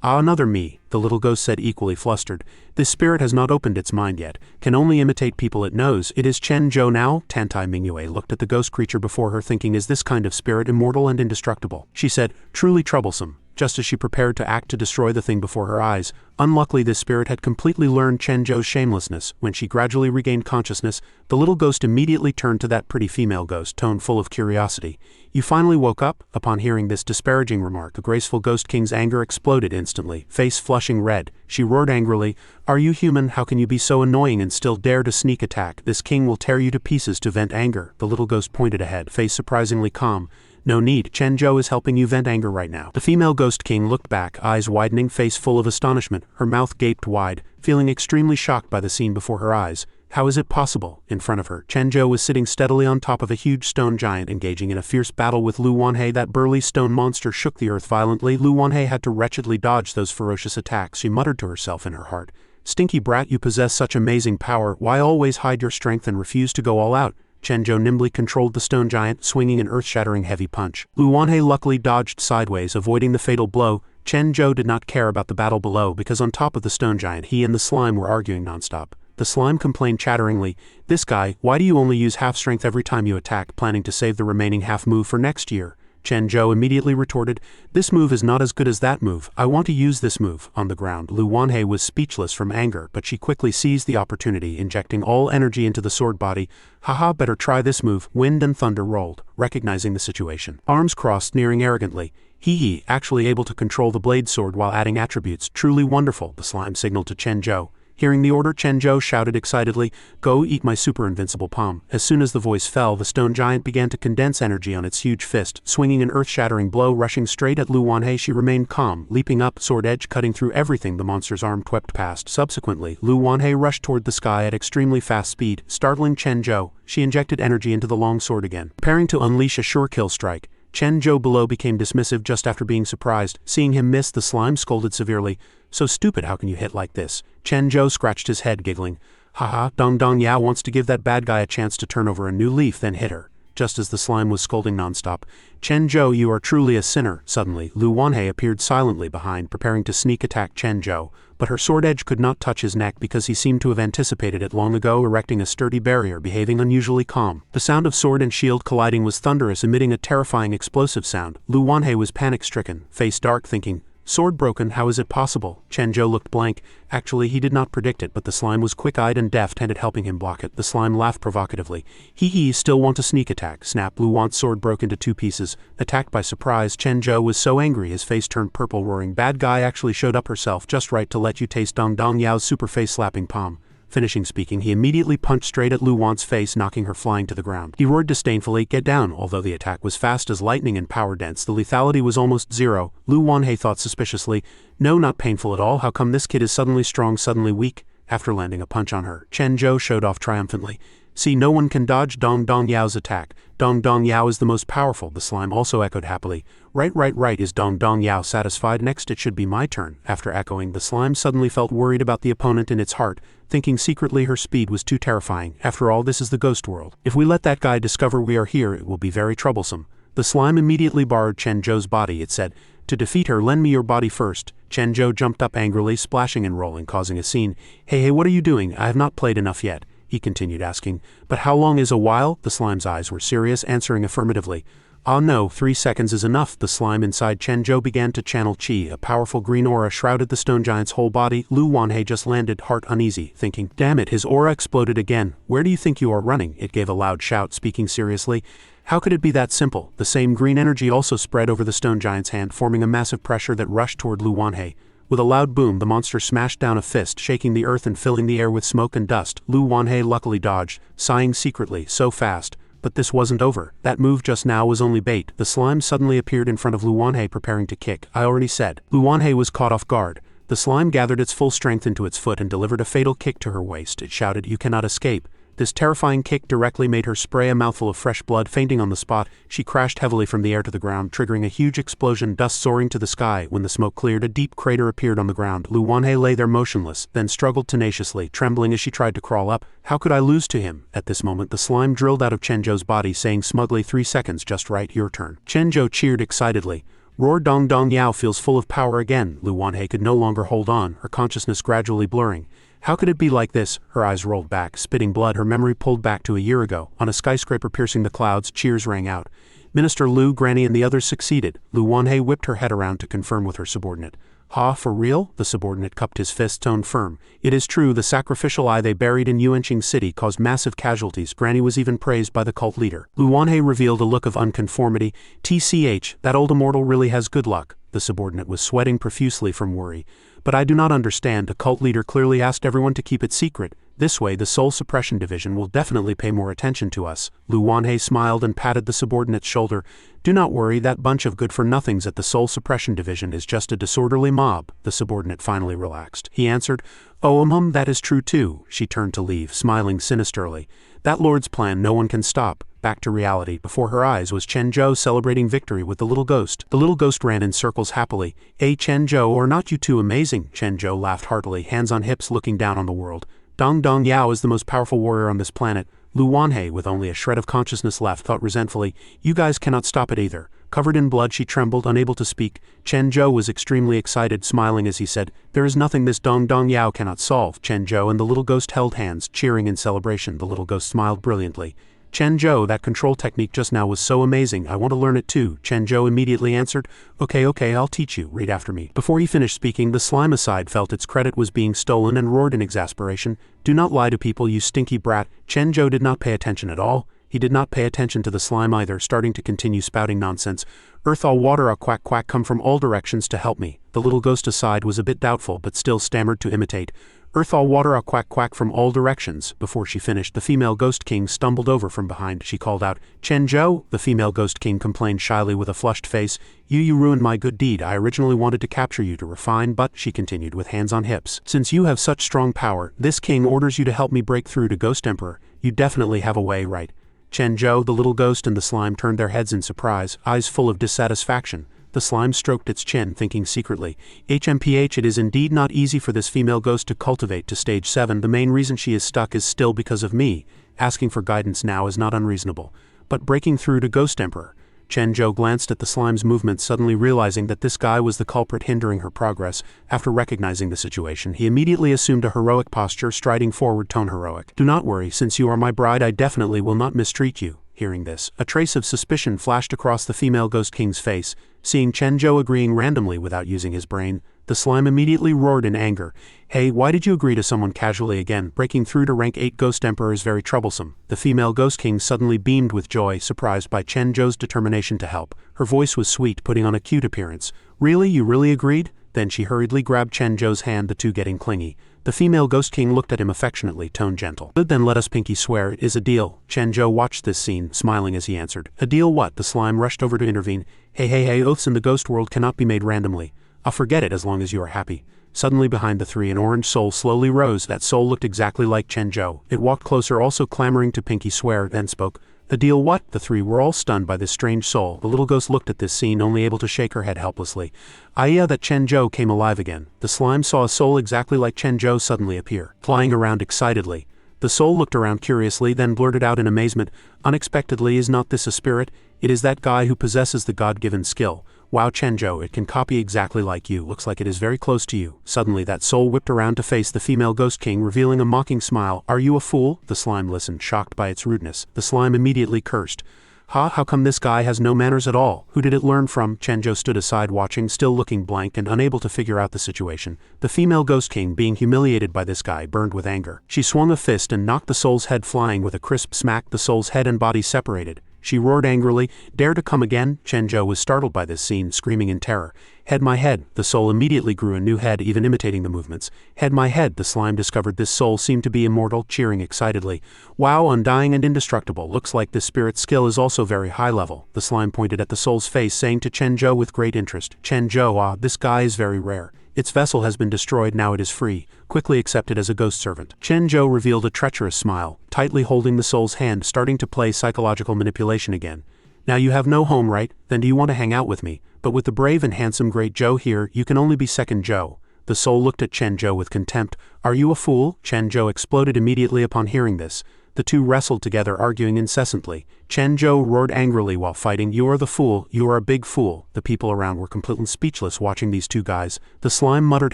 Another me, the little ghost said, equally flustered. This spirit has not opened its mind yet, can only imitate people it knows. It is Chenjo now? Tantai Mingyue looked at the ghost creature before her, thinking, Is this kind of spirit immortal and indestructible? She said, Truly troublesome. Just as she prepared to act to destroy the thing before her eyes. Unluckily, this spirit had completely learned Chenjo's shamelessness. When she gradually regained consciousness, the little ghost immediately turned to that pretty female ghost, tone full of curiosity. You finally woke up? Upon hearing this disparaging remark, the graceful ghost king's anger exploded instantly, face flushing red. She roared angrily, Are you human? How can you be so annoying and still dare to sneak attack? This king will tear you to pieces to vent anger. The little ghost pointed ahead, face surprisingly calm. No need, Chenjo is helping you vent anger right now. The female ghost king looked back, eyes widening, face full of astonishment, her mouth gaped wide, feeling extremely shocked by the scene before her eyes. How is it possible? In front of her, Chenjo was sitting steadily on top of a huge stone giant, engaging in a fierce battle with Lu Wanhei. That burly stone monster shook the earth violently. Lu Wanhei had to wretchedly dodge those ferocious attacks. She muttered to herself in her heart. Stinky brat, you possess such amazing power. Why always hide your strength and refuse to go all out? Chenjo nimbly controlled the stone giant, swinging an earth-shattering heavy punch. Lu Wanhei luckily dodged sideways, avoiding the fatal blow. Chenjo did not care about the battle below because on top of the stone giant he and the slime were arguing nonstop. The slime complained chatteringly, This guy, why do you only use half strength every time you attack, planning to save the remaining half move for next year? Chenjo immediately retorted, This move is not as good as that move. I want to use this move. On the ground, Lu Wanhei was speechless from anger, but she quickly seized the opportunity, injecting all energy into the sword body. Haha, better try this move. Wind and thunder rolled, recognizing the situation. Arms crossed, sneering arrogantly. Hee, actually able to control the blade sword while adding attributes. Truly wonderful, the slime signaled to Chenjo. Hearing the order, Chenjo shouted excitedly, Go eat my super invincible palm. As soon as the voice fell, the stone giant began to condense energy on its huge fist, swinging an earth-shattering blow, rushing straight at Lu Wanhei. She remained calm, leaping up, sword edge cutting through everything the monster's arm swept past. Subsequently, Lu Wanhei rushed toward the sky at extremely fast speed, startling Chenjo. She injected energy into the long sword again, preparing to unleash a sure kill strike. Chen Zhou below became dismissive just after being surprised. Seeing him miss, the slime scolded severely. So stupid, how can you hit like this? Chen Zhou scratched his head, giggling. Haha, Dong Dong Yao wants to give that bad guy a chance to turn over a new leaf, then hit her. Just as the slime was scolding nonstop. Chen Zhou, you are truly a sinner. Suddenly, Lu Wanhei appeared silently behind, preparing to sneak attack Chen Zhou, but her sword edge could not touch his neck because he seemed to have anticipated it long ago, erecting a sturdy barrier, behaving unusually calm. The sound of sword and shield colliding was thunderous, emitting a terrifying explosive sound. Lu Wanhei was panic-stricken, face dark, thinking, sword broken, how is it possible? Chen Zhou looked blank. Actually, he did not predict it, but the slime was quick-eyed and deft-handed, helping him block it. The slime laughed provocatively. Hee, still want a sneak attack. Snap. Lu Wan's sword broke into 2 pieces. Attacked by surprise, Chen Zhou was so angry his face turned purple, roaring, bad guy actually showed up herself just right to let you taste Dong Dong Yao's super face-slapping palm. Finishing speaking, he immediately punched straight at Lu Wan's face, knocking her flying to the ground. He roared disdainfully, get down. Although the attack was fast as lightning and power-dense, the lethality was almost zero. Lu Wanhei thought suspiciously, no, not painful at all. How come this kid is suddenly strong, suddenly weak? After landing a punch on her, Chen Zhou showed off triumphantly. See, no one can dodge Dong Dong Yao's attack. Dong Dong Yao is the most powerful, the slime also echoed happily. Right, is Dong Dong Yao satisfied? Next it should be my turn. After echoing, the slime suddenly felt worried about the opponent in its heart, thinking secretly her speed was too terrifying. After all, this is the ghost world. If we let that guy discover we are here, it will be very troublesome. The slime immediately borrowed Chen Zhou's body. It said, to defeat her, lend me your body first. Chen Zhou jumped up angrily, splashing and rolling, causing a scene. Hey, what are you doing? I have not played enough yet. He continued asking. But how long is a while? The slime's eyes were serious, answering affirmatively. Ah no, 3 seconds is enough. The slime inside Chen Zhou began to channel qi. A powerful green aura shrouded the stone giant's whole body. Lu Wanhei just landed, heart uneasy, thinking, damn it, his aura exploded again. Where do you think you are running? It gave a loud shout, speaking seriously. How could it be that simple? The same green energy also spread over the stone giant's hand, forming a massive pressure that rushed toward Lu Wanhei. With a loud boom, the monster smashed down a fist, shaking the earth and filling the air with smoke and dust. Lu Wanhei luckily dodged, sighing secretly, so fast. But this wasn't over. That move just now was only bait. The slime suddenly appeared in front of Lu Wanhei, preparing to kick. I already said. Lu Wanhei was caught off guard. The slime gathered its full strength into its foot and delivered a fatal kick to her waist. It shouted, you cannot escape. This terrifying kick directly made her spray a mouthful of fresh blood, fainting on the spot. She crashed heavily from the air to the ground, triggering a huge explosion, dust soaring to the sky. When the smoke cleared, a deep crater appeared on the ground. Lu Wanhei lay there motionless, then struggled tenaciously, trembling as she tried to crawl up. How could I lose to him? At this moment, the slime drilled out of Chen Zhou's body, saying smugly, 3 seconds, just right, your turn. Chen Zhou cheered excitedly. Roar Dong Dong Yao feels full of power again. Lu Wanhei could no longer hold on, her consciousness gradually blurring. How could it be like this? Her eyes rolled back, spitting blood, her memory pulled back to a year ago. On a skyscraper piercing the clouds, cheers rang out. Minister Lu, Granny, and the others succeeded. Lu Wanhei whipped her head around to confirm with her subordinate. Ha, for real? The subordinate cupped his fist, tone firm. It is true, the sacrificial eye they buried in Yuanqing City caused massive casualties. Granny was even praised by the cult leader. Lu Wanhei revealed a look of unconformity. TCH, that old immortal really has good luck. The subordinate was sweating profusely from worry. But I do not understand. A cult leader clearly asked everyone to keep it secret. This way, the Soul Suppression Division will definitely pay more attention to us. Lu Wanhei smiled and patted the subordinate's shoulder. Do not worry, that bunch of good-for-nothings at the Soul Suppression Division is just a disorderly mob. The subordinate finally relaxed. He answered, Oh, that is true too. She turned to leave, smiling sinisterly. That lord's plan no one can stop. Back to reality. Before her eyes was Chen Zhou celebrating victory with the little ghost. The little ghost ran in circles happily. Chen Zhou, are not you two amazing? Chen Zhou laughed heartily, hands on hips, looking down on the world. Dong Dong Yao is the most powerful warrior on this planet. Lu Wanhei, with only a shred of consciousness left, thought resentfully, you guys cannot stop it either. Covered in blood, she trembled, unable to speak. Chen Zhou was extremely excited, smiling as he said, there is nothing this Dong Dong Yao cannot solve. Chen Zhou and the little ghost held hands, cheering in celebration. The little ghost smiled brilliantly. Chen Zhou, that control technique just now was so amazing, I want to learn it too. Chen Zhou immediately answered, Okay, I'll teach you, read after me. Before he finished speaking, the slime aside felt its credit was being stolen and roared in exasperation. Do not lie to people, you stinky brat. Chen Zhou did not pay attention at all. He did not pay attention to the slime either, starting to continue spouting nonsense. Earth all water all quack quack come from all directions to help me. The little ghost aside was a bit doubtful but still stammered to imitate. Earth all water all quack quack from all directions. Before she finished, the female ghost king stumbled over from behind. She called out, Chen Zhou? The female ghost king complained shyly with a flushed face. You ruined my good deed. I originally wanted to capture you to refine, but, she continued with hands on hips, since you have such strong power, this king orders you to help me break through to Ghost Emperor. You definitely have a way, right? Chen Zhou, the little ghost, and the slime turned their heads in surprise, eyes full of dissatisfaction. The slime stroked its chin, thinking secretly, HMPH, it is indeed not easy for this female ghost to cultivate to stage 7. The main reason she is stuck is still because of me. Asking for guidance now is not unreasonable. But breaking through to Ghost Emperor. Chen Zhou glanced at the slime's movements, suddenly realizing that this guy was the culprit hindering her progress. After recognizing the situation, he immediately assumed a heroic posture, striding forward, tone heroic. Do not worry, since you are my bride, I definitely will not mistreat you. Hearing this, a trace of suspicion flashed across the female Ghost King's face. Seeing Chen Zhou agreeing randomly without using his brain, the slime immediately roared in anger. Hey, why did you agree to someone casually again? Breaking through to rank 8 Ghost Emperor is very troublesome. The female Ghost King suddenly beamed with joy, surprised by Chen Zhou's determination to help. Her voice was sweet, putting on a cute appearance. Really? You really agreed? Then she hurriedly grabbed Chen Zhou's hand, the two getting clingy. The female Ghost King looked at him affectionately, tone gentle. Good, then let us pinky swear it is a deal. Chen Zhou watched this scene, smiling as he answered. A deal what? The slime rushed over to intervene. Hey, oaths in the ghost world cannot be made randomly. I'll forget it as long as you are happy. Suddenly behind the three, an orange soul slowly rose. That soul looked exactly like Chen Zhou. It walked closer, also clamoring to pinky swear, then spoke. A deal what? The three were all stunned by this strange soul. The little ghost looked at this scene, only able to shake her head helplessly. That Chen Zhou came alive again. The slime saw a soul exactly like Chen Zhou suddenly appear, flying around excitedly. The soul looked around curiously, then blurted out in amazement, unexpectedly, is not this a spirit? It is that guy who possesses the God-given skill. Wow, Chen Zhou, it can copy exactly like you. Looks like it is very close to you. Suddenly that soul whipped around to face the female Ghost King, revealing a mocking smile. Are you a fool? The slime listened, shocked by its rudeness. The slime immediately cursed. How come this guy has no manners at all? Who did it learn from? Chen Zhou stood aside watching, still looking blank and unable to figure out the situation. The female Ghost King, being humiliated by this guy, burned with anger. She swung a fist and knocked the soul's head flying. With a crisp smack, the soul's head and body separated. She roared angrily, dare to come again? Chen Zhou was startled by this scene, screaming in terror. Head my head. The soul immediately grew a new head, even imitating the movements. Head my head. The slime discovered this soul seemed to be immortal, cheering excitedly. Wow, undying and indestructible. Looks like this spirit's skill is also very high level. The slime pointed at the soul's face, saying to Chen Zhou with great interest, Chen Zhou, this guy is very rare. Its vessel has been destroyed, now it is free. Quickly accept it as a ghost servant. Chen Zhou revealed a treacherous smile, tightly holding the soul's hand, starting to play psychological manipulation again. Now you have no home, right? Then do you want to hang out with me? But with the brave and handsome great Zhou here, you can only be second Zhou. The soul looked at Chen Zhou with contempt. Are you a fool? Chen Zhou exploded immediately upon hearing this. The two wrestled together, arguing incessantly. Chen Zhou roared angrily while fighting. You are the fool, you are a big fool. The people around were completely speechless watching these two guys. The slime muttered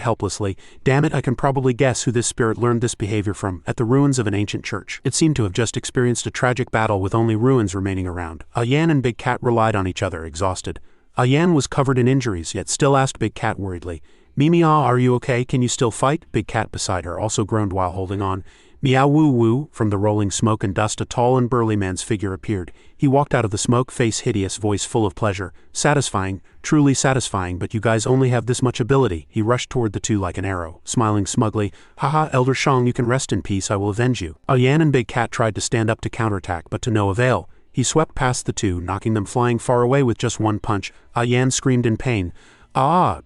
helplessly, damn it, I can probably guess who this spirit learned this behavior from. At the ruins of an ancient church. It seemed to have just experienced a tragic battle with only ruins remaining around. Yan and Big Cat relied on each other, exhausted. Yan was covered in injuries, yet still asked Big Cat worriedly, Mimi, are you okay? Can you still fight? Big Cat beside her also groaned while holding on. Meow woo woo. From the rolling smoke and dust, a tall and burly man's figure appeared. He walked out of the smoke, face hideous, voice full of pleasure. Satisfying, truly satisfying, but you guys only have this much ability. He rushed toward the two like an arrow, smiling smugly. Haha, Elder Shang, you can rest in peace, I will avenge you. Yan and Big Cat tried to stand up to counterattack, but to no avail. He swept past the two, knocking them flying far away with just one punch. Yan screamed in pain.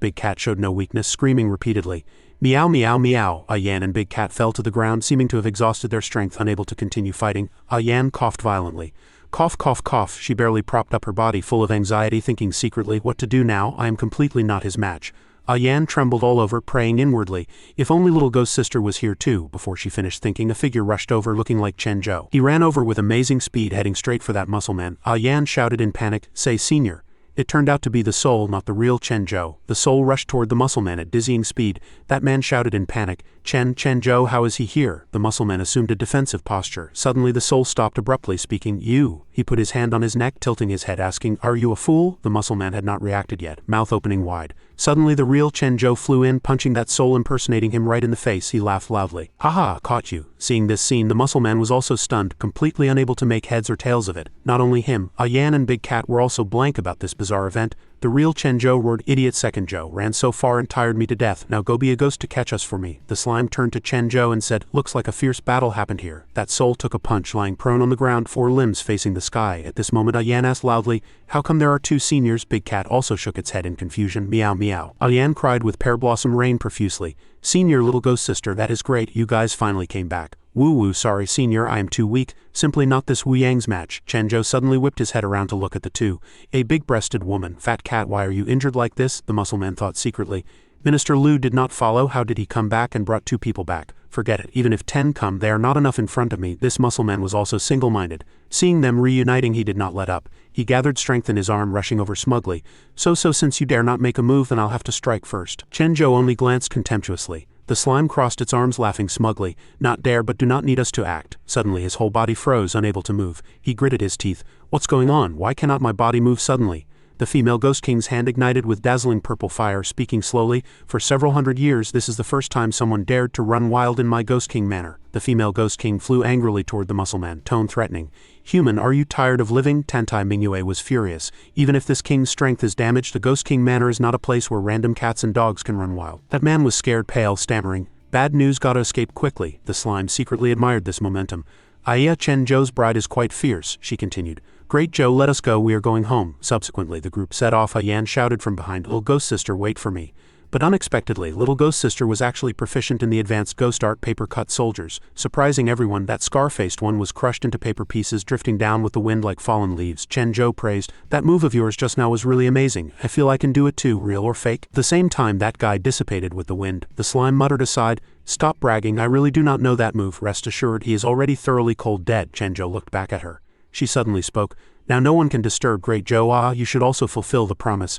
Big Cat showed no weakness, screaming repeatedly. Meow meow meow. Yan and Big Cat fell to the ground, seeming to have exhausted their strength, unable to continue fighting. Yan coughed violently. Cough cough cough. She barely propped up her body, full of anxiety, thinking secretly, what to do now? I am completely not his match. Yan trembled all over, praying inwardly, if only little ghost sister was here too. Before she finished thinking, a figure rushed over, looking like Chen Zhou. He ran over with amazing speed, heading straight for that muscle man. Yan shouted in panic, say senior. It turned out to be the soul, not the real Chen Zhou. The soul rushed toward the muscle man at dizzying speed. That man shouted in panic, Chen Zhou, how is he here? The muscle man assumed a defensive posture. Suddenly the soul stopped abruptly, speaking, you. He put his hand on his neck, tilting his head, asking, are you a fool? The muscle man had not reacted yet, mouth opening wide. Suddenly the real Chen Zhou flew in, punching that soul, impersonating him right in the face. He laughed loudly. Haha, caught you. Seeing this scene, the muscle man was also stunned, completely unable to make heads or tails of it. Not only him, Yan and Big Cat were also blank about this bizarre event. The real Chen Zhou roared, idiot second Zhou, ran so far and tired me to death, now go be a ghost to catch us for me. The slime turned to Chen Zhou and said, looks like a fierce battle happened here. That soul took a punch, lying prone on the ground, 4 limbs facing the sky. At this moment Yan asked loudly, how come there are 2 seniors? Big Cat also shook its head in confusion. Meow meow. Yan cried with pear blossom rain profusely. Senior little ghost sister, that is great, you guys finally came back. Woo, sorry senior, I am too weak, simply not this Wu Yang's match. Chen Zhou suddenly whipped his head around to look at the two. A big-breasted woman. Fat cat, why are you injured like this? The muscle man thought secretly. Minister Liu did not follow. How did he come back and brought 2 people back? Forget it. Even if 10 come, they are not enough in front of me. This muscle man was also single-minded. Seeing them reuniting, he did not let up. He gathered strength in his arm, rushing over smugly. So since you dare not make a move, then I'll have to strike first. Chen Zhou only glanced contemptuously. The slime crossed its arms, laughing smugly. Not dare, but do not need us to act. Suddenly his whole body froze, unable to move. He gritted his teeth. What's going on? Why cannot my body move suddenly? The female Ghost King's hand ignited with dazzling purple fire, speaking slowly. For several hundred years, this is the first time someone dared to run wild in my Ghost King manner. The female Ghost King flew angrily toward the muscle man, tone threatening. Human, are you tired of living? Tantai Mingyue was furious. Even if this king's strength is damaged, the Ghost King manor is not a place where random cats and dogs can run wild. That man was scared, pale, stammering. Bad news, gotta escape quickly. The slime secretly admired this momentum. Aya, Chen Zhou's bride is quite fierce, she continued. Great Joe, let us go, we are going home. Subsequently, the group set off. Yan shouted from behind, Little Ghost Sister, wait for me. But unexpectedly, Little Ghost Sister was actually proficient in the advanced ghost art paper cut soldiers. Surprising everyone, that scar-faced one was crushed into paper pieces, drifting down with the wind like fallen leaves. Chen Zhou praised, that move of yours just now was really amazing. I feel I can do it too, real or fake. At the same time, that guy dissipated with the wind. The slime muttered aside, stop bragging, I really do not know that move. Rest assured, he is already thoroughly cold dead. Chen Zhou looked back at her. She suddenly spoke. Now no one can disturb Great Zhou. You should also fulfill the promise.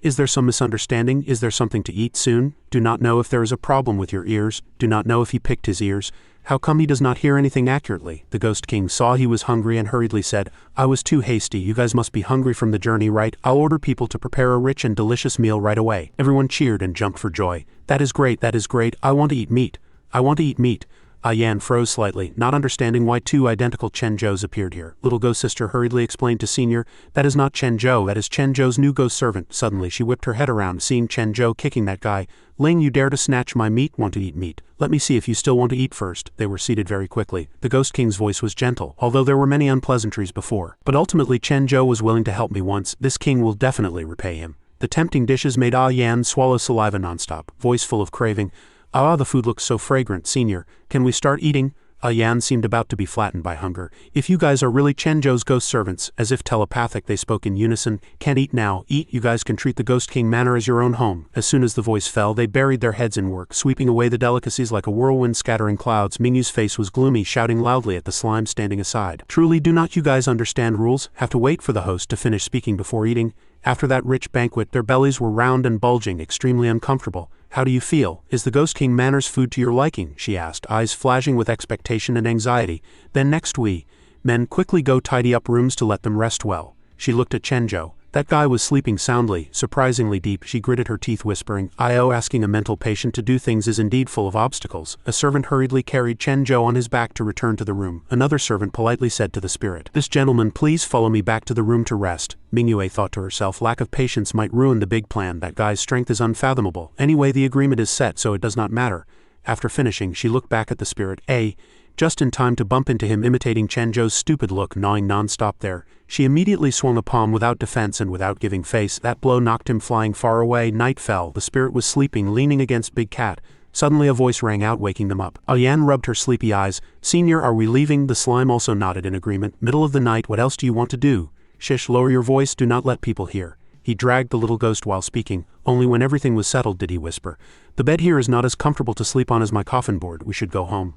Is there some misunderstanding? Is there something to eat soon? Do not know if there is a problem with your ears. Do not know if he picked his ears. How come he does not hear anything accurately? The Ghost King saw he was hungry and hurriedly said, I was too hasty. You guys must be hungry from the journey, right? I'll order people to prepare a rich and delicious meal right away. Everyone cheered and jumped for joy. That is great, that is great. I want to eat meat. I want to eat meat. Yan froze slightly, not understanding why 2 identical Chen Zhous appeared here. Little Ghost Sister hurriedly explained to Senior, that is not Chen Zhou, that is Chen Zhou's new ghost servant. Suddenly she whipped her head around, seeing Chen Zhou kicking that guy. Ling, you dare to snatch my meat? Want to eat meat? Let me see if you still want to eat first. They were seated very quickly. The Ghost King's voice was gentle, although there were many unpleasantries before. But ultimately Chen Zhou was willing to help me once. This king will definitely repay him. The tempting dishes made Yan swallow saliva nonstop, voice full of craving. The food looks so fragrant, Senior. Can we start eating? Yan seemed about to be flattened by hunger. If you guys are really Chen Zhou's ghost servants, as if telepathic they spoke in unison, can't eat now, eat, you guys can treat the Ghost King manor as your own home. As soon as the voice fell, they buried their heads in work, sweeping away the delicacies like a whirlwind scattering clouds. Mingyu's face was gloomy, shouting loudly at the slime standing aside. Truly, do not you guys understand rules? Have to wait for the host to finish speaking before eating? After that rich banquet, their bellies were round and bulging, extremely uncomfortable. How do you feel? Is the Ghost King manor's food to your liking? She asked, eyes flashing with expectation and anxiety. Then next we men quickly go tidy up rooms to let them rest well. She looked at Chen Zhou. That guy was sleeping soundly, surprisingly deep. She gritted her teeth, whispering, asking a mental patient to do things is indeed full of obstacles. A servant hurriedly carried Chen Zhou on his back to return to the room. Another servant politely said to the spirit, this gentleman, please follow me back to the room to rest. Mingyue thought to herself, lack of patience might ruin the big plan. That guy's strength is unfathomable. Anyway, the agreement is set, so it does not matter. After finishing, she looked back at the spirit, just in time to bump into him, imitating Chen Zhou's stupid look, gnawing non-stop there. She immediately swung a palm without defense and without giving face. That blow knocked him flying far away. Night fell. The spirit was sleeping, leaning against Big Cat. Suddenly a voice rang out, waking them up. Yan rubbed her sleepy eyes. Senior, are we leaving? The slime also nodded in agreement. Middle of the night, what else do you want to do? Shish, lower your voice, do not let people hear. He dragged the little ghost while speaking. Only when everything was settled did he whisper. The bed here is not as comfortable to sleep on as my coffin board. We should go home.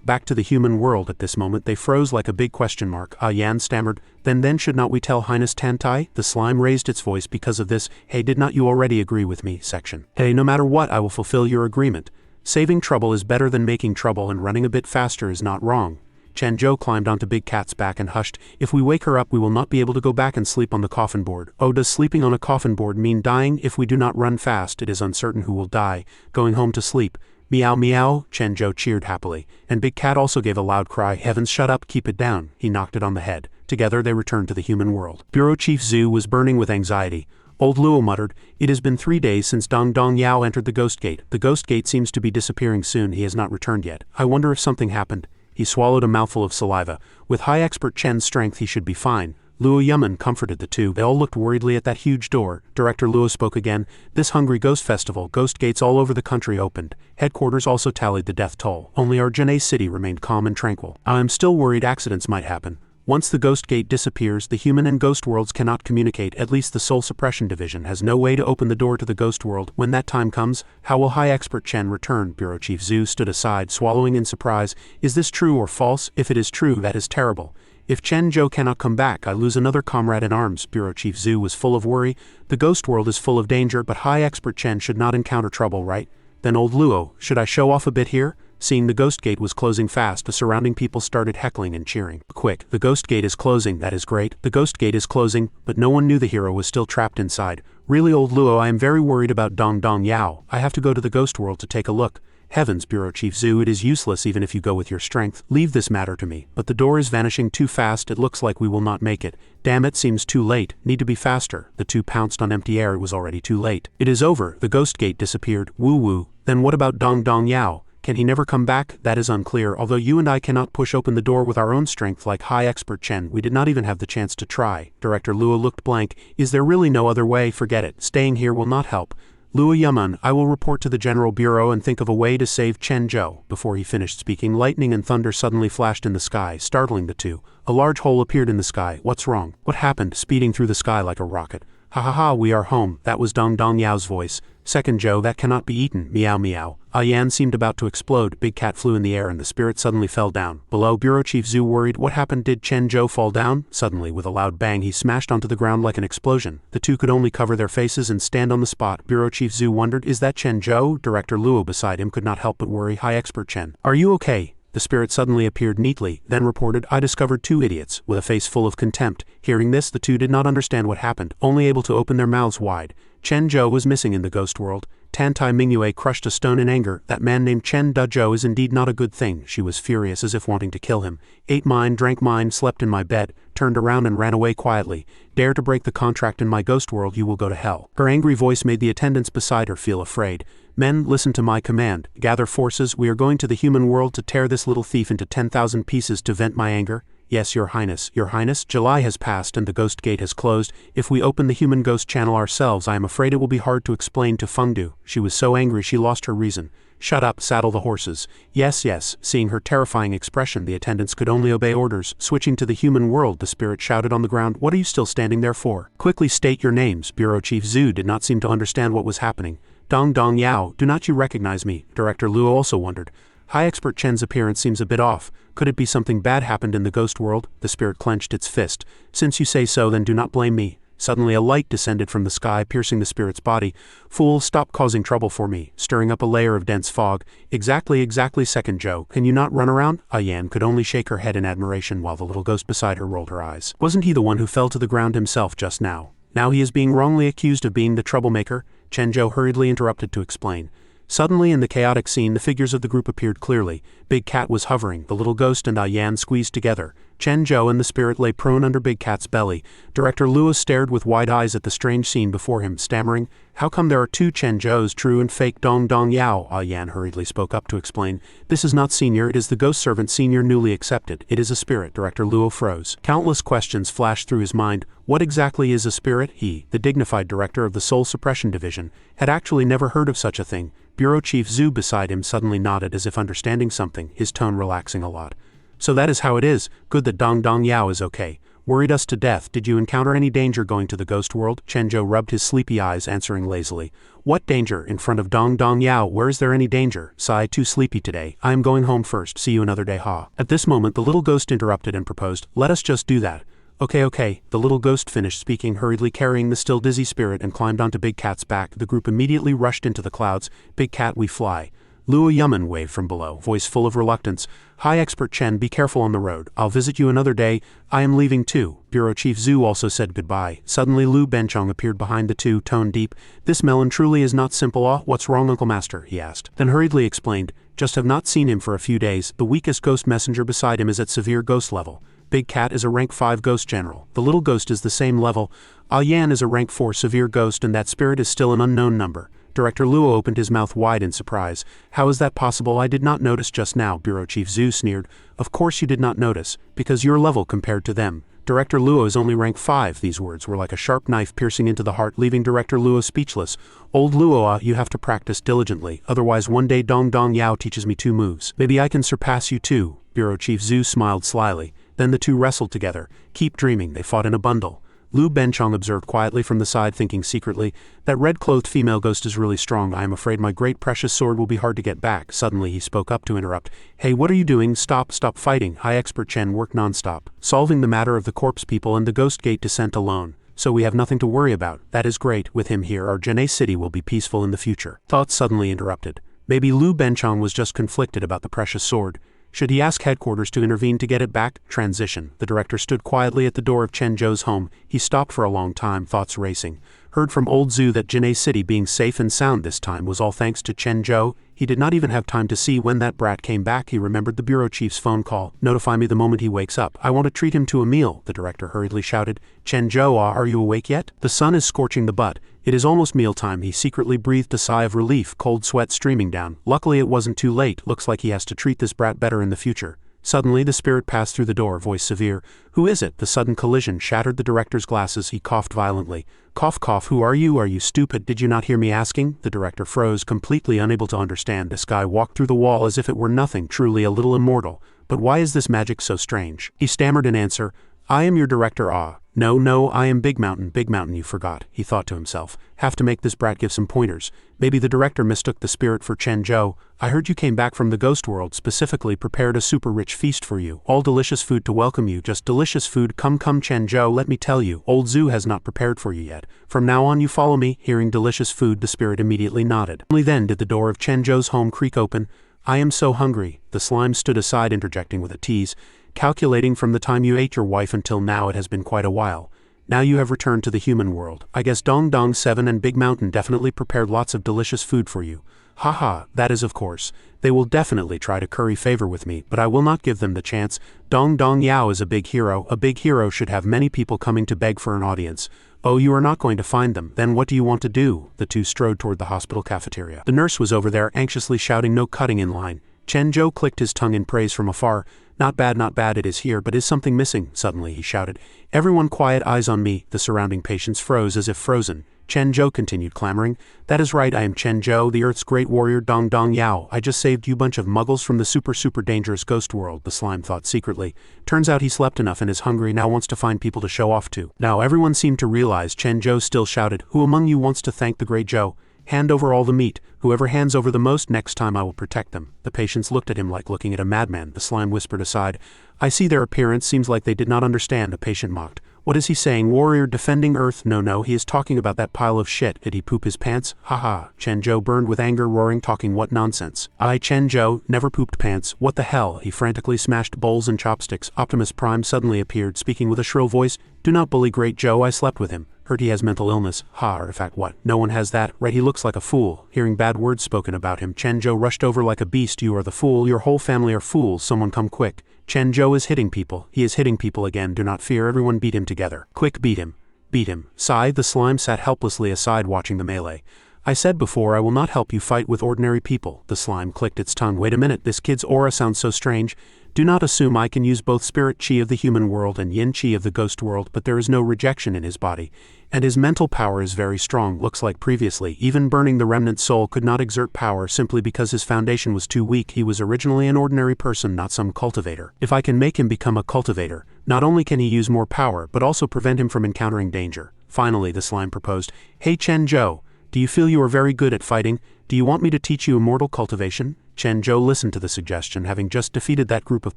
Back to the human world. At this moment they froze like a big question mark. Yan stammered, then should not we tell Highness Tantai? The slime raised its voice because of this. Hey, did not you already agree with me? Section. Hey, no matter what, I will fulfill your agreement. Saving trouble is better than making trouble, and running a bit faster is not wrong. Chen Zhou climbed onto Big Cat's back and hushed. If we wake her up, we will not be able to go back and sleep on the coffin board. Does sleeping on a coffin board mean dying? If we do not run fast, it is uncertain who will die. Going home to sleep. Meow meow, Chen Zhou cheered happily, and Big Cat also gave a loud cry. Heavens, shut up, keep it down. He knocked it on the head. Together they returned to the human world. Bureau Chief Zhu was burning with anxiety. Old Luo muttered, it has been 3 days since Dong Dong Yao entered the Ghost Gate. The Ghost Gate seems to be disappearing soon. He has not returned yet. I wonder if something happened. He swallowed a mouthful of saliva. With high expert Chen's strength he should be fine. Luo Yaman comforted the two. They all looked worriedly at that huge door. Director Luo spoke again. This hungry ghost festival, ghost gates all over the country opened. Headquarters also tallied the death toll. Only our Janae city remained calm and tranquil. I am still worried accidents might happen. Once the ghost gate disappears, the human and ghost worlds cannot communicate. At least the Soul Suppression Division has no way to open the door to the ghost world. When that time comes, how will High Expert Chen return? Bureau Chief Zhu stood aside, swallowing in surprise. Is this true or false? If it is true, that is terrible. If Chen Zhou cannot come back, I lose another comrade in arms. Bureau Chief Zhu was full of worry. The ghost world is full of danger, but High Expert Chen should not encounter trouble, right? Then old Luo, should I show off a bit here? Seeing the ghost gate was closing fast, the surrounding people started heckling and cheering. Quick, the ghost gate is closing, that is great. The ghost gate is closing, but no one knew the hero was still trapped inside. Really, old Luo, I am very worried about Dong Dong Yao. I have to go to the ghost world to take a look. Heavens, Bureau Chief Zhu, it is useless even if you go with your strength. Leave this matter to me. But the door is vanishing too fast, it looks like we will not make it. Damn, it seems too late. Need to be faster. The two pounced on empty air, it was already too late. It is over, the ghost gate disappeared. Woo woo. Then what about Dong Dong Yao? Can he never come back? That is unclear. Although you and I cannot push open the door with our own strength like High Expert Chen, we did not even have the chance to try. Director Luo looked blank. Is there really no other way? Forget it. Staying here will not help. Luo Yaman, I will report to the General Bureau and think of a way to save Chen Zhou. Before he finished speaking, lightning and thunder suddenly flashed in the sky, startling the two. A large hole appeared in the sky. What's wrong? What happened? Speeding through the sky like a rocket. Ha ha ha, we are home. That was Dong Dong Yao's voice. Second Zhou, that cannot be eaten. Meow meow. Yan seemed about to explode. Big cat flew in the air and the spirit suddenly fell down. Below, Bureau Chief Zhu worried. What happened? Did Chen Zhou fall down? Suddenly, with a loud bang, he smashed onto the ground like an explosion. The two could only cover their faces and stand on the spot. Bureau Chief Zhu wondered, is that Chen Zhou? Director Luo beside him could not help but worry. High Expert Chen, are you okay? The spirit suddenly appeared neatly, then reported, I discovered two idiots, with a face full of contempt. Hearing this, the two did not understand what happened, only able to open their mouths wide. Chen Zhou was missing in the ghost world. Tantai Mingyue crushed a stone in anger. That man named Chen Dezhou is indeed not a good thing. She was furious as if wanting to kill him. Ate mine, drank mine, slept in my bed, turned around and ran away quietly. Dare to break the contract in my ghost world, you will go to hell. Her angry voice made the attendants beside her feel afraid. Men, listen to my command. Gather forces. We are going to the human world to tear this little thief into 10,000 pieces to vent my anger. Yes, Your Highness. Your Highness, July has passed and the ghost gate has closed. If we open the human ghost channel ourselves, I am afraid it will be hard to explain to Fengdu. She was so angry she lost her reason. Shut up, saddle the horses. Yes, yes. Seeing her terrifying expression, the attendants could only obey orders. Switching to the human world, the spirit shouted on the ground, what are you still standing there for? Quickly state your names. Bureau Chief Zhu did not seem to understand what was happening. Dong Dong Yao, do not you recognize me? Director Luo also wondered. High Expert Chen's appearance seems a bit off. Could it be something bad happened in the ghost world? The spirit clenched its fist. Since you say so, then do not blame me. Suddenly a light descended from the sky, piercing the spirit's body. Fool, stop causing trouble for me, stirring up a layer of dense fog. Exactly, Second Zhou. Can you not run around? Yan could only shake her head in admiration while the little ghost beside her rolled her eyes. Wasn't he the one who fell to the ground himself just now? Now he is being wrongly accused of being the troublemaker? Chen Zhou hurriedly interrupted to explain. Suddenly in the chaotic scene, the figures of the group appeared clearly. Big Cat was hovering, the little ghost and Yan squeezed together. Chen Zhou and the spirit lay prone under Big Cat's belly. Director Luo stared with wide eyes at the strange scene before him, stammering, how come there are two Chen Zhous, true and fake Dong Dong Yao? Yan hurriedly spoke up to explain. This is not senior, it is the ghost servant senior newly accepted. It is a spirit. Director Luo froze. Countless questions flashed through his mind. What exactly is a spirit? He, the dignified director of the Soul Suppression Division, had actually never heard of such a thing. Bureau Chief Zhu beside him suddenly nodded as if understanding something, his tone relaxing a lot. So that is how it is. Good that Dong Dong Yao is okay. Worried us to death. Did you encounter any danger going to the ghost world? Chen Zhou rubbed his sleepy eyes, answering lazily. What danger? In front of Dong Dong Yao, where is there any danger? Sigh, too sleepy today. I am going home first. See you another day, ha. At this moment the little ghost interrupted and proposed, let us just do that. Okay. The little ghost finished speaking, hurriedly carrying the still dizzy spirit and climbed onto Big Cat's back. The group immediately rushed into the clouds. Big Cat, we fly. Luo Yaman waved from below, voice full of reluctance. High Expert Chen, be careful on the road. I'll visit you another day. I am leaving too. Bureau Chief Zhu also said goodbye. Suddenly Lu Benchong appeared behind the two, tone deep. This melon truly is not simple. What's wrong, Uncle Master? He asked. Then hurriedly explained. Just have not seen him for a few days. The weakest ghost messenger beside him is at severe ghost level. Big Cat is a rank 5 ghost general. The little ghost is the same level. Yan is a rank 4 severe ghost and that spirit is still an unknown number. Director Luo opened his mouth wide in surprise. How is that possible? I did not notice just now. Bureau Chief Zhu sneered. Of course you did not notice, because your level compared to them. Director Luo is only rank 5. These words were like a sharp knife piercing into the heart, leaving Director Luo speechless. Old Luo, you have to practice diligently, otherwise one day Dong Dong Yao teaches me 2 moves. Maybe I can surpass you too. Bureau Chief Zhu smiled slyly. Then the two wrestled together. Keep dreaming, they fought in a bundle. Lu Benchong observed quietly from the side, thinking secretly, that red-clothed female ghost is really strong. I am afraid my great precious sword will be hard to get back. Suddenly he spoke up to interrupt. Hey, what are you doing? Stop fighting. High Expert Chen worked non-stop, solving the matter of the corpse people and the Ghost Gate descent alone. So we have nothing to worry about. That is great. With him here, our Janae City will be peaceful in the future. Thoughts suddenly interrupted. Maybe Lu Benchong was just conflicted about the precious sword. Should he ask headquarters to intervene to get it back? Transition. The director stood quietly at the door of Chen Zhou's home. He stopped for a long time, thoughts racing. Heard from old Zhu that Janae City being safe and sound this time was all thanks to Chen Zhou. He did not even have time to see when that brat came back. He remembered the bureau chief's phone call. Notify me the moment he wakes up. I want to treat him to a meal, the director hurriedly shouted. Chen Zhou, are you awake yet? The sun is scorching the butt. It is almost mealtime. He secretly breathed a sigh of relief, cold sweat streaming down. Luckily it wasn't too late. Looks like he has to treat this brat better in the future. Suddenly the spirit passed through the door, voice severe. Who is it? The sudden collision shattered the director's glasses. He coughed violently. Cough cough, who are you? Are you stupid? Did you not hear me asking? The director froze, completely unable to understand. This guy walked through the wall as if it were nothing, truly a little immortal. But why is this magic so strange? He stammered in answer. I am your director. No, I am Big Mountain, you forgot, he thought to himself. Have to make this brat give some pointers. Maybe the director mistook the spirit for Chen Zhou. I heard you came back from the ghost world, specifically prepared a super rich feast for you. All delicious food to welcome you, just delicious food. Come Chen Zhou, let me tell you, old Zhu has not prepared for you yet. From now on you follow me. Hearing delicious food, the spirit immediately nodded. Only then did the door of Chen Zhou's home creak open. I am so hungry. The slime stood aside, interjecting with a tease. Calculating from the time you ate your wife until now, it has been quite a while. Now you have returned to the human world. I guess Dong Dong 7 and Big Mountain definitely prepared lots of delicious food for you. Haha, that is of course. They will definitely try to curry favor with me, but I will not give them the chance. Dong Dong Yao is a big hero. A big hero should have many people coming to beg for an audience. Oh, you are not going to find them. Then what do you want to do? The two strode toward the hospital cafeteria. The nurse was over there, anxiously shouting, no cutting in line. Chen Zhou clicked his tongue in praise from afar. Not bad, it is here, but is something missing? Suddenly he shouted. Everyone quiet, eyes on me. The surrounding patients froze as if frozen. Chen Zhou continued clamoring. That is right, I am Chen Zhou, the Earth's great warrior Dong Dong Yao. I just saved you bunch of muggles from the super dangerous ghost world, the slime thought secretly. Turns out he slept enough and is hungry, now wants to find people to show off to. Now everyone seemed to realize. Chen Zhou still shouted. Who among you wants to thank the great Zhou? Hand over all the meat. Whoever hands over the most, next time I will protect them. The patients looked at him like looking at a madman. The slime whispered aside. I see their appearance, seems like they did not understand, a patient mocked. What is he saying? Warrior defending Earth? No, he is talking about that pile of shit. Did he poop his pants? Haha. Chen Zhou burned with anger, roaring, talking what nonsense. I, Chen Zhou, never pooped pants. What the hell? He frantically smashed bowls and chopsticks. Optimus Prime suddenly appeared, speaking with a shrill voice. Do not bully great Zhou, I slept with him. Heard he has mental illness. Artifact what? No one has that, right? He looks like a fool. Hearing bad words spoken about him, Chen Zhou rushed over like a beast. You are the fool, your whole family are fools, someone come quick. Chen Zhou is hitting people. He is hitting people again. Do not fear, everyone beat him together. Quick, beat him. Beat him. Sigh, the slime sat helplessly aside watching the melee. I said before I will not help you fight with ordinary people. The slime clicked its tongue. Wait a minute, this kid's aura sounds so strange. Do not assume I can use both spirit chi of the human world and yin chi of the ghost world, but there is no rejection in his body. And his mental power is very strong, looks like previously. Even burning the remnant soul could not exert power simply because his foundation was too weak. He was originally an ordinary person, not some cultivator. If I can make him become a cultivator, not only can he use more power, but also prevent him from encountering danger. Finally, the slime proposed. Hey Chen Zhou, do you feel you are very good at fighting? Do you want me to teach you immortal cultivation? Chen Zhou listened to the suggestion, having just defeated that group of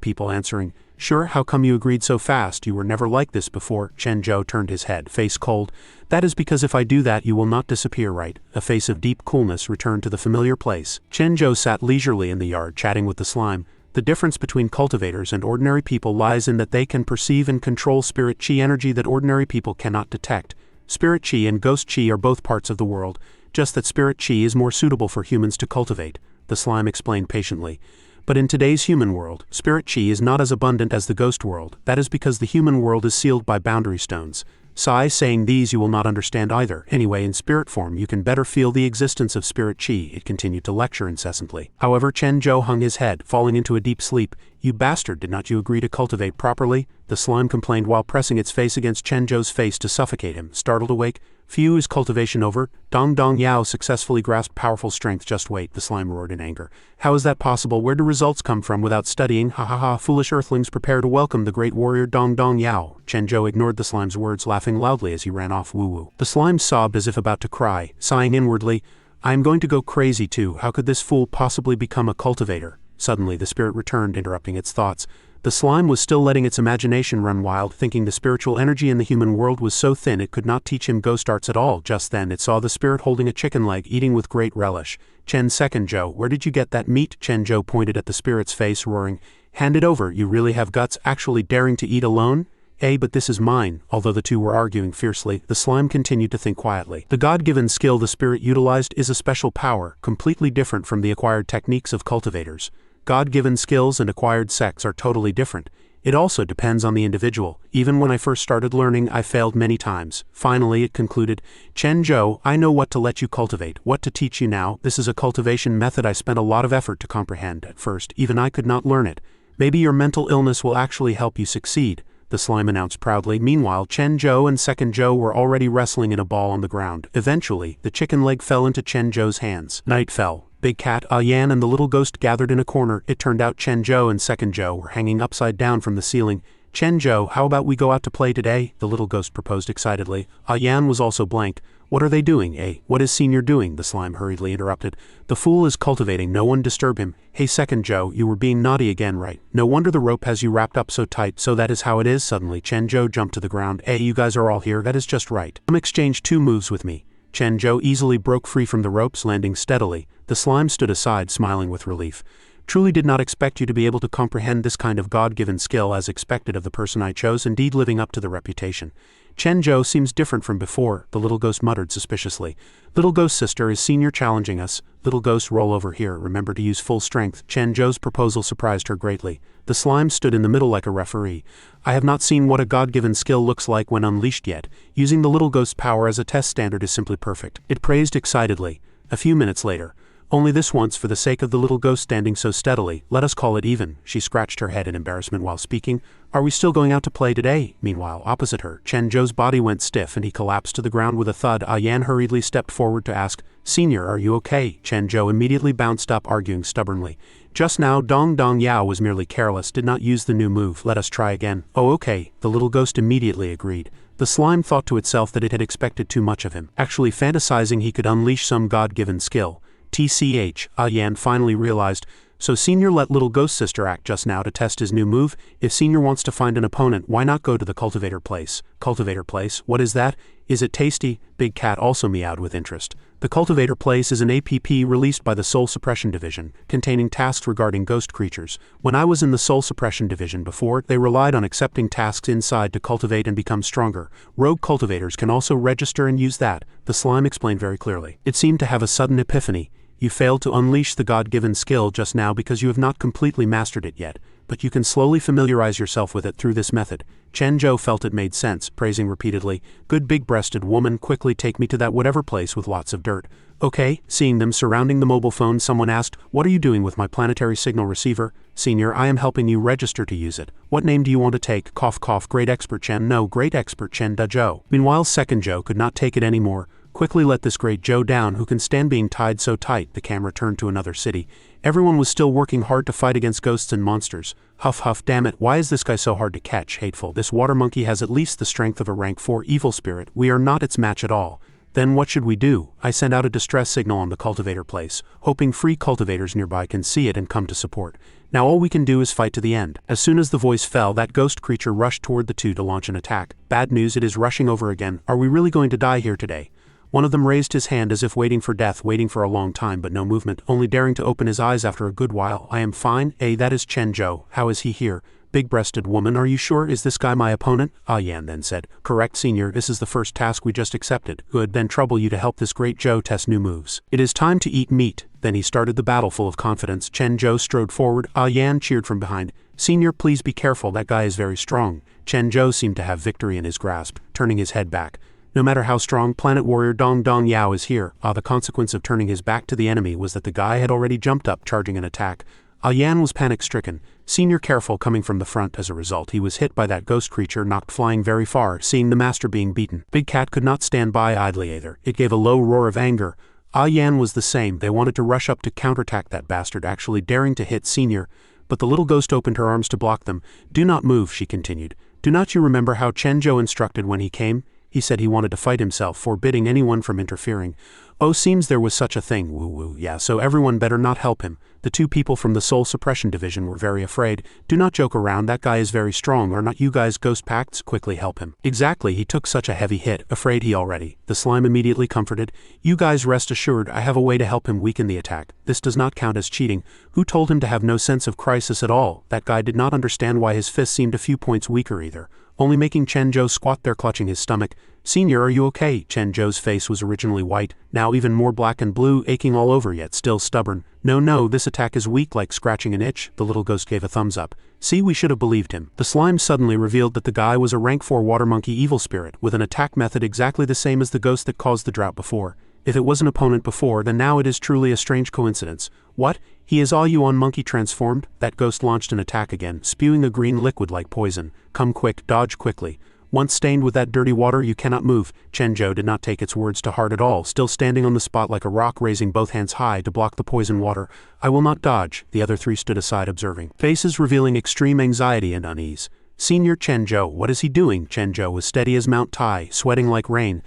people, answering, Sure, how come you agreed so fast? You were never like this before. Chen Zhou turned his head, face cold. That is because if I do that you will not disappear, right? A face of deep coolness returned to the familiar place. Chen Zhou sat leisurely in the yard, chatting with the slime. The difference between cultivators and ordinary people lies in that they can perceive and control spirit chi energy that ordinary people cannot detect. Spirit chi and ghost chi are both parts of the world, just that spirit chi is more suitable for humans to cultivate, the slime explained patiently. But in today's human world, spirit chi is not as abundant as the ghost world. That is because the human world is sealed by boundary stones. Sigh, saying these you will not understand either. Anyway, in spirit form you can better feel the existence of spirit chi, it continued to lecture incessantly. However, Chen Zhou hung his head, falling into a deep sleep. You bastard, did not you agree to cultivate properly? The slime complained while pressing its face against Chen Zhou's face to suffocate him. Startled awake, Phew, is cultivation over? Dong Dong Yao successfully grasped powerful strength. Just wait, the slime roared in anger. How is that possible? Where do results come from without studying? Ha ha ha, foolish earthlings, prepare to welcome the great warrior Dong Dong Yao. Chen Zhou ignored the slime's words, laughing loudly as he ran off. Woo woo. The slime sobbed as if about to cry, sighing inwardly, I am going to go crazy too. How could this fool possibly become a cultivator? Suddenly the spirit returned, interrupting its thoughts. The slime was still letting its imagination run wild, thinking the spiritual energy in the human world was so thin it could not teach him ghost arts at all. Just then it saw the spirit holding a chicken leg, eating with great relish. Chen Second Zhou, where did you get that meat? Chen Zhou pointed at the spirit's face, roaring, Hand it over, you really have guts, actually daring to eat alone? But this is mine. Although the two were arguing fiercely, the slime continued to think quietly. The God-given skill the spirit utilized is a special power, completely different from the acquired techniques of cultivators. God-given skills and acquired sex are totally different. It also depends on the individual. Even when I first started learning, I failed many times. Finally, it concluded, Chen Zhou, I know what to let you cultivate, what to teach you now. This is a cultivation method I spent a lot of effort to comprehend. At first, even I could not learn it. Maybe your mental illness will actually help you succeed, the slime announced proudly. Meanwhile, Chen Zhou and Second Zhou were already wrestling in a ball on the ground. Eventually, the chicken leg fell into Chen Zhou's hands. Night fell. Big Cat, Yan and the little ghost gathered in a corner. It turned out Chen Zhou and Second Zhou were hanging upside down from the ceiling. Chen Zhou, how about we go out to play today? The little ghost proposed excitedly. Yan was also blank. What are they doing, What is Senior doing? The slime hurriedly interrupted. The fool is cultivating, no one disturb him. Hey Second Zhou, you were being naughty again, right? No wonder the rope has you wrapped up so tight. So that is how it is. Suddenly Chen Zhou jumped to the ground. You guys are all here, that is just right. Come exchange 2 moves with me. Chen Zhou easily broke free from the ropes, landing steadily. The slime stood aside, smiling with relief. Truly did not expect you to be able to comprehend this kind of God-given skill as expected of the person I chose, indeed living up to the reputation. Chen Zhou seems different from before, the little ghost muttered suspiciously. Little ghost sister, is Senior challenging us? Little ghost, roll over here, remember to use full strength. Chen Zhou's proposal surprised her greatly. The slime stood in the middle like a referee. I have not seen what a God-given skill looks like when unleashed yet. Using the little ghost's power as a test standard is simply perfect. It praised excitedly. A few minutes later. Only this once, for the sake of the little ghost standing so steadily, let us call it even. She scratched her head in embarrassment while speaking. Are we still going out to play today? Meanwhile, opposite her, Chen Zhou's body went stiff and he collapsed to the ground with a thud. Yan hurriedly stepped forward to ask, Senior, are you okay? Chen Zhou immediately bounced up, arguing stubbornly. Just now, Dong Dong Yao was merely careless, did not use the new move. Let us try again. Oh, okay. The little ghost immediately agreed. The slime thought to itself that it had expected too much of him, actually fantasizing he could unleash some God-given skill. TCH, Yan finally realized. So Senior let little ghost sister act just now to test his new move. If Senior wants to find an opponent, why not go to the cultivator place? Cultivator place, what is that? Is it tasty? Big Cat also meowed with interest. The Cultivator Place is an app released by the Soul Suppression Division, containing tasks regarding ghost creatures. When I was in the Soul Suppression Division before, they relied on accepting tasks inside to cultivate and become stronger. Rogue cultivators can also register and use that, the slime explained very clearly. It seemed to have a sudden epiphany. You failed to unleash the God-given skill just now because you have not completely mastered it yet, but you can slowly familiarize yourself with it through this method. Chen Zhou felt it made sense, praising repeatedly, Good big-breasted woman, quickly take me to that whatever place with lots of dirt. Okay, seeing them surrounding the mobile phone, someone asked, What are you doing with my planetary signal receiver? Senior, I am helping you register to use it. What name do you want to take? Cough cough, Great Expert Chen. No, Great Expert Chen Da Zhou. Meanwhile, Second Zhou could not take it anymore. Quickly let this great Zhou down who can stand being tied so tight. The camera turned to another city. Everyone was still working hard to fight against ghosts and monsters. Huff huff, damn it, why is this guy so hard to catch? Hateful, this water monkey has at least the strength of a rank 4 evil spirit. We are not its match at all. Then what should we do? I send out a distress signal on the cultivator place, hoping free cultivators nearby can see it and come to support. Now all we can do is fight to the end. As soon as the voice fell, that ghost creature rushed toward the two to launch an attack. Bad news, it is rushing over again. Are we really going to die here today? One of them raised his hand as if waiting for death, waiting for a long time but no movement, only daring to open his eyes after a good while. I am fine. That is Chen Zhou. How is he here? Big-breasted woman, are you sure? Is this guy my opponent? Yan then said. Correct, Senior, this is the first task we just accepted. Good, then trouble you to help this great Zhou test new moves. It is time to eat meat. Then he started the battle full of confidence. Chen Zhou strode forward. Yan cheered from behind. Senior, please be careful, that guy is very strong. Chen Zhou seemed to have victory in his grasp. turning his head back. No matter how strong Planet Warrior Dong Dong Yao is here, the consequence of turning his back to the enemy was that the guy had already jumped up, charging an attack. Yan was panic-stricken. Senior careful coming from the front. As a result, he was hit by that ghost creature, knocked flying very far, seeing the master being beaten. Big Cat could not stand by idly either. It gave a low roar of anger. Yan was the same. They wanted to rush up to counterattack that bastard, actually daring to hit Senior. But the little ghost opened her arms to block them. "Do not move," she continued. "Do not you remember how Chen Zhou instructed when he came? He said he wanted to fight himself, forbidding anyone from interfering. Oh, seems there was such a thing. Woo-woo, yeah, so everyone better not help him." The two people from the Soul Suppression Division were very afraid. "Do not joke around, that guy is very strong. Are not you guys ghost pacts? Quickly help him." Exactly, he took such a heavy hit, afraid he already. The slime immediately comforted. "You guys rest assured, I have a way to help him weaken the attack. This does not count as cheating. Who told him to have no sense of crisis at all?" That guy did not understand why his fist seemed a few points weaker either, only making Chen Zhou squat there clutching his stomach. "Senior, are you okay?" Chen Zhou's face was originally white, now even more black and blue, aching all over yet still stubborn. No, this attack is weak, like scratching an itch." The little ghost gave a thumbs up. "See, we should have believed him." The slime suddenly revealed that the guy was a rank 4 water monkey evil spirit, with an attack method exactly the same as the ghost that caused the drought before. If it was an opponent before, then now it is truly a strange coincidence. What? He is all you on monkey transformed? That ghost launched an attack again, spewing a green liquid like poison. "Come quick, dodge quickly. Once stained with that dirty water, you cannot move." Chen Zhou did not take its words to heart at all, still standing on the spot like a rock, raising both hands high to block the poison water. "I will not dodge." The other three stood aside observing, faces revealing extreme anxiety and unease. "Senior Chen Zhou, what is he doing?" Chen Zhou was steady as Mount Tai, sweating like rain.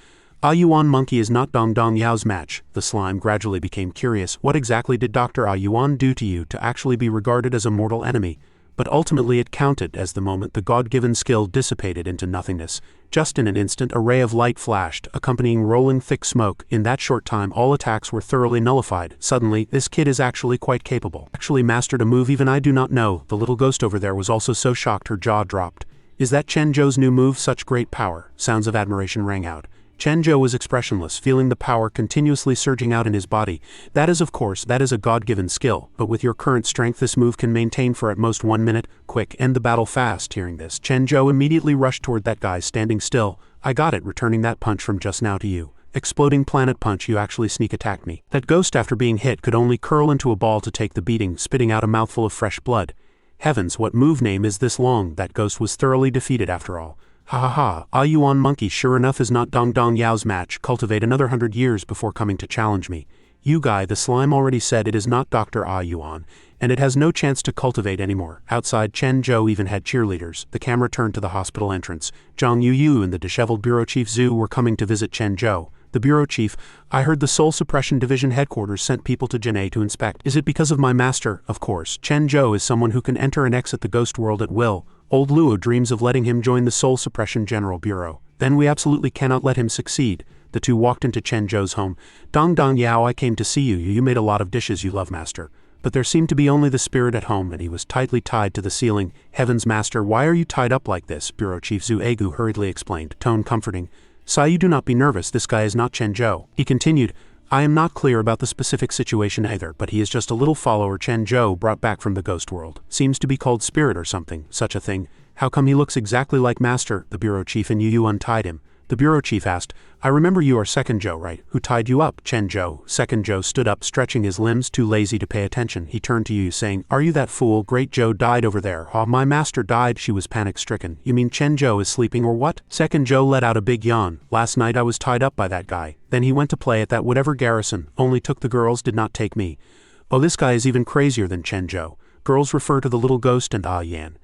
Yuan monkey is not Dong Dong Yao's match." The slime gradually became curious. "What exactly did Dr. Yuan do to you to actually be regarded as a mortal enemy?" But ultimately it counted, as the moment the God-given skill dissipated into nothingness. Just in an instant a ray of light flashed, accompanying rolling thick smoke. In that short time all attacks were thoroughly nullified. Suddenly, this kid is actually quite capable. Actually mastered a move even I do not know. The little ghost over there was also so shocked her jaw dropped. "Is that Chen Zhou's new move such great power?" Sounds of admiration rang out. Chen Zhou was expressionless, feeling the power continuously surging out in his body. That is a God-given skill, but with your current strength this move can maintain for at most 1 minute. Quick, end the battle fast." Hearing this, Chen Zhou immediately rushed toward that guy standing still. "I got it, returning that punch from just now to you. Exploding planet punch, you actually sneak attacked me." That ghost after being hit could only curl into a ball to take the beating, spitting out a mouthful of fresh blood. Heavens, what move name is this long? That ghost was thoroughly defeated after all. "Ha ha ha, Yuan monkey sure enough is not Dong Dong Yao's match. Cultivate another 100 years before coming to challenge me." "You guy, the slime already said it is not Dr. Yuan, and it has no chance to cultivate anymore." Outside, Chen Zhou even had cheerleaders. The camera turned to the hospital entrance. Zhang Yu and the disheveled bureau chief Zhu were coming to visit Chen Zhou. The bureau chief, "I heard the Soul Suppression Division headquarters sent people to Janae to inspect. Is it because of my master?" Of course, Chen Zhou is someone who can enter and exit the ghost world at will. Old Luo dreams of letting him join the Soul Suppression General Bureau. Then we absolutely cannot let him succeed. The two walked into Chen Zhou's home. "Dong Dong Yao, I came to see you. You made a lot of dishes you love, master." But there seemed to be only the spirit at home, and he was tightly tied to the ceiling. "Heavens, master, why are you tied up like this?" Bureau Chief Zhu Egu hurriedly explained, tone comforting. "Sai, you do not be nervous, this guy is not Chen Zhou." He continued, "I am not clear about the specific situation either, but he is just a little follower Chen Zhou brought back from the ghost world. Seems to be called Spirit or something, such a thing. How come he looks exactly like Master?" The bureau chief and Yu untied him. The bureau chief asked, "I remember you are Second Zhou, right? Who tied you up?" "Chen Zhou." Second Zhou stood up, stretching his limbs, too lazy to pay attention. He turned to Yu, saying, "Are you that fool? Great Zhou died over there." "Oh, my master died." She was panic-stricken. "You mean Chen Zhou is sleeping or what?" Second Zhou let out a big yawn. "Last night I was tied up by that guy. Then he went to play at that whatever garrison, only took the girls, did not take me." "Oh, this guy is even crazier than Chen Zhou. Girls refer to the little ghost and Yan."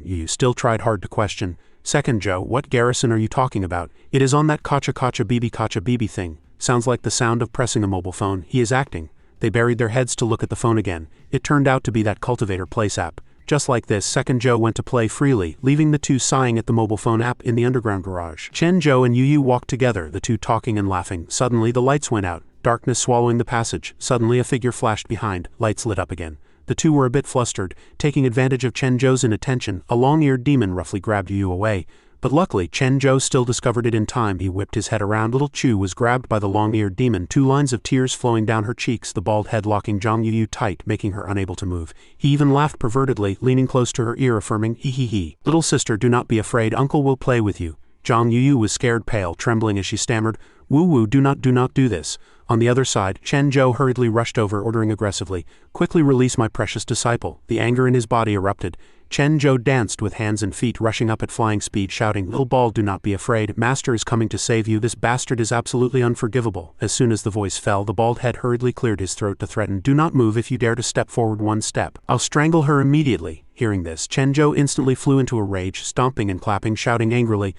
Yu still tried hard to question. "Second Zhou, what garrison are you talking about?" "It is on that Kacha Bibi thing. Sounds like the sound of pressing a mobile phone. He is acting." They buried their heads to look at the phone again. It turned out to be that Cultivator Place app. Just like this, Second Zhou went to play freely, leaving the two sighing at the mobile phone app in the underground garage. Chen Zhou and Yu walked together, the two talking and laughing. Suddenly the lights went out, darkness swallowing the passage. Suddenly a figure flashed behind, lights lit up again. The two were a bit flustered. Taking advantage of Chen Zhou's inattention, a long-eared demon roughly grabbed Yu away. But luckily, Chen Zhou still discovered it in time. He whipped his head around. Little Chu was grabbed by the long-eared demon, 2 lines of tears flowing down her cheeks, the bald head locking Zhang Yu tight, making her unable to move. He even laughed pervertedly, leaning close to her ear, affirming, "Hee hee hee. Little sister, do not be afraid, uncle will play with you." Zhang Yuyu was scared pale, trembling as she stammered, "Wu Wu, do not do this." On the other side, Chen Zhou hurriedly rushed over, ordering aggressively, "Quickly release my precious disciple." The anger in his body erupted. Chen Zhou danced with hands and feet, rushing up at flying speed, shouting, "Little ball, do not be afraid. Master is coming to save you. This bastard is absolutely unforgivable." As soon as the voice fell, the bald head hurriedly cleared his throat to threaten, "Do not move. If you dare to step forward one step, I'll strangle her immediately." Hearing this, Chen Zhou instantly flew into a rage, stomping and clapping, shouting angrily,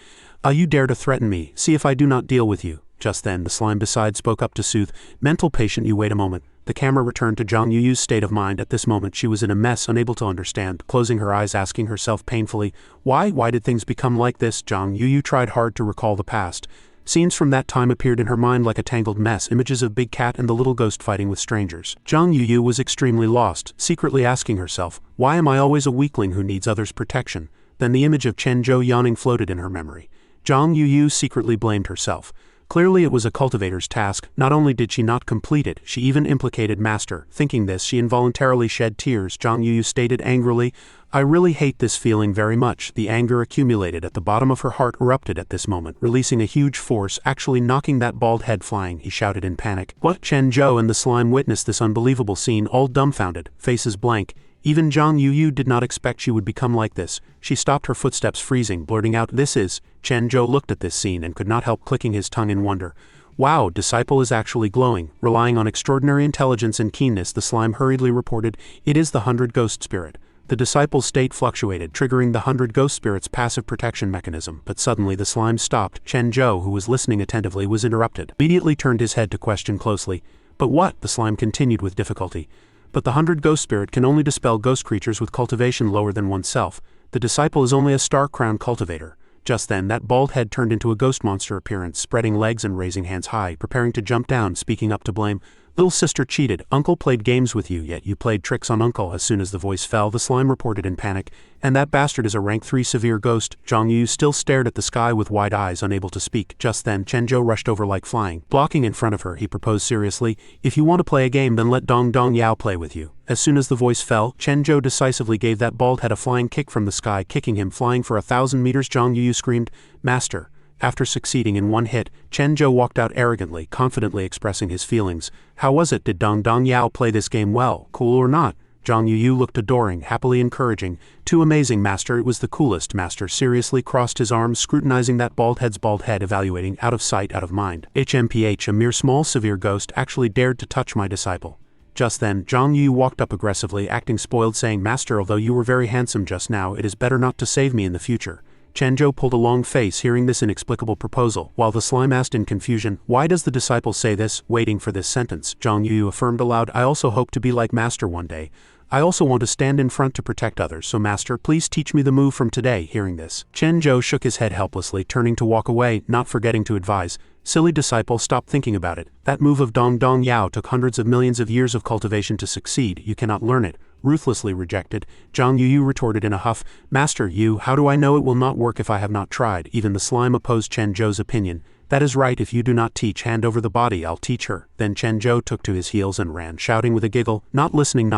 You dare to threaten me. See if I do not deal with you." Just then, the slime beside spoke up to soothe, "Mental patient, you wait a moment." The camera returned to Zhang Yuyu's state of mind. At this moment she was in a mess, unable to understand, closing her eyes, asking herself painfully, Why did things become like this? Zhang Yuyu tried hard to recall the past. Scenes from that time appeared in her mind like a tangled mess, images of Big Cat and the little ghost fighting with strangers. Zhang Yuyu was extremely lost, secretly asking herself, "Why am I always a weakling who needs others' protection?" Then the image of Chen Zhou yawning floated in her memory. Zhang Yuyu secretly blamed herself. Clearly it was a cultivator's task. Not only did she not complete it, she even implicated Master. Thinking this, she involuntarily shed tears. Zhang Yuyu stated angrily, "I really hate this feeling very much." The anger accumulated at the bottom of her heart erupted at this moment, releasing a huge force, actually knocking that bald head flying. He shouted in panic. What? Chen Zhou and the slime witnessed this unbelievable scene, all dumbfounded, faces blank. Even Zhang Yuyu did not expect she would become like this. She stopped her footsteps, freezing, blurting out, "This is..." Chen Zhou looked at this scene and could not help clicking his tongue in wonder. "Wow, disciple is actually glowing." Relying on extraordinary intelligence and keenness, the slime hurriedly reported, "It is the 100 Ghost Spirit." The disciple's state fluctuated, triggering the 100 Ghost Spirit's passive protection mechanism, but suddenly the slime stopped. Chen Zhou, who was listening attentively, was interrupted. Immediately turned his head to question closely. "But what?" the slime continued with difficulty. "But the 100 Ghost Spirit can only dispel ghost creatures with cultivation lower than oneself. The disciple is only a star-crowned cultivator." Just then, that bald head turned into a ghost monster appearance, spreading legs and raising hands high, preparing to jump down, speaking up to blame. "Little sister cheated. Uncle played games with you, yet you played tricks on Uncle." As soon as the voice fell, the slime reported in panic, "And that bastard is a rank 3 severe ghost." Zhang Yu still stared at the sky with wide eyes, unable to speak. Just then, Chen Zhou rushed over like flying. Blocking in front of her, he proposed seriously, "If you want to play a game, then let Dong Dong Yao play with you." As soon as the voice fell, Chen Zhou decisively gave that bald head a flying kick from the sky, kicking him flying for 1,000 meters. Zhang Yu screamed, "Master!" After succeeding in one hit, Chen Zhou walked out arrogantly, confidently expressing his feelings. "How was it? Did Dong Dong Yao play this game well? Cool or not?" Zhang Yuyu looked adoring, happily encouraging. "Too amazing, Master. It was the coolest." Master seriously crossed his arms, scrutinizing that bald head, evaluating, out of sight, out of mind. "HMPH, a mere small severe ghost, actually dared to touch my disciple." Just then, Zhang Yu walked up aggressively, acting spoiled, saying, "Master, although you were very handsome just now, it is better not to save me in the future." Chen Zhou pulled a long face, hearing this inexplicable proposal, while the slime asked in confusion, "Why does the disciple say this?" Waiting for this sentence, Zhang Yu affirmed aloud, "I also hope to be like Master one day. I also want to stand in front to protect others, so Master, please teach me the move from today." Hearing this, Chen Zhou shook his head helplessly, turning to walk away, not forgetting to advise, "Silly disciple, stop thinking about it. That move of Dong Dong Yao took hundreds of millions of years of cultivation to succeed. You cannot learn it." Ruthlessly rejected, Zhang Yuyu retorted in a huff, "Master, how do I know it will not work if I have not tried?" Even the slime opposed Chen Zhou's opinion. "That is right, if you do not teach, hand over the body, I'll teach her." Then Chen Zhou took to his heels and ran, shouting with a giggle, not listening,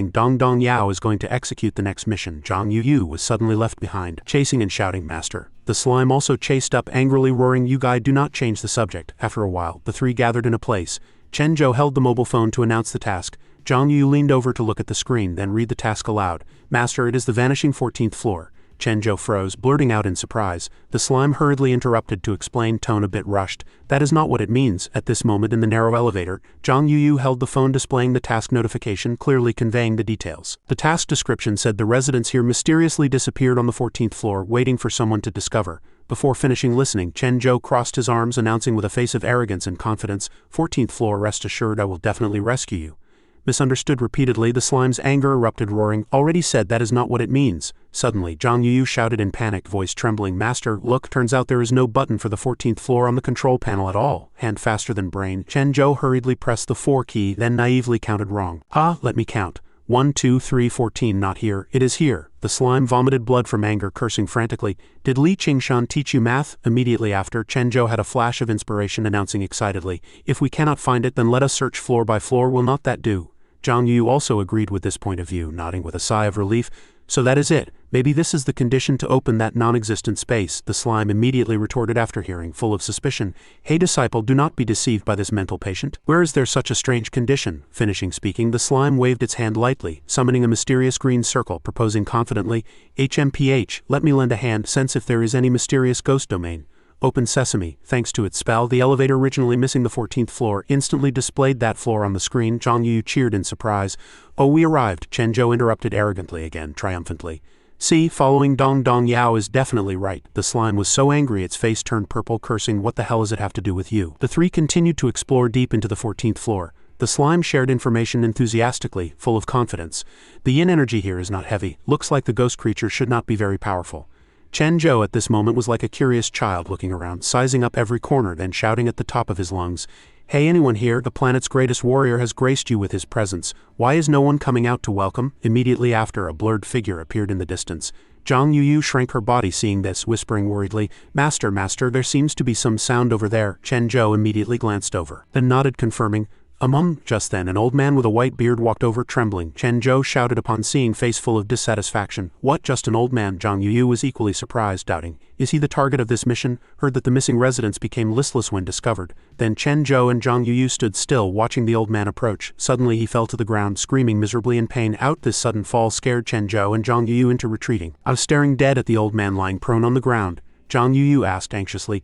Dong Dong Yao is going to execute the next mission." Zhang Yuyu was suddenly left behind, chasing and shouting, "Master." The slime also chased up, angrily roaring, "You guy, do not change the subject." After a while, the three gathered in a place. Chen Zhou held the mobile phone to announce the task. Zhang Yu leaned over to look at the screen, then read the task aloud. "Master, it is the vanishing 14th floor." Chen Zhou froze, blurting out in surprise. The slime hurriedly interrupted to explain, tone a bit rushed, "That is not what it means." At this moment in the narrow elevator, Zhang Yuyu held the phone, displaying the task notification, clearly conveying the details. The task description said the residents here mysteriously disappeared on the 14th floor, waiting for someone to discover. Before finishing listening, Chen Zhou crossed his arms, announcing with a face of arrogance and confidence, "14th floor, rest assured I will definitely rescue you." Misunderstood repeatedly, the slime's anger erupted, roaring, "Already said that is not what it means." Suddenly, Zhang Yuyu shouted in panic, voice trembling, "Master, look, turns out there is no button for the 14th floor on the control panel at all." Hand faster than brain, Chen Zhou hurriedly pressed the 4 key, then naively counted wrong. Let me count. 1, 2, 3, 14, not here, it is here." The slime vomited blood from anger, cursing frantically, "Did Li Qingshan teach you math?" Immediately after, Chen Zhou had a flash of inspiration, announcing excitedly, "If we cannot find it, then let us search floor by floor. Will not that do?" Zhang Yu also agreed with this point of view, nodding with a sigh of relief. "So that is it. Maybe this is the condition to open that non-existent space, the slime immediately retorted after hearing, full of suspicion. Hey disciple, do not be deceived by this mental patient. Where is there such a strange condition? Finishing speaking, the slime waved its hand lightly, summoning a mysterious green circle, proposing confidently, HMPH, let me lend a hand, sense if there is any mysterious ghost domain. Open sesame. Thanks to its spell, the elevator originally missing the 14th floor instantly displayed that floor on the screen. Zhang Yu cheered in surprise. Oh, we arrived, Chen Zhou interrupted arrogantly again, triumphantly. See, following Dong Dong Yao is definitely right. The slime was so angry its face turned purple, cursing, what the hell does it have to do with you? The three continued to explore deep into the 14th floor. The slime shared information enthusiastically, full of confidence. The yin energy here is not heavy. Looks like the ghost creature should not be very powerful. Chen Zhou at this moment was like a curious child looking around, sizing up every corner, then shouting at the top of his lungs. Hey, anyone here? The planet's greatest warrior has graced you with his presence. Why is no one coming out to welcome? Immediately after, a blurred figure appeared in the distance. Zhang Yuyu shrank her body seeing this, whispering worriedly, Master, there seems to be some sound over there. Chen Zhou immediately glanced over, then nodded confirming, Just then an old man with a white beard walked over trembling. Chen Zhou shouted upon seeing face full of dissatisfaction. What, just an old man? Zhang Yuyu was equally surprised, doubting. Is he the target of this mission? Heard that the missing residents became listless when discovered. Then Chen Zhou and Zhang Yuyu stood still, watching the old man approach. Suddenly he fell to the ground, screaming miserably in pain. This sudden fall scared Chen Zhou and Zhang Yuyu into retreating. I was staring dead at the old man lying prone on the ground. Zhang Yuyu asked anxiously,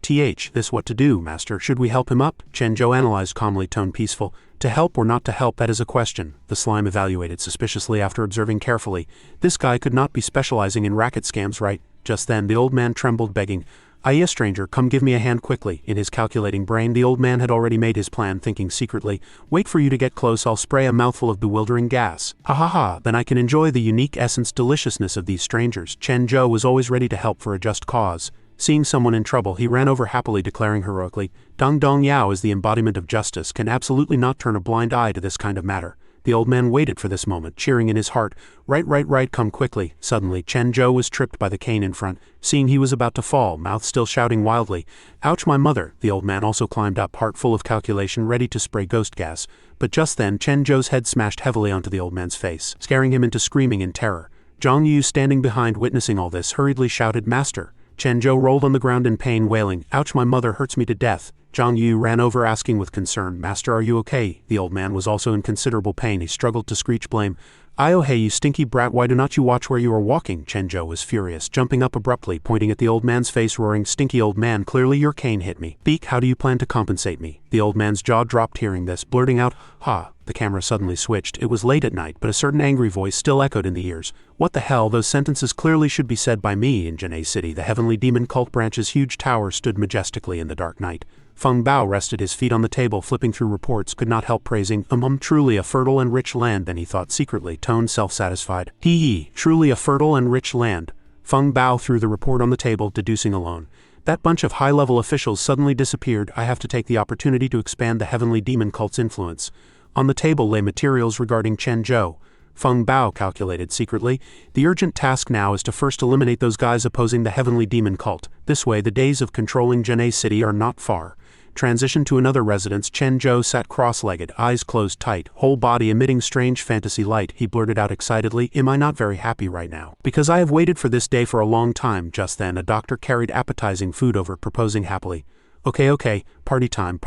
this what to do, master? Should we help him up? Chen Zhou analyzed calmly, tone peaceful. To help or not to help, that is a question. The slime evaluated suspiciously after observing carefully. This guy could not be specializing in racket scams, right? Just then the old man trembled, begging, Aye, stranger, come give me a hand quickly. In his calculating brain, the old man had already made his plan, thinking secretly, wait for you to get close, I'll spray a mouthful of bewildering gas. Ha ha ha, then I can enjoy the unique essence deliciousness of these strangers. Chen Zhou was always ready to help for a just cause. Seeing someone in trouble, he ran over happily, declaring heroically, Dong Dong Yao is the embodiment of justice, can absolutely not turn a blind eye to this kind of matter. The old man waited for this moment, cheering in his heart, right, come quickly. Suddenly, Chen Zhou was tripped by the cane in front, seeing he was about to fall, mouth still shouting wildly, Ouch, my mother. The old man also climbed up, heart full of calculation, ready to spray ghost gas. But just then, Chen Zhou's head smashed heavily onto the old man's face, scaring him into screaming in terror. Zhang Yu, standing behind witnessing all this, hurriedly shouted, Master. Chen Zhou rolled on the ground in pain, wailing, Ouch, my mother hurts me to death. Zhang Yu ran over asking with concern, Master, are you okay? The old man was also in considerable pain. He struggled to screech blame. Oh hey, you stinky brat, why do not you watch where you are walking? Chen Zhou was furious, jumping up abruptly, pointing at the old man's face, roaring, Stinky old man, clearly your cane hit me. Beak, how do you plan to compensate me? The old man's jaw dropped hearing this, blurting out, Ha. The camera suddenly switched. It was late at night, but a certain angry voice still echoed in the ears. What the hell, those sentences clearly should be said by me. In Janae City, the heavenly demon cult branch's huge tower stood majestically in the dark night. Feng Bao rested his feet on the table, flipping through reports, could not help praising, truly a fertile and rich land. Then he thought secretly, tone self-satisfied. Hee, truly a fertile and rich land. Feng Bao threw the report on the table, deducing alone. That bunch of high-level officials suddenly disappeared. I have to take the opportunity to expand the heavenly demon cult's influence. On the table lay materials regarding Chen Zhou. Feng Bao calculated secretly. The urgent task now is to first eliminate those guys opposing the heavenly demon cult. This way the days of controlling Janae City are not far. Transition to another residence. Chen Zhou sat cross-legged, eyes closed tight, whole body emitting strange fantasy light. He blurted out excitedly, Am I not very happy right now? Because I have waited for this day for a long time. Just then a doctor carried appetizing food over, proposing happily, Okay, party time.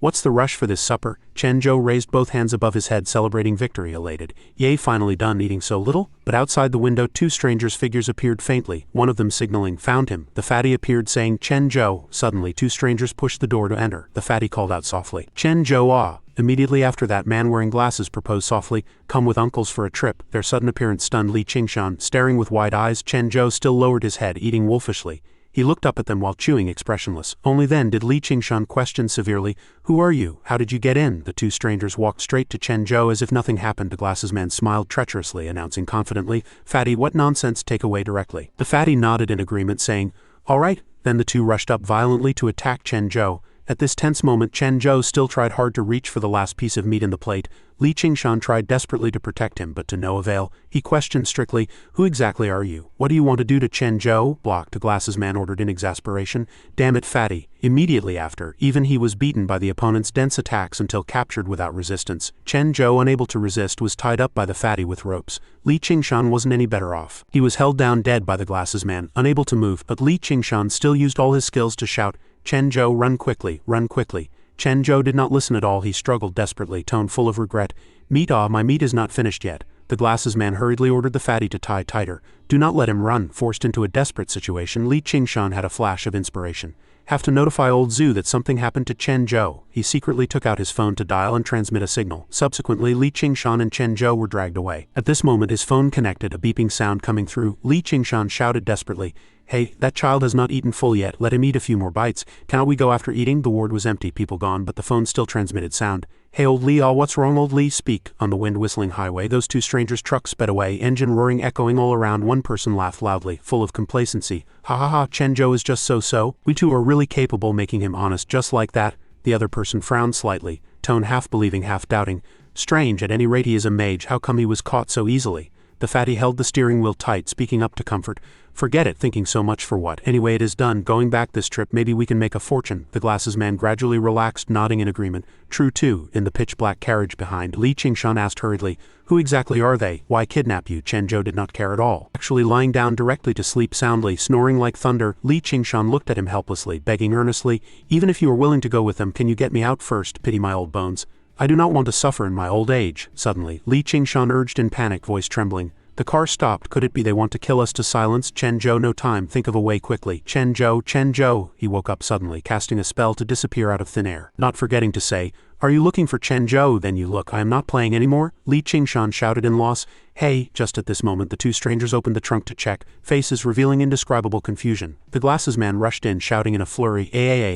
What's the rush for this supper? Chen Zhou raised both hands above his head, celebrating victory, elated. Yay, finally done eating so little? But outside the window, two strangers' figures appeared faintly, one of them signaling, Found him. The fatty appeared, saying, Chen Zhou. Suddenly, two strangers pushed the door to enter. The fatty called out softly, Chen Zhou, ah. Immediately after that, man wearing glasses proposed softly, Come with uncles for a trip. Their sudden appearance stunned Li Qingshan. Staring with wide eyes, Chen Zhou still lowered his head, eating wolfishly. He looked up at them while chewing, expressionless. Only then did Li Qingshan question severely, Who are you? How did you get in? The two strangers walked straight to Chen Zhou as if nothing happened. The glasses man smiled treacherously, announcing confidently, Fatty, what nonsense, take away directly. The fatty nodded in agreement, saying, All right. Then the two rushed up violently to attack Chen Zhou. At this tense moment, Chen Zhou still tried hard to reach for the last piece of meat in the plate. Li Qingshan tried desperately to protect him, but to no avail. He questioned strictly, "Who exactly are you? What do you want to do to Chen Zhou?" "Block," the glasses man ordered in exasperation. "Damn it, fatty." Immediately after, even he was beaten by the opponent's dense attacks until captured without resistance. Chen Zhou, unable to resist, was tied up by the fatty with ropes. Li Qingshan wasn't any better off. He was held down dead by the glasses man, unable to move, but Li Qingshan still used all his skills to shout, "Chen Zhou, run quickly, run quickly." Chen Zhou did not listen at all. He struggled desperately, tone full of regret. "Meat, my meat is not finished yet." The glasses man hurriedly ordered the fatty to tie tighter. "Do not let him run." Forced into a desperate situation, Li Qingshan had a flash of inspiration. "Have to notify old Zhu that something happened to Chen Zhou." He secretly took out his phone to dial and transmit a signal. Subsequently, Li Qingshan and Chen Zhou were dragged away. At this moment, his phone connected, a beeping sound coming through. Li Qingshan shouted desperately, "Hey, that child has not eaten full yet. Let him eat a few more bites. Cannot we go after eating?" The ward was empty, people gone, but the phone still transmitted sound. "Hey, old Li, what's wrong, old Li? Speak." On the wind-whistling highway, those two strangers' trucks sped away, engine roaring echoing all around. One person laughed loudly, full of complacency. "Ha ha ha, Chen Zhou is just so-so. We two are really capable, making him honest just like that." The other person frowned slightly, tone half believing, half doubting. "Strange, at any rate he is a mage. How come he was caught so easily?" The fatty held the steering wheel tight, speaking up to comfort. "Forget it, thinking so much for what? Anyway, it is done. Going back this trip, maybe we can make a fortune." The glasses man gradually relaxed, nodding in agreement. "True too." In the pitch-black carriage behind, Li Qingshan asked hurriedly, "Who exactly are they? Why kidnap you?" Chen Zhou did not care at all. Actually lying down directly to sleep soundly, snoring like thunder, Li Qingshan looked at him helplessly, begging earnestly, "Even if you are willing to go with them, can you get me out first? Pity my old bones. I do not want to suffer in my old age." Suddenly, Li Qingshan urged in panic, voice trembling. The car stopped. "Could it be they want to kill us to silence?" "Chen Zhou, no time. Think of a way quickly." "Chen Zhou, Chen Zhou." He woke up suddenly, casting a spell to disappear out of thin air, not forgetting to say, "Are you looking for Chen Zhou? Then you look. I am not playing anymore." Li Qingshan shouted in loss. "Hey!" Just at this moment, the two strangers opened the trunk to check, faces revealing indescribable confusion. The glasses man rushed in, shouting in a flurry,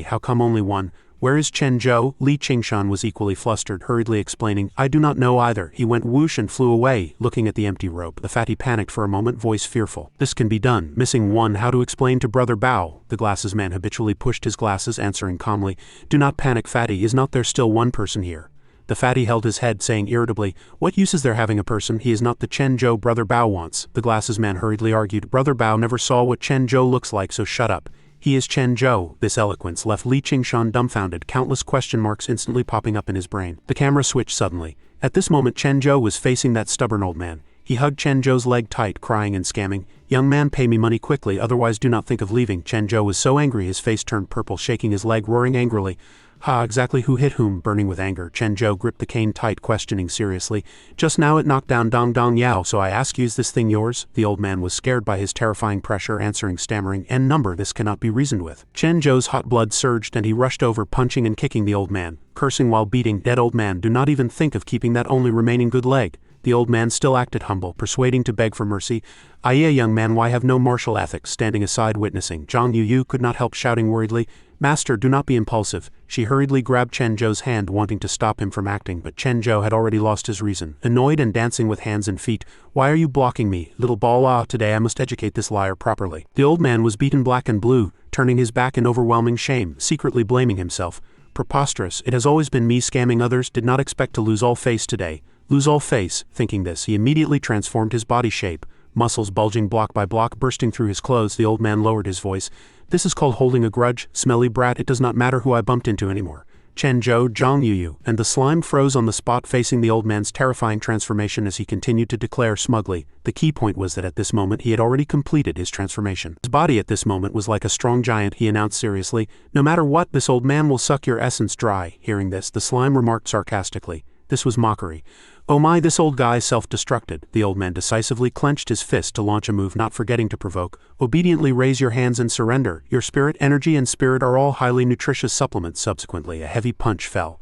How come only one? Where is Chen Zhou?" Li Qingshan was equally flustered, hurriedly explaining, "I do not know either. He went whoosh and flew away." Looking at the empty rope, the fatty panicked for a moment, voice fearful. "This can be done. Missing one. How to explain to Brother Bao?" The glasses man habitually pushed his glasses, answering calmly, "Do not panic, fatty. Is not there still one person here?" The fatty held his head, saying irritably, "What use is there having a person? He is not the Chen Zhou Brother Bao wants." The glasses man hurriedly argued, "Brother Bao never saw what Chen Zhou looks like, so shut up. He is Chen Zhou." This eloquence left Li Qingshan dumbfounded, countless question marks instantly popping up in his brain. The camera switched suddenly. At this moment, Chen Zhou was facing that stubborn old man. He hugged Chen Zhou's leg tight, crying and scamming, "Young man, pay me money quickly, otherwise do not think of leaving." Chen Zhou was so angry his face turned purple, shaking his leg, roaring angrily. "Ha, exactly who hit whom?" Burning with anger, Chen Zhou gripped the cane tight, questioning seriously. "Just now it knocked down Dong Dong Yao, so I ask you, is this thing yours?" The old man was scared by his terrifying pressure, answering, stammering, "N number, this cannot be reasoned with." Chen Zhou's hot blood surged and he rushed over, punching and kicking the old man, cursing while beating. "Dead old man, do not even think of keeping that only remaining good leg." The old man still acted humble, persuading to beg for mercy. Young man, why have no martial ethics?" Standing aside witnessing, Zhang Yu could not help shouting worriedly, "Master, do not be impulsive." She hurriedly grabbed Chen Zhou's hand, wanting to stop him from acting, but Chen Zhou had already lost his reason. Annoyed and dancing with hands and feet, "Why are you blocking me, little ball? Today I must educate this liar properly." The old man was beaten black and blue, turning his back in overwhelming shame, secretly blaming himself. "Preposterous, it has always been me scamming others, did not expect to lose all face today." Lose all face. Thinking this, he immediately transformed his body shape, muscles bulging block by block, bursting through his clothes. The old man lowered his voice. "This is called holding a grudge, smelly brat. It does not matter who I bumped into anymore." Chen Zhou, Zhang Yu, and the slime froze on the spot, facing the old man's terrifying transformation as he continued to declare smugly. The key point was that at this moment he had already completed his transformation. His body at this moment was like a strong giant. He announced seriously, "No matter what, this old man will suck your essence dry." Hearing this, the slime remarked sarcastically. This was mockery. "Oh my, this old guy self-destructed." The old man decisively clenched his fist to launch a move, not forgetting to provoke. "Obediently raise your hands and surrender. Your spirit, energy, and spirit are all highly nutritious supplements." Subsequently, a heavy punch fell.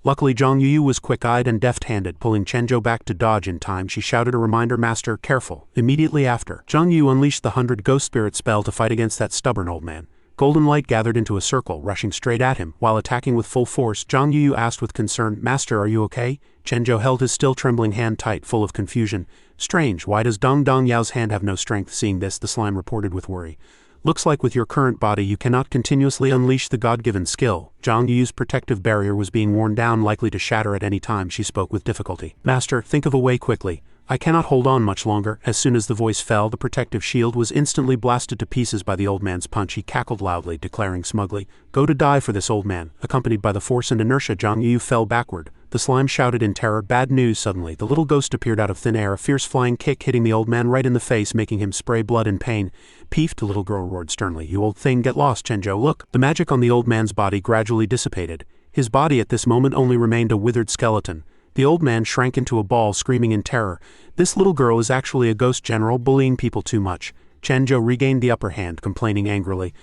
Luckily, Zhang Yu was quick-eyed and deft-handed, pulling Chen Zhou back to dodge in time. She shouted a reminder, "Master, careful." Immediately after, Zhang Yu unleashed the 100 Ghost Spirit spell to fight against that stubborn old man. Golden light gathered into a circle, rushing straight at him. While attacking with full force, Zhang Yu asked with concern, "Master, are you okay?" Chen Zhou held his still trembling hand tight, full of confusion. "Strange, why does Dong Dong Yao's hand have no strength?" Seeing this, the slime reported with worry. Looks like with your current body you cannot continuously unleash the God-given skill. Zhang Yu's protective barrier was being worn down, likely to shatter at any time. She spoke with difficulty. Master, think of a way quickly. I cannot hold on much longer. As soon as the voice fell, the protective shield was instantly blasted to pieces by the old man's punch. He cackled loudly, declaring smugly, "Go to die for this, old man." Accompanied by the force and inertia, Zhang Yu fell backward. The slime shouted in terror. Bad news. Suddenly, the little ghost appeared out of thin air, a fierce flying kick hitting the old man right in the face, making him spray blood in pain. "Peef," the little girl roared sternly. "You old thing, get lost, Chenjo." Look! The magic on the old man's body gradually dissipated. His body at this moment only remained a withered skeleton. The old man shrank into a ball, screaming in terror. This little girl is actually a ghost general, bullying people too much. Chenjo regained the upper hand, complaining angrily.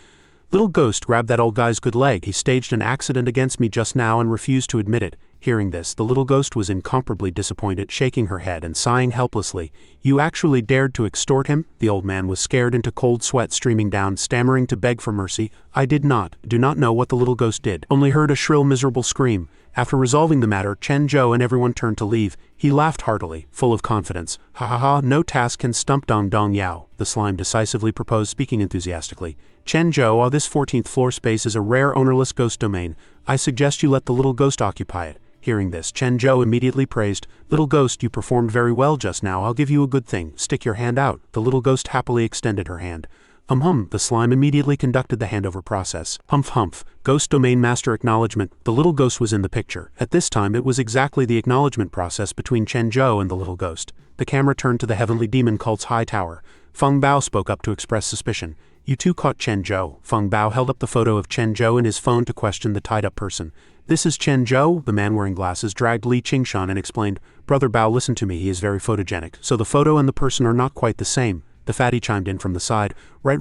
Little ghost grabbed that old guy's good leg. He staged an accident against me just now and refused to admit it. Hearing this, the little ghost was incomparably disappointed, shaking her head and sighing helplessly. You actually dared to extort him? The old man was scared into cold sweat streaming down, stammering to beg for mercy. I did not. Do not know what the little ghost did. Only heard a shrill, miserable scream. After resolving the matter, Chen Zhou and everyone turned to leave. He laughed heartily, full of confidence. Ha ha ha, no task can stump Dong Dong Yao, the slime decisively proposed, speaking enthusiastically. Chen Zhou, this 14th floor space is a rare ownerless ghost domain. I suggest you let the little ghost occupy it. Hearing this, Chen Zhou immediately praised, Little ghost, you performed very well just now. I'll give you a good thing. Stick your hand out. The little ghost happily extended her hand. The slime immediately conducted the handover process. Humph. Ghost domain master acknowledgement. The little ghost was in the picture. At this time it was exactly the acknowledgement process between Chen Zhou and the little ghost. The camera turned to the heavenly demon cult's high tower. Feng Bao spoke up to express suspicion. You two caught Chen Zhou. Feng Bao held up the photo of Chen Zhou in his phone to question the tied-up person. This is Chen Zhou? The man wearing glasses dragged Li Qingshan and explained, Brother Bao, listen to me, he is very photogenic. So the photo and the person are not quite the same. The fatty chimed in from the side. Right.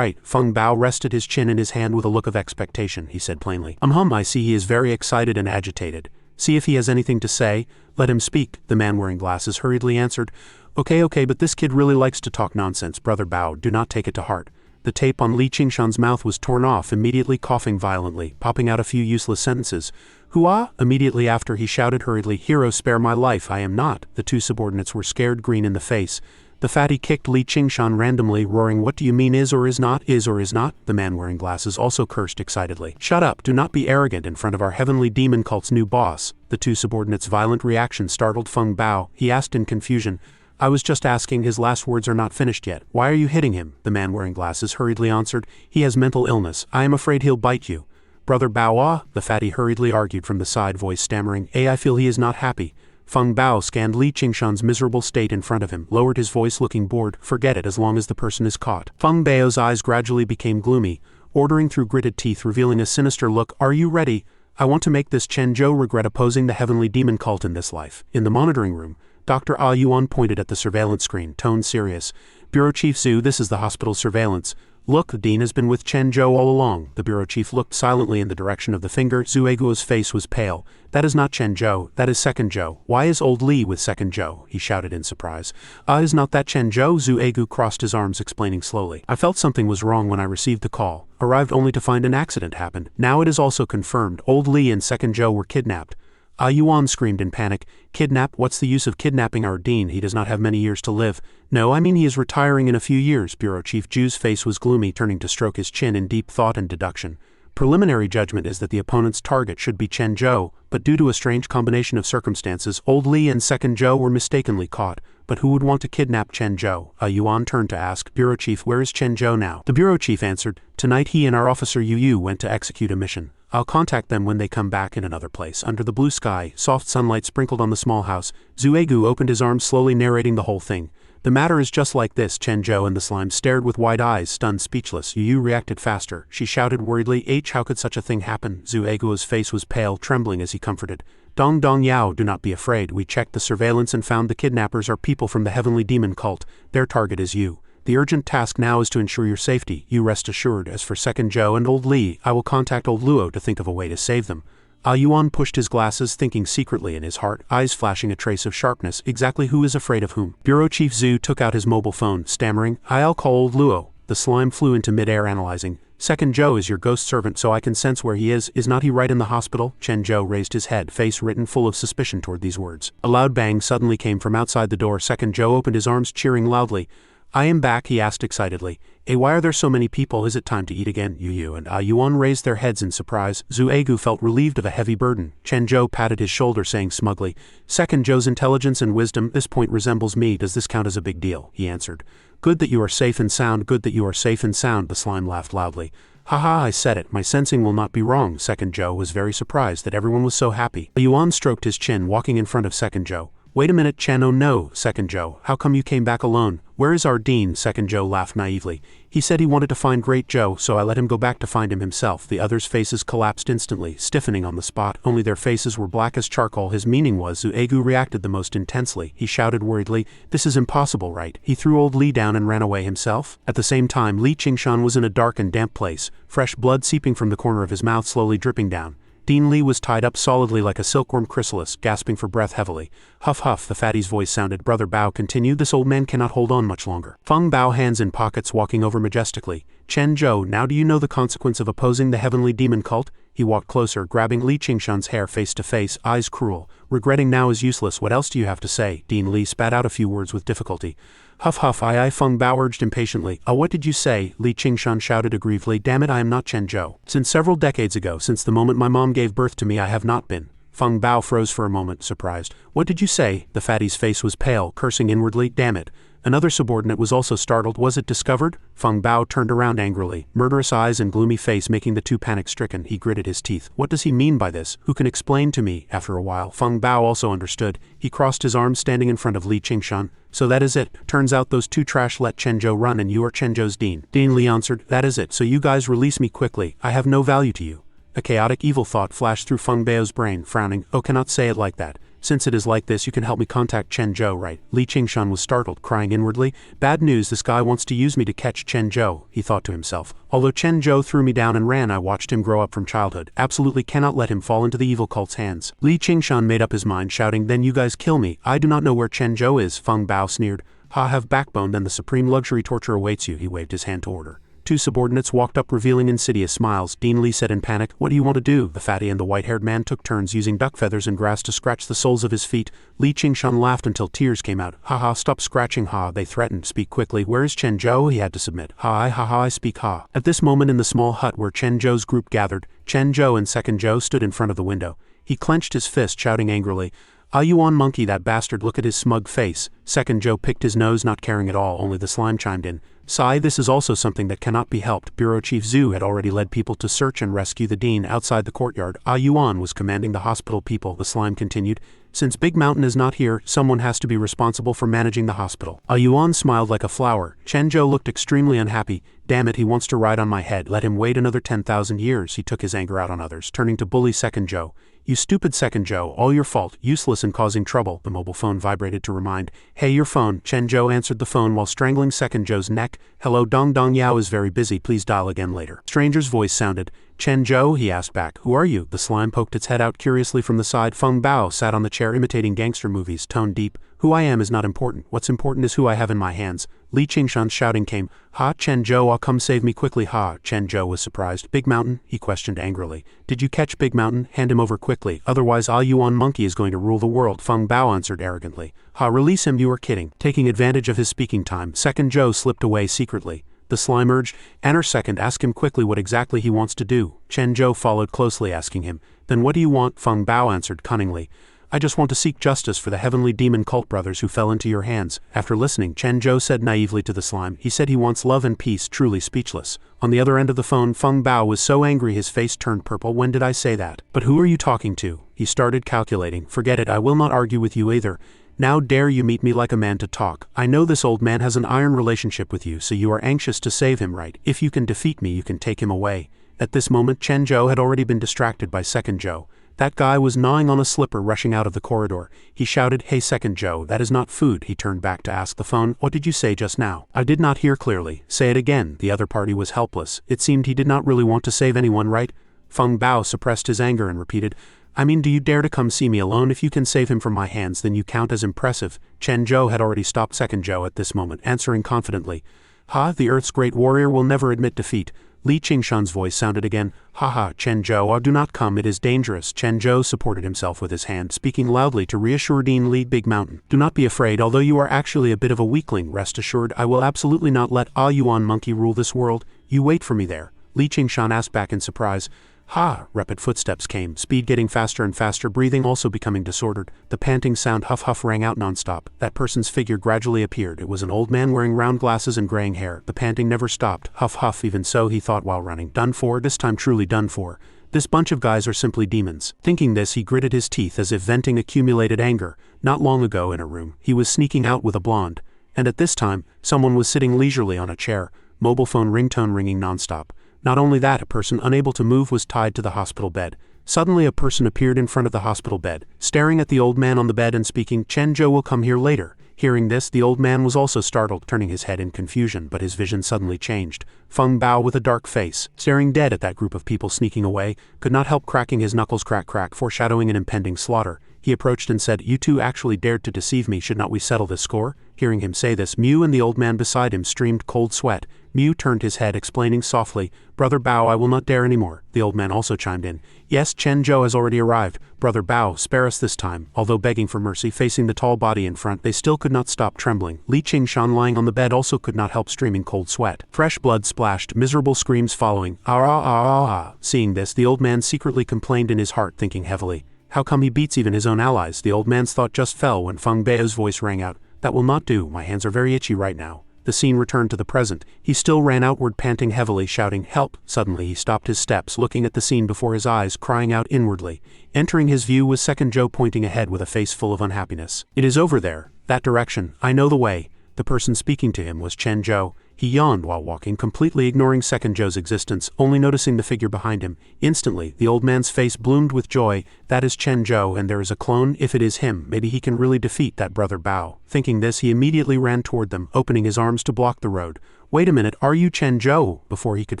Feng Bao rested his chin in his hand with a look of expectation. He said plainly. I see he is very excited and agitated. See if he has anything to say. Let him speak, the man wearing glasses hurriedly answered. Okay, but this kid really likes to talk nonsense, Brother Bao, do not take it to heart. The tape on Li Qingshan's mouth was torn off, immediately coughing violently, popping out a few useless sentences. Hua! Immediately after he shouted hurriedly, Hero, spare my life, I am not. The two subordinates were scared green in the face. The fatty kicked Li Qingshan randomly, roaring, What do you mean is or is not? Is or is not? The man wearing glasses also cursed excitedly. Shut up, do not be arrogant in front of our heavenly demon cult's new boss. The two subordinates' violent reaction startled Feng Bao. He asked in confusion, I was just asking, his last words are not finished yet. Why are you hitting him? The man wearing glasses hurriedly answered, He has mental illness. I am afraid he'll bite you. Brother Bao, the fatty hurriedly argued from the side, voice stammering, I feel he is not happy. Feng Bao scanned Li Qingshan's miserable state in front of him, lowered his voice looking bored. Forget it as long as the person is caught. Feng Bao's eyes gradually became gloomy, ordering through gritted teeth, revealing a sinister look. Are you ready? I want to make this Chen Zhou regret opposing the heavenly demon cult in this life. In the monitoring room, Dr. Ah Yuan pointed at the surveillance screen, tone serious. Bureau Chief Zhu, this is the hospital's surveillance. Look, the dean has been with Chen Zhou all along. The bureau chief looked silently in the direction of the finger. Zhu Eguo's face was pale. That is not Chen Zhou, that is Second Zhou. Why is old Li with Second Zhou? He shouted in surprise. Is not that Chen Zhou? Zhu Egu crossed his arms, explaining slowly. I felt something was wrong when I received the call. Arrived only to find an accident happened. Now it is also confirmed. Old Li and Second Zhou were kidnapped. Ah Yuan screamed in panic. Kidnap? What's the use of kidnapping our dean? He does not have many years to live. No, I mean he is retiring in a few years. Bureau Chief Zhu's face was gloomy, turning to stroke his chin in deep thought and deduction. Preliminary judgment is that the opponent's target should be Chen Zhou, but due to a strange combination of circumstances, old Li and Second Zhou were mistakenly caught. But who would want to kidnap Chen Zhou? Ah Yuan turned to ask, Bureau Chief, where is Chen Zhou now? The Bureau Chief answered, Tonight he and our officer Yu Yu went to execute a mission. I'll contact them when they come back in another place. Under the blue sky, soft sunlight sprinkled on the small house. Zhu Egu opened his arms slowly, narrating the whole thing. The matter is just like this. Chen Zhou and the slime stared with wide eyes, stunned, speechless. Yu Yu reacted faster. She shouted worriedly, How could such a thing happen? Zhu Eguo's face was pale, trembling as he comforted. Dong Dong Yao, do not be afraid. We checked the surveillance and found the kidnappers are people from the heavenly demon cult. Their target is you. The urgent task now is to ensure your safety. You rest assured. As for Second Zhou and old Li, I will contact old Luo to think of a way to save them. Ah Yuan pushed his glasses, thinking secretly in his heart, eyes flashing a trace of sharpness. Exactly who is afraid of whom? Bureau Chief Zhu took out his mobile phone, stammering, I'll call old Luo. The slime flew into midair, analyzing. Second Zhou is your ghost servant, so I can sense where he is not he right in the hospital? Chen Zhou raised his head, face written full of suspicion toward these words. A loud bang suddenly came from outside the door. Second Zhou opened his arms, cheering loudly. I am back, he asked excitedly. Why are there so many people? Is it time to eat again? Yu and Yuan raised their heads in surprise. Zuegu felt relieved of a heavy burden. Chen Zhou patted his shoulder, saying smugly, Second Zhou's intelligence and wisdom, this point resembles me. Does this count as a big deal? He answered. Good that you are safe and sound, good that you are safe and sound, the slime laughed loudly. Haha, I said it, my sensing will not be wrong. Second Zhou was very surprised that everyone was so happy. Yuan stroked his chin, walking in front of Second Zhou. Wait a minute, Chen, oh no, Second Zhou, how come you came back alone? Where is our dean? Second Zhou laughed naively. He said he wanted to find Great Zhou, so I let him go back to find him himself. The others' faces collapsed instantly, stiffening on the spot. Only their faces were black as charcoal. His meaning was Zuegu reacted the most intensely. He shouted worriedly, this is impossible, right? He threw old Li down and ran away himself? At the same time, Li Qingshan was in a dark and damp place, fresh blood seeping from the corner of his mouth slowly dripping down. Dean Li was tied up solidly like a silkworm chrysalis, gasping for breath heavily. Huff huff, the fatty's voice sounded. Brother Bao continued, this old man cannot hold on much longer. Feng Bao, hands in pockets, walking over majestically. Chen Zhou, now do you know the consequence of opposing the heavenly demon cult? He walked closer, grabbing Li Qingshan's hair face to face, eyes cruel. Regretting now is useless, what else do you have to say? Dean Li spat out a few words with difficulty. Huff huff, aye, Feng Bao urged impatiently. What did you say? Li Qingshan shouted aggrievedly. Damn it, I am not Chen Zhou. Since several decades ago, since the moment my mom gave birth to me, I have not been. Feng Bao froze for a moment, surprised. What did you say? The fatty's face was pale, cursing inwardly. Damn it. Another subordinate was also startled. Was it discovered? Feng Bao turned around angrily, murderous eyes and gloomy face making the two panic-stricken. He gritted his teeth. What does he mean by this? Who can explain to me? After a while, Feng Bao also understood. He crossed his arms, standing in front of Li Qingshan. So that is it. Turns out those two trash let Chen Zhou run and you are Chen Zhou's dean. Dean Li answered. That is it. So you guys release me quickly. I have no value to you. A chaotic evil thought flashed through Feng Bao's brain, frowning. Oh, cannot say it like that. Since it is like this, you can help me contact Chen Zhou, right? Li Qingshan was startled, crying inwardly. Bad news, this guy wants to use me to catch Chen Zhou, he thought to himself. Although Chen Zhou threw me down and ran, I watched him grow up from childhood. Absolutely cannot let him fall into the evil cult's hands. Li Qingshan made up his mind, shouting, then you guys kill me. I do not know where Chen Zhou is, Feng Bao sneered. Ha, have backbone, then the supreme luxury torture awaits you, he waved his hand to order. Two subordinates walked up revealing insidious smiles. Dean Li said in panic, what do you want to do? The fatty and the white-haired man took turns using duck feathers and grass to scratch the soles of his feet. Li Qingshan laughed until tears came out. Ha ha, stop scratching, ha, they threatened. Speak quickly. Where is Chen Zhou? He had to submit. Ha, I speak, ha. At this moment in the small hut where Chen Zhou's group gathered, Chen Zhou and Second Zhou stood in front of the window. He clenched his fist, shouting angrily, Yuan monkey, that bastard, look at his smug face. Second Zhou picked his nose, not caring at all, only the slime chimed in. Sigh, this is also something that cannot be helped. Bureau Chief Zhu had already led people to search and rescue the dean outside the courtyard. Yuan was commanding the hospital people, the slime continued. Since Big Mountain is not here, someone has to be responsible for managing the hospital. Yuan smiled like a flower. Chen Zhou looked extremely unhappy. Damn it, he wants to ride on my head. Let him wait another 10,000 years. He took his anger out on others, turning to bully Second Zhou. You stupid Second Zhou, all your fault, useless and causing trouble. The mobile phone vibrated to remind. Hey, your phone. Chen Zhou answered the phone while strangling Second Zhou's neck. Hello, Dong Dong Yao is very busy, please dial again later. Stranger's voice sounded. Chen Zhou, he asked back. Who are you? The slime poked its head out curiously from the side. Feng Bao sat on the chair imitating gangster movies, tone deep. Who I am is not important. What's important is who I have in my hands. Li Qingshan's shouting came. Ha, Chen Zhou, come save me quickly. Ha, Chen Zhou was surprised. Big Mountain? He questioned angrily. Did you catch Big Mountain? Hand him over quickly, otherwise Yuan monkey is going to rule the world. Feng Bao answered arrogantly. Ha, release him, you are kidding. Taking advantage of his speaking time, Second Zhou slipped away secretly. The slime urged, Enter Second, ask him quickly what exactly he wants to do. Chen Zhou followed closely, asking him. Then what do you want? Feng Bao answered cunningly. I just want to seek justice for the heavenly demon cult brothers who fell into your hands. After listening, Chen Zhou said naively to the slime, he said he wants love and peace, truly speechless. On the other end of the phone, Feng Bao was so angry his face turned purple. When did I say that? But who are you talking to? He started calculating. Forget it, I will not argue with you either. Now dare you meet me like a man to talk. I know this old man has an iron relationship with you, so you are anxious to save him, right? If you can defeat me, you can take him away. At this moment, Chen Zhou had already been distracted by Second Zhou. That guy was gnawing on a slipper rushing out of the corridor. He shouted, Hey Second Zhou, that is not food. He turned back to ask the phone, What did you say just now? I did not hear clearly. Say it again. The other party was helpless. It seemed he did not really want to save anyone, right? Feng Bao suppressed his anger and repeated, I mean, do you dare to come see me alone? If you can save him from my hands, then you count as impressive. Chen Zhou had already stopped Second Zhou at this moment, answering confidently, Ha, the Earth's great warrior will never admit defeat. Li Qingshan's voice sounded again. Haha, Chen Zhou, do not come, it is dangerous. Chen Zhou supported himself with his hand, speaking loudly to reassure Dean Li Big Mountain. Do not be afraid, although you are actually a bit of a weakling, rest assured, I will absolutely not let Ah Yuan Monkey rule this world. You wait for me there. Li Qingshan asked back in surprise. Ha! Rapid footsteps came, speed getting faster and faster, breathing also becoming disordered. The panting sound huff huff rang out nonstop. That person's figure gradually appeared. It was an old man wearing round glasses and graying hair. The panting never stopped. Huff huff, even so, he thought while running. Done for, this time truly done for. This bunch of guys are simply demons. Thinking this, he gritted his teeth as if venting accumulated anger. Not long ago in a room, he was sneaking out with a blonde. And at this time, someone was sitting leisurely on a chair, mobile phone ringtone ringing nonstop. Not only that, a person unable to move was tied to the hospital bed. Suddenly a person appeared in front of the hospital bed, staring at the old man on the bed and speaking, Chen Zhou will come here later. Hearing this, the old man was also startled, turning his head in confusion, but his vision suddenly changed. Feng Bao, with a dark face, staring dead at that group of people sneaking away, could not help cracking his knuckles crack crack, foreshadowing an impending slaughter. He approached and said, You two actually dared to deceive me, should not we settle this score? Hearing him say this, Mew and the old man beside him streamed cold sweat. Mew turned his head, explaining softly, Brother Bao, I will not dare anymore. The old man also chimed in. Yes, Chen Zhou has already arrived. Brother Bao, spare us this time. Although begging for mercy, facing the tall body in front, they still could not stop trembling. Li Qingshan lying on the bed also could not help streaming cold sweat. Fresh blood splashed, miserable screams following. Ah ah ah ah ah. Seeing this, the old man secretly complained in his heart, thinking heavily. How come he beats even his own allies? The old man's thought just fell when Feng Bao's voice rang out. That will not do, my hands are very itchy right now. The scene returned to the present. He still ran outward, panting heavily, shouting, Help! Suddenly he stopped his steps, looking at the scene before his eyes, crying out inwardly. Entering his view was Second Zhou, pointing ahead with a face full of unhappiness. It is over there. That direction. I know the way. The person speaking to him was Chen Zhou. He yawned while walking, completely ignoring Second Zhou's existence, only noticing the figure behind him. Instantly, the old man's face bloomed with joy. That is Chen Zhou, and there is a clone. If it is him, maybe he can really defeat that Brother Bao. Thinking this, he immediately ran toward them, opening his arms to block the road. Wait a minute, are you Chen Zhou? Before he could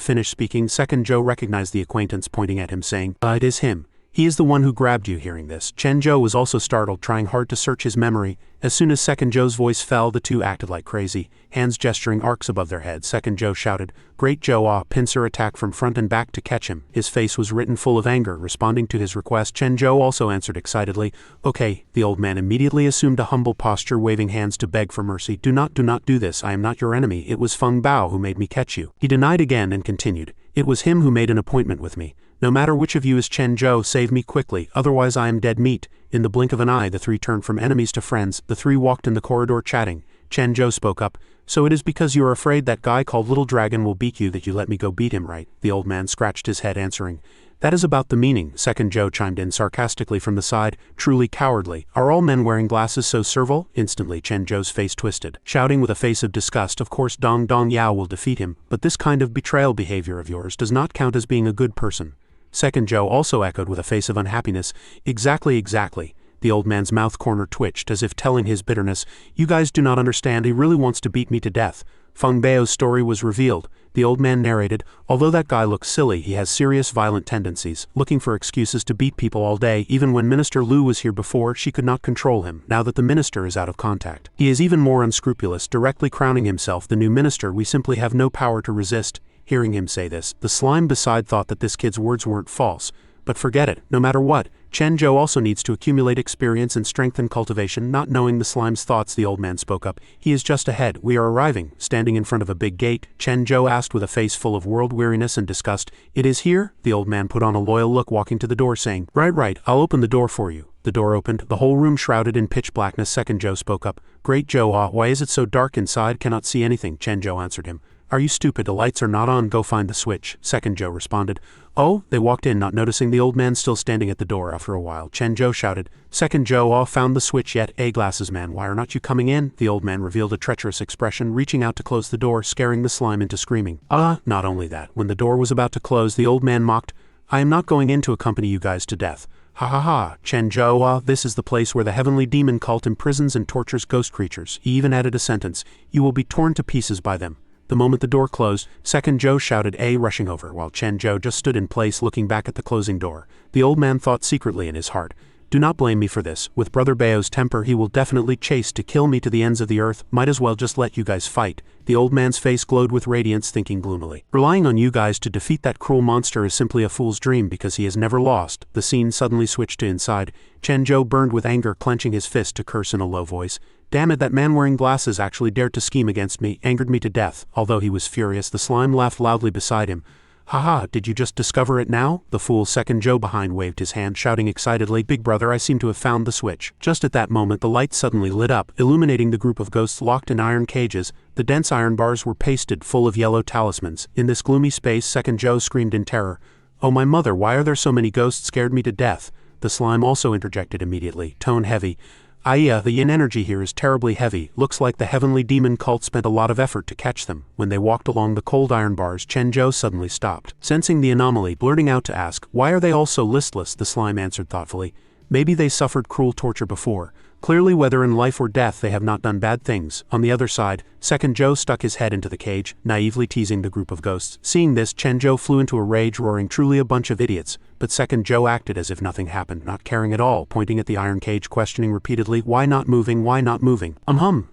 finish speaking, Second Zhou recognized the acquaintance, pointing at him, saying, It is him. He is the one who grabbed you. Hearing this, Chen Zhou was also startled, trying hard to search his memory. As soon as Second Zhou's voice fell, the two acted like crazy, hands gesturing arcs above their heads. Second Zhou shouted, Great Zhou, pincer attack from front and back to catch him. His face was written full of anger. Responding to his request, Chen Zhou also answered excitedly, Okay. The old man immediately assumed a humble posture, waving hands to beg for mercy. Do not do this. I am not your enemy. It was Feng Bao who made me catch you. He denied again and continued, It was him who made an appointment with me. No matter which of you is Chen Zhou, save me quickly, otherwise I am dead meat. In the blink of an eye, the three turned from enemies to friends. The three walked in the corridor chatting. Chen Zhou spoke up. So it is because you are afraid that guy called Little Dragon will beat you that you let me go beat him, right? The old man scratched his head, answering. That is about the meaning. Second Zhou chimed in sarcastically from the side. Truly cowardly. Are all men wearing glasses so servile? Instantly Chen Zhou's face twisted. Shouting with a face of disgust, Of course Dong Dong Yao will defeat him, but this kind of betrayal behavior of yours does not count as being a good person. Second Zhou also echoed with a face of unhappiness. Exactly. The old man's mouth corner twitched, as if telling his bitterness, You guys do not understand, he really wants to beat me to death. Feng Bao's story was revealed. The old man narrated, Although that guy looks silly, he has serious violent tendencies, looking for excuses to beat people all day. Even when Minister Lu was here before, she could not control him, now that the minister is out of contact. He is even more unscrupulous, directly crowning himself the new minister. We simply have no power to resist. Hearing him say this, the slime beside thought that this kid's words weren't false. But forget it, no matter what, Chen Zhou also needs to accumulate experience and strength and cultivation. Not knowing the slime's thoughts, the old man spoke up. He is just ahead. We are arriving. Standing in front of a big gate, Chen Zhou asked with a face full of world weariness and disgust, It is here? The old man put on a loyal look, walking to the door, saying, Right, I'll open the door for you. The door opened, the whole room shrouded in pitch blackness. Second Zhou spoke up. Great Zhou, why is it so dark inside? Cannot see anything. Chen Zhou answered him. Are you stupid? The lights are not on. Go find the switch. Second Zhou responded. Oh, they walked in, not noticing the old man still standing at the door. After a while, Chen Zhou shouted, Second Zhou, found the switch yet? Glasses man, why are not you coming in? The old man revealed a treacherous expression, reaching out to close the door, scaring the slime into screaming. Not only that, when the door was about to close, the old man mocked, I am not going in to accompany you guys to death. Ha, Chen Zhou, this is the place where the heavenly demon cult imprisons and tortures ghost creatures. He even added a sentence, You will be torn to pieces by them. The moment the door closed, Second Zhou shouted, rushing over, while Chen Zhou just stood in place looking back at the closing door. The old man thought secretly in his heart, Do not blame me for this. With Brother Bao's temper, he will definitely chase to kill me to the ends of the earth. Might as well just let you guys fight. The old man's face glowed with radiance, thinking gloomily. Relying on you guys to defeat that cruel monster is simply a fool's dream because he has never lost. The scene suddenly switched to inside. Chen Zhou burned with anger, clenching his fist to curse in a low voice. Damn it, that man wearing glasses actually dared to scheme against me, angered me to death. Although he was furious, the slime laughed loudly beside him. Haha, did you just discover it now? The fool second Joe behind waved his hand, shouting excitedly, Big brother, I seem to have found the switch. Just at that moment the light suddenly lit up, illuminating the group of ghosts locked in iron cages. The dense iron bars were pasted full of yellow talismans. In this gloomy space, second Joe screamed in terror. Oh my mother, why are there so many ghosts? Scared me to death. The slime also interjected immediately, tone heavy. The yin energy here is terribly heavy. Looks like the heavenly demon cult spent a lot of effort to catch them. When they walked along the cold iron bars, Chen Zhou suddenly stopped, sensing the anomaly, blurting out to ask, Why are they all so listless? The slime answered thoughtfully. Maybe they suffered cruel torture before. Clearly, whether in life or death, they have not done bad things. On the other side, second Joe stuck his head into the cage, naively teasing the group of ghosts. Seeing this, Chen Zhou flew into a rage, roaring, Truly a bunch of idiots. But second Joe acted as if nothing happened, not caring at all, pointing at the iron cage, questioning repeatedly, Why not moving? Why not moving?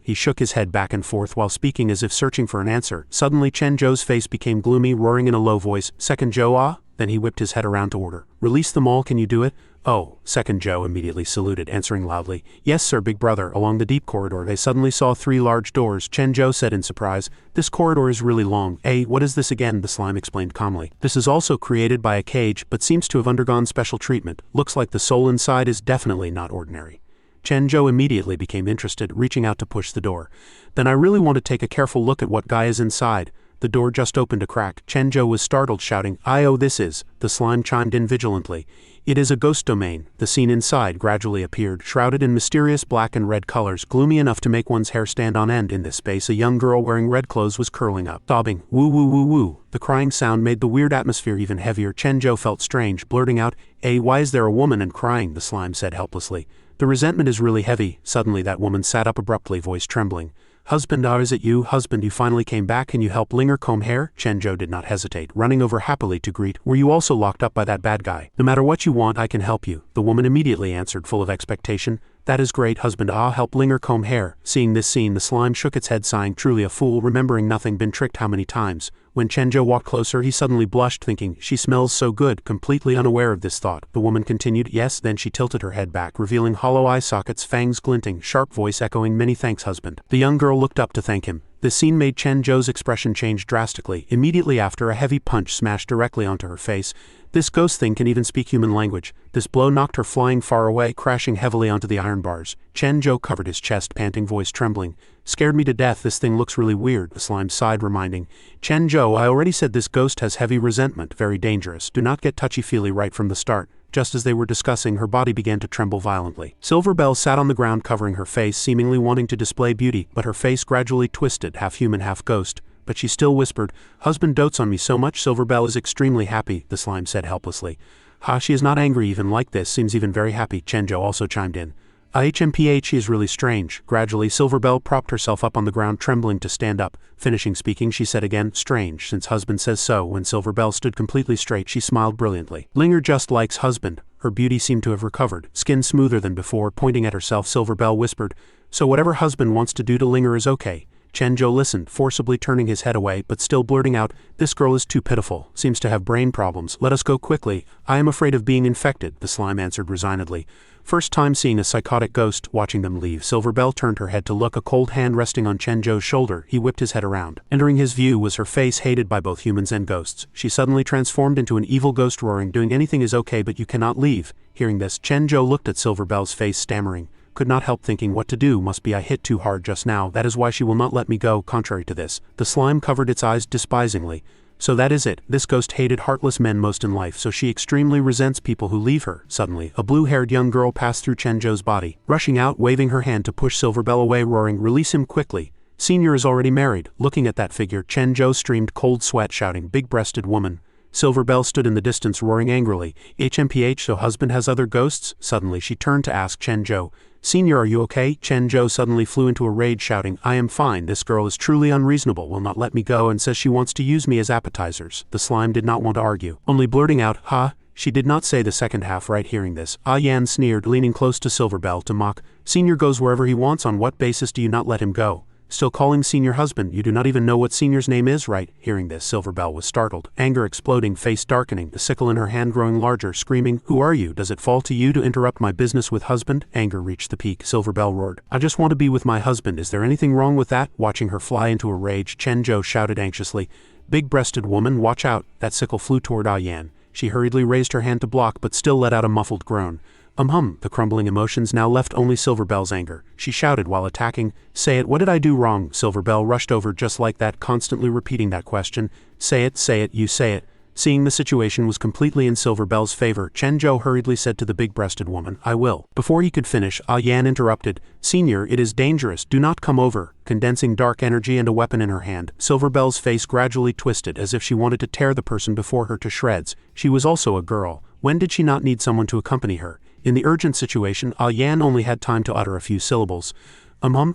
He shook his head back and forth while speaking as if searching for an answer. Suddenly Chen Zhou's face became gloomy, roaring in a low voice, Second Joe, ah? Then he whipped his head around to order. Release them all, can you do it? Oh, second Joe immediately saluted, answering loudly, Yes sir, big brother. Along the deep corridor they suddenly saw 3 large doors. Chen Zhou said in surprise, This corridor is really long. What is this again? The slime explained calmly. This is also created by a cage, but seems to have undergone special treatment. Looks like the soul inside is definitely not ordinary. Chen Zhou immediately became interested, reaching out to push the door. Then I really want to take a careful look at what guy is inside. The door just opened a crack. Chen Zhou was startled, shouting, this is. The slime chimed in vigilantly. It is a ghost domain. The scene inside gradually appeared, shrouded in mysterious black and red colors, gloomy enough to make one's hair stand on end. In this space, a young girl wearing red clothes was curling up, sobbing, Woo woo woo woo. The crying sound made the weird atmosphere even heavier. Chen Zhou felt strange, blurting out, why is there a woman and crying? The slime said helplessly. The resentment is really heavy. Suddenly that woman sat up abruptly, voice trembling. Husband, is it you? Husband, you finally came back. Can you help Linger comb hair? Chen Zhou did not hesitate, running over happily to greet. Were you also locked up by that bad guy? No matter what you want, I can help you. The woman immediately answered, full of expectation. That is great, husband. Help Linger comb hair. Seeing this scene, the slime shook its head, sighing, truly a fool, remembering nothing, been tricked how many times. When Chen Zhou walked closer, he suddenly blushed, thinking, she smells so good. Completely unaware of this thought, the woman continued, yes. Then she tilted her head back, revealing hollow eye sockets, fangs glinting, sharp voice echoing, many thanks, husband. The young girl looked up to thank him. This scene made Chen Zhou's expression change drastically. Immediately after, a heavy punch smashed directly onto her face. This ghost thing can even speak human language. This blow knocked her flying far away, crashing heavily onto the iron bars. Chen Zhou covered his chest, panting, voice trembling. Scared me to death. This thing looks really weird, the slime sighed, reminding. Chen Zhou, I already said this ghost has heavy resentment, very dangerous. Do not get touchy-feely right from the start. Just as they were discussing, her body began to tremble violently. Silver Bell sat on the ground covering her face, seemingly wanting to display beauty, but her face gradually twisted, half human, half ghost. But she still whispered, Husband dotes on me so much. Silver Bell is extremely happy, the slime said helplessly. She is not angry even like this, seems even very happy, Chen Zhou also chimed in. She is really strange. Gradually, Silver Bell propped herself up on the ground, trembling to stand up. Finishing speaking, she said again, strange, since husband says so. When Silver Bell stood completely straight, she smiled brilliantly. Linger just likes husband. Her beauty seemed to have recovered, skin smoother than before. Pointing at herself, Silver Bell whispered, so whatever husband wants to do to Linger is okay. Chen Zhou listened, forcibly turning his head away, but still blurting out, this girl is too pitiful, seems to have brain problems, let us go quickly. I am afraid of being infected, the slime answered resignedly. First time seeing a psychotic ghost. Watching them leave, Silver Bell turned her head to look, a cold hand resting on Chen Zhou's shoulder. He whipped his head around. Entering his view was her face, hated by both humans and ghosts. She suddenly transformed into an evil ghost, roaring, doing anything is okay but you cannot leave. Hearing this, Chen Zhou looked at Silver Bell's face, stammering. Could not help thinking, what to do? Must be I hit too hard just now. That is why she will not let me go. Contrary to this, the slime covered its eyes despisingly. So that is it. This ghost hated heartless men most in life, so she extremely resents people who leave her. Suddenly, a blue-haired young girl passed through Chen Zhou's body, rushing out, waving her hand to push Silver Bell away, roaring, release him quickly. Senior is already married. Looking at that figure, Chen Zhou streamed cold sweat, shouting, big-breasted woman. Silver Bell stood in the distance, roaring angrily, so husband has other ghosts? Suddenly she turned to ask Chen Zhou, Senior, are you okay? Chen Zhou suddenly flew into a rage, shouting, I am fine. This girl is truly unreasonable, will not let me go and says she wants to use me as appetizers. The slime did not want to argue, only blurting out, She did not say the second half right. Hearing this, Yan sneered, leaning close to Silverbell to mock. Senior goes wherever he wants. On what basis do you not let him go? Still calling Senior husband, you do not even know what Senior's name is, right? Hearing this, Silverbell was startled, anger exploding, face darkening, the sickle in her hand growing larger, screaming, who are you? Does it fall to you to interrupt my business with husband? Anger reached the peak. Silverbell roared, I just want to be with my husband. Is there anything wrong with that? Watching her fly into a rage, Chen Zhou shouted anxiously, big-breasted woman, watch out. That sickle flew toward Yan. She hurriedly raised her hand to block but still let out a muffled groan. The crumbling emotions now left only Silverbell's anger. She shouted while attacking, say it, what did I do wrong? Silverbell rushed over just like that, constantly repeating that question. Say it, you say it. Seeing the situation was completely in Silverbell's favor, Chen Zhou hurriedly said to the big-breasted woman, I will. Before he could finish, Yan interrupted, Senior, it is dangerous, do not come over. Condensing dark energy and a weapon in her hand, Silverbell's face gradually twisted as if she wanted to tear the person before her to shreds. She was also a girl. When did she not need someone to accompany her? In the urgent situation, Yan only had time to utter a few syllables.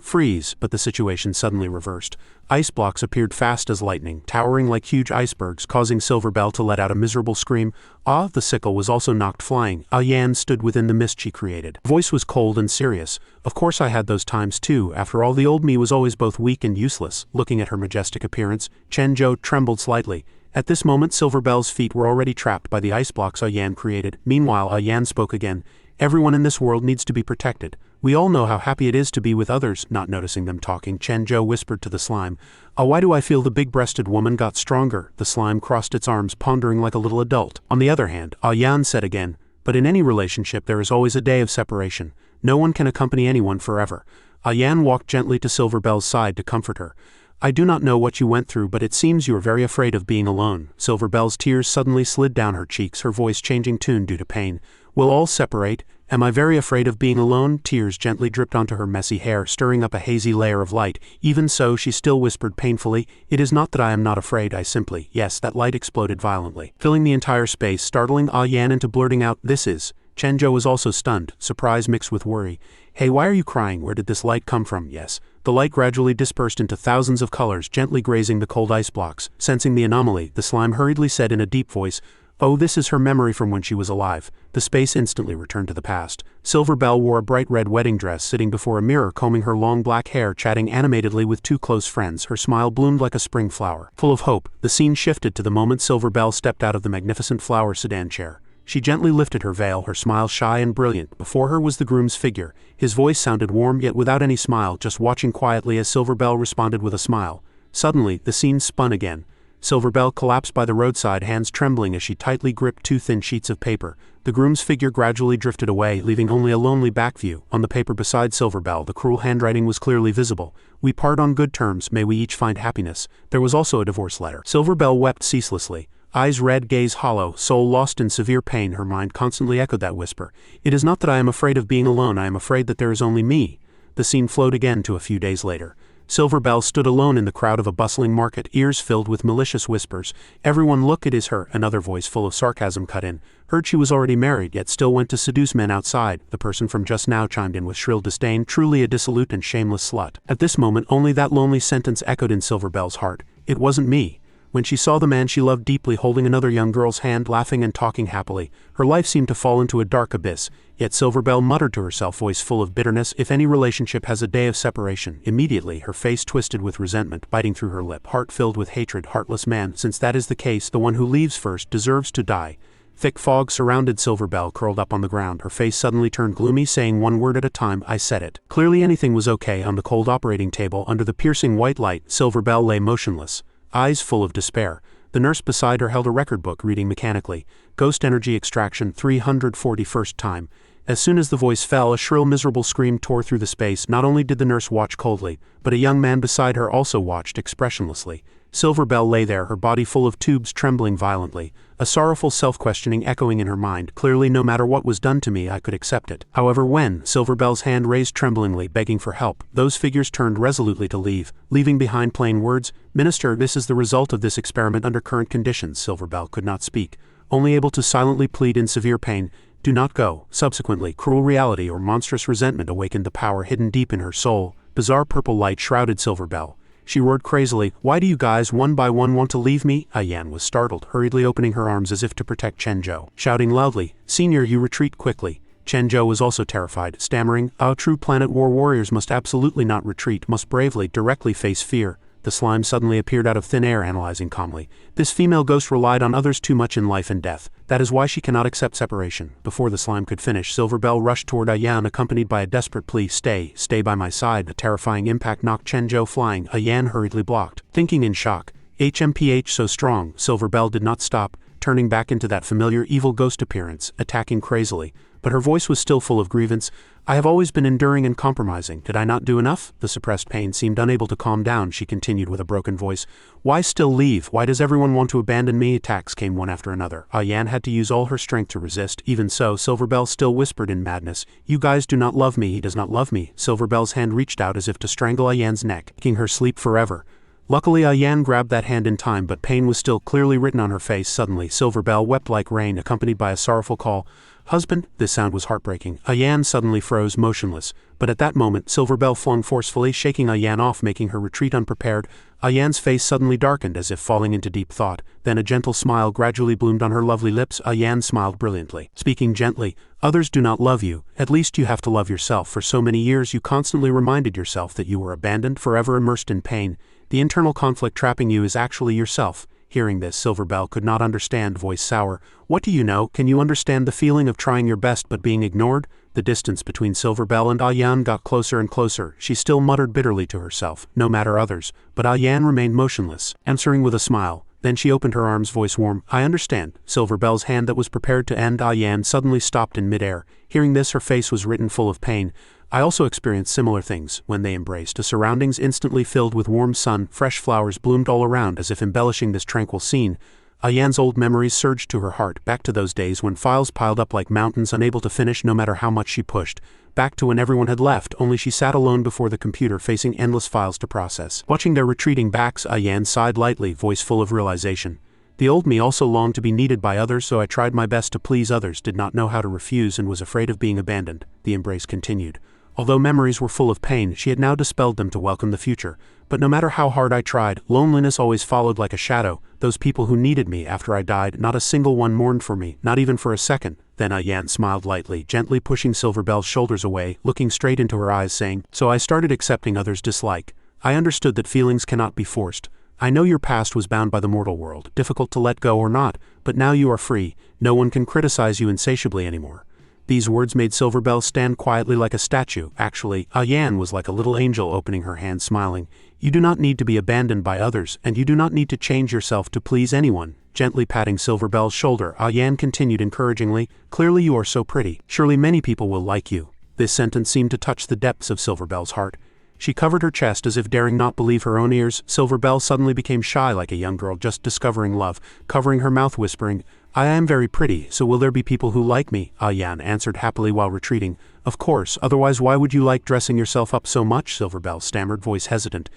Freeze, but the situation suddenly reversed. Ice blocks appeared fast as lightning, towering like huge icebergs, causing Silverbell to let out a miserable scream. The sickle was also knocked flying. Yan stood within the mist she created. Her voice was cold and serious. Of course I had those times too. After all, the old me was always both weak and useless. Looking at her majestic appearance, Chen Zhou trembled slightly. At this moment, Silverbell's feet were already trapped by the ice blocks Yan created. Meanwhile, Yan spoke again. Everyone in this world needs to be protected. We all know how happy it is to be with others. Not noticing them talking, Chen Zhou whispered to the slime. Why do I feel the big-breasted woman got stronger? The slime crossed its arms, pondering like a little adult. On the other hand, Yan said again, but in any relationship there is always a day of separation. No one can accompany anyone forever. Yan walked gently to Silverbell's side to comfort her. I do not know what you went through, but it seems you are very afraid of being alone. Silverbell's tears suddenly slid down her cheeks, her voice changing tune due to pain. We'll all separate. Am I very afraid of being alone? Tears gently dripped onto her messy hair, stirring up a hazy layer of light. Even so, she still whispered painfully, it is not that I am not afraid, I simply… Yes, that light exploded violently, filling the entire space, startling Yan into blurting out, this is… Chen Zhou was also stunned, surprise mixed with worry. Hey, why are you crying? Where did this light come from? Yes. The light gradually dispersed into thousands of colors, gently grazing the cold ice blocks. Sensing the anomaly, the slime hurriedly said in a deep voice, oh, this is her memory from when she was alive. The space instantly returned to the past. Silverbell wore a bright red wedding dress, sitting before a mirror, combing her long black hair, chatting animatedly with two close friends. Her smile bloomed like a spring flower. Full of hope, the scene shifted to the moment Silverbell stepped out of the magnificent flower sedan chair. She gently lifted her veil, her smile shy and brilliant. Before her was the groom's figure. His voice sounded warm yet without any smile, just watching quietly as Silverbell responded with a smile. Suddenly, the scene spun again. Silverbell collapsed by the roadside, hands trembling as she tightly gripped two thin sheets of paper. The groom's figure gradually drifted away, leaving only a lonely back view. On the paper beside Silverbell, the cruel handwriting was clearly visible. We part on good terms, may we each find happiness. There was also a divorce letter. Silverbell wept ceaselessly. Eyes red, gaze hollow, soul lost in severe pain, her mind constantly echoed that whisper. It is not that I am afraid of being alone, I am afraid that there is only me. The scene flowed again to a few days later. Silverbell stood alone in the crowd of a bustling market, ears filled with malicious whispers. Everyone look, it is her, another voice full of sarcasm cut in. Heard she was already married, yet still went to seduce men outside. The person from just now chimed in with shrill disdain, truly a dissolute and shameless slut. At this moment, only that lonely sentence echoed in Silverbell's heart. It wasn't me. When she saw the man she loved deeply holding another young girl's hand, laughing and talking happily, her life seemed to fall into a dark abyss. Yet Silverbell muttered to herself, voice full of bitterness, if any relationship has a day of separation. Immediately, her face twisted with resentment, biting through her lip, heart filled with hatred. Heartless man, since that is the case, the one who leaves first deserves to die. Thick fog surrounded Silverbell, curled up on the ground. Her face suddenly turned gloomy, saying one word at a time, I said it. Clearly anything was okay. On the cold operating table, under the piercing white light, Silverbell lay motionless, eyes full of despair. The nurse beside her held a record book, reading mechanically. Ghost energy extraction, 341st time. As soon as the voice fell, a shrill, miserable scream tore through the space. Not only did the nurse watch coldly, but a young man beside her also watched expressionlessly. Silverbell lay there, her body full of tubes, trembling violently. A sorrowful self-questioning echoing in her mind. Clearly, no matter what was done to me, I could accept it. However, when Silverbell's hand raised tremblingly, begging for help, those figures turned resolutely to leave, leaving behind plain words. Minister, this is the result of this experiment under current conditions. Silverbell could not speak, only able to silently plead in severe pain. Do not go. Subsequently, cruel reality or monstrous resentment awakened the power hidden deep in her soul. Bizarre purple light shrouded Silverbell. She roared crazily, "Why do you guys one by one want to leave me?" Yan was startled, hurriedly opening her arms as if to protect Chenjo, shouting loudly, "Senior, you retreat quickly." Chenjo was also terrified, stammering, True planet war warriors must absolutely not retreat, must bravely, directly face fear." The slime suddenly appeared out of thin air, analyzing calmly. "This female ghost relied on others too much in life and death. That is why she cannot accept separation." Before the slime could finish, Silverbell rushed toward Yan, accompanied by a desperate plea, stay by my side." The terrifying impact knocked Chenjo flying. Yan hurriedly blocked, thinking in shock. HMPH so strong. Silverbell did not stop, turning back into that familiar evil ghost appearance, attacking crazily. But her voice was still full of grievance. "I have always been enduring and compromising. Did I not do enough?" The suppressed pain seemed unable to calm down. She continued with a broken voice. "Why still leave? Why does everyone want to abandon me?" Attacks came one after another. Yan had to use all her strength to resist. Even so, Silverbell still whispered in madness, "You guys do not love me. He does not love me." Silverbell's hand reached out as if to strangle Yan's neck, making her sleep forever. Luckily, Yan grabbed that hand in time, but pain was still clearly written on her face. Suddenly, Silverbell wept like rain, accompanied by a sorrowful call. "Husband?" This sound was heartbreaking. Yan suddenly froze, motionless. But at that moment, Silverbell flung forcefully, shaking Yan off, making her retreat unprepared. Yan's face suddenly darkened, as if falling into deep thought. Then a gentle smile gradually bloomed on her lovely lips. Yan smiled brilliantly, speaking gently. "Others do not love you. At least you have to love yourself. For so many years you constantly reminded yourself that you were abandoned, forever immersed in pain. The internal conflict trapping you is actually yourself." Hearing this, Silverbell could not understand, voice sour. "What do you know? Can you understand the feeling of trying your best but being ignored?" The distance between Silverbell and Yan got closer and closer. She still muttered bitterly to herself, "No matter others." But Yan remained motionless, answering with a smile. Then she opened her arms, voice warm. "I understand." Silverbell's hand that was prepared to end Yan suddenly stopped in midair. Hearing this, her face was written full of pain. "I also experienced similar things." When they embraced, the surroundings instantly filled with warm sun, fresh flowers bloomed all around as if embellishing this tranquil scene. Yan's old memories surged to her heart, back to those days when files piled up like mountains, unable to finish no matter how much she pushed. Back to when everyone had left, only she sat alone before the computer facing endless files to process. Watching their retreating backs, Yan sighed lightly, voice full of realization. "The old me also longed to be needed by others, so I tried my best to please others, did not know how to refuse, and was afraid of being abandoned." The embrace continued. Although memories were full of pain, she had now dispelled them to welcome the future. "But no matter how hard I tried, loneliness always followed like a shadow. Those people who needed me after I died, not a single one mourned for me, not even for a second." Then Yan smiled lightly, gently pushing Silverbell's shoulders away, looking straight into her eyes, saying, "So I started accepting others' dislike. I understood that feelings cannot be forced. I know your past was bound by the mortal world, difficult to let go or not, but now you are free. No one can criticize you insatiably anymore." These words made Silverbell stand quietly like a statue. Actually, Yan was like a little angel, opening her hand, smiling. "You do not need to be abandoned by others, and you do not need to change yourself to please anyone." Gently patting Silverbell's shoulder, Yan continued encouragingly, "Clearly you are so pretty. Surely many people will like you." This sentence seemed to touch the depths of Silverbell's heart. She covered her chest as if daring not believe her own ears. Silverbell suddenly became shy like a young girl just discovering love, covering her mouth, whispering, "I am very pretty, so will there be people who like me?" Yan answered happily while retreating. "Of course, otherwise why would you like dressing yourself up so much?" Silverbell stammered, voice hesitant.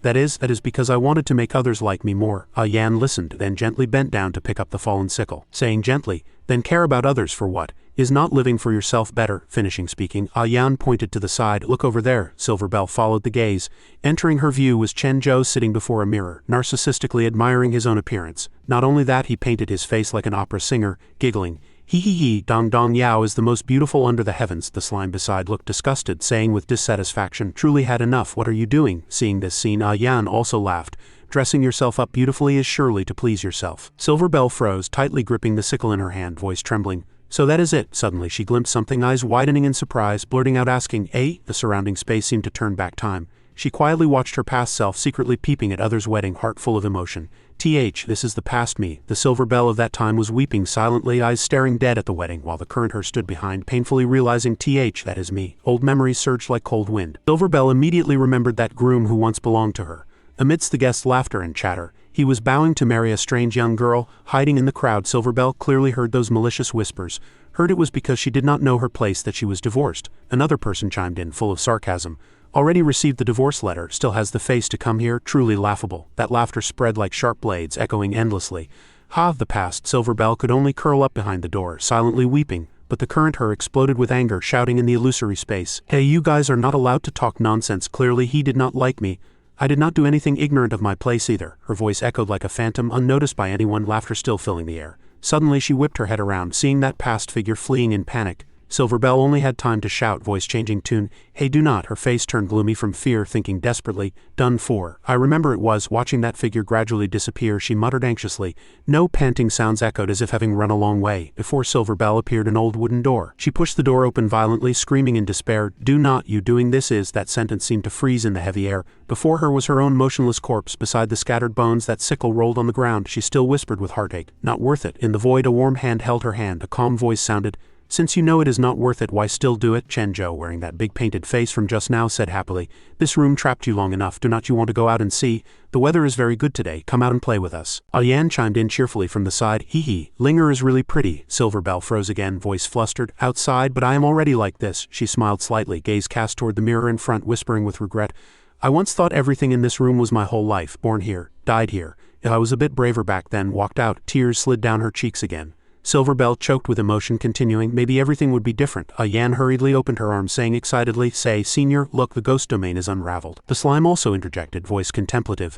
That is because I wanted to make others like me more." Yan listened, then gently bent down to pick up the fallen sickle, saying gently, "Then care about others for what? Is not living for yourself better?" Finishing speaking, Yan pointed to the side. "Look over there." Silverbell followed the gaze. Entering her view was Chenjo sitting before a mirror, narcissistically admiring his own appearance. Not only that, he painted his face like an opera singer, giggling. He, Dong Dong Yao is the most beautiful under the heavens." The slime beside looked disgusted, saying with dissatisfaction, "Truly had enough. What are you doing?" Seeing this scene, Yan also laughed. "Dressing yourself up beautifully is surely to please yourself." Silverbell froze, tightly gripping the sickle in her hand, voice trembling. "So that is it." Suddenly she glimpsed something, eyes widening in surprise, blurting out asking, "Eh?" The surrounding space seemed to turn back time. She quietly watched her past self secretly peeping at others' wedding, heart full of emotion. This is the past me." The Silverbell of that time was weeping silently, eyes staring dead at the wedding, while the current her stood behind, painfully realizing, "That is me." Old memories surged like cold wind. Silverbell immediately remembered that groom who once belonged to her. Amidst the guests' laughter and chatter, he was bowing to marry a strange young girl. Hiding in the crowd, Silverbell clearly heard those malicious whispers. Heard it was because she did not know her place that she was divorced. Another person chimed in, full of sarcasm. "Already received the divorce letter, still has the face to come here? Truly laughable." That laughter spread like sharp blades, echoing endlessly. The past. Silverbell could only curl up behind the door, silently weeping, but the current her exploded with anger, shouting in the illusory space, "Hey, you guys are not allowed to talk nonsense. Clearly he did not like me. I did not do anything ignorant of my place either. Her voice echoed like a phantom, unnoticed by anyone, laughter still filling the air. Suddenly she whipped her head around, seeing that past figure fleeing in panic. Silver Bell only had time to shout, voice changing tune, "Hey, do not!" Her face turned gloomy from fear, thinking desperately, "Done for." I remember it was, watching that figure gradually disappear, she muttered anxiously. No panting sounds echoed as if having run a long way. Before Silver Bell appeared an old wooden door. She pushed the door open violently, screaming in despair, "Do not you doing this is..." That sentence seemed to freeze in the heavy air. Before her was her own motionless corpse, beside the scattered bones that sickle rolled on the ground. She still whispered with heartache, "Not worth it." In the void a warm hand held her hand, a calm voice sounded, "Since you know it is not worth it, why still do it?" Chen Zhou, wearing that big painted face from just now, said happily, "This room trapped you long enough. Do not you want to go out and see? The weather is very good today. Come out and play with us." Yan chimed in cheerfully from the side, "Hee hee, Linger is really pretty." Silver Bell froze again, voice flustered, "Outside, but I am already like this." She smiled slightly, gaze cast toward the mirror in front, whispering with regret, "I once thought everything in this room was my whole life. Born here, died here. If I was a bit braver back then, walked out." Tears slid down her cheeks again. Silver Bell choked with emotion, continuing, "Maybe everything would be different." Yan hurriedly opened her arms, saying excitedly, "Say, Senior, look, the ghost domain is unraveled." The slime also interjected, voice contemplative,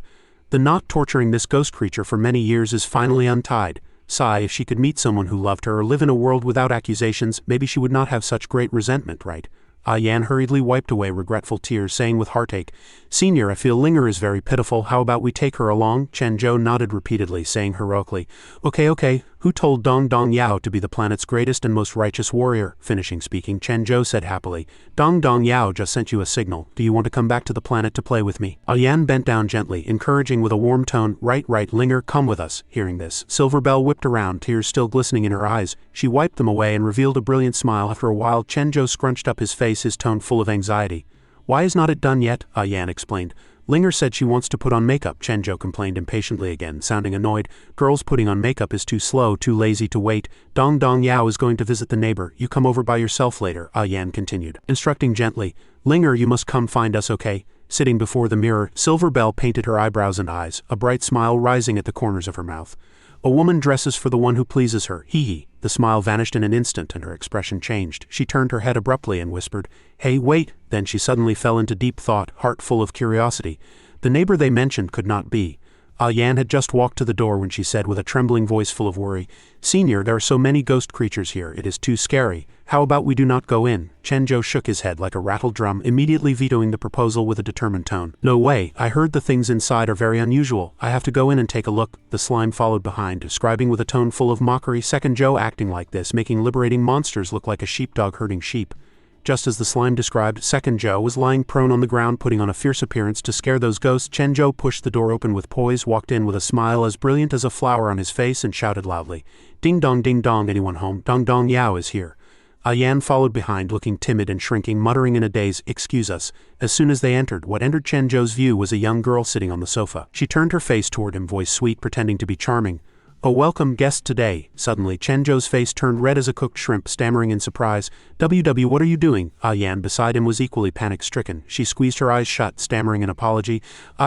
"The knot torturing this ghost creature for many years is finally untied. Sigh, if she could meet someone who loved her or live in a world without accusations, maybe she would not have such great resentment, right?" Yan hurriedly wiped away regretful tears, saying with heartache, "Senior, I feel Linger is very pitiful. How about we take her along?" Chen Zhou nodded repeatedly, saying heroically, Okay. Who told Dong Dong Yao to be the planet's greatest and most righteous warrior?" Finishing speaking, Chen Zhou said happily, "Dong Dong Yao just sent you a signal. Do you want to come back to the planet to play with me?" Yan bent down gently, encouraging with a warm tone, Right, Linger, come with us." Hearing this, Silver Bell whipped around, tears still glistening in her eyes. She wiped them away and revealed a brilliant smile. After a while, Chen Zhou scrunched up his face, his tone full of anxiety. "Why is not it done yet?" Yan explained. "Linger said she wants to put on makeup," Chen Zhou complained impatiently again, sounding annoyed. "Girls putting on makeup is too slow, too lazy to wait. Dong Dong Yao is going to visit the neighbor. You come over by yourself later," Yan continued, instructing gently. "Linger, you must come find us, okay?" Sitting before the mirror, Silver Bell painted her eyebrows and eyes, a bright smile rising at the corners of her mouth. "A woman dresses for the one who pleases her. Hee hee." The smile vanished in an instant and her expression changed. She turned her head abruptly and whispered, "Hey, wait." Then she suddenly fell into deep thought, heart full of curiosity. The neighbor they mentioned could not be. Yan had just walked to the door when she said with a trembling voice full of worry, "Senior, there are so many ghost creatures here, it is too scary. How about we do not go in?" Chen Zhou shook his head like a rattled drum, immediately vetoing the proposal with a determined tone. "No way, I heard the things inside are very unusual. I have to go in and take a look." The slime followed behind, describing with a tone full of mockery, "Second Joe acting like this, making liberating monsters look like a sheepdog herding sheep." Just as the slime described, Second Joe was lying prone on the ground, putting on a fierce appearance to scare those ghosts. Chen Zhou pushed the door open with poise, walked in with a smile as brilliant as a flower on his face, and shouted loudly, ding dong, anyone home? Dong Dong Yao is here." Yan followed behind, looking timid and shrinking, muttering in a daze, "Excuse us." As soon as they entered, what entered Chen Zhou's view was a young girl sitting on the sofa. She turned her face toward him, voice sweet, pretending to be charming. "A welcome guest today." Suddenly, Chen Zhou's face turned red as a cooked shrimp, stammering in surprise, "WW, what are you doing?" Yan beside him was equally panic-stricken. She squeezed her eyes shut, stammering an apology.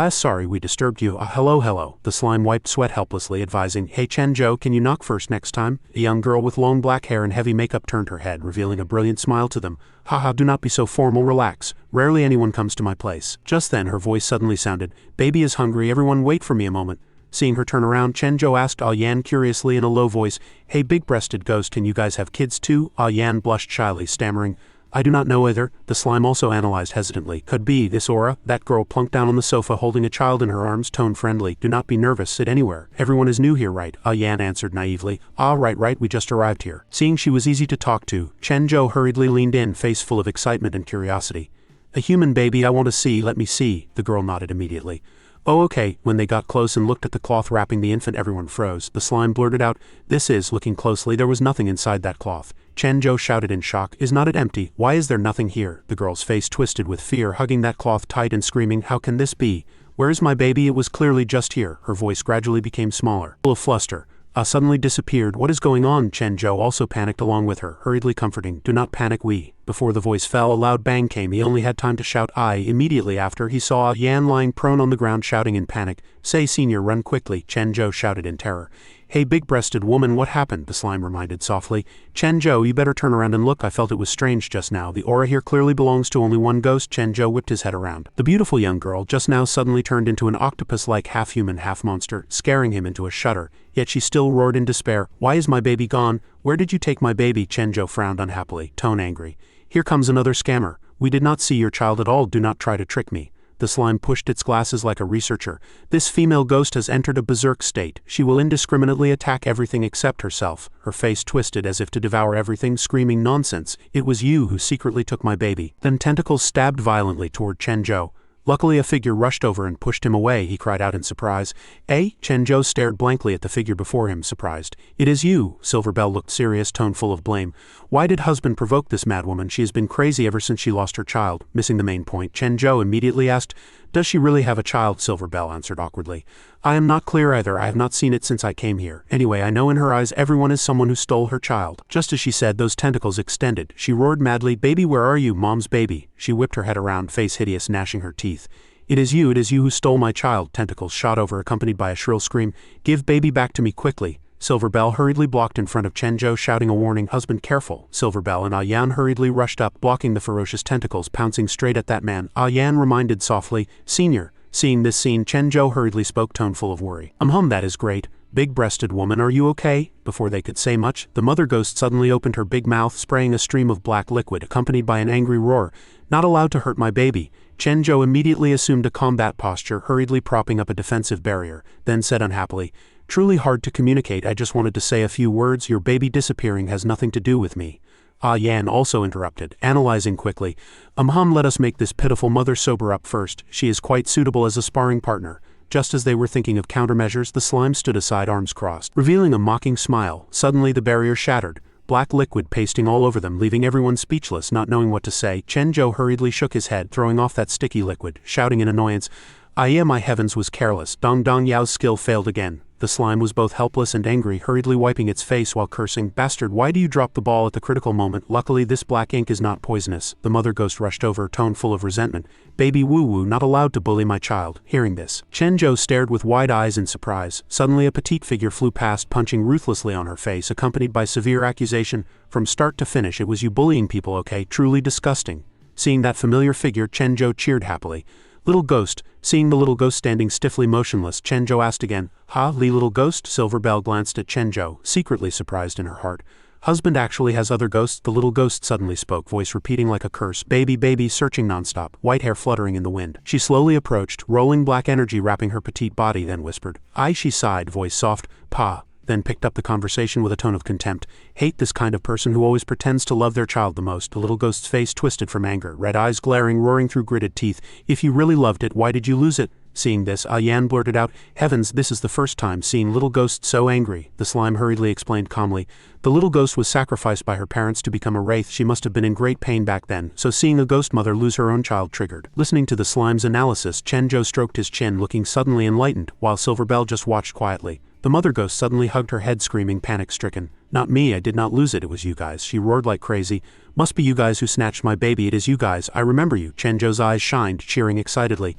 Sorry we disturbed you. Hello." The slime wiped sweat helplessly, advising, "Hey Chen Zhou, can you knock first next time?" A young girl with long black hair and heavy makeup turned her head, revealing a brilliant smile to them. Haha, do not be so formal, relax. Rarely anyone comes to my place." Just then her voice suddenly sounded, "Baby is hungry, everyone wait for me a moment." Seeing her turn around, Chen Zhou asked Yan curiously in a low voice, "Hey big-breasted ghost, can you guys have kids too?" Yan blushed shyly, stammering, "I do not know either." The slime also analyzed hesitantly, "Could be this aura." That girl plunked down on the sofa holding a child in her arms, tone friendly, "Do not be nervous, sit anywhere. Everyone is new here, right?" Yan answered naively, Right, we just arrived here." Seeing she was easy to talk to, Chen Zhou hurriedly leaned in, face full of excitement and curiosity. "A human baby I want to see, let me see." The girl nodded immediately. "Oh okay." When they got close and looked at the cloth wrapping the infant, everyone froze. The slime blurted out, "This is..." Looking closely, there was nothing inside that cloth. Chen Zhou shouted in shock, "Is not it empty? Why is there nothing here?" The girl's face twisted with fear, hugging that cloth tight and screaming, "How can this be? Where is my baby? It was clearly just here." Her voice gradually became smaller, full of fluster. Suddenly disappeared. "What is going on?" Chen Zhou also panicked along with her, hurriedly comforting, "Do not panic, we Before the voice fell, a loud bang came. He only had time to shout "I." Immediately after, he saw Yan lying prone on the ground shouting in panic. "Say, Senior, run quickly," Chen Zhou shouted in terror. "Hey, big-breasted woman, what happened?" the slime reminded softly. "Chen Zhou, you better turn around and look. I felt it was strange just now. The aura here clearly belongs to only one ghost." Chen Zhou whipped his head around. The beautiful young girl just now suddenly turned into an octopus-like half-human, half-monster, scaring him into a shudder. Yet she still roared in despair. "Why is my baby gone? Where did you take my baby?" Chen Zhou frowned unhappily, tone angry. "Here comes another scammer. We did not see your child at all. Do not try to trick me." The slime pushed its glasses like a researcher. "This female ghost has entered a berserk state. She will indiscriminately attack everything except herself." Her face twisted as if to devour everything, screaming, "Nonsense! It was you who secretly took my baby." Then tentacles stabbed violently toward Chen Zhou. Luckily a figure rushed over and pushed him away. He cried out in surprise. "Eh?" Chen Zhou stared blankly at the figure before him, surprised. "It is you." Silver Bell looked serious, tone full of blame. "Why did husband provoke this madwoman? She has been crazy ever since she lost her child." Missing the main point, Chen Zhou immediately asked, "Does she really have a child?" Silver Bell answered awkwardly. "I am not clear either. I have not seen it since I came here. Anyway, I know in her eyes everyone is someone who stole her child." Just as she said, those tentacles extended. She roared madly, "Baby, where are you? Mom's baby." She whipped her head around, face hideous, gnashing her teeth. It is you who stole my child." Tentacles shot over, accompanied by a shrill scream. "Give baby back to me quickly." Silver Bell hurriedly blocked in front of Chen Zhou, shouting a warning, "Husband, careful." Silver Bell and Yan hurriedly rushed up, blocking the ferocious tentacles pouncing straight at that man. Yan reminded softly, "Senior." Seeing this scene, Chen Zhou hurriedly spoke, tone full of worry. That is great. Big-breasted woman, are you okay?" Before they could say much, the mother ghost suddenly opened her big mouth, spraying a stream of black liquid, accompanied by an angry roar. "Not allowed to hurt my baby." Chen Zhou immediately assumed a combat posture, hurriedly propping up a defensive barrier, then said unhappily, "Truly hard to communicate. I just wanted to say a few words. Your baby disappearing has nothing to do with me." Yan also interrupted, analyzing quickly. Let us make this pitiful mother sober up first. She is quite suitable as a sparring partner." Just as they were thinking of countermeasures, the slime stood aside, arms crossed, revealing a mocking smile. Suddenly the barrier shattered, black liquid pasting all over them, leaving everyone speechless, not knowing what to say. Chen Zhou hurriedly shook his head, throwing off that sticky liquid, shouting in annoyance, My heavens, was careless." Dong Dong Yao's skill failed again. The slime was both helpless and angry, hurriedly wiping its face while cursing, "Bastard, why do you drop the ball at the critical moment? Luckily this black ink is not poisonous." The mother ghost rushed over, tone full of resentment. "Baby woo-woo, not allowed to bully my child." Hearing this, Chen Zhou stared with wide eyes in surprise. Suddenly a petite figure flew past, punching ruthlessly on her face, accompanied by severe accusation. "From start to finish it was you bullying people, okay? Truly disgusting." Seeing that familiar figure, Chen Zhou cheered happily. "Little ghost." Seeing the little ghost standing stiffly motionless, Chen Zhou asked again, Little ghost?" Silver Bell glanced at Chen Zhou, secretly surprised in her heart. "Husband actually has other ghosts?" The little ghost suddenly spoke, voice repeating like a curse, "Baby, baby," searching nonstop, white hair fluttering in the wind. She slowly approached, rolling black energy wrapping her petite body, then whispered, "I." She sighed, voice soft, "Pa," then picked up the conversation with a tone of contempt. "Hate this kind of person who always pretends to love their child the most." The little ghost's face twisted from anger, red eyes glaring, roaring through gritted teeth. "If you really loved it, why did you lose it?" Seeing this, Yan blurted out, "Heavens, this is the first time seeing little ghost so angry." The slime hurriedly explained calmly, "The little ghost was sacrificed by her parents to become a wraith. She must have been in great pain back then, so seeing a ghost mother lose her own child triggered." Listening to the slime's analysis, Chen Zhou stroked his chin, looking suddenly enlightened, while Silver Bell just watched quietly. The mother ghost suddenly hugged her head, screaming, panic-stricken, "Not me, I did not lose it, it was you guys." She roared like crazy, "Must be you guys who snatched my baby, it is you guys, I remember you." Chen Zhou's eyes shined, cheering excitedly.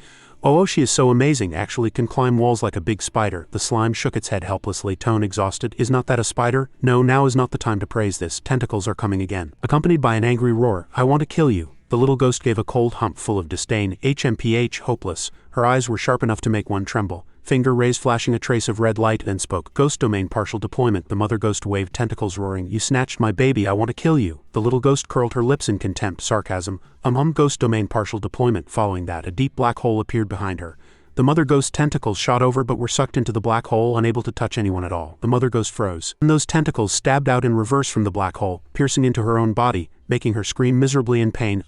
Oh, she is so amazing, actually can climb walls like a big spider." The slime shook its head helplessly, tone exhausted. "Is not that a spider? No, now is not the time to praise this. Tentacles are coming again." Accompanied by an angry roar, "I want to kill you." The little ghost gave a cold hump full of disdain. HMPH, hopeless. Her eyes were sharp enough to make one tremble. Finger raised, flashing a trace of red light, then spoke. "Ghost domain partial deployment." The mother ghost waved, tentacles roaring, "You snatched my baby, I want to kill you." The little ghost curled her lips in contempt, sarcasm. Ghost domain partial deployment." Following that, a deep black hole appeared behind her. The mother ghost's tentacles shot over but were sucked into the black hole, unable to touch anyone at all. The mother ghost froze. And those tentacles stabbed out in reverse from the black hole, piercing into her own body, making her scream miserably in pain.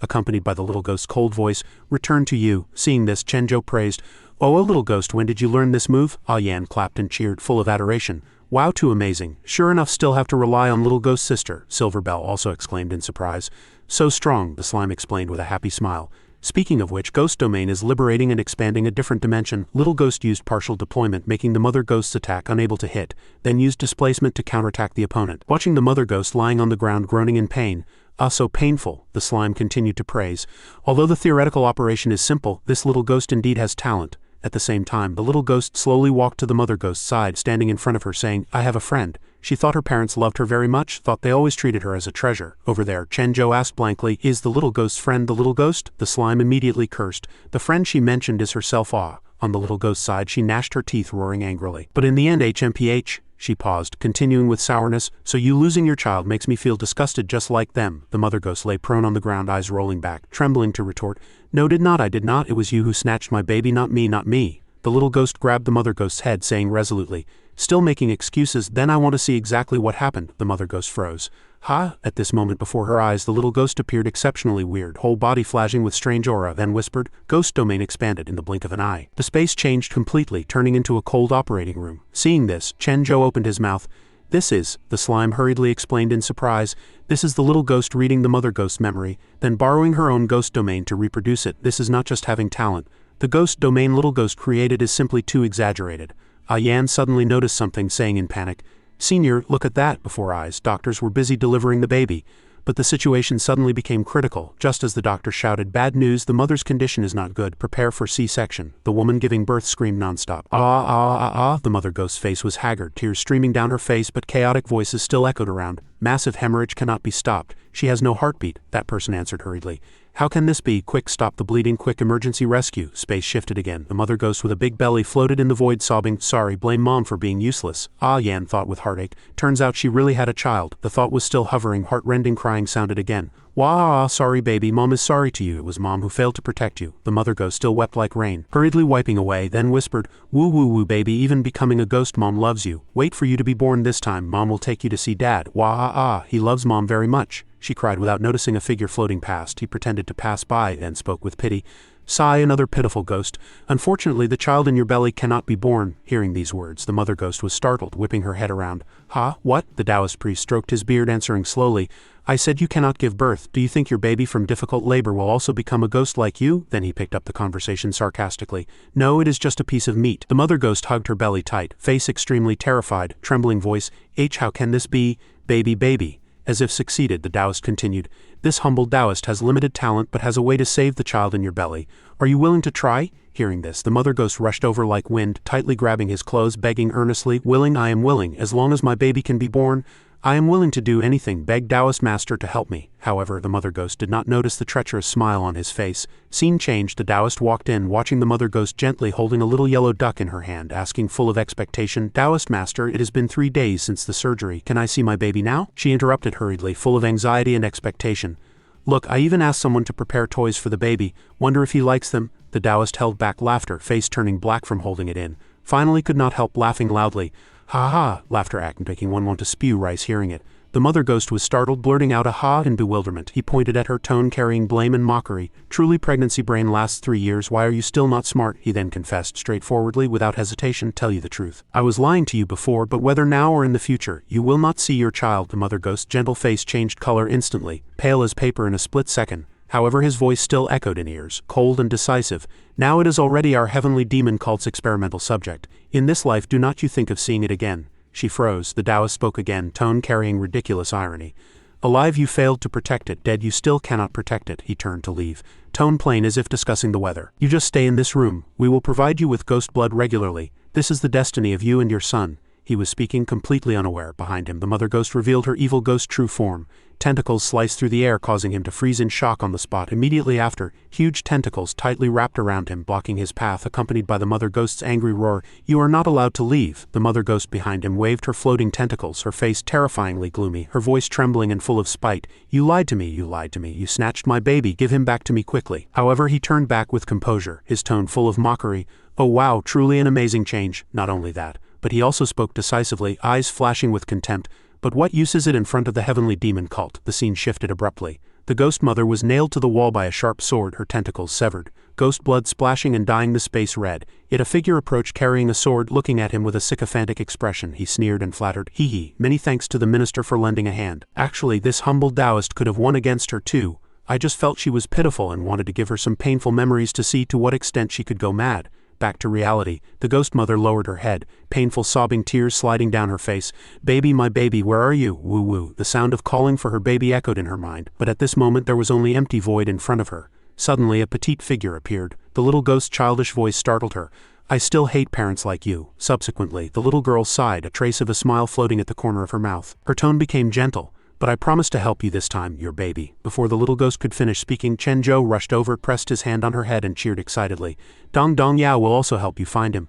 Accompanied by the little ghost's cold voice, "Return to you." Seeing this, Chen Zhou praised, "Oh, little ghost, when did you learn this move?" Yan clapped and cheered, full of adoration. "Wow, too amazing. Sure enough, still have to rely on little ghost sister." Silver Bell also exclaimed in surprise. "So strong," the slime explained with a happy smile. Speaking of which, Ghost Domain is liberating and expanding a different dimension. Little Ghost used partial deployment, making the Mother Ghost's attack unable to hit, then used displacement to counterattack the opponent. Watching the Mother Ghost lying on the ground groaning in pain, so painful, the slime continued to praise. Although the theoretical operation is simple, this little ghost indeed has talent. At the same time, the little ghost slowly walked to the Mother Ghost's side, standing in front of her, saying, "I have a friend." She thought her parents loved her very much, thought they always treated her as a treasure. Over there, Chenjo asked blankly, "Is the little ghost's friend the little ghost?" The slime immediately cursed. The friend she mentioned is herself. On the little ghost's side, she gnashed her teeth, roaring angrily. "But in the end, HMPH, she paused, continuing with sourness, "so you losing your child makes me feel disgusted just like them." The Mother Ghost lay prone on the ground, eyes rolling back, trembling to retort, "No, I did not. It was you who snatched my baby, not me, not me." The little ghost grabbed the Mother Ghost's head, saying resolutely, "Still making excuses, then I want to see exactly what happened." The Mother Ghost froze. At this moment before her eyes, the little ghost appeared exceptionally weird, whole body flashing with strange aura, then whispered. Ghost Domain expanded in the blink of an eye. The space changed completely, turning into a cold operating room. Seeing this, Chenjo opened his mouth. "This is," the slime hurriedly explained in surprise, "this is the little ghost reading the Mother Ghost's memory, then borrowing her own Ghost Domain to reproduce it. This is not just having talent. The Ghost Domain little ghost created is simply too exaggerated." Yan suddenly noticed something, saying in panic, "Senior, look at that." Before eyes, doctors were busy delivering the baby. But the situation suddenly became critical. Just as the doctor shouted, "Bad news, the mother's condition is not good. Prepare for C-section." The woman giving birth screamed nonstop. The Mother Ghost's face was haggard, tears streaming down her face, but chaotic voices still echoed around. "Massive hemorrhage cannot be stopped. She has no heartbeat," that person answered hurriedly. "How can this be? Quick, stop the bleeding, quick emergency rescue." Space shifted again. The Mother Ghost with a big belly floated in the void, sobbing, "Sorry, blame Mom for being useless." Yan thought with heartache. Turns out she really had a child. The thought was still hovering, heart-rending crying sounded again. Sorry baby, Mom is sorry to you. It was Mom who failed to protect you." The Mother Ghost still wept like rain, hurriedly wiping away, then whispered, Woo baby, even becoming a ghost, Mom loves you. Wait for you to be born this time. Mom will take you to see Dad. He loves Mom very much," she cried without noticing a figure floating past. He pretended to pass by, then spoke with pity. "Sigh, another pitiful ghost. Unfortunately, the child in your belly cannot be born." Hearing these words, the Mother Ghost was startled, whipping her head around. What?" The Taoist priest stroked his beard, answering slowly, "I said you cannot give birth. Do you think your baby from difficult labor will also become a ghost like you?" Then he picked up the conversation sarcastically. "No, it is just a piece of meat." The Mother Ghost hugged her belly tight, face extremely terrified, trembling voice, "How can this be? Baby." As if succeeded, the Taoist continued, "This humble Taoist has limited talent but has a way to save the child in your belly. Are you willing to try?" Hearing this, the Mother Ghost rushed over like wind, tightly grabbing his clothes, begging earnestly, I am willing, as long as my baby can be born. I am willing to do anything, beg Taoist Master to help me." However, the Mother Ghost did not notice the treacherous smile on his face. Scene changed, the Taoist walked in, watching the Mother Ghost gently holding a little yellow duck in her hand, asking full of expectation, "Taoist Master, it has been 3 days since the surgery. Can I see my baby now?" She interrupted hurriedly, full of anxiety and expectation. "Look, I even asked someone to prepare toys for the baby. Wonder if he likes them." The Taoist held back laughter, face turning black from holding it in. Finally could not help laughing loudly. Laughter act making one want to spew rice hearing it. The Mother Ghost was startled, blurting out a ha in bewilderment. He pointed at her, tone carrying blame and mockery. "Truly pregnancy brain lasts 3 years, why are you still not smart?" He then confessed, straightforwardly, without hesitation, "Tell you the truth. I was lying to you before, but whether now or in the future, you will not see your child." The Mother Ghost's gentle face changed color instantly, pale as paper in a split second. However, his voice still echoed in ears, cold and decisive. "Now it is already our heavenly demon cult's experimental subject. In this life do not you think of seeing it again." She froze. The Taoist spoke again, tone carrying ridiculous irony. "Alive you failed to protect it, dead you still cannot protect it." He turned to leave, tone plain as if discussing the weather. "You just stay in this room. We will provide you with ghost blood regularly. This is the destiny of you and your son." He was speaking completely unaware. Behind him, the Mother Ghost revealed her evil ghost true form. Tentacles sliced through the air, causing him to freeze in shock on the spot. Immediately after, huge tentacles tightly wrapped around him, blocking his path, accompanied by the Mother Ghost's angry roar, "You are not allowed to leave." The Mother Ghost behind him waved her floating tentacles, her face terrifyingly gloomy, her voice trembling and full of spite. "You lied to me, you snatched my baby, give him back to me quickly." However, he turned back with composure, his tone full of mockery. "Oh wow, truly an amazing change." Not only that, but he also spoke decisively, eyes flashing with contempt. "But what use is it in front of the heavenly demon cult?" The scene shifted abruptly. The ghost mother was nailed to the wall by a sharp sword, her tentacles severed, ghost blood splashing and dyeing the space red. Yet a figure approached carrying a sword, looking at him with a sycophantic expression. He sneered and flattered, "Many thanks to the minister for lending a hand. Actually, this humble Taoist could have won against her too." I just felt she was pitiful and wanted to give her some painful memories to see to what extent she could go mad. Back to reality, the ghost mother lowered her head, painful sobbing tears sliding down her face. Baby, my baby, where are you? Woo woo. The sound of calling for her baby echoed in her mind, but at this moment there was only empty void in front of her. Suddenly a petite figure appeared. The little ghost's childish voice startled her. I still hate parents like you. Subsequently, the little girl sighed, a trace of a smile floating at the corner of her mouth. Her tone became gentle. But I promise to help you this time, your baby. Before the little ghost could finish speaking, Chen Zhou rushed over, pressed his hand on her head and cheered excitedly. Dong Dong Yao will also help you find him.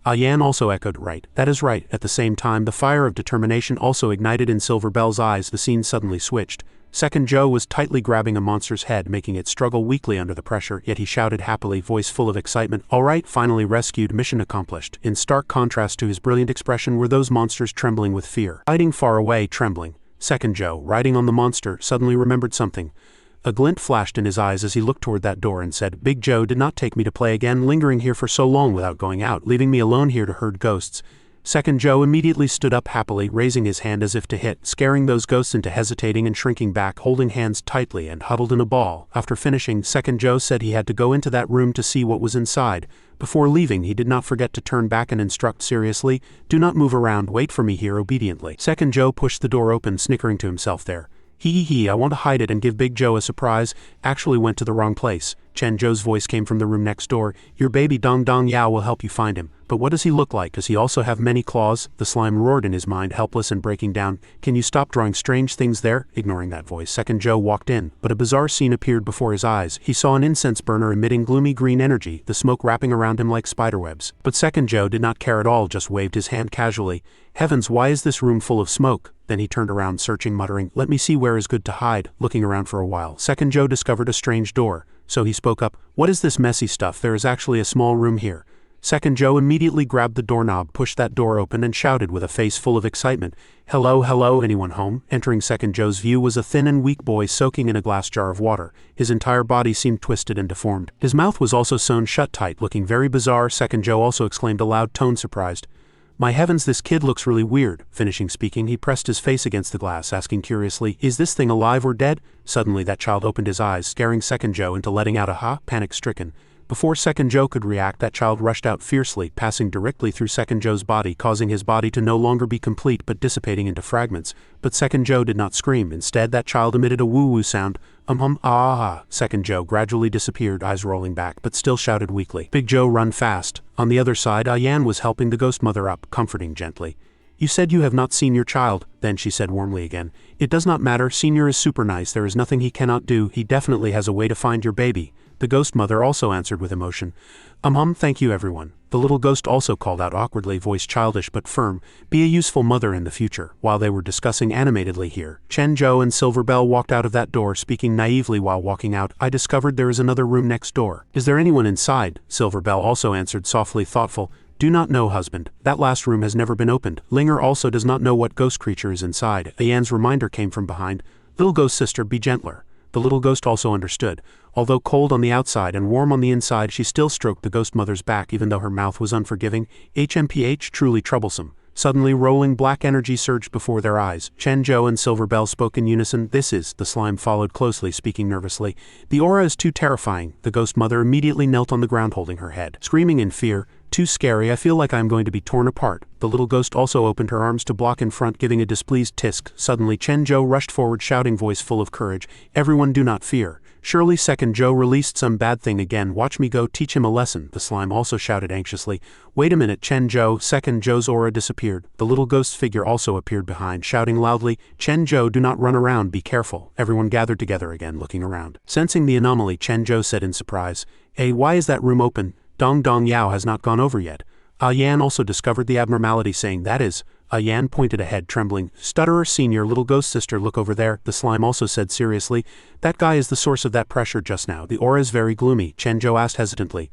Yan also echoed, right. That is right. At the same time, the fire of determination also ignited in Silver Bell's eyes. The scene suddenly switched. Second Zhou was tightly grabbing a monster's head, making it struggle weakly under the pressure, yet he shouted happily, voice full of excitement, all right, finally rescued, mission accomplished. In stark contrast to his brilliant expression were those monsters trembling with fear. Hiding far away, trembling. Second Zhou, riding on the monster, suddenly remembered something. A glint flashed in his eyes as he looked toward that door and said, Big Zhou did not take me to play again, lingering here for so long without going out, leaving me alone here to herd ghosts. Second Zhou immediately stood up happily, raising his hand as if to hit, scaring those ghosts into hesitating and shrinking back, holding hands tightly and huddled in a ball. After finishing, Second Zhou said he had to go into that room to see what was inside. Before leaving, he did not forget to turn back and instruct seriously, do not move around, wait for me here obediently. Second Zhou pushed the door open, snickering to himself there. I want to hide it and give Big Zhou a surprise, actually went to the wrong place. Chen Zhou's voice came from the room next door. Your baby Dong Dong Yao will help you find him. But what does he look like? Does he also have many claws? The slime roared in his mind, helpless and breaking down. Can you stop drawing strange things there? Ignoring that voice, Second Zhou walked in, but a bizarre scene appeared before his eyes. He saw an incense burner emitting gloomy green energy, the smoke wrapping around him like spiderwebs. But Second Zhou did not care at all, just waved his hand casually. Heavens, why is this room full of smoke? Then he turned around, searching, muttering, let me see where is good to hide. Looking around for a while, Second Zhou discovered a strange door. So he spoke up, what is this messy stuff? There is actually a small room here. Second Zhou immediately grabbed the doorknob, pushed that door open and shouted with a face full of excitement, hello, hello, anyone home? Entering Second Zhou's view was a thin and weak boy soaking in a glass jar of water. His entire body seemed twisted and deformed. His mouth was also sewn shut tight, looking very bizarre. Second Zhou also exclaimed aloud, tone surprised. My heavens, this kid looks really weird. Finishing speaking, he pressed his face against the glass, asking curiously, is this thing alive or dead? Suddenly that child opened his eyes, scaring Second Zhou into letting out a ha, panic-stricken. Before Second Zhou could react, that child rushed out fiercely, passing directly through Second Zhou's body, causing his body to no longer be complete but dissipating into fragments. But Second Zhou did not scream. Instead, that child emitted a woo-woo sound. Ah. Second Zhou gradually disappeared, eyes rolling back, but still shouted weakly. Big Zhou, run fast. On the other side, Yan was helping the ghost mother up, comforting gently. You said you have not seen your child, then she said warmly again. It does not matter, Senior is super nice, there is nothing he cannot do, he definitely has a way to find your baby. The ghost mother also answered with emotion. Thank you everyone. The little ghost also called out awkwardly, voice childish but firm, be a useful mother in the future. While they were discussing animatedly here, Chen Zhou and Silver Bell walked out of that door, speaking naively while walking out. I discovered there is another room next door. Is there anyone inside? Silver Bell also answered softly, thoughtful. Do not know, husband. That last room has never been opened. Linger also does not know what ghost creature is inside. Yan's reminder came from behind. Little ghost sister, be gentler. The little ghost also understood. Although cold on the outside and warm on the inside, she still stroked the ghost mother's back even though her mouth was unforgiving. HMPH, truly troublesome. Suddenly rolling black energy surged before their eyes. Chen Zhou and Silver Bell spoke in unison. This is, the slime followed closely, speaking nervously. The aura is too terrifying. The ghost mother immediately knelt on the ground holding her head, screaming in fear. Too scary, I feel like I am going to be torn apart. The little ghost also opened her arms to block in front, giving a displeased tisk. Suddenly Chen Zhou rushed forward, shouting, voice full of courage. Everyone do not fear. Surely Second Zhou released some bad thing again. Watch me go teach him a lesson. The slime also shouted anxiously. Wait a minute, Chen Zhou. Second Zhou's aura disappeared. The little ghost figure also appeared behind, shouting loudly, Chen Zhou, do not run around, be careful. Everyone gathered together again, looking around. Sensing the anomaly, Chen Zhou said in surprise, why is that room open? Dong Dong Yao has not gone over yet. Yan also discovered the abnormality, saying, that is. Yan pointed ahead, trembling. Stutterer Senior, little ghost sister, look over there. The slime also said seriously, that guy is the source of that pressure just now. The aura is very gloomy. Chen Zhou asked hesitantly.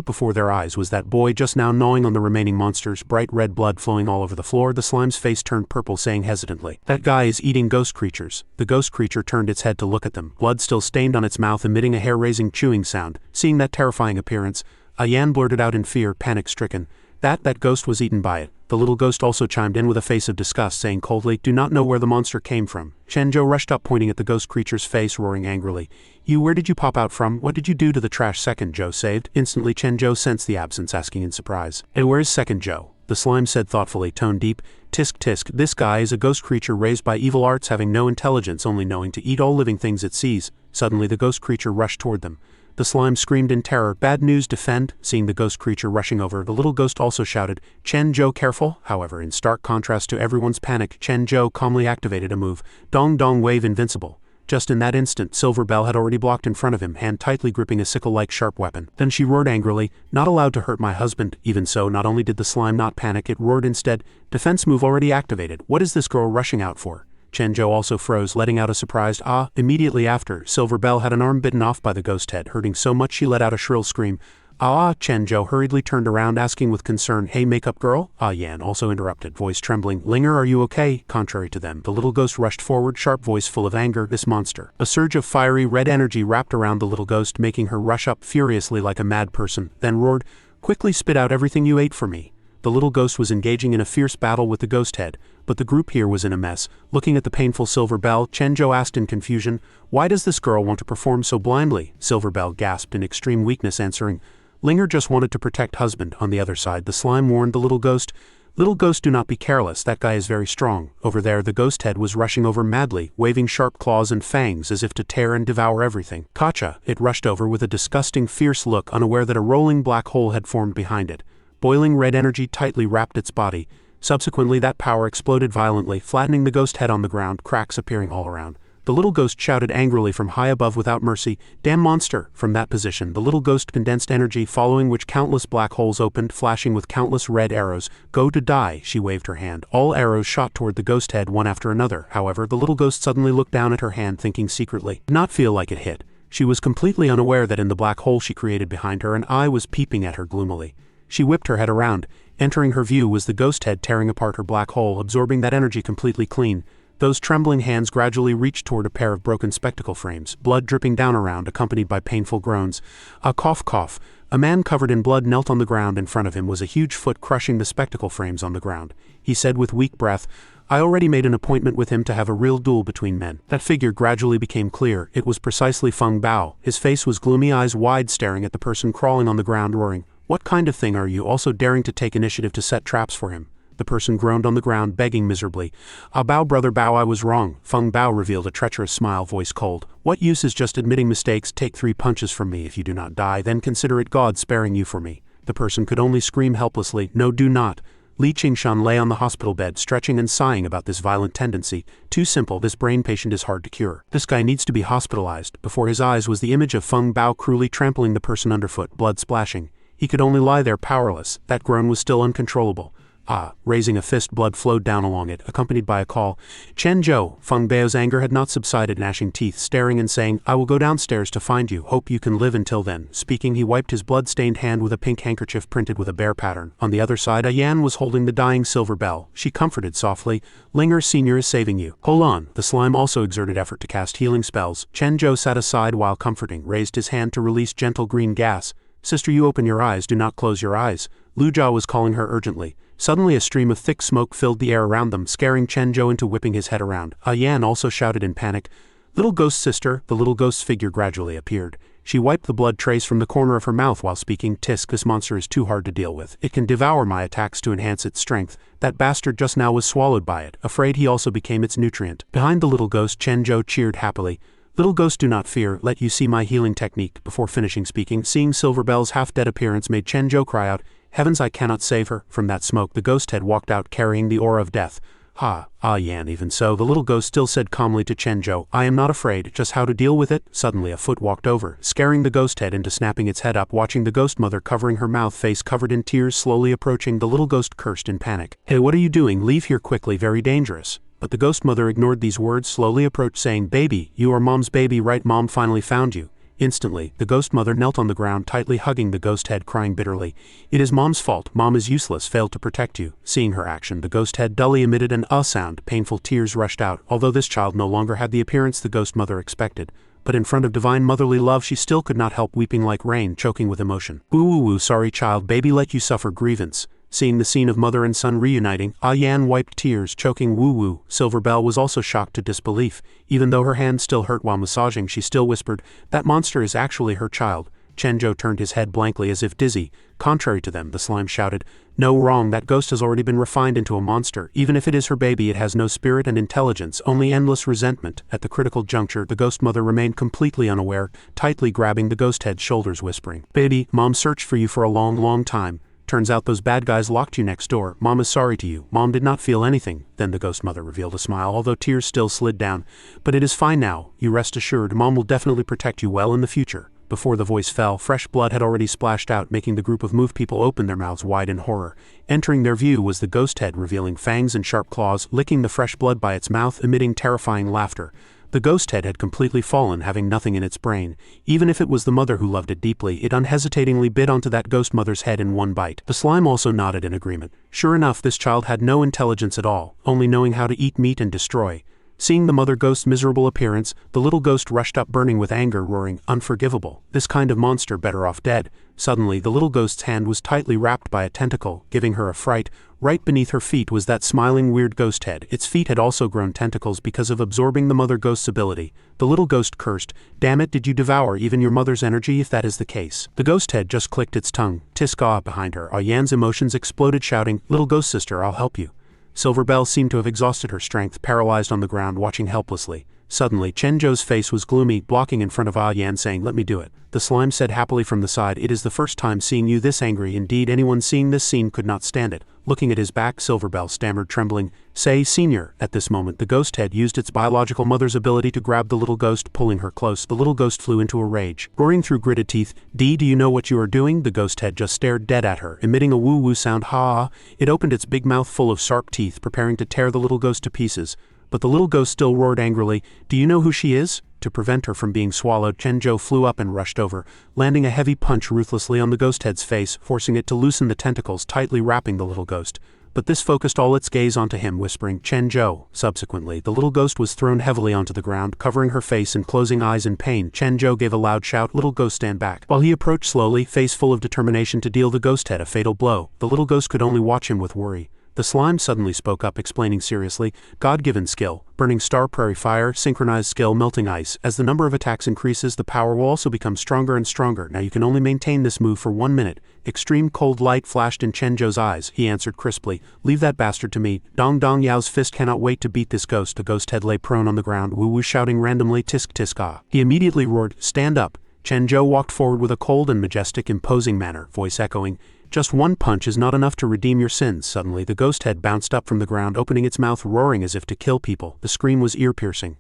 Before their eyes was that boy just now gnawing on the remaining monsters, bright red blood flowing all over the floor. The slime's face turned purple, saying hesitantly, that guy is eating ghost creatures. The ghost creature turned its head to look at them, blood still stained on its mouth, emitting a hair-raising chewing sound. Seeing that terrifying appearance, Yan blurted out in fear, panic-stricken, That ghost was eaten by it. The little ghost also chimed in with a face of disgust, saying coldly, "Do not know where the monster came from." Chenjo rushed up, pointing at the ghost creature's face, roaring angrily, Where did you pop out from? What did you do to the trash Second Joe saved?" Instantly Chenjo sensed the absence, asking in surprise, "Hey, where's Second Joe?" The slime said thoughtfully, tone deep, "Tisk tisk, this guy is a ghost creature raised by evil arts, having no intelligence, only knowing to eat all living things it sees." Suddenly the ghost creature rushed toward them. The slime screamed in terror, "Bad news, defend!" Seeing the ghost creature rushing over, the little ghost also shouted, "Chenjo, careful!" However, in stark contrast to everyone's panic, Chenjo calmly activated a move, Dong Dong Wave Invincible. Just in that instant, Silver Bell had already blocked in front of him, hand tightly gripping a sickle-like sharp weapon. Then she roared angrily, "Not allowed to hurt my husband." Even so, not only did the slime not panic, it roared instead, "Defense move already activated. What is this girl rushing out for?" Chenjo also froze, letting out a surprised "ah." Immediately after, Silver Bell had an arm bitten off by the ghost head, hurting so much she let out a shrill scream. "Ah!" Chenjo hurriedly turned around, asking with concern, "Hey, makeup girl?" Ah Yan also interrupted, voice trembling, "Linger, are you okay?" Contrary to them, the little ghost rushed forward, sharp voice full of anger, "This monster." A surge of fiery red energy wrapped around the little ghost, making her rush up furiously like a mad person, then roared, "Quickly spit out everything you ate for me." The little ghost was engaging in a fierce battle with the ghost head, but the group here was in a mess. Looking at the painful Silver Bell, Chenjo asked in confusion, "Why does this girl want to perform so blindly?" Silver Bell gasped in extreme weakness, answering, "Linger just wanted to protect husband." On the other side, the slime warned the little ghost, "Little ghost, do not be careless, that guy is very strong." Over there, the ghost head was rushing over madly, waving sharp claws and fangs as if to tear and devour everything. "Kacha!" It rushed over with a disgusting, fierce look, unaware that a rolling black hole had formed behind it. Boiling red energy tightly wrapped its body. Subsequently, that power exploded violently, flattening the ghost head on the ground, cracks appearing all around. The little ghost shouted angrily from high above without mercy, "Damn monster!" From that position, the little ghost condensed energy, following which countless black holes opened, flashing with countless red arrows. "Go to die!" She waved her hand. All arrows shot toward the ghost head, one after another. However, the little ghost suddenly looked down at her hand, thinking secretly, did not feel like it hit. She was completely unaware that in the black hole she created behind her, an eye was peeping at her gloomily. She whipped her head around. Entering her view was the ghost head tearing apart her black hole, absorbing that energy completely clean. Those trembling hands gradually reached toward a pair of broken spectacle frames, blood dripping down around, accompanied by painful groans. A cough cough. A man covered in blood knelt on the ground. In front of him was a huge foot crushing the spectacle frames on the ground. He said with weak breath, "I already made an appointment with him to have a real duel between men." That figure gradually became clear. It was precisely Feng Bao. His face was gloomy, eyes wide, staring at the person crawling on the ground, roaring, "What kind of thing are you, also daring to take initiative to set traps for him?" The person groaned on the ground, begging miserably, "Ah, Bao, brother Bao, I was wrong." Feng Bao revealed a treacherous smile, voice cold. "What use is just admitting mistakes? Take 3 punches from me. If you do not die, then consider it God sparing you for me." The person could only scream helplessly, "No, do not." Li Qingshan lay on the hospital bed, stretching and sighing about this violent tendency. "Too simple, this brain patient is hard to cure. This guy needs to be hospitalized." Before his eyes was the image of Feng Bao cruelly trampling the person underfoot, blood splashing. He could only lie there powerless. That groan was still uncontrollable. "Ah!" Raising a fist, blood flowed down along it, accompanied by a call. "Chenjo!" Feng Bao's anger had not subsided, gnashing teeth, staring and saying, "I will go downstairs to find you. Hope you can live until then." Speaking, he wiped his blood-stained hand with a pink handkerchief printed with a bear pattern. On the other side, Yan was holding the dying Silver Bell. She comforted softly, "Linger Senior is saving you. Hold on." The slime also exerted effort to cast healing spells. Chenjo sat aside while comforting, raised his hand to release gentle green gas. "Sister, you open your eyes, do not close your eyes." Lujia was calling her urgently. Suddenly a stream of thick smoke filled the air around them, scaring Chenjo into whipping his head around. Yan also shouted in panic, "Little ghost sister." The little ghost's figure gradually appeared. She wiped the blood trace from the corner of her mouth while speaking, "Tisk, this monster is too hard to deal with. It can devour my attacks to enhance its strength. That bastard just now was swallowed by it. Afraid he also became its nutrient." Behind the little ghost, Chenjo cheered happily. "Little ghost, do not fear. Let you see my healing technique." Before finishing speaking, seeing Silver Bell's half-dead appearance made Chenjo cry out, "Heavens, I cannot save her." From that smoke, the ghost head walked out carrying the aura of death. Yan. Even so, the little ghost still said calmly to Chenjo, "I am not afraid, just how to deal with it." Suddenly a foot walked over, scaring the ghost head into snapping its head up. Watching the ghost mother covering her mouth, face covered in tears, slowly approaching, the little ghost cursed in panic. "Hey, what are you doing? Leave here quickly, very dangerous." But the ghost mother ignored these words, slowly approached, saying, "Baby, you are Mom's baby, right? Mom finally found you." Instantly, the ghost mother knelt on the ground, tightly hugging the ghost head, crying bitterly, "It is Mom's fault. Mom is useless, failed to protect you." Seeing her action, the ghost head dully emitted an sound. Painful tears rushed out. Although this child no longer had the appearance the ghost mother expected, but in front of divine motherly love she still could not help weeping like rain, choking with emotion. "Woo woo woo, sorry child, baby let you suffer grievance." Seeing the scene of mother and son reuniting, Yan wiped tears, choking woo-woo. Silver Bell was also shocked to disbelief. Even though her hand still hurt while massaging, she still whispered, "That monster is actually her child." Chenjo turned his head blankly as if dizzy. "Contrary to them," the slime shouted. "No, wrong, that ghost has already been refined into a monster. Even if it is her baby, it has no spirit and intelligence, only endless resentment." At the critical juncture, the ghost mother remained completely unaware, tightly grabbing the ghost head's shoulders, whispering, "Baby, Mom searched for you for a long, long time. Turns out those bad guys locked you next door. Mom is sorry to you." Mom did not feel anything. Then the ghost mother revealed a smile, although tears still slid down. "But it is fine now. You rest assured, Mom will definitely protect you well in the future." Before the voice fell, fresh blood had already splashed out, making the group of move people open their mouths wide in horror. Entering their view was the ghost head, revealing fangs and sharp claws, licking the fresh blood by its mouth, emitting terrifying laughter. The ghost head had completely fallen, having nothing in its brain. Even if it was the mother who loved it deeply, it unhesitatingly bit onto that ghost mother's head in one bite. The slime also nodded in agreement. Sure enough, this child had no intelligence at all, only knowing how to eat meat and destroy. Seeing the mother ghost's miserable appearance, the little ghost rushed up, burning with anger, roaring, "Unforgivable! This kind of monster better off dead." Suddenly, the little ghost's hand was tightly wrapped by a tentacle, giving her a fright. Right beneath her feet was that smiling weird ghost head. Its feet had also grown tentacles because of absorbing the mother ghost's ability. The little ghost cursed, "Damn it, did you devour even your mother's energy if that is the case?" The ghost head just clicked its tongue. Tisk-ah behind her. Yan's emotions exploded, shouting, "Little ghost sister, I'll help you." Silver Bell seemed to have exhausted her strength, paralyzed on the ground, watching helplessly. Suddenly, Chenjo's face was gloomy, blocking in front of Yan, saying, "Let me do it." The slime said happily from the side, "It is the first time seeing you this angry. Indeed, anyone seeing this scene could not stand it." Looking at his back, Silver Bell stammered, trembling, "Say, Senior." At this moment, the ghost head used its biological mother's ability to grab the little ghost, pulling her close. The little ghost flew into a rage. Roaring through gritted teeth, "Do you know what you are doing?" The ghost head just stared dead at her, emitting a woo-woo sound. "Ha!" It opened its big mouth full of sharp teeth, preparing to tear the little ghost to pieces. But the little ghost still roared angrily, "Do you know who she is?" To prevent her from being swallowed, Chenjo flew up and rushed over, landing a heavy punch ruthlessly on the ghost head's face, forcing it to loosen the tentacles tightly wrapping the little ghost. But this focused all its gaze onto him, whispering, "Chenjo." Subsequently, the little ghost was thrown heavily onto the ground, covering her face and closing eyes in pain. Chenjo gave a loud shout, "Little ghost, stand back." While he approached slowly, face full of determination to deal the ghost head a fatal blow, the little ghost could only watch him with worry. The slime suddenly spoke up, explaining seriously, "God-given skill, burning star, prairie fire, synchronized skill, melting ice. As the number of attacks increases, the power will also become stronger and stronger. Now you can only maintain this move for 1 minute." Extreme cold light flashed in Chenjo's eyes. He answered crisply, "Leave that bastard to me." Dong Dong Yao's fist cannot wait to beat this ghost. The ghost head lay prone on the ground, woo-woo shouting randomly, "Tisk tisk ah." He immediately roared, "Stand up." Chenjo walked forward with a cold and majestic, imposing manner, voice echoing, "Just one punch is not enough to redeem your sins." Suddenly, the ghost head bounced up from the ground, opening its mouth, roaring as if to kill people. The scream was ear-piercing.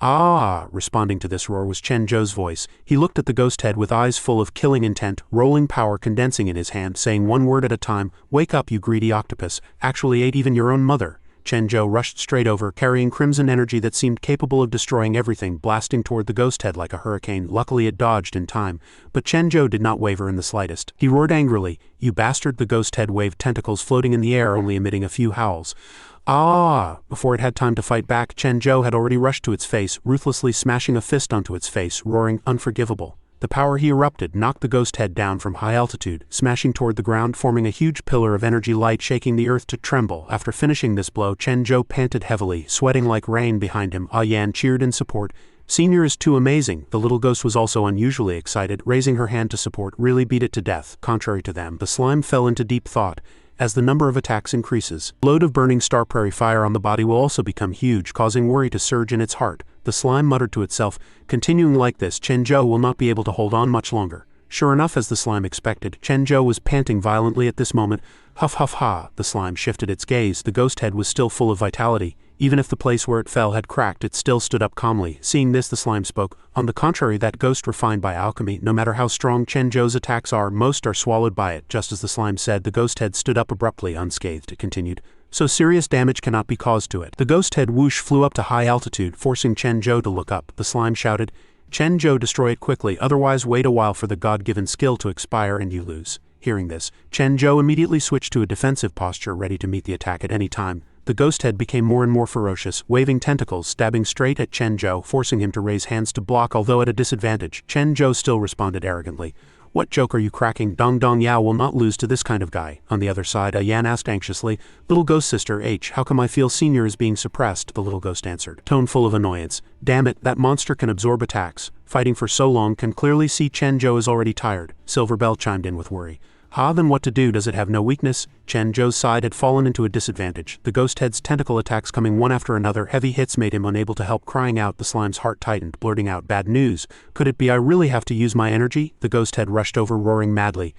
"Ah!" Responding to this roar was Chenjo's voice. He looked at the ghost head with eyes full of killing intent, rolling power condensing in his hand, saying one word at a time, "Wake up, you greedy octopus. Actually ate even your own mother." Chenjo rushed straight over, carrying crimson energy that seemed capable of destroying everything, blasting toward the ghost head like a hurricane. Luckily it dodged in time, but Chenjo did not waver in the slightest. He roared angrily, "You bastard!" The ghost head waved tentacles floating in the air, only emitting a few howls. "Ah!" Before it had time to fight back, Chenjo had already rushed to its face, ruthlessly smashing a fist onto its face, roaring, "Unforgivable." The power he erupted knocked the ghost head down from high altitude, smashing toward the ground, forming a huge pillar of energy light, shaking the earth to tremble. After finishing this blow, Chenjo panted heavily, sweating like rain behind him. Yan cheered in support. "Senior is too amazing." The little ghost was also unusually excited, raising her hand to support, "Really beat it to death." Contrary to them, the slime fell into deep thought. As the number of attacks increases, the load of burning star prairie fire on the body will also become huge, causing worry to surge in its heart. The slime muttered to itself, "Continuing like this, Chenjo will not be able to hold on much longer." Sure enough, as the slime expected, Chenjo was panting violently at this moment. Huff huff ha! The slime shifted its gaze. The ghost head was still full of vitality. Even if the place where it fell had cracked, it still stood up calmly. Seeing this, the slime spoke, "On the contrary, that ghost refined by alchemy, no matter how strong Chenjo's attacks are, most are swallowed by it." Just as the slime said, the ghost head stood up abruptly, unscathed. It continued, "So serious damage cannot be caused to it." The ghost head whoosh flew up to high altitude, forcing Chenjo to look up. The slime shouted, "Chenjo, destroy it quickly, otherwise wait a while for the God-given skill to expire and you lose." Hearing this, Chenjo immediately switched to a defensive posture, ready to meet the attack at any time. The ghost head became more and more ferocious, waving tentacles, stabbing straight at Chenjo, forcing him to raise hands to block, although at a disadvantage. Chenjo still responded arrogantly, What joke are you cracking? Dong Dong Yao will not lose to this kind of guy. On the other side, Yan asked anxiously, little ghost sister H, how come I feel senior is being suppressed? The little ghost answered, tone full of annoyance. Damn it, that monster can absorb attacks. Fighting for so long can clearly see Chen Zhou is already tired. Silver Bell chimed in with worry. Ha, then what to do? Does it have no weakness? Chen Zhou's side had fallen into a disadvantage. The ghost head's tentacle attacks coming one after another, heavy hits made him unable to help. Crying out, the slime's heart tightened, blurting out, bad news. Could it be I really have to use my energy? The ghost head rushed over, roaring madly.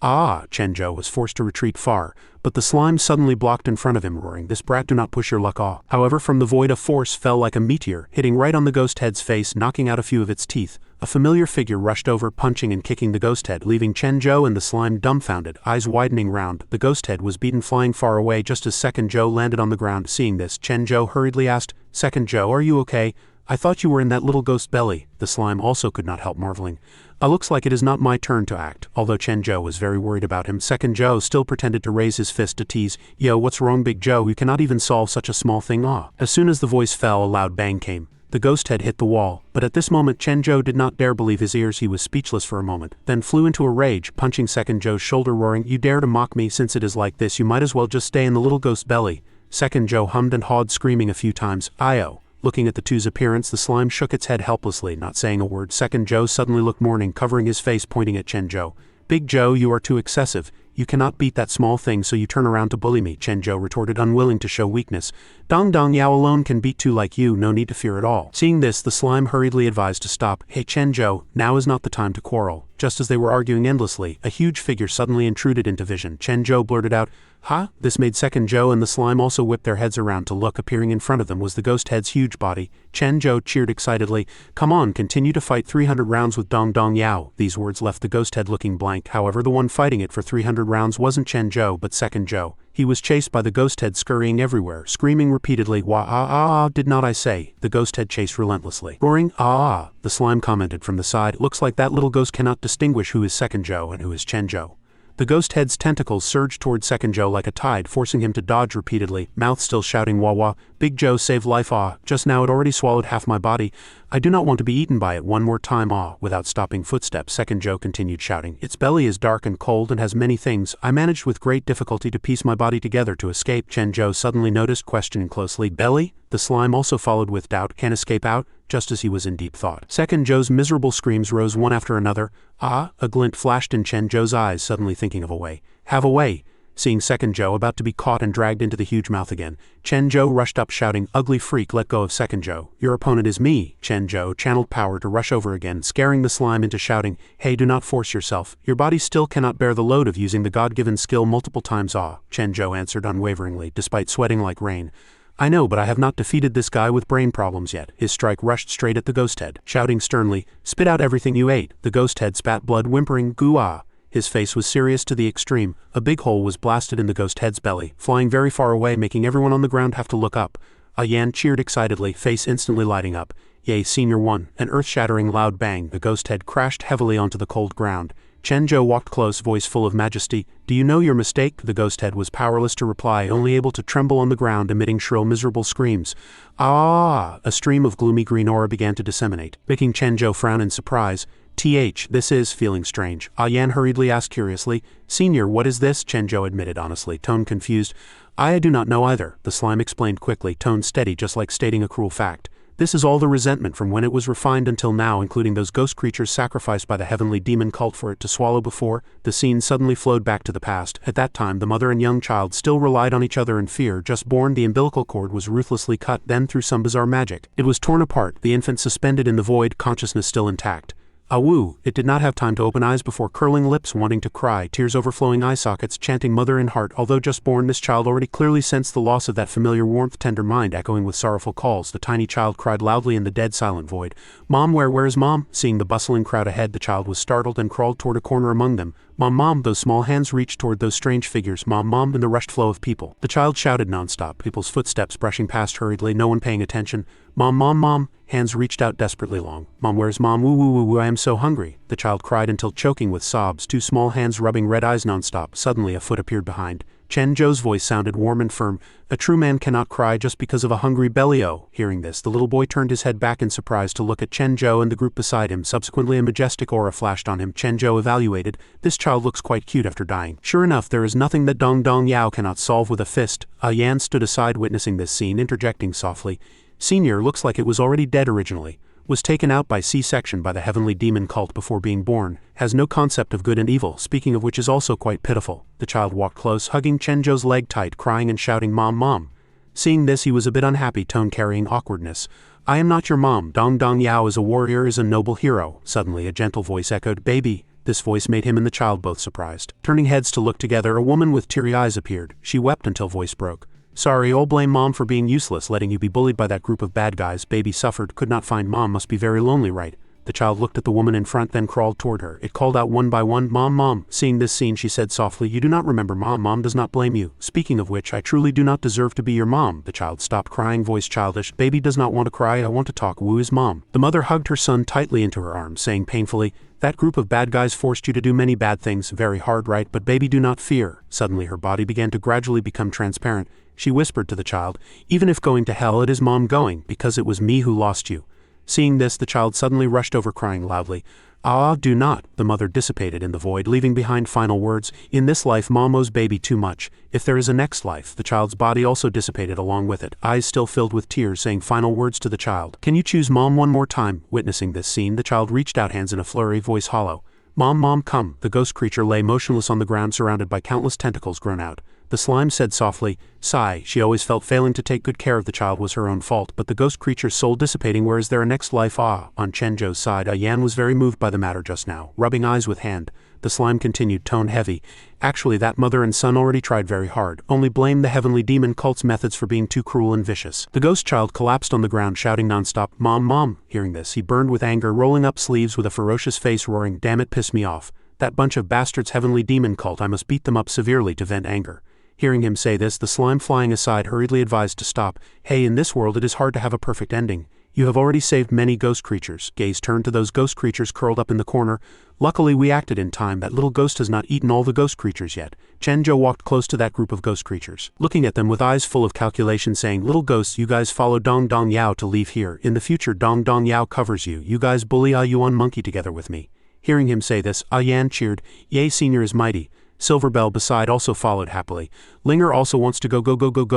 Ah, Chen Zhou was forced to retreat far, but the slime suddenly blocked in front of him, roaring, this brat, do not push your luck off. However, from the void a force fell like a meteor, hitting right on the ghost head's face, knocking out a few of its teeth. A familiar figure rushed over, punching and kicking the ghost head, leaving Chen Zhou and the slime dumbfounded, eyes widening round. The ghost head was beaten, flying far away just as Second Zhou landed on the ground. Seeing this, Chen Zhou hurriedly asked, Second Zhou, are you okay? I thought you were in that little ghost belly. The slime also could not help marveling. Looks like it is not my turn to act. Although Chen Zhou was very worried about him, Second Zhou still pretended to raise his fist to tease. Yo, what's wrong, Big Zhou? You cannot even solve such a small thing. Ah. As soon as the voice fell, a loud bang came. The ghost head hit the wall, but at this moment Chen Zhou did not dare believe his ears. He was speechless for a moment, then flew into a rage, punching Second Zhou's shoulder, roaring, you dare to mock me? Since it is like this, you might as well just stay in the little ghost belly. Second Zhou hummed and hawed, screaming a few times, Io. Looking at the two's appearance, the slime shook its head helplessly, not saying a word. Second Zhou suddenly looked mourning, covering his face, pointing at Chen Zhou. Big Zhou, you are too excessive. You cannot beat that small thing, so you turn around to bully me, Chen Zhou retorted, unwilling to show weakness. Dong Dong Yao alone can beat two like you, no need to fear at all. Seeing this, the slime hurriedly advised to stop. Hey Chen Zhou, now is not the time to quarrel. Just as they were arguing endlessly, a huge figure suddenly intruded into vision. Chen Zhou blurted out, Ha? This made Second Zhou and the slime also whip their heads around to look. Appearing in front of them was the ghost head's huge body. Chen Zhou cheered excitedly, come on, continue to fight 300 rounds with Dong Dong Yao. These words left the ghost head looking blank. However, the one fighting it for 300 rounds wasn't Chen Zhou but Second Zhou. He was chased by the ghost head, scurrying everywhere, screaming repeatedly, wah ah ah ah, did not I say? The ghost head chased relentlessly. Roaring, ah ah, the slime commented from the side, looks like that little ghost cannot distinguish who is Second Zhou and who is Chen Zhou. The ghost head's tentacles surged toward Second Zhou like a tide, forcing him to dodge repeatedly, mouth still shouting wah wah, Big Zhou save life ah, just now it already swallowed half my body. I do not want to be eaten by it one more time ah. Without stopping footsteps, Second Zhou continued shouting, its belly is dark and cold and has many things. I managed with great difficulty to piece my body together to escape. Chen Zhou suddenly noticed, questioning closely, belly? The slime also followed with doubt, can escape out? Just as he was in deep thought. Second Zhou's miserable screams rose one after another. Ah, a glint flashed in Chen Zhou's eyes, suddenly thinking of a way. Have a way. Seeing Second Zhou about to be caught and dragged into the huge mouth again, Chen Zhou rushed up shouting, ugly freak, let go of Second Zhou. Your opponent is me. Chen Zhou channeled power to rush over again, scaring the slime into shouting, hey, do not force yourself. Your body still cannot bear the load of using the God-given skill multiple times ah. Chen Zhou answered unwaveringly, despite sweating like rain. I know, but I have not defeated this guy with brain problems yet. His strike rushed straight at the ghost head, shouting sternly, spit out everything you ate. The ghost head spat blood, whimpering, goo ah. His face was serious to the extreme. A big hole was blasted in the ghost head's belly, flying very far away, making everyone on the ground have to look up. Yan cheered excitedly, face instantly lighting up. Yay, Senior won. An earth-shattering loud bang, the ghost head crashed heavily onto the cold ground. Chen Zhou walked close, voice full of majesty. Do you know your mistake? The ghost head was powerless to reply, only able to tremble on the ground, emitting shrill, miserable screams. Ah! A stream of gloomy green aura began to disseminate, making Chen Zhou frown in surprise. This is feeling strange. Yan hurriedly asked curiously, Senior, what is this? Chen Zhou admitted honestly, tone confused. I do not know either, the slime explained quickly, tone steady, just like stating a cruel fact. This is all the resentment from when it was refined until now, including those ghost creatures sacrificed by the heavenly demon cult for it to swallow before. The scene suddenly flowed back to the past. At that time, the mother and young child still relied on each other in fear. Just born, the umbilical cord was ruthlessly cut, then through some bizarre magic, it was torn apart, the infant suspended in the void, consciousness still intact. Awoo! It did not have time to open eyes before curling lips, wanting to cry, tears overflowing eye sockets, chanting mother in heart. Although just born, this child already clearly sensed the loss of that familiar warmth, tender mind echoing with sorrowful calls. The tiny child cried loudly in the dead silent void. Mom, where is Mom? Seeing the bustling crowd ahead, the child was startled and crawled toward a corner among them. Mom, those small hands reached toward those strange figures. Mom, in the rushed flow of people. The child shouted nonstop, people's footsteps brushing past hurriedly, no one paying attention. Mom. Hands reached out desperately long. Mom, where's Mom? Woo, I am so hungry. The child cried until choking with sobs, two small hands rubbing red eyes nonstop. Suddenly a foot appeared behind. Chen Zhou's voice sounded warm and firm. A true man cannot cry just because of a hungry belly. Oh, hearing this, the little boy turned his head back in surprise to look at Chen Zhou and the group beside him. Subsequently, a majestic aura flashed on him. Chen Zhou evaluated. This child looks quite cute after dying. Sure enough, there is nothing that Dong Dong Yao cannot solve with a fist. Yan stood aside witnessing this scene, interjecting softly. Senior looks like it was already dead originally. Was taken out by C-section by the heavenly demon cult before being born, has no concept of good and evil, speaking of which is also quite pitiful. The child walked close, hugging Chen Zhou's leg tight, crying and shouting, "Mom, Mom." Seeing this, he was a bit unhappy, tone carrying awkwardness. "I am not your mom. Dong Dong Yao is a warrior, is a noble hero." Suddenly, a gentle voice echoed, "Baby." This voice made him and the child both surprised. Turning heads to look together, a woman with teary eyes appeared. She wept until voice broke. "Sorry, I'll blame Mom for being useless, letting you be bullied by that group of bad guys." Baby suffered, could not find Mom, must be very lonely, right? The child looked at the woman in front, then crawled toward her. It called out one by one, "Mom, Mom." Seeing this scene, she said softly, "You do not remember Mom. Mom does not blame you. Speaking of which, I truly do not deserve to be your mom." The child stopped crying, voice childish. "Baby does not want to cry, I want to talk. Woo is Mom." The mother hugged her son tightly into her arms, saying painfully, "That group of bad guys forced you to do many bad things, very hard, right? But baby, do not fear." Suddenly her body began to gradually become transparent. She whispered to the child, "Even if going to hell, it is Mom going, because it was me who lost you." Seeing this, the child suddenly rushed over crying loudly. "Ah, do not." The mother dissipated in the void, leaving behind final words. "In this life, Mom owes baby too much. If there is a next life." The child's body also dissipated along with it, eyes still filled with tears, saying final words to the child. "Can you choose Mom one more time?" Witnessing this scene, the child reached out hands in a flurry, voice hollow. "Mom, Mom, come." The ghost creature lay motionless on the ground, surrounded by countless tentacles grown out. The slime said softly, "Sigh." She always felt failing to take good care of the child was her own fault, but the ghost creature's soul dissipating, where is there a next life? Ah. On Chen Zhou's side, Yan was very moved by the matter just now, rubbing eyes with hand. The slime continued, tone heavy. "Actually, that mother and son already tried very hard. Only blame the heavenly demon cult's methods for being too cruel and vicious." The ghost child collapsed on the ground, shouting nonstop, "Mom, Mom." Hearing this, he burned with anger, rolling up sleeves with a ferocious face, roaring, "Damn it, piss me off. That bunch of bastards, heavenly demon cult, I must beat them up severely to vent anger." Hearing him say this, the slime flying aside hurriedly advised to stop. "Hey, in this world it is hard to have a perfect ending. You have already saved many ghost creatures." Gaze turned to those ghost creatures curled up in the corner. "Luckily we acted in time. That little ghost has not eaten all the ghost creatures yet." Chen Zhou walked close to that group of ghost creatures, looking at them with eyes full of calculation, saying, "Little ghosts, you guys follow Dong Dong Yao to leave here. In the future, Dong Dong Yao covers you. You guys bully Yuan monkey together with me." Hearing him say this, Yan cheered, "Yay, senior is mighty." Silverbell beside also followed happily. "Linger also wants to go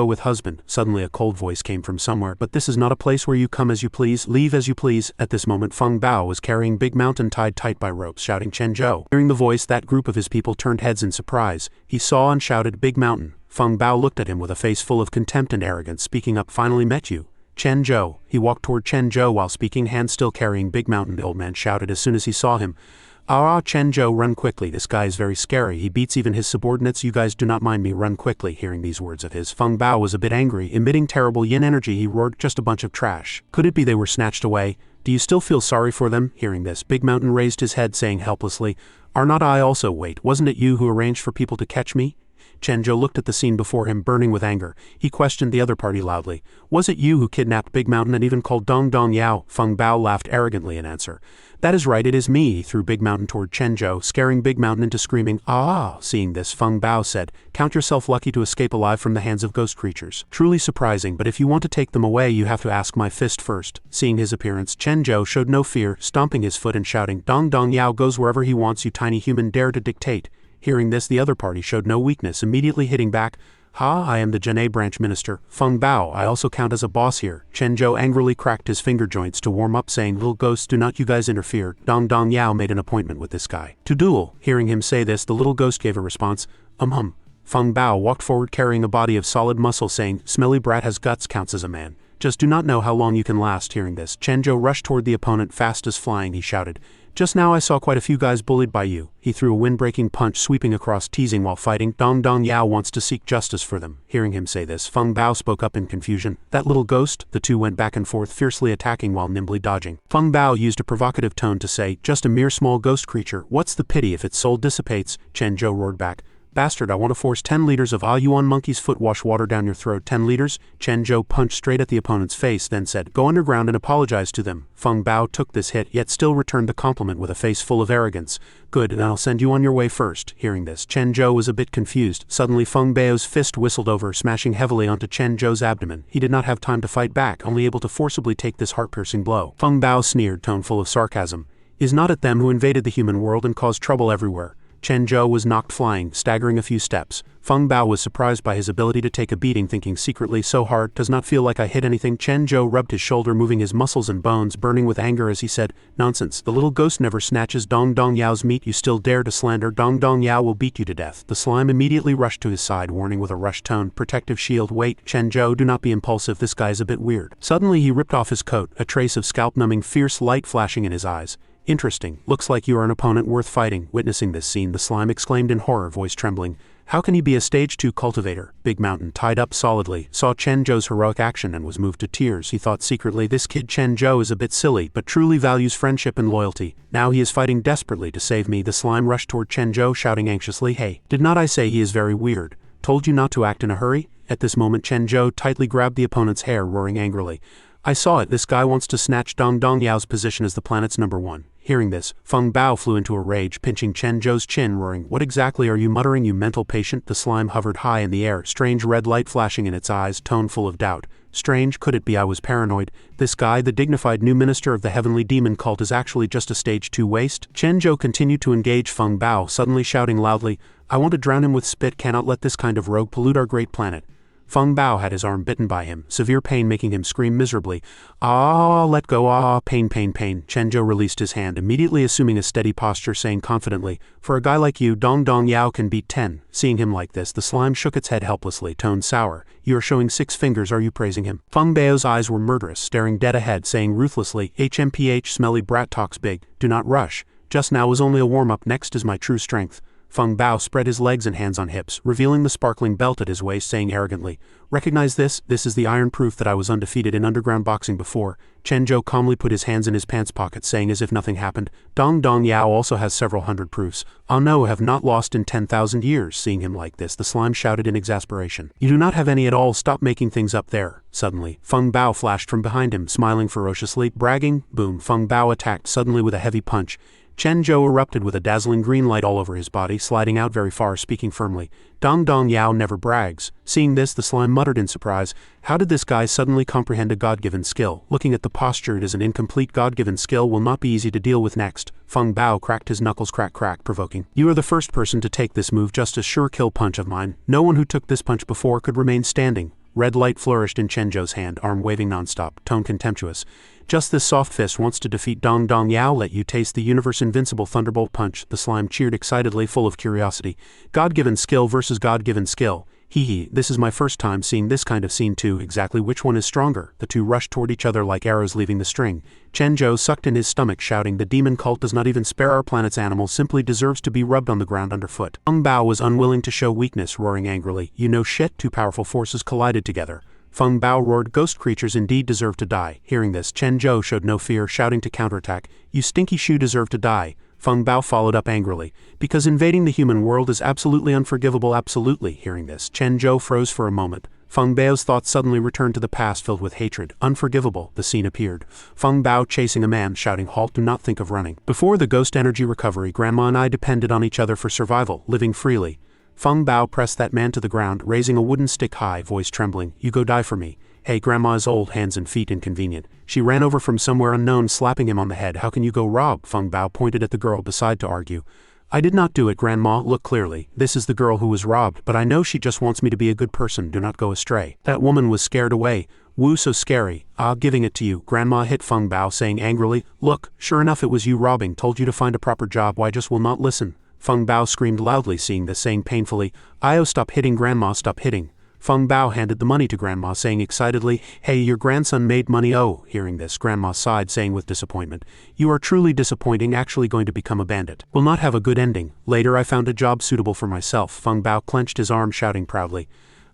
with husband." Suddenly a cold voice came from somewhere, "But this is not a place where you come as you please, leave as you please." At this moment Feng Bao was carrying Big Mountain tied tight by ropes, shouting Chen Zhou. Hearing the voice, that group of his people turned heads in surprise. He saw and shouted, "Big Mountain." Feng Bao looked at him with a face full of contempt and arrogance, speaking up, "Finally met you. Chen Zhou." He walked toward Chen Zhou while speaking, hand still carrying Big Mountain. The old man shouted as soon as he saw him, "Ah, Chen Zhou, run quickly. This guy is very scary. He beats even his subordinates. You guys do not mind me. Run quickly." Hearing these words of his, Feng Bao was a bit angry. Emitting terrible yin energy, he roared, "Just a bunch of trash. Could it be they were snatched away? Do you still feel sorry for them?" Hearing this, Big Mountain raised his head, saying helplessly, "Are not I also? Wait, wasn't it you who arranged for people to catch me?" Chen Zhou looked at the scene before him, burning with anger. He questioned the other party loudly. "Was it you who kidnapped Big Mountain and even called Dong Dong Yao?" Feng Bao laughed arrogantly in answer. "That is right, it is me." He threw Big Mountain toward Chen Zhou, scaring Big Mountain into screaming, "Ah!" Seeing this, Feng Bao said, "Count yourself lucky to escape alive from the hands of ghost creatures. Truly surprising, but if you want to take them away, you have to ask my fist first." Seeing his appearance, Chen Zhou showed no fear, stomping his foot and shouting, "Dong Dong Yao goes wherever he wants, you tiny human dare to dictate." Hearing this, the other party showed no weakness, immediately hitting back. "Ha, I am the Zhenei branch minister, Feng Bao. I also count as a boss here." Chen Zhou angrily cracked his finger joints to warm up, saying, "Little ghosts, do not you guys interfere. Dong Dong Yao made an appointment with this guy to duel." Hearing him say this, the little ghost gave a response, hum. Feng Bao walked forward carrying a body of solid muscle, saying, "Smelly brat has guts, counts as a man. Just do not know how long you can last." Hearing this, Chen Zhou rushed toward the opponent fast as flying. He shouted, "Just now I saw quite a few guys bullied by you." He threw a wind-breaking punch, sweeping across, teasing while fighting. "Dong Dong Yao wants to seek justice for them." Hearing him say this, Feng Bao spoke up in confusion. "That little ghost?" The two went back and forth, fiercely attacking while nimbly dodging. Feng Bao used a provocative tone to say, "Just a mere small ghost creature. What's the pity if its soul dissipates?" Chen Zhou roared back, Bastard, I want to force 10 liters of Yuan monkey's foot wash water down your throat. 10 liters? Chen Zhou punched straight at the opponent's face, then said, go underground and apologize to them. Feng Bao took this hit, yet still returned the compliment with a face full of arrogance. Good, and I'll send you on your way first. Hearing this, Chen Zhou was a bit confused. Suddenly Feng Bao's fist whistled over, smashing heavily onto Chen Zhou's abdomen. He did not have time to fight back, only able to forcibly take this heart-piercing blow. Feng Bao sneered, tone full of sarcasm. Is not it them who invaded the human world and caused trouble everywhere? Chen Zhou was knocked flying, staggering a few steps. Feng Bao was surprised by his ability to take a beating, thinking secretly, so hard, does not feel like I hit anything. Chen Zhou rubbed his shoulder, moving his muscles and bones, burning with anger as he said, nonsense, the little ghost never snatches Dong Dong Yao's meat, you still dare to slander, Dong Dong Yao will beat you to death. The slime immediately rushed to his side, warning with a rushed tone, protective shield, wait, Chen Zhou, do not be impulsive, this guy is a bit weird. Suddenly he ripped off his coat, a trace of scalp-numbing fierce light flashing in his eyes. Interesting, looks like you are an opponent worth fighting. Witnessing this scene, the slime exclaimed in horror, voice trembling. How can he be a stage 2 cultivator? Big Mountain, tied up solidly, saw Chen Zhou's heroic action and was moved to tears. He thought secretly, this kid Chen Zhou is a bit silly, but truly values friendship and loyalty. Now he is fighting desperately to save me. The slime rushed toward Chen Zhou, shouting anxiously, hey, did not I say he is very weird? Told you not to act in a hurry? At this moment Chen Zhou tightly grabbed the opponent's hair, roaring angrily. I saw it, this guy wants to snatch Dong Dong Yao's position as the planet's #1. Hearing this, Feng Bao flew into a rage, pinching Chen Zhou's chin, roaring, what exactly are you muttering, you mental patient? The slime hovered high in the air, strange red light flashing in its eyes, tone full of doubt. Strange, could it be I was paranoid? This guy, the dignified new minister of the heavenly demon cult, is actually just a stage 2 waste? Chen Zhou continued to engage Feng Bao, suddenly shouting loudly, I want to drown him with spit, cannot let this kind of rogue pollute our great planet. Feng Bao had his arm bitten by him, severe pain making him scream miserably. Ah, let go, ah, pain, pain, pain. Chen Zhou released his hand, immediately assuming a steady posture, saying confidently, for a guy like you, Dong Dong Yao can beat 10. Seeing him like this, the slime shook its head helplessly, tone sour. You are showing 6 fingers, are you praising him? Feng Bao's eyes were murderous, staring dead ahead, saying ruthlessly, HMPH, smelly brat talks big, do not rush. Just now was only a warm-up, next is my true strength. Feng Bao spread his legs and hands on hips, revealing the sparkling belt at his waist, saying arrogantly, recognize this? This is the iron proof that I was undefeated in underground boxing before. Chen Zhou calmly put his hands in his pants pockets, saying as if nothing happened, Dong Dong Yao also has several hundred proofs. Oh no, have not lost in 10,000 years. Seeing him like this, the slime shouted in exasperation. You do not have any at all, stop making things up there. Suddenly, Feng Bao flashed from behind him, smiling ferociously, bragging, boom, Feng Bao attacked suddenly with a heavy punch. Chen Zhou erupted with a dazzling green light all over his body, sliding out very far, speaking firmly. Dong Dong Yao never brags. Seeing this, the slime muttered in surprise, how did this guy suddenly comprehend a God-given skill? Looking at the posture, it is an incomplete God-given skill, will not be easy to deal with next. Feng Bao cracked his knuckles, crack, provoking. You are the first person to take this move, just a sure kill punch of mine. No one who took this punch before could remain standing. Red light flourished in Chen Zhou's hand, arm waving nonstop, tone contemptuous. Just this soft fist wants to defeat Dong Dong Yao, let you taste the universe-invincible thunderbolt punch. The slime cheered excitedly, full of curiosity. God-given skill versus God-given skill. Hee hee, this is my first time seeing this kind of scene too. Exactly which one is stronger? The two rushed toward each other like arrows leaving the string. Chen Zhou sucked in his stomach, shouting, the demon cult does not even spare our planet's animals, simply deserves to be rubbed on the ground underfoot. Feng Bao was unwilling to show weakness, roaring angrily, you know shit, 2 powerful forces collided together. Feng Bao roared, ghost creatures indeed deserve to die. Hearing this, Chen Zhou showed no fear, shouting to counterattack, you stinky shoe deserve to die. Feng Bao followed up angrily, because invading the human world is absolutely unforgivable, absolutely. Hearing this, Chen Zhou froze for a moment. Feng Bao's thoughts suddenly returned to the past, filled with hatred. Unforgivable, the scene appeared. Feng Bao chasing a man, shouting, halt, do not think of running. Before the ghost energy recovery, Grandma and I depended on each other for survival, living freely. Feng Bao pressed that man to the ground, raising a wooden stick high, voice trembling, you go die for me. Hey, Grandma is old, hands and feet inconvenient. She ran over from somewhere unknown, slapping him on the head. How can you go rob? Feng Bao pointed at the girl beside to argue. I did not do it, Grandma, look clearly. This is the girl who was robbed, but I know she just wants me to be a good person, do not go astray. That woman was scared away. Woo, so scary. Ah, giving it to you. Grandma hit Feng Bao, saying angrily, look, sure enough it was you robbing, told you to find a proper job, why just will not listen? Feng Bao screamed loudly, seeing this, saying painfully, Io, stop hitting, Grandma, stop hitting. Feng Bao handed the money to Grandma, saying excitedly, hey, your grandson made money. Oh, hearing this, Grandma sighed, saying with disappointment, you are truly disappointing, actually going to become a bandit. Will not have a good ending. Later I found a job suitable for myself. Feng Bao clenched his arm, shouting proudly,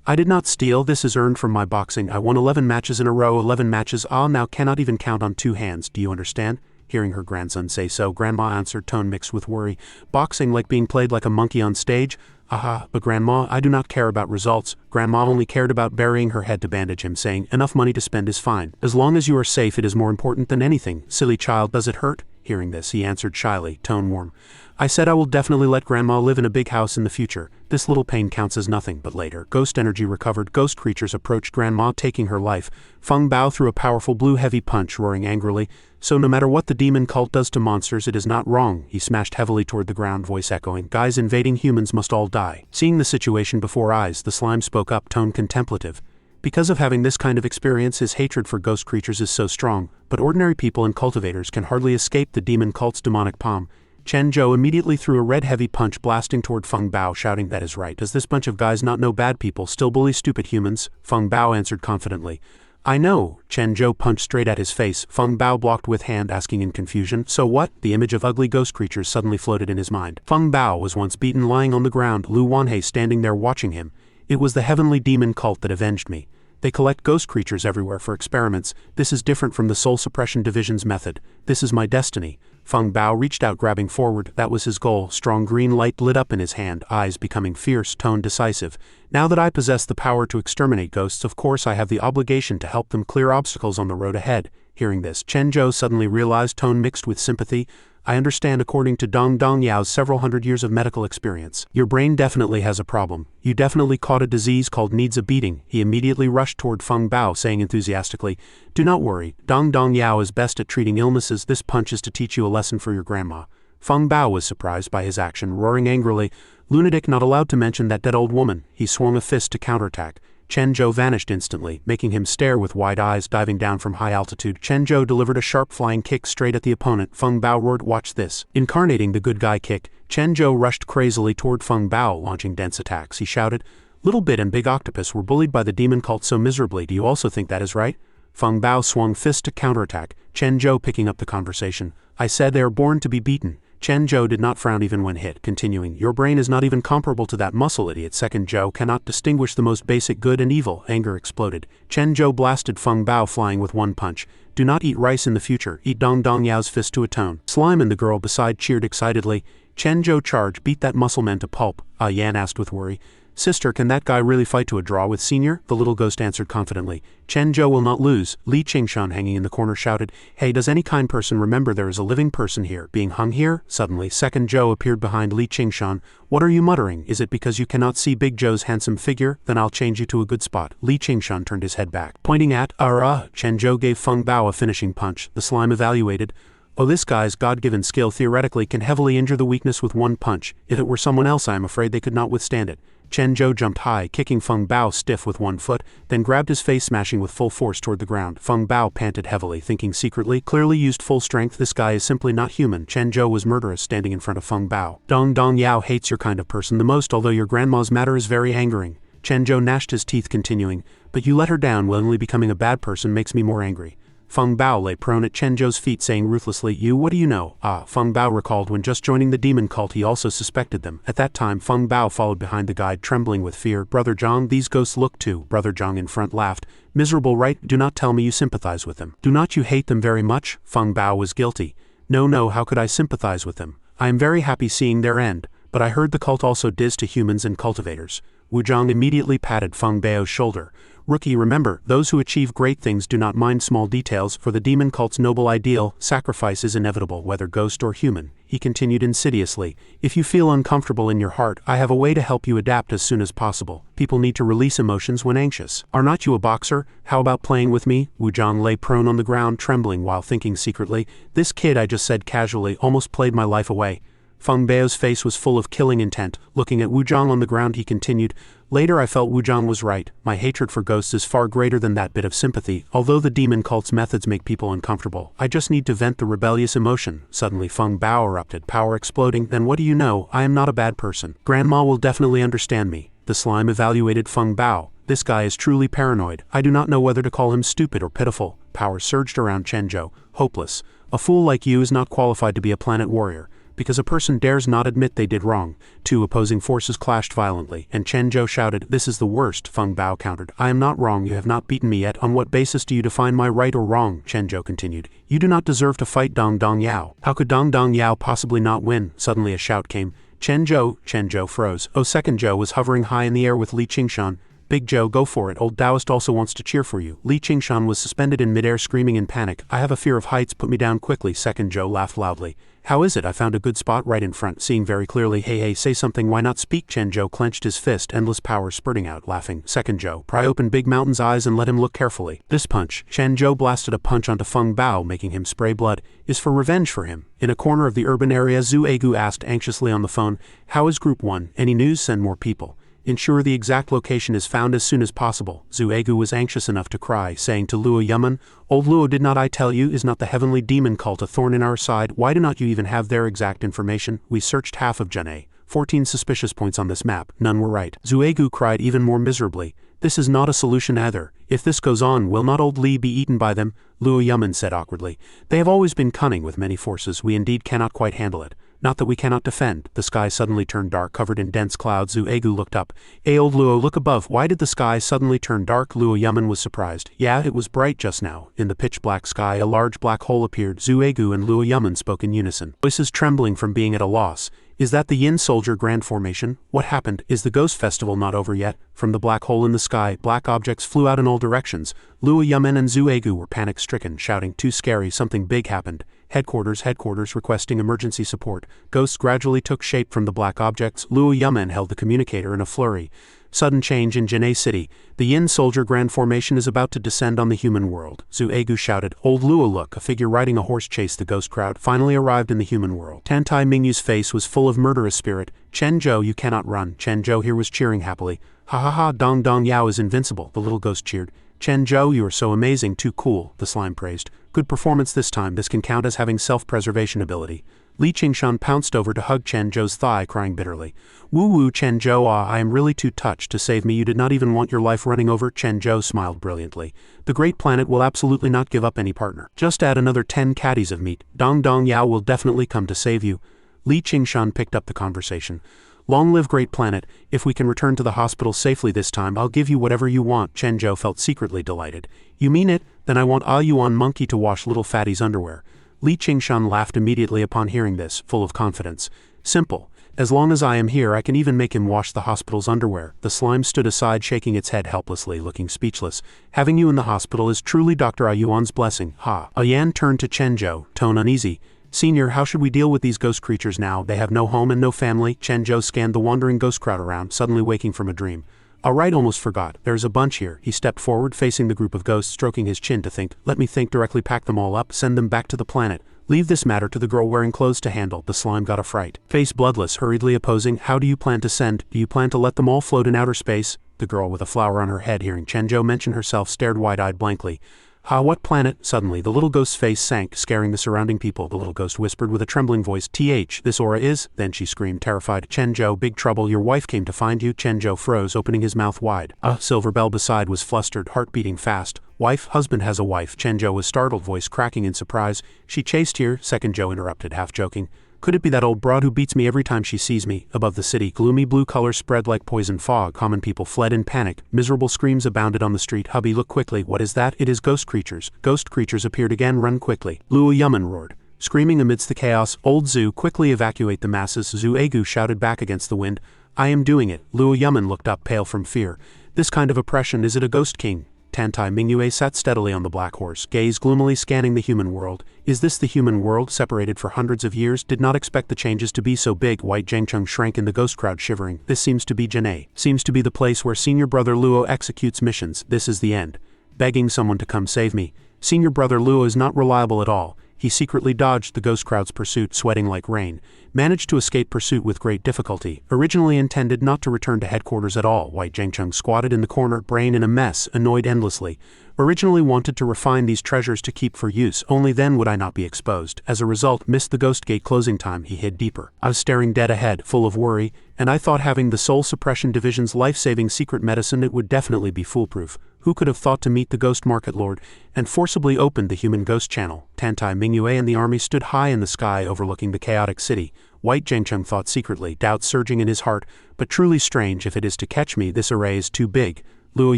I did not steal, this is earned from my boxing. I won 11 matches in a row, 11 matches, ah, now cannot even count on 2 hands, do you understand? hearing her grandson say so. Grandma answered, tone mixed with worry. Boxing like being played like a monkey on stage? Aha, but Grandma, I do not care about results. Grandma only cared about burying her head to bandage him, saying, enough money to spend is fine. As long as you are safe, it is more important than anything. Silly child, does it hurt? Hearing this, he answered shyly, tone warm. I said I will definitely let Grandma live in a big house in the future. This little pain counts as nothing. But later, ghost energy recovered. Ghost creatures approached Grandma, taking her life. Feng Bao threw a powerful blue heavy punch, roaring angrily. So no matter what the demon cult does to monsters, it is not wrong. He smashed heavily toward the ground, voice echoing, guys invading humans must all die. Seeing the situation before eyes, the slime spoke up, tone contemplative. Because of having this kind of experience, his hatred for ghost creatures is so strong, but ordinary people and cultivators can hardly escape the demon cult's demonic palm. Chen Zhou immediately threw a red heavy punch blasting toward Feng Bao, shouting, that is right. Does this bunch of guys not know bad people still bully stupid humans? Feng Bao answered confidently. I know. Chen Zhou punched straight at his face. Feng Bao blocked with hand, asking in confusion, so what? The image of ugly ghost creatures suddenly floated in his mind. Feng Bao was once beaten lying on the ground, Lu Wanhei standing there watching him. It was the heavenly demon cult that avenged me. They collect ghost creatures everywhere for experiments. This is different from the Soul Suppression Division's method. This is my destiny. Feng Bao reached out, grabbing forward. That was his goal. Strong green light lit up in his hand, eyes becoming fierce, tone decisive. Now that I possess the power to exterminate ghosts, of course I have the obligation to help them clear obstacles on the road ahead. Hearing this, Chen Zhou suddenly realized, tone mixed with sympathy. I understand. According to Dong Yao's several hundred years of medical experience, your brain definitely has a problem. You definitely caught a disease called needs a beating. He immediately rushed toward Feng Bao, saying enthusiastically, do not worry, Dong Yao is best at treating illnesses. This punch is to teach you a lesson for your grandma. Feng Bao was surprised by his action, roaring angrily, lunatic, not allowed to mention that dead old woman. He swung a fist to counterattack. Chen Zhou vanished instantly, making him stare with wide eyes. Diving down from high altitude, Chen Zhou delivered a sharp flying kick straight at the opponent. Feng Bao roared, watch this. Incarnating the good guy kick, Chen Zhou rushed crazily toward Feng Bao, launching dense attacks. He shouted, Little Bit and Big Octopus were bullied by the demon cult so miserably. Do you also think that is right? Feng Bao swung fist to counterattack, Chen Zhou picking up the conversation. I said they are born to be beaten. Chen Zhou did not frown even when hit, continuing, your brain is not even comparable to that muscle, idiot. Second Zhou cannot distinguish the most basic good and evil. Anger exploded. Chen Zhou blasted Feng Bao, flying with one punch. Do not eat rice in the future. Eat Dong Yao's fist to atone. Slime and the girl beside cheered excitedly. Chen Zhou charge, beat that muscleman to pulp. Yan asked with worry. Sister, can that guy really fight to a draw with Senior? The little ghost answered confidently. Chen Zhou will not lose. Li Qingshan, hanging in the corner, shouted, hey, does any kind person remember there is a living person here, being hung here? Suddenly, Second Zhou appeared behind Li Qingshan. What are you muttering? Is it because you cannot see Big Zhou's handsome figure? Then I'll change you to a good spot. Li Qingshan turned his head back, pointing at, Chen Zhou gave Feng Bao a finishing punch. The slime evaluated. Oh, this guy's God-given skill theoretically can heavily injure the weakness with one punch. If it were someone else, I am afraid they could not withstand it. Chen Zhou jumped high, kicking Feng Bao stiff with one foot, then grabbed his face, smashing with full force toward the ground. Feng Bao panted heavily, thinking secretly, clearly used full strength. This guy is simply not human. Chen Zhou was murderous, standing in front of Feng Bao. Dong Yao hates your kind of person the most, although your grandma's matter is very angering. Chen Zhou gnashed his teeth, continuing, but you let her down. Willingly becoming a bad person makes me more angry. Feng Bao lay prone at Chen Zhou's feet, saying ruthlessly, you, what do you know? Feng Bao recalled when just joining the demon cult he also suspected them. At that time, Feng Bao followed behind the guide, trembling with fear. Brother Zhang, these ghosts look too. Brother Zhang in front laughed. Miserable, right? Do not tell me you sympathize with them. Do not you hate them very much? Feng Bao was guilty. No, how could I sympathize with them? I am very happy seeing their end, but I heard the cult also does to humans and cultivators. Wu Zhang immediately patted Feng Bao's shoulder. Rookie, remember, those who achieve great things do not mind small details. For the demon cult's noble ideal, sacrifice is inevitable, whether ghost or human. He continued insidiously, if you feel uncomfortable in your heart, I have a way to help you adapt as soon as possible. People need to release emotions when anxious. Are not you a boxer? How about playing with me? Wu Zhang lay prone on the ground, trembling while thinking secretly, this kid I just said casually almost played my life away. Feng Bao's face was full of killing intent. Looking at Wu Zhang on the ground, he continued, later I felt Wu Zhang was right. My hatred for ghosts is far greater than that bit of sympathy. Although the demon cult's methods make people uncomfortable, I just need to vent the rebellious emotion. Suddenly Feng Bao erupted, power exploding. Then what do you know? I am not a bad person. Grandma will definitely understand me. The slime evaluated Feng Bao. This guy is truly paranoid. I do not know whether to call him stupid or pitiful. Power surged around Chen Zhou. Hopeless. A fool like you is not qualified to be a planet warrior. because a person dares not admit they did wrong. Two opposing forces clashed violently, and Chen Zhou shouted, "This is the worst," Feng Bao countered. "I am not wrong, you have not beaten me yet. On what basis do you define my right or wrong?" Chen Zhou continued. "You do not deserve to fight Dong Dong Yao." "How could Dong Dong Yao possibly not win?" Suddenly a shout came. Chen Zhou froze. Oh, second Zhou was hovering high in the air with Li Qingshan. "Big Zhou, go for it, old Taoist also wants to cheer for you." Li Qingshan was suspended in midair screaming in panic. "I have a fear of heights, put me down quickly." Second Zhou laughed loudly. "How is it? I found a good spot right in front." Seeing very clearly. Hey, say something, why not speak?" Chen Zhou clenched his fist, endless power spurting out, laughing. Second Zhou, pry open Big Mountain's eyes and let him look carefully. This punch, Chen Zhou blasted a punch onto Feng Bao, making him spray blood, is for revenge for him. In a corner of the urban area, Zhu Egu asked anxiously on the phone, "How is Group 1? Any news? Send more people. Ensure the exact location is found as soon as possible." Zhu Egu was anxious enough to cry, saying to Luo Yaman, "Old Luo, did not I tell you, is not the heavenly demon cult a thorn in our side? Why do not you even have their exact information? We searched half of Zhenhe. 14 suspicious points on this map, none were right." Zhu Egu cried even more miserably. "This is not a solution either. If this goes on, will not old Li be eaten by them?" Luo Yaman said awkwardly. "They have always been cunning with many forces, we indeed cannot quite handle it. Not that we cannot defend." The sky suddenly turned dark, covered in dense clouds. Zhu Egu looked up. "Hey, old Luo, look above. Why did the sky suddenly turn dark?" Luo Yaman was surprised. "Yeah, it was bright just now." In the pitch-black sky, a large black hole appeared. Zhu Egu and Luo Yaman spoke in unison, voices trembling from being at a loss. "Is that the Yin Soldier Grand Formation? What happened? Is the Ghost Festival not over yet?" From the black hole in the sky, black objects flew out in all directions. Luo Yaman and Zhu Egu were panic-stricken, shouting, "Too scary, something big happened. Headquarters requesting emergency support." Ghosts gradually took shape from the black objects. Luo Yaman held the communicator in a flurry. "Sudden change in Zhenhe City. The Yin Soldier Grand Formation is about to descend on the human world." Zhu Egu shouted. "Old Luo, look, a figure riding a horse chased the ghost crowd, finally arrived in the human world." Tantai Mingyu's face was full of murderous spirit. "Chen Zhou, you cannot run." Chen Zhou here was cheering happily. "Ha ha ha, Dong Dong Yao is invincible," the little ghost cheered. "Chen Zhou, you are so amazing, too cool," the slime praised. "Good performance this time, this can count as having self-preservation ability." Li Qingshan pounced over to hug Chen Zhou's thigh, crying bitterly. "Woo, Chen Zhou, I am really too touched. To save me you did not even want your life running over." Chen Zhou smiled brilliantly. "The great planet will absolutely not give up any partner. Just add another 10 caddies of meat. Dong Dong Yao will definitely come to save you." Li Qingshan picked up the conversation. "Long live great planet. If we can return to the hospital safely this time, I'll give you whatever you want." Chen Zhou felt secretly delighted. "You mean it? Then I want a yuan monkey to wash little fatty's underwear." Li Qingshan laughed immediately upon hearing this, full of confidence. "Simple. As long as I am here, I can even make him wash the hospital's underwear." The slime stood aside, shaking its head helplessly, looking speechless. "Having you in the hospital is truly Dr. Ayuan's blessing. Ha." Ayan turned to Chen Zhou, tone uneasy. "Senior, how should we deal with these ghost creatures now? They have no home and no family." Chen Zhou scanned the wandering ghost crowd around, suddenly waking from a dream. "Alright, almost forgot. There's a bunch here." He stepped forward, facing the group of ghosts, stroking his chin to think. "Let me think directly, pack them all up, send them back to the planet. Leave this matter to the girl wearing clothes to handle." The slime got a fright. Face bloodless, hurriedly opposing. "How do you plan to send? Do you plan to let them all float in outer space?" The girl with a flower on her head, hearing Chen Zhou mention herself, stared wide-eyed blankly. "Ha, what planet?" Suddenly, the little ghost's face sank, scaring the surrounding people. The little ghost whispered with a trembling voice, "This aura is..." Then she screamed, terrified. "Chen Zhou, big trouble, your wife came to find you." Chen Zhou froze, opening his mouth wide. A silver bell beside was flustered, heart beating fast. "Wife? Husband has a wife." Chen Zhou was startled, voice cracking in surprise. "She chased here," Second Zhou interrupted, half joking. "Could it be that old broad who beats me every time she sees me?" Above the city, gloomy blue color spread like poison fog. Common people fled in panic. Miserable screams abounded on the street. "Hubby, look quickly. What is that?" "It is ghost creatures." Ghost creatures appeared again. "Run quickly." Luo Yaman roared. Screaming amidst the chaos, "Old Zhu, quickly evacuate the masses." Zhu Egu shouted back against the wind. "I am doing it." Luo Yaman looked up, pale from fear. "This kind of oppression, is it a ghost king?" Tantai Mingyue sat steadily on the black horse, gaze gloomily scanning the human world. "Is this the human world, separated for hundreds of years? Did not expect the changes to be so big." White Zhengcheng shrank in the ghost crowd, shivering. "This seems to be Zhenhe. Seems to be the place where senior brother Luo executes missions. This is the end. Begging someone to come save me." Senior brother Luo is not reliable at all. He secretly dodged the ghost crowd's pursuit, sweating like rain. Managed to escape pursuit with great difficulty. Originally intended not to return to headquarters at all. White Zhengcheng squatted in the corner, brain in a mess, annoyed endlessly. Originally wanted to refine these treasures to keep for use, only then would I not be exposed. As a result, missed the ghost gate closing time. He hid deeper. I was staring dead ahead, full of worry, and I thought having the Soul Suppression Division's life-saving secret medicine, it would definitely be foolproof. Who could have thought to meet the ghost market lord, and forcibly opened the human ghost channel? Tantai Mingyue and the army stood high in the sky overlooking the chaotic city. White Zhengcheng thought secretly, doubt surging in his heart, but truly strange. If it is to catch me, this array is too big. Luo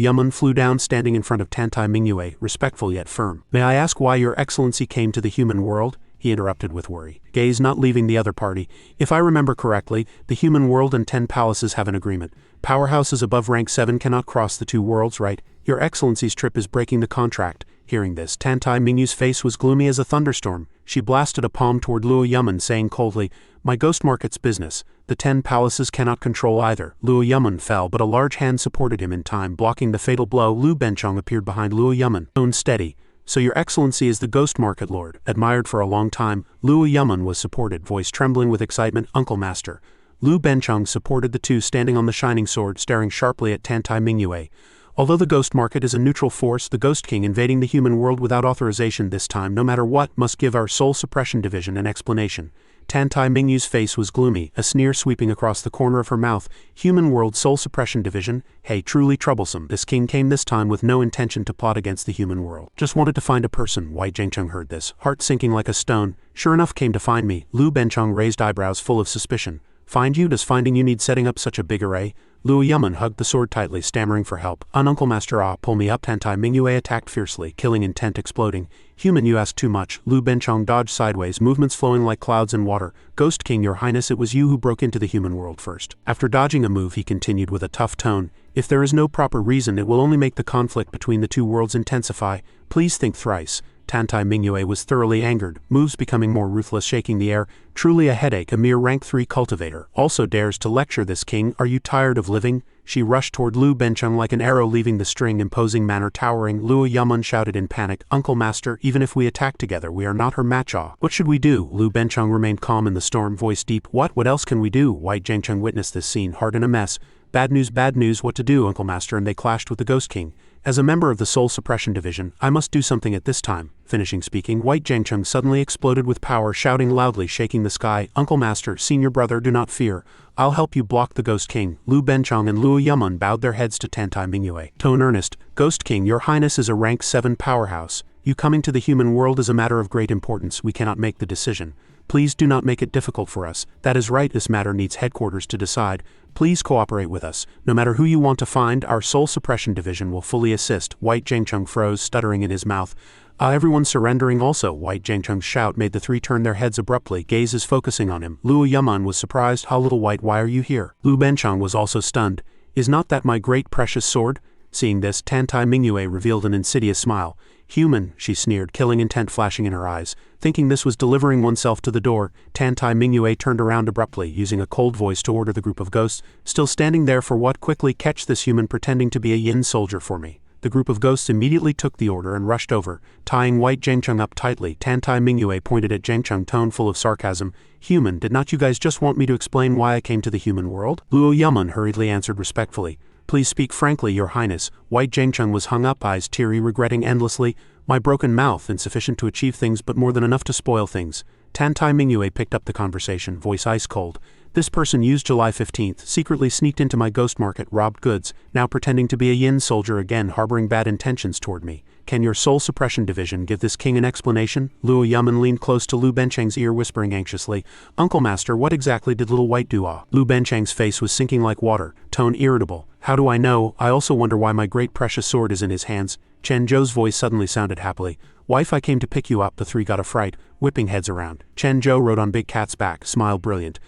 Yamen flew down, standing in front of Tantai Mingyue, respectful yet firm. May I ask why your excellency came to the human world? He interrupted with worry, gaze not leaving the other party. If I remember correctly, the human world and 10 palaces have an agreement. Powerhouses above rank 7 cannot cross the 2 worlds, right? Your excellency's trip is breaking the contract. Hearing this, Tantai Mingyue's face was gloomy as a thunderstorm. She blasted a palm toward Luo Yamen, saying coldly, "My ghost market's business. The 10 palaces cannot control either." Luo Yamen fell, but a large hand supported him in time, blocking the fatal blow. Lu Benchong appeared behind Luo Yamen, tone steady. "So your excellency is the ghost market lord." Admired for a long time, Luo Yamen was supported, voice trembling with excitement. "Uncle Master." Lu Benchong supported the two, standing on the shining sword, staring sharply at Tantai Mingyue. Although the ghost market is a neutral force, the Ghost King invading the human world without authorization this time, no matter what, must give our soul suppression division an explanation. Tantai Mingyue's face was gloomy, a sneer sweeping across the corner of her mouth. Human world soul suppression division? Hey, truly troublesome. This king came this time with no intention to plot against the human world. Just wanted to find a person. White Zhengcheng heard this, heart sinking like a stone. Sure enough, came to find me. Lu Benchong raised eyebrows full of suspicion. Find you? Does finding you need setting up such a big array? Luo Yamen hugged the sword tightly, stammering for help. Uncle Master, pull me up. Tantai Mingyue attacked fiercely, killing intent exploding. Human, you ask too much. Lu Benchong dodged sideways, movements flowing like clouds in water. Ghost King, your highness, it was you who broke into the human world first. After dodging a move, he continued with a tough tone. If there is no proper reason, it will only make the conflict between the 2 worlds intensify. Please think thrice. Tantai Mingyue was thoroughly angered, moves becoming more ruthless, shaking the air. Truly a headache, a mere rank 3 cultivator. Also dares to lecture this king. Are you tired of living? She rushed toward Lu Benchong like an arrow leaving the string, imposing manner towering. Luo Yamen shouted in panic, "Uncle Master, even if we attack together, we are not her match. What should we do?" Lu Benchong remained calm in the storm, voice deep. What else can we do?" White Zhengcheng witnessed this scene, heart in a mess. Bad news, what to do, Uncle Master?" And they clashed with the Ghost King. As a member of the Soul Suppression Division, I must do something at this time. Finishing speaking, White Zhengcheng suddenly exploded with power, shouting loudly, shaking the sky, "Uncle Master, senior brother, do not fear. I'll help you block the Ghost King." Lu Benchong and Luo Yamen bowed their heads to Tantai Mingyue. Tone earnest, "Ghost King, your highness is a rank 7 powerhouse. You coming to the human world is a matter of great importance. We cannot make the decision. Please do not make it difficult for us. That is right, this matter needs headquarters to decide. Please cooperate with us. No matter who you want to find, our Soul Suppression Division will fully assist." White Zhengcheng froze, stuttering in his mouth. Everyone surrendering also." White Zhengcheng's shout made the 3 turn their heads abruptly, gazes focusing on him. Luo Yamen was surprised. "How, little White, why are you here?" Lu Benchong was also stunned. "Is not that my great precious sword?" Seeing this, Tantai Mingyue revealed an insidious smile. "Human," she sneered, killing intent flashing in her eyes. Thinking this was delivering oneself to the door, Tantai Mingyue turned around abruptly, using a cold voice to order the group of ghosts, still standing there for what, quickly catch this human pretending to be a yin soldier for me. The group of ghosts immediately took the order and rushed over, tying White Zhengcheng up tightly. Tantai Mingyue pointed at Zhengcheng, tone full of sarcasm. "Human, did not you guys just want me to explain why I came to the human world?" Luo Yamen hurriedly answered respectfully. "Please speak frankly, your highness." White Zhengcheng was hung up, eyes teary, regretting endlessly. "My broken mouth, insufficient to achieve things but more than enough to spoil things." Tantai Mingyue picked up the conversation, voice ice cold. "This person used July 15th, secretly sneaked into my ghost market, robbed goods, now pretending to be a yin soldier again, harboring bad intentions toward me. Can your Soul Suppression Division give this king an explanation?" Luo Yamen leaned close to Lu Bencheng's ear, whispering anxiously, "Uncle Master, what exactly did little White do?" Lu Bencheng's face was sinking like water, tone irritable. "How do I know? I also wonder why my great precious sword is in his hands." Chen Zhou's voice suddenly sounded happily. "Wife, I came to pick you up." The 3 got a fright, whipping heads around. Chen Zhou rode on Big Cat's back, smile brilliant.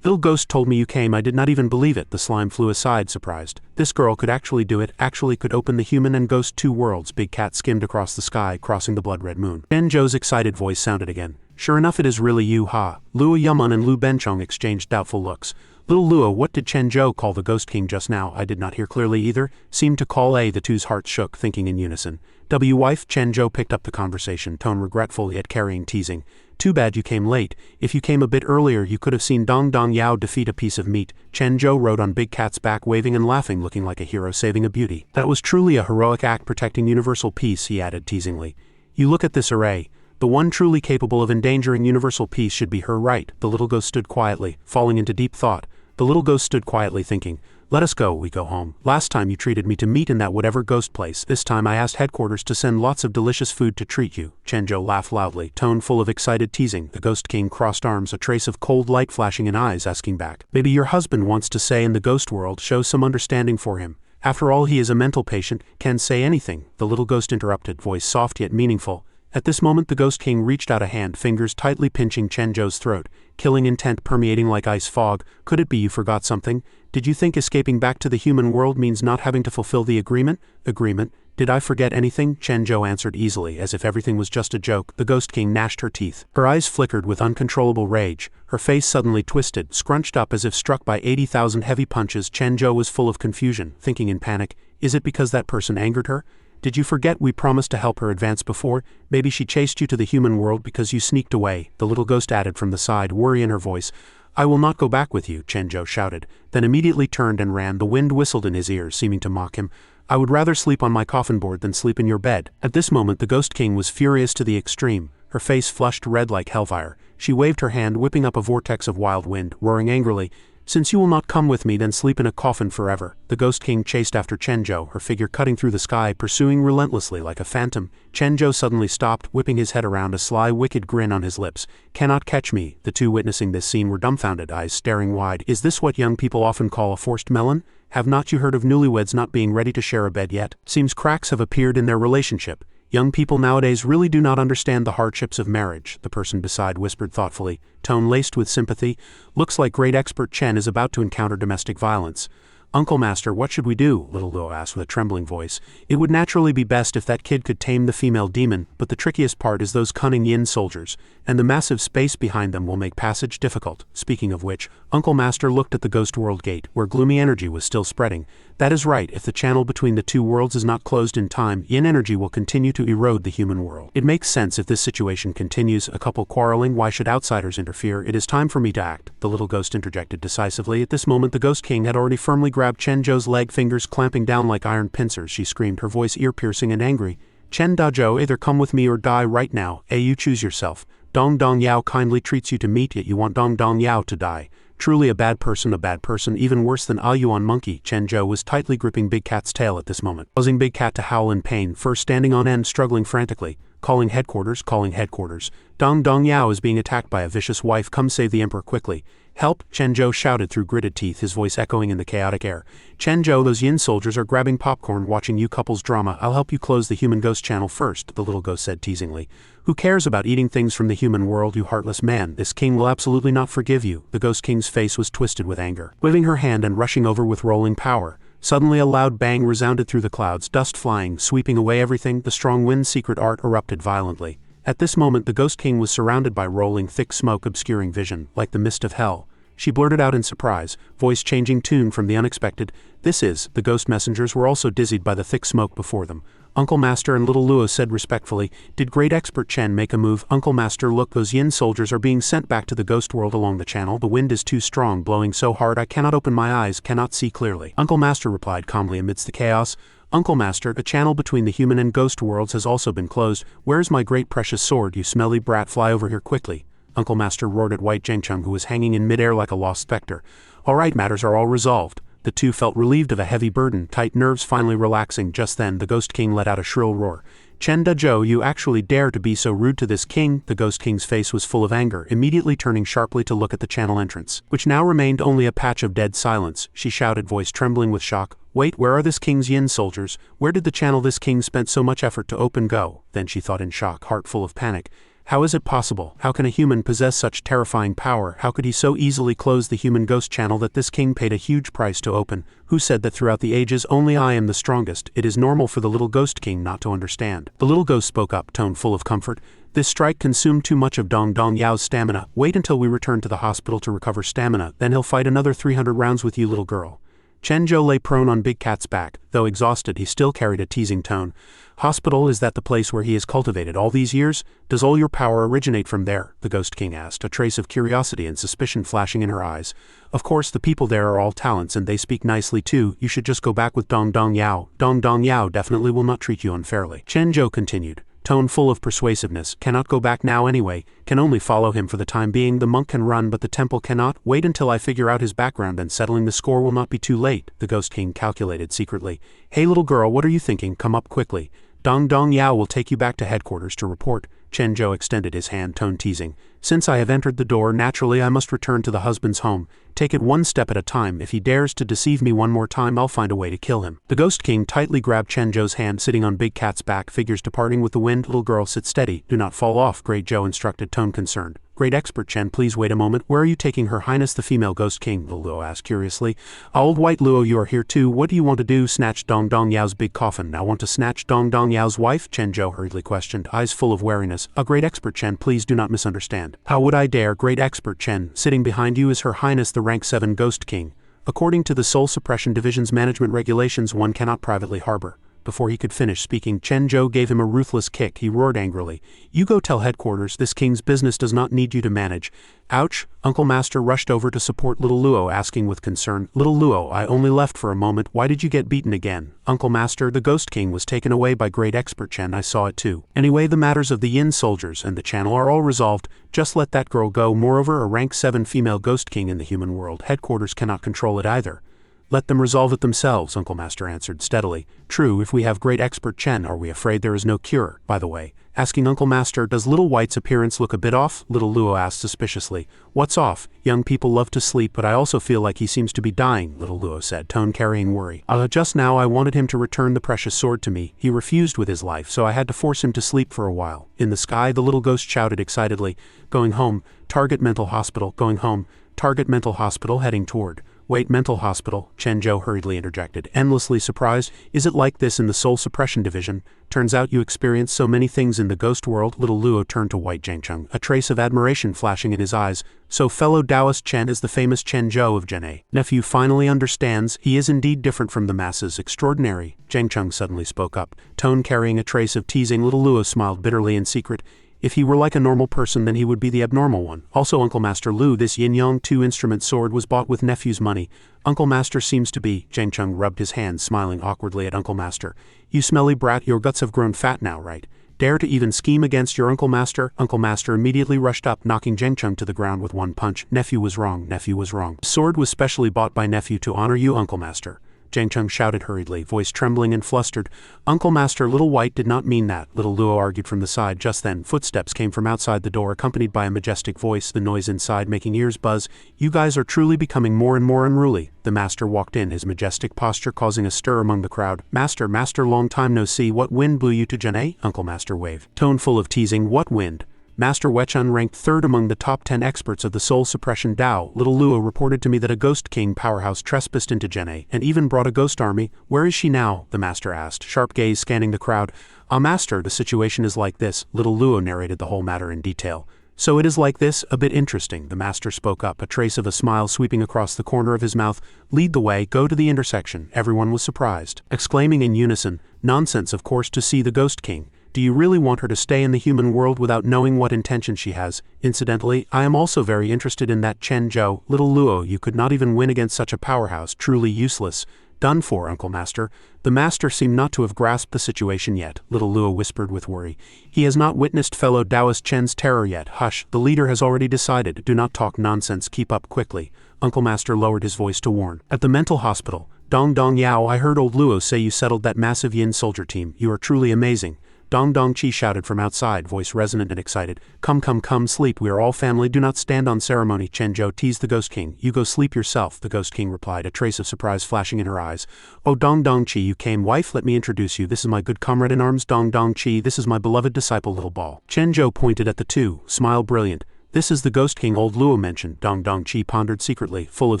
"Little ghost told me you came. I did not even believe it." The slime flew aside, surprised. This girl could actually do it, actually could open the human and ghost 2 worlds. Big Cat skimmed across the sky, crossing the blood-red moon. Chen Zhou's excited voice sounded again. "Sure enough, it is really you, ha." Luo Yamen and Lu Benchong exchanged doubtful looks. "Little Luo, what did Chen Zhou call the Ghost King just now?" "I did not hear clearly either." Seemed to call A. The 2's hearts shook, thinking in unison. Wife?" Chen Zhou picked up the conversation, tone regretful yet carrying teasing. "Too bad you came late. If you came a bit earlier, you could have seen Dong Dong Yao defeat a piece of meat." Chen Zhou rode on Big Cat's back, waving and laughing, looking like a hero saving a beauty. "That was truly a heroic act protecting universal peace," he added teasingly. "You look at this array. The one truly capable of endangering universal peace should be her, right?" The little ghost stood quietly, falling into deep thought. The little ghost stood quietly thinking. Let us go, we go home. Last time you treated me to meat in that whatever ghost place. This time I asked headquarters to send lots of delicious food to treat you. Chenjo laughed loudly, tone full of excited teasing. The Ghost King crossed arms, a trace of cold light flashing in eyes, asking back. Maybe your husband wants to say in the ghost world, show some understanding for him. After all, he is a mental patient, can say anything. The little ghost interrupted, voice soft yet meaningful. At this moment the Ghost King reached out a hand, fingers tightly pinching Chenjo's throat, killing intent permeating like ice fog. Could it be you forgot something? Did you think escaping back to the human world means not having to fulfill the agreement? Agreement? Did I forget anything? Chenjo answered easily, as if everything was just a joke. The Ghost King gnashed her teeth. Her eyes flickered with uncontrollable rage. Her face suddenly twisted, scrunched up as if struck by 80,000 heavy punches. Chenjo was full of confusion, thinking in panic, is it because that person angered her? Did you forget we promised to help her advance before? Maybe she chased you to the human world because you sneaked away, the little ghost added from the side, worry in her voice. I will not go back with you, Chenjo shouted, then immediately turned and ran. The wind whistled in his ears, seeming to mock him. I would rather sleep on my coffin board than sleep in your bed. At this moment the Ghost King was furious to the extreme, her face flushed red like hellfire. She waved her hand, whipping up a vortex of wild wind, roaring angrily, since you will not come with me, then sleep in a coffin forever. The Ghost King chased after Chenjo, her figure cutting through the sky, pursuing relentlessly like a phantom. Chenjo suddenly stopped, whipping his head around, a sly, wicked grin on his lips. Cannot catch me. The two witnessing this scene were dumbfounded, eyes staring wide. Is this what young people often call a forced melon? Have not you heard of newlyweds not being ready to share a bed yet? Seems cracks have appeared in their relationship. Young people nowadays really do not understand the hardships of marriage, the person beside whispered thoughtfully, tone laced with sympathy. Looks like great expert Chen is about to encounter domestic violence. Uncle Master, what should we do? Little Luo asked with a trembling voice. It would naturally be best if that kid could tame the female demon, but the trickiest part is those cunning yin soldiers, and the massive space behind them will make passage difficult. Speaking of which, Uncle Master looked at the ghost world gate, where gloomy energy was still spreading. That is right, if the channel between the two worlds is not closed in time, yin energy will continue to erode the human world. It makes sense if this situation continues, a couple quarreling, why should outsiders interfere? It is time for me to act, the little ghost interjected decisively. At this moment the Ghost King had already firmly grabbed Chenjo's leg, fingers clamping down like iron pincers. She screamed, her voice ear-piercing and angry. Chen Dazhou, either come with me or die right now. You choose yourself. Dong Dong Yao kindly treats you to meat, yet you want Dong Dong Yao to die. Truly a bad person, even worse than a Yuan monkey. Chenjo was tightly gripping Big Cat's tail at this moment, causing Big Cat to howl in pain, first standing on end, struggling frantically. Calling headquarters. Dong Dong Yao is being attacked by a vicious wife, come save the emperor quickly. Help, Chenjo shouted through gritted teeth, his voice echoing in the chaotic air. Chenjo, those yin soldiers are grabbing popcorn watching you couple's drama. I'll help you close the human ghost channel first, the little ghost said teasingly. Who cares about eating things from the human world, you heartless man? This king will absolutely not forgive you. The Ghost King's face was twisted with anger, waving her hand and rushing over with rolling power. Suddenly a loud bang resounded through the clouds, dust flying, sweeping away everything. The strong wind's secret art erupted violently. At this moment the Ghost King was surrounded by rolling thick smoke obscuring vision, like the mist of hell. She blurted out in surprise, voice changing tune from the unexpected. This is, the ghost messengers were also dizzied by the thick smoke before them. Uncle Master and Little Luo said respectfully, did great expert Chen make a move? Uncle Master, look, those yin soldiers are being sent back to the ghost world along the channel. The wind is too strong, blowing so hard I cannot open my eyes, cannot see clearly. Uncle Master replied calmly amidst the chaos. Uncle Master, the channel between the human and ghost worlds has also been closed. Where's my great precious sword, you smelly brat? Fly over here quickly. Uncle Master roared at White Zhengcheng, who was hanging in midair like a lost specter. All right, matters are all resolved. The two felt relieved of a heavy burden, tight nerves finally relaxing. Just then the Ghost King let out a shrill roar. Chen Dazhou, you actually dare to be so rude to this king? The Ghost King's face was full of anger, immediately turning sharply to look at the channel entrance, which now remained only a patch of dead silence. She shouted, voice trembling with shock, wait, where are this king's yin soldiers? Where did the channel this king spent so much effort to open go? Then she thought in shock, heart full of panic. How is it possible? How can a human possess such terrifying power? How could he so easily close the human ghost channel that this king paid a huge price to open? Who said that throughout the ages only I am the strongest? It is normal for the little ghost king not to understand. The little ghost spoke up, tone full of comfort. This strike consumed too much of Dong Dong Yao's stamina. Wait until we return to the hospital to recover stamina, then he'll fight another 300 rounds with you, little girl. Chenjo lay prone on Big Cat's back. Though exhausted, he still carried a teasing tone. Hospital, is that the place where he is cultivated all these years? Does all your power originate from there? The Ghost King asked, a trace of curiosity and suspicion flashing in her eyes. Of course, the people there are all talents and they speak nicely too. You should just go back with Dong Dong Yao. Dong Dong Yao definitely will not treat you unfairly. Chenjo continued, tone full of persuasiveness. Cannot go back now anyway, can only follow him for the time being. The monk can run but the temple cannot. Wait until I figure out his background and settling the score will not be too late, the Ghost King calculated secretly. Hey little girl, what are you thinking? Come up quickly. Dong Dong Yao will take you back to headquarters to report. Chen Zhou extended his hand, tone teasing. Since I have entered the door, naturally I must return to the husband's home. Take it one step at a time. If he dares to deceive me one more time, I'll find a way to kill him. The Ghost King tightly grabbed Chen Zhou's hand, sitting on Big Cat's back, figures departing with the wind. Little girl, sit steady. Do not fall off, Great Zhou instructed, tone concerned. Great expert Chen, please wait a moment. Where are you taking Her Highness the female Ghost King? Little Luo asked curiously. Old White Luo, you are here too. What do you want to do? Snatch Dong Dong Yao's big coffin. Now want to snatch Dong Dong Yao's wife? Chen Zhou hurriedly questioned, eyes full of wariness. A great expert Chen, please do not misunderstand. How would I dare? Great expert Chen, sitting behind you is Her Highness the rank 7 Ghost King. According to the Soul Suppression Division's management regulations, one cannot privately harbor. Before he could finish speaking, Chen Zhou gave him a ruthless kick. He roared angrily. You go tell headquarters, this king's business does not need you to manage. Ouch! Uncle Master rushed over to support little Luo, asking with concern, Little Luo, I only left for a moment, why did you get beaten again? Uncle Master, the Ghost King was taken away by Great Expert Chen, I saw it too. Anyway, the matters of the Yin soldiers and the channel are all resolved, just let that girl go. Moreover, a rank 7 female Ghost King in the human world, headquarters cannot control it either. Let them resolve it themselves, Uncle Master answered steadily. True, if we have Great Expert Chen, are we afraid there is no cure? By the way, asking Uncle Master, does Little White's appearance look a bit off? Little Luo asked suspiciously. What's off? Young people love to sleep, but I also feel like he seems to be dying, Little Luo said, tone carrying worry. Just now I wanted him to return the precious sword to me. He refused with his life, so I had to force him to sleep for a while. In the sky, the little ghost shouted excitedly. Going home, target mental hospital, going home, target mental hospital, heading toward. Wait, mental hospital, Chen Zhou hurriedly interjected, endlessly surprised. Is it like this in the Soul Suppression Division? Turns out you experience so many things in the ghost world. Little Luo turned to White Zhengcheng, a trace of admiration flashing in his eyes. So fellow Taoist Chen is the famous Chen Zhou of Zhenhe. Nephew finally understands. He is indeed different from the masses. Extraordinary. Zhengcheng suddenly spoke up, tone carrying a trace of teasing. Little Luo smiled bitterly in secret. If he were like a normal person, then he would be the abnormal one. Also, Uncle Master Lu, this Yin-Yang 2-instrument sword was bought with nephew's money. Uncle Master seems to be. Zhengcheng rubbed his hands, smiling awkwardly at Uncle Master. You smelly brat, your guts have grown fat now, right? Dare to even scheme against your Uncle Master? Uncle Master immediately rushed up, knocking Zhengcheng to the ground with one punch. Nephew was wrong, nephew was wrong. The sword was specially bought by nephew to honor you, Uncle Master. Zhengcheng shouted hurriedly, voice trembling and flustered. Uncle Master, Little White did not mean that, Little Luo argued from the side. Just then, footsteps came from outside the door, accompanied by a majestic voice, the noise inside making ears buzz. You guys are truly becoming more and more unruly. The master walked in, his majestic posture causing a stir among the crowd. Master, long time no see, what wind blew you to Zhenhe? Uncle Master waved, tone full of teasing. What wind? Master Wechun ranked 3rd among the top 10 experts of the Soul Suppression Dao. Little Luo reported to me that a Ghost King powerhouse trespassed into Zhenhe and even brought a ghost army. Where is she now? The master asked, sharp gaze scanning the crowd. Master, the situation is like this. Little Luo narrated the whole matter in detail. So it is like this, a bit interesting, the master spoke up, a trace of a smile sweeping across the corner of his mouth. Lead the way, go to the intersection. Everyone was surprised, exclaiming in unison, nonsense, of course, to see the Ghost King. Do you really want her to stay in the human world without knowing what intention she has? Incidentally, I am also very interested in that Chen Zhou. Little Luo, you could not even win against such a powerhouse, truly useless. Done for, Uncle Master. The master seemed not to have grasped the situation yet, Little Luo whispered with worry. He has not witnessed fellow Taoist Chen's terror yet. Hush, the leader has already decided. Do not talk nonsense, keep up quickly. Uncle Master lowered his voice to warn. At the mental hospital, Dong Dong Yao, I heard old Luo say you settled that massive Yin soldier team. You are truly amazing. Dong Dong Chi shouted from outside, voice resonant and excited. Come, sleep, we are all family, do not stand on ceremony. Chen Zhou teased the Ghost King. You go sleep yourself, the Ghost King replied, a trace of surprise flashing in her eyes. Oh Dong Dong Chi, you came, wife, let me introduce you. This is my good comrade in arms, Dong Dong Chi. This is my beloved disciple, Little Ball. Chen Zhou pointed at the two, smile brilliant. This is the Ghost King old Luo mentioned, Dong Dong Chi pondered secretly, full of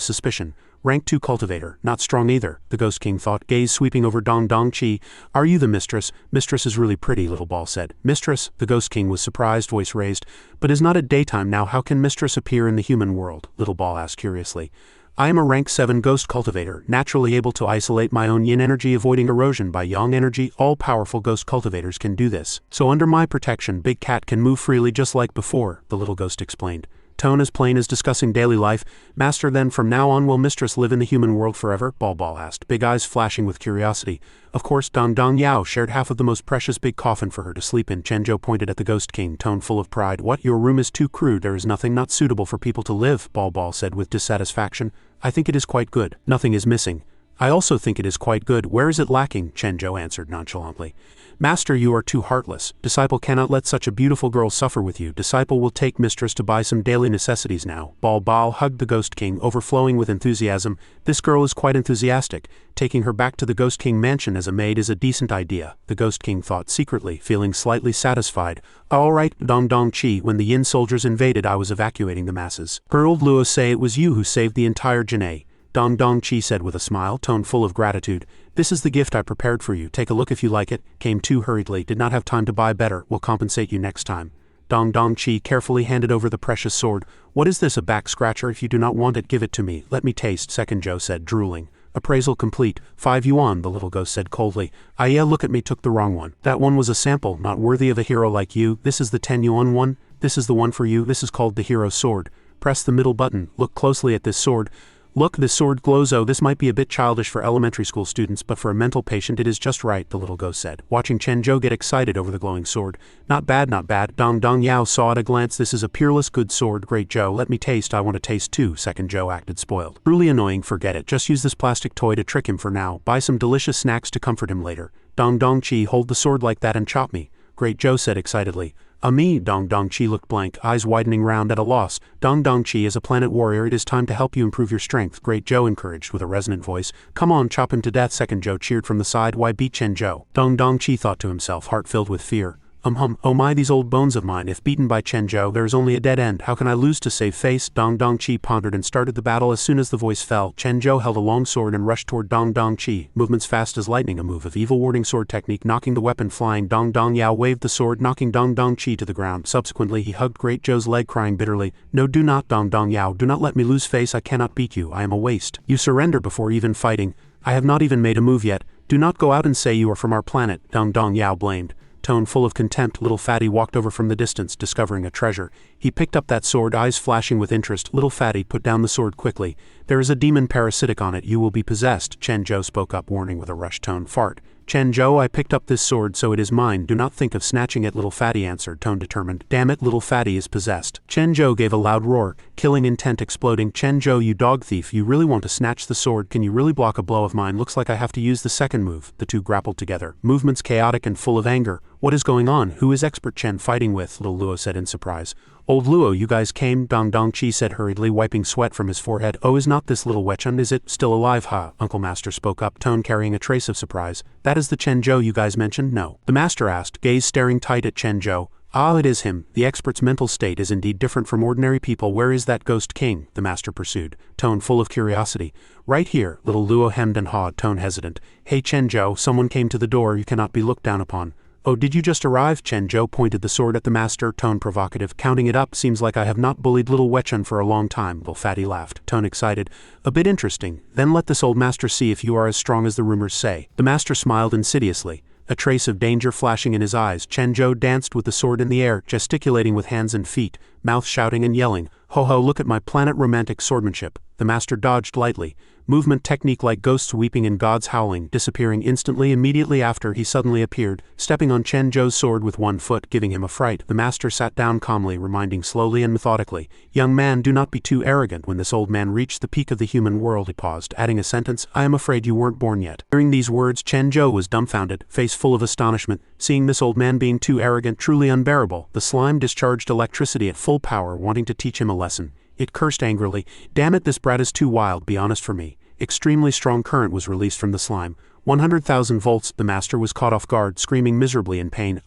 suspicion. Rank 2 cultivator, not strong either, the Ghost King thought, gaze sweeping over Dong Dong Chi. Are you the mistress? Mistress is really pretty, Little Ball said. Mistress? The Ghost King was surprised, voice raised. But is not it daytime now? How can mistress appear in the human world? Little Ball asked curiously. I am a rank 7 ghost cultivator, naturally able to isolate my own yin energy, avoiding erosion by yang energy. All powerful ghost cultivators can do this. So under my protection, Big Cat can move freely just like before, the little ghost explained. Tone as plain as discussing daily life. Master, then from now on will mistress live in the human world forever? Ball asked, big eyes flashing with curiosity. Of course. Dong Yao shared half of the most precious big coffin for her to sleep in. Chenjo pointed at the Ghost King, tone full of pride. What, your room is too crude, there is nothing not suitable for people to live, Ball said with dissatisfaction. I think it is quite good. Nothing is missing. I also think it is quite good. Where is it lacking? Chenjo answered nonchalantly. Master, you are too heartless. Disciple cannot let such a beautiful girl suffer with you. Disciple will take mistress to buy some daily necessities now. Ball hugged the Ghost King, overflowing with enthusiasm. This girl is quite enthusiastic. Taking her back to the Ghost King mansion as a maid is a decent idea, the Ghost King thought secretly, feeling slightly satisfied. All right, Dong Chi, when the Yin soldiers invaded I was evacuating the masses. Her old Luo say it was you who saved the entire Janae. Dong Chi said with a smile, tone full of gratitude. This is the gift I prepared for you. Take a look if you like it. Came too hurriedly, did not have time to buy better. Will compensate you next time. Dong Chi carefully handed over the precious sword. What is this, a back scratcher? If you do not want it, give it to me. Let me taste, Second Joe said, drooling. Appraisal complete. 5 yuan, the little ghost said coldly. Yeah, look at me, took the wrong one. That one was a sample, not worthy of a hero like you. This is the 10 yuan one. This is the one for you. This is called the hero sword. Press the middle button. Look closely at this sword. Look, this sword glows. Oh, this might be a bit childish for elementary school students, but for a mental patient it is just right, the little ghost said, watching Chenjo get excited over the glowing sword. Not bad, not bad. Dong Yao saw at a glance. This is a peerless good sword. Great, Joe. Let me taste. I want to taste too. Second Joe acted spoiled. Truly annoying. Forget it. Just use this plastic toy to trick him for now. Buy some delicious snacks to comfort him later. Dong Chi, hold the sword like that and chop me. Great, Joe said excitedly. Me, Dong Chi looked blank, eyes widening round at a loss. Dong Chi is a planet warrior. It is time to help you improve your strength, Great Joe encouraged with a resonant voice. Come on, chop him to death. Second Joe cheered from the side. Why beat Chen Zhou? Dong Chi thought to himself, heart filled with fear. Oh my, these old bones of mine, if beaten by Chen Zhou, there is only a dead end. How can I lose to save face? Dong Chi pondered and started the battle. As soon as the voice fell, Chen Zhou held a long sword and rushed toward Dong Chi, movements fast as lightning, a move of evil warding sword technique, knocking the weapon flying. Dong Yao waved the sword, knocking Dong Chi to the ground. Subsequently, he hugged Great Zhou's leg, crying bitterly, No, do not, Dong Yao, do not let me lose face. I cannot beat you. I am a waste. You surrender before even fighting. I have not even made a move yet. Do not go out and say you are from our planet, Dong Yao blamed. Tone full of contempt, little fatty walked over from the distance, discovering a treasure. He picked up that sword, eyes flashing with interest. Little fatty put down the sword quickly. There is a demon parasitic on it. You will be possessed, Chen Zhou spoke up, warning with a rushed tone. Fart. Chen Zhou, I picked up this sword, so it is mine. Do not think of snatching it, little fatty answered, tone determined. Damn it, little fatty is possessed. Chen Zhou gave a loud roar, killing intent exploding. Chen Zhou, you dog thief, you really want to snatch the sword? Can you really block a blow of mine? Looks like I have to use the second move. The two grappled together, movements chaotic and full of anger. What is going on? Who is expert Chen fighting with? Little Luo said in surprise. Old Luo, you guys came? Dong Chi said hurriedly, wiping sweat from his forehead. Oh, is not this little Wechun, is it? Still alive, huh? Uncle Master spoke up, tone carrying a trace of surprise. That is the Chen Zhou you guys mentioned? No. The Master asked, gaze staring tight at Chen Zhou. Ah, it is him. The expert's mental state is indeed different from ordinary people. Where is that Ghost King? The Master pursued, tone full of curiosity. Right here, little Luo hemmed and hawed, tone hesitant. Hey Chen Zhou, someone came to the door. You cannot be looked down upon. Oh, did you just arrive? Chen Zhou pointed the sword at the Master, tone provocative. Counting it up, seems like I have not bullied little Wechun for a long time. Little fatty laughed, tone excited. A bit interesting. Then let this old Master see if you are as strong as the rumors say. The Master smiled insidiously, a trace of danger flashing in his eyes. Chen Zhou danced with the sword in the air, gesticulating with hands and feet, mouth shouting and yelling. Ho ho, look at my planet romantic swordmanship. The Master dodged lightly, movement technique like ghosts weeping and gods howling, disappearing instantly. Immediately after, he suddenly appeared, stepping on Chen Zhou's sword with one foot, giving him a fright. The Master sat down calmly, reminding slowly and methodically, Young man, do not be too arrogant. When this old man reached the peak of the human world, he paused, adding a sentence, I am afraid you weren't born yet. Hearing these words, Chen Zhou was dumbfounded, face full of astonishment, seeing this old man being too arrogant, truly unbearable. The slime discharged electricity at full power, wanting to teach him a lesson. It cursed angrily, Damn it, this brat is too wild, be honest for me. Extremely strong current was released from the slime. 100,000 volts. The Master was caught off guard, screaming miserably in pain.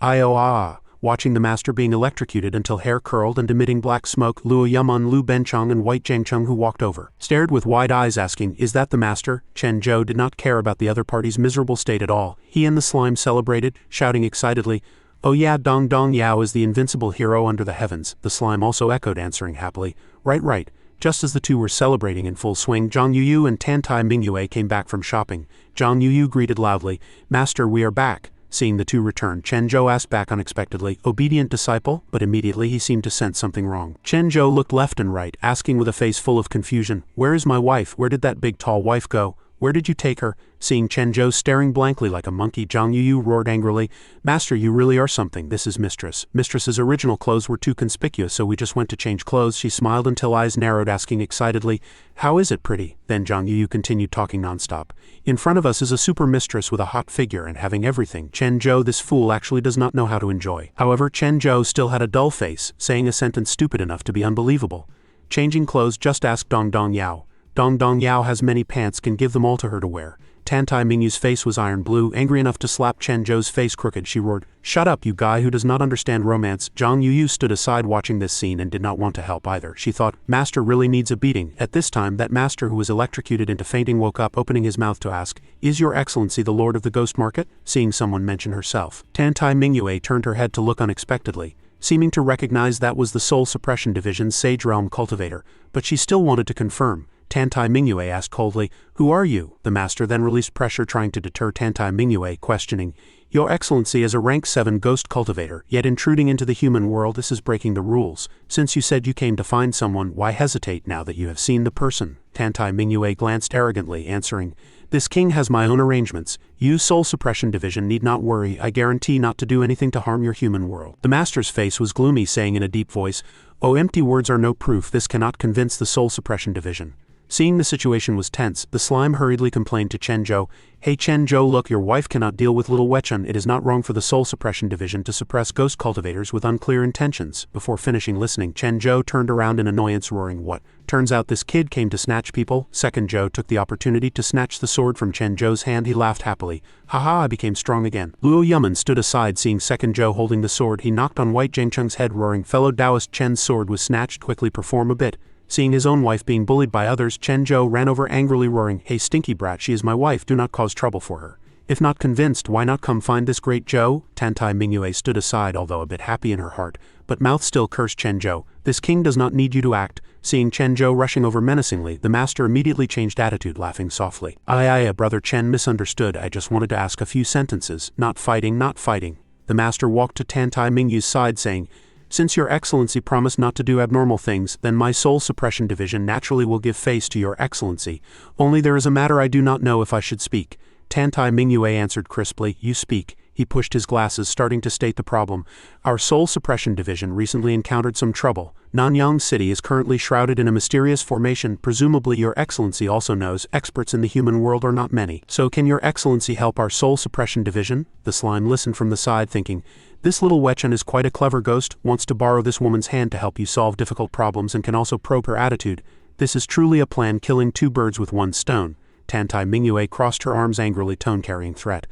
Watching the Master being electrocuted until hair curled and emitting black smoke, Luo Yaman, Lu Benchong and White Jiangcheng, who walked over, stared with wide eyes asking, Is that the Master? Chen Zhou did not care about the other party's miserable state at all. He and the slime celebrated, shouting excitedly, Oh yeah, Dong Yao is the invincible hero under the heavens. The slime also echoed, answering happily, Right. Just as the two were celebrating in full swing, Zhang Yuyu and Tantai Mingyue came back from shopping. Zhang Yuyu greeted loudly, Master, we are back. Seeing the two return, Chen Zhou asked back unexpectedly, "Obedient disciple?" But immediately he seemed to sense something wrong. Chen Zhou looked left and right, asking with a face full of confusion, "Where is my wife? Where did that big tall wife go? Where did you take her?" Seeing Chen Zhou staring blankly like a monkey, Zhang Yuyu roared angrily, "Master, you really are something. This is Mistress. Mistress's original clothes were too conspicuous, so we just went to change clothes." She smiled until eyes narrowed, asking excitedly, "How is it, pretty?" Then Zhang Yuyu continued talking nonstop. "In front of us is a super mistress with a hot figure and having everything. Chen Zhou, this fool, actually does not know how to enjoy." However, Chen Zhou still had a dull face, saying a sentence stupid enough to be unbelievable. "Changing clothes, just ask Dong Dong Yao. Dong Dong Yao has many pants, can give them all to her to wear." Tantai Mingyu's face was iron blue, angry enough to slap Chen Zhou's face crooked. She roared, "Shut up, you guy who does not understand romance." Zhang Yuyu stood aside watching this scene and did not want to help either. She thought, "Master really needs a beating." At this time, that master who was electrocuted into fainting woke up, opening his mouth to ask, "Is your excellency the lord of the ghost market?" Seeing someone mention herself, Tantai Mingyue turned her head to look unexpectedly, seeming to recognize that was the Soul Suppression Division's Sage Realm cultivator, but she still wanted to confirm. Tantai Mingyue asked coldly, "Who are you?" The master then released pressure, trying to deter Tantai Mingyue, questioning, "Your excellency is a rank 7 ghost cultivator, yet intruding into the human world, this is breaking the rules. Since you said you came to find someone, why hesitate now that you have seen the person?" Tantai Mingyue glanced arrogantly, answering, "This king has my own arrangements. You, Soul Suppression Division, need not worry. I guarantee not to do anything to harm your human world." The master's face was gloomy, saying in a deep voice, "Oh, empty words are no proof. This cannot convince the Soul Suppression Division." Seeing the situation was tense, the slime hurriedly complained to Chen Zhou, "Hey Chen Zhou, look, your wife cannot deal with little Wechun. It is not wrong for the Soul Suppression Division to suppress ghost cultivators with unclear intentions." Before finishing listening, Chen Zhou turned around in annoyance, roaring, "What? Turns out this kid came to snatch people?" Second Zhou took the opportunity to snatch the sword from Chen Zhou's hand. He laughed happily. "Haha, I became strong again." Luo Yuman stood aside, seeing Second Zhou holding the sword. He knocked on White Zhengcheng's head, roaring, "Fellow Taoist, Chen's sword was snatched. Quickly perform a bit." Seeing his own wife being bullied by others, Chen Zhou ran over angrily, roaring, "Hey stinky brat, she is my wife, do not cause trouble for her. If not convinced, why not come find this great Zhou?" Tantai Mingyue stood aside, although a bit happy in her heart, but mouth still cursed Chen Zhou. "This king does not need you to act." Seeing Chen Zhou rushing over menacingly, the master immediately changed attitude, laughing softly. Brother Chen misunderstood. I just wanted to ask a few sentences. Not fighting, not fighting." The master walked to Tantai Mingyu's side, saying, "Since your excellency promised not to do abnormal things, then my Soul Suppression Division naturally will give face to your excellency. Only there is a matter I do not know if I should speak." Tantai Mingyue answered crisply, "You speak." He pushed his glasses, starting to state the problem. "Our Soul Suppression Division recently encountered some trouble. Nanyang City is currently shrouded in a mysterious formation. Presumably your excellency also knows experts in the human world are not many. So can your excellency help our Soul Suppression Division?" The slime listened from the side, thinking, "This little Wechun is quite a clever ghost, wants to borrow this woman's hand to help you solve difficult problems and can also probe her attitude. This is truly a plan, killing two birds with one stone." Tantai Mingyue crossed her arms angrily, tone carrying threat.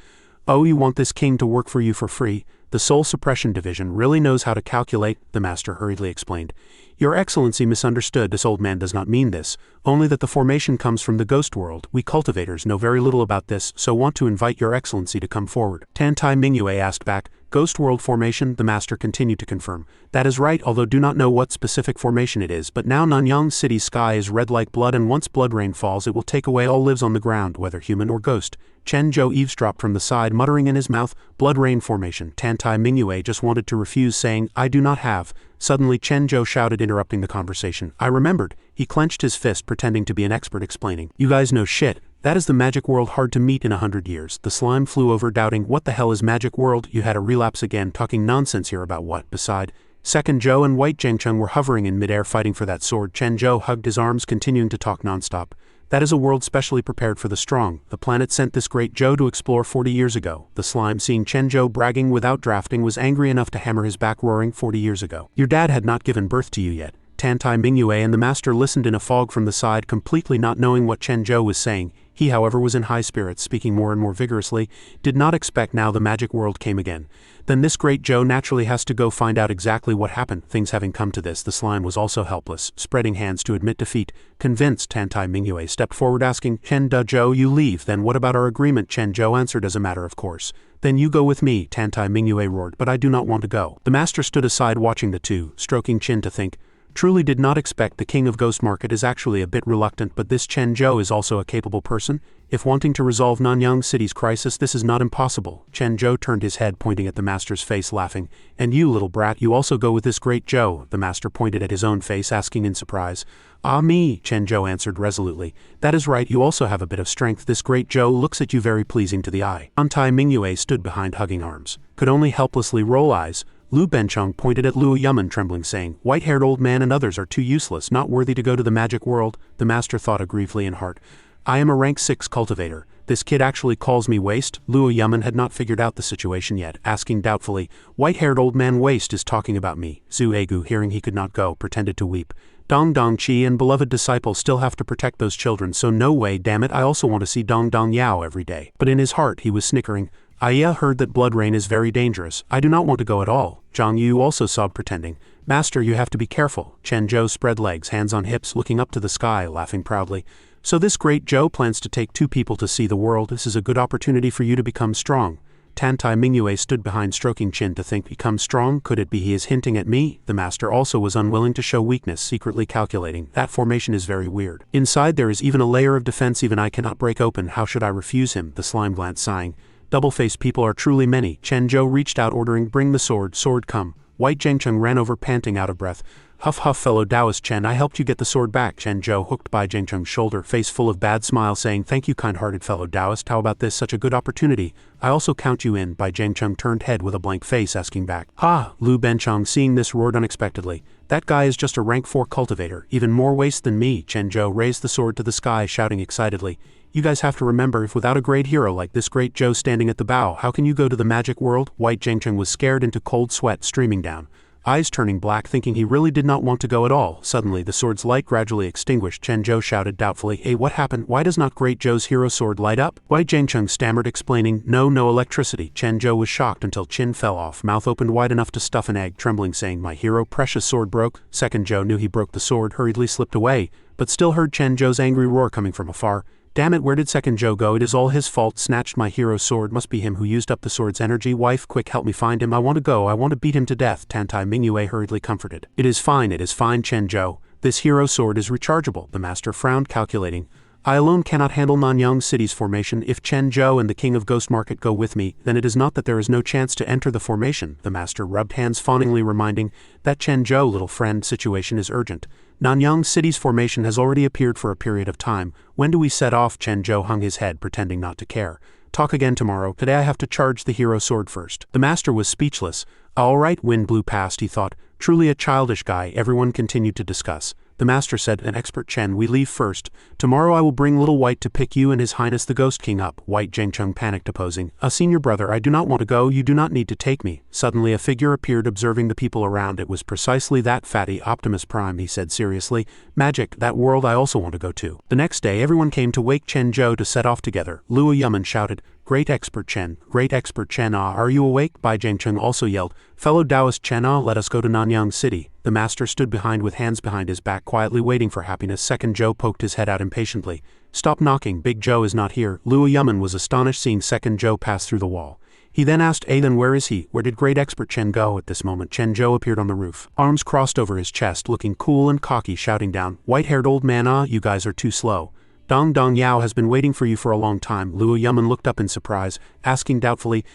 "Oh, you want this king to work for you for free? The Soul Suppression Division really knows how to calculate," the master hurriedly explained. "Your excellency misunderstood. This old man does not mean this, only that the formation comes from the ghost world. We cultivators know very little about this, so want to invite your excellency to come forward." Tantai Mingyue asked back, "Ghost world formation?" The master continued to confirm. "That is right, although do not know what specific formation it is, but now Nanyang City's sky is red like blood, and once blood rain falls it will take away all lives on the ground, whether human or ghost." Chen Zhou eavesdropped from the side, muttering in his mouth, "Blood rain formation." Tantai Mingyue just wanted to refuse, saying, "I do not have." Suddenly Chen Zhou shouted, interrupting the conversation, "I remembered." He clenched his fist, pretending to be an expert, explaining, "You guys know shit. That is the magic world, hard to meet in 100 years. The slime flew over, doubting, "What the hell is magic world? You had a relapse again, talking nonsense here about what?" Beside, Second Zhou and White Zhengcheng were hovering in midair, fighting for that sword. Chen Zhou hugged his arms, continuing to talk nonstop. "That is a world specially prepared for the strong. The planet sent this great Zhou to explore 40 years ago." The slime, seeing Chen Zhou bragging without drafting, was angry enough to hammer his back, roaring, 40 years ago. "Your dad had not given birth to you yet." Tantai Mingyue and the master listened in a fog from the side, completely not knowing what Chen Zhou was saying. He, however, was in high spirits, speaking more and more vigorously. "Did not expect now the magic world came again. Then this great Zhou naturally has to go find out exactly what happened." Things having come to this, the slime was also helpless, spreading hands to admit defeat. Convinced, Tantai Mingyue stepped forward, asking, "Chen Da Zhou, you leave, then what about our agreement?" Chen Zhou answered as a matter of course. "Then you go with me," Tantai Mingyue roared, "but I do not want to go." The master stood aside watching the two, stroking chin to think, Truly did not expect the king of Ghost Market is actually a bit reluctant, but this Chen Zhou is also a capable person. If wanting to resolve Nanyang City's crisis, this is not impossible. Chen Zhou turned his head, pointing at the master's face, laughing. And you, little brat, you also go with this great Zhou? The master pointed at his own face, asking in surprise. Ah, me, Chen Zhou answered resolutely. That is right, you also have a bit of strength. This great Zhou looks at you very pleasing to the eye. Antai Mingyue stood behind, hugging arms. Could only helplessly roll eyes. Lu Benchong pointed at Luo Yuman, trembling, saying, White-haired old man and others are too useless, not worthy to go to the magic world. The master thought aggrievely in heart. I am a rank 6 cultivator. This kid actually calls me waste. Luo Yuman had not figured out the situation yet, asking doubtfully, White-haired old man waste is talking about me. Zhu Egu, hearing he could not go, pretended to weep. Dong Dong Chi and beloved disciple still have to protect those children, so no way, damn it, I also want to see Dong Dong Yao every day. But in his heart he was snickering. I heard that blood rain is very dangerous. I do not want to go at all. Zhang Yu also sobbed, pretending. Master, you have to be careful. Chen Zhou spread legs, hands on hips, looking up to the sky, laughing proudly. So this great Zhou plans to take 2 people to see the world. This is a good opportunity for you to become strong. Tantai Mingyue stood behind, stroking chin, to think, become strong? Could it be he is hinting at me? The master also was unwilling to show weakness, secretly calculating. That formation is very weird. Inside there is even a layer of defense even I cannot break open. How should I refuse him? The slime glanced, sighing. Double-faced people are truly many. Chen Zhou reached out, ordering, bring the sword, sword come. White Zhengcheng ran over, panting, out of breath. Huff huff, fellow Taoist Chen, I helped you get the sword back. Chen Zhou hooked by Zhengcheng's shoulder, face full of bad smile, saying, thank you, kind-hearted fellow Taoist. How about this, such a good opportunity? I also count you in. Bai Zhengcheng turned head with a blank face, asking back. Ha! Lu Benchong, seeing this, roared unexpectedly. That guy is just a rank 4 cultivator, even more waste than me. Chen Zhou raised the sword to the sky, shouting excitedly. You guys have to remember, if without a great hero like this great Zhou standing at the bow, how can you go to the magic world? White Zhengcheng was scared into cold sweat streaming down, eyes turning black, thinking he really did not want to go at all. Suddenly the sword's light gradually extinguished. Chen Zhou shouted doubtfully, hey, what happened? Why does not great Zhou's hero sword light up? White Zhengcheng stammered, explaining, no electricity. Chen Zhou was shocked until chin fell off, mouth opened wide enough to stuff an egg, trembling, saying, my hero precious sword broke. Second Zhou knew he broke the sword, hurriedly slipped away, but still heard Chen Zhou's angry roar coming from afar. Damn it, where did Second Zhou go? It is all his fault. Snatched my hero's sword. Must be him who used up the sword's energy. Wife, quick, help me find him. I want to go. I want to beat him to death. Tantai Mingyue hurriedly comforted. It is fine, Chen Zhou. This hero sword is rechargeable. The master frowned, calculating. I alone cannot handle Nanyang City's formation. If Chen Zhou and the king of Ghost Market go with me, then it is not that there is no chance to enter the formation. The master rubbed hands, fawningly reminding, that Chen Zhou, little friend, situation is urgent. Nanyang City's formation has already appeared for a period of time. When do we set off? Chen Zhou hung his head, pretending not to care. Talk again tomorrow. Today I have to charge the hero sword first. The master was speechless. All right, wind blew past, he thought. Truly a childish guy. Everyone continued to discuss. The master said, an expert Chen, we leave first. Tomorrow I will bring Little White to pick you and His Highness the Ghost King up. White Zhengcheng panicked, opposing. Senior brother, I do not want to go. You do not need to take me. Suddenly a figure appeared, observing the people around. It was precisely that fatty Optimus Prime, he said seriously. Magic, that world I also want to go to. The next day everyone came to wake Chen Zhou to set off together. Luo Yuman shouted, Great expert Chen, are you awake? Bai Zhengcheng also yelled, fellow Taoist Chen, let us go to Nanyang City. The master stood behind with hands behind his back, quietly waiting for happiness. Second Zhou poked his head out impatiently. Stop knocking, Big Zhou is not here. Luo Yuman was astonished, seeing Second Zhou pass through the wall. He then asked, then where is he? Where did great expert Chen go? At this moment Chen Zhou appeared on the roof, arms crossed over his chest, looking cool and cocky, shouting down, white-haired old man, you guys are too slow. Dong Dong Yao has been waiting for you for a long time. Luo Yuman looked up in surprise, asking doubtfully,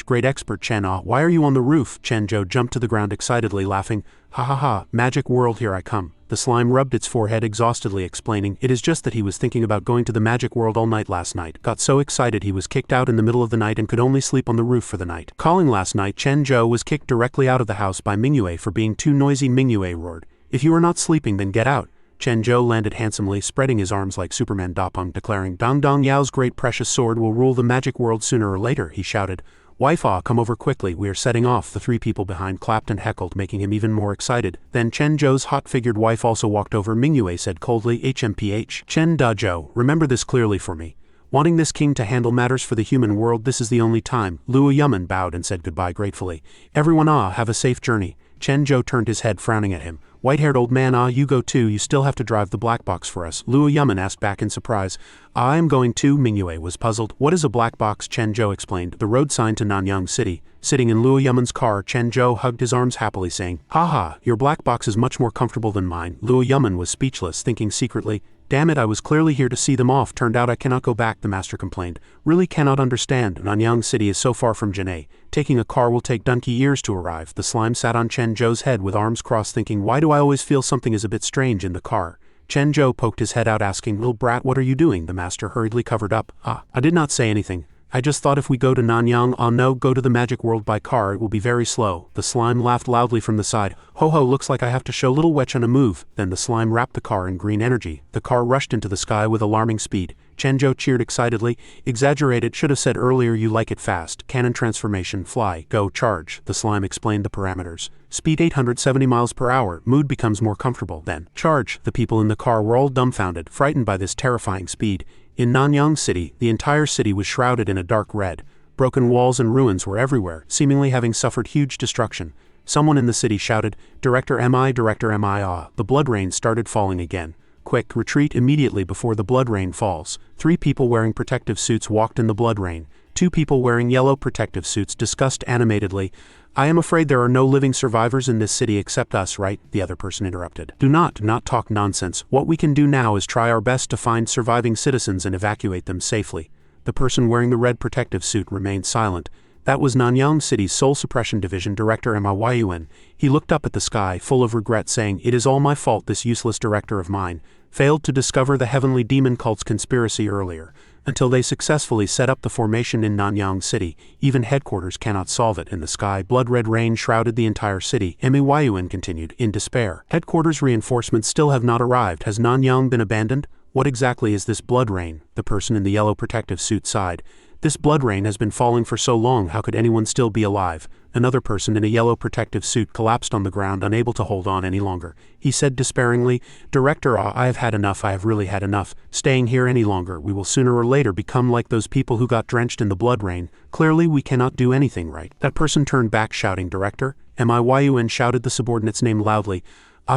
great expert Chen, why are you on the roof? Chen Zhou jumped to the ground excitedly, laughing, ha ha ha, magic world, here I come. The slime rubbed its forehead exhaustedly, explaining, it is just that he was thinking about going to the magic world all night last night. Got so excited he was kicked out in the middle of the night and could only sleep on the roof for the night. Calling last night, Chen Zhou was kicked directly out of the house by Mingyue for being too noisy. Mingyue roared, if you are not sleeping, then get out. Chen Zhou landed handsomely, spreading his arms like Superman Dapeng, declaring, Dong Dong Yao's great precious sword will rule the magic world sooner or later, he shouted. Wife, come over quickly, we are setting off. The 3 people behind clapped and heckled, making him even more excited. Then Chen Zhou's hot-figured wife also walked over. Mingyue said coldly, HMPH. Chen Da Zhou, remember this clearly for me. Wanting this king to handle matters for the human world, this is the only time. Luo Yuman bowed and said goodbye gratefully. Everyone, have a safe journey. Chen Zhou turned his head, frowning at him. White-haired old man, you go too, you still have to drive the black box for us, Luo Yaman asked back in surprise. I am going too, Mingyue was puzzled. What is a black box? Chen Zhou explained, the road sign to Nanyang City. Sitting in Luo Yaman's car, Chen Zhou hugged his arms happily saying, haha, your black box is much more comfortable than mine. Luo Yaman was speechless, thinking secretly, damn it, I was clearly here to see them off, turned out I cannot go back, the master complained. Really cannot understand, Nanyang City is so far from Janae. Taking a car will take donkey years to arrive. The slime sat on Chen Zhou's head with arms crossed, thinking, why do I always feel something is a bit strange in the car? Chen Zhou poked his head out asking, little brat, what are you doing? The master hurriedly covered up. I did not say anything. I just thought if we go to Nanyang, no, go to the magic world by car, it will be very slow. The slime laughed loudly from the side. Ho ho, looks like I have to show little Wetch on a move. Then the slime wrapped the car in green energy. The car rushed into the sky with alarming speed. Chen Zhou cheered excitedly. Exaggerated, should have said earlier you like it fast. Cannon transformation, fly, go, charge. The slime explained the parameters. Speed 870 miles per hour, mood becomes more comfortable. Then, charge. The people in the car were all dumbfounded, frightened by this terrifying speed. In Nanyang City, the entire city was shrouded in a dark red. Broken walls and ruins were everywhere, seemingly having suffered huge destruction. Someone in the city shouted, Director MI, The blood rain started falling again. Quick, retreat immediately before the blood rain falls. 3 people wearing protective suits walked in the blood rain. 2 people wearing yellow protective suits discussed animatedly. I am afraid there are no living survivors in this city except us, right? The other person interrupted. Do not talk nonsense. What we can do now is try our best to find surviving citizens and evacuate them safely. The person wearing the red protective suit remained silent. That was Nanyang City's Soul Suppression Division Director Myun. He looked up at the sky, full of regret, saying, it is all my fault this useless director of mine failed to discover the heavenly demon cult's conspiracy earlier. Until they successfully set up the formation in Nanyang City, even headquarters cannot solve it. In the sky, blood-red rain shrouded the entire city. Myun continued, in despair. Headquarters reinforcements still have not arrived. Has Nanyang been abandoned? What exactly is this blood rain? The person in the yellow protective suit sighed. This blood rain has been falling for so long, how could anyone still be alive? Another person in a yellow protective suit collapsed on the ground, unable to hold on any longer. He said despairingly, Director, I have had enough, I have really had enough. Staying here any longer, we will sooner or later become like those people who got drenched in the blood rain. Clearly we cannot do anything right. That person turned back shouting, Director? Myun shouted the subordinate's name loudly.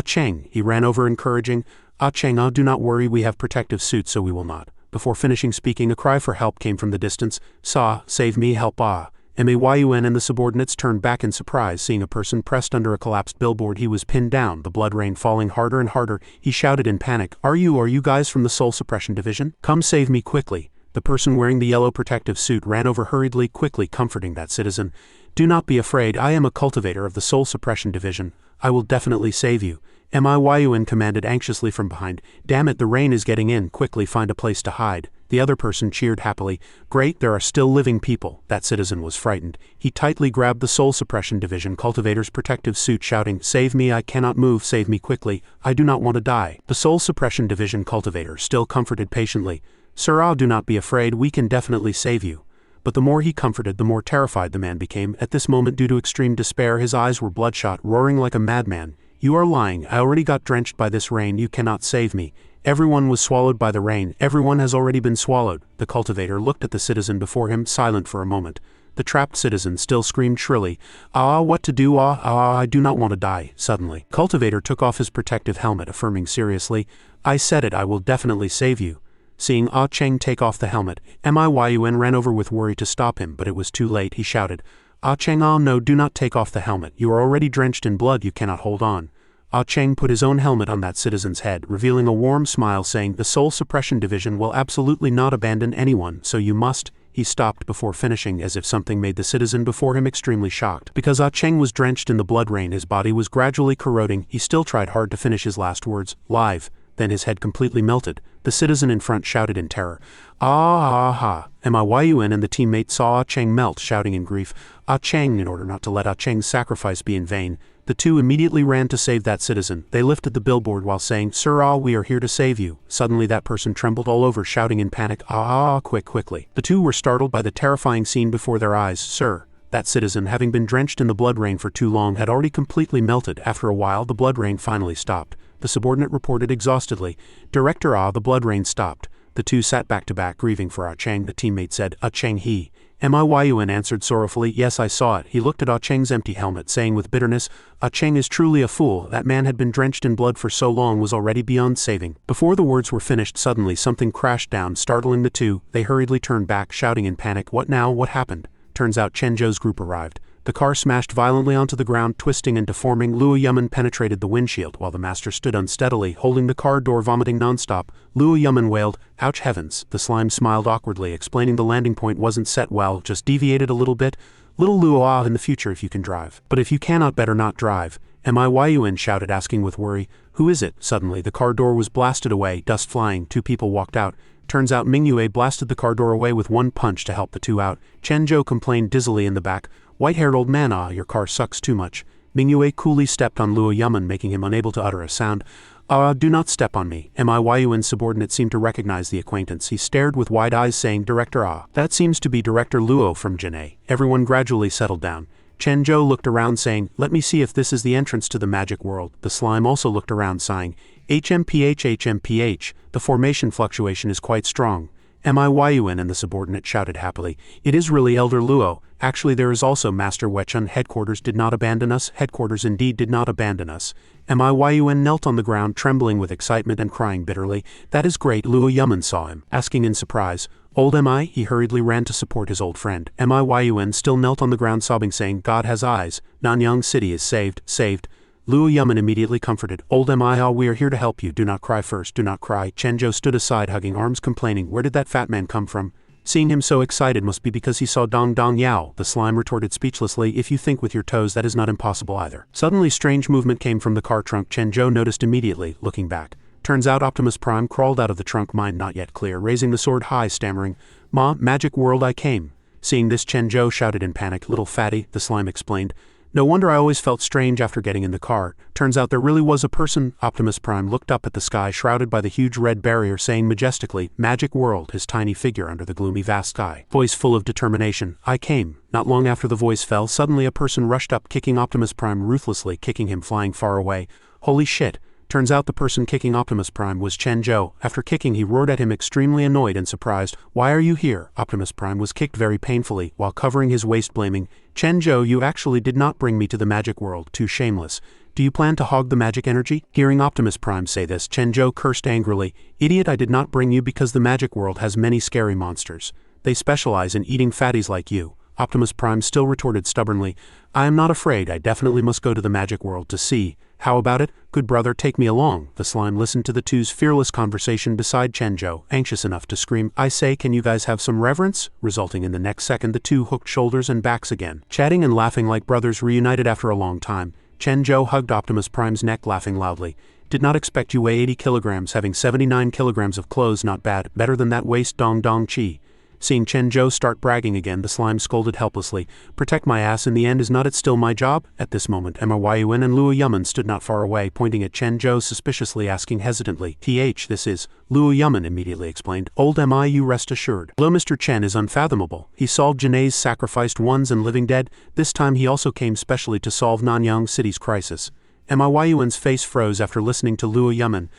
Cheng, he ran over encouraging. Cheng, do not worry, we have protective suits so we will not. Before finishing speaking, a cry for help came from the distance. Save me, help, Myun and the subordinates turned back in surprise, seeing a person pressed under a collapsed billboard. He was pinned down, the blood rain falling harder and harder. He shouted in panic, Are you guys from the Soul Suppression Division? Come save me quickly. The person wearing the yellow protective suit ran over hurriedly, quickly comforting that citizen. Do not be afraid, I am a cultivator of the Soul Suppression Division. I will definitely save you. Myun commanded anxiously from behind. Damn it, the rain is getting in, quickly find a place to hide. The other person cheered happily. Great, there are still living people. That citizen was frightened. He tightly grabbed the Soul Suppression Division cultivator's protective suit, shouting, Save me, I cannot move, save me quickly. I do not want to die. The Soul Suppression Division cultivator still comforted patiently. Sir, do not be afraid, we can definitely save you. But the more he comforted, the more terrified the man became. At this moment, due to extreme despair, his eyes were bloodshot, roaring like a madman. You are lying, I already got drenched by this rain, you cannot save me. Everyone was swallowed by the rain, everyone has already been swallowed. The cultivator looked at the citizen before him, silent for a moment. The trapped citizen still screamed shrilly, what to do, I do not want to die. Suddenly, cultivator took off his protective helmet, affirming seriously, I said it, I will definitely save you. Seeing Cheng take off the helmet, Myun ran over with worry to stop him, but it was too late. He shouted, Cheng, no, do not take off the helmet, you are already drenched in blood, you cannot hold on. Cheng put his own helmet on that citizen's head, revealing a warm smile, saying, The Soul Suppression Division will absolutely not abandon anyone, so you must. He stopped before finishing, as if something made the citizen before him extremely shocked. Because Cheng was drenched in the blood rain, his body was gradually corroding. He still tried hard to finish his last words, live. Then his head completely melted. The citizen in front shouted in terror. Myun and the teammate saw Cheng melt, shouting in grief, Cheng, in order not to let Cheng's sacrifice be in vain. The two immediately ran to save that citizen. They lifted the billboard while saying, Sir, we are here to save you. Suddenly that person trembled all over, shouting in panic, quickly. The two were startled by the terrifying scene before their eyes. Sir, that citizen, having been drenched in the blood rain for too long, had already completely melted. After a while, the blood rain finally stopped. The subordinate reported exhaustedly, Director, the blood rain stopped. The two sat back to back, grieving for Cheng. The teammate said, Cheng he. Miyun answered sorrowfully, yes, I saw it. He looked at Ah Cheng's empty helmet, saying with bitterness, Ah Cheng is truly a fool. That man had been drenched in blood for so long was already beyond saving. Before the words were finished, suddenly something crashed down, startling the two. They hurriedly turned back, shouting in panic, what now? What happened? Turns out Chen Zhou's group arrived. The car smashed violently onto the ground, twisting and deforming. Luo Yumen penetrated the windshield, while the master stood unsteadily, holding the car door, vomiting nonstop. Luo Yumen wailed, ouch heavens. The slime smiled awkwardly, explaining the landing point wasn't set well, just deviated a little bit. Little Luo, in the future if you can drive. But if you cannot, better not drive. Miyun shouted, asking with worry, who is it? Suddenly, the car door was blasted away, dust flying. Two people walked out. Turns out Mingyue blasted the car door away with one punch to help the two out. Chen Zhou complained dizzily in the back, white-haired old man, your car sucks too much. Mingyue coolly stepped on Luo Yumen, making him unable to utter a sound. Do not step on me. Miyun's subordinate seemed to recognize the acquaintance. He stared with wide eyes, saying, Director that seems to be Director Luo from Jinei. Everyone gradually settled down. Chen Zhou looked around, saying, let me see if this is the entrance to the magic world. The slime also looked around, sighing, HMPH, the formation fluctuation is quite strong. Miyun and the subordinate shouted happily, it is really Elder Luo. Actually there is also Master Wechun. Headquarters did not abandon us. Headquarters indeed did not abandon us. Miyun knelt on the ground, trembling with excitement and crying bitterly. That is great. Luo Yumen saw him, asking in surprise, old am I? He hurriedly ran to support his old friend. Miyun still knelt on the ground, sobbing, saying, God has eyes. Nanyang City is saved. Luo Yumen immediately comforted, old am I? We are here to help you. Do not cry first, do not cry. Chen Zhou stood aside, hugging arms, complaining, where did that fat man come from? Seeing him so excited must be because he saw Dong Dong Yao. The slime retorted speechlessly, if you think with your toes, that is not impossible either. Suddenly strange movement came from the car trunk. Chen Zhou noticed immediately, looking back. Turns out Optimus Prime crawled out of the trunk, mind not yet clear, raising the sword high, stammering, Ma, magic world I came. Seeing this, Chen Zhou shouted in panic, little fatty, the slime explained. No wonder I always felt strange after getting in the car. Turns out there really was a person. Optimus Prime looked up at the sky shrouded by the huge red barrier, saying majestically, magic world, his tiny figure under the gloomy vast sky. Voice full of determination, I came. Not long after the voice fell, suddenly a person rushed up, kicking Optimus Prime ruthlessly, kicking him flying far away. Holy shit. Turns out the person kicking Optimus Prime was Chen Zhou. After kicking, he roared at him, extremely annoyed and surprised. Why are you here? Optimus Prime was kicked very painfully, while covering his waist, blaming, Chen Zhou, you actually did not bring me to the magic world, too shameless. Do you plan to hog the magic energy? Hearing Optimus Prime say this, Chen Zhou cursed angrily, idiot, I did not bring you because the magic world has many scary monsters. They specialize in eating fatties like you. Optimus Prime still retorted stubbornly, I am not afraid, I definitely must go to the magic world to see. How about it? Good brother, take me along. The slime listened to the two's fearless conversation beside Chen Zhou, anxious enough to scream, I say, can you guys have some reverence? Resulting in the next second the two hooked shoulders and backs again. Chatting and laughing like brothers reunited after a long time, Chen Zhou hugged Optimus Prime's neck, laughing loudly. Did not expect you weigh 80 kilograms, having 79 kilograms of clothes, not bad, better than that waist, Dong Dong Chi. Seeing Chen Zhou start bragging again, the slime scolded helplessly, protect my ass in the end, is not it still my job? At this moment Miyun and Luo Yumen stood not far away, pointing at Chen Zhou suspiciously, asking hesitantly, this is, Luo Yumen immediately explained, old mi, you rest assured. Hello, Mr. Chen is unfathomable. He solved Jinei's sacrificed ones and living dead. This time he also came specially to solve Nanyang City's crisis. Miyun's face froze after listening to Luo Yumen.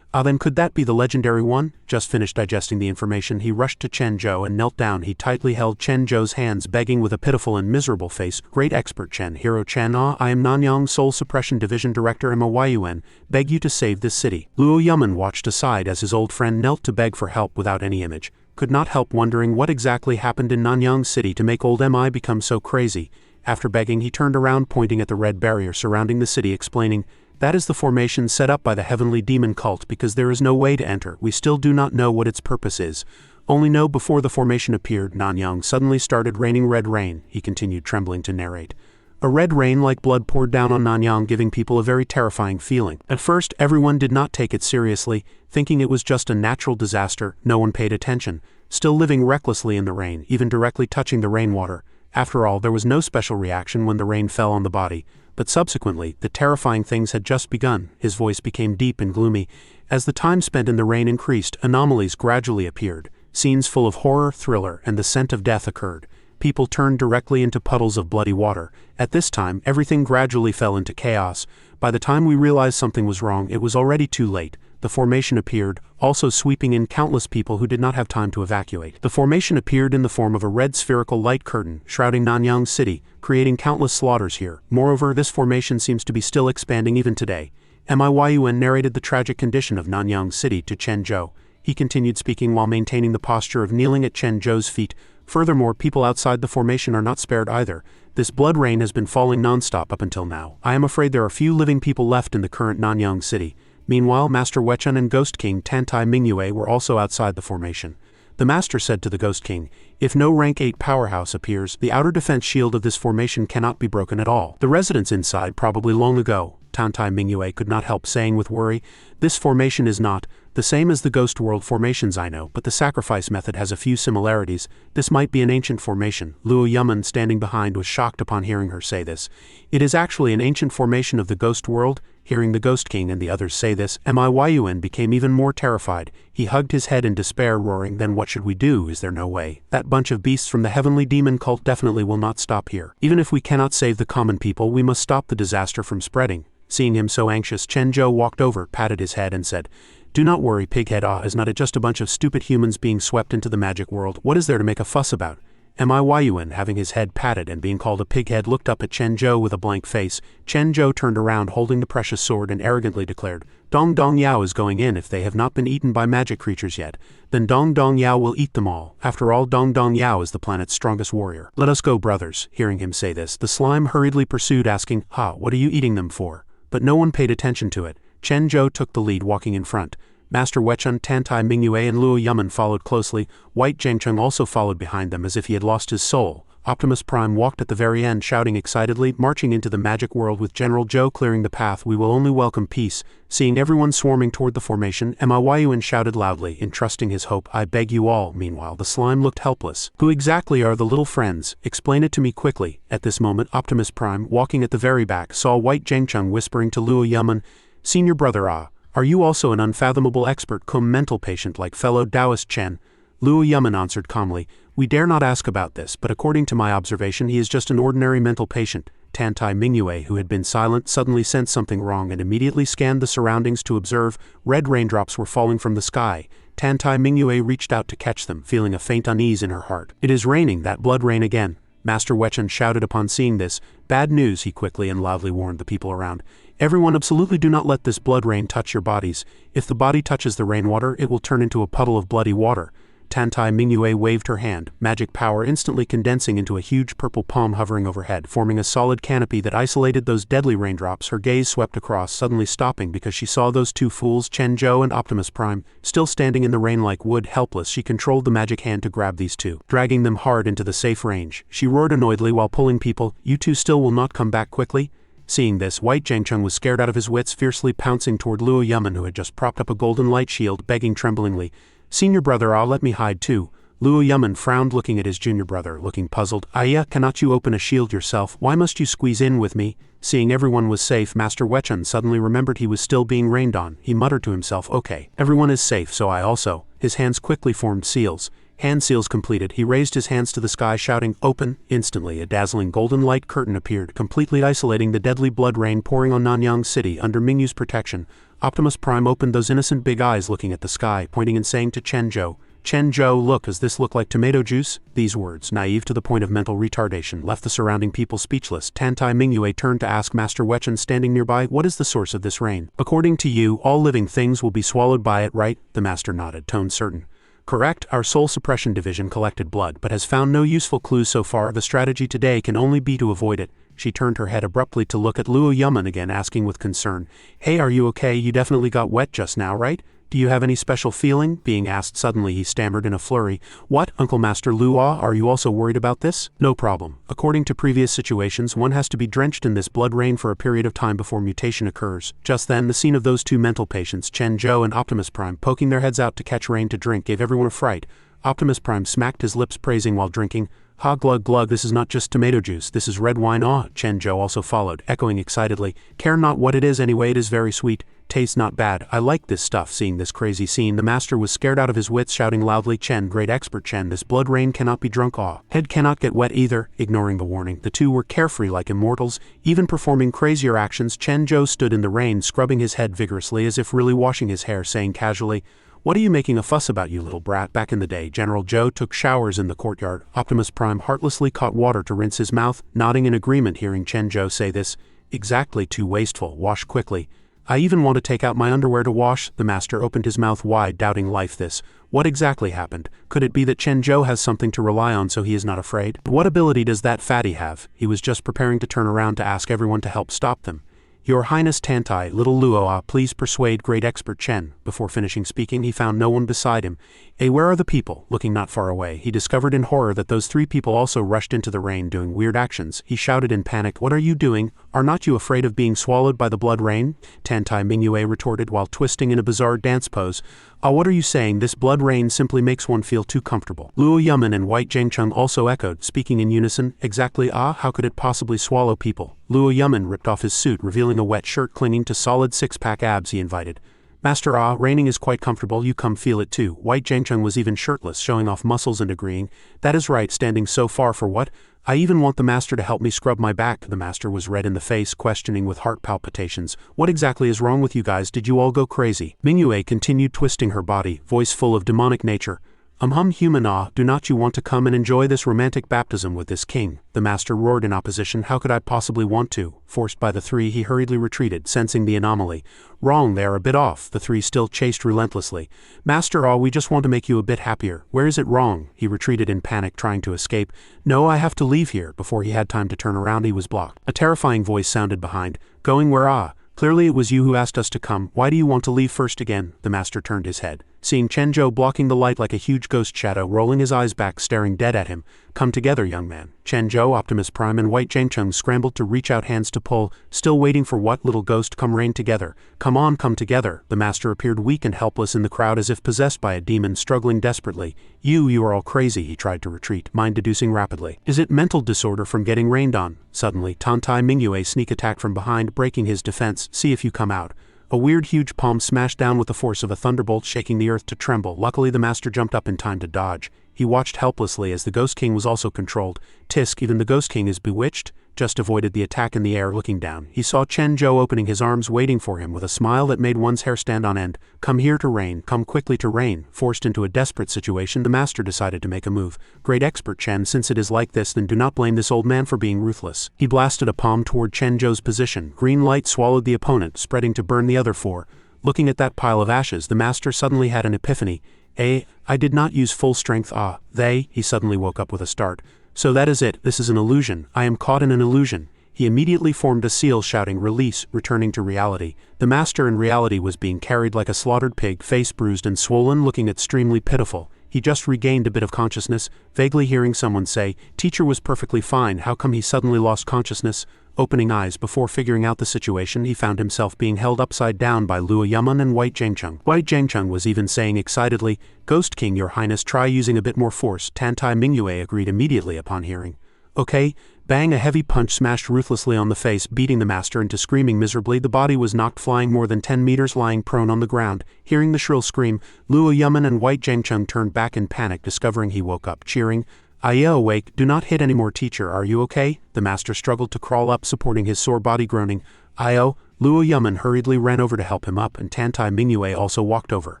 Then could that be the legendary one? Just finished digesting the information, he rushed to Chen Zhou and knelt down. He tightly held Chen Zhou's hands, begging with a pitiful and miserable face, great expert Chen, hero Chen, I am Nanyang Soul Suppression Division Director Miyun, beg you to save this city. Luo Yumen watched aside as his old friend knelt to beg for help without any image. Could not help wondering what exactly happened in Nanyang City to make old Mi become so crazy. After begging, he turned around, pointing at the red barrier surrounding the city, explaining, that is the formation set up by the heavenly demon cult because there is no way to enter. We still do not know what its purpose is. Only know before the formation appeared, Nanyang suddenly started raining red rain, he continued, trembling to narrate. A red rain like blood poured down on Nanyang, giving people a very terrifying feeling. At first, everyone did not take it seriously, thinking it was just a natural disaster. No one paid attention, still living recklessly in the rain, even directly touching the rainwater. After all, there was no special reaction when the rain fell on the body. But subsequently, the terrifying things had just begun. His voice became deep and gloomy. As the time spent in the rain increased, anomalies gradually appeared. Scenes full of horror, thriller, and the scent of death occurred. People turned directly into puddles of bloody water. At this time, everything gradually fell into chaos. By the time we realized something was wrong, it was already too late. the formation appeared, also sweeping in countless people who did not have time to evacuate. The formation appeared in the form of a red spherical light curtain, shrouding Nanyang City, creating countless slaughters here. Moreover, this formation seems to be still expanding even today. Myun narrated the tragic condition of Nanyang City to Chen Zhou. He continued speaking while maintaining the posture of kneeling at Chen Zhou's feet. Furthermore, people outside the formation are not spared either. This blood rain has been falling non-stop up until now. I am afraid there are few living people left in the current Nanyang City. Meanwhile, Master Wechun and Ghost King Tantai Mingyue were also outside the formation. The Master said to the Ghost King, "If no rank 8 powerhouse appears, the outer defense shield of this formation cannot be broken at all. The residents inside probably long ago." Tantai Mingyue could not help saying with worry, "This formation is not the same as the Ghost World formations I know, but the sacrifice method has a few similarities. This might be an ancient formation." Luo Yaman, standing behind, was shocked upon hearing her say this. "It is actually an ancient formation of the Ghost World?" Hearing the Ghost King and the others say this, Myun became even more terrified. He hugged his head in despair, roaring, "Then what should we do? Is there no way? That bunch of beasts from the heavenly demon cult definitely will not stop here. Even if we cannot save the common people, we must stop the disaster from spreading." Seeing him so anxious, Chen Zhou walked over, patted his head and said, "Do not worry, Pighead. Is not it just a bunch of stupid humans being swept into the magic world? What is there to make a fuss about?" Myun, having his head patted and being called a pighead, looked up at Chen Zhou with a blank face. Chen Zhou turned around holding the precious sword and arrogantly declared, "Dong Dong Yao is going in. If they have not been eaten by magic creatures yet, then Dong Dong Yao will eat them all. After all, Dong Dong Yao is the planet's strongest warrior. Let us go, brothers." Hearing him say this, the slime hurriedly pursued, asking, "What are you eating them for?" But no one paid attention to it. Chen Zhou took the lead, walking in front. Master Wechun, Tantai Mingyue and Luo Yaman followed closely. White Zhengcheng also followed behind them as if he had lost his soul. Optimus Prime walked at the very end, shouting excitedly, "Marching into the magic world with General Zhou clearing the path, we will only welcome peace." Seeing everyone swarming toward the formation, Myun shouted loudly, entrusting his hope, "I beg you all." Meanwhile, the slime looked helpless. "Who exactly are the little friends? Explain it to me quickly." At this moment, Optimus Prime, walking at the very back, saw White Zhengcheng whispering to Luo Yaman, "Senior brother, are you also an unfathomable expert cum mental patient like fellow Taoist Chen?" Luo Yaman answered calmly, "We dare not ask about this, but according to my observation he is just an ordinary mental patient." Tantai Mingyue, who had been silent, suddenly sensed something wrong and immediately scanned the surroundings to observe. Red raindrops were falling from the sky. Tantai Mingyue reached out to catch them, feeling a faint unease in her heart. "It is raining, that blood rain again." Master Wechun shouted upon seeing this. "Bad news," he quickly and loudly warned the people around. "Everyone, absolutely do not let this blood rain touch your bodies. If the body touches the rainwater, it will turn into a puddle of bloody water." Tantai Mingyue waved her hand, magic power instantly condensing into a huge purple palm hovering overhead, forming a solid canopy that isolated those deadly raindrops. Her gaze swept across, suddenly stopping because she saw those two fools, Chen Zhou and Optimus Prime, still standing in the rain like wood, helpless. She controlled the magic hand to grab these two, dragging them hard into the safe range. She roared annoyedly while pulling people, "You two still will not come back quickly?" Seeing this, White Zhengcheng was scared out of his wits, fiercely pouncing toward Luo Yaman, who had just propped up a golden light shield, begging tremblingly, "Senior brother, let me hide too." Luo Yaman frowned, looking at his junior brother, looking puzzled. Cannot you open a shield yourself? Why must you squeeze in with me?" Seeing everyone was safe, Master Wechun suddenly remembered he was still being rained on. He muttered to himself, "Okay, everyone is safe, so I also." His hands quickly formed seals. Hand seals completed, he raised his hands to the sky, shouting, "Open!" Instantly, a dazzling golden light curtain appeared, completely isolating the deadly blood rain pouring on Nanyang City under Mingyu's protection. Optimus Prime opened those innocent big eyes, looking at the sky, pointing and saying to Chen Zhou, "Chen Zhou, look, does this look like tomato juice?" These words, naive to the point of mental retardation, left the surrounding people speechless. Tantai Mingyue turned to ask Master Wechun, standing nearby, "What is the source of this rain? According to you, all living things will be swallowed by it, right?" The Master nodded, tone certain. "Correct. Our soul suppression division collected blood, but has found no useful clues so far. The strategy today can only be to avoid it." She turned her head abruptly to look at Luo Yaman again, asking with concern, "Hey, are you okay? You definitely got wet just now, right? Do you have any special feeling?" Being asked suddenly, he stammered in a flurry, "What, Uncle Master Luo, are you also worried about this?" "No problem. According to previous situations, one has to be drenched in this blood rain for a period of time before mutation occurs." Just then, the scene of those two mental patients, Chen Zhou and Optimus Prime, poking their heads out to catch rain to drink gave everyone a fright. Optimus Prime smacked his lips, praising while drinking, Ha glug glug, this is not just tomato juice, this is red wine. Ah, Chen Zhou also followed, echoing excitedly. Care not what it is anyway, it is very sweet. Tastes not bad. I like this stuff. Seeing this crazy scene, the master was scared out of his wits, shouting loudly, Chen, great expert Chen, this blood rain cannot be drunk. Ah, head cannot get wet either. Ignoring the warning, the two were carefree like immortals, even performing crazier actions. Chen Zhou stood in the rain, scrubbing his head vigorously as if really washing his hair, saying casually, what are you making a fuss about, you little brat? Back in the day, General Zhou took showers in the courtyard. Optimus Prime heartlessly caught water to rinse his mouth, nodding in agreement hearing Chen Zhou say this. Exactly, too wasteful. Wash quickly. I even want to take out my underwear to wash. The master opened his mouth wide, doubting life. This. What exactly happened? Could it be that Chen Zhou has something to rely on so he is not afraid? What ability does that fatty have? He was just preparing to turn around to ask everyone to help stop them. Your Highness Tantai, little Luo, please persuade great expert Chen. Before finishing speaking, he found no one beside him. Where are the people? Looking not far away, he discovered in horror that those three people also rushed into the rain doing weird actions. He shouted in panic, what are you doing? Are not you afraid of being swallowed by the blood rain? Tantai Mingyue retorted while twisting in a bizarre dance pose. What are you saying? This blood rain simply makes one feel too comfortable. Luo Yamen and White Zhengcheng also echoed, speaking in unison. Exactly. How could it possibly swallow people? Luo Yamen ripped off his suit, revealing a wet shirt clinging to solid six-pack abs. He invited, Master, raining is quite comfortable, you come feel it too. White Zhengcheng was even shirtless, showing off muscles and agreeing, that is right, standing so far for what? I even want the master to help me scrub my back. The master was red in the face, questioning with heart palpitations. What exactly is wrong with you guys? Did you all go crazy? Mingyue continued twisting her body, voice full of demonic nature. Human, do not you want to come and enjoy this romantic baptism with this king? The master roared in opposition. How could I possibly want to? Forced by the three, he hurriedly retreated, sensing the anomaly. Wrong, they are a bit off. The three still chased relentlessly. Master, we just want to make you a bit happier. Where is it wrong? He retreated in panic, trying to escape. No, I have to leave here. Before he had time to turn around, he was blocked. A terrifying voice sounded behind. Going where? Clearly it was you who asked us to come. Why do you want to leave first again? The master turned his head, seeing Chen Zhou blocking the light like a huge ghost shadow, rolling his eyes back, staring dead at him. Come together, young man. Chen Zhou, Optimus Prime, and White Zhengcheng scrambled to reach out hands to pull, still waiting for what? Little ghost, come reign together. Come on, come together. The master appeared weak and helpless in the crowd as if possessed by a demon, struggling desperately. You are all crazy. He tried to retreat, mind deducing rapidly. Is it mental disorder from getting rained on? Suddenly, Tantai Mingyue sneak attacked from behind, breaking his defense. See if you come out. A weird huge palm smashed down with the force of a thunderbolt, shaking the earth to tremble. Luckily the master jumped up in time to dodge. He watched helplessly as the Ghost King was also controlled. Tisk, even the Ghost King is bewitched? Just avoided the attack in the air. Looking down, he saw Chen Zhou opening his arms, waiting for him with a smile that made one's hair stand on end. Come here to reign, come quickly to reign. Forced into a desperate situation, the master decided to make a move. Great expert Chen, since it is like this, then do not blame this old man for being ruthless. He blasted a palm toward Chen Zhou's position. Green light swallowed the opponent, spreading to burn the other four. Looking at that pile of ashes, the master suddenly had an epiphany. I did not use full strength. He suddenly woke up with a start. So that is it, this is an illusion. I am caught in an illusion. He immediately formed a seal, shouting, release, returning to reality. The master in reality was being carried like a slaughtered pig, face bruised and swollen, looking extremely pitiful. He just regained a bit of consciousness, vaguely hearing someone say, teacher was perfectly fine, how come he suddenly lost consciousness? Opening eyes before figuring out the situation, he found himself being held upside down by Luo Yamen and White Zhengcheng. White Zhengcheng was even saying excitedly, Ghost King, your highness, try using a bit more force. Tantai Mingyue agreed immediately upon hearing. Okay. Bang, a heavy punch smashed ruthlessly on the face, beating the master into screaming miserably. The body was knocked flying more than 10 meters, lying prone on the ground. Hearing the shrill scream, Luo Yamen and White Zhengcheng turned back in panic, discovering he woke up, cheering. Awake, do not hit anymore, teacher, are you okay? The master struggled to crawl up, supporting his sore body, groaning. Luo Yamen hurriedly ran over to help him up, and Tantai Mingyue also walked over,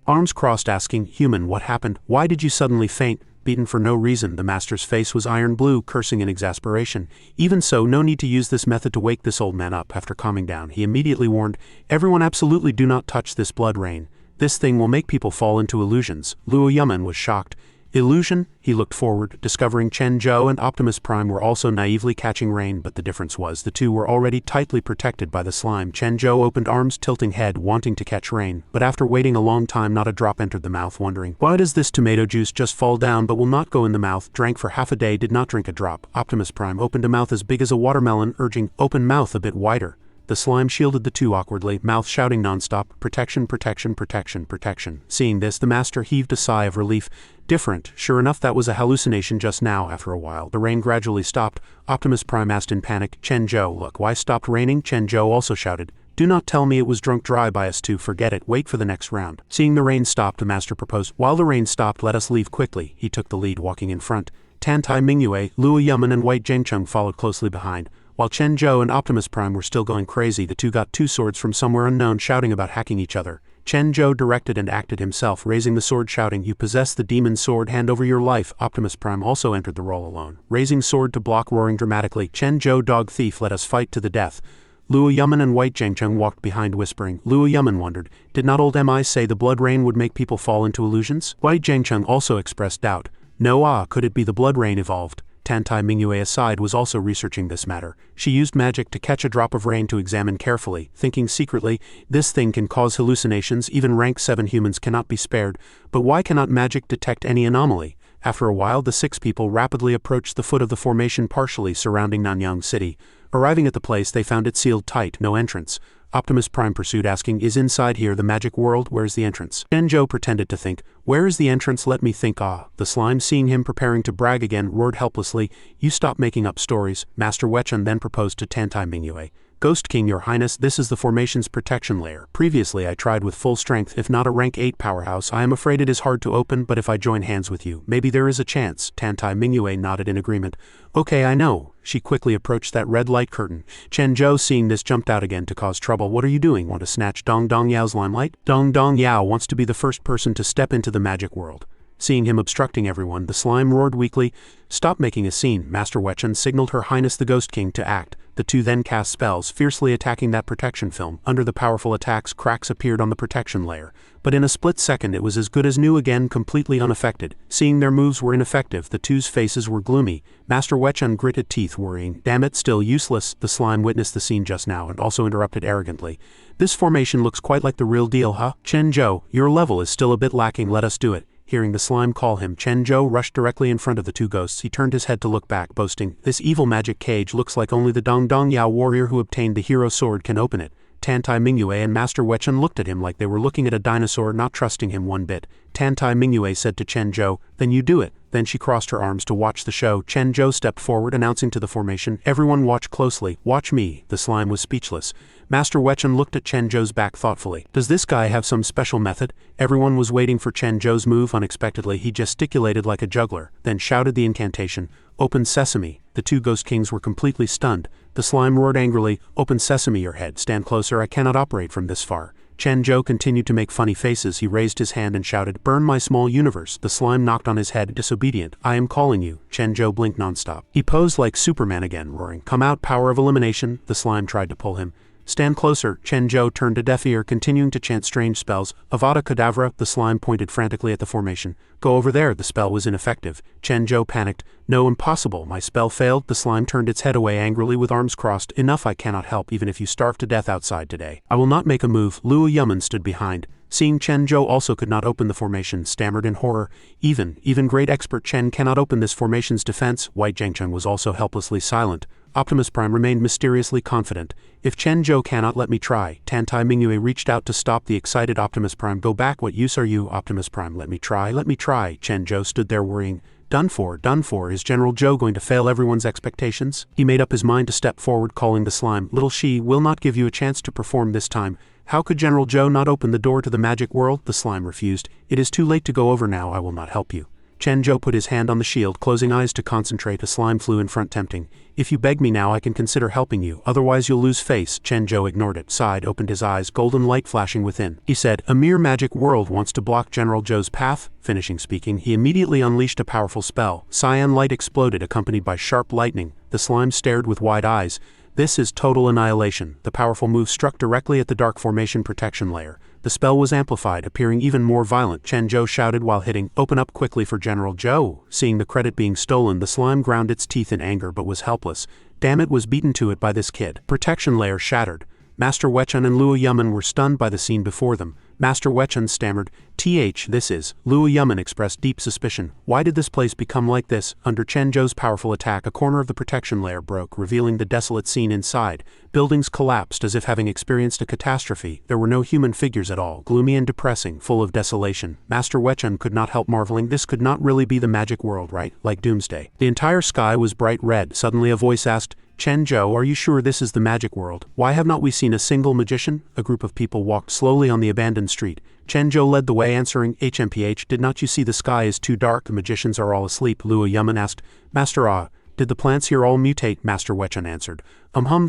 arms crossed, asking, Human, what happened? Why did you suddenly faint? Beaten for no reason, the master's face was iron blue, cursing in exasperation. Even so, no need to use this method to wake this old man up. After calming down, he immediately warned, everyone absolutely do not touch this blood rain. This thing will make people fall into illusions. Luo Yamen was shocked. Illusion? He looked forward, discovering Chen Zhou and Optimus Prime were also naively catching rain, but the difference was the two were already tightly protected by the slime. Chen Zhou opened arms, tilting head, wanting to catch rain, but after waiting a long time not a drop entered the mouth, wondering, why does this tomato juice just fall down but will not go in the mouth? Drank for half a day, did not drink a drop. Optimus Prime opened a mouth as big as a watermelon, urging, open mouth a bit wider. The slime shielded the two awkwardly, mouth shouting nonstop, protection, protection, protection, protection. Seeing this, the master heaved a sigh of relief. Different. Sure enough, that was a hallucination just now. After a while, the rain gradually stopped. Optimus Prime asked in panic, Chen-Jo, look, why stopped raining? Chen-Jo also shouted, do not tell me it was drunk dry by us two, forget it, wait for the next round. Seeing the rain stop, the master proposed, while the rain stopped, let us leave quickly. He took the lead, walking in front. Tantai Mingyue, Luo Yaman and White Jingcheng followed closely behind. While Chen-Jo and Optimus Prime were still going crazy, the two got two swords from somewhere unknown, shouting about hacking each other. Chen-Jo directed and acted himself, raising the sword, shouting, you possess the demon sword, hand over your life. Optimus Prime also entered the role alone, raising sword to block, roaring dramatically, Chen-Jo, dog thief, let us fight to the death. Luo Yaman and White Jingcheng walked behind, whispering. Luo Yaman wondered, did not old Mi say the blood rain would make people fall into illusions? White Jingcheng also expressed doubt. No, could it be the blood rain evolved? Tantai Mingyue aside was also researching this matter. She used magic to catch a drop of rain to examine carefully, thinking secretly, this thing can cause hallucinations, even rank 7 humans cannot be spared, but why cannot magic detect any anomaly? After a while, the 6 people rapidly approached the foot of the formation partially surrounding Nanyang City. Arriving at the place, they found it sealed tight, no entrance. Optimus Prime pursued, asking, is inside here the magic world? Where's the entrance? Chen-Jo pretended to think, where is the entrance? Let me think. The slime, seeing him preparing to brag again, roared helplessly, you stop making up stories. Master Wechun then proposed to Tantai Mingyue. Ghost King, your highness, this is the formation's protection layer. Previously I tried with full strength, if not a rank 8 powerhouse. I am afraid it is hard to open, but if I join hands with you, maybe there is a chance. Tantai Mingyue nodded in agreement. Okay, I know. She quickly approached that red light curtain. Chen-Jo, seeing this, jumped out again to cause trouble. What are you doing? Want to snatch Dong Dong Yao's limelight? Dong Dong Yao wants to be the first person to step into the magic world. Seeing him obstructing everyone, the slime roared weakly, stop making a scene. Master Wechun signaled Her Highness the Ghost King to act. The two then cast spells, fiercely attacking that protection film. Under the powerful attacks, cracks appeared on the protection layer. But in a split second it was as good as new again, completely unaffected. Seeing their moves were ineffective, the two's faces were gloomy. Master Wechun gritted teeth, worrying, damn it, still useless. The slime witnessed the scene just now and also interrupted arrogantly. This formation looks quite like the real deal, huh? Chen-Jo, your level is still a bit lacking, let us do it. Hearing the slime call him, Chen-Jo rushed directly in front of the two ghosts. He turned his head to look back, boasting, this evil magic cage looks like only the Dong Dong Yao warrior who obtained the hero sword can open it. Tantai Mingyue and Master Wechun looked at him like they were looking at a dinosaur, not trusting him one bit. Tantai Mingyue said to Chen-Jo, then you do it. Then she crossed her arms to watch the show. Chen-Jo stepped forward, announcing to the formation, everyone watch closely, watch me. The slime was speechless. Master Wechun looked at Chen-Jo's back thoughtfully. Does this guy have some special method? Everyone was waiting for Chen-Jo's move. Unexpectedly, he gesticulated like a juggler, then shouted the incantation, Open Sesame. The two Ghost Kings were completely stunned. The slime roared angrily, Open Sesame your head, stand closer, I cannot operate from this far. Chen-Jo continued to make funny faces. He raised his hand and shouted, burn my small universe. The slime knocked on his head, disobedient. I am calling you. Chen-Jo blinked nonstop. He posed like Superman again, roaring, come out, power of elimination. The slime tried to pull him. Stand closer. Chen-Jo turned a deaf ear, continuing to chant strange spells. Avada Kedavra. The slime pointed frantically at the formation. Go over there. The spell was ineffective. Chen-Jo panicked. No, impossible. My spell failed. The slime turned its head away angrily with arms crossed. Enough, I cannot help even if you starve to death outside today. I will not make a move. Luo Yaman stood behind. Seeing Chen-Jo also could not open the formation, stammered in horror. Even great expert Chen cannot open this formation's defense. White Jingcheng was also helplessly silent. Optimus Prime remained mysteriously confident. If Chen-Jo cannot, let me try. Tantai Mingyue reached out to stop the excited Optimus Prime. Go back, what use are you? Optimus Prime, let me try, let me try. Chen-Jo stood there worrying. Done for. Is General Joe going to fail everyone's expectations? He made up his mind to step forward, calling the slime. Little she will not give you a chance to perform this time. How could General Joe not open the door to the magic world? The slime refused. It is too late to go over now, I will not help you. Chen-Jo put his hand on the shield, closing eyes to concentrate. A slime flew in front, tempting. If you beg me now, I can consider helping you, otherwise you'll lose face. Chen-Jo ignored it, sighed, opened his eyes, golden light flashing within. He said, a mere magic world wants to block General Joe's path. Finishing speaking, he immediately unleashed a powerful spell. Cyan light exploded, accompanied by sharp lightning. The slime stared with wide eyes. This is total annihilation. The powerful move struck directly at the dark formation protection layer. The spell was amplified, appearing even more violent. Chen-Jo shouted while hitting, open up quickly for General Joe. Seeing the credit being stolen, the slime ground its teeth in anger but was helpless. Damn it, was beaten to it by this kid. Protection layer shattered. Master Wechun and Luo Yamen were stunned by the scene before them. Master Wechun stammered, this is. Luo Yamen expressed deep suspicion. Why did this place become like this? Under Chen Zhou's powerful attack, a corner of the protection layer broke, revealing the desolate scene inside. Buildings collapsed as if having experienced a catastrophe. There were no human figures at all, gloomy and depressing, full of desolation. Master Wechun could not help marveling. This could not really be the magic world, right? Like Doomsday. The entire sky was bright red. Suddenly a voice asked, Chen Zhou, are you sure this is the magic world? Why have not we seen a single magician? A group of people walked slowly on the abandoned street. Chen Zhou led the way, answering, HMPH, did not you see the sky is too dark? The magicians are all asleep. Luo Yamen asked, Master did the plants here all mutate? Master Wechun answered,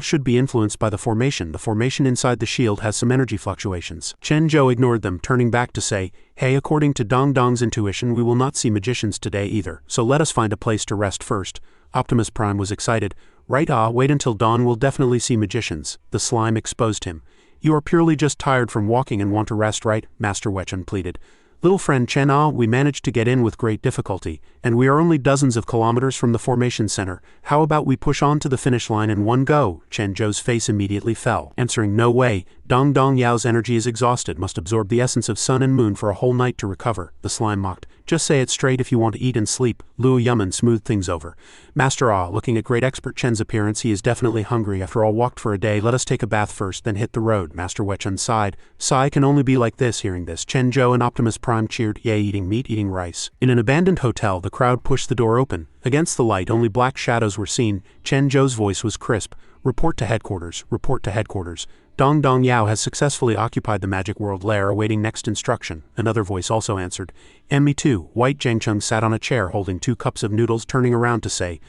should be influenced by the formation. The formation inside the shield has some energy fluctuations. Chen Zhou ignored them, turning back to say, hey, according to Dong Dong's intuition, we will not see magicians today either, so let us find a place to rest first. Optimus Prime was excited. Right, wait until dawn, we'll definitely see magicians. The slime exposed him. You are purely just tired from walking and want to rest, right? Master Wechun pleaded. Little friend Chen, we managed to get in with great difficulty, and we are only dozens of kilometers from the formation center. How about we push on to the finish line in one go? Chen Zhou's face immediately fell, answering, no way. Dong Dong Yao's energy is exhausted, must absorb the essence of sun and moon for a whole night to recover. The slime mocked. Just say it straight if you want to eat and sleep. Luo Yamen smoothed things over. Master looking at great expert Chen's appearance, he is definitely hungry. After all, walked for a day, let us take a bath first, then hit the road. Master Wechun sighed. Sigh can only be like this. Hearing this, Chen Zhou and Optimus Prime cheered. Yay, eating meat, eating rice. In an abandoned hotel, the crowd pushed the door open. Against the light, only black shadows were seen. Chen Zhou's voice was crisp. Report to headquarters. Report to headquarters. Dong Dong Yao has successfully occupied the magic world lair, awaiting next instruction. Another voice also answered. Me too. White Zhengcheng sat on a chair holding 2 cups of noodles, turning around to say,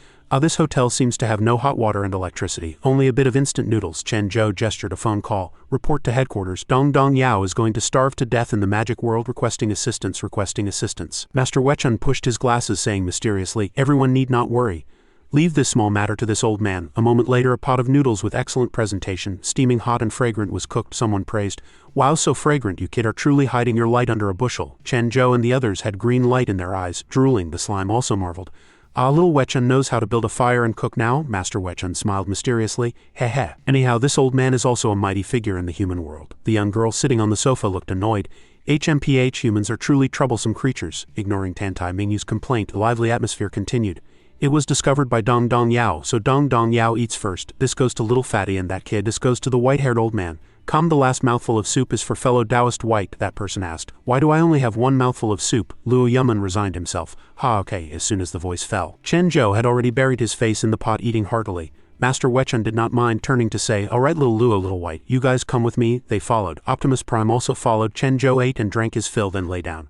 this hotel seems to have no hot water and electricity, only a bit of instant noodles. Chen Zhou gestured a phone call. Report to headquarters. Dong Dong Yao is going to starve to death in the magic world, requesting assistance, requesting assistance. Master Wechun pushed his glasses, saying mysteriously, everyone need not worry. Leave this small matter to this old man. A moment later, a pot of noodles with excellent presentation, steaming hot and fragrant, was cooked. Someone praised, wow, so fragrant, you kid are truly hiding your light under a bushel. Chen Zhou and the others had green light in their eyes, drooling. The slime also marveled. Little Wechun knows how to build a fire and cook now? Master Wechun smiled mysteriously. Heh. Anyhow, this old man is also a mighty figure in the human world. The young girl sitting on the sofa looked annoyed. HMPH, humans are truly troublesome creatures. Ignoring Tantai Mingyu's complaint, the lively atmosphere continued. It was discovered by Dong Dong Yao, so Dong Dong Yao eats first. This goes to little fatty and that kid. This goes to the white-haired old man. Come, the last mouthful of soup is for fellow Taoist White, that person asked. Why do I only have one mouthful of soup? Luo Yamen resigned himself. Okay, as soon as the voice fell. Chen Zhou had already buried his face in the pot, eating heartily. Master Wechun did not mind, turning to say, alright little Luo, little White, you guys come with me. They followed. Optimus Prime also followed. Chen Zhou ate and drank his fill, then lay down.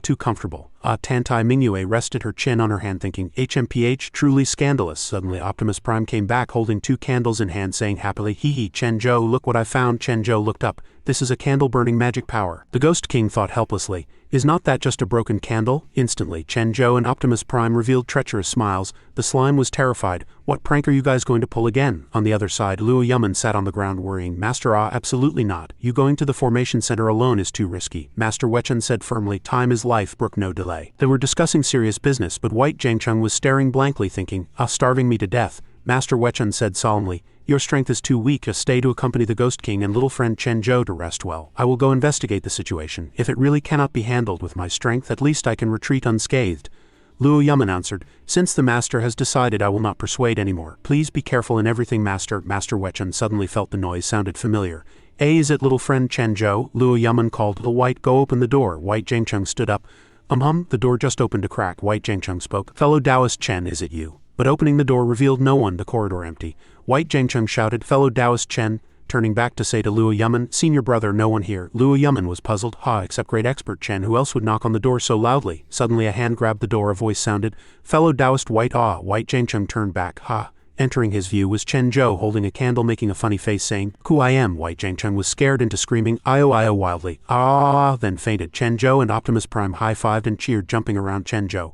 Too comfortable. Tantai Mingyue rested her chin on her hand, thinking, HMPH, truly scandalous. Suddenly Optimus Prime came back holding 2 candles in hand, saying happily, hee, Chen Zhou, look what I found. Chen Zhou looked up. This is a candle burning magic power. The Ghost King thought helplessly, is not that just a broken candle? Instantly, Chen Zhou and Optimus Prime revealed treacherous smiles. The slime was terrified. What prank are you guys going to pull again? On the other side, Luo Yamen sat on the ground worrying. Master absolutely not. You going to the formation center alone is too risky. Master Wechun said firmly, time is life, brook no delay. They were discussing serious business, but White Zhengcheng was staring blankly, thinking, starving me to death. Master Wechun said solemnly, your strength is too weak. Just stay to accompany the Ghost King and little friend Chen Zhou to rest well. I will go investigate the situation. If it really cannot be handled with my strength, at least I can retreat unscathed. Luo Yamen answered, since the master has decided, I will not persuade anymore. Please be careful in everything, master. Master Wechun suddenly felt the noise sounded familiar. Is it little friend Chen Zhou? Luo Yamen called. Little White, go open the door. White Zhengcheng stood up. The door just opened a crack. White Zhengcheng spoke. Fellow Taoist Chen, is it you? But opening the door revealed no one, the corridor empty. White Zhengcheng shouted, fellow Taoist Chen, turning back to say to Luo Yamen, senior brother, no one here. Luo Yamen was puzzled. Except great expert Chen, who else would knock on the door so loudly? Suddenly a hand grabbed the door, a voice sounded, fellow Taoist White. White Zhengcheng turned back. Entering his view was Chen Zhou holding a candle, making a funny face, saying, who I am. White Zhengcheng was scared into screaming, Io wildly. Then fainted. Chen Zhou and Optimus Prime high-fived and cheered, jumping around Chen Zhou.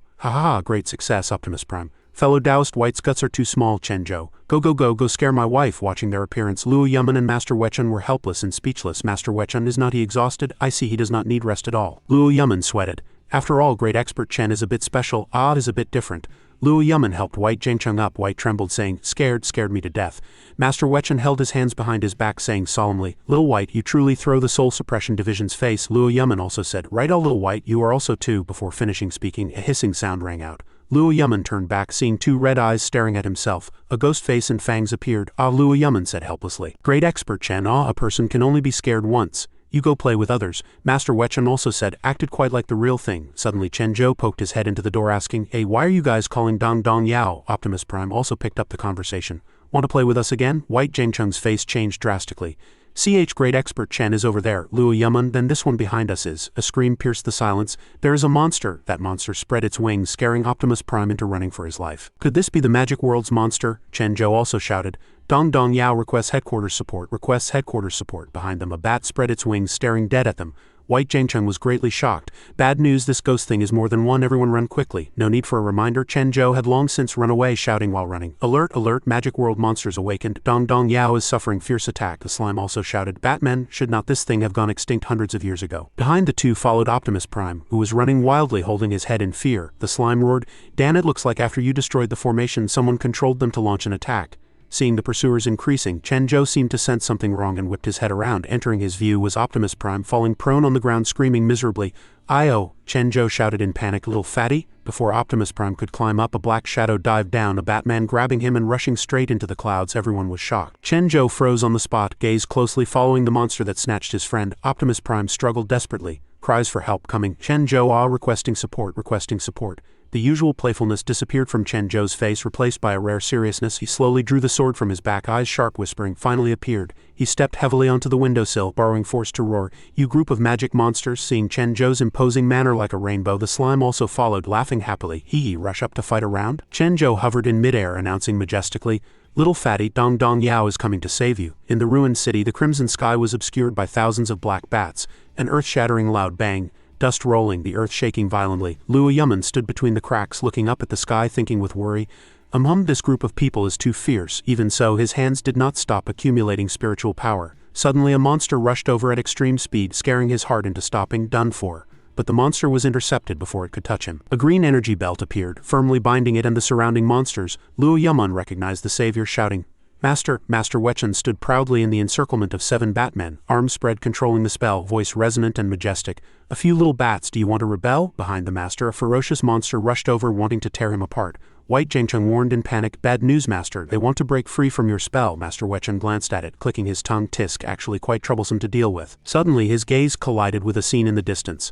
Great success, Optimus Prime. Fellow Taoist White's guts are too small. Chen Zhou. Go scare my wife. Watching their appearance, Luo Yamen and Master Wechun were helpless and speechless. Master Wechun, is not he exhausted? I see he does not need rest at all. Luo Yamen sweated. After all, great expert Chen is a bit special. Is a bit different. Luo Yaman helped White Jingcheng up. White trembled, saying, scared me to death. Master Wechen held his hands behind his back, saying solemnly, Little White, you truly throw the Soul Suppression Division's face. Luo Yaman also said, Right, all Little White, you are also too. Before finishing speaking, a hissing sound rang out. Luo Yaman turned back, seeing two red eyes staring at himself. A ghost face and fangs appeared. Ah, Luo Yaman said helplessly. Great expert Chen. Ah, a person can only be scared once. You go play with others. Master Wechen also said, acted quite like the real thing. Suddenly Chen Zhou poked his head into the door, asking, Hey, why are you guys calling Dong Dong Yao? Optimus Prime also picked up the conversation. Want to play with us again? White Jingcheng's face changed drastically. Great expert Chen is over there. Luo Yaman, then this one behind us is. A scream pierced the silence. There is a monster. That monster spread its wings, scaring Optimus Prime into running for his life. Could this be the Magic World's monster? Chen Zhou also shouted. Dong Dong Yao requests headquarters support. Behind them, a bat spread its wings, staring dead at them. White Jingcheng was greatly shocked. Bad news, this ghost thing is more than one. Everyone run quickly. No need for a reminder. Chen Zhou had long since run away, shouting while running. Alert, alert, Magic World monsters awakened. Dong Dong Yao is suffering fierce attack. The slime also shouted, Batman, should not this thing have gone extinct hundreds of years ago? Behind the two followed Optimus Prime, who was running wildly, holding his head in fear. The slime roared, Dan, it looks like after you destroyed the formation, someone controlled them to launch an attack. Seeing the pursuers increasing, Chen Zhou seemed to sense something wrong and whipped his head around. Entering his view was Optimus Prime, falling prone on the ground, screaming miserably. "Io!" Chen Zhou shouted in panic, "Little fatty?" Before Optimus Prime could climb up, a black shadow dived down, a Batman grabbing him and rushing straight into the clouds. Everyone was shocked. Chen Zhou froze on the spot, gaze closely following the monster that snatched his friend. Optimus Prime struggled desperately. Cries for help coming. Chen Zhou requesting support. The usual playfulness disappeared from Chen Zhou's face, replaced by a rare seriousness. He slowly drew the sword from his back, eyes sharp, whispering, finally appeared. He stepped heavily onto the windowsill, borrowing force to roar, "You group of magic monsters!" Seeing Chen Zhou's imposing manner like a rainbow, the slime also followed, laughing happily. Hee, rush up to fight around? Chen Zhou hovered in midair, announcing majestically, "Little fatty, Dong Dong Yao is coming to save you." In the ruined city, the crimson sky was obscured by thousands of black bats. An earth-shattering loud bang. Dust rolling, the earth shaking violently. Luo Yaman stood between the cracks, looking up at the sky, thinking with worry, this group of people is too fierce." Even so, his hands did not stop accumulating spiritual power. Suddenly a monster rushed over at extreme speed, scaring his heart into stopping, done for. But the monster was intercepted before it could touch him. A green energy belt appeared, firmly binding it and the surrounding monsters. Luo Yaman recognized the savior, shouting, Master Wechen stood proudly in the encirclement of 7 Batmen, arms spread controlling the spell, voice resonant and majestic. "A few little bats, do you want to rebel?" Behind the master, a ferocious monster rushed over, wanting to tear him apart. White Jingcheng warned in panic, "Bad news, Master, they want to break free from your spell." Master Wechen glanced at it, clicking his tongue. Tisk, actually quite troublesome to deal with. Suddenly his gaze collided with a scene in the distance.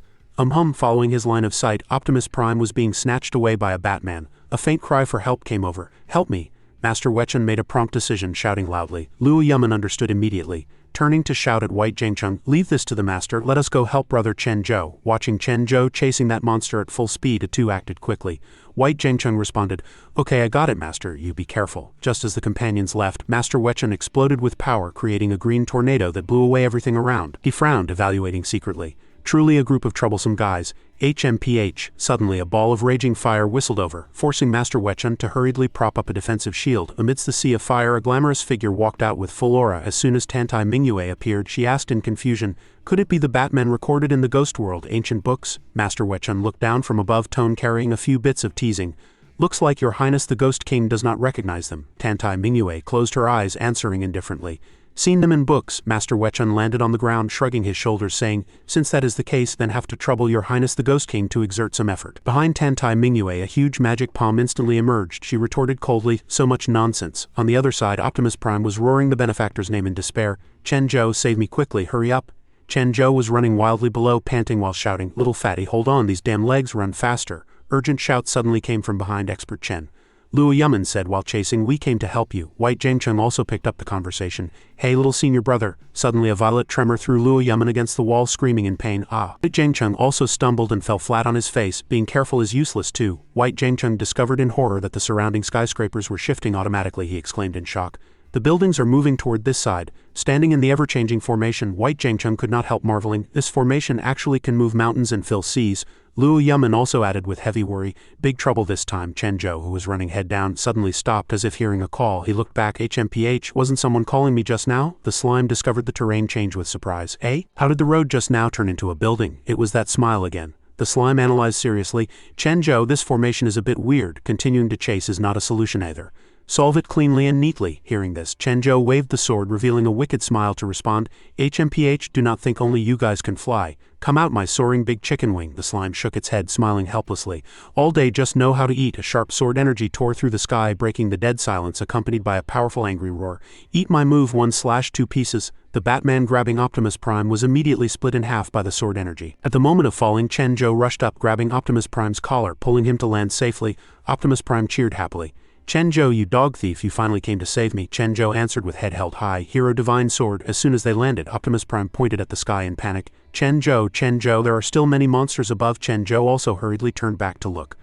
Following his line of sight, Optimus Prime was being snatched away by a Batman. A faint cry for help came over. "Help me." Master Wechen made a prompt decision, shouting loudly. Luo Yaman understood immediately. Turning to shout at White Jingcheng, "Leave this to the master, let us go help brother Chen Zhou." Watching Chen Zhou chasing that monster at full speed, the two acted quickly. White Jingcheng responded, "Okay, I got it, master, you be careful." Just as the companions left, Master Wechen exploded with power, creating a green tornado that blew away everything around. He frowned, evaluating secretly. Truly a group of troublesome guys. HMPH. Suddenly a ball of raging fire whistled over, forcing Master Wechen to hurriedly prop up a defensive shield. Amidst the sea of fire, a glamorous figure walked out with full aura. As soon as Tantai Mingyue appeared, she asked in confusion, "Could it be the Batman recorded in the Ghost World ancient books?" Master Wechen looked down from above, tone carrying a few bits of teasing. "Looks like your highness the Ghost King does not recognize them." Tantai Mingyue closed her eyes, answering indifferently, "Seen them in books." Master Wechen landed on the ground, shrugging his shoulders, saying, "Since that is the case, then have to trouble your highness the Ghost King to exert some effort." Behind Tantai Mingyue, a huge magic palm instantly emerged. She retorted coldly, "So much nonsense." On the other side, Optimus Prime was roaring the benefactor's name in despair. "Chen Zhou, save me quickly, hurry up." Chen Zhou was running wildly below, panting while shouting, "Little fatty, hold on, these damn legs, run faster." Urgent shouts suddenly came from behind expert Chen. Luo Yaman said while chasing, "We came to help you." White Jingcheng also picked up the conversation. "Hey, little senior brother." Suddenly a violent tremor threw Luo Yaman against the wall, screaming in pain. White Jingcheng also stumbled and fell flat on his face. Being careful is useless too. White Jingcheng discovered in horror that the surrounding skyscrapers were shifting automatically. He exclaimed in shock. "The buildings are moving toward this side." Standing in the ever-changing formation, White Jingcheng could not help marveling. This formation actually can move mountains and fill seas. Luo Yaman also added with heavy worry, "Big trouble this time." Chen Zhou, who was running head down, suddenly stopped as if hearing a call. He looked back. HMPH, wasn't someone calling me just now? The slime discovered the terrain change with surprise. How did the road just now turn into a building? It was that smile again. The slime analyzed seriously. Chen Zhou, this formation is a bit weird. Continuing to chase is not a solution either. Solve it cleanly and neatly. Hearing this, Chen Zhou waved the sword, revealing a wicked smile to respond. HMPH, do not think only you guys can fly. Come out, my soaring big chicken wing. The slime shook its head, smiling helplessly. All day just know how to eat. A sharp sword energy tore through the sky, breaking the dead silence, accompanied by a powerful angry roar. Eat my move. 1/2 pieces. The Batman grabbing Optimus Prime was immediately split in half by the sword energy. At the moment of falling, Chen Zhou rushed up, grabbing Optimus Prime's collar, pulling him to land safely. Optimus Prime cheered happily. Chen Zhou, you dog thief, you finally came to save me. Chen Zhou answered with head held high. Hero divine sword. As soon as they landed, Optimus Prime pointed at the sky in panic. Chen Zhou, there are still many monsters above. Chen Zhou also hurriedly turned back to look.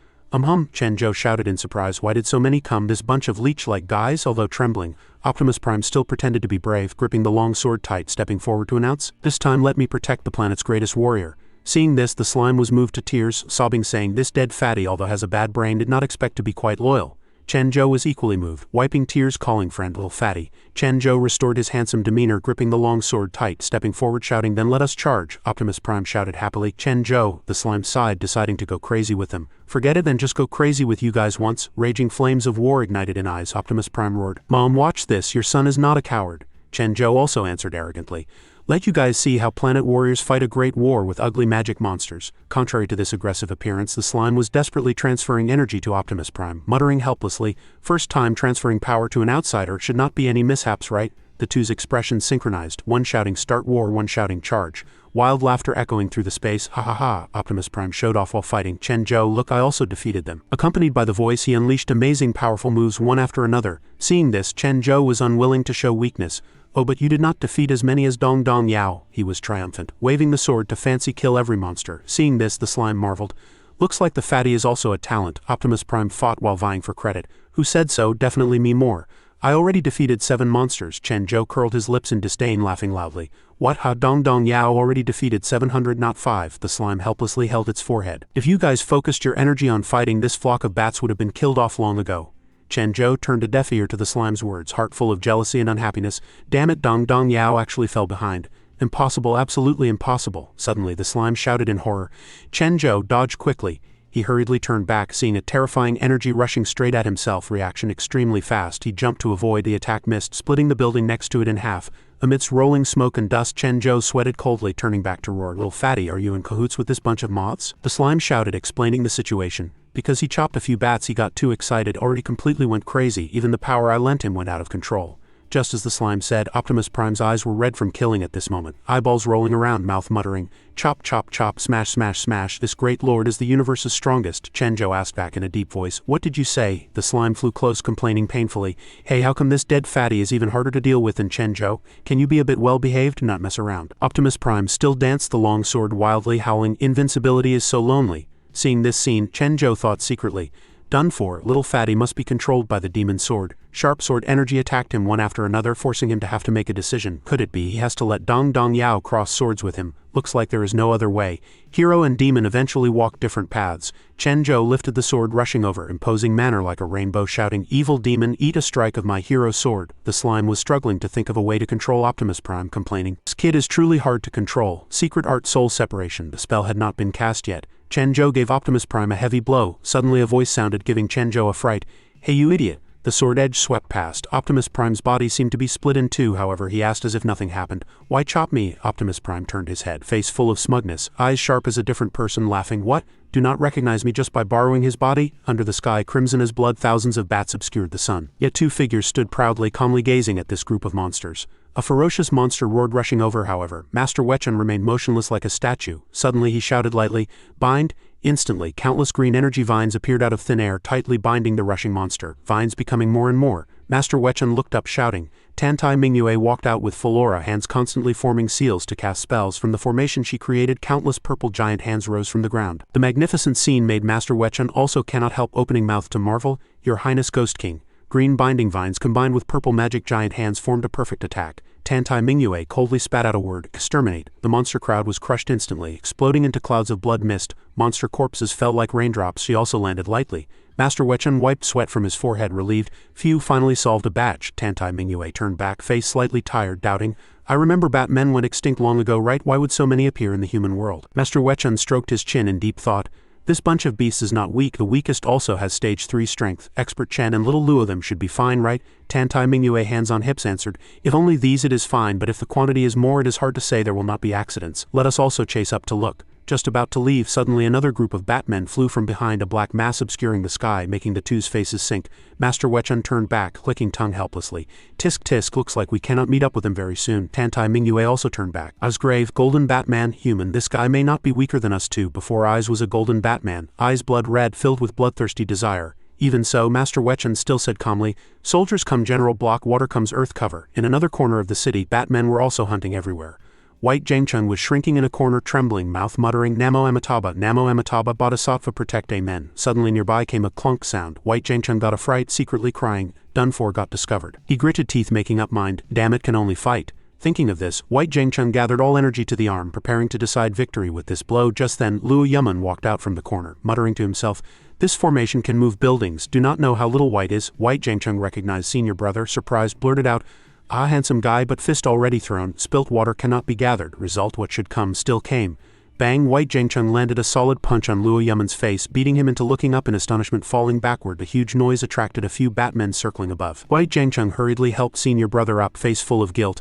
Chen Zhou shouted in surprise. Why did so many come? This bunch of leech-like guys? Although trembling, Optimus Prime still pretended to be brave, gripping the long sword tight, stepping forward to announce, "This time let me protect the planet's greatest warrior." Seeing this, the slime was moved to tears, sobbing, saying, "This dead fatty, although has a bad brain, did not expect to be quite loyal." Chen Zhou was equally moved, wiping tears, calling friend little fatty. Chen Zhou restored his handsome demeanor, gripping the long sword tight, stepping forward, shouting, "Then let us charge." Optimus Prime shouted happily. Chen Zhou, the slime sighed, deciding to go crazy with him. "Forget it, then just go crazy with you guys once." Raging flames of war ignited in eyes. Optimus Prime roared, "Mom, watch this, your son is not a coward." Chen Zhou also answered arrogantly, "Let you guys see how planet warriors fight a great war with ugly magic monsters." Contrary to this aggressive appearance, the slime was desperately transferring energy to Optimus Prime, muttering helplessly, "First time transferring power to an outsider, should not be any mishaps, right?" The two's expressions synchronized, one shouting "Start war," one shouting "Charge." Wild laughter echoing through the space. "Ha ha ha," Optimus Prime showed off while fighting. "Chen Zhou, look, I also defeated them." Accompanied by the voice, he unleashed amazing powerful moves one after another. Seeing this, Chen Zhou was unwilling to show weakness. "Oh, but you did not defeat as many as Dong Dong Yao," he was triumphant, waving the sword to fancy kill every monster. Seeing this, the slime marveled. "Looks like the fatty is also a talent." Optimus Prime fought while vying for credit. "Who said so? Definitely me more. I already defeated 7 monsters." Chen Zhou curled his lips in disdain, laughing loudly. "What? Ha, Dong Dong Yao already defeated 700, not 5. The slime helplessly held its forehead. "If you guys focused your energy on fighting, this flock of bats would have been killed off long ago." Chen Zhou turned a deaf ear to the slime's words, heart full of jealousy and unhappiness. "Damn it, Dong Dong Yao actually fell behind. Impossible, absolutely impossible." Suddenly, the slime shouted in horror. Chen Zhou dodged quickly. He hurriedly turned back, seeing a terrifying energy rushing straight at himself. Reaction extremely fast. He jumped to avoid the attack, missed, splitting the building next to it in half. Amidst rolling smoke and dust, Chen Zhou sweated coldly, turning back to roar, "Little fatty, are you in cahoots with this bunch of moths?" The slime shouted, explaining the situation. "Because he chopped a few bats, he got too excited, already completely went crazy. Even the power I lent him went out of control." Just as the slime said, Optimus Prime's eyes were red from killing at this moment, eyeballs rolling around, mouth muttering, "Chop, chop, chop, smash, smash, smash, this great lord is the universe's strongest." Chen Zhou asked back in a deep voice, "What did you say?" The slime flew close, complaining painfully, "Hey, how come this dead fatty is even harder to deal with than Chen Zhou? Can you be a bit well-behaved? Do not mess around." Optimus Prime still danced the long sword wildly, howling, "Invincibility is so lonely." Seeing this scene, Chen Zhou thought secretly, "Done for, little fatty must be controlled by the demon sword." Sharp sword energy attacked him one after another, forcing him to have to make a decision. Could it be he has to let Dong Dong Yao cross swords with him? Looks like there is no other way. Hero and demon eventually walked different paths. Chen Zhou lifted the sword, rushing over, imposing manner like a rainbow, shouting, "Evil demon, eat a strike of my hero sword." The slime was struggling to think of a way to control Optimus Prime, complaining, "This kid is truly hard to control." Secret art soul separation. The spell had not been cast yet. Chen Zhou gave Optimus Prime a heavy blow. Suddenly a voice sounded, giving Chen Zhou a fright. "Hey, you idiot." The sword edge swept past. Optimus Prime's body seemed to be split in two, however, he asked as if nothing happened, "Why chop me?" Optimus Prime turned his head, face full of smugness, eyes sharp as a different person, laughing, "What? Do not recognize me just by borrowing his body?" Under the sky, crimson as blood, thousands of bats obscured the sun. Yet 2 figures stood proudly, calmly gazing at this group of monsters. A ferocious monster roared, rushing over, however. Master Wechun remained motionless like a statue. Suddenly he shouted lightly, "Bind!" Instantly, countless green energy vines appeared out of thin air, tightly binding the rushing monster, vines becoming more and more. Master Wechun looked up, shouting. Tantai Mingyue walked out with full aura, hands constantly forming seals to cast spells. From the formation she created, countless purple giant hands rose from the ground. The magnificent scene made Master Wechun also cannot help opening mouth to marvel. "Your Highness Ghost King." Green binding vines combined with purple magic giant hands formed a perfect attack. Tantai Mingyue coldly spat out a word, "Exterminate." The monster crowd was crushed instantly, exploding into clouds of blood mist. Monster corpses fell like raindrops. She also landed lightly. Master Wetchun wiped sweat from his forehead, relieved. Phew, finally solved a batch. Tantai Mingyue turned back, face slightly tired, doubting. I remember Batmen went extinct long ago, right? Why would so many appear in the human world? Master Wetchun stroked his chin in deep thought. This bunch of beasts is not weak. The weakest also has stage 3 strength. Expert Chen and little Lu of them should be fine, right? Tantai Mingyue, hands on hips, answered. If only these it is fine, but if the quantity is more it is hard to say. There will not be accidents. Let us also chase up to look. Just about to leave, suddenly another group of Batmen flew from behind, a black mass obscuring the sky, making the two's faces sink. Master Wetchun turned back, clicking tongue helplessly. Tisk tisk, looks like we cannot meet up with him very soon. Tantai Mingyue also turned back. Osgrave, golden Batman, human, this guy may not be weaker than us two. Before Eyes was a golden Batman, eyes blood red, filled with bloodthirsty desire. Even so, Master Wetchun still said calmly, soldiers come general block, water comes earth cover. In another corner of the city, Batmen were also hunting everywhere. White Jangchung was shrinking in a corner, trembling, mouth muttering, Namo Amitabha, Bodhisattva protect amen. Suddenly nearby came a clunk sound. White Jangchung got a fright, secretly crying, done for, got discovered. He gritted teeth, making up mind, damn it, can only fight. Thinking of this, White Jangchung gathered all energy to the arm, preparing to decide victory with this blow. Just then, Luo Yaman walked out from the corner, muttering to himself, this formation can move buildings, do not know how little White is. White Jangchung recognized senior brother, surprised, blurted out, ah, handsome guy, but fist already thrown, spilt water cannot be gathered. Result, what should come still came. Bang, White Jangchung landed a solid punch on Luo Yaman's face, beating him into looking up in astonishment, falling backward. The huge noise attracted a few Batmen circling above. White Jangchung hurriedly helped senior brother up, face full of guilt.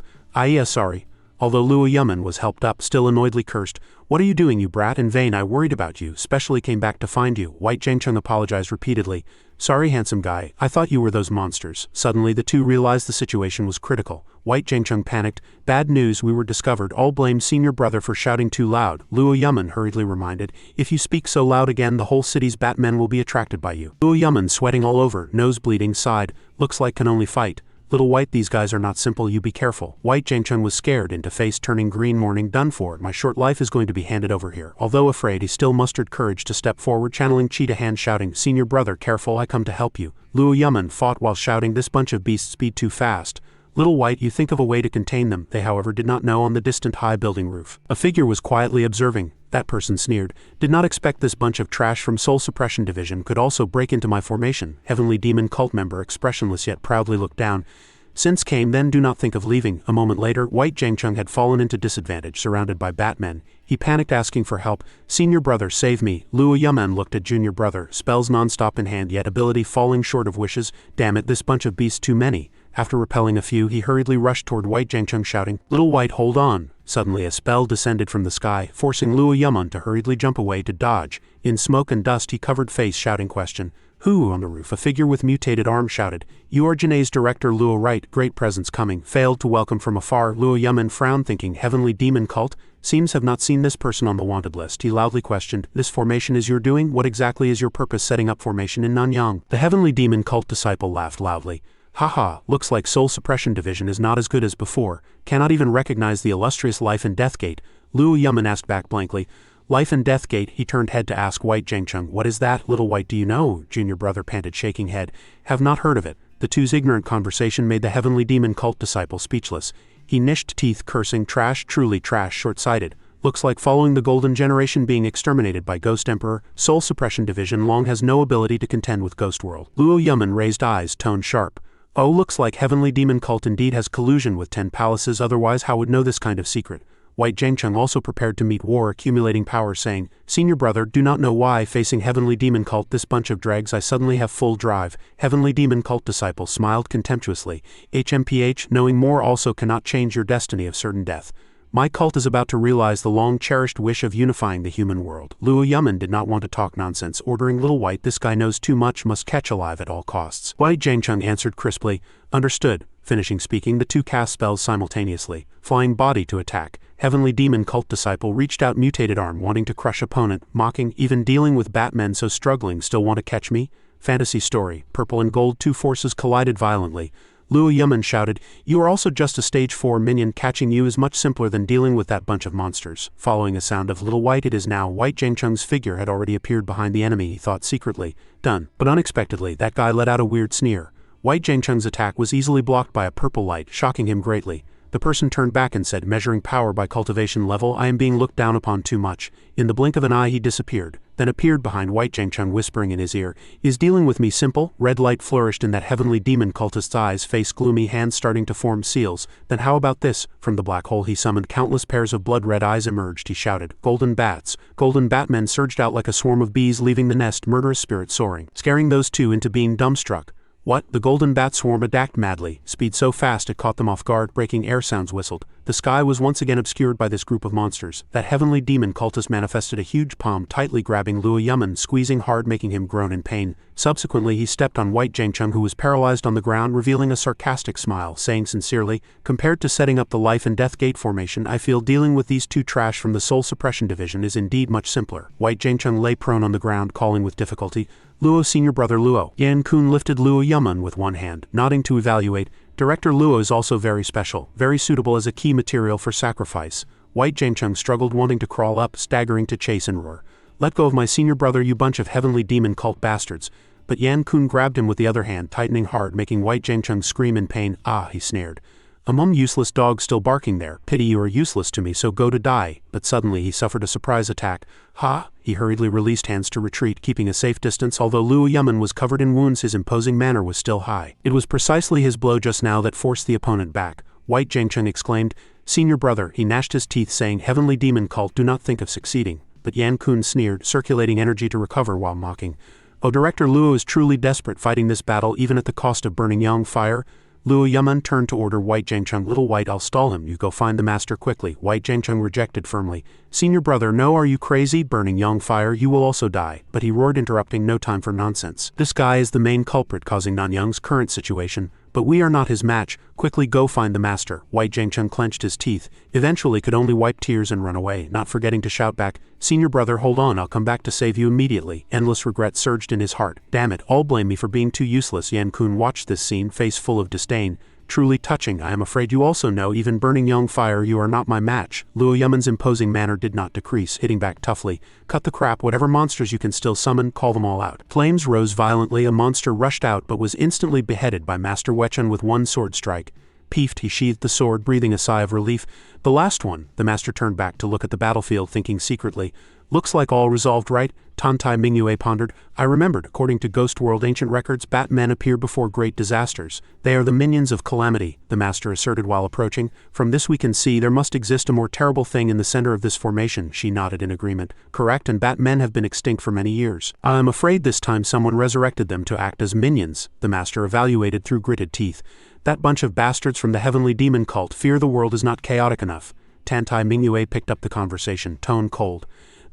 Sorry. Although Luo Yaman was helped up, still annoyedly cursed. What are you doing, you brat? In vain I worried about you, specially came back to find you. White Jangchung apologized repeatedly. Sorry, handsome guy, I thought you were those monsters. Suddenly the two realized the situation was critical. White Jangchung panicked. Bad news, we were discovered. All blamed senior brother for shouting too loud. Luo Yaman hurriedly reminded, if you speak so loud again, the whole city's Batmen will be attracted by you. Luo Yaman, sweating all over, nose bleeding, sighed, looks like can only fight. Little White, these guys are not simple, you be careful. White Jangchung was scared into face turning green, mourning, done for, my short life is going to be handed over here. Although afraid, he still mustered courage to step forward, channeling chi to hand, shouting, senior brother, careful, I come to help you. Luo Yaman fought while shouting, this bunch of beasts speed too fast. Little White, you think of a way to contain them. They however did not know. On the distant high building roof, a figure was quietly observing. That person sneered. Did not expect this bunch of trash from Soul Suppression Division could also break into my formation. Heavenly Demon cult member, expressionless yet proudly, looked down. Since came, then do not think of leaving. A moment later, White Jangchung had fallen into disadvantage, surrounded by Batmen. He panicked, asking for help. Senior brother, save me. Luo Yaman looked at junior brother, spells non-stop in hand, yet ability falling short of wishes. Damn it, this bunch of beasts too many. After repelling a few, he hurriedly rushed toward White Jangchung, shouting, little White, hold on. Suddenly a spell descended from the sky, forcing Luo Yaman to hurriedly jump away to dodge. In smoke and dust he covered face, shouting question. Who? On the roof, a figure with mutated arm shouted, you are Janae's director Luo, right? Great presence coming. Failed to welcome from afar. Luo Yaman frowned, thinking, heavenly demon cult? Seems have not seen this person on the wanted list. He loudly questioned, this formation is your doing? What exactly is your purpose setting up formation in Nanyang? The heavenly demon cult disciple laughed loudly. Haha, looks like Soul Suppression Division is not as good as before, cannot even recognize the illustrious Life and Death Gate. Luo Yaman asked back blankly, Life and Death Gate? He turned head to ask White Jangchung, what is that? Little White, do you know? Junior brother panted, shaking head. Have not heard of it. The two's ignorant conversation made the heavenly demon cult disciple speechless. He gnashed teeth, cursing, trash, truly trash, short-sighted. Looks like following the golden generation being exterminated by Ghost Emperor, Soul Suppression Division long has no ability to contend with Ghost World. Luo Yaman raised eyes, tone sharp. Oh, looks like heavenly demon cult indeed has collusion with 10 palaces, otherwise how would know this kind of secret? White Jangchung also prepared to meet war, accumulating power, saying, senior brother, do not know why, facing heavenly demon cult, this bunch of dregs, I suddenly have full drive. Heavenly demon cult disciple smiled contemptuously. HMPH, knowing more also cannot change your destiny of certain death. My cult is about to realize the long-cherished wish of unifying the human world. Luo Yaman did not want to talk nonsense, ordering little White, this guy knows too much, must catch alive at all costs. White Jangchung answered crisply, understood. Finishing speaking, the two cast spells simultaneously. Flying body to attack. Heavenly demon cult disciple reached out mutated arm, wanting to crush opponent, mocking, even dealing with Batmen so struggling, still want to catch me? Fantasy story. Purple and gold, two forces collided violently. Luo Yaman shouted, you are also just a stage 4 minion, catching you is much simpler than dealing with that bunch of monsters. Following a sound of little White, it is now. White Jangchung's figure had already appeared behind the enemy, he thought secretly. Done. But unexpectedly, that guy let out a weird sneer. White Jangchung's attack was easily blocked by a purple light, shocking him greatly. The person turned back and said, measuring power by cultivation level, I am being looked down upon too much. In the blink of an eye he disappeared, then appeared behind White Jingcheng whispering in his ear, is dealing with me simple? Red light flourished in that heavenly demon cultist's eyes, face gloomy, hands starting to form seals. Then how about this? From the black hole he summoned countless pairs of blood-red eyes emerged, he shouted, golden bats. Golden batmen surged out like a swarm of bees leaving the nest, murderous spirits soaring, scaring those two into being dumbstruck. What? The golden bat swarm attacked madly, speed so fast it caught them off guard, breaking air sounds whistled. The sky was once again obscured by this group of monsters. That heavenly demon cultist manifested a huge palm, tightly grabbing Luo Yamen, squeezing hard, making him groan in pain. Subsequently he stepped on White Jingcheng, who was paralyzed on the ground, revealing a sarcastic smile, saying sincerely, compared to setting up the life and death gate formation, I feel dealing with these two trash from the soul suppression division is indeed much simpler. White Jingcheng lay prone on the ground, calling with difficulty, Luo, senior brother Luo. Yan Kun lifted Luo Yamen with one hand, nodding to evaluate. Director Luo is also very special, very suitable as a key material for sacrifice. White Jingcheng struggled, wanting to crawl up, staggering to chase and roar. Let go of my senior brother, you bunch of heavenly demon cult bastards. But Yan Kun grabbed him with the other hand, tightening hard, making White Jingcheng scream in pain. Ah, he sneered. Useless dog still barking there. Pity you are useless to me, so go to die. But suddenly he suffered a surprise attack. Ha! He hurriedly released hands to retreat, keeping a safe distance. Although Luo Yamen was covered in wounds, his imposing manner was still high. It was precisely his blow just now that forced the opponent back. White Jingcheng exclaimed, Senior brother. He gnashed his teeth, saying, Heavenly demon cult, do not think of succeeding. But Yan Kun sneered, circulating energy to recover while mocking. Oh, Director Luo is truly desperate, fighting this battle even at the cost of burning Yang fire. Luo Yamen turned to order White Jingcheng, Little White, I'll stall him, you go find the master quickly. White Jingcheng rejected firmly. Senior brother, no, are you crazy? Burning Yang fire, you will also die. But he roared, interrupting, no time for nonsense. This guy is the main culprit causing Nanyang's current situation, but we are not his match. Quickly go find the master. White Jingcheng clenched his teeth, eventually could only wipe tears and run away, not forgetting to shout back, Senior brother, hold on, I'll come back to save you immediately. Endless regret surged in his heart. Damn it, all blame me for being too useless. Yan Kun watched this scene, face full of disdain. Truly touching. I am afraid you also know, even burning Yang fire, you are not my match. Luo Yamen's imposing manner did not decrease, hitting back toughly. Cut the crap, whatever monsters you can still summon, call them all out. Flames rose violently, a monster rushed out but was instantly beheaded by Master Wechen with one sword strike. Peeved, he sheathed the sword, breathing a sigh of relief. The last one. The master turned back to look at the battlefield, thinking secretly. Looks like all resolved, right? Tantai Mingyue pondered. I remembered, according to Ghost World ancient records, Batmen appear before great disasters. They are the minions of calamity, the master asserted while approaching. From this we can see there must exist a more terrible thing in the center of this formation. She nodded in agreement. Correct, and Batmen have been extinct for many years. I am afraid this time someone resurrected them to act as minions, the master evaluated through gritted teeth. That bunch of bastards from the heavenly demon cult fear the world is not chaotic enough. Tantai Mingyue picked up the conversation, tone cold.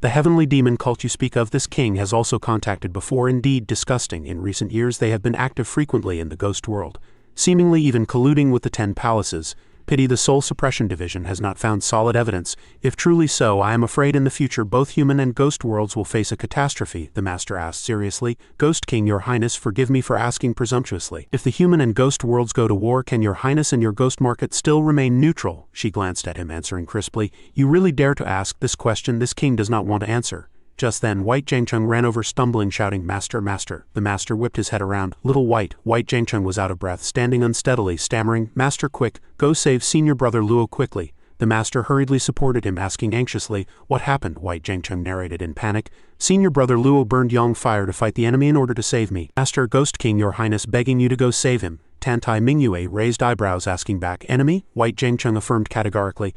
The heavenly demon cult you speak of, this king has also contacted before, indeed disgusting. In recent years they have been active frequently in the ghost world, seemingly even colluding with the 10 palaces. Pity the soul suppression division has not found solid evidence. If truly so, I am afraid in the future both human and ghost worlds will face a catastrophe, the master asked seriously. Ghost King, your highness, forgive me for asking presumptuously. If the human and ghost worlds go to war, can your highness and your ghost market still remain neutral? She glanced at him, answering crisply. You really dare to ask this question? This king does not want to answer. Just then, White Jingcheng ran over, stumbling, shouting, Master, Master. The master whipped his head around. Little White. White Jingcheng was out of breath, standing unsteadily, stammering, Master, quick, go save senior brother Luo quickly. The master hurriedly supported him, asking anxiously, What happened? White Jingcheng narrated in panic. Senior brother Luo burned Yang fire to fight the enemy in order to save me. Master, Ghost King, your highness, begging you to go save him. Tantai Mingyue raised eyebrows, asking back, Enemy? White Jingcheng affirmed categorically.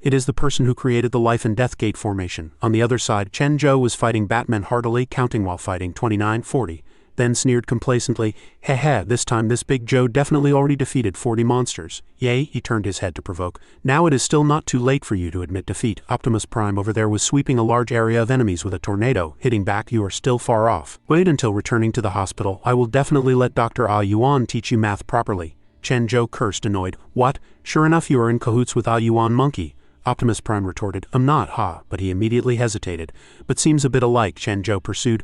It is the person who created the life and death gate formation. On the other side, Chen Zhou was fighting Batman heartily, counting while fighting 29-40. Then sneered complacently, Heh, this time this big Joe definitely already defeated 40 monsters. Yay, he turned his head to provoke. Now it is still not too late for you to admit defeat. Optimus Prime over there was sweeping a large area of enemies with a tornado, hitting back. You are still far off. Wait until returning to the hospital. I will definitely let Dr. Ah Yuan teach you math properly. Chen Zhou cursed, annoyed. What? Sure enough you are in cahoots with Ah Yuan monkey. Optimus Prime retorted, I'm not, but he immediately hesitated. But seems a bit alike, Chen Zhou pursued.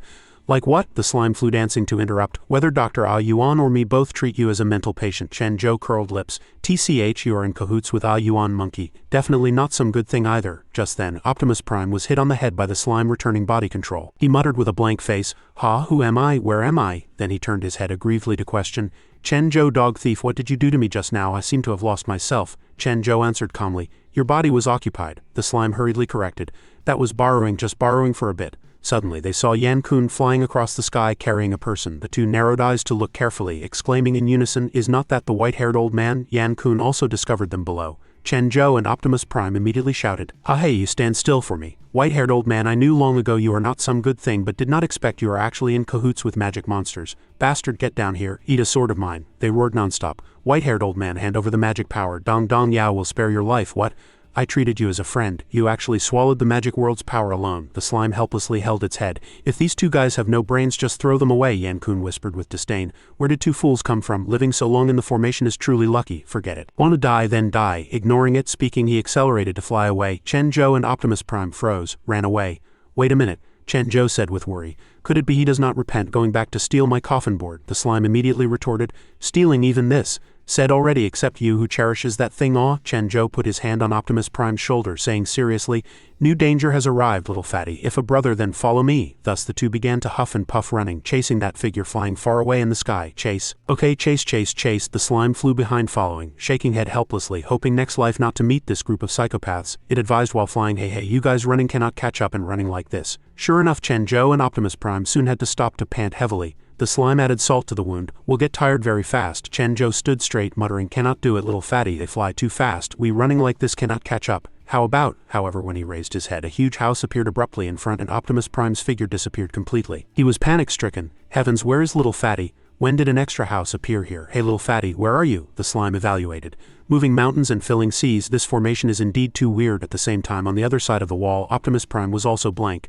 Like what? The slime flew, dancing to interrupt. Whether Dr. Ah Yuan or me both treat you as a mental patient. Chen Zhou curled lips. TCH, you are in cahoots with Ah Yuan monkey. Definitely not some good thing either. Just then, Optimus Prime was hit on the head by the slime returning body control. He muttered with a blank face, who am I? Where am I? Then he turned his head aggrievedly to question, Chen Zhou, dog thief, what did you do to me just now? I seem to have lost myself. Chen Zhou answered calmly. Your body was occupied, the slime hurriedly corrected. That was borrowing, just borrowing for a bit. Suddenly they saw Yan Kun flying across the sky carrying a person. The two narrowed eyes to look carefully, exclaiming in unison, is not that the white-haired old man? Yan Kun also discovered them below. Chen Zhou and Optimus Prime immediately shouted, "Ah, hey, you stand still for me. White-haired old man, I knew long ago you are not some good thing but did not expect you are actually in cahoots with magic monsters. Bastard, get down here, eat a sword of mine." They roared nonstop. White-haired old man, hand over the magic power. Dong Dong Yao will spare your life. What? I treated you as a friend. You actually swallowed the magic world's power alone. The slime helplessly held its head. If these two guys have no brains, just throw them away, Yan Kun whispered with disdain. Where did two fools come from? Living so long in the formation is truly lucky. Forget it. Want to die, then die. Ignoring it, speaking, he accelerated to fly away. Chen Zhou and Optimus Prime froze, ran away. Wait a minute, Chen Zhou said with worry. Could it be he does not repent going back to steal my coffin board? The slime immediately retorted. Stealing even this? Said already, except you who cherishes that thing. Aw, Chen Zhou put his hand on Optimus Prime's shoulder, saying seriously, new danger has arrived, little fatty. If a brother, then follow me. Thus the two began to huff and puff, running, chasing that figure flying far away in the sky. Chase. Okay, chase, chase, chase. The slime flew behind following, shaking head helplessly, hoping next life not to meet this group of psychopaths. It advised while flying, hey, you guys running cannot catch up and running like this. Sure enough, Chen Zhou and Optimus Prime soon had to stop to pant heavily. The slime added salt to the wound. We'll get tired very fast. Chen Zhou stood straight, muttering, cannot do it, little fatty, they fly too fast. We running like this cannot catch up. How about? However, when he raised his head, a huge house appeared abruptly in front and Optimus Prime's figure disappeared completely. He was panic-stricken. Heavens, where is little fatty? When did an extra house appear here? Hey little fatty, where are you? The slime evaluated. Moving mountains and filling seas, this formation is indeed too weird. At the same time, on the other side of the wall, Optimus Prime was also blank.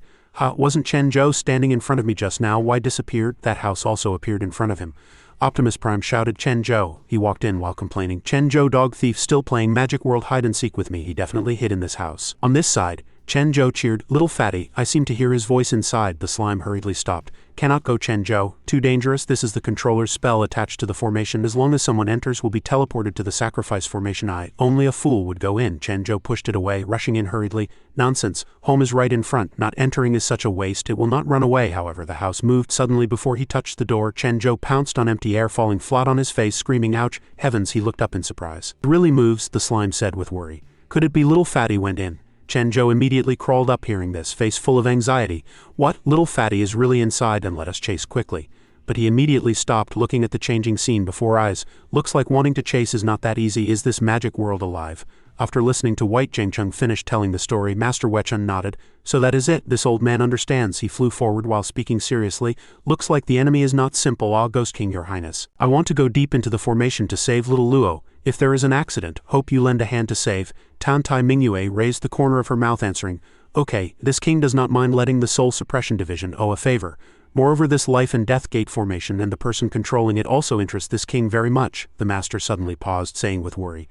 Wasn't Chen Zhou standing in front of me just now? Why disappeared? That house also appeared in front of him. Optimus Prime shouted, Chen Zhou. He walked in while complaining, Chen Zhou, dog thief, still playing Magic World hide and seek with me. He definitely hid in this house. On this side, Chen Zhou cheered, little fatty, I seem to hear his voice inside. The slime hurriedly stopped. Cannot go, Chen Zhou. Too dangerous. This is the controller's spell attached to the formation. As long as someone enters, will be teleported to the sacrifice formation. Only a fool would go in. Chen Zhou pushed it away, rushing in hurriedly. Nonsense. Home is right in front. Not entering is such a waste. It will not run away. However, the house moved suddenly before he touched the door. Chen Zhou pounced on empty air, falling flat on his face, screaming, ouch. Heavens, he looked up in surprise. It really moves, the slime said with worry. Could it be little fatty went in? Chen Zhou immediately crawled up, hearing this, face full of anxiety. What? Little fatty is really inside, and let us chase quickly. But he immediately stopped, looking at the changing scene before eyes. Looks like wanting to chase is not that easy. Is this magic world alive? After listening to White Jingcheng finish telling the story, Master Wechun nodded. So that is it. This old man understands. He flew forward while speaking seriously. Looks like the enemy is not simple. Ghost King, your highness. I want to go deep into the formation to save little Luo. If there is an accident, hope you lend a hand to save. Tan Tai Mingyue raised the corner of her mouth, answering, okay, this king does not mind letting the soul suppression division owe a favor. Moreover, this life and death gate formation and the person controlling it also interests this king very much. The master suddenly paused, saying with worry,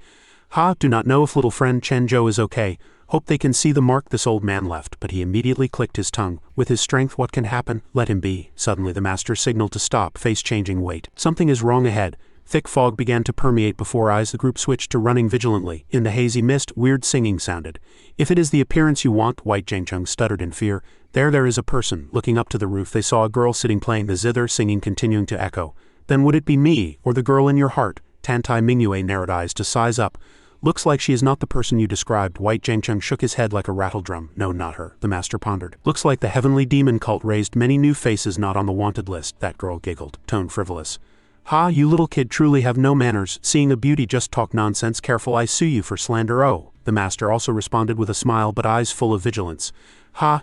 do not know if little friend Chen Zhou is okay. Hope they can see the mark this old man left. But he immediately clicked his tongue. With his strength, what can happen? Let him be. Suddenly the master signaled to stop, face changing. Wait. Something is wrong ahead. Thick fog began to permeate before eyes. The group switched to running vigilantly. In the hazy mist, weird singing sounded. If it is the appearance you want, White Jingcheng stuttered in fear. There is a person. Looking up to the roof, they saw a girl sitting playing the zither, singing continuing to echo. Then would it be me, or the girl in your heart? Tan Tai Mingyue narrowed eyes to size up. Looks like she is not the person you described. White Jingcheng shook his head like a rattledrum. No, not her. The master pondered. Looks like the heavenly demon cult raised many new faces not on the wanted list. That girl giggled, tone frivolous. You little kid truly have no manners. Seeing a beauty just talk nonsense. Careful, I sue you for slander. Oh. The master also responded with a smile but eyes full of vigilance.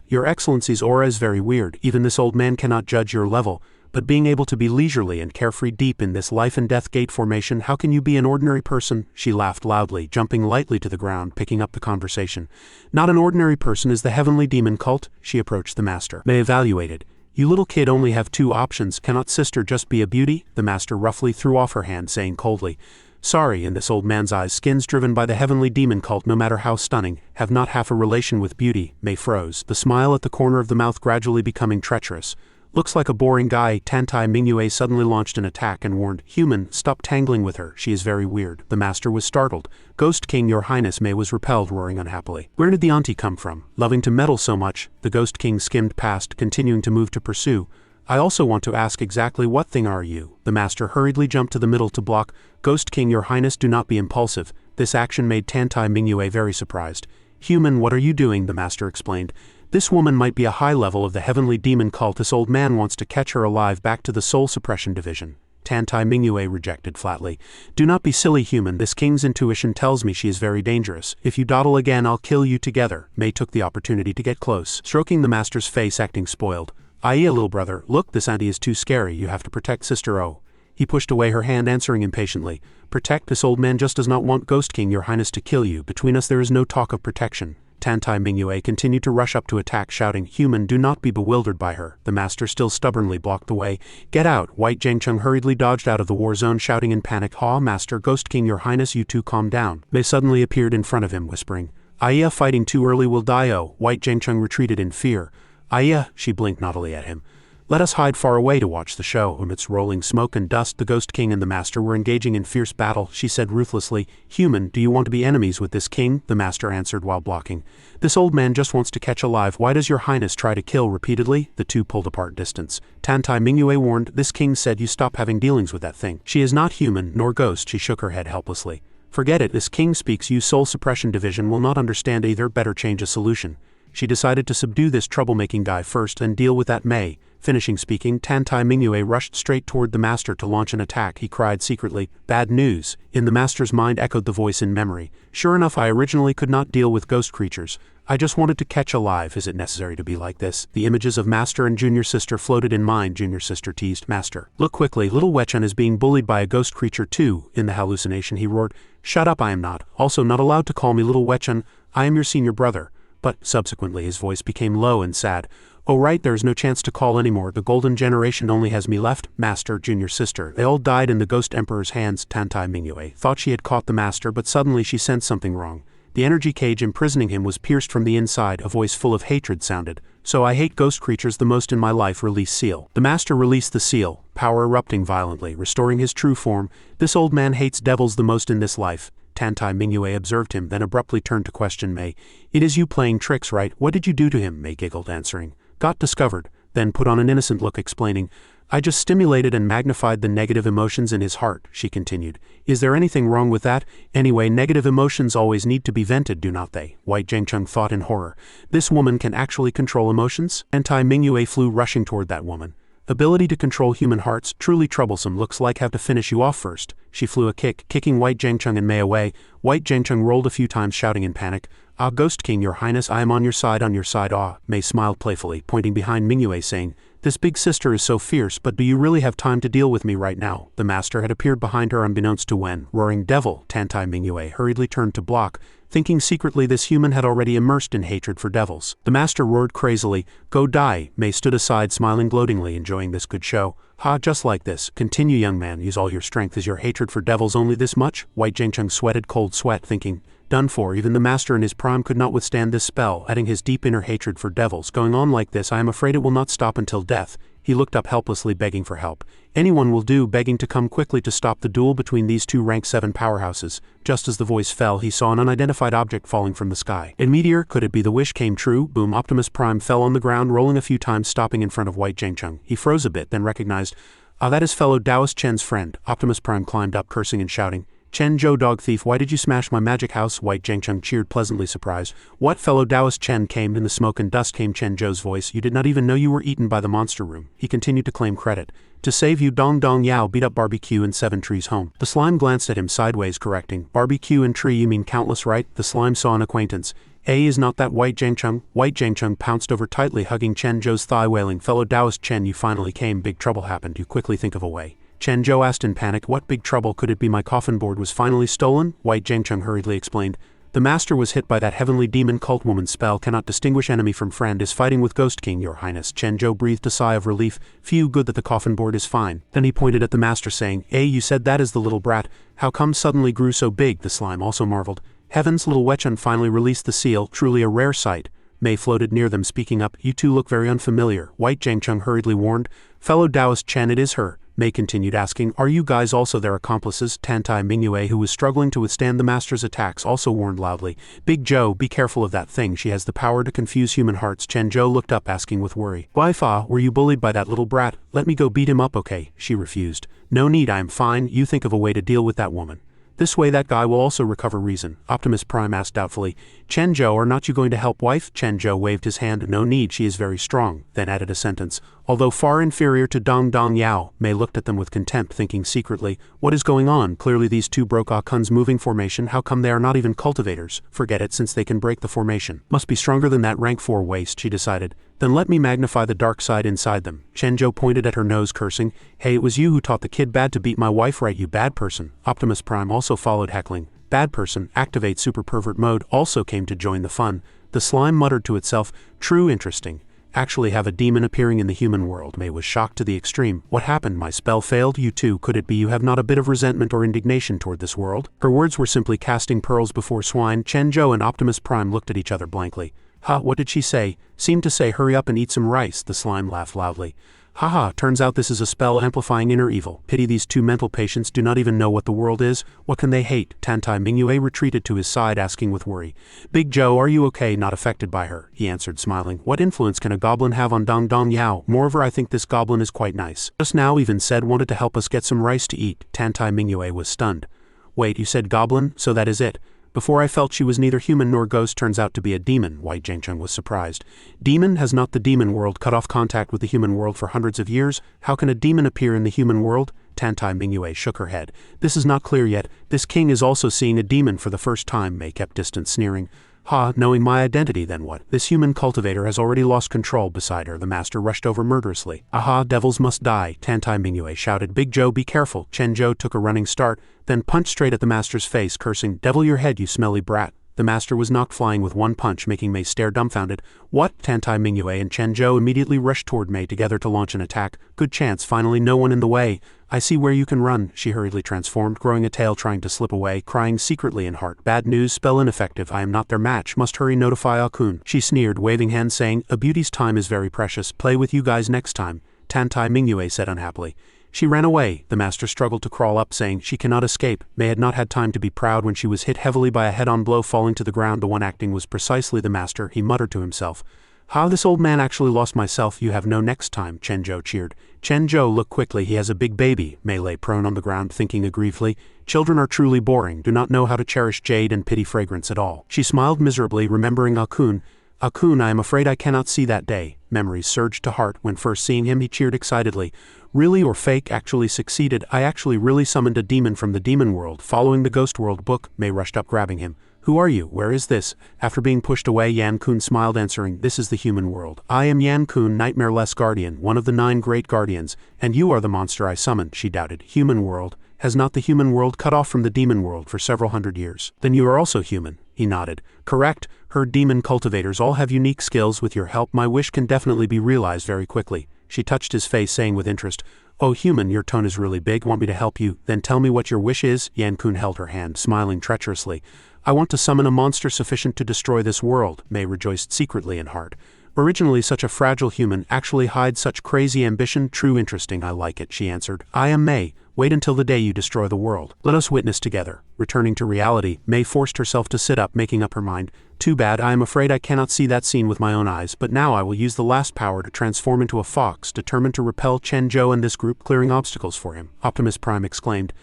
Your excellency's aura is very weird. Even this old man cannot judge your level. But being able to be leisurely and carefree deep in this life and death gate formation, how can you be an ordinary person? She laughed loudly, jumping lightly to the ground, picking up the conversation. Not an ordinary person is the heavenly demon cult. She approached the master. They evaluated. You little kid only have two options. Cannot sister just be a beauty? The master roughly threw off her hand, saying coldly, sorry. In this old man's eyes, skins driven by the heavenly demon cult, no matter how stunning, have not half a relation with beauty. May froze, the smile at the corner of the mouth gradually becoming treacherous. Looks like a boring guy. Tan Tai Mingyue suddenly launched an attack and warned, human, stop tangling with her. She is very weird. The master was startled. Ghost King, your highness. May was repelled, roaring unhappily. Where did the auntie come from? Loving to meddle so much. The Ghost King skimmed past, continuing to move to pursue. I also want to ask exactly what thing are you? The master hurriedly jumped to the middle to block. Ghost King, your highness, do not be impulsive. This action made Tantai Mingyue very surprised. Human, what are you doing? The master explained. This woman might be a high level of the heavenly demon cult. This old man wants to catch her alive back to the soul suppression division. Tantai Mingyue rejected flatly. Do not be silly, human. This king's intuition tells me she is very dangerous. If you dawdle again, I'll kill you together. Mei took the opportunity to get close, stroking the master's face, acting spoiled. Aye, little brother, look, this auntie is too scary. You have to protect Sister O. He pushed away her hand, answering impatiently. Protect? This old man just does not want Ghost King, your highness, to kill you. Between us there is no talk of protection. Tantai Mingyue continued to rush up to attack, shouting, Human, do not be bewildered by her. The master still stubbornly blocked the way. Get out! White Zhengcheng hurriedly dodged out of the war zone, shouting in panic, Ha, master, Ghost King, your highness, you two calm down. Mei suddenly appeared in front of him, whispering, Aya, fighting too early will die. Oh. White Zhengcheng retreated in fear. Aya, she blinked naughtily at him. Let us hide far away to watch the show. Amidst rolling smoke and dust, the Ghost King and the Master were engaging in fierce battle. She said ruthlessly, Human, do you want to be enemies with this king? The Master answered while blocking. This old man just wants to catch alive. Why does your highness try to kill repeatedly? The two pulled apart distance. Tantai Mingyue warned, This king said you stop having dealings with that thing. She is not human, nor ghost. She shook her head helplessly. Forget it, this king speaks. You soul suppression division will not understand either. Better change a solution. She decided to subdue this troublemaking guy first and deal with that Mei. Finishing speaking, Tantai Mingyue rushed straight toward the master to launch an attack. He cried secretly, Bad news. In the master's mind echoed the voice in memory. Sure enough, I originally could not deal with ghost creatures. I just wanted to catch alive. Is it necessary to be like this? The images of master and junior sister floated in mind. Junior sister teased master. Look quickly, little Wechan is being bullied by a ghost creature too. In the hallucination he roared, Shut up, I am not. Also not allowed to call me little Wechan. I am your senior brother. But, subsequently his voice became low and sad. Oh right, there is no chance to call anymore. The golden generation only has me left, master, junior sister. They all died in the ghost emperor's hands. Tantai Mingyue thought she had caught the master, but suddenly she sensed something wrong. The energy cage imprisoning him was pierced from the inside. A voice full of hatred sounded. So I hate ghost creatures the most in my life. Release seal. The master released the seal, power erupting violently, restoring his true form. This old man hates devils the most in this life. Tantai Mingyue observed him, then abruptly turned to question Mei. It is you playing tricks, right? What did you do to him? Mei giggled, answering. Got discovered, then put on an innocent look, explaining. I just stimulated and magnified the negative emotions in his heart, she continued. Is there anything wrong with that? Anyway, negative emotions always need to be vented, do not they? White Zhengcheng thought in horror. This woman can actually control emotions? Tantai Mingyue flew rushing toward that woman. Ability to control human hearts, truly troublesome. Looks like have to finish you off first. She flew a kick, kicking White Zhengcheng and Mei away. White Zhengcheng rolled a few times, shouting in panic. Ah, Ghost King, your highness, I am on your side, on your side. Ah, Mei smiled playfully, pointing behind Mingyue, saying, This big sister is so fierce, but do you really have time to deal with me right now? The master had appeared behind her unbeknownst to Wen, roaring devil. Tantai Mingyue hurriedly turned to block, thinking secretly this human had already immersed in hatred for devils. The master roared crazily, Go die. Mei stood aside, smiling gloatingly, enjoying this good show. Ha, just like this. Continue, young man, use all your strength. Is your hatred for devils only this much? White Zhengcheng sweated cold sweat, thinking, Done for. Even the master in his prime could not withstand this spell, adding his deep inner hatred for devils. Going on like this, I am afraid it will not stop until death. He looked up helplessly, begging for help. Anyone will do, begging to come quickly to stop the duel between these two rank 7 powerhouses. Just as the voice fell, he saw an unidentified object falling from the sky. A meteor? Could it be the wish came true? Boom! Optimus Prime fell on the ground, rolling a few times, stopping in front of White Zhengcheng. He froze a bit, then recognized, that is fellow Taoist Chen's friend. Optimus Prime climbed up, cursing and shouting, Chen Zhou, dog thief, why did you smash my magic house? White Zhengcheng cheered, pleasantly surprised. What? Fellow Taoist Chen came. In the smoke and dust came Chen Zhou's voice. You did not even know you were eaten by the monster room. He continued to claim credit. To save you, Dong Dong Yao beat up Barbecue and 7 Trees home. The slime glanced at him sideways, correcting. Barbecue and Tree, you mean Countless, right? The slime saw an acquaintance. Is not that White Zhengcheng? White Zhengcheng pounced over tightly, hugging Chen Zhou's thigh, wailing, Fellow Taoist Chen, you finally came. Big trouble happened. You quickly think of a way. Chen Zhou asked in panic, What big trouble could it be? My coffin board was finally stolen? White Zhengcheng hurriedly explained. The master was hit by that heavenly demon cult woman spell, cannot distinguish enemy from friend, is fighting with Ghost King, your highness. Chen Zhou breathed a sigh of relief. Phew, good that the coffin board is fine. Then he pointed at the master, saying, You said that is the little brat. How come suddenly grew so big? The slime also marveled. Heavens, little Wechan finally released the seal, truly a rare sight. Mei floated near them, speaking up, You two look very unfamiliar. White Zhengcheng hurriedly warned, Fellow Taoist Chen, it is her. Mei continued asking, are you guys also their accomplices? Tantai Mingyue, who was struggling to withstand the master's attacks, also warned loudly. Big Joe, be careful of that thing, she has the power to confuse human hearts. Chen Zhou looked up asking with worry. Wai Fa, were you bullied by that little brat? Let me go beat him up, okay? She refused. No need, I am fine, you think of a way to deal with that woman. This way that guy will also recover reason, Optimus Prime asked doubtfully. Chen Zhou, are not you going to help wife? Chen Zhou waved his hand. No need, she is very strong, then added a sentence. Although far inferior to Dong Dong Yao, Mei looked at them with contempt, thinking secretly, what is going on? Clearly these two broke Akun's moving formation, how come they are not even cultivators? Forget it, since they can break the formation. Must be stronger than that rank 4 waste, she decided. Then let me magnify the dark side inside them. Chen Zhou pointed at her nose, cursing. Hey, it was you who taught the kid bad to beat my wife, right, you bad person? Optimus Prime also followed, heckling. Bad person, activate super pervert mode, also came to join the fun. The slime muttered to itself, true interesting. Actually have a demon appearing in the human world. Mei was shocked to the extreme. What happened? My spell failed? You too, could it be you have not a bit of resentment or indignation toward this world? Her words were simply casting pearls before swine. Chen Zhou and Optimus Prime looked at each other blankly. Ha, what did she say? Seemed to say hurry up and eat some rice, the slime laughed loudly. Haha, turns out this is a spell amplifying inner evil. Pity these two mental patients do not even know what the world is. What can they hate? Tantai Mingyue retreated to his side asking with worry. Big Joe, are you okay? Not affected by her, he answered smiling. What influence can a goblin have on Dong Dong Yao? Moreover, I think this goblin is quite nice. Just now even said wanted to help us get some rice to eat. Tantai Mingyue was stunned. Wait, you said goblin? So that is it. Before I felt she was neither human nor ghost, turns out to be a demon. White Zhengcheng was surprised. Demon? Has not the demon world cut off contact with the human world for hundreds of years? How can a demon appear in the human world? Tantai Mingyue shook her head. This is not clear yet. This king is also seeing a demon for the first time. Mei kept distant, sneering. Ha, knowing my identity, then what? This human cultivator has already lost control. Beside her, the master rushed over murderously. Aha, devils must die, Tantai Mingyue shouted. Big Joe, be careful. Chen Zhou took a running start, then punched straight at the master's face, cursing, devil your head, you smelly brat. The master was knocked flying with one punch, making Mei stare dumbfounded. What? Tantai Mingyue and Chen Zhou immediately rushed toward Mei together to launch an attack. Good chance, finally no one in the way. I see where you can run. She hurriedly transformed, growing a tail trying to slip away, crying secretly in heart. Bad news, spell ineffective, I am not their match, must hurry notify Akun. She sneered, waving hands saying, a beauty's time is very precious, play with you guys next time. Tantai Mingyue said unhappily. She ran away. The master struggled to crawl up, saying she cannot escape. Mei had not had time to be proud when she was hit heavily by a head-on blow, falling to the ground. The one acting was precisely the master, he muttered to himself. How this old man actually lost myself, you have no next time, Chen Zhou cheered. Chen Zhou, look quickly, he has a big baby. Mei lay prone on the ground, thinking aggrievely. Children are truly boring, do not know how to cherish jade and pity fragrance at all. She smiled miserably, remembering Akun. Akun, I am afraid I cannot see that day. Memories surged to heart. When first seeing him, he cheered excitedly. Really or fake? Actually succeeded. I actually really summoned a demon from the demon world, following the ghost world book. Mei rushed up, grabbing him. Who are you? Where is this? After being pushed away, Yan Kun smiled, answering, this is the human world. I am Yan Kun, Nightmare-less Guardian, one of the 9 great guardians, and you are the monster I summoned, she doubted. Human world? Has not the human world cut off from the demon world for several hundred years? Then you are also human, he nodded. Correct, her demon cultivators all have unique skills. With your help, my wish can definitely be realized very quickly. She touched his face, saying with interest, oh human, your tone is really big, want me to help you? Then tell me what your wish is? Yan Kun held her hand, smiling treacherously. I want to summon a monster sufficient to destroy this world, Mei rejoiced secretly in heart. Originally such a fragile human actually hides such crazy ambition. True interesting, I like it, she answered. I am Mei. Wait until the day you destroy the world. Let us witness together. Returning to reality, Mei forced herself to sit up, making up her mind. Too bad, I am afraid I cannot see that scene with my own eyes, but now I will use the last power to transform into a fox, determined to repel Chen Zhou and this group, clearing obstacles for him. Optimus Prime exclaimed.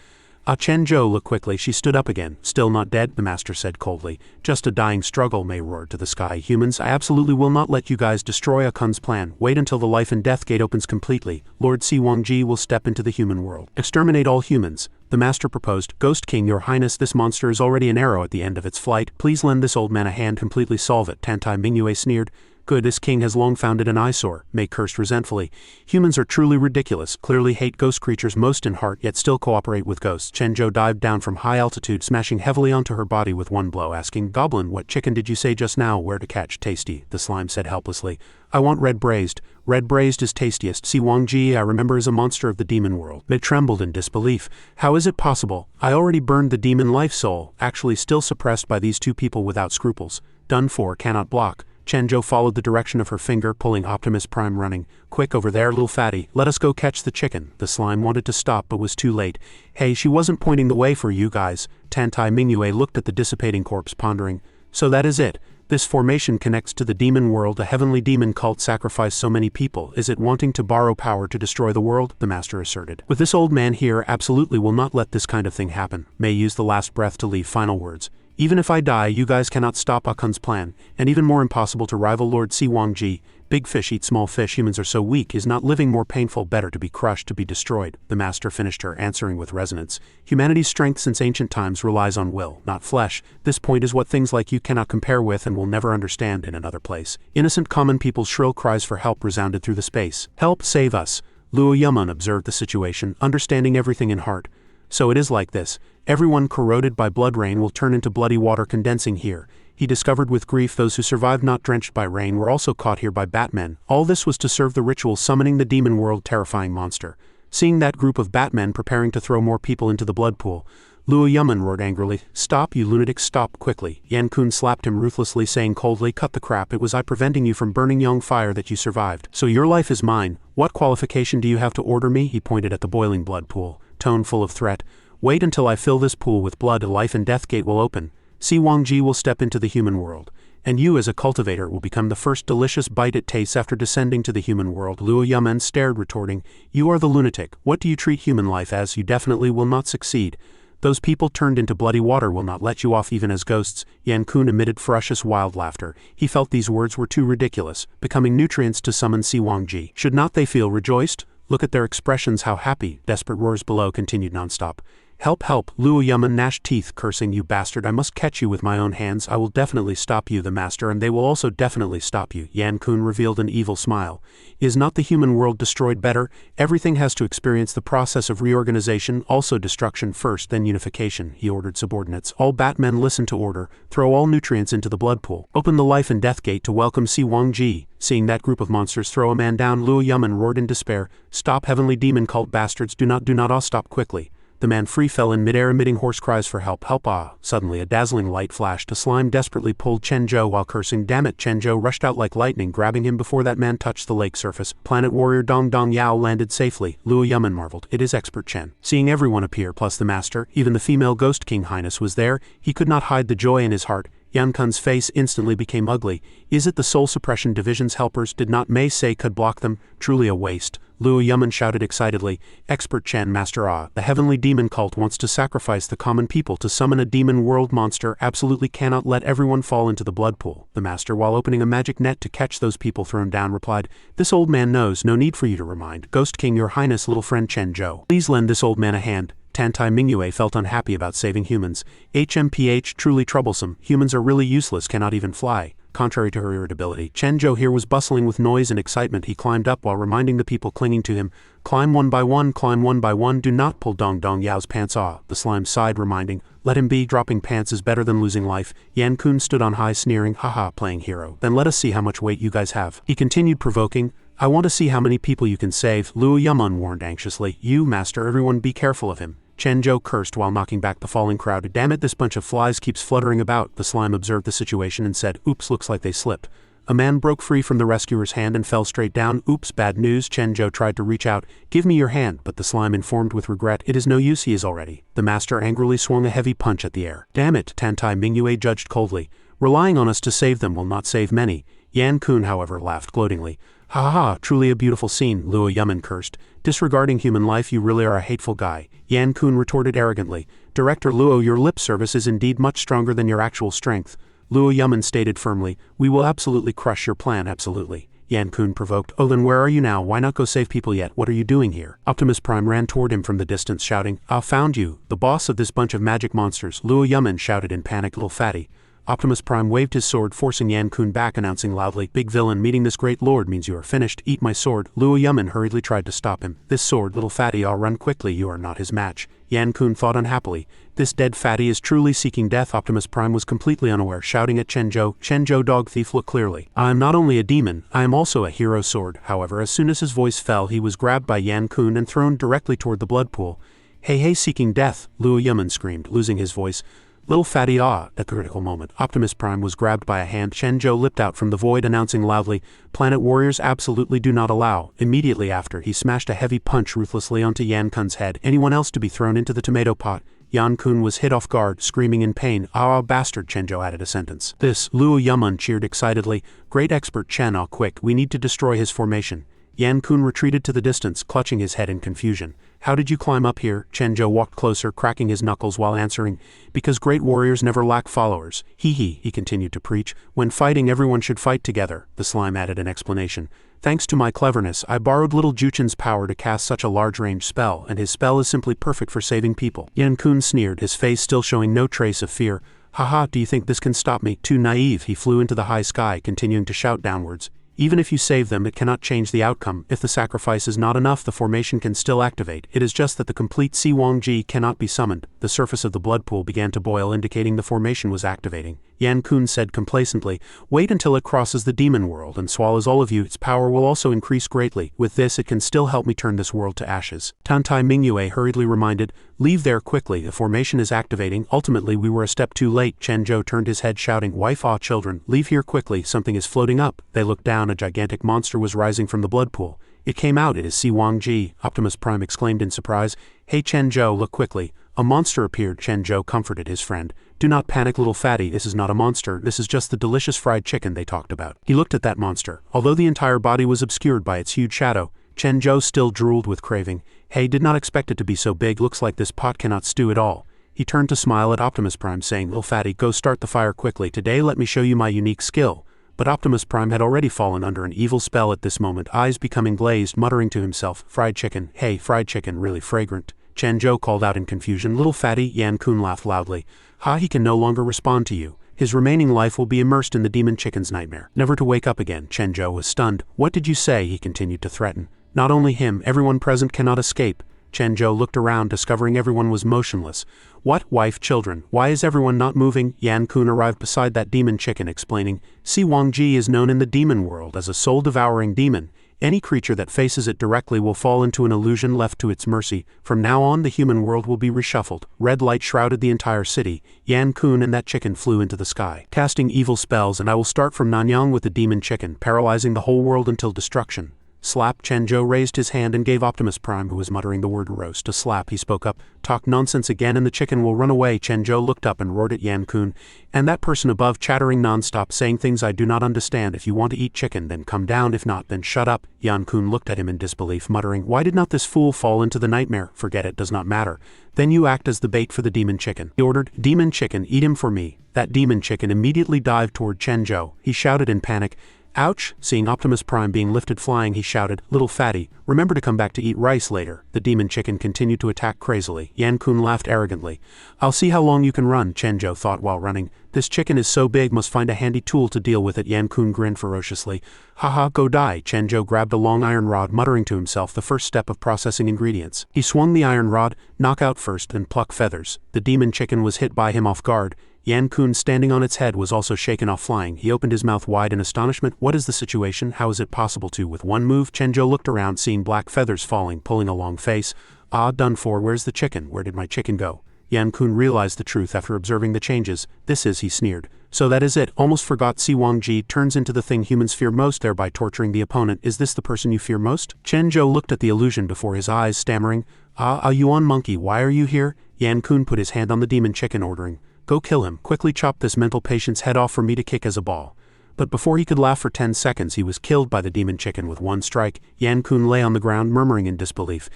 Chen Zhou looked quickly. She stood up again. Still not dead, the master said coldly. Just a dying struggle, Mei roared to the sky. Humans, I absolutely will not let you guys destroy Akun's plan. Wait until the life and death gate opens completely. Lord Si Wangji will step into the human world. Exterminate all humans. The master proposed. Ghost King, your highness, this monster is already an arrow at the end of its flight. Please lend this old man a hand, completely solve it. Tantai Mingyue sneered. Good, this king has long founded an eyesore, Mei cursed resentfully. Humans are truly ridiculous, clearly hate ghost creatures most in heart, yet still cooperate with ghosts. Chen Zhou dived down from high altitude, smashing heavily onto her body with one blow, asking, Goblin, what chicken did you say just now? Where to catch? Tasty, the slime said helplessly. I want red braised. Red braised is tastiest. Si Wangji, I remember, is a monster of the demon world. Mei trembled in disbelief. How is it possible? I already burned the demon life soul, actually still suppressed by these two people without scruples. Done for, cannot block. Chen-Jo followed the direction of her finger, pulling Optimus Prime running. Quick, over there, little fatty, let us go catch the chicken. The slime wanted to stop but was too late. Hey, she wasn't pointing the way for you guys. Tantai Mingyue looked at the dissipating corpse, pondering. So that is it. This formation connects to the demon world. A heavenly demon cult sacrificed so many people. Is it wanting to borrow power to destroy the world? The master asserted. With this old man here, absolutely will not let this kind of thing happen. May use the last breath to leave final words. Even if I die, you guys cannot stop Akun's plan, and even more impossible to rival Lord Si Wangji. Big fish eat small fish. Humans are so weak. Is not living more painful? Better to be crushed, to be destroyed. The master finished her, answering with resonance. Humanity's strength since ancient times relies on will, not flesh. This point is what things like you cannot compare with and will never understand in another place. Innocent common people's shrill cries for help resounded through the space. Help, save us. Luo Yaman observed the situation, understanding everything in heart. So it is like this. Everyone corroded by blood rain will turn into bloody water condensing here. He discovered with grief those who survived not drenched by rain were also caught here by Batmen. All this was to serve the ritual summoning the demon world terrifying monster. Seeing that group of Batmen preparing to throw more people into the blood pool, Luo Yaman roared angrily, "Stop, you lunatic, stop quickly." Yan Kun slapped him ruthlessly, saying coldly, "Cut the crap, it was I preventing you from burning Young Fire that you survived. So your life is mine. What qualification do you have to order me?" He pointed at the boiling blood pool, tone full of threat. "Wait until I fill this pool with blood, a life and death gate will open. Si Wangji will step into the human world. And you as a cultivator will become the first delicious bite it tastes after descending to the human world." Luo Yaman stared, retorting, "You are the lunatic. What do you treat human life as? You definitely will not succeed. Those people turned into bloody water will not let you off even as ghosts." Yan Kun emitted ferocious wild laughter. He felt these words were too ridiculous, becoming nutrients to summon Si Wangji. Should not they feel rejoiced? Look at their expressions, how happy. Desperate roars below continued nonstop. "Help, help!" Luo Yaman gnashed teeth, cursing, "You bastard, I must catch you with my own hands. I will definitely stop you, the master, and they will also definitely stop you." Yan Kun revealed an evil smile. "Is not the human world destroyed better? Everything has to experience the process of reorganization, also destruction first, then unification." He ordered subordinates. "All Batmen listen to order. Throw all nutrients into the blood pool. Open the life and death gate to welcome Si Wangji." Seeing that group of monsters throw a man down, Luo Yaman roared in despair, "Stop, heavenly demon cult bastards, do not, stop quickly." The man free fell in midair, emitting hoarse cries for help. "Help, ah!" Suddenly a dazzling light flashed. A slime desperately pulled Chen-Jo while cursing. "Damn it!" Chen-Jo rushed out like lightning, grabbing him before that man touched the lake surface. Planet warrior Dong Dong Yao landed safely. Luo Yaman marveled. "It is expert Chen." Seeing everyone appear, plus the master, even the female ghost king highness was there, he could not hide the joy in his heart. Yan Kun's face instantly became ugly. Is it the Soul Suppression Division's helpers? Did not Mei say could block them? Truly a waste. Luo Yaman shouted excitedly, "Expert Chen, Master Ah, the heavenly demon cult wants to sacrifice the common people to summon a demon world monster. Absolutely cannot let everyone fall into the blood pool." The master, while opening a magic net to catch those people thrown down, replied, "This old man knows, no need for you to remind. Ghost King, your highness, little friend Chen-Jo. Please lend this old man a hand." Tantai Mingyue felt unhappy about saving humans. HMPH, truly troublesome. Humans are really useless, cannot even fly. Contrary to her irritability, Chen-Jo here was bustling with noise and excitement. He climbed up while reminding the people clinging to him, "Climb one by one, climb one by one, do not pull Dong Dong Yao's pants off." The slime sighed, reminding, "Let him be, dropping pants is better than losing life." Yan Kun stood on high, sneering, "Haha, playing hero. Then let us see how much weight you guys have." He continued, provoking, "I want to see how many people you can save." Luo Yaman warned anxiously, "You, master, everyone be careful of him." Chen-Jo cursed while knocking back the falling crowd. "Damn it, this bunch of flies keeps fluttering about." The slime observed the situation and said, "Oops, looks like they slipped." A man broke free from the rescuer's hand and fell straight down. "Oops, bad news." Chen-Jo tried to reach out. "Give me your hand," but the slime informed with regret, "It is no use, he is already." The master angrily swung a heavy punch at the air. "Damn it," Tantai Mingyue judged coldly. "Relying on us to save them will not save many." Yan Kun, however, laughed gloatingly. "Ha ha ha, truly a beautiful scene," Luo Yaman cursed. "Disregarding human life, you really are a hateful guy." Yan Kun retorted arrogantly, "Director Luo, your lip service is indeed much stronger than your actual strength." Luo Yaman stated firmly, "We will absolutely crush your plan, absolutely." Yan Kun provoked, "Oh, then where are you now? Why not go save people yet? What are you doing here?" Optimus Prime ran toward him from the distance, shouting, "Ah, found you, the boss of this bunch of magic monsters." Luo Yaman shouted in panic, "Little fatty." Optimus Prime waved his sword, forcing Yan Kun back, announcing loudly, "Big villain, meeting this great lord means you are finished. Eat my sword." Luo Yaman hurriedly tried to stop him. "This sword, little fatty, I'll run quickly. You are not his match." Yan Kun thought unhappily, "This dead fatty is truly seeking death." Optimus Prime was completely unaware, shouting at Chen-Jo, "Chen-Jo, dog thief, look clearly. I am not only a demon, I am also a hero sword." However, as soon as his voice fell, he was grabbed by Yan Kun and thrown directly toward the blood pool. "Hey, hey, seeking death!" Luo Yaman screamed, losing his voice. Little fatty ah, at the critical moment, Optimus Prime was grabbed by a hand. Chenjo leapt out from the void announcing loudly, "Planet warriors absolutely do not allow." Immediately after, he smashed a heavy punch ruthlessly onto Yan Kun's head. Anyone else to be thrown into the tomato pot. Yan Kun was hit off guard, screaming in pain. "Ah, bastard," Chenjo added a sentence. This, Luo Yamun cheered excitedly. "Great expert Chen, ah, quick, we need to destroy his formation." Yan Kun retreated to the distance, clutching his head in confusion. "How did you climb up here?" Chenjo walked closer, cracking his knuckles while answering. "Because great warriors never lack followers. He continued to preach. "When fighting, everyone should fight together," the slime added an explanation. "Thanks to my cleverness, I borrowed little Juchen's power to cast such a large-range spell, and his spell is simply perfect for saving people." Yan Kun sneered, his face still showing no trace of fear. "Haha, do you think this can stop me?" Too naive, he flew into the high sky, continuing to shout downwards. "Even if you save them, it cannot change the outcome. If the sacrifice is not enough, the formation can still activate. It is just that the complete Si Wang Ji cannot be summoned." The surface of the blood pool began to boil, indicating the formation was activating. Yan Kun said complacently, "Wait until it crosses the demon world and swallows all of you. Its power will also increase greatly. With this, it can still help me turn this world to ashes." Tantai Mingyue hurriedly reminded, "Leave there quickly, the formation is activating." Ultimately, we were a step too late. Chenjo turned his head shouting, "Wife, ah, children, leave here quickly, something is floating up." They looked down, a gigantic monster was rising from the blood pool. "It came out, it is Si Wang Ji," Optimus Prime exclaimed in surprise. "Hey Chenjo, look quickly." A monster appeared. Chenjo comforted his friend. "Do not panic, little fatty, this is not a monster, this is just the delicious fried chicken they talked about." He looked at that monster. Although the entire body was obscured by its huge shadow, Chenjo still drooled with craving. "Hey, did not expect it to be so big, looks like this pot cannot stew at all." He turned to smile at Optimus Prime saying, "Little fatty, go start the fire quickly, today let me show you my unique skill." But Optimus Prime had already fallen under an evil spell at this moment, eyes becoming glazed, muttering to himself, "Fried chicken, hey, fried chicken, really fragrant." Chenjo called out in confusion, "Little fatty," Yan Kun laughed loudly. "Ha, he can no longer respond to you. His remaining life will be immersed in the demon chicken's nightmare, never to wake up again." Chenjo was stunned. "What did you say?" he continued to threaten. "Not only him, everyone present cannot escape." Chenjo looked around, discovering everyone was motionless. "What, wife, children, why is everyone not moving?" Yan Kun arrived beside that demon chicken, explaining, "Si Wang Ji is known in the demon world as a soul-devouring demon. Any creature that faces it directly will fall into an illusion left to its mercy. From now on, the human world will be reshuffled." Red light shrouded the entire city. Yan Kun and that chicken flew into the sky, casting evil spells, and I will start from Nanyang with the demon chicken, paralyzing the whole world until destruction. Slap. Chenjo raised his hand and gave Optimus Prime, who was muttering the word roast, a slap. He spoke up. "Talk nonsense again and the chicken will run away." Chenjo looked up and roared at Yan Kun. "And that person above chattering nonstop, saying things I do not understand. If you want to eat chicken, then come down. If not, then shut up." Yan Kun looked at him in disbelief, muttering, "Why did not this fool fall into the nightmare?" "Forget it, does not matter. Then you act as the bait for the demon chicken." He ordered, "Demon chicken, eat him for me." That demon chicken immediately dived toward Chenjo. He shouted in panic, "Ouch!" Seeing Optimus Prime being lifted flying, he shouted, "Little fatty, remember to come back to eat rice later." The demon chicken continued to attack crazily. Yan Kun laughed arrogantly. "I'll see how long you can run," Chenjo thought while running. "This chicken is so big, must find a handy tool to deal with it." Yan Kun grinned ferociously. "Haha, go die." Chenjo grabbed a long iron rod, muttering to himself, the first step of processing ingredients. He swung the iron rod, knock out first, then pluck feathers. The demon chicken was hit by him off guard. Yan Kun, standing on its head, was also shaken off flying. He opened his mouth wide in astonishment. "What is the situation? How is it possible to?" With one move, Chenjo looked around, seeing black feathers falling, pulling a long face. "Ah, done for. Where's the chicken? Where did my chicken go?" Yan Kun realized the truth after observing the changes. "This is," he sneered. "So that is it. Almost forgot. Si Wang Ji turns into the thing humans fear most, thereby torturing the opponent. Is this the person you fear most?" Chenjo looked at the illusion before his eyes, stammering, "Ah, Yuan monkey, why are you here?" Yan Kun put his hand on the demon chicken, ordering, "Go kill him. Quickly chop this mental patient's head off for me to kick as a ball." But before he could laugh for 10 seconds, he was killed by the demon chicken with one strike. Yan Kun lay on the ground, murmuring in disbelief.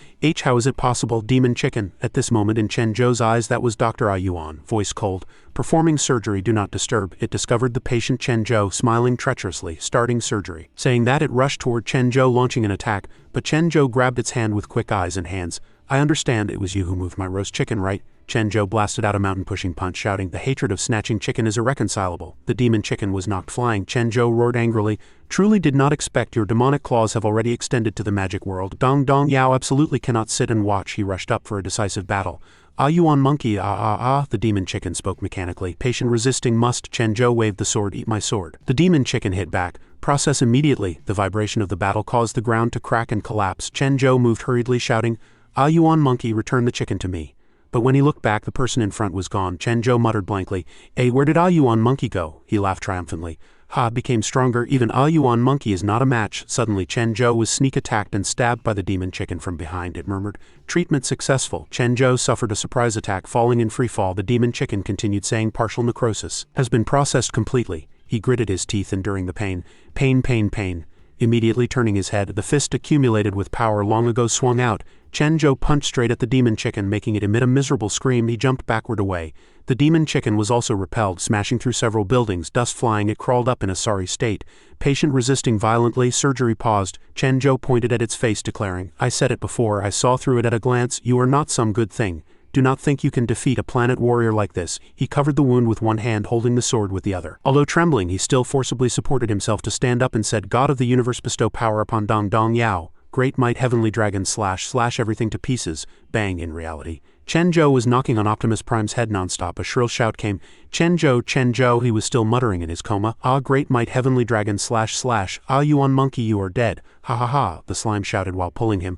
How is it possible? Demon chicken." At this moment in Chenjo's eyes, that was Dr. Yuan, voice cold. "Performing surgery, do not disturb." It discovered the patient Chenjo, smiling treacherously, starting surgery. Saying that, it rushed toward Chenjo, launching an attack, but Chenjo grabbed its hand with quick eyes and hands. "I understand, it was you who moved my roast chicken, right?" Chenjo blasted out a mountain-pushing punch, shouting, "The hatred of snatching chicken is irreconcilable." The demon chicken was knocked flying. Chenjo roared angrily, "Truly did not expect your demonic claws have already extended to the magic world. Dong Dong Yao absolutely cannot sit and watch." He rushed up for a decisive battle. "Ah, Yuan monkey, the demon chicken spoke mechanically. "Patient resisting must." Chenjo waved the sword, "Eat my sword." The demon chicken hit back. Process immediately. The vibration of the battle caused the ground to crack and collapse. Chenjo moved hurriedly, shouting, "Ah, Yuan monkey, return the chicken to me." but when he looked back the person in front was gone. Chen Zhou muttered blankly, where did Ah Yuan Monkey go? He laughed triumphantly. Ha became stronger, even Ah Yuan Monkey is not a match. Suddenly Chen Zhou was sneak attacked and stabbed by the demon chicken from behind. It murmured, treatment successful. Chen Zhou suffered a surprise attack, falling in free fall. The demon chicken continued saying partial necrosis has been processed completely. He gritted his teeth enduring the pain. Pain, pain, pain. Immediately turning his head, the fist accumulated with power long ago swung out. Chen Zhou punched straight at the demon chicken, making it emit a miserable scream. He jumped backward away. The demon chicken was also repelled, smashing through several buildings, dust flying. It crawled up in a sorry state. Patient resisting violently, surgery paused. Chen Zhou pointed at its face, declaring, I said it before, I saw through it at a glance, you are not some good thing. Do not think you can defeat a planet warrior like this. He covered the wound with one hand, holding the sword with the other. Although trembling, he still forcibly supported himself to stand up and said, God of the universe, bestow power upon Dong Dong Yao. Great might, heavenly dragon, slash everything to pieces. Bang. In reality, Chen Zhou was knocking on Optimus Prime's head nonstop. A shrill shout came. Chen Zhou, he was still muttering in his coma. Ah, great might, heavenly dragon, slash. Ah Yuan Monkey, you are dead. Ha ha ha, the slime shouted while pulling him.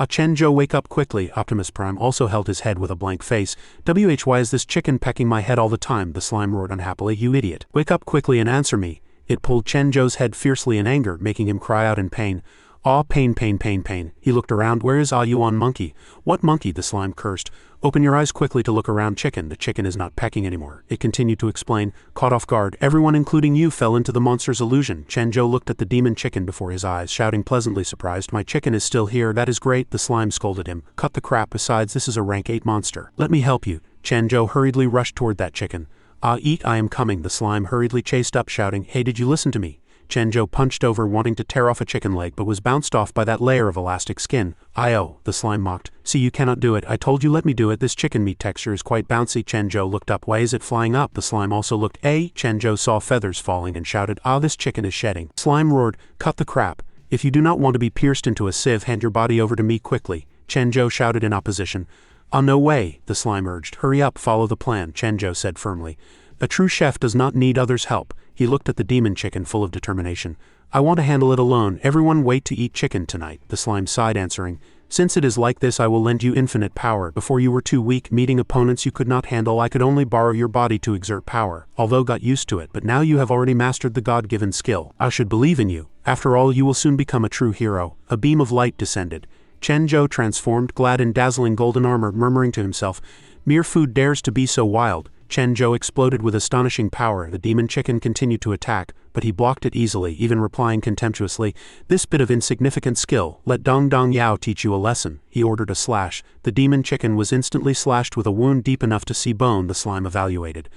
Chen Zhou, wake up quickly. Optimus Prime also held his head with a blank face. Why is this chicken pecking my head all the time? The slime roared unhappily. You idiot. Wake up quickly and answer me. It pulled Chen Zhou's head fiercely in anger, making him cry out in pain. Ah, pain, pain, pain, pain. He looked around. Where is Ah Yuan Monkey? What monkey? The slime cursed. Open your eyes quickly to look around. Chicken. The chicken is not pecking anymore. It continued to explain. Caught off guard, everyone including you fell into the monster's illusion. Chen Zhou looked at the demon chicken before his eyes, shouting pleasantly surprised. My chicken is still here. That is great. The slime scolded him. Cut the crap. Besides, this is a rank 8 monster. Let me help you. Chen Zhou hurriedly rushed toward that chicken. Ah, eat, I am coming. The slime hurriedly chased up, shouting, hey, did you listen to me? Chen Zhou punched over, wanting to tear off a chicken leg, but was bounced off by that layer of elastic skin. I-oh, the slime mocked. See, you cannot do it. I told you, let me do it. This chicken meat texture is quite bouncy. Chen Zhou looked up. Why is it flying up? The slime also looked. Chen Zhou saw feathers falling and shouted, ah, this chicken is shedding. Slime roared, cut the crap. If you do not want to be pierced into a sieve, hand your body over to me quickly. Chen Zhou shouted in opposition. Ah, no way, the slime urged. Hurry up, follow the plan, Chen Zhou said firmly. A true chef does not need others' help. He looked at the demon chicken full of determination. I want to handle it alone. Everyone wait to eat chicken tonight, the slime sighed, answering. Since it is like this, I will lend you infinite power. Before you were too weak, meeting opponents you could not handle. I could only borrow your body to exert power, although got used to it, but now you have already mastered the God-given skill. I should believe in you. After all, you will soon become a true hero. A beam of light descended. Chen Zhou transformed, clad in dazzling golden armor, murmuring to himself, mere food dares to be so wild. Chen Zhou exploded with astonishing power. The demon chicken continued to attack, but he blocked it easily, even replying contemptuously, this bit of insignificant skill, let Dong Dong Yao teach you a lesson. He ordered a slash. The demon chicken was instantly slashed with a wound deep enough to see bone, the slime evaluated.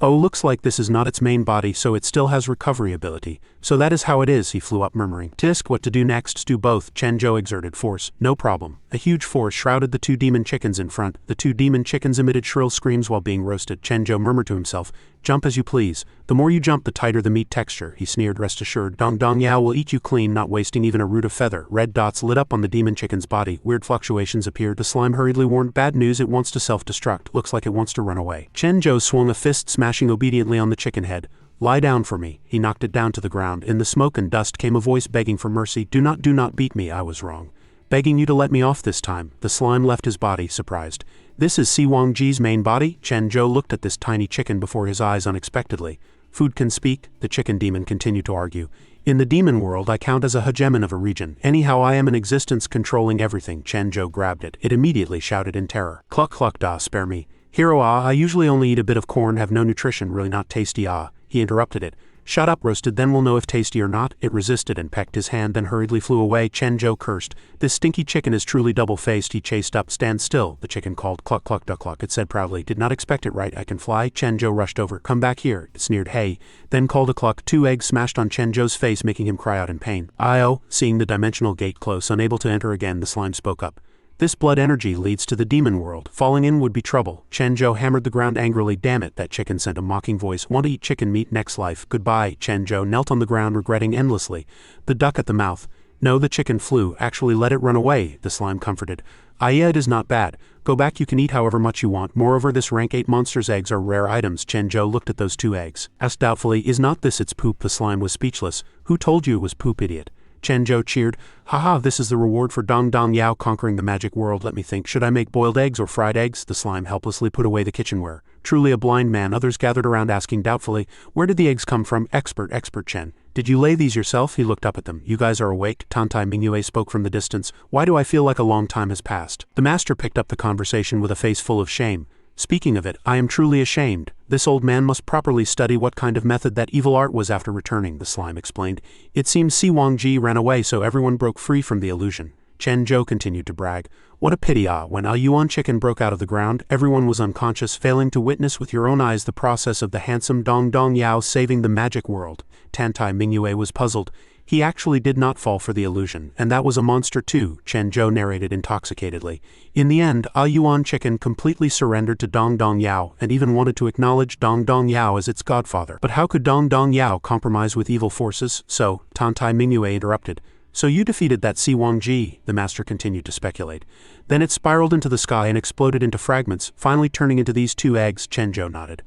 Oh, looks like this is not its main body, so it still has recovery ability. So that is how it is, he flew up murmuring. Tisk, what to do next? Do both. Chen Zhou exerted force. No problem. A huge force shrouded the two demon chickens in front. The two demon chickens emitted shrill screams while being roasted. Chen Zhou murmured to himself, jump as you please. The more you jump, the tighter the meat texture, he sneered. Rest assured, Dong Dong Yao will eat you clean, not wasting even a root of feather. Red dots lit up on the demon chicken's body. Weird fluctuations appeared. The slime hurriedly warned, bad news, it wants to self-destruct. Looks like it wants to run away. Chen Zhou swung a fist, smashing obediently on the chicken head. Lie down for me. He knocked it down to the ground. In the smoke and dust came a voice begging for mercy. Do not beat me. I was wrong. Begging you to let me off this time. The slime left his body, surprised. This is Si Wangji's main body? Chen Zhou looked at this tiny chicken before his eyes unexpectedly. Food can speak, the chicken demon continued to argue. In the demon world, I count as a hegemon of a region. Anyhow, I am an existence controlling everything. Chen Zhou grabbed it. It immediately shouted in terror. Cluck cluck da, spare me. Hero ah, I usually only eat a bit of corn, have no nutrition, really not tasty ah. He interrupted it. Shut up, roasted, then we'll know if tasty or not. It resisted and pecked his hand, then hurriedly flew away. Chen Zhou cursed. This stinky chicken is truly double-faced. He chased up. Stand still, the chicken called. Cluck cluck duck cluck, it said proudly. Did not expect it, right? I can fly. Chen Zhou rushed over. Come back here, it sneered. Hey, then called a cluck. 2 eggs smashed on Chen Zhou's face, making him cry out in pain. I-oh, seeing the dimensional gate close, unable to enter again, the slime spoke up. This blood energy leads to the demon world. Falling in would be trouble. Chen Zhou hammered the ground angrily. Damn it, that chicken sent a mocking voice. Want to eat chicken meat next life. Goodbye. Chen Zhou knelt on the ground, regretting endlessly. The duck at the mouth. No, the chicken flew. Actually, let it run away, the slime comforted. Yeah, it is not bad. Go back, you can eat however much you want. Moreover, this rank 8 monster's eggs are rare items. Chen Zhou looked at those 2 eggs. Asked doubtfully, is not this its poop? The slime was speechless. Who told you it was poop, idiot? Chen Zhou cheered. Haha, this is the reward for Dong Dong Yao conquering the magic world. Let me think, should I make boiled eggs or fried eggs? The slime helplessly put away the kitchenware. Truly a blind man. Others gathered around asking doubtfully, where did the eggs come from? Expert Chen. Did you lay these yourself? He looked up at them. You guys are awake? Tantai Mingyue spoke from the distance. Why do I feel like a long time has passed? The master picked up the conversation with a face full of shame. Speaking of it, I am truly ashamed. This old man must properly study what kind of method that evil art was after returning, the slime explained. It seems Si Wangji ran away so everyone broke free from the illusion. Chen Zhou continued to brag. What a pity, when a Yuan chicken broke out of the ground, everyone was unconscious, failing to witness with your own eyes the process of the handsome Dong Dong Yao saving the magic world. Tantai Mingyue was puzzled. He actually did not fall for the illusion, and that was a monster too, Chen Zhou narrated intoxicatedly. In the end, a Yuan chicken completely surrendered to Dong Dong Yao and even wanted to acknowledge Dong Dong Yao as its godfather. But how could Dong Dong Yao compromise with evil forces? So, Tantai Mingyue interrupted. So you defeated that Si Wangji, the master continued to speculate. Then it spiraled into the sky and exploded into fragments, finally turning into these 2 eggs, Chen Zhou nodded.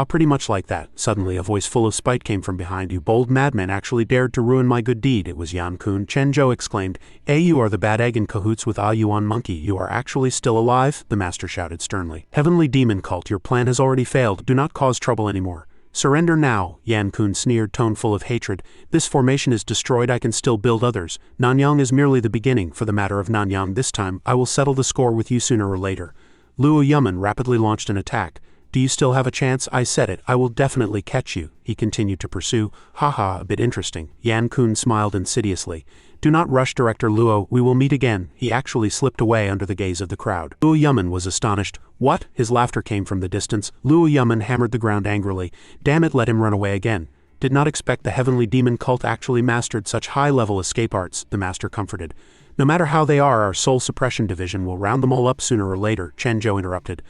Pretty much like that. Suddenly a voice full of spite came from behind. You bold madman actually dared to ruin my good deed. It was Yan-kun. Chen Zhou exclaimed. You are the bad egg in cahoots with Yuan monkey. You are actually still alive? The master shouted sternly. Heavenly demon cult, your plan has already failed. Do not cause trouble anymore. Surrender now, Yan-kun sneered, tone full of hatred. This formation is destroyed, I can still build others. Nanyang is merely the beginning. For the matter of Nanyang this time, I will settle the score with you sooner or later. Luo Yuman rapidly launched an attack. Do you still have a chance? I said it, I will definitely catch you, he continued to pursue. Haha, a bit interesting. Yan-kun smiled insidiously. Do not rush, Director Luo, we will meet again. He actually slipped away under the gaze of the crowd. Luo Yuman was astonished. What? His laughter came from the distance. Luo Yuman hammered the ground angrily. Damn it, let him run away again. Did not expect the heavenly demon cult actually mastered such high-level escape arts, the master comforted. No matter how they are, our soul suppression division will round them all up sooner or later, Chen Zhou interrupted.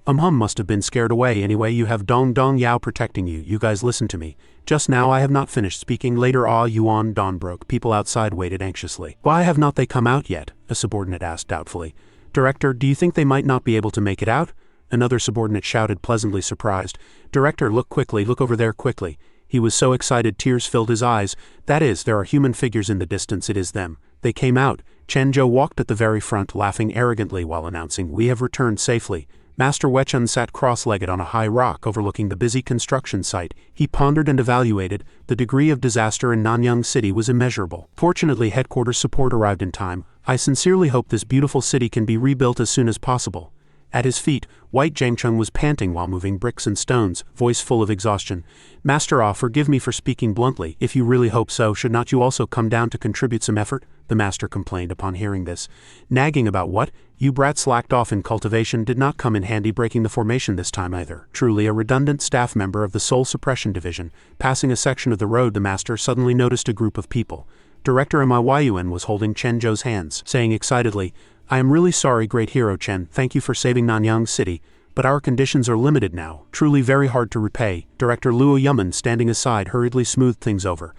Must have been scared away anyway. You have Dong Dong Yao protecting you. You guys listen to me. Just now I have not finished speaking. Later Yuan dawn broke. People outside waited anxiously. Why have not they come out yet? A subordinate asked doubtfully. Director, do you think they might not be able to make it out? Another subordinate shouted, pleasantly surprised. Director, look quickly, look over there quickly. He was so excited tears filled his eyes. That is, there are human figures in the distance, it is them. They came out. Chen Zhou walked at the very front, laughing arrogantly while announcing, we have returned safely. Master Wechun sat cross-legged on a high rock overlooking the busy construction site. He pondered and evaluated. The degree of disaster in Nanyang City was immeasurable. Fortunately, headquarters support arrived in time. I sincerely hope this beautiful city can be rebuilt as soon as possible. At his feet, White Zhangcheng was panting while moving bricks and stones, voice full of exhaustion. Master, forgive me for speaking bluntly. If you really hope so, should not you also come down to contribute some effort? The master complained upon hearing this. Nagging about what? You brats slacked off in cultivation did not come in handy breaking the formation this time either. Truly a redundant staff member of the Soul Suppression Division. Passing a section of the road, the master suddenly noticed a group of people. Director Yuan was holding Chen Zhou's hands, saying excitedly, I am really sorry, great hero Chen, thank you for saving Nanyang City, but our conditions are limited now, truly very hard to repay. Director Luo Yuman, standing aside, hurriedly smoothed things over.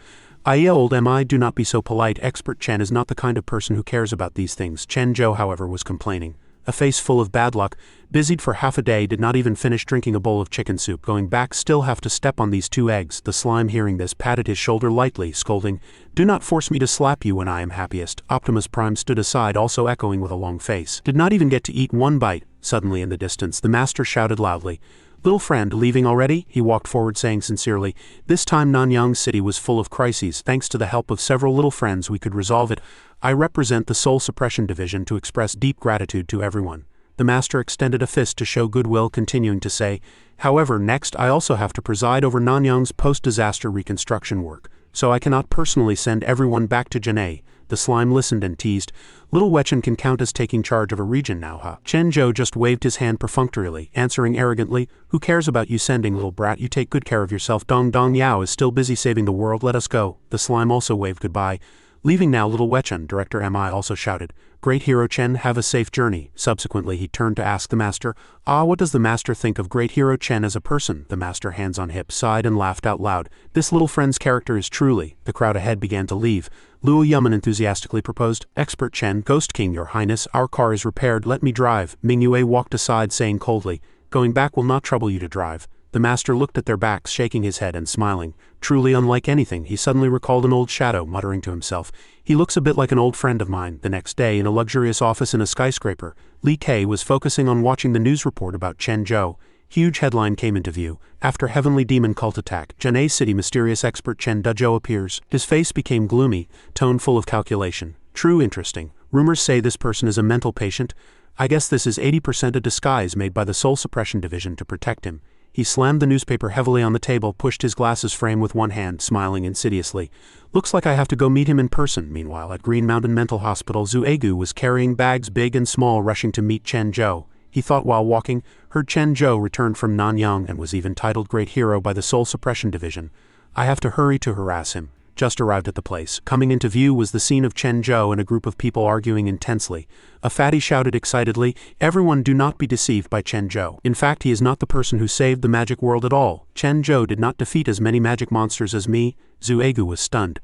Old am I, do not be so polite. Expert Chen is not the kind of person who cares about these things. Chen Zhou, however, was complaining. A face full of bad luck, busied for half a day, did not even finish drinking a bowl of chicken soup. Going back, still have to step on these 2 eggs. The slime, hearing this, patted his shoulder lightly, scolding, Do not force me to slap you when I am happiest. Optimus Prime stood aside, also echoing with a long face. Did not even get to eat one bite. Suddenly in the distance, the master shouted loudly, Little friend, leaving already? He walked forward saying sincerely, This time Nanyang City was full of crises. Thanks to the help of several little friends we could resolve it. I represent the Soul Suppression Division to express deep gratitude to everyone. The master extended a fist to show goodwill, continuing to say, However, next I also have to preside over Nanyang's post-disaster reconstruction work, so I cannot personally send everyone back to Janai. The slime listened and teased, Little Wechun can count as taking charge of a region now, huh? Chen Zhou just waved his hand perfunctorily, answering arrogantly, Who cares about you sending, little brat? You take good care of yourself. Dong Dong Yao is still busy saving the world. Let us go. The slime also waved goodbye. Leaving now, Little Wechun, Director Mi also shouted, Great hero Chen, have a safe journey. Subsequently he turned to ask the master, what does the master think of Great hero Chen as a person? The master, hands on hips, sighed and laughed out loud. This little friend's character is truly. The crowd ahead began to leave. Luo Yuman enthusiastically proposed, Expert Chen, Ghost King, your highness, our car is repaired, let me drive. Mingyue walked aside saying coldly, Going back will not trouble you to drive. The master looked at their backs, shaking his head and smiling. Truly unlike anything, he suddenly recalled an old shadow, muttering to himself. He looks a bit like an old friend of mine. The next day, in a luxurious office in a skyscraper, Li Kei was focusing on watching the news report about Chen Zhou. Huge headline came into view. After Heavenly Demon cult attack, Zhen'e City mysterious expert Chen Dezhou appears. His face became gloomy, tone full of calculation. True interesting. Rumors say this person is a mental patient. I guess this is 80% a disguise made by the Soul Suppression Division to protect him. He slammed the newspaper heavily on the table, pushed his glasses frame with one hand, smiling insidiously. Looks like I have to go meet him in person. Meanwhile, at Green Mountain Mental Hospital, Zhu Egu was carrying bags big and small, rushing to meet Chen Zhou. He thought while walking, heard Chen Zhou returned from Nanyang and was even titled Great Hero by the Soul Suppression Division. I have to hurry to harass him. Just arrived at the place. Coming into view was the scene of Chen Zhou and a group of people arguing intensely. A fatty shouted excitedly, "Everyone do not be deceived by Chen Zhou. In fact, he is not the person who saved the magic world at all. Chen Zhou did not defeat as many magic monsters as me." Zhu Egu was stunned.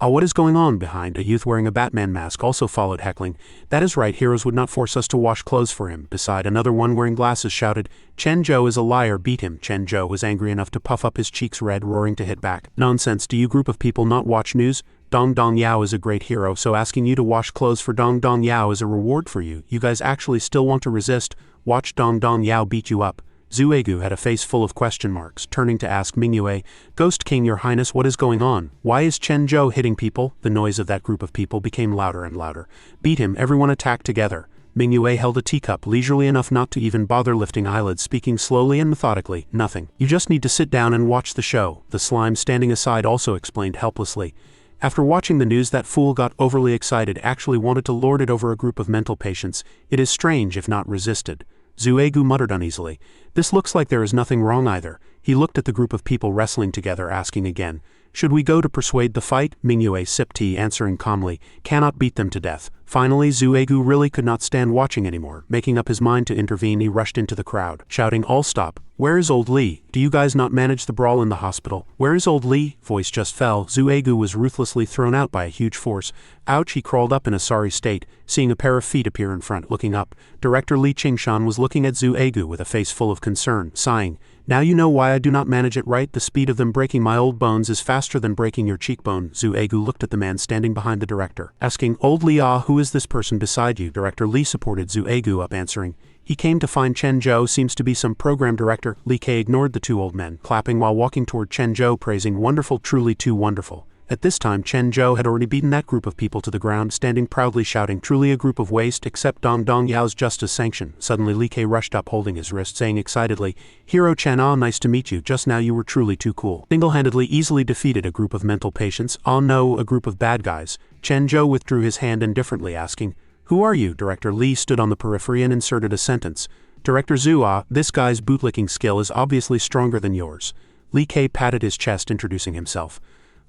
What is going on behind? A youth wearing a Batman mask also followed, heckling. That is right, heroes would not force us to wash clothes for him. Beside, another one wearing glasses shouted, Chen Zhou is a liar, beat him. Chen Zhou was angry enough to puff up his cheeks red, roaring to hit back. Nonsense, do you group of people not watch news? Dong Dong Yao is a great hero, so asking you to wash clothes for Dong Dong Yao is a reward for you. You guys actually still want to resist? Watch Dong Dong Yao beat you up. Zhu Egu had a face full of question marks, turning to ask Mingyue, Ghost King, your highness, what is going on? Why is Chen Zhou hitting people? The noise of that group of people became louder and louder. Beat him, everyone attack together. Mingyue held a teacup, leisurely enough not to even bother lifting eyelids, speaking slowly and methodically. Nothing. You just need to sit down and watch the show. The slime standing aside also explained helplessly. After watching the news, that fool got overly excited, actually wanted to lord it over a group of mental patients. It is strange if not resisted. Zhu Egu muttered uneasily. This looks like there is nothing wrong either. He looked at the group of people wrestling together, asking again, should we go to persuade the fight? Mingyue sipped tea, answering calmly, cannot beat them to death. Finally, Zhu Egu really could not stand watching anymore. Making up his mind to intervene, he rushed into the crowd, shouting, all stop. Where is old Li? Do you guys not manage the brawl in the hospital? Where is old Li? Voice just fell. Zhu Egu was ruthlessly thrown out by a huge force. Ouch, he crawled up in a sorry state, seeing a pair of feet appear in front. Looking up, Director Li Qingshan was looking at Zhu Egu with a face full of concern, sighing, now you know why I do not manage it right. The speed of them breaking my old bones is faster than breaking your cheekbone. Zhu Egu looked at the man standing behind the director, asking, old Li, who is this person beside you? Director Li supported Zhu Egu up, answering, he came to find Chen Zhou, seems to be some program director. Li Kei ignored the two old men, clapping while walking toward Chen Zhou, praising, wonderful, truly too wonderful. At this time, Chen Zhou had already beaten that group of people to the ground, standing proudly shouting, truly a group of waste, except Dong Dong Yao's justice sanction. Suddenly Li Kei rushed up, holding his wrist, saying excitedly, Hero Chen, nice to meet you, just now you were truly too cool. Single-handedly easily defeated a group of mental patients, no, a group of bad guys. Chen Zhou withdrew his hand indifferently, asking, who are you? Director Li stood on the periphery and inserted a sentence. Director Zhu, this guy's bootlicking skill is obviously stronger than yours. Li Kei patted his chest, introducing himself.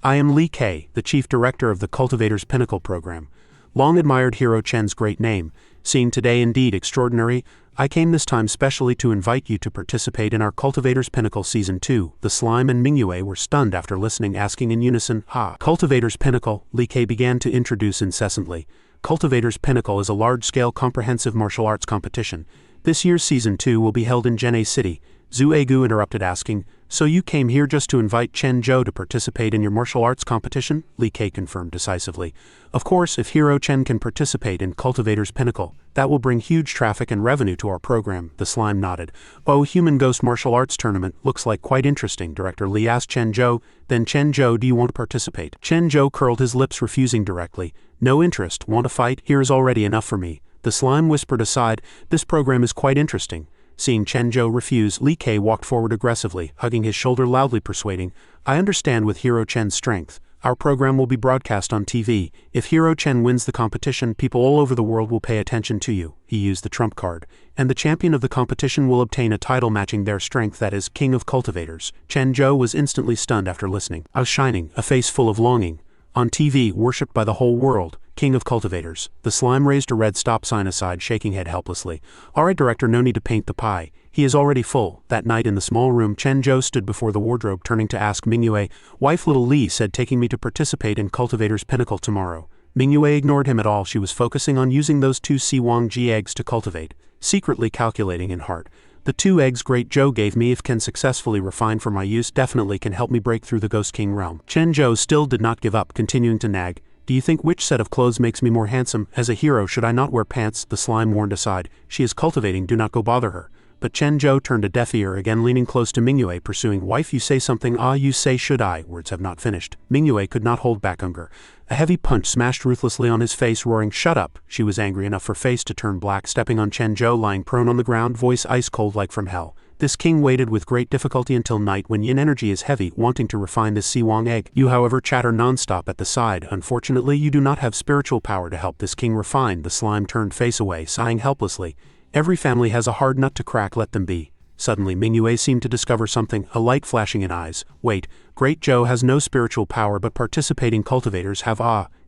I am Li Kei, the chief director of the Cultivator's Pinnacle program. Long admired Hero Chen's great name, seeing today indeed extraordinary, I came this time specially to invite you to participate in our Cultivator's Pinnacle Season 2. The slime and Mingyue were stunned after listening, asking in unison, Cultivator's Pinnacle, Li Kei began to introduce incessantly. Cultivator's Pinnacle is a large-scale comprehensive martial arts competition. This year's Season 2 will be held in Zhen'e City. Zhu Egu interrupted, asking, so you came here just to invite Chen Zhou to participate in your martial arts competition? Li Kei confirmed decisively. Of course, if Hero Chen can participate in Cultivator's Pinnacle, that will bring huge traffic and revenue to our program. The slime nodded. Human Ghost Martial Arts Tournament looks like quite interesting. Director Li asked Chen Zhou, then Chen Zhou, do you want to participate? Chen Zhou curled his lips, refusing directly. No interest, want to fight? Here is already enough for me. The slime whispered aside, this program is quite interesting. Seeing Chen Zhou refuse, Li Kei walked forward aggressively, hugging his shoulder loudly, persuading, I understand with Hero Chen's strength. Our program will be broadcast on TV. If Hero Chen wins the competition, people all over the world will pay attention to you. He used the trump card. And the champion of the competition will obtain a title matching their strength, that is, King of Cultivators. Chen Zhou was instantly stunned after listening. Shining, a face full of longing. On TV, worshipped by the whole world. King of Cultivators. The slime raised a red stop sign aside, shaking head helplessly. Alright, director, no need to paint the pie. He is already full. That night in the small room, Chen Zhou stood before the wardrobe, turning to ask Mingyue, wife little Li said taking me to participate in Cultivator's Pinnacle tomorrow. Mingyue ignored him at all. She was focusing on using those 2 Siwang Ji eggs to cultivate, secretly calculating in heart. The 2 eggs Great Joe gave me, if can successfully refine for my use, definitely can help me break through the Ghost King realm. Chen Zhou still did not give up, continuing to nag. Do you think which set of clothes makes me more handsome? As a hero, should I not wear pants? The slime warned aside. She is cultivating, do not go bother her. But Chen Zhou turned a deaf ear, again leaning close to Mingyue, pursuing. Wife, you say something? Ah, you say should I? Words have not finished. Mingyue could not hold back anger. A heavy punch smashed ruthlessly on his face, roaring, shut up. She was angry enough for face to turn black, stepping on Chen Zhou lying prone on the ground, voice ice cold like from hell. This king waited with great difficulty until night, when yin energy is heavy, wanting to refine this Siwang egg. You however chatter non-stop at the side. Unfortunately, you do not have spiritual power to help this king refine. The slime turned face away, sighing helplessly. Every family has a hard nut to crack, let them be. Suddenly Mingyue seemed to discover something, a light flashing in eyes. Wait, Great Joe has no spiritual power, but participating cultivators have.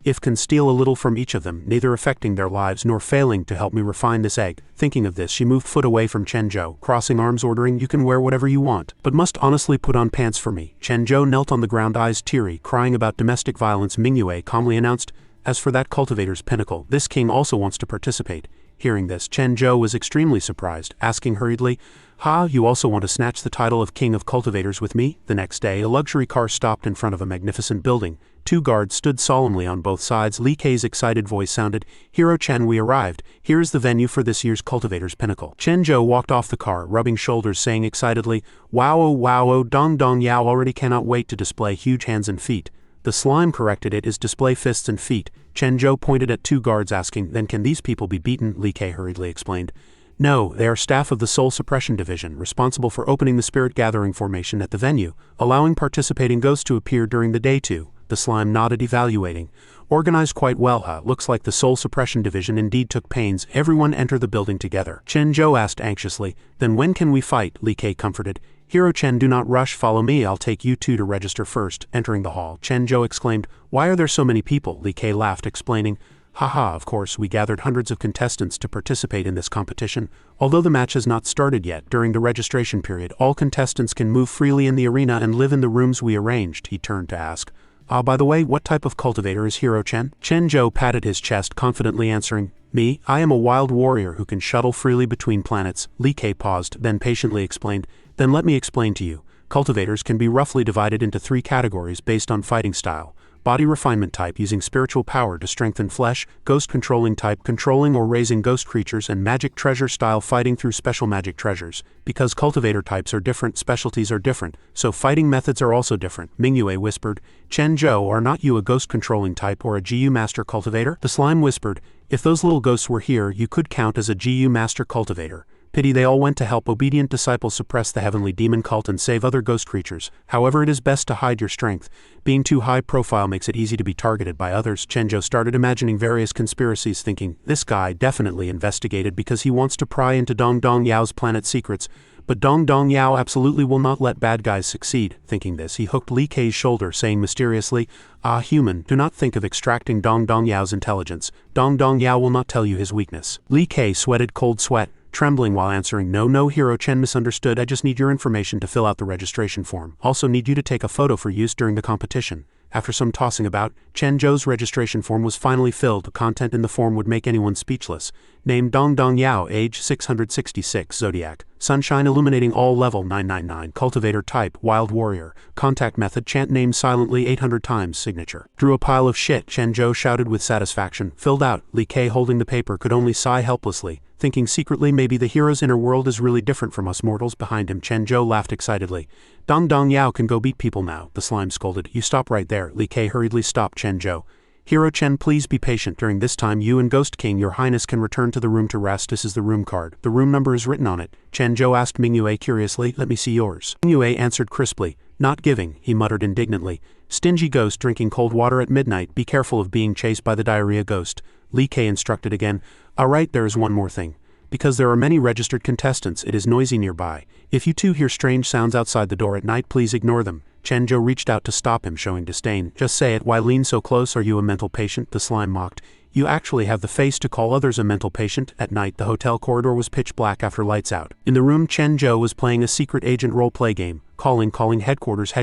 If can steal a little from each of them, neither affecting their lives nor failing to help me refine this egg. Thinking of this, she moved foot away from Chen Zhou, crossing arms, ordering, you can wear whatever you want, but must honestly put on pants for me. Chen Zhou knelt on the ground, eyes teary, crying about domestic violence. Mingyue calmly announced, as for that cultivator's pinnacle, this king also wants to participate. Hearing this, Chen Zhou was extremely surprised, asking hurriedly, Ha, you also want to snatch the title of King of Cultivators with me? The next day, a luxury car stopped in front of a magnificent building. 2 guards stood solemnly on both sides. Li Kei's excited voice sounded, Hero Chen, we arrived. Here is the venue for this year's Cultivator's Pinnacle. Chen Zhou walked off the car, rubbing shoulders, saying excitedly, wow, Dong Dong Yao already cannot wait to display huge hands and feet. The slime corrected it, is display fists and feet. Chen Zhou pointed at 2 guards, asking, then can these people be beaten? Li Kei hurriedly explained. No, they are staff of the Soul Suppression Division, responsible for opening the Spirit Gathering formation at the venue, allowing participating ghosts to appear during the day too. The slime nodded, evaluating. Organized quite well, looks like the Soul Suppression Division indeed took pains. Everyone enter the building together. Chen Zhou asked anxiously, then when can we fight? Li Kei comforted. Hero Chen, do not rush, follow me, I'll take you 2 to register first. Entering the hall, Chen Zhou exclaimed, why are there so many people? Li Kei laughed, explaining, haha, of course, we gathered hundreds of contestants to participate in this competition. Although the match has not started yet, during the registration period, all contestants can move freely in the arena and live in the rooms we arranged. He turned to ask, by the way, what type of cultivator is Hero Chen? Chen Zhou patted his chest, confidently answering, me, I am a wild warrior who can shuttle freely between planets. Li Kei paused, then patiently explained, then let me explain to you. Cultivators can be roughly divided into 3 categories based on fighting style. Body refinement type, using spiritual power to strengthen flesh, ghost controlling type, controlling or raising ghost creatures, and magic treasure style, fighting through special magic treasures. Because cultivator types are different, specialties are different, so fighting methods are also different. Mingyue whispered, Chen Zhou, are not you a ghost controlling type or a GU master cultivator? The slime whispered, if those little ghosts were here, you could count as a GU master cultivator. Pity they all went to help obedient disciples suppress the heavenly demon cult and save other ghost creatures. However, it is best to hide your strength. Being too high profile makes it easy to be targeted by others. Chen Zhou started imagining various conspiracies, thinking, this guy definitely investigated because he wants to pry into Dong Dong Yao's planet secrets. But Dong Dong Yao absolutely will not let bad guys succeed. Thinking this, he hooked Li Kei's shoulder, saying mysteriously, human, do not think of extracting Dong Dong Yao's intelligence. Dong Dong Yao will not tell you his weakness. Li Kei sweated cold sweat, trembling while answering, no, Hero Chen misunderstood, I just need your information to fill out the registration form. Also need you to take a photo for use during the competition. After some tossing about, Chen Zhou's registration form was finally filled. The content in the form would make anyone speechless. Name Dong Dong Yao, age 666, zodiac, sunshine illuminating all, level 999, cultivator type, wild warrior, contact method, chant name silently 800 times, signature. Drew a pile of shit, Chen Zhou shouted with satisfaction. Filled out. Li Kei, holding the paper, could only sigh helplessly, thinking secretly maybe the hero's inner world is really different from us mortals. Behind him, Chen Zhou laughed excitedly. Dong Dong Yao can go beat people now, the slime scolded. You stop right there. Li Kei hurriedly stopped Chen Zhou. Hero Chen, please be patient. During this time, you and Ghost King, your highness, can return to the room to rest. This is the room card. The room number is written on it. Chen Zhou asked Mingyue curiously, let me see yours. Mingyue answered crisply, not giving, he muttered indignantly. Stingy ghost drinking cold water at midnight, be careful of being chased by the diarrhea ghost. Li Kei instructed again, alright, there is one more thing. Because there are many registered contestants, it is noisy nearby. If you 2 hear strange sounds outside the door at night, please ignore them. Chen Zhou reached out to stop him, showing disdain. Just say it, why lean so close? Are you a mental patient? The slime mocked. You actually have the face to call others a mental patient. At night, the hotel corridor was pitch black after lights out. In the room, Chen Zhou was playing a secret agent role-play game. Calling, headquarters,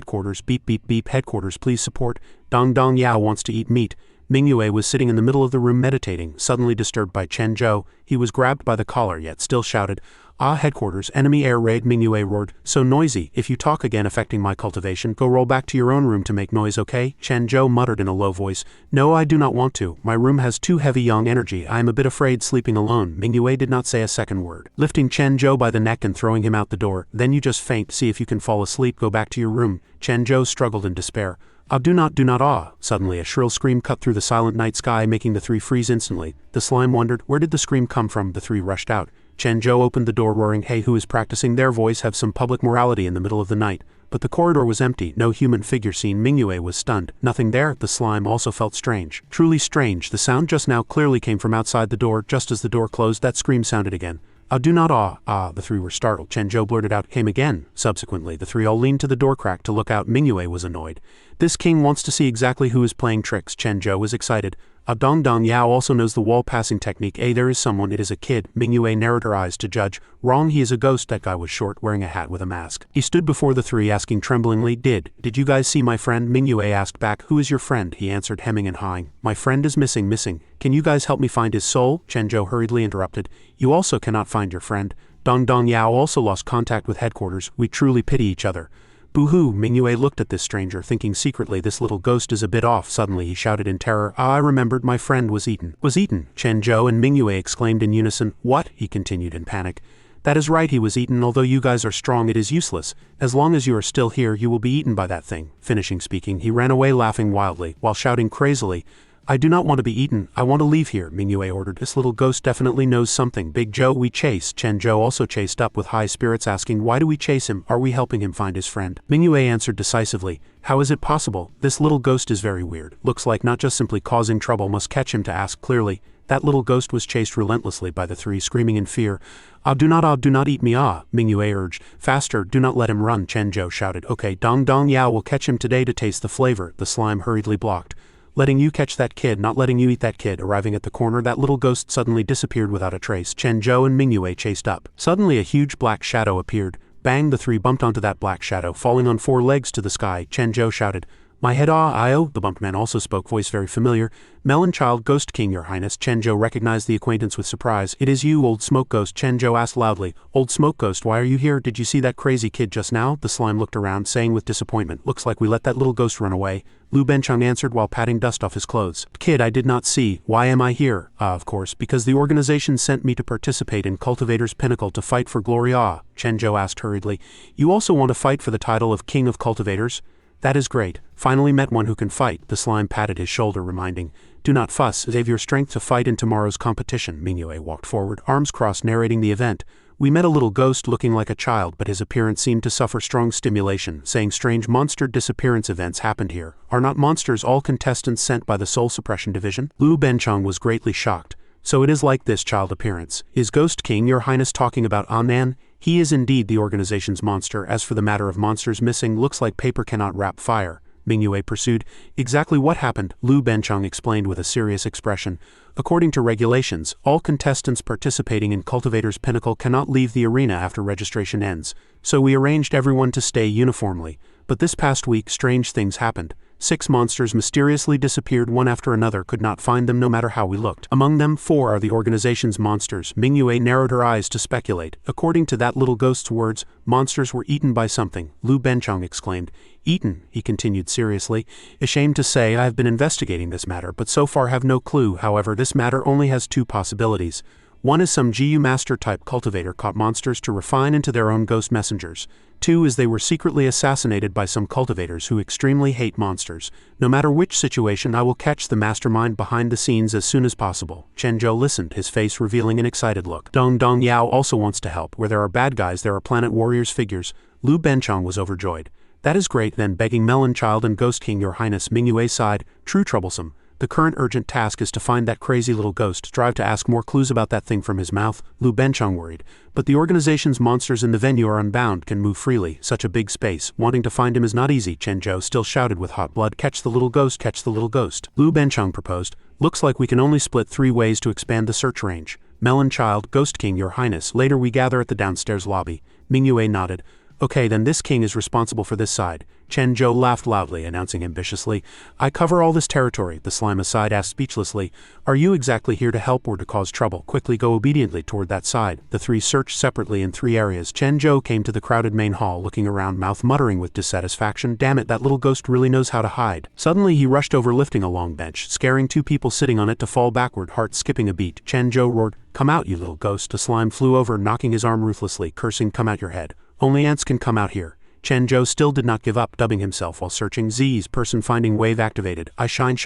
beep, headquarters, please support. Dong Dong Yao wants to eat meat. Mingyue was sitting in the middle of the room meditating, suddenly disturbed by Chen Zhou. He was grabbed by the collar, yet still shouted, Ah, headquarters, enemy air raid, Mingyue roared. So noisy, if you talk again affecting my cultivation, go roll back to your own room to make noise, okay? Chen Zhou muttered in a low voice. No, I do not want to. My room has too heavy yang energy. I am a bit afraid sleeping alone. Mingyue did not say a second word. Lifting Chen Zhou by the neck and throwing him out the door. Then you just faint, see if you can fall asleep, go back to your room. Chen Zhou struggled in despair. Ah, do not, ah. Suddenly a shrill scream cut through the silent night sky, making the three freeze instantly. The slime wondered, where did the scream come from? The three rushed out. Chen Zhou opened the door roaring, hey, who is practicing their voice? Have some public morality in the middle of the night. But the corridor was empty, no human figure seen. Mingyue was stunned. Nothing there. The slime also felt strange. Truly strange. The sound just now clearly came from outside the door. Just as the door closed, that scream sounded again. Ah, do not, ah. The three were startled. Chen Zhou blurted out, came again. Subsequently, the three all leaned to the door crack to look out. Mingyue was annoyed. This king wants to see exactly who is playing tricks. Chen Zhou was excited. Ah, Dong Yao also knows the wall passing technique. There is someone, it is a kid. Mingyue narrowed her eyes to judge. Wrong, he is a ghost. That guy was short, wearing a hat with a mask. He stood before the three, asking tremblingly, Did you guys see my friend? Mingyue asked back, who is your friend? He answered, hemming and hawing. My friend is missing. Can you guys help me find his soul? Chen Zhou hurriedly interrupted. You also cannot find your friend. Dong Yao also lost contact with headquarters. We truly pity each other. Boo-hoo, Mingyue looked at this stranger, thinking secretly this little ghost is a bit off. Suddenly he shouted in terror, Ah, I remembered, my friend was eaten. Was eaten? Chen Zhou and Mingyue exclaimed in unison. What? He continued in panic. That is right, he was eaten. Although you guys are strong, it is useless. As long as you are still here, you will be eaten by that thing. Finishing speaking, he ran away laughing wildly, while shouting crazily, I do not want to be eaten. I want to leave here, Mingyue ordered. This little ghost definitely knows something. Big Zhou, we chase. Chen Zhou also chased up with high spirits, asking, why do we chase him? Are we helping him find his friend? Mingyue answered decisively, how is it possible? This little ghost is very weird. Looks like not just simply causing trouble, must catch him to ask clearly. That little ghost was chased relentlessly by the three, screaming in fear. Ah, do not eat me, ah, Mingyue urged. Faster, do not let him run, Chen Zhou shouted. Okay, Dong Yao will catch him today to taste the flavor. The slime hurriedly blocked. Letting you catch that kid, not letting you eat that kid. Arriving at the corner, that little ghost suddenly disappeared without a trace. Chen Zhou and Mingyue chased up. Suddenly a huge black shadow appeared. Bang, the three bumped onto that black shadow, falling on 4 legs to the sky. Chen Zhou shouted, my head, Io. The bumped man also spoke, voice very familiar. Melon Child, Ghost King, your highness. Chen Zhou recognized the acquaintance with surprise. It is you, Old Smoke Ghost. Chen Zhou asked loudly, Old Smoke Ghost, why are you here? Did you see that crazy kid just now? The slime looked around, saying with disappointment, looks like we let that little ghost run away. Lu Bencheng answered while patting dust off his clothes. Kid, I did not see. Why am I here? Of course, because the organization sent me to participate in Cultivator's Pinnacle to fight for glory. Chen Zhou asked hurriedly. You also want to fight for the title of King of Cultivators? That is great. Finally met one who can fight. The slime patted his shoulder, reminding, do not fuss, save your strength to fight in tomorrow's competition. Mingyue walked forward, arms crossed, narrating the event. We met a little ghost looking like a child, but his appearance seemed to suffer strong stimulation, saying strange monster disappearance events happened here. Are not monsters all contestants sent by the Soul Suppression Division? Lu Bencheng was greatly shocked. So it is like this child appearance. Is Ghost King, your highness, talking about Anan? He is indeed the organization's monster. As for the matter of monsters missing, looks like paper cannot wrap fire. Mingyue pursued. Exactly what happened? Lu Bencheng explained with a serious expression. According to regulations, all contestants participating in Cultivator's Pinnacle cannot leave the arena after registration ends. So we arranged everyone to stay uniformly. But this past week, strange things happened. 6 monsters mysteriously disappeared one after another, could not find them no matter how we looked. Among them, 4 are the organization's monsters. Mingyue narrowed her eyes to speculate. According to that little ghost's words, monsters were eaten by something. Lu Bencheng exclaimed. Eaten, he continued seriously. Ashamed to say, I have been investigating this matter, but so far have no clue. However, this matter only has 2 possibilities. One is some GU master-type cultivator caught monsters to refine into their own ghost messengers. 2 is they were secretly assassinated by some cultivators who extremely hate monsters. No matter which situation, I will catch the mastermind behind the scenes as soon as possible. Chen Zhou listened, his face revealing an excited look. Dong Yao also wants to help. Where there are bad guys, there are planet warriors figures. Lu Bencheng was overjoyed. That is great, then, begging Melon Child and Ghost King, your highness. Mingyue sighed. True troublesome. The current urgent task is to find that crazy little ghost. Strive to ask more clues about that thing from his mouth. Lu Bencheng worried. But the organization's monsters in the venue are unbound, can move freely. Such a big space. Wanting to find him is not easy. Chen Zhou still shouted with hot blood. Catch the little ghost, catch the little ghost. Lu Bencheng proposed. Looks like we can only split 3 ways to expand the search range. Melon Child, Ghost King, your highness. Later we gather at the downstairs lobby. Mingyue nodded. Okay, then this king is responsible for this side. Chen Zhou laughed loudly, announcing ambitiously. I cover all this territory, the slime aside asked speechlessly. Are you exactly here to help or to cause trouble? Quickly go obediently toward that side. The three searched separately in three areas. Chen Zhou came to the crowded main hall, looking around, mouth muttering with dissatisfaction. Damn it, that little ghost really knows how to hide. Suddenly he rushed over, lifting a long bench, scaring two people sitting on it to fall backward, heart skipping a beat. Chen Zhou roared, Come out, you little ghost. A slime flew over, knocking his arm ruthlessly, cursing, Come out your head. Only ants can come out here. Chen Zhou still did not give up, dubbing himself while searching. Z's person finding wave activated. I shine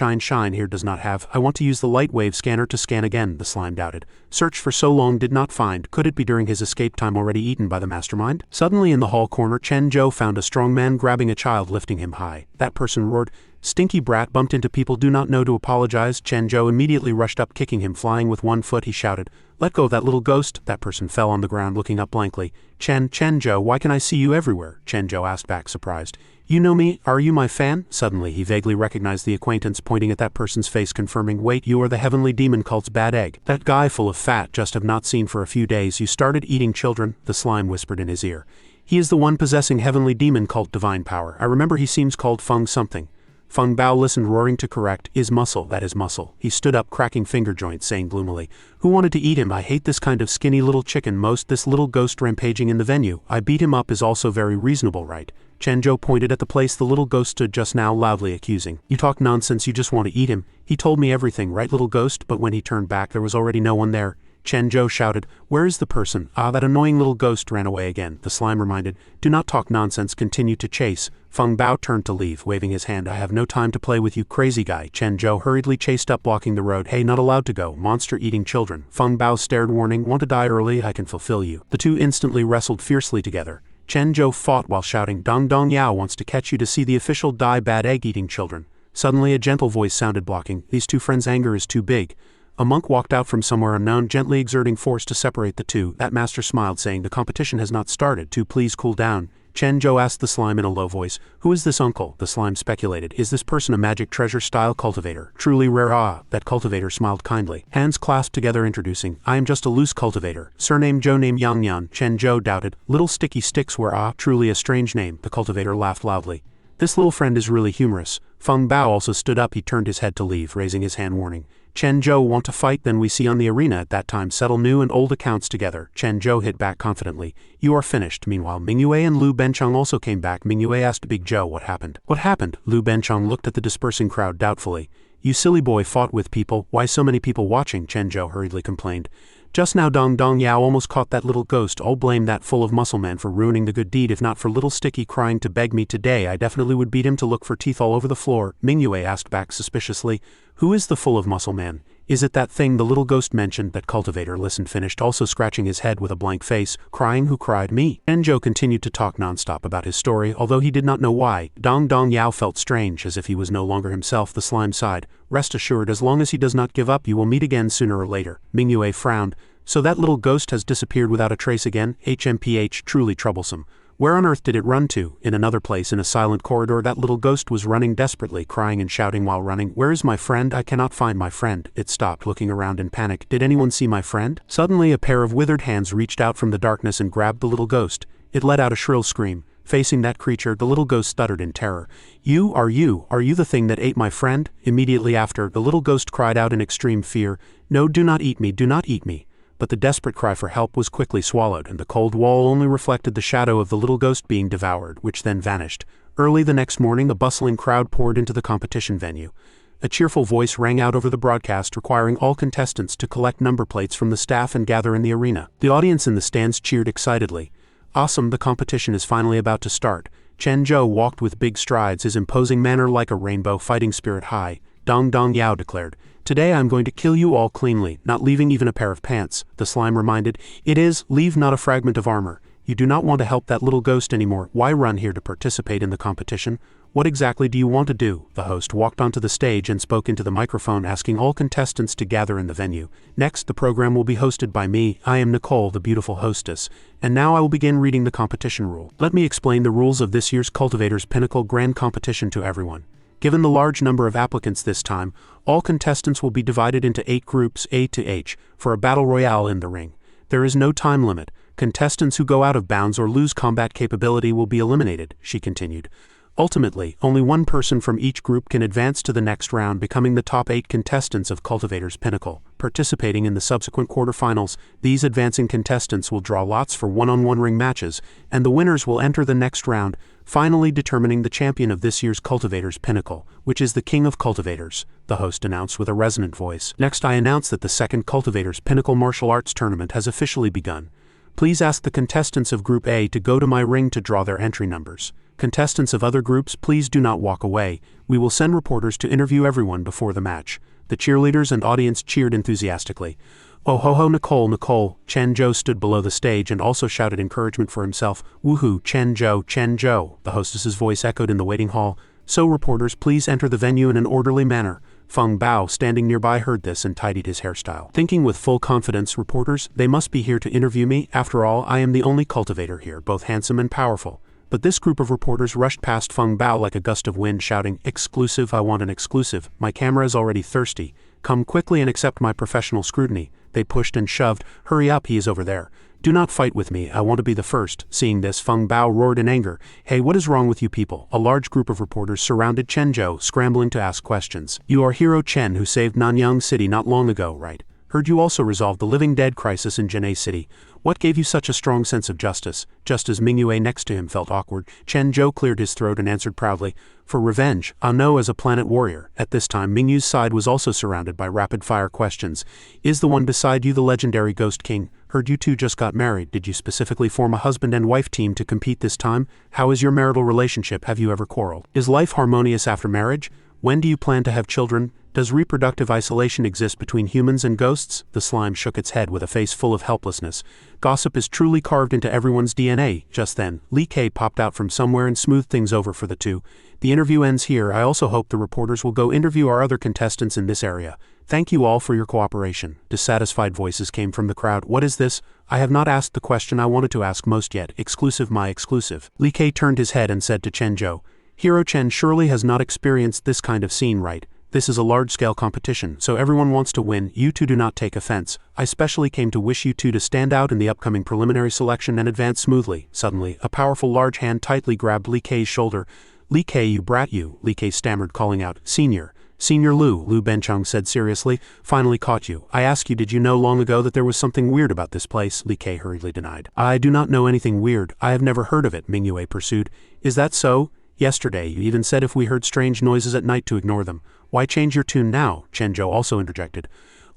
here does not have. I want to use the light wave scanner to scan again, the slime doubted. Search for so long did not find. Could it be during his escape time already eaten by the mastermind? Suddenly in the hall corner, Chen Zhou found a strong man grabbing a child, lifting him high. That person roared, Stinky brat, bumped into people, do not know to apologize. Chen Zhou immediately rushed up, kicking him flying with one foot. He shouted, Let go of that little ghost. That person fell on the ground, looking up blankly. Chen Zhou, why can I see you everywhere? Chen Zhou asked back, surprised. You know me? Are you my fan? Suddenly he vaguely recognized the acquaintance, pointing at that person's face, confirming, Wait, you are the heavenly demon cult's bad egg. That guy full of fat, just have not seen for a few days. You started eating children, the slime whispered in his ear. He is the one possessing heavenly demon cult divine power. I remember he seems called Feng something. Feng Bao listened, roaring to correct, Is muscle, that is muscle. He stood up, cracking finger joints, saying gloomily, Who wanted to eat him? I hate this kind of skinny little chicken most. This little ghost rampaging in the venue. I beat him up is also very reasonable, right? Chen Zhou pointed at the place the little ghost stood just now, loudly accusing. You talk nonsense, you just want to eat him. He told me everything, right little ghost? But when he turned back there was already no one there. Chen Zhou shouted, Where is the person? Ah, that annoying little ghost ran away again, the slime reminded. Do not talk nonsense, continue to chase. Feng Bao turned to leave, waving his hand. I have no time to play with you, crazy guy. Chen Zhou hurriedly chased up, blocking the road. Hey, not allowed to go, monster-eating children. Feng Bao stared, warning, Want to die early? I can fulfill you. The two instantly wrestled fiercely together. Chen Zhou fought while shouting, Dong Dong Yao wants to catch you to see the official die bad egg-eating children. Suddenly a gentle voice sounded, blocking. These two friends' anger is too big. A monk walked out from somewhere unknown, gently exerting force to separate the two. That master smiled, saying, The competition has not started. To please cool down. Chen Zhou asked the slime in a low voice, Who is this uncle? The slime speculated, Is this person a magic treasure-style cultivator? Truly rare. Ah, that cultivator smiled kindly. Hands clasped together, introducing, I am just a loose cultivator. Surname Zhou, name Yang Yan. Chen Zhou doubted. Little sticky sticks were truly a strange name. The cultivator laughed loudly. This little friend is really humorous. Feng Bao also stood up. He turned his head to leave, raising his hand, warning. Chen Zhou, want to fight? Then we see on the arena at that time. Settle new and old accounts together. Chen Zhou hit back confidently. You are finished. Meanwhile, Mingyue and Lu Bencheng also came back. Mingyue asked Big Zhou what happened. What happened? Lu Bencheng looked at the dispersing crowd doubtfully. You silly boy, fought with people. Why so many people watching? Chen Zhou hurriedly complained. Just now Dong Dong Yao almost caught that little ghost. I'll blame that full of muscle man for ruining the good deed. If not for little Sticky crying to beg me today, I definitely would beat him to look for teeth all over the floor. Mingyue asked back suspiciously. Who is the full of muscle man? Is it that thing the little ghost mentioned? That cultivator listened, finished, also scratching his head with a blank face, crying. Who cried? Me. Chen Zhou continued to talk nonstop about his story, although he did not know why. Dong Dong Yao felt strange, as if he was no longer himself. The slime sighed. Rest assured, as long as he does not give up, you will meet again sooner or later. Mingyue frowned. So that little ghost has disappeared without a trace again? HMPH, truly troublesome. Where on earth did it run to? In another place, in a silent corridor, that little ghost was running desperately, crying and shouting while running. Where is my friend? I cannot find my friend. It stopped, looking around in panic. Did anyone see my friend? Suddenly a pair of withered hands reached out from the darkness and grabbed the little ghost. It let out a shrill scream. Facing that creature, the little ghost stuttered in terror. Are you the thing that ate my friend? Immediately after, the little ghost cried out in extreme fear, No, do not eat me, do not eat me. But the desperate cry for help was quickly swallowed, and the cold wall only reflected the shadow of the little ghost being devoured, which then vanished. Early the next morning, a bustling crowd poured into the competition venue. A cheerful voice rang out over the broadcast, requiring all contestants to collect number plates from the staff and gather in the arena. The audience in the stands cheered excitedly. Awesome, the competition is finally about to start. Chen Zhou walked with big strides, his imposing manner like a rainbow, fighting spirit high. Dong Dong Yao declared. Today I'm going to kill you all cleanly, not leaving even a pair of pants, the slime reminded. It is, leave not a fragment of armor. You do not want to help that little ghost anymore. Why run here to participate in the competition? What exactly do you want to do? The host walked onto the stage and spoke into the microphone, asking all contestants to gather in the venue. Next, the program will be hosted by me. I am Nicole, the beautiful hostess. And now I will begin reading the competition rule. Let me explain the rules of this year's Cultivators Pinnacle Grand Competition to everyone. Given the large number of applicants this time, all contestants will be divided into 8 groups A to H for a battle royale in the ring. There is no time limit. Contestants who go out of bounds or lose combat capability will be eliminated, she continued. Ultimately, only one person from each group can advance to the next round, becoming the top 8 contestants of Cultivator's Pinnacle. Participating in the subsequent quarterfinals, these advancing contestants will draw lots for one-on-one ring matches, and the winners will enter the next round, finally determining the champion of this year's Cultivator's Pinnacle, which is the King of Cultivators, the host announced with a resonant voice. Next, I announce that the second Cultivator's Pinnacle Martial Arts Tournament has officially begun. Please ask the contestants of Group A to go to my ring to draw their entry numbers. Contestants of other groups, please do not walk away. We will send reporters to interview everyone before the match. The cheerleaders and audience cheered enthusiastically. Oh ho ho Nicole, Nicole. Chen Zhou stood below the stage and also shouted encouragement for himself. Woohoo, Chen Zhou, Chen Zhou. The hostess's voice echoed in the waiting hall. So reporters, please enter the venue in an orderly manner. Feng Bao, standing nearby, heard this and tidied his hairstyle. Thinking with full confidence, reporters, they must be here to interview me. After all, I am the only cultivator here, both handsome and powerful. But this group of reporters rushed past Feng Bao like a gust of wind, shouting, "Exclusive, I want an exclusive. My camera is already thirsty. Come quickly and accept my professional scrutiny." They pushed and shoved. "Hurry up, he is over there. Do not fight with me, I want to be the first." Seeing this, Feng Bao roared in anger. "Hey, what is wrong with you people?" A large group of reporters surrounded Chen Zhou, scrambling to ask questions. "You are Hero Chen who saved Nanyang City not long ago, right? Heard you also resolved the living dead crisis in Jian'ei City. What gave you such a strong sense of justice?" Just as Mingyue next to him felt awkward, Chen Zhou cleared his throat and answered proudly, "For revenge, I know as a planet warrior." At this time, Mingyu's side was also surrounded by rapid-fire questions. "Is the one beside you the legendary Ghost King? Heard you two just got married. Did you specifically form a husband and wife team to compete this time? How is your marital relationship? Have you ever quarreled? Is life harmonious after marriage? When do you plan to have children? Does reproductive isolation exist between humans and ghosts?" The slime shook its head with a face full of helplessness. Gossip is truly carved into everyone's DNA. Just then, Li Kei popped out from somewhere and smoothed things over for the two. "The interview ends here. I also hope the reporters will go interview our other contestants in this area. Thank you all for your cooperation." Dissatisfied voices came from the crowd. "What is this? I have not asked the question I wanted to ask most yet. Exclusive, my exclusive." Li Kei turned his head and said to Chen Zhou, "Hero Chen surely has not experienced this kind of scene, right? This is a large-scale competition, so everyone wants to win. You two do not take offense. I specially came to wish you two to stand out in the upcoming preliminary selection and advance smoothly." Suddenly, a powerful large hand tightly grabbed Li Kei's shoulder. "Li Kei, you brat you," Li Kei stammered, calling out, "Senior. Senior Lu Benchong said seriously, "finally caught you. I ask you, did you know long ago that there was something weird about this place?" Li Kei hurriedly denied. "I do not know anything weird. I have never heard of it," Mingyue pursued. "Is that so? Yesterday, you even said if we heard strange noises at night to ignore them. Why change your tune now?" Chen Zhou also interjected.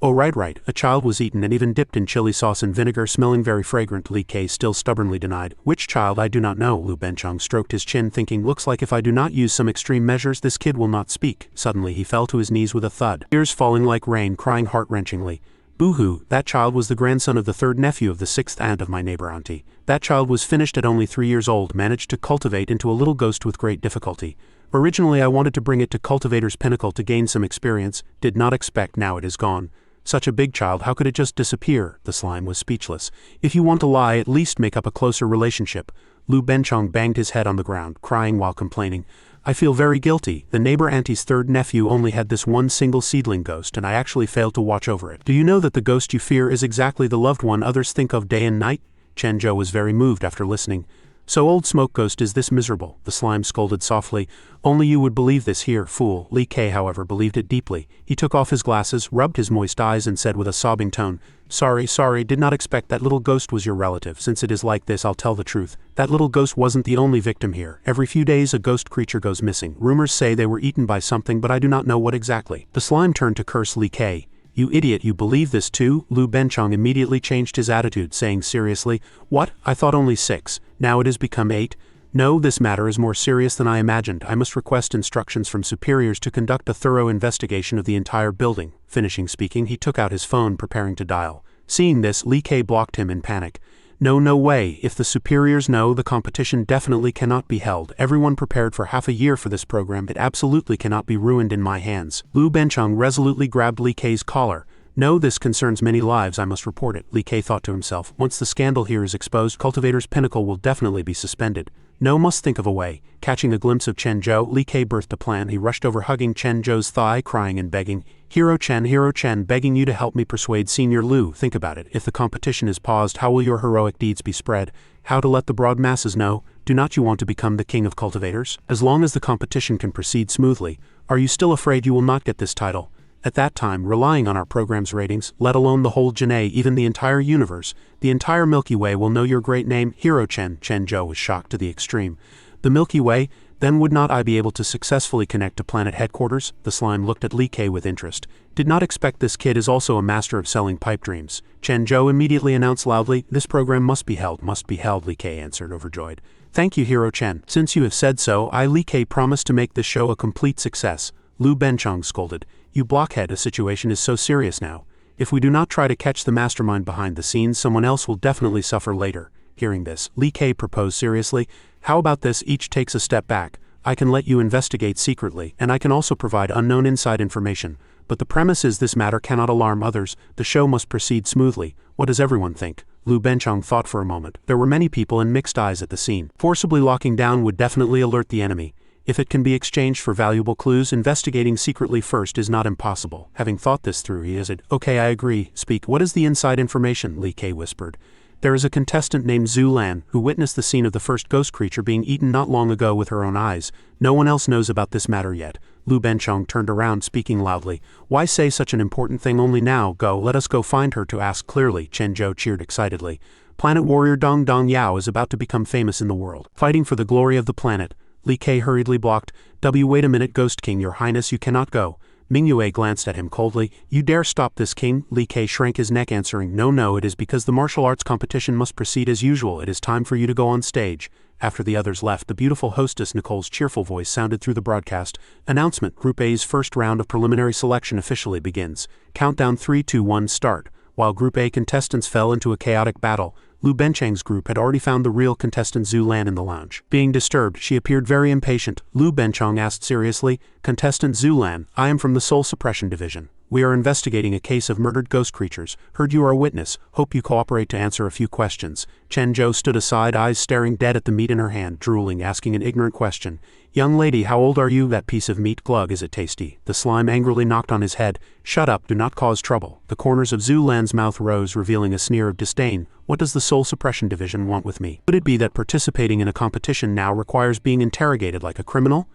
"Oh right, a child was eaten and even dipped in chili sauce and vinegar, smelling very fragrant," Li Kei still stubbornly denied. "Which child? I do not know." Lu Benchong stroked his chin, thinking, looks like if I do not use some extreme measures this kid will not speak. Suddenly he fell to his knees with a thud, tears falling like rain, crying heart-wrenchingly. "Boo-hoo, that child was the grandson of the third nephew of the sixth aunt of my neighbor auntie. That child was finished at only 3 years old, managed to cultivate into a little ghost with great difficulty. Originally I wanted to bring it to Cultivator's Pinnacle to gain some experience, did not expect now it is gone. Such a big child, how could it just disappear?" The slime was speechless. "If you want to lie, at least make up a closer relationship." Lu Benchong banged his head on the ground, crying while complaining. "I feel very guilty. The neighbor auntie's third nephew only had this one single seedling ghost and I actually failed to watch over it. Do you know that the ghost you fear is exactly the loved one others think of day and night?" Chen Zhou was very moved after listening. "So old Smoke Ghost is this miserable," the slime scolded softly. "Only you would believe this here, fool." Li Kei, however, believed it deeply. He took off his glasses, rubbed his moist eyes and said with a sobbing tone, Sorry, did not expect that little ghost was your relative. Since it is like this, I'll tell the truth. That little ghost wasn't the only victim here. Every few days a ghost creature goes missing. Rumors say they were eaten by something, but I do not know what exactly." The slime turned to curse Li Kei. "You idiot, you believe this too?" Lu Benchong immediately changed his attitude, saying seriously, "What? I thought only 6. Now it has become 8. No, this matter is more serious than I imagined. I must request instructions from superiors to conduct a thorough investigation of the entire building." Finishing speaking, he took out his phone, preparing to dial. Seeing this, Li Kei blocked him in panic. No way. If the superiors know, the competition definitely cannot be held. Everyone prepared for half a year for this program. It absolutely cannot be ruined in my hands." Lu Benchong resolutely grabbed Li Kei's collar. No, this concerns many lives, I must report it, Li Kei thought to himself. Once the scandal here is exposed, Cultivator's pinnacle will definitely be suspended. No, must think of a way. Catching a glimpse of Chen Zhou, Li Kei birthed a plan. He rushed over, hugging Chen Zhou's thigh, crying and begging, Hero Chen, begging you to help me persuade Senior Lu. Think about it. If the competition is paused, how will your heroic deeds be spread? How to let the broad masses know? Do not you want to become the king of cultivators? As long as the competition can proceed smoothly, are you still afraid you will not get this title? At that time, relying on our program's ratings, let alone the whole Janae, even the entire universe, the entire Milky Way will know your great name, Hero Chen. Chen Zhou was shocked to the extreme. The Milky Way? Then would not I be able to successfully connect to planet headquarters? The slime looked at Li Kei with interest. Did not expect this kid is also a master of selling pipe dreams. Chen Zhou immediately announced loudly, this program must be held, Li Kei answered, overjoyed. Thank you, Hero Chen. Since you have said so, I, Li Kei, promise to make this show a complete success. Lu Benchong scolded. You blockhead, a situation is so serious now. If we do not try to catch the mastermind behind the scenes, someone else will definitely suffer later. Hearing this, Li Kei proposed seriously, how about this, each takes a step back. I can let you investigate secretly, and I can also provide unknown inside information. But the premise is this matter cannot alarm others, the show must proceed smoothly. What does everyone think? Lu Benchong thought for a moment. There were many people and mixed eyes at the scene. Forcibly locking down would definitely alert the enemy. If it can be exchanged for valuable clues, investigating secretly first is not impossible. Having thought this through, he said, okay, I agree. Speak, what is the inside information? Li Kei whispered. There is a contestant named Zhu Lan, who witnessed the scene of the first ghost creature being eaten not long ago with her own eyes. No one else knows about this matter yet. Lu Benchong turned around, speaking loudly. Why say such an important thing only now? Go, let us go find her to ask clearly. Chen Zhou cheered excitedly. Planet warrior Dong Dong Yao is about to become famous in the world, fighting for the glory of the planet. Li Kei hurriedly blocked. Wait a minute, Ghost King, your highness, you cannot go. Mingyue glanced at him coldly. You dare stop this, king? Li Kei shrank his neck, answering, no, it is because the martial arts competition must proceed as usual. It is time for you to go on stage. After the others left, the beautiful hostess Nicole's cheerful voice sounded through the broadcast. Announcement, Group A's first round of preliminary selection officially begins. Countdown 3, 2, 1, start. While Group A contestants fell into a chaotic battle, Lu Benchang's group had already found the real contestant Zhu Lan in the lounge. Being disturbed, she appeared very impatient. Lu Benchang asked seriously, Contestant Zhu Lan, I am from the Soul Suppression Division. We are investigating a case of murdered ghost creatures. Heard you are a witness. Hope you cooperate to answer a few questions. Chen Zhou stood aside, eyes staring dead at the meat in her hand, drooling, asking an ignorant question. Young lady, how old are you? That piece of meat, glug, is it tasty? The slime angrily knocked on his head. Shut up, do not cause trouble. The corners of Zhu Lan's mouth rose, revealing a sneer of disdain. What does the Soul Suppression Division want with me? Could it be that participating in a competition now requires being interrogated like a criminal?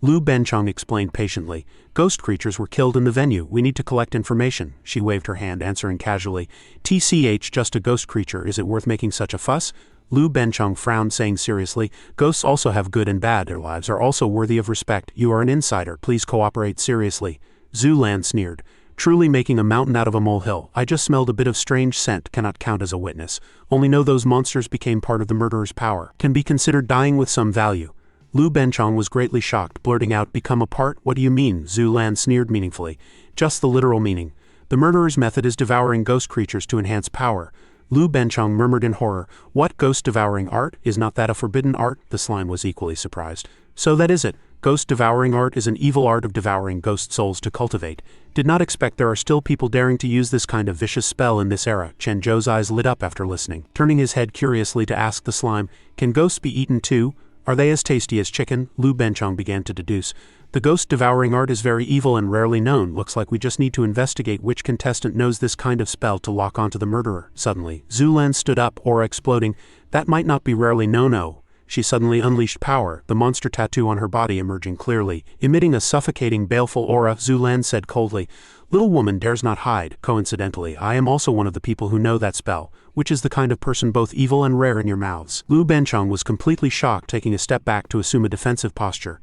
Lu Benchong explained patiently. Ghost creatures were killed in the venue. We need to collect information. She waved her hand, answering casually. TCH, just a ghost creature. Is it worth making such a fuss? Lu Benchong frowned, saying seriously, ghosts also have good and bad. Their lives are also worthy of respect. You are an insider. Please cooperate seriously. Zhu Lan sneered. Truly making a mountain out of a molehill. I just smelled a bit of strange scent. Cannot count as a witness. Only know those monsters became part of the murderer's power. Can be considered dying with some value. Lu Benchong was greatly shocked, blurting out, become a part? What do you mean? Zhu Lan sneered meaningfully. Just the literal meaning. The murderer's method is devouring ghost creatures to enhance power. Lu Benchong murmured in horror. What, ghost-devouring art? Is not that a forbidden art? The slime was equally surprised. So that is it. Ghost-devouring art is an evil art of devouring ghost souls to cultivate. Did not expect there are still people daring to use this kind of vicious spell in this era. Chen Zhou's eyes lit up after listening, turning his head curiously to ask the slime, can ghosts be eaten too? Are they as tasty as chicken? Lu Benchong began to deduce. The ghost-devouring art is very evil and rarely known. Looks like we just need to investigate which contestant knows this kind of spell to lock onto the murderer. Suddenly, Zhu Lan stood up, aura exploding. That might not be rarely no. She suddenly unleashed power, the monster tattoo on her body emerging clearly. Emitting a suffocating, baleful aura, Zhu Lan said coldly, Little woman dares not hide. Coincidentally, I am also one of the people who know that spell, which is the kind of person both evil and rare in your mouths. Lu Benchong was completely shocked, taking a step back to assume a defensive posture.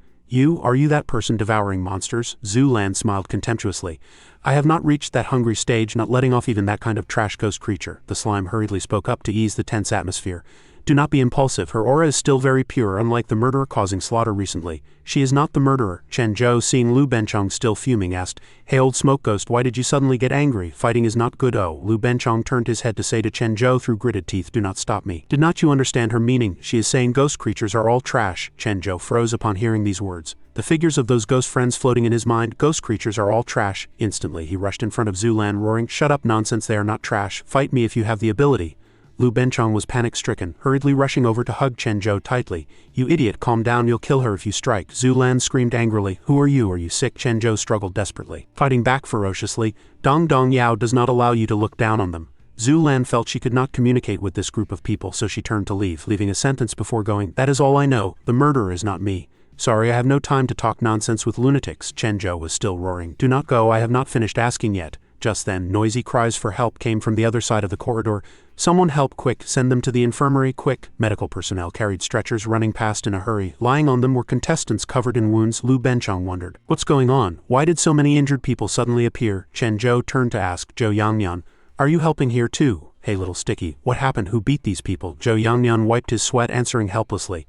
Are you that person devouring monsters? Zhu Lan smiled contemptuously. I have not reached that hungry stage, not letting off even that kind of trash ghost creature. The slime hurriedly spoke up to ease the tense atmosphere. Do not be impulsive, her aura is still very pure, unlike the murderer causing slaughter recently. She is not the murderer. Chen Zhou, seeing Lu Benchong still fuming, asked, "Hey old smoke ghost, why did you suddenly get angry? Fighting is not good." Oh, Lu Benchong turned his head to say to Chen Zhou through gritted teeth, "Do not stop me." Did not you understand her meaning? She is saying ghost creatures are all trash. Chen Zhou froze upon hearing these words. The figures of those ghost friends floating in his mind. Ghost creatures are all trash. Instantly he rushed in front of Zhu Lan, roaring, "Shut up, nonsense, they are not trash. Fight me if you have the ability." Lu Benchong was panic-stricken, hurriedly rushing over to hug Chen Zhou tightly. "You idiot, calm down, you'll kill her if you strike." Zhu Lan screamed angrily, "Who are you? Are you sick?" Chen Zhou struggled desperately, fighting back ferociously. "Dong Dong Yao does not allow you to look down on them." Zhu Lan felt she could not communicate with this group of people, so she turned to leave, leaving a sentence before going, "That is all I know. The murderer is not me." "Sorry, I have no time to talk nonsense with lunatics." Chen Zhou was still roaring. "Do not go, I have not finished asking yet." Just then, noisy cries for help came from the other side of the corridor. "Someone help, quick, send them to the infirmary, quick." Medical personnel carried stretchers running past in a hurry. Lying on them were contestants covered in wounds. Lu Benchong wondered, "What's going on? Why did so many injured people suddenly appear?" Chen Zhou turned to ask Zhou Yangyan, "Are you helping here too?" "Hey little sticky, what happened? Who beat these people?" Zhou Yangyan wiped his sweat, answering helplessly,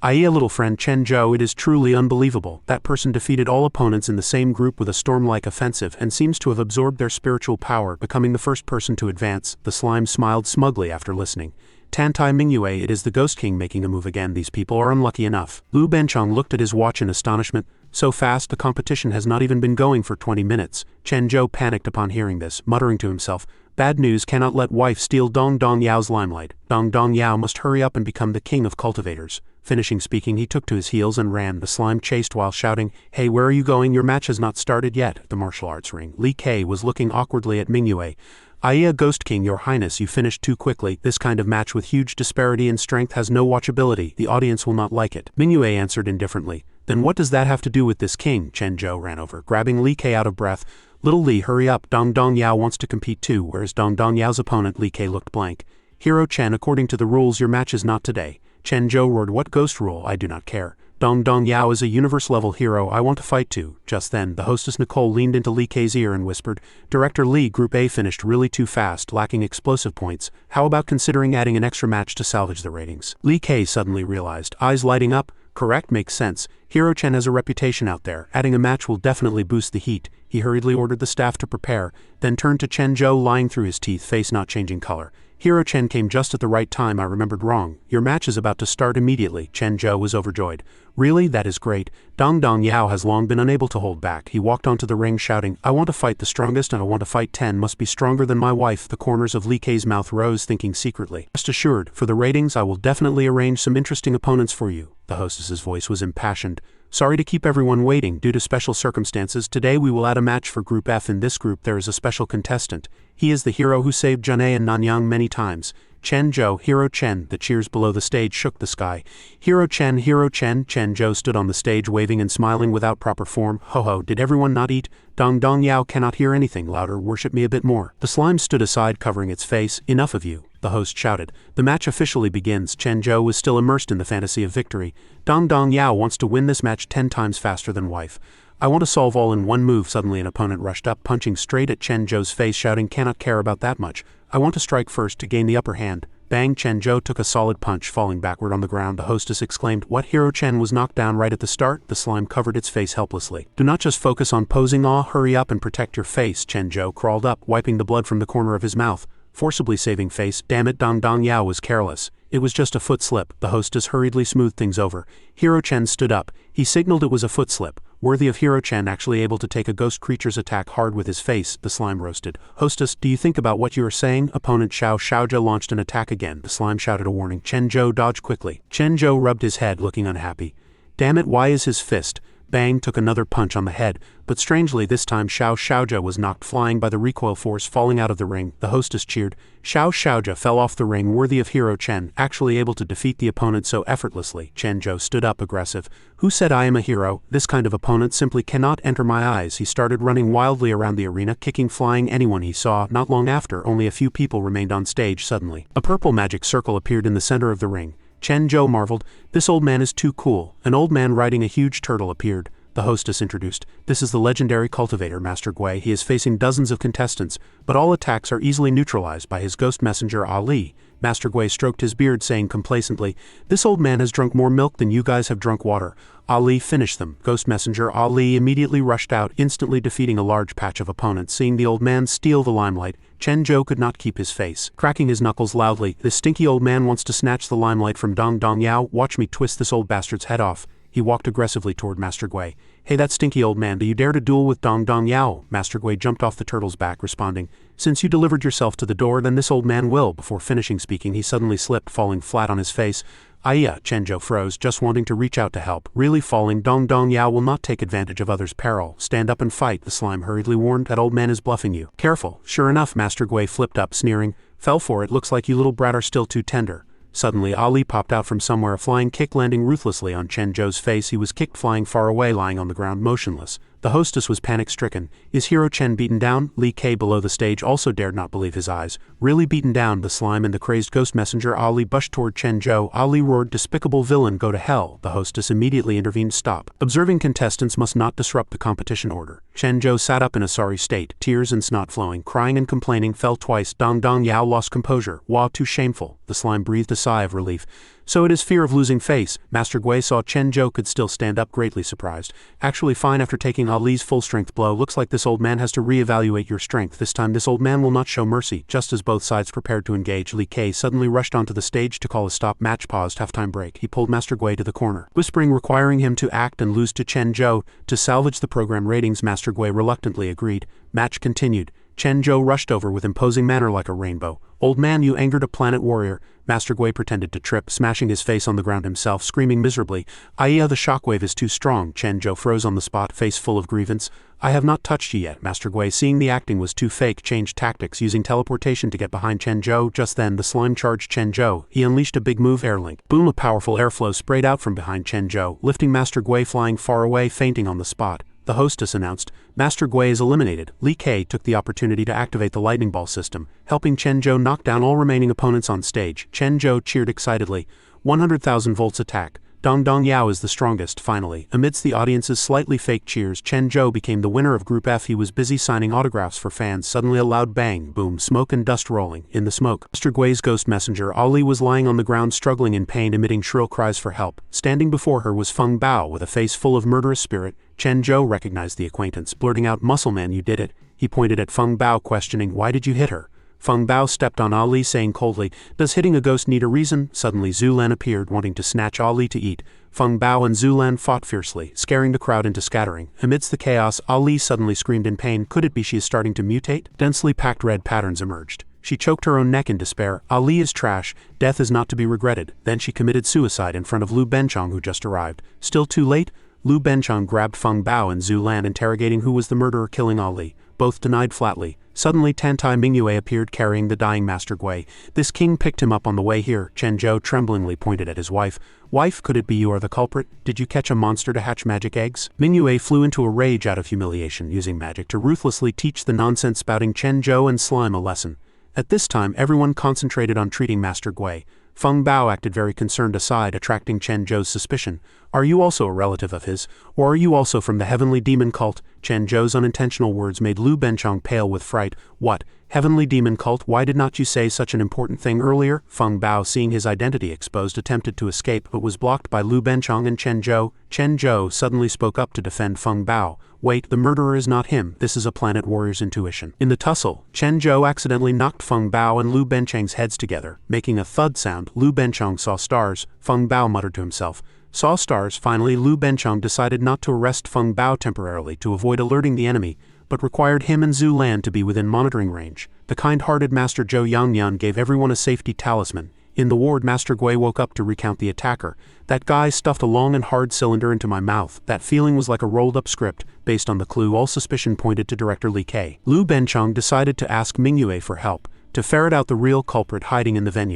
"A little friend Chen Zhou, it is truly unbelievable. That person defeated all opponents in the same group with a storm-like offensive and seems to have absorbed their spiritual power, becoming the first person to advance." The slime smiled smugly after listening. "Tantai Mingyue, it is the Ghost King making a move again. These people are unlucky enough." Lu Benchong looked at his watch in astonishment. "So fast, the competition has not even been going for 20 minutes. Chen Zhou panicked upon hearing this, muttering to himself, "Bad news, cannot let wife steal Dong Dong Yao's limelight. Dong Dong Yao must hurry up and become the king of cultivators." Finishing speaking, he took to his heels and ran. The slime chased while shouting, "Hey, where are you going? Your match has not started yet." The martial arts ring. Li Kei was looking awkwardly at Mingyue. "Aya Ghost King, your highness, you finished too quickly. This kind of match with huge disparity in strength has no watchability. The audience will not like it." Mingyue answered indifferently. "Then what does that have to do with this king?" Chen Zhou ran over, grabbing Li Kei out of breath. "Little Li, hurry up. Dong Dong Yao wants to compete too." Whereas Dong Dong Yao's opponent, Li Kei, looked blank. "Hero Chen, according to the rules, your match is not today." Chen Zhou roared, "What ghost rule? I do not care. Dong Dong Yao is a universe-level hero I want to fight too." Just then, the hostess Nicole leaned into Li Kei's ear and whispered, "Director Li, Group A finished really too fast, lacking explosive points. How about considering adding an extra match to salvage the ratings?" Li Kei suddenly realized, eyes lighting up. "Correct, makes sense. Hero Chen has a reputation out there. Adding a match will definitely boost the heat." He hurriedly ordered the staff to prepare, then turned to Chen Zhou, lying through his teeth, face not changing color. "Hero Chen came just at the right time. I remembered wrong. Your match is about to start immediately." Chen Zhou was overjoyed. "Really? That is great." Dong Dong Yao has long been unable to hold back. He walked onto the ring shouting, "I want to fight the strongest and I want to fight 10. Must be stronger than my wife." The corners of Li Kei's mouth rose, thinking secretly, "Rest assured, for the ratings I will definitely arrange some interesting opponents for you." The hostess's voice was impassioned. "Sorry to keep everyone waiting. Due to special circumstances, today we will add a match for Group F. In this group there is a special contestant. He is the hero who saved Zhane and Nanyang many times. Chen Zhou, Hero Chen." The cheers below the stage shook the sky. "Hero Chen, Hero Chen." Chen Zhou stood on the stage waving and smiling without proper form. "Ho ho, did everyone not eat? Dong Dong Yao cannot hear anything. Louder, worship me a bit more." The slime stood aside, covering its face. "Enough of you," the host shouted. "The match officially begins." Chen Zhou was still immersed in the fantasy of victory. "Dong Dong Yao wants to win this match 10 times faster than wife. I want to solve all in one move." Suddenly an opponent rushed up, punching straight at Chen Zhou's face, shouting, "Cannot care about that much. I want to strike first to gain the upper hand." Bang! Chen Zhou took a solid punch, falling backward on the ground. The hostess exclaimed, "What? Hero Chen was knocked down right at the start?" The slime covered its face helplessly. "Do not just focus on posing. Hurry up and protect your face." Chen Zhou crawled up, wiping the blood from the corner of his mouth, forcibly saving face. "Damn it, Dong Dong Yao was careless. It was just a foot slip." The hostess hurriedly smoothed things over. Hero Chen stood up. He signaled it was a foot slip. Worthy of Hero Chen, actually able to take a ghost creature's attack hard with his face. The slime roasted. "Hostess, do you think about what you are saying?" Opponent Xiao Xiaojia launched an attack again. The slime shouted a warning. Chen Zhou dodged quickly. Chen Zhou rubbed his head, looking unhappy. "Damn it, why is his fist?" Bang! Took another punch on the head, but strangely this time Xiao Xiaojia was knocked flying by the recoil force, falling out of the ring. The hostess cheered. Xiao Xiaojia fell off the ring, worthy of Hero Chen, actually able to defeat the opponent so effortlessly. Chen Zhou stood up, aggressive. "Who said I am a hero? This kind of opponent simply cannot enter my eyes." He started running wildly around the arena, kicking, flying anyone he saw. Not long after, only a few people remained on stage. Suddenly, a purple magic circle appeared in the center of the ring. Chen Zhou marveled, "This old man is too cool." An old man riding a huge turtle appeared. the hostess introduced. "This is the legendary cultivator, Master Gui. He is facing dozens of contestants, but all attacks are easily neutralized by his ghost messenger Ali." Master Gui stroked his beard, saying complacently, "This old man has drunk more milk than you guys have drunk water." Ali finished them. Ghost messenger Ali immediately rushed out, instantly defeating a large patch of opponents. Seeing the old man steal the limelight, Chen Zhou could not keep his face, cracking his knuckles loudly. "This stinky old man wants to snatch the limelight from Dong Dong Yao. Watch me twist this old bastard's head off." He walked aggressively toward Master Gui. "Hey, that stinky old man, do you dare to duel with Dong Dong Yao?" Master Gui jumped off the turtle's back, responding, "Since you delivered yourself to the door, then this old man will." Before finishing speaking, he suddenly slipped, falling flat on his face. "Aiya," Chen Zhou froze, just wanting to reach out to help. Really falling, Dong Dong Yao will not take advantage of others' peril. "Stand up and fight," the slime hurriedly warned. "That old man is bluffing you." "Careful." Sure enough, Master Gui flipped up, sneering. "Fell for it. Looks like you little brat are still too tender." Suddenly, Ali popped out from somewhere, a flying kick landing ruthlessly on Chen Zhou's face. He was kicked flying far away, lying on the ground motionless. The hostess was panic-stricken. Is Hero Chen beaten down? Li Ke below the stage also dared not believe his eyes. Really beaten down? The slime and the crazed ghost messenger Ali bushed toward Chen Zhou. Ali roared, "Despicable villain, go to hell." The hostess immediately intervened. "Stop. Observing contestants must not disrupt the competition order." Chen Zhou sat up in a sorry state, tears and snot flowing, crying and complaining, fell twice. Dong Dong Yao lost composure. "Wow, too shameful." The slime breathed a sigh of relief. "So it is fear of losing face." Master Gui saw Chen Zhou could still stand up, greatly surprised. "Actually fine after taking Ali's full-strength blow. Looks like this old man has to re-evaluate your strength. This time this old man will not show mercy." Just as both sides prepared to engage, Li Ke suddenly rushed onto the stage to call a stop. Match paused. Halftime break. He pulled Master Gui to the corner, whispering, requiring him to act and lose to Chen Zhou to salvage the program ratings. Master Gui reluctantly agreed. Match continued. Chen Zhou rushed over with imposing manner like a rainbow. "Old man, you angered a planet warrior." Master Gui pretended to trip, smashing his face on the ground himself, screaming miserably. "Aiya, the shockwave is too strong." Chen Zhou froze on the spot, face full of grievance. "I have not touched you yet." Master Gui, seeing the acting was too fake, changed tactics, using teleportation to get behind Chen Zhou. Just then, the slime charged Chen Zhou. He unleashed a big move, air link. Boom, a powerful airflow sprayed out from behind Chen Zhou, lifting Master Gui flying far away, fainting on the spot. The hostess announced, "Master Gui is eliminated." Li Ke took the opportunity to activate the lightning ball system, helping Chen Zhou knock down all remaining opponents on stage. Chen Zhou cheered excitedly. 100,000 volts attack. Dong Dong Yao is the strongest. Finally, amidst the audience's slightly fake cheers, Chen Zhou became the winner of Group F. He was busy signing autographs for fans. Suddenly a loud bang, boom, smoke and dust rolling. In the smoke, Master Gui's ghost messenger Ali was lying on the ground, struggling in pain, emitting shrill cries for help. Standing before her was Feng Bao with a face full of murderous spirit. Chen Zhou recognized the acquaintance, blurting out, "Muscle man, you did it." He pointed at Feng Bao, questioning, "Why did you hit her?" Feng Bao stepped on Ali, saying coldly, "Does hitting a ghost need a reason?" Suddenly Zhu Lan appeared, wanting to snatch Ali to eat. Feng Bao and Zhu Lan fought fiercely, scaring the crowd into scattering. Amidst the chaos, Ali suddenly screamed in pain. Could it be she is starting to mutate? Densely packed red patterns emerged. She choked her own neck in despair. "Ali is trash. Death is not to be regretted." Then she committed suicide in front of Lu Benchong, who just arrived. Still too late? Lu Benchong grabbed Feng Bao and Zhu Lan, interrogating who was the murderer killing Ali. Both denied flatly. Suddenly Tantai Mingyue appeared, carrying the dying Master Gui. "This king picked him up on the way here." Chen Zhou tremblingly pointed at his wife. "Wife, could it be you are the culprit? Did you catch a monster to hatch magic eggs?" Mingyue flew into a rage out of humiliation, using magic to ruthlessly teach the nonsense-spouting Chen Zhou and slime a lesson. At this time, everyone concentrated on treating Master Gui. Feng Bao acted very concerned aside, attracting Chen Zhou's suspicion. "Are you also a relative of his? Or are you also from the heavenly demon cult?" Chen Zhou's unintentional words made Lu Benchong pale with fright. "What? Heavenly demon cult? Why did not you say such an important thing earlier?" Feng Bao, seeing his identity exposed, attempted to escape but was blocked by Lu Benchong and Chen Zhou. Chen Zhou suddenly spoke up to defend Feng Bao. "Wait, the murderer is not him. This is a planet warrior's intuition." In the tussle, Chen Zhou accidentally knocked Feng Bao and Lu Benchong's heads together, making a thud sound. Lu Benchong saw stars. Feng Bao muttered to himself. Saw stars. Finally, Lu Benchong decided not to arrest Feng Bao temporarily to avoid alerting the enemy, but required him and Zhu Lan to be within monitoring range. The kind-hearted Master Zhou Yangyan gave everyone a safety talisman. In the ward, Master Gui woke up to recount the attacker. "That guy stuffed a long and hard cylinder into my mouth. That feeling was like a rolled-up script." Based on the clue, all suspicion pointed to Director Li Ke. Lu Benchong decided to ask Mingyue for help, to ferret out the real culprit hiding in the venue.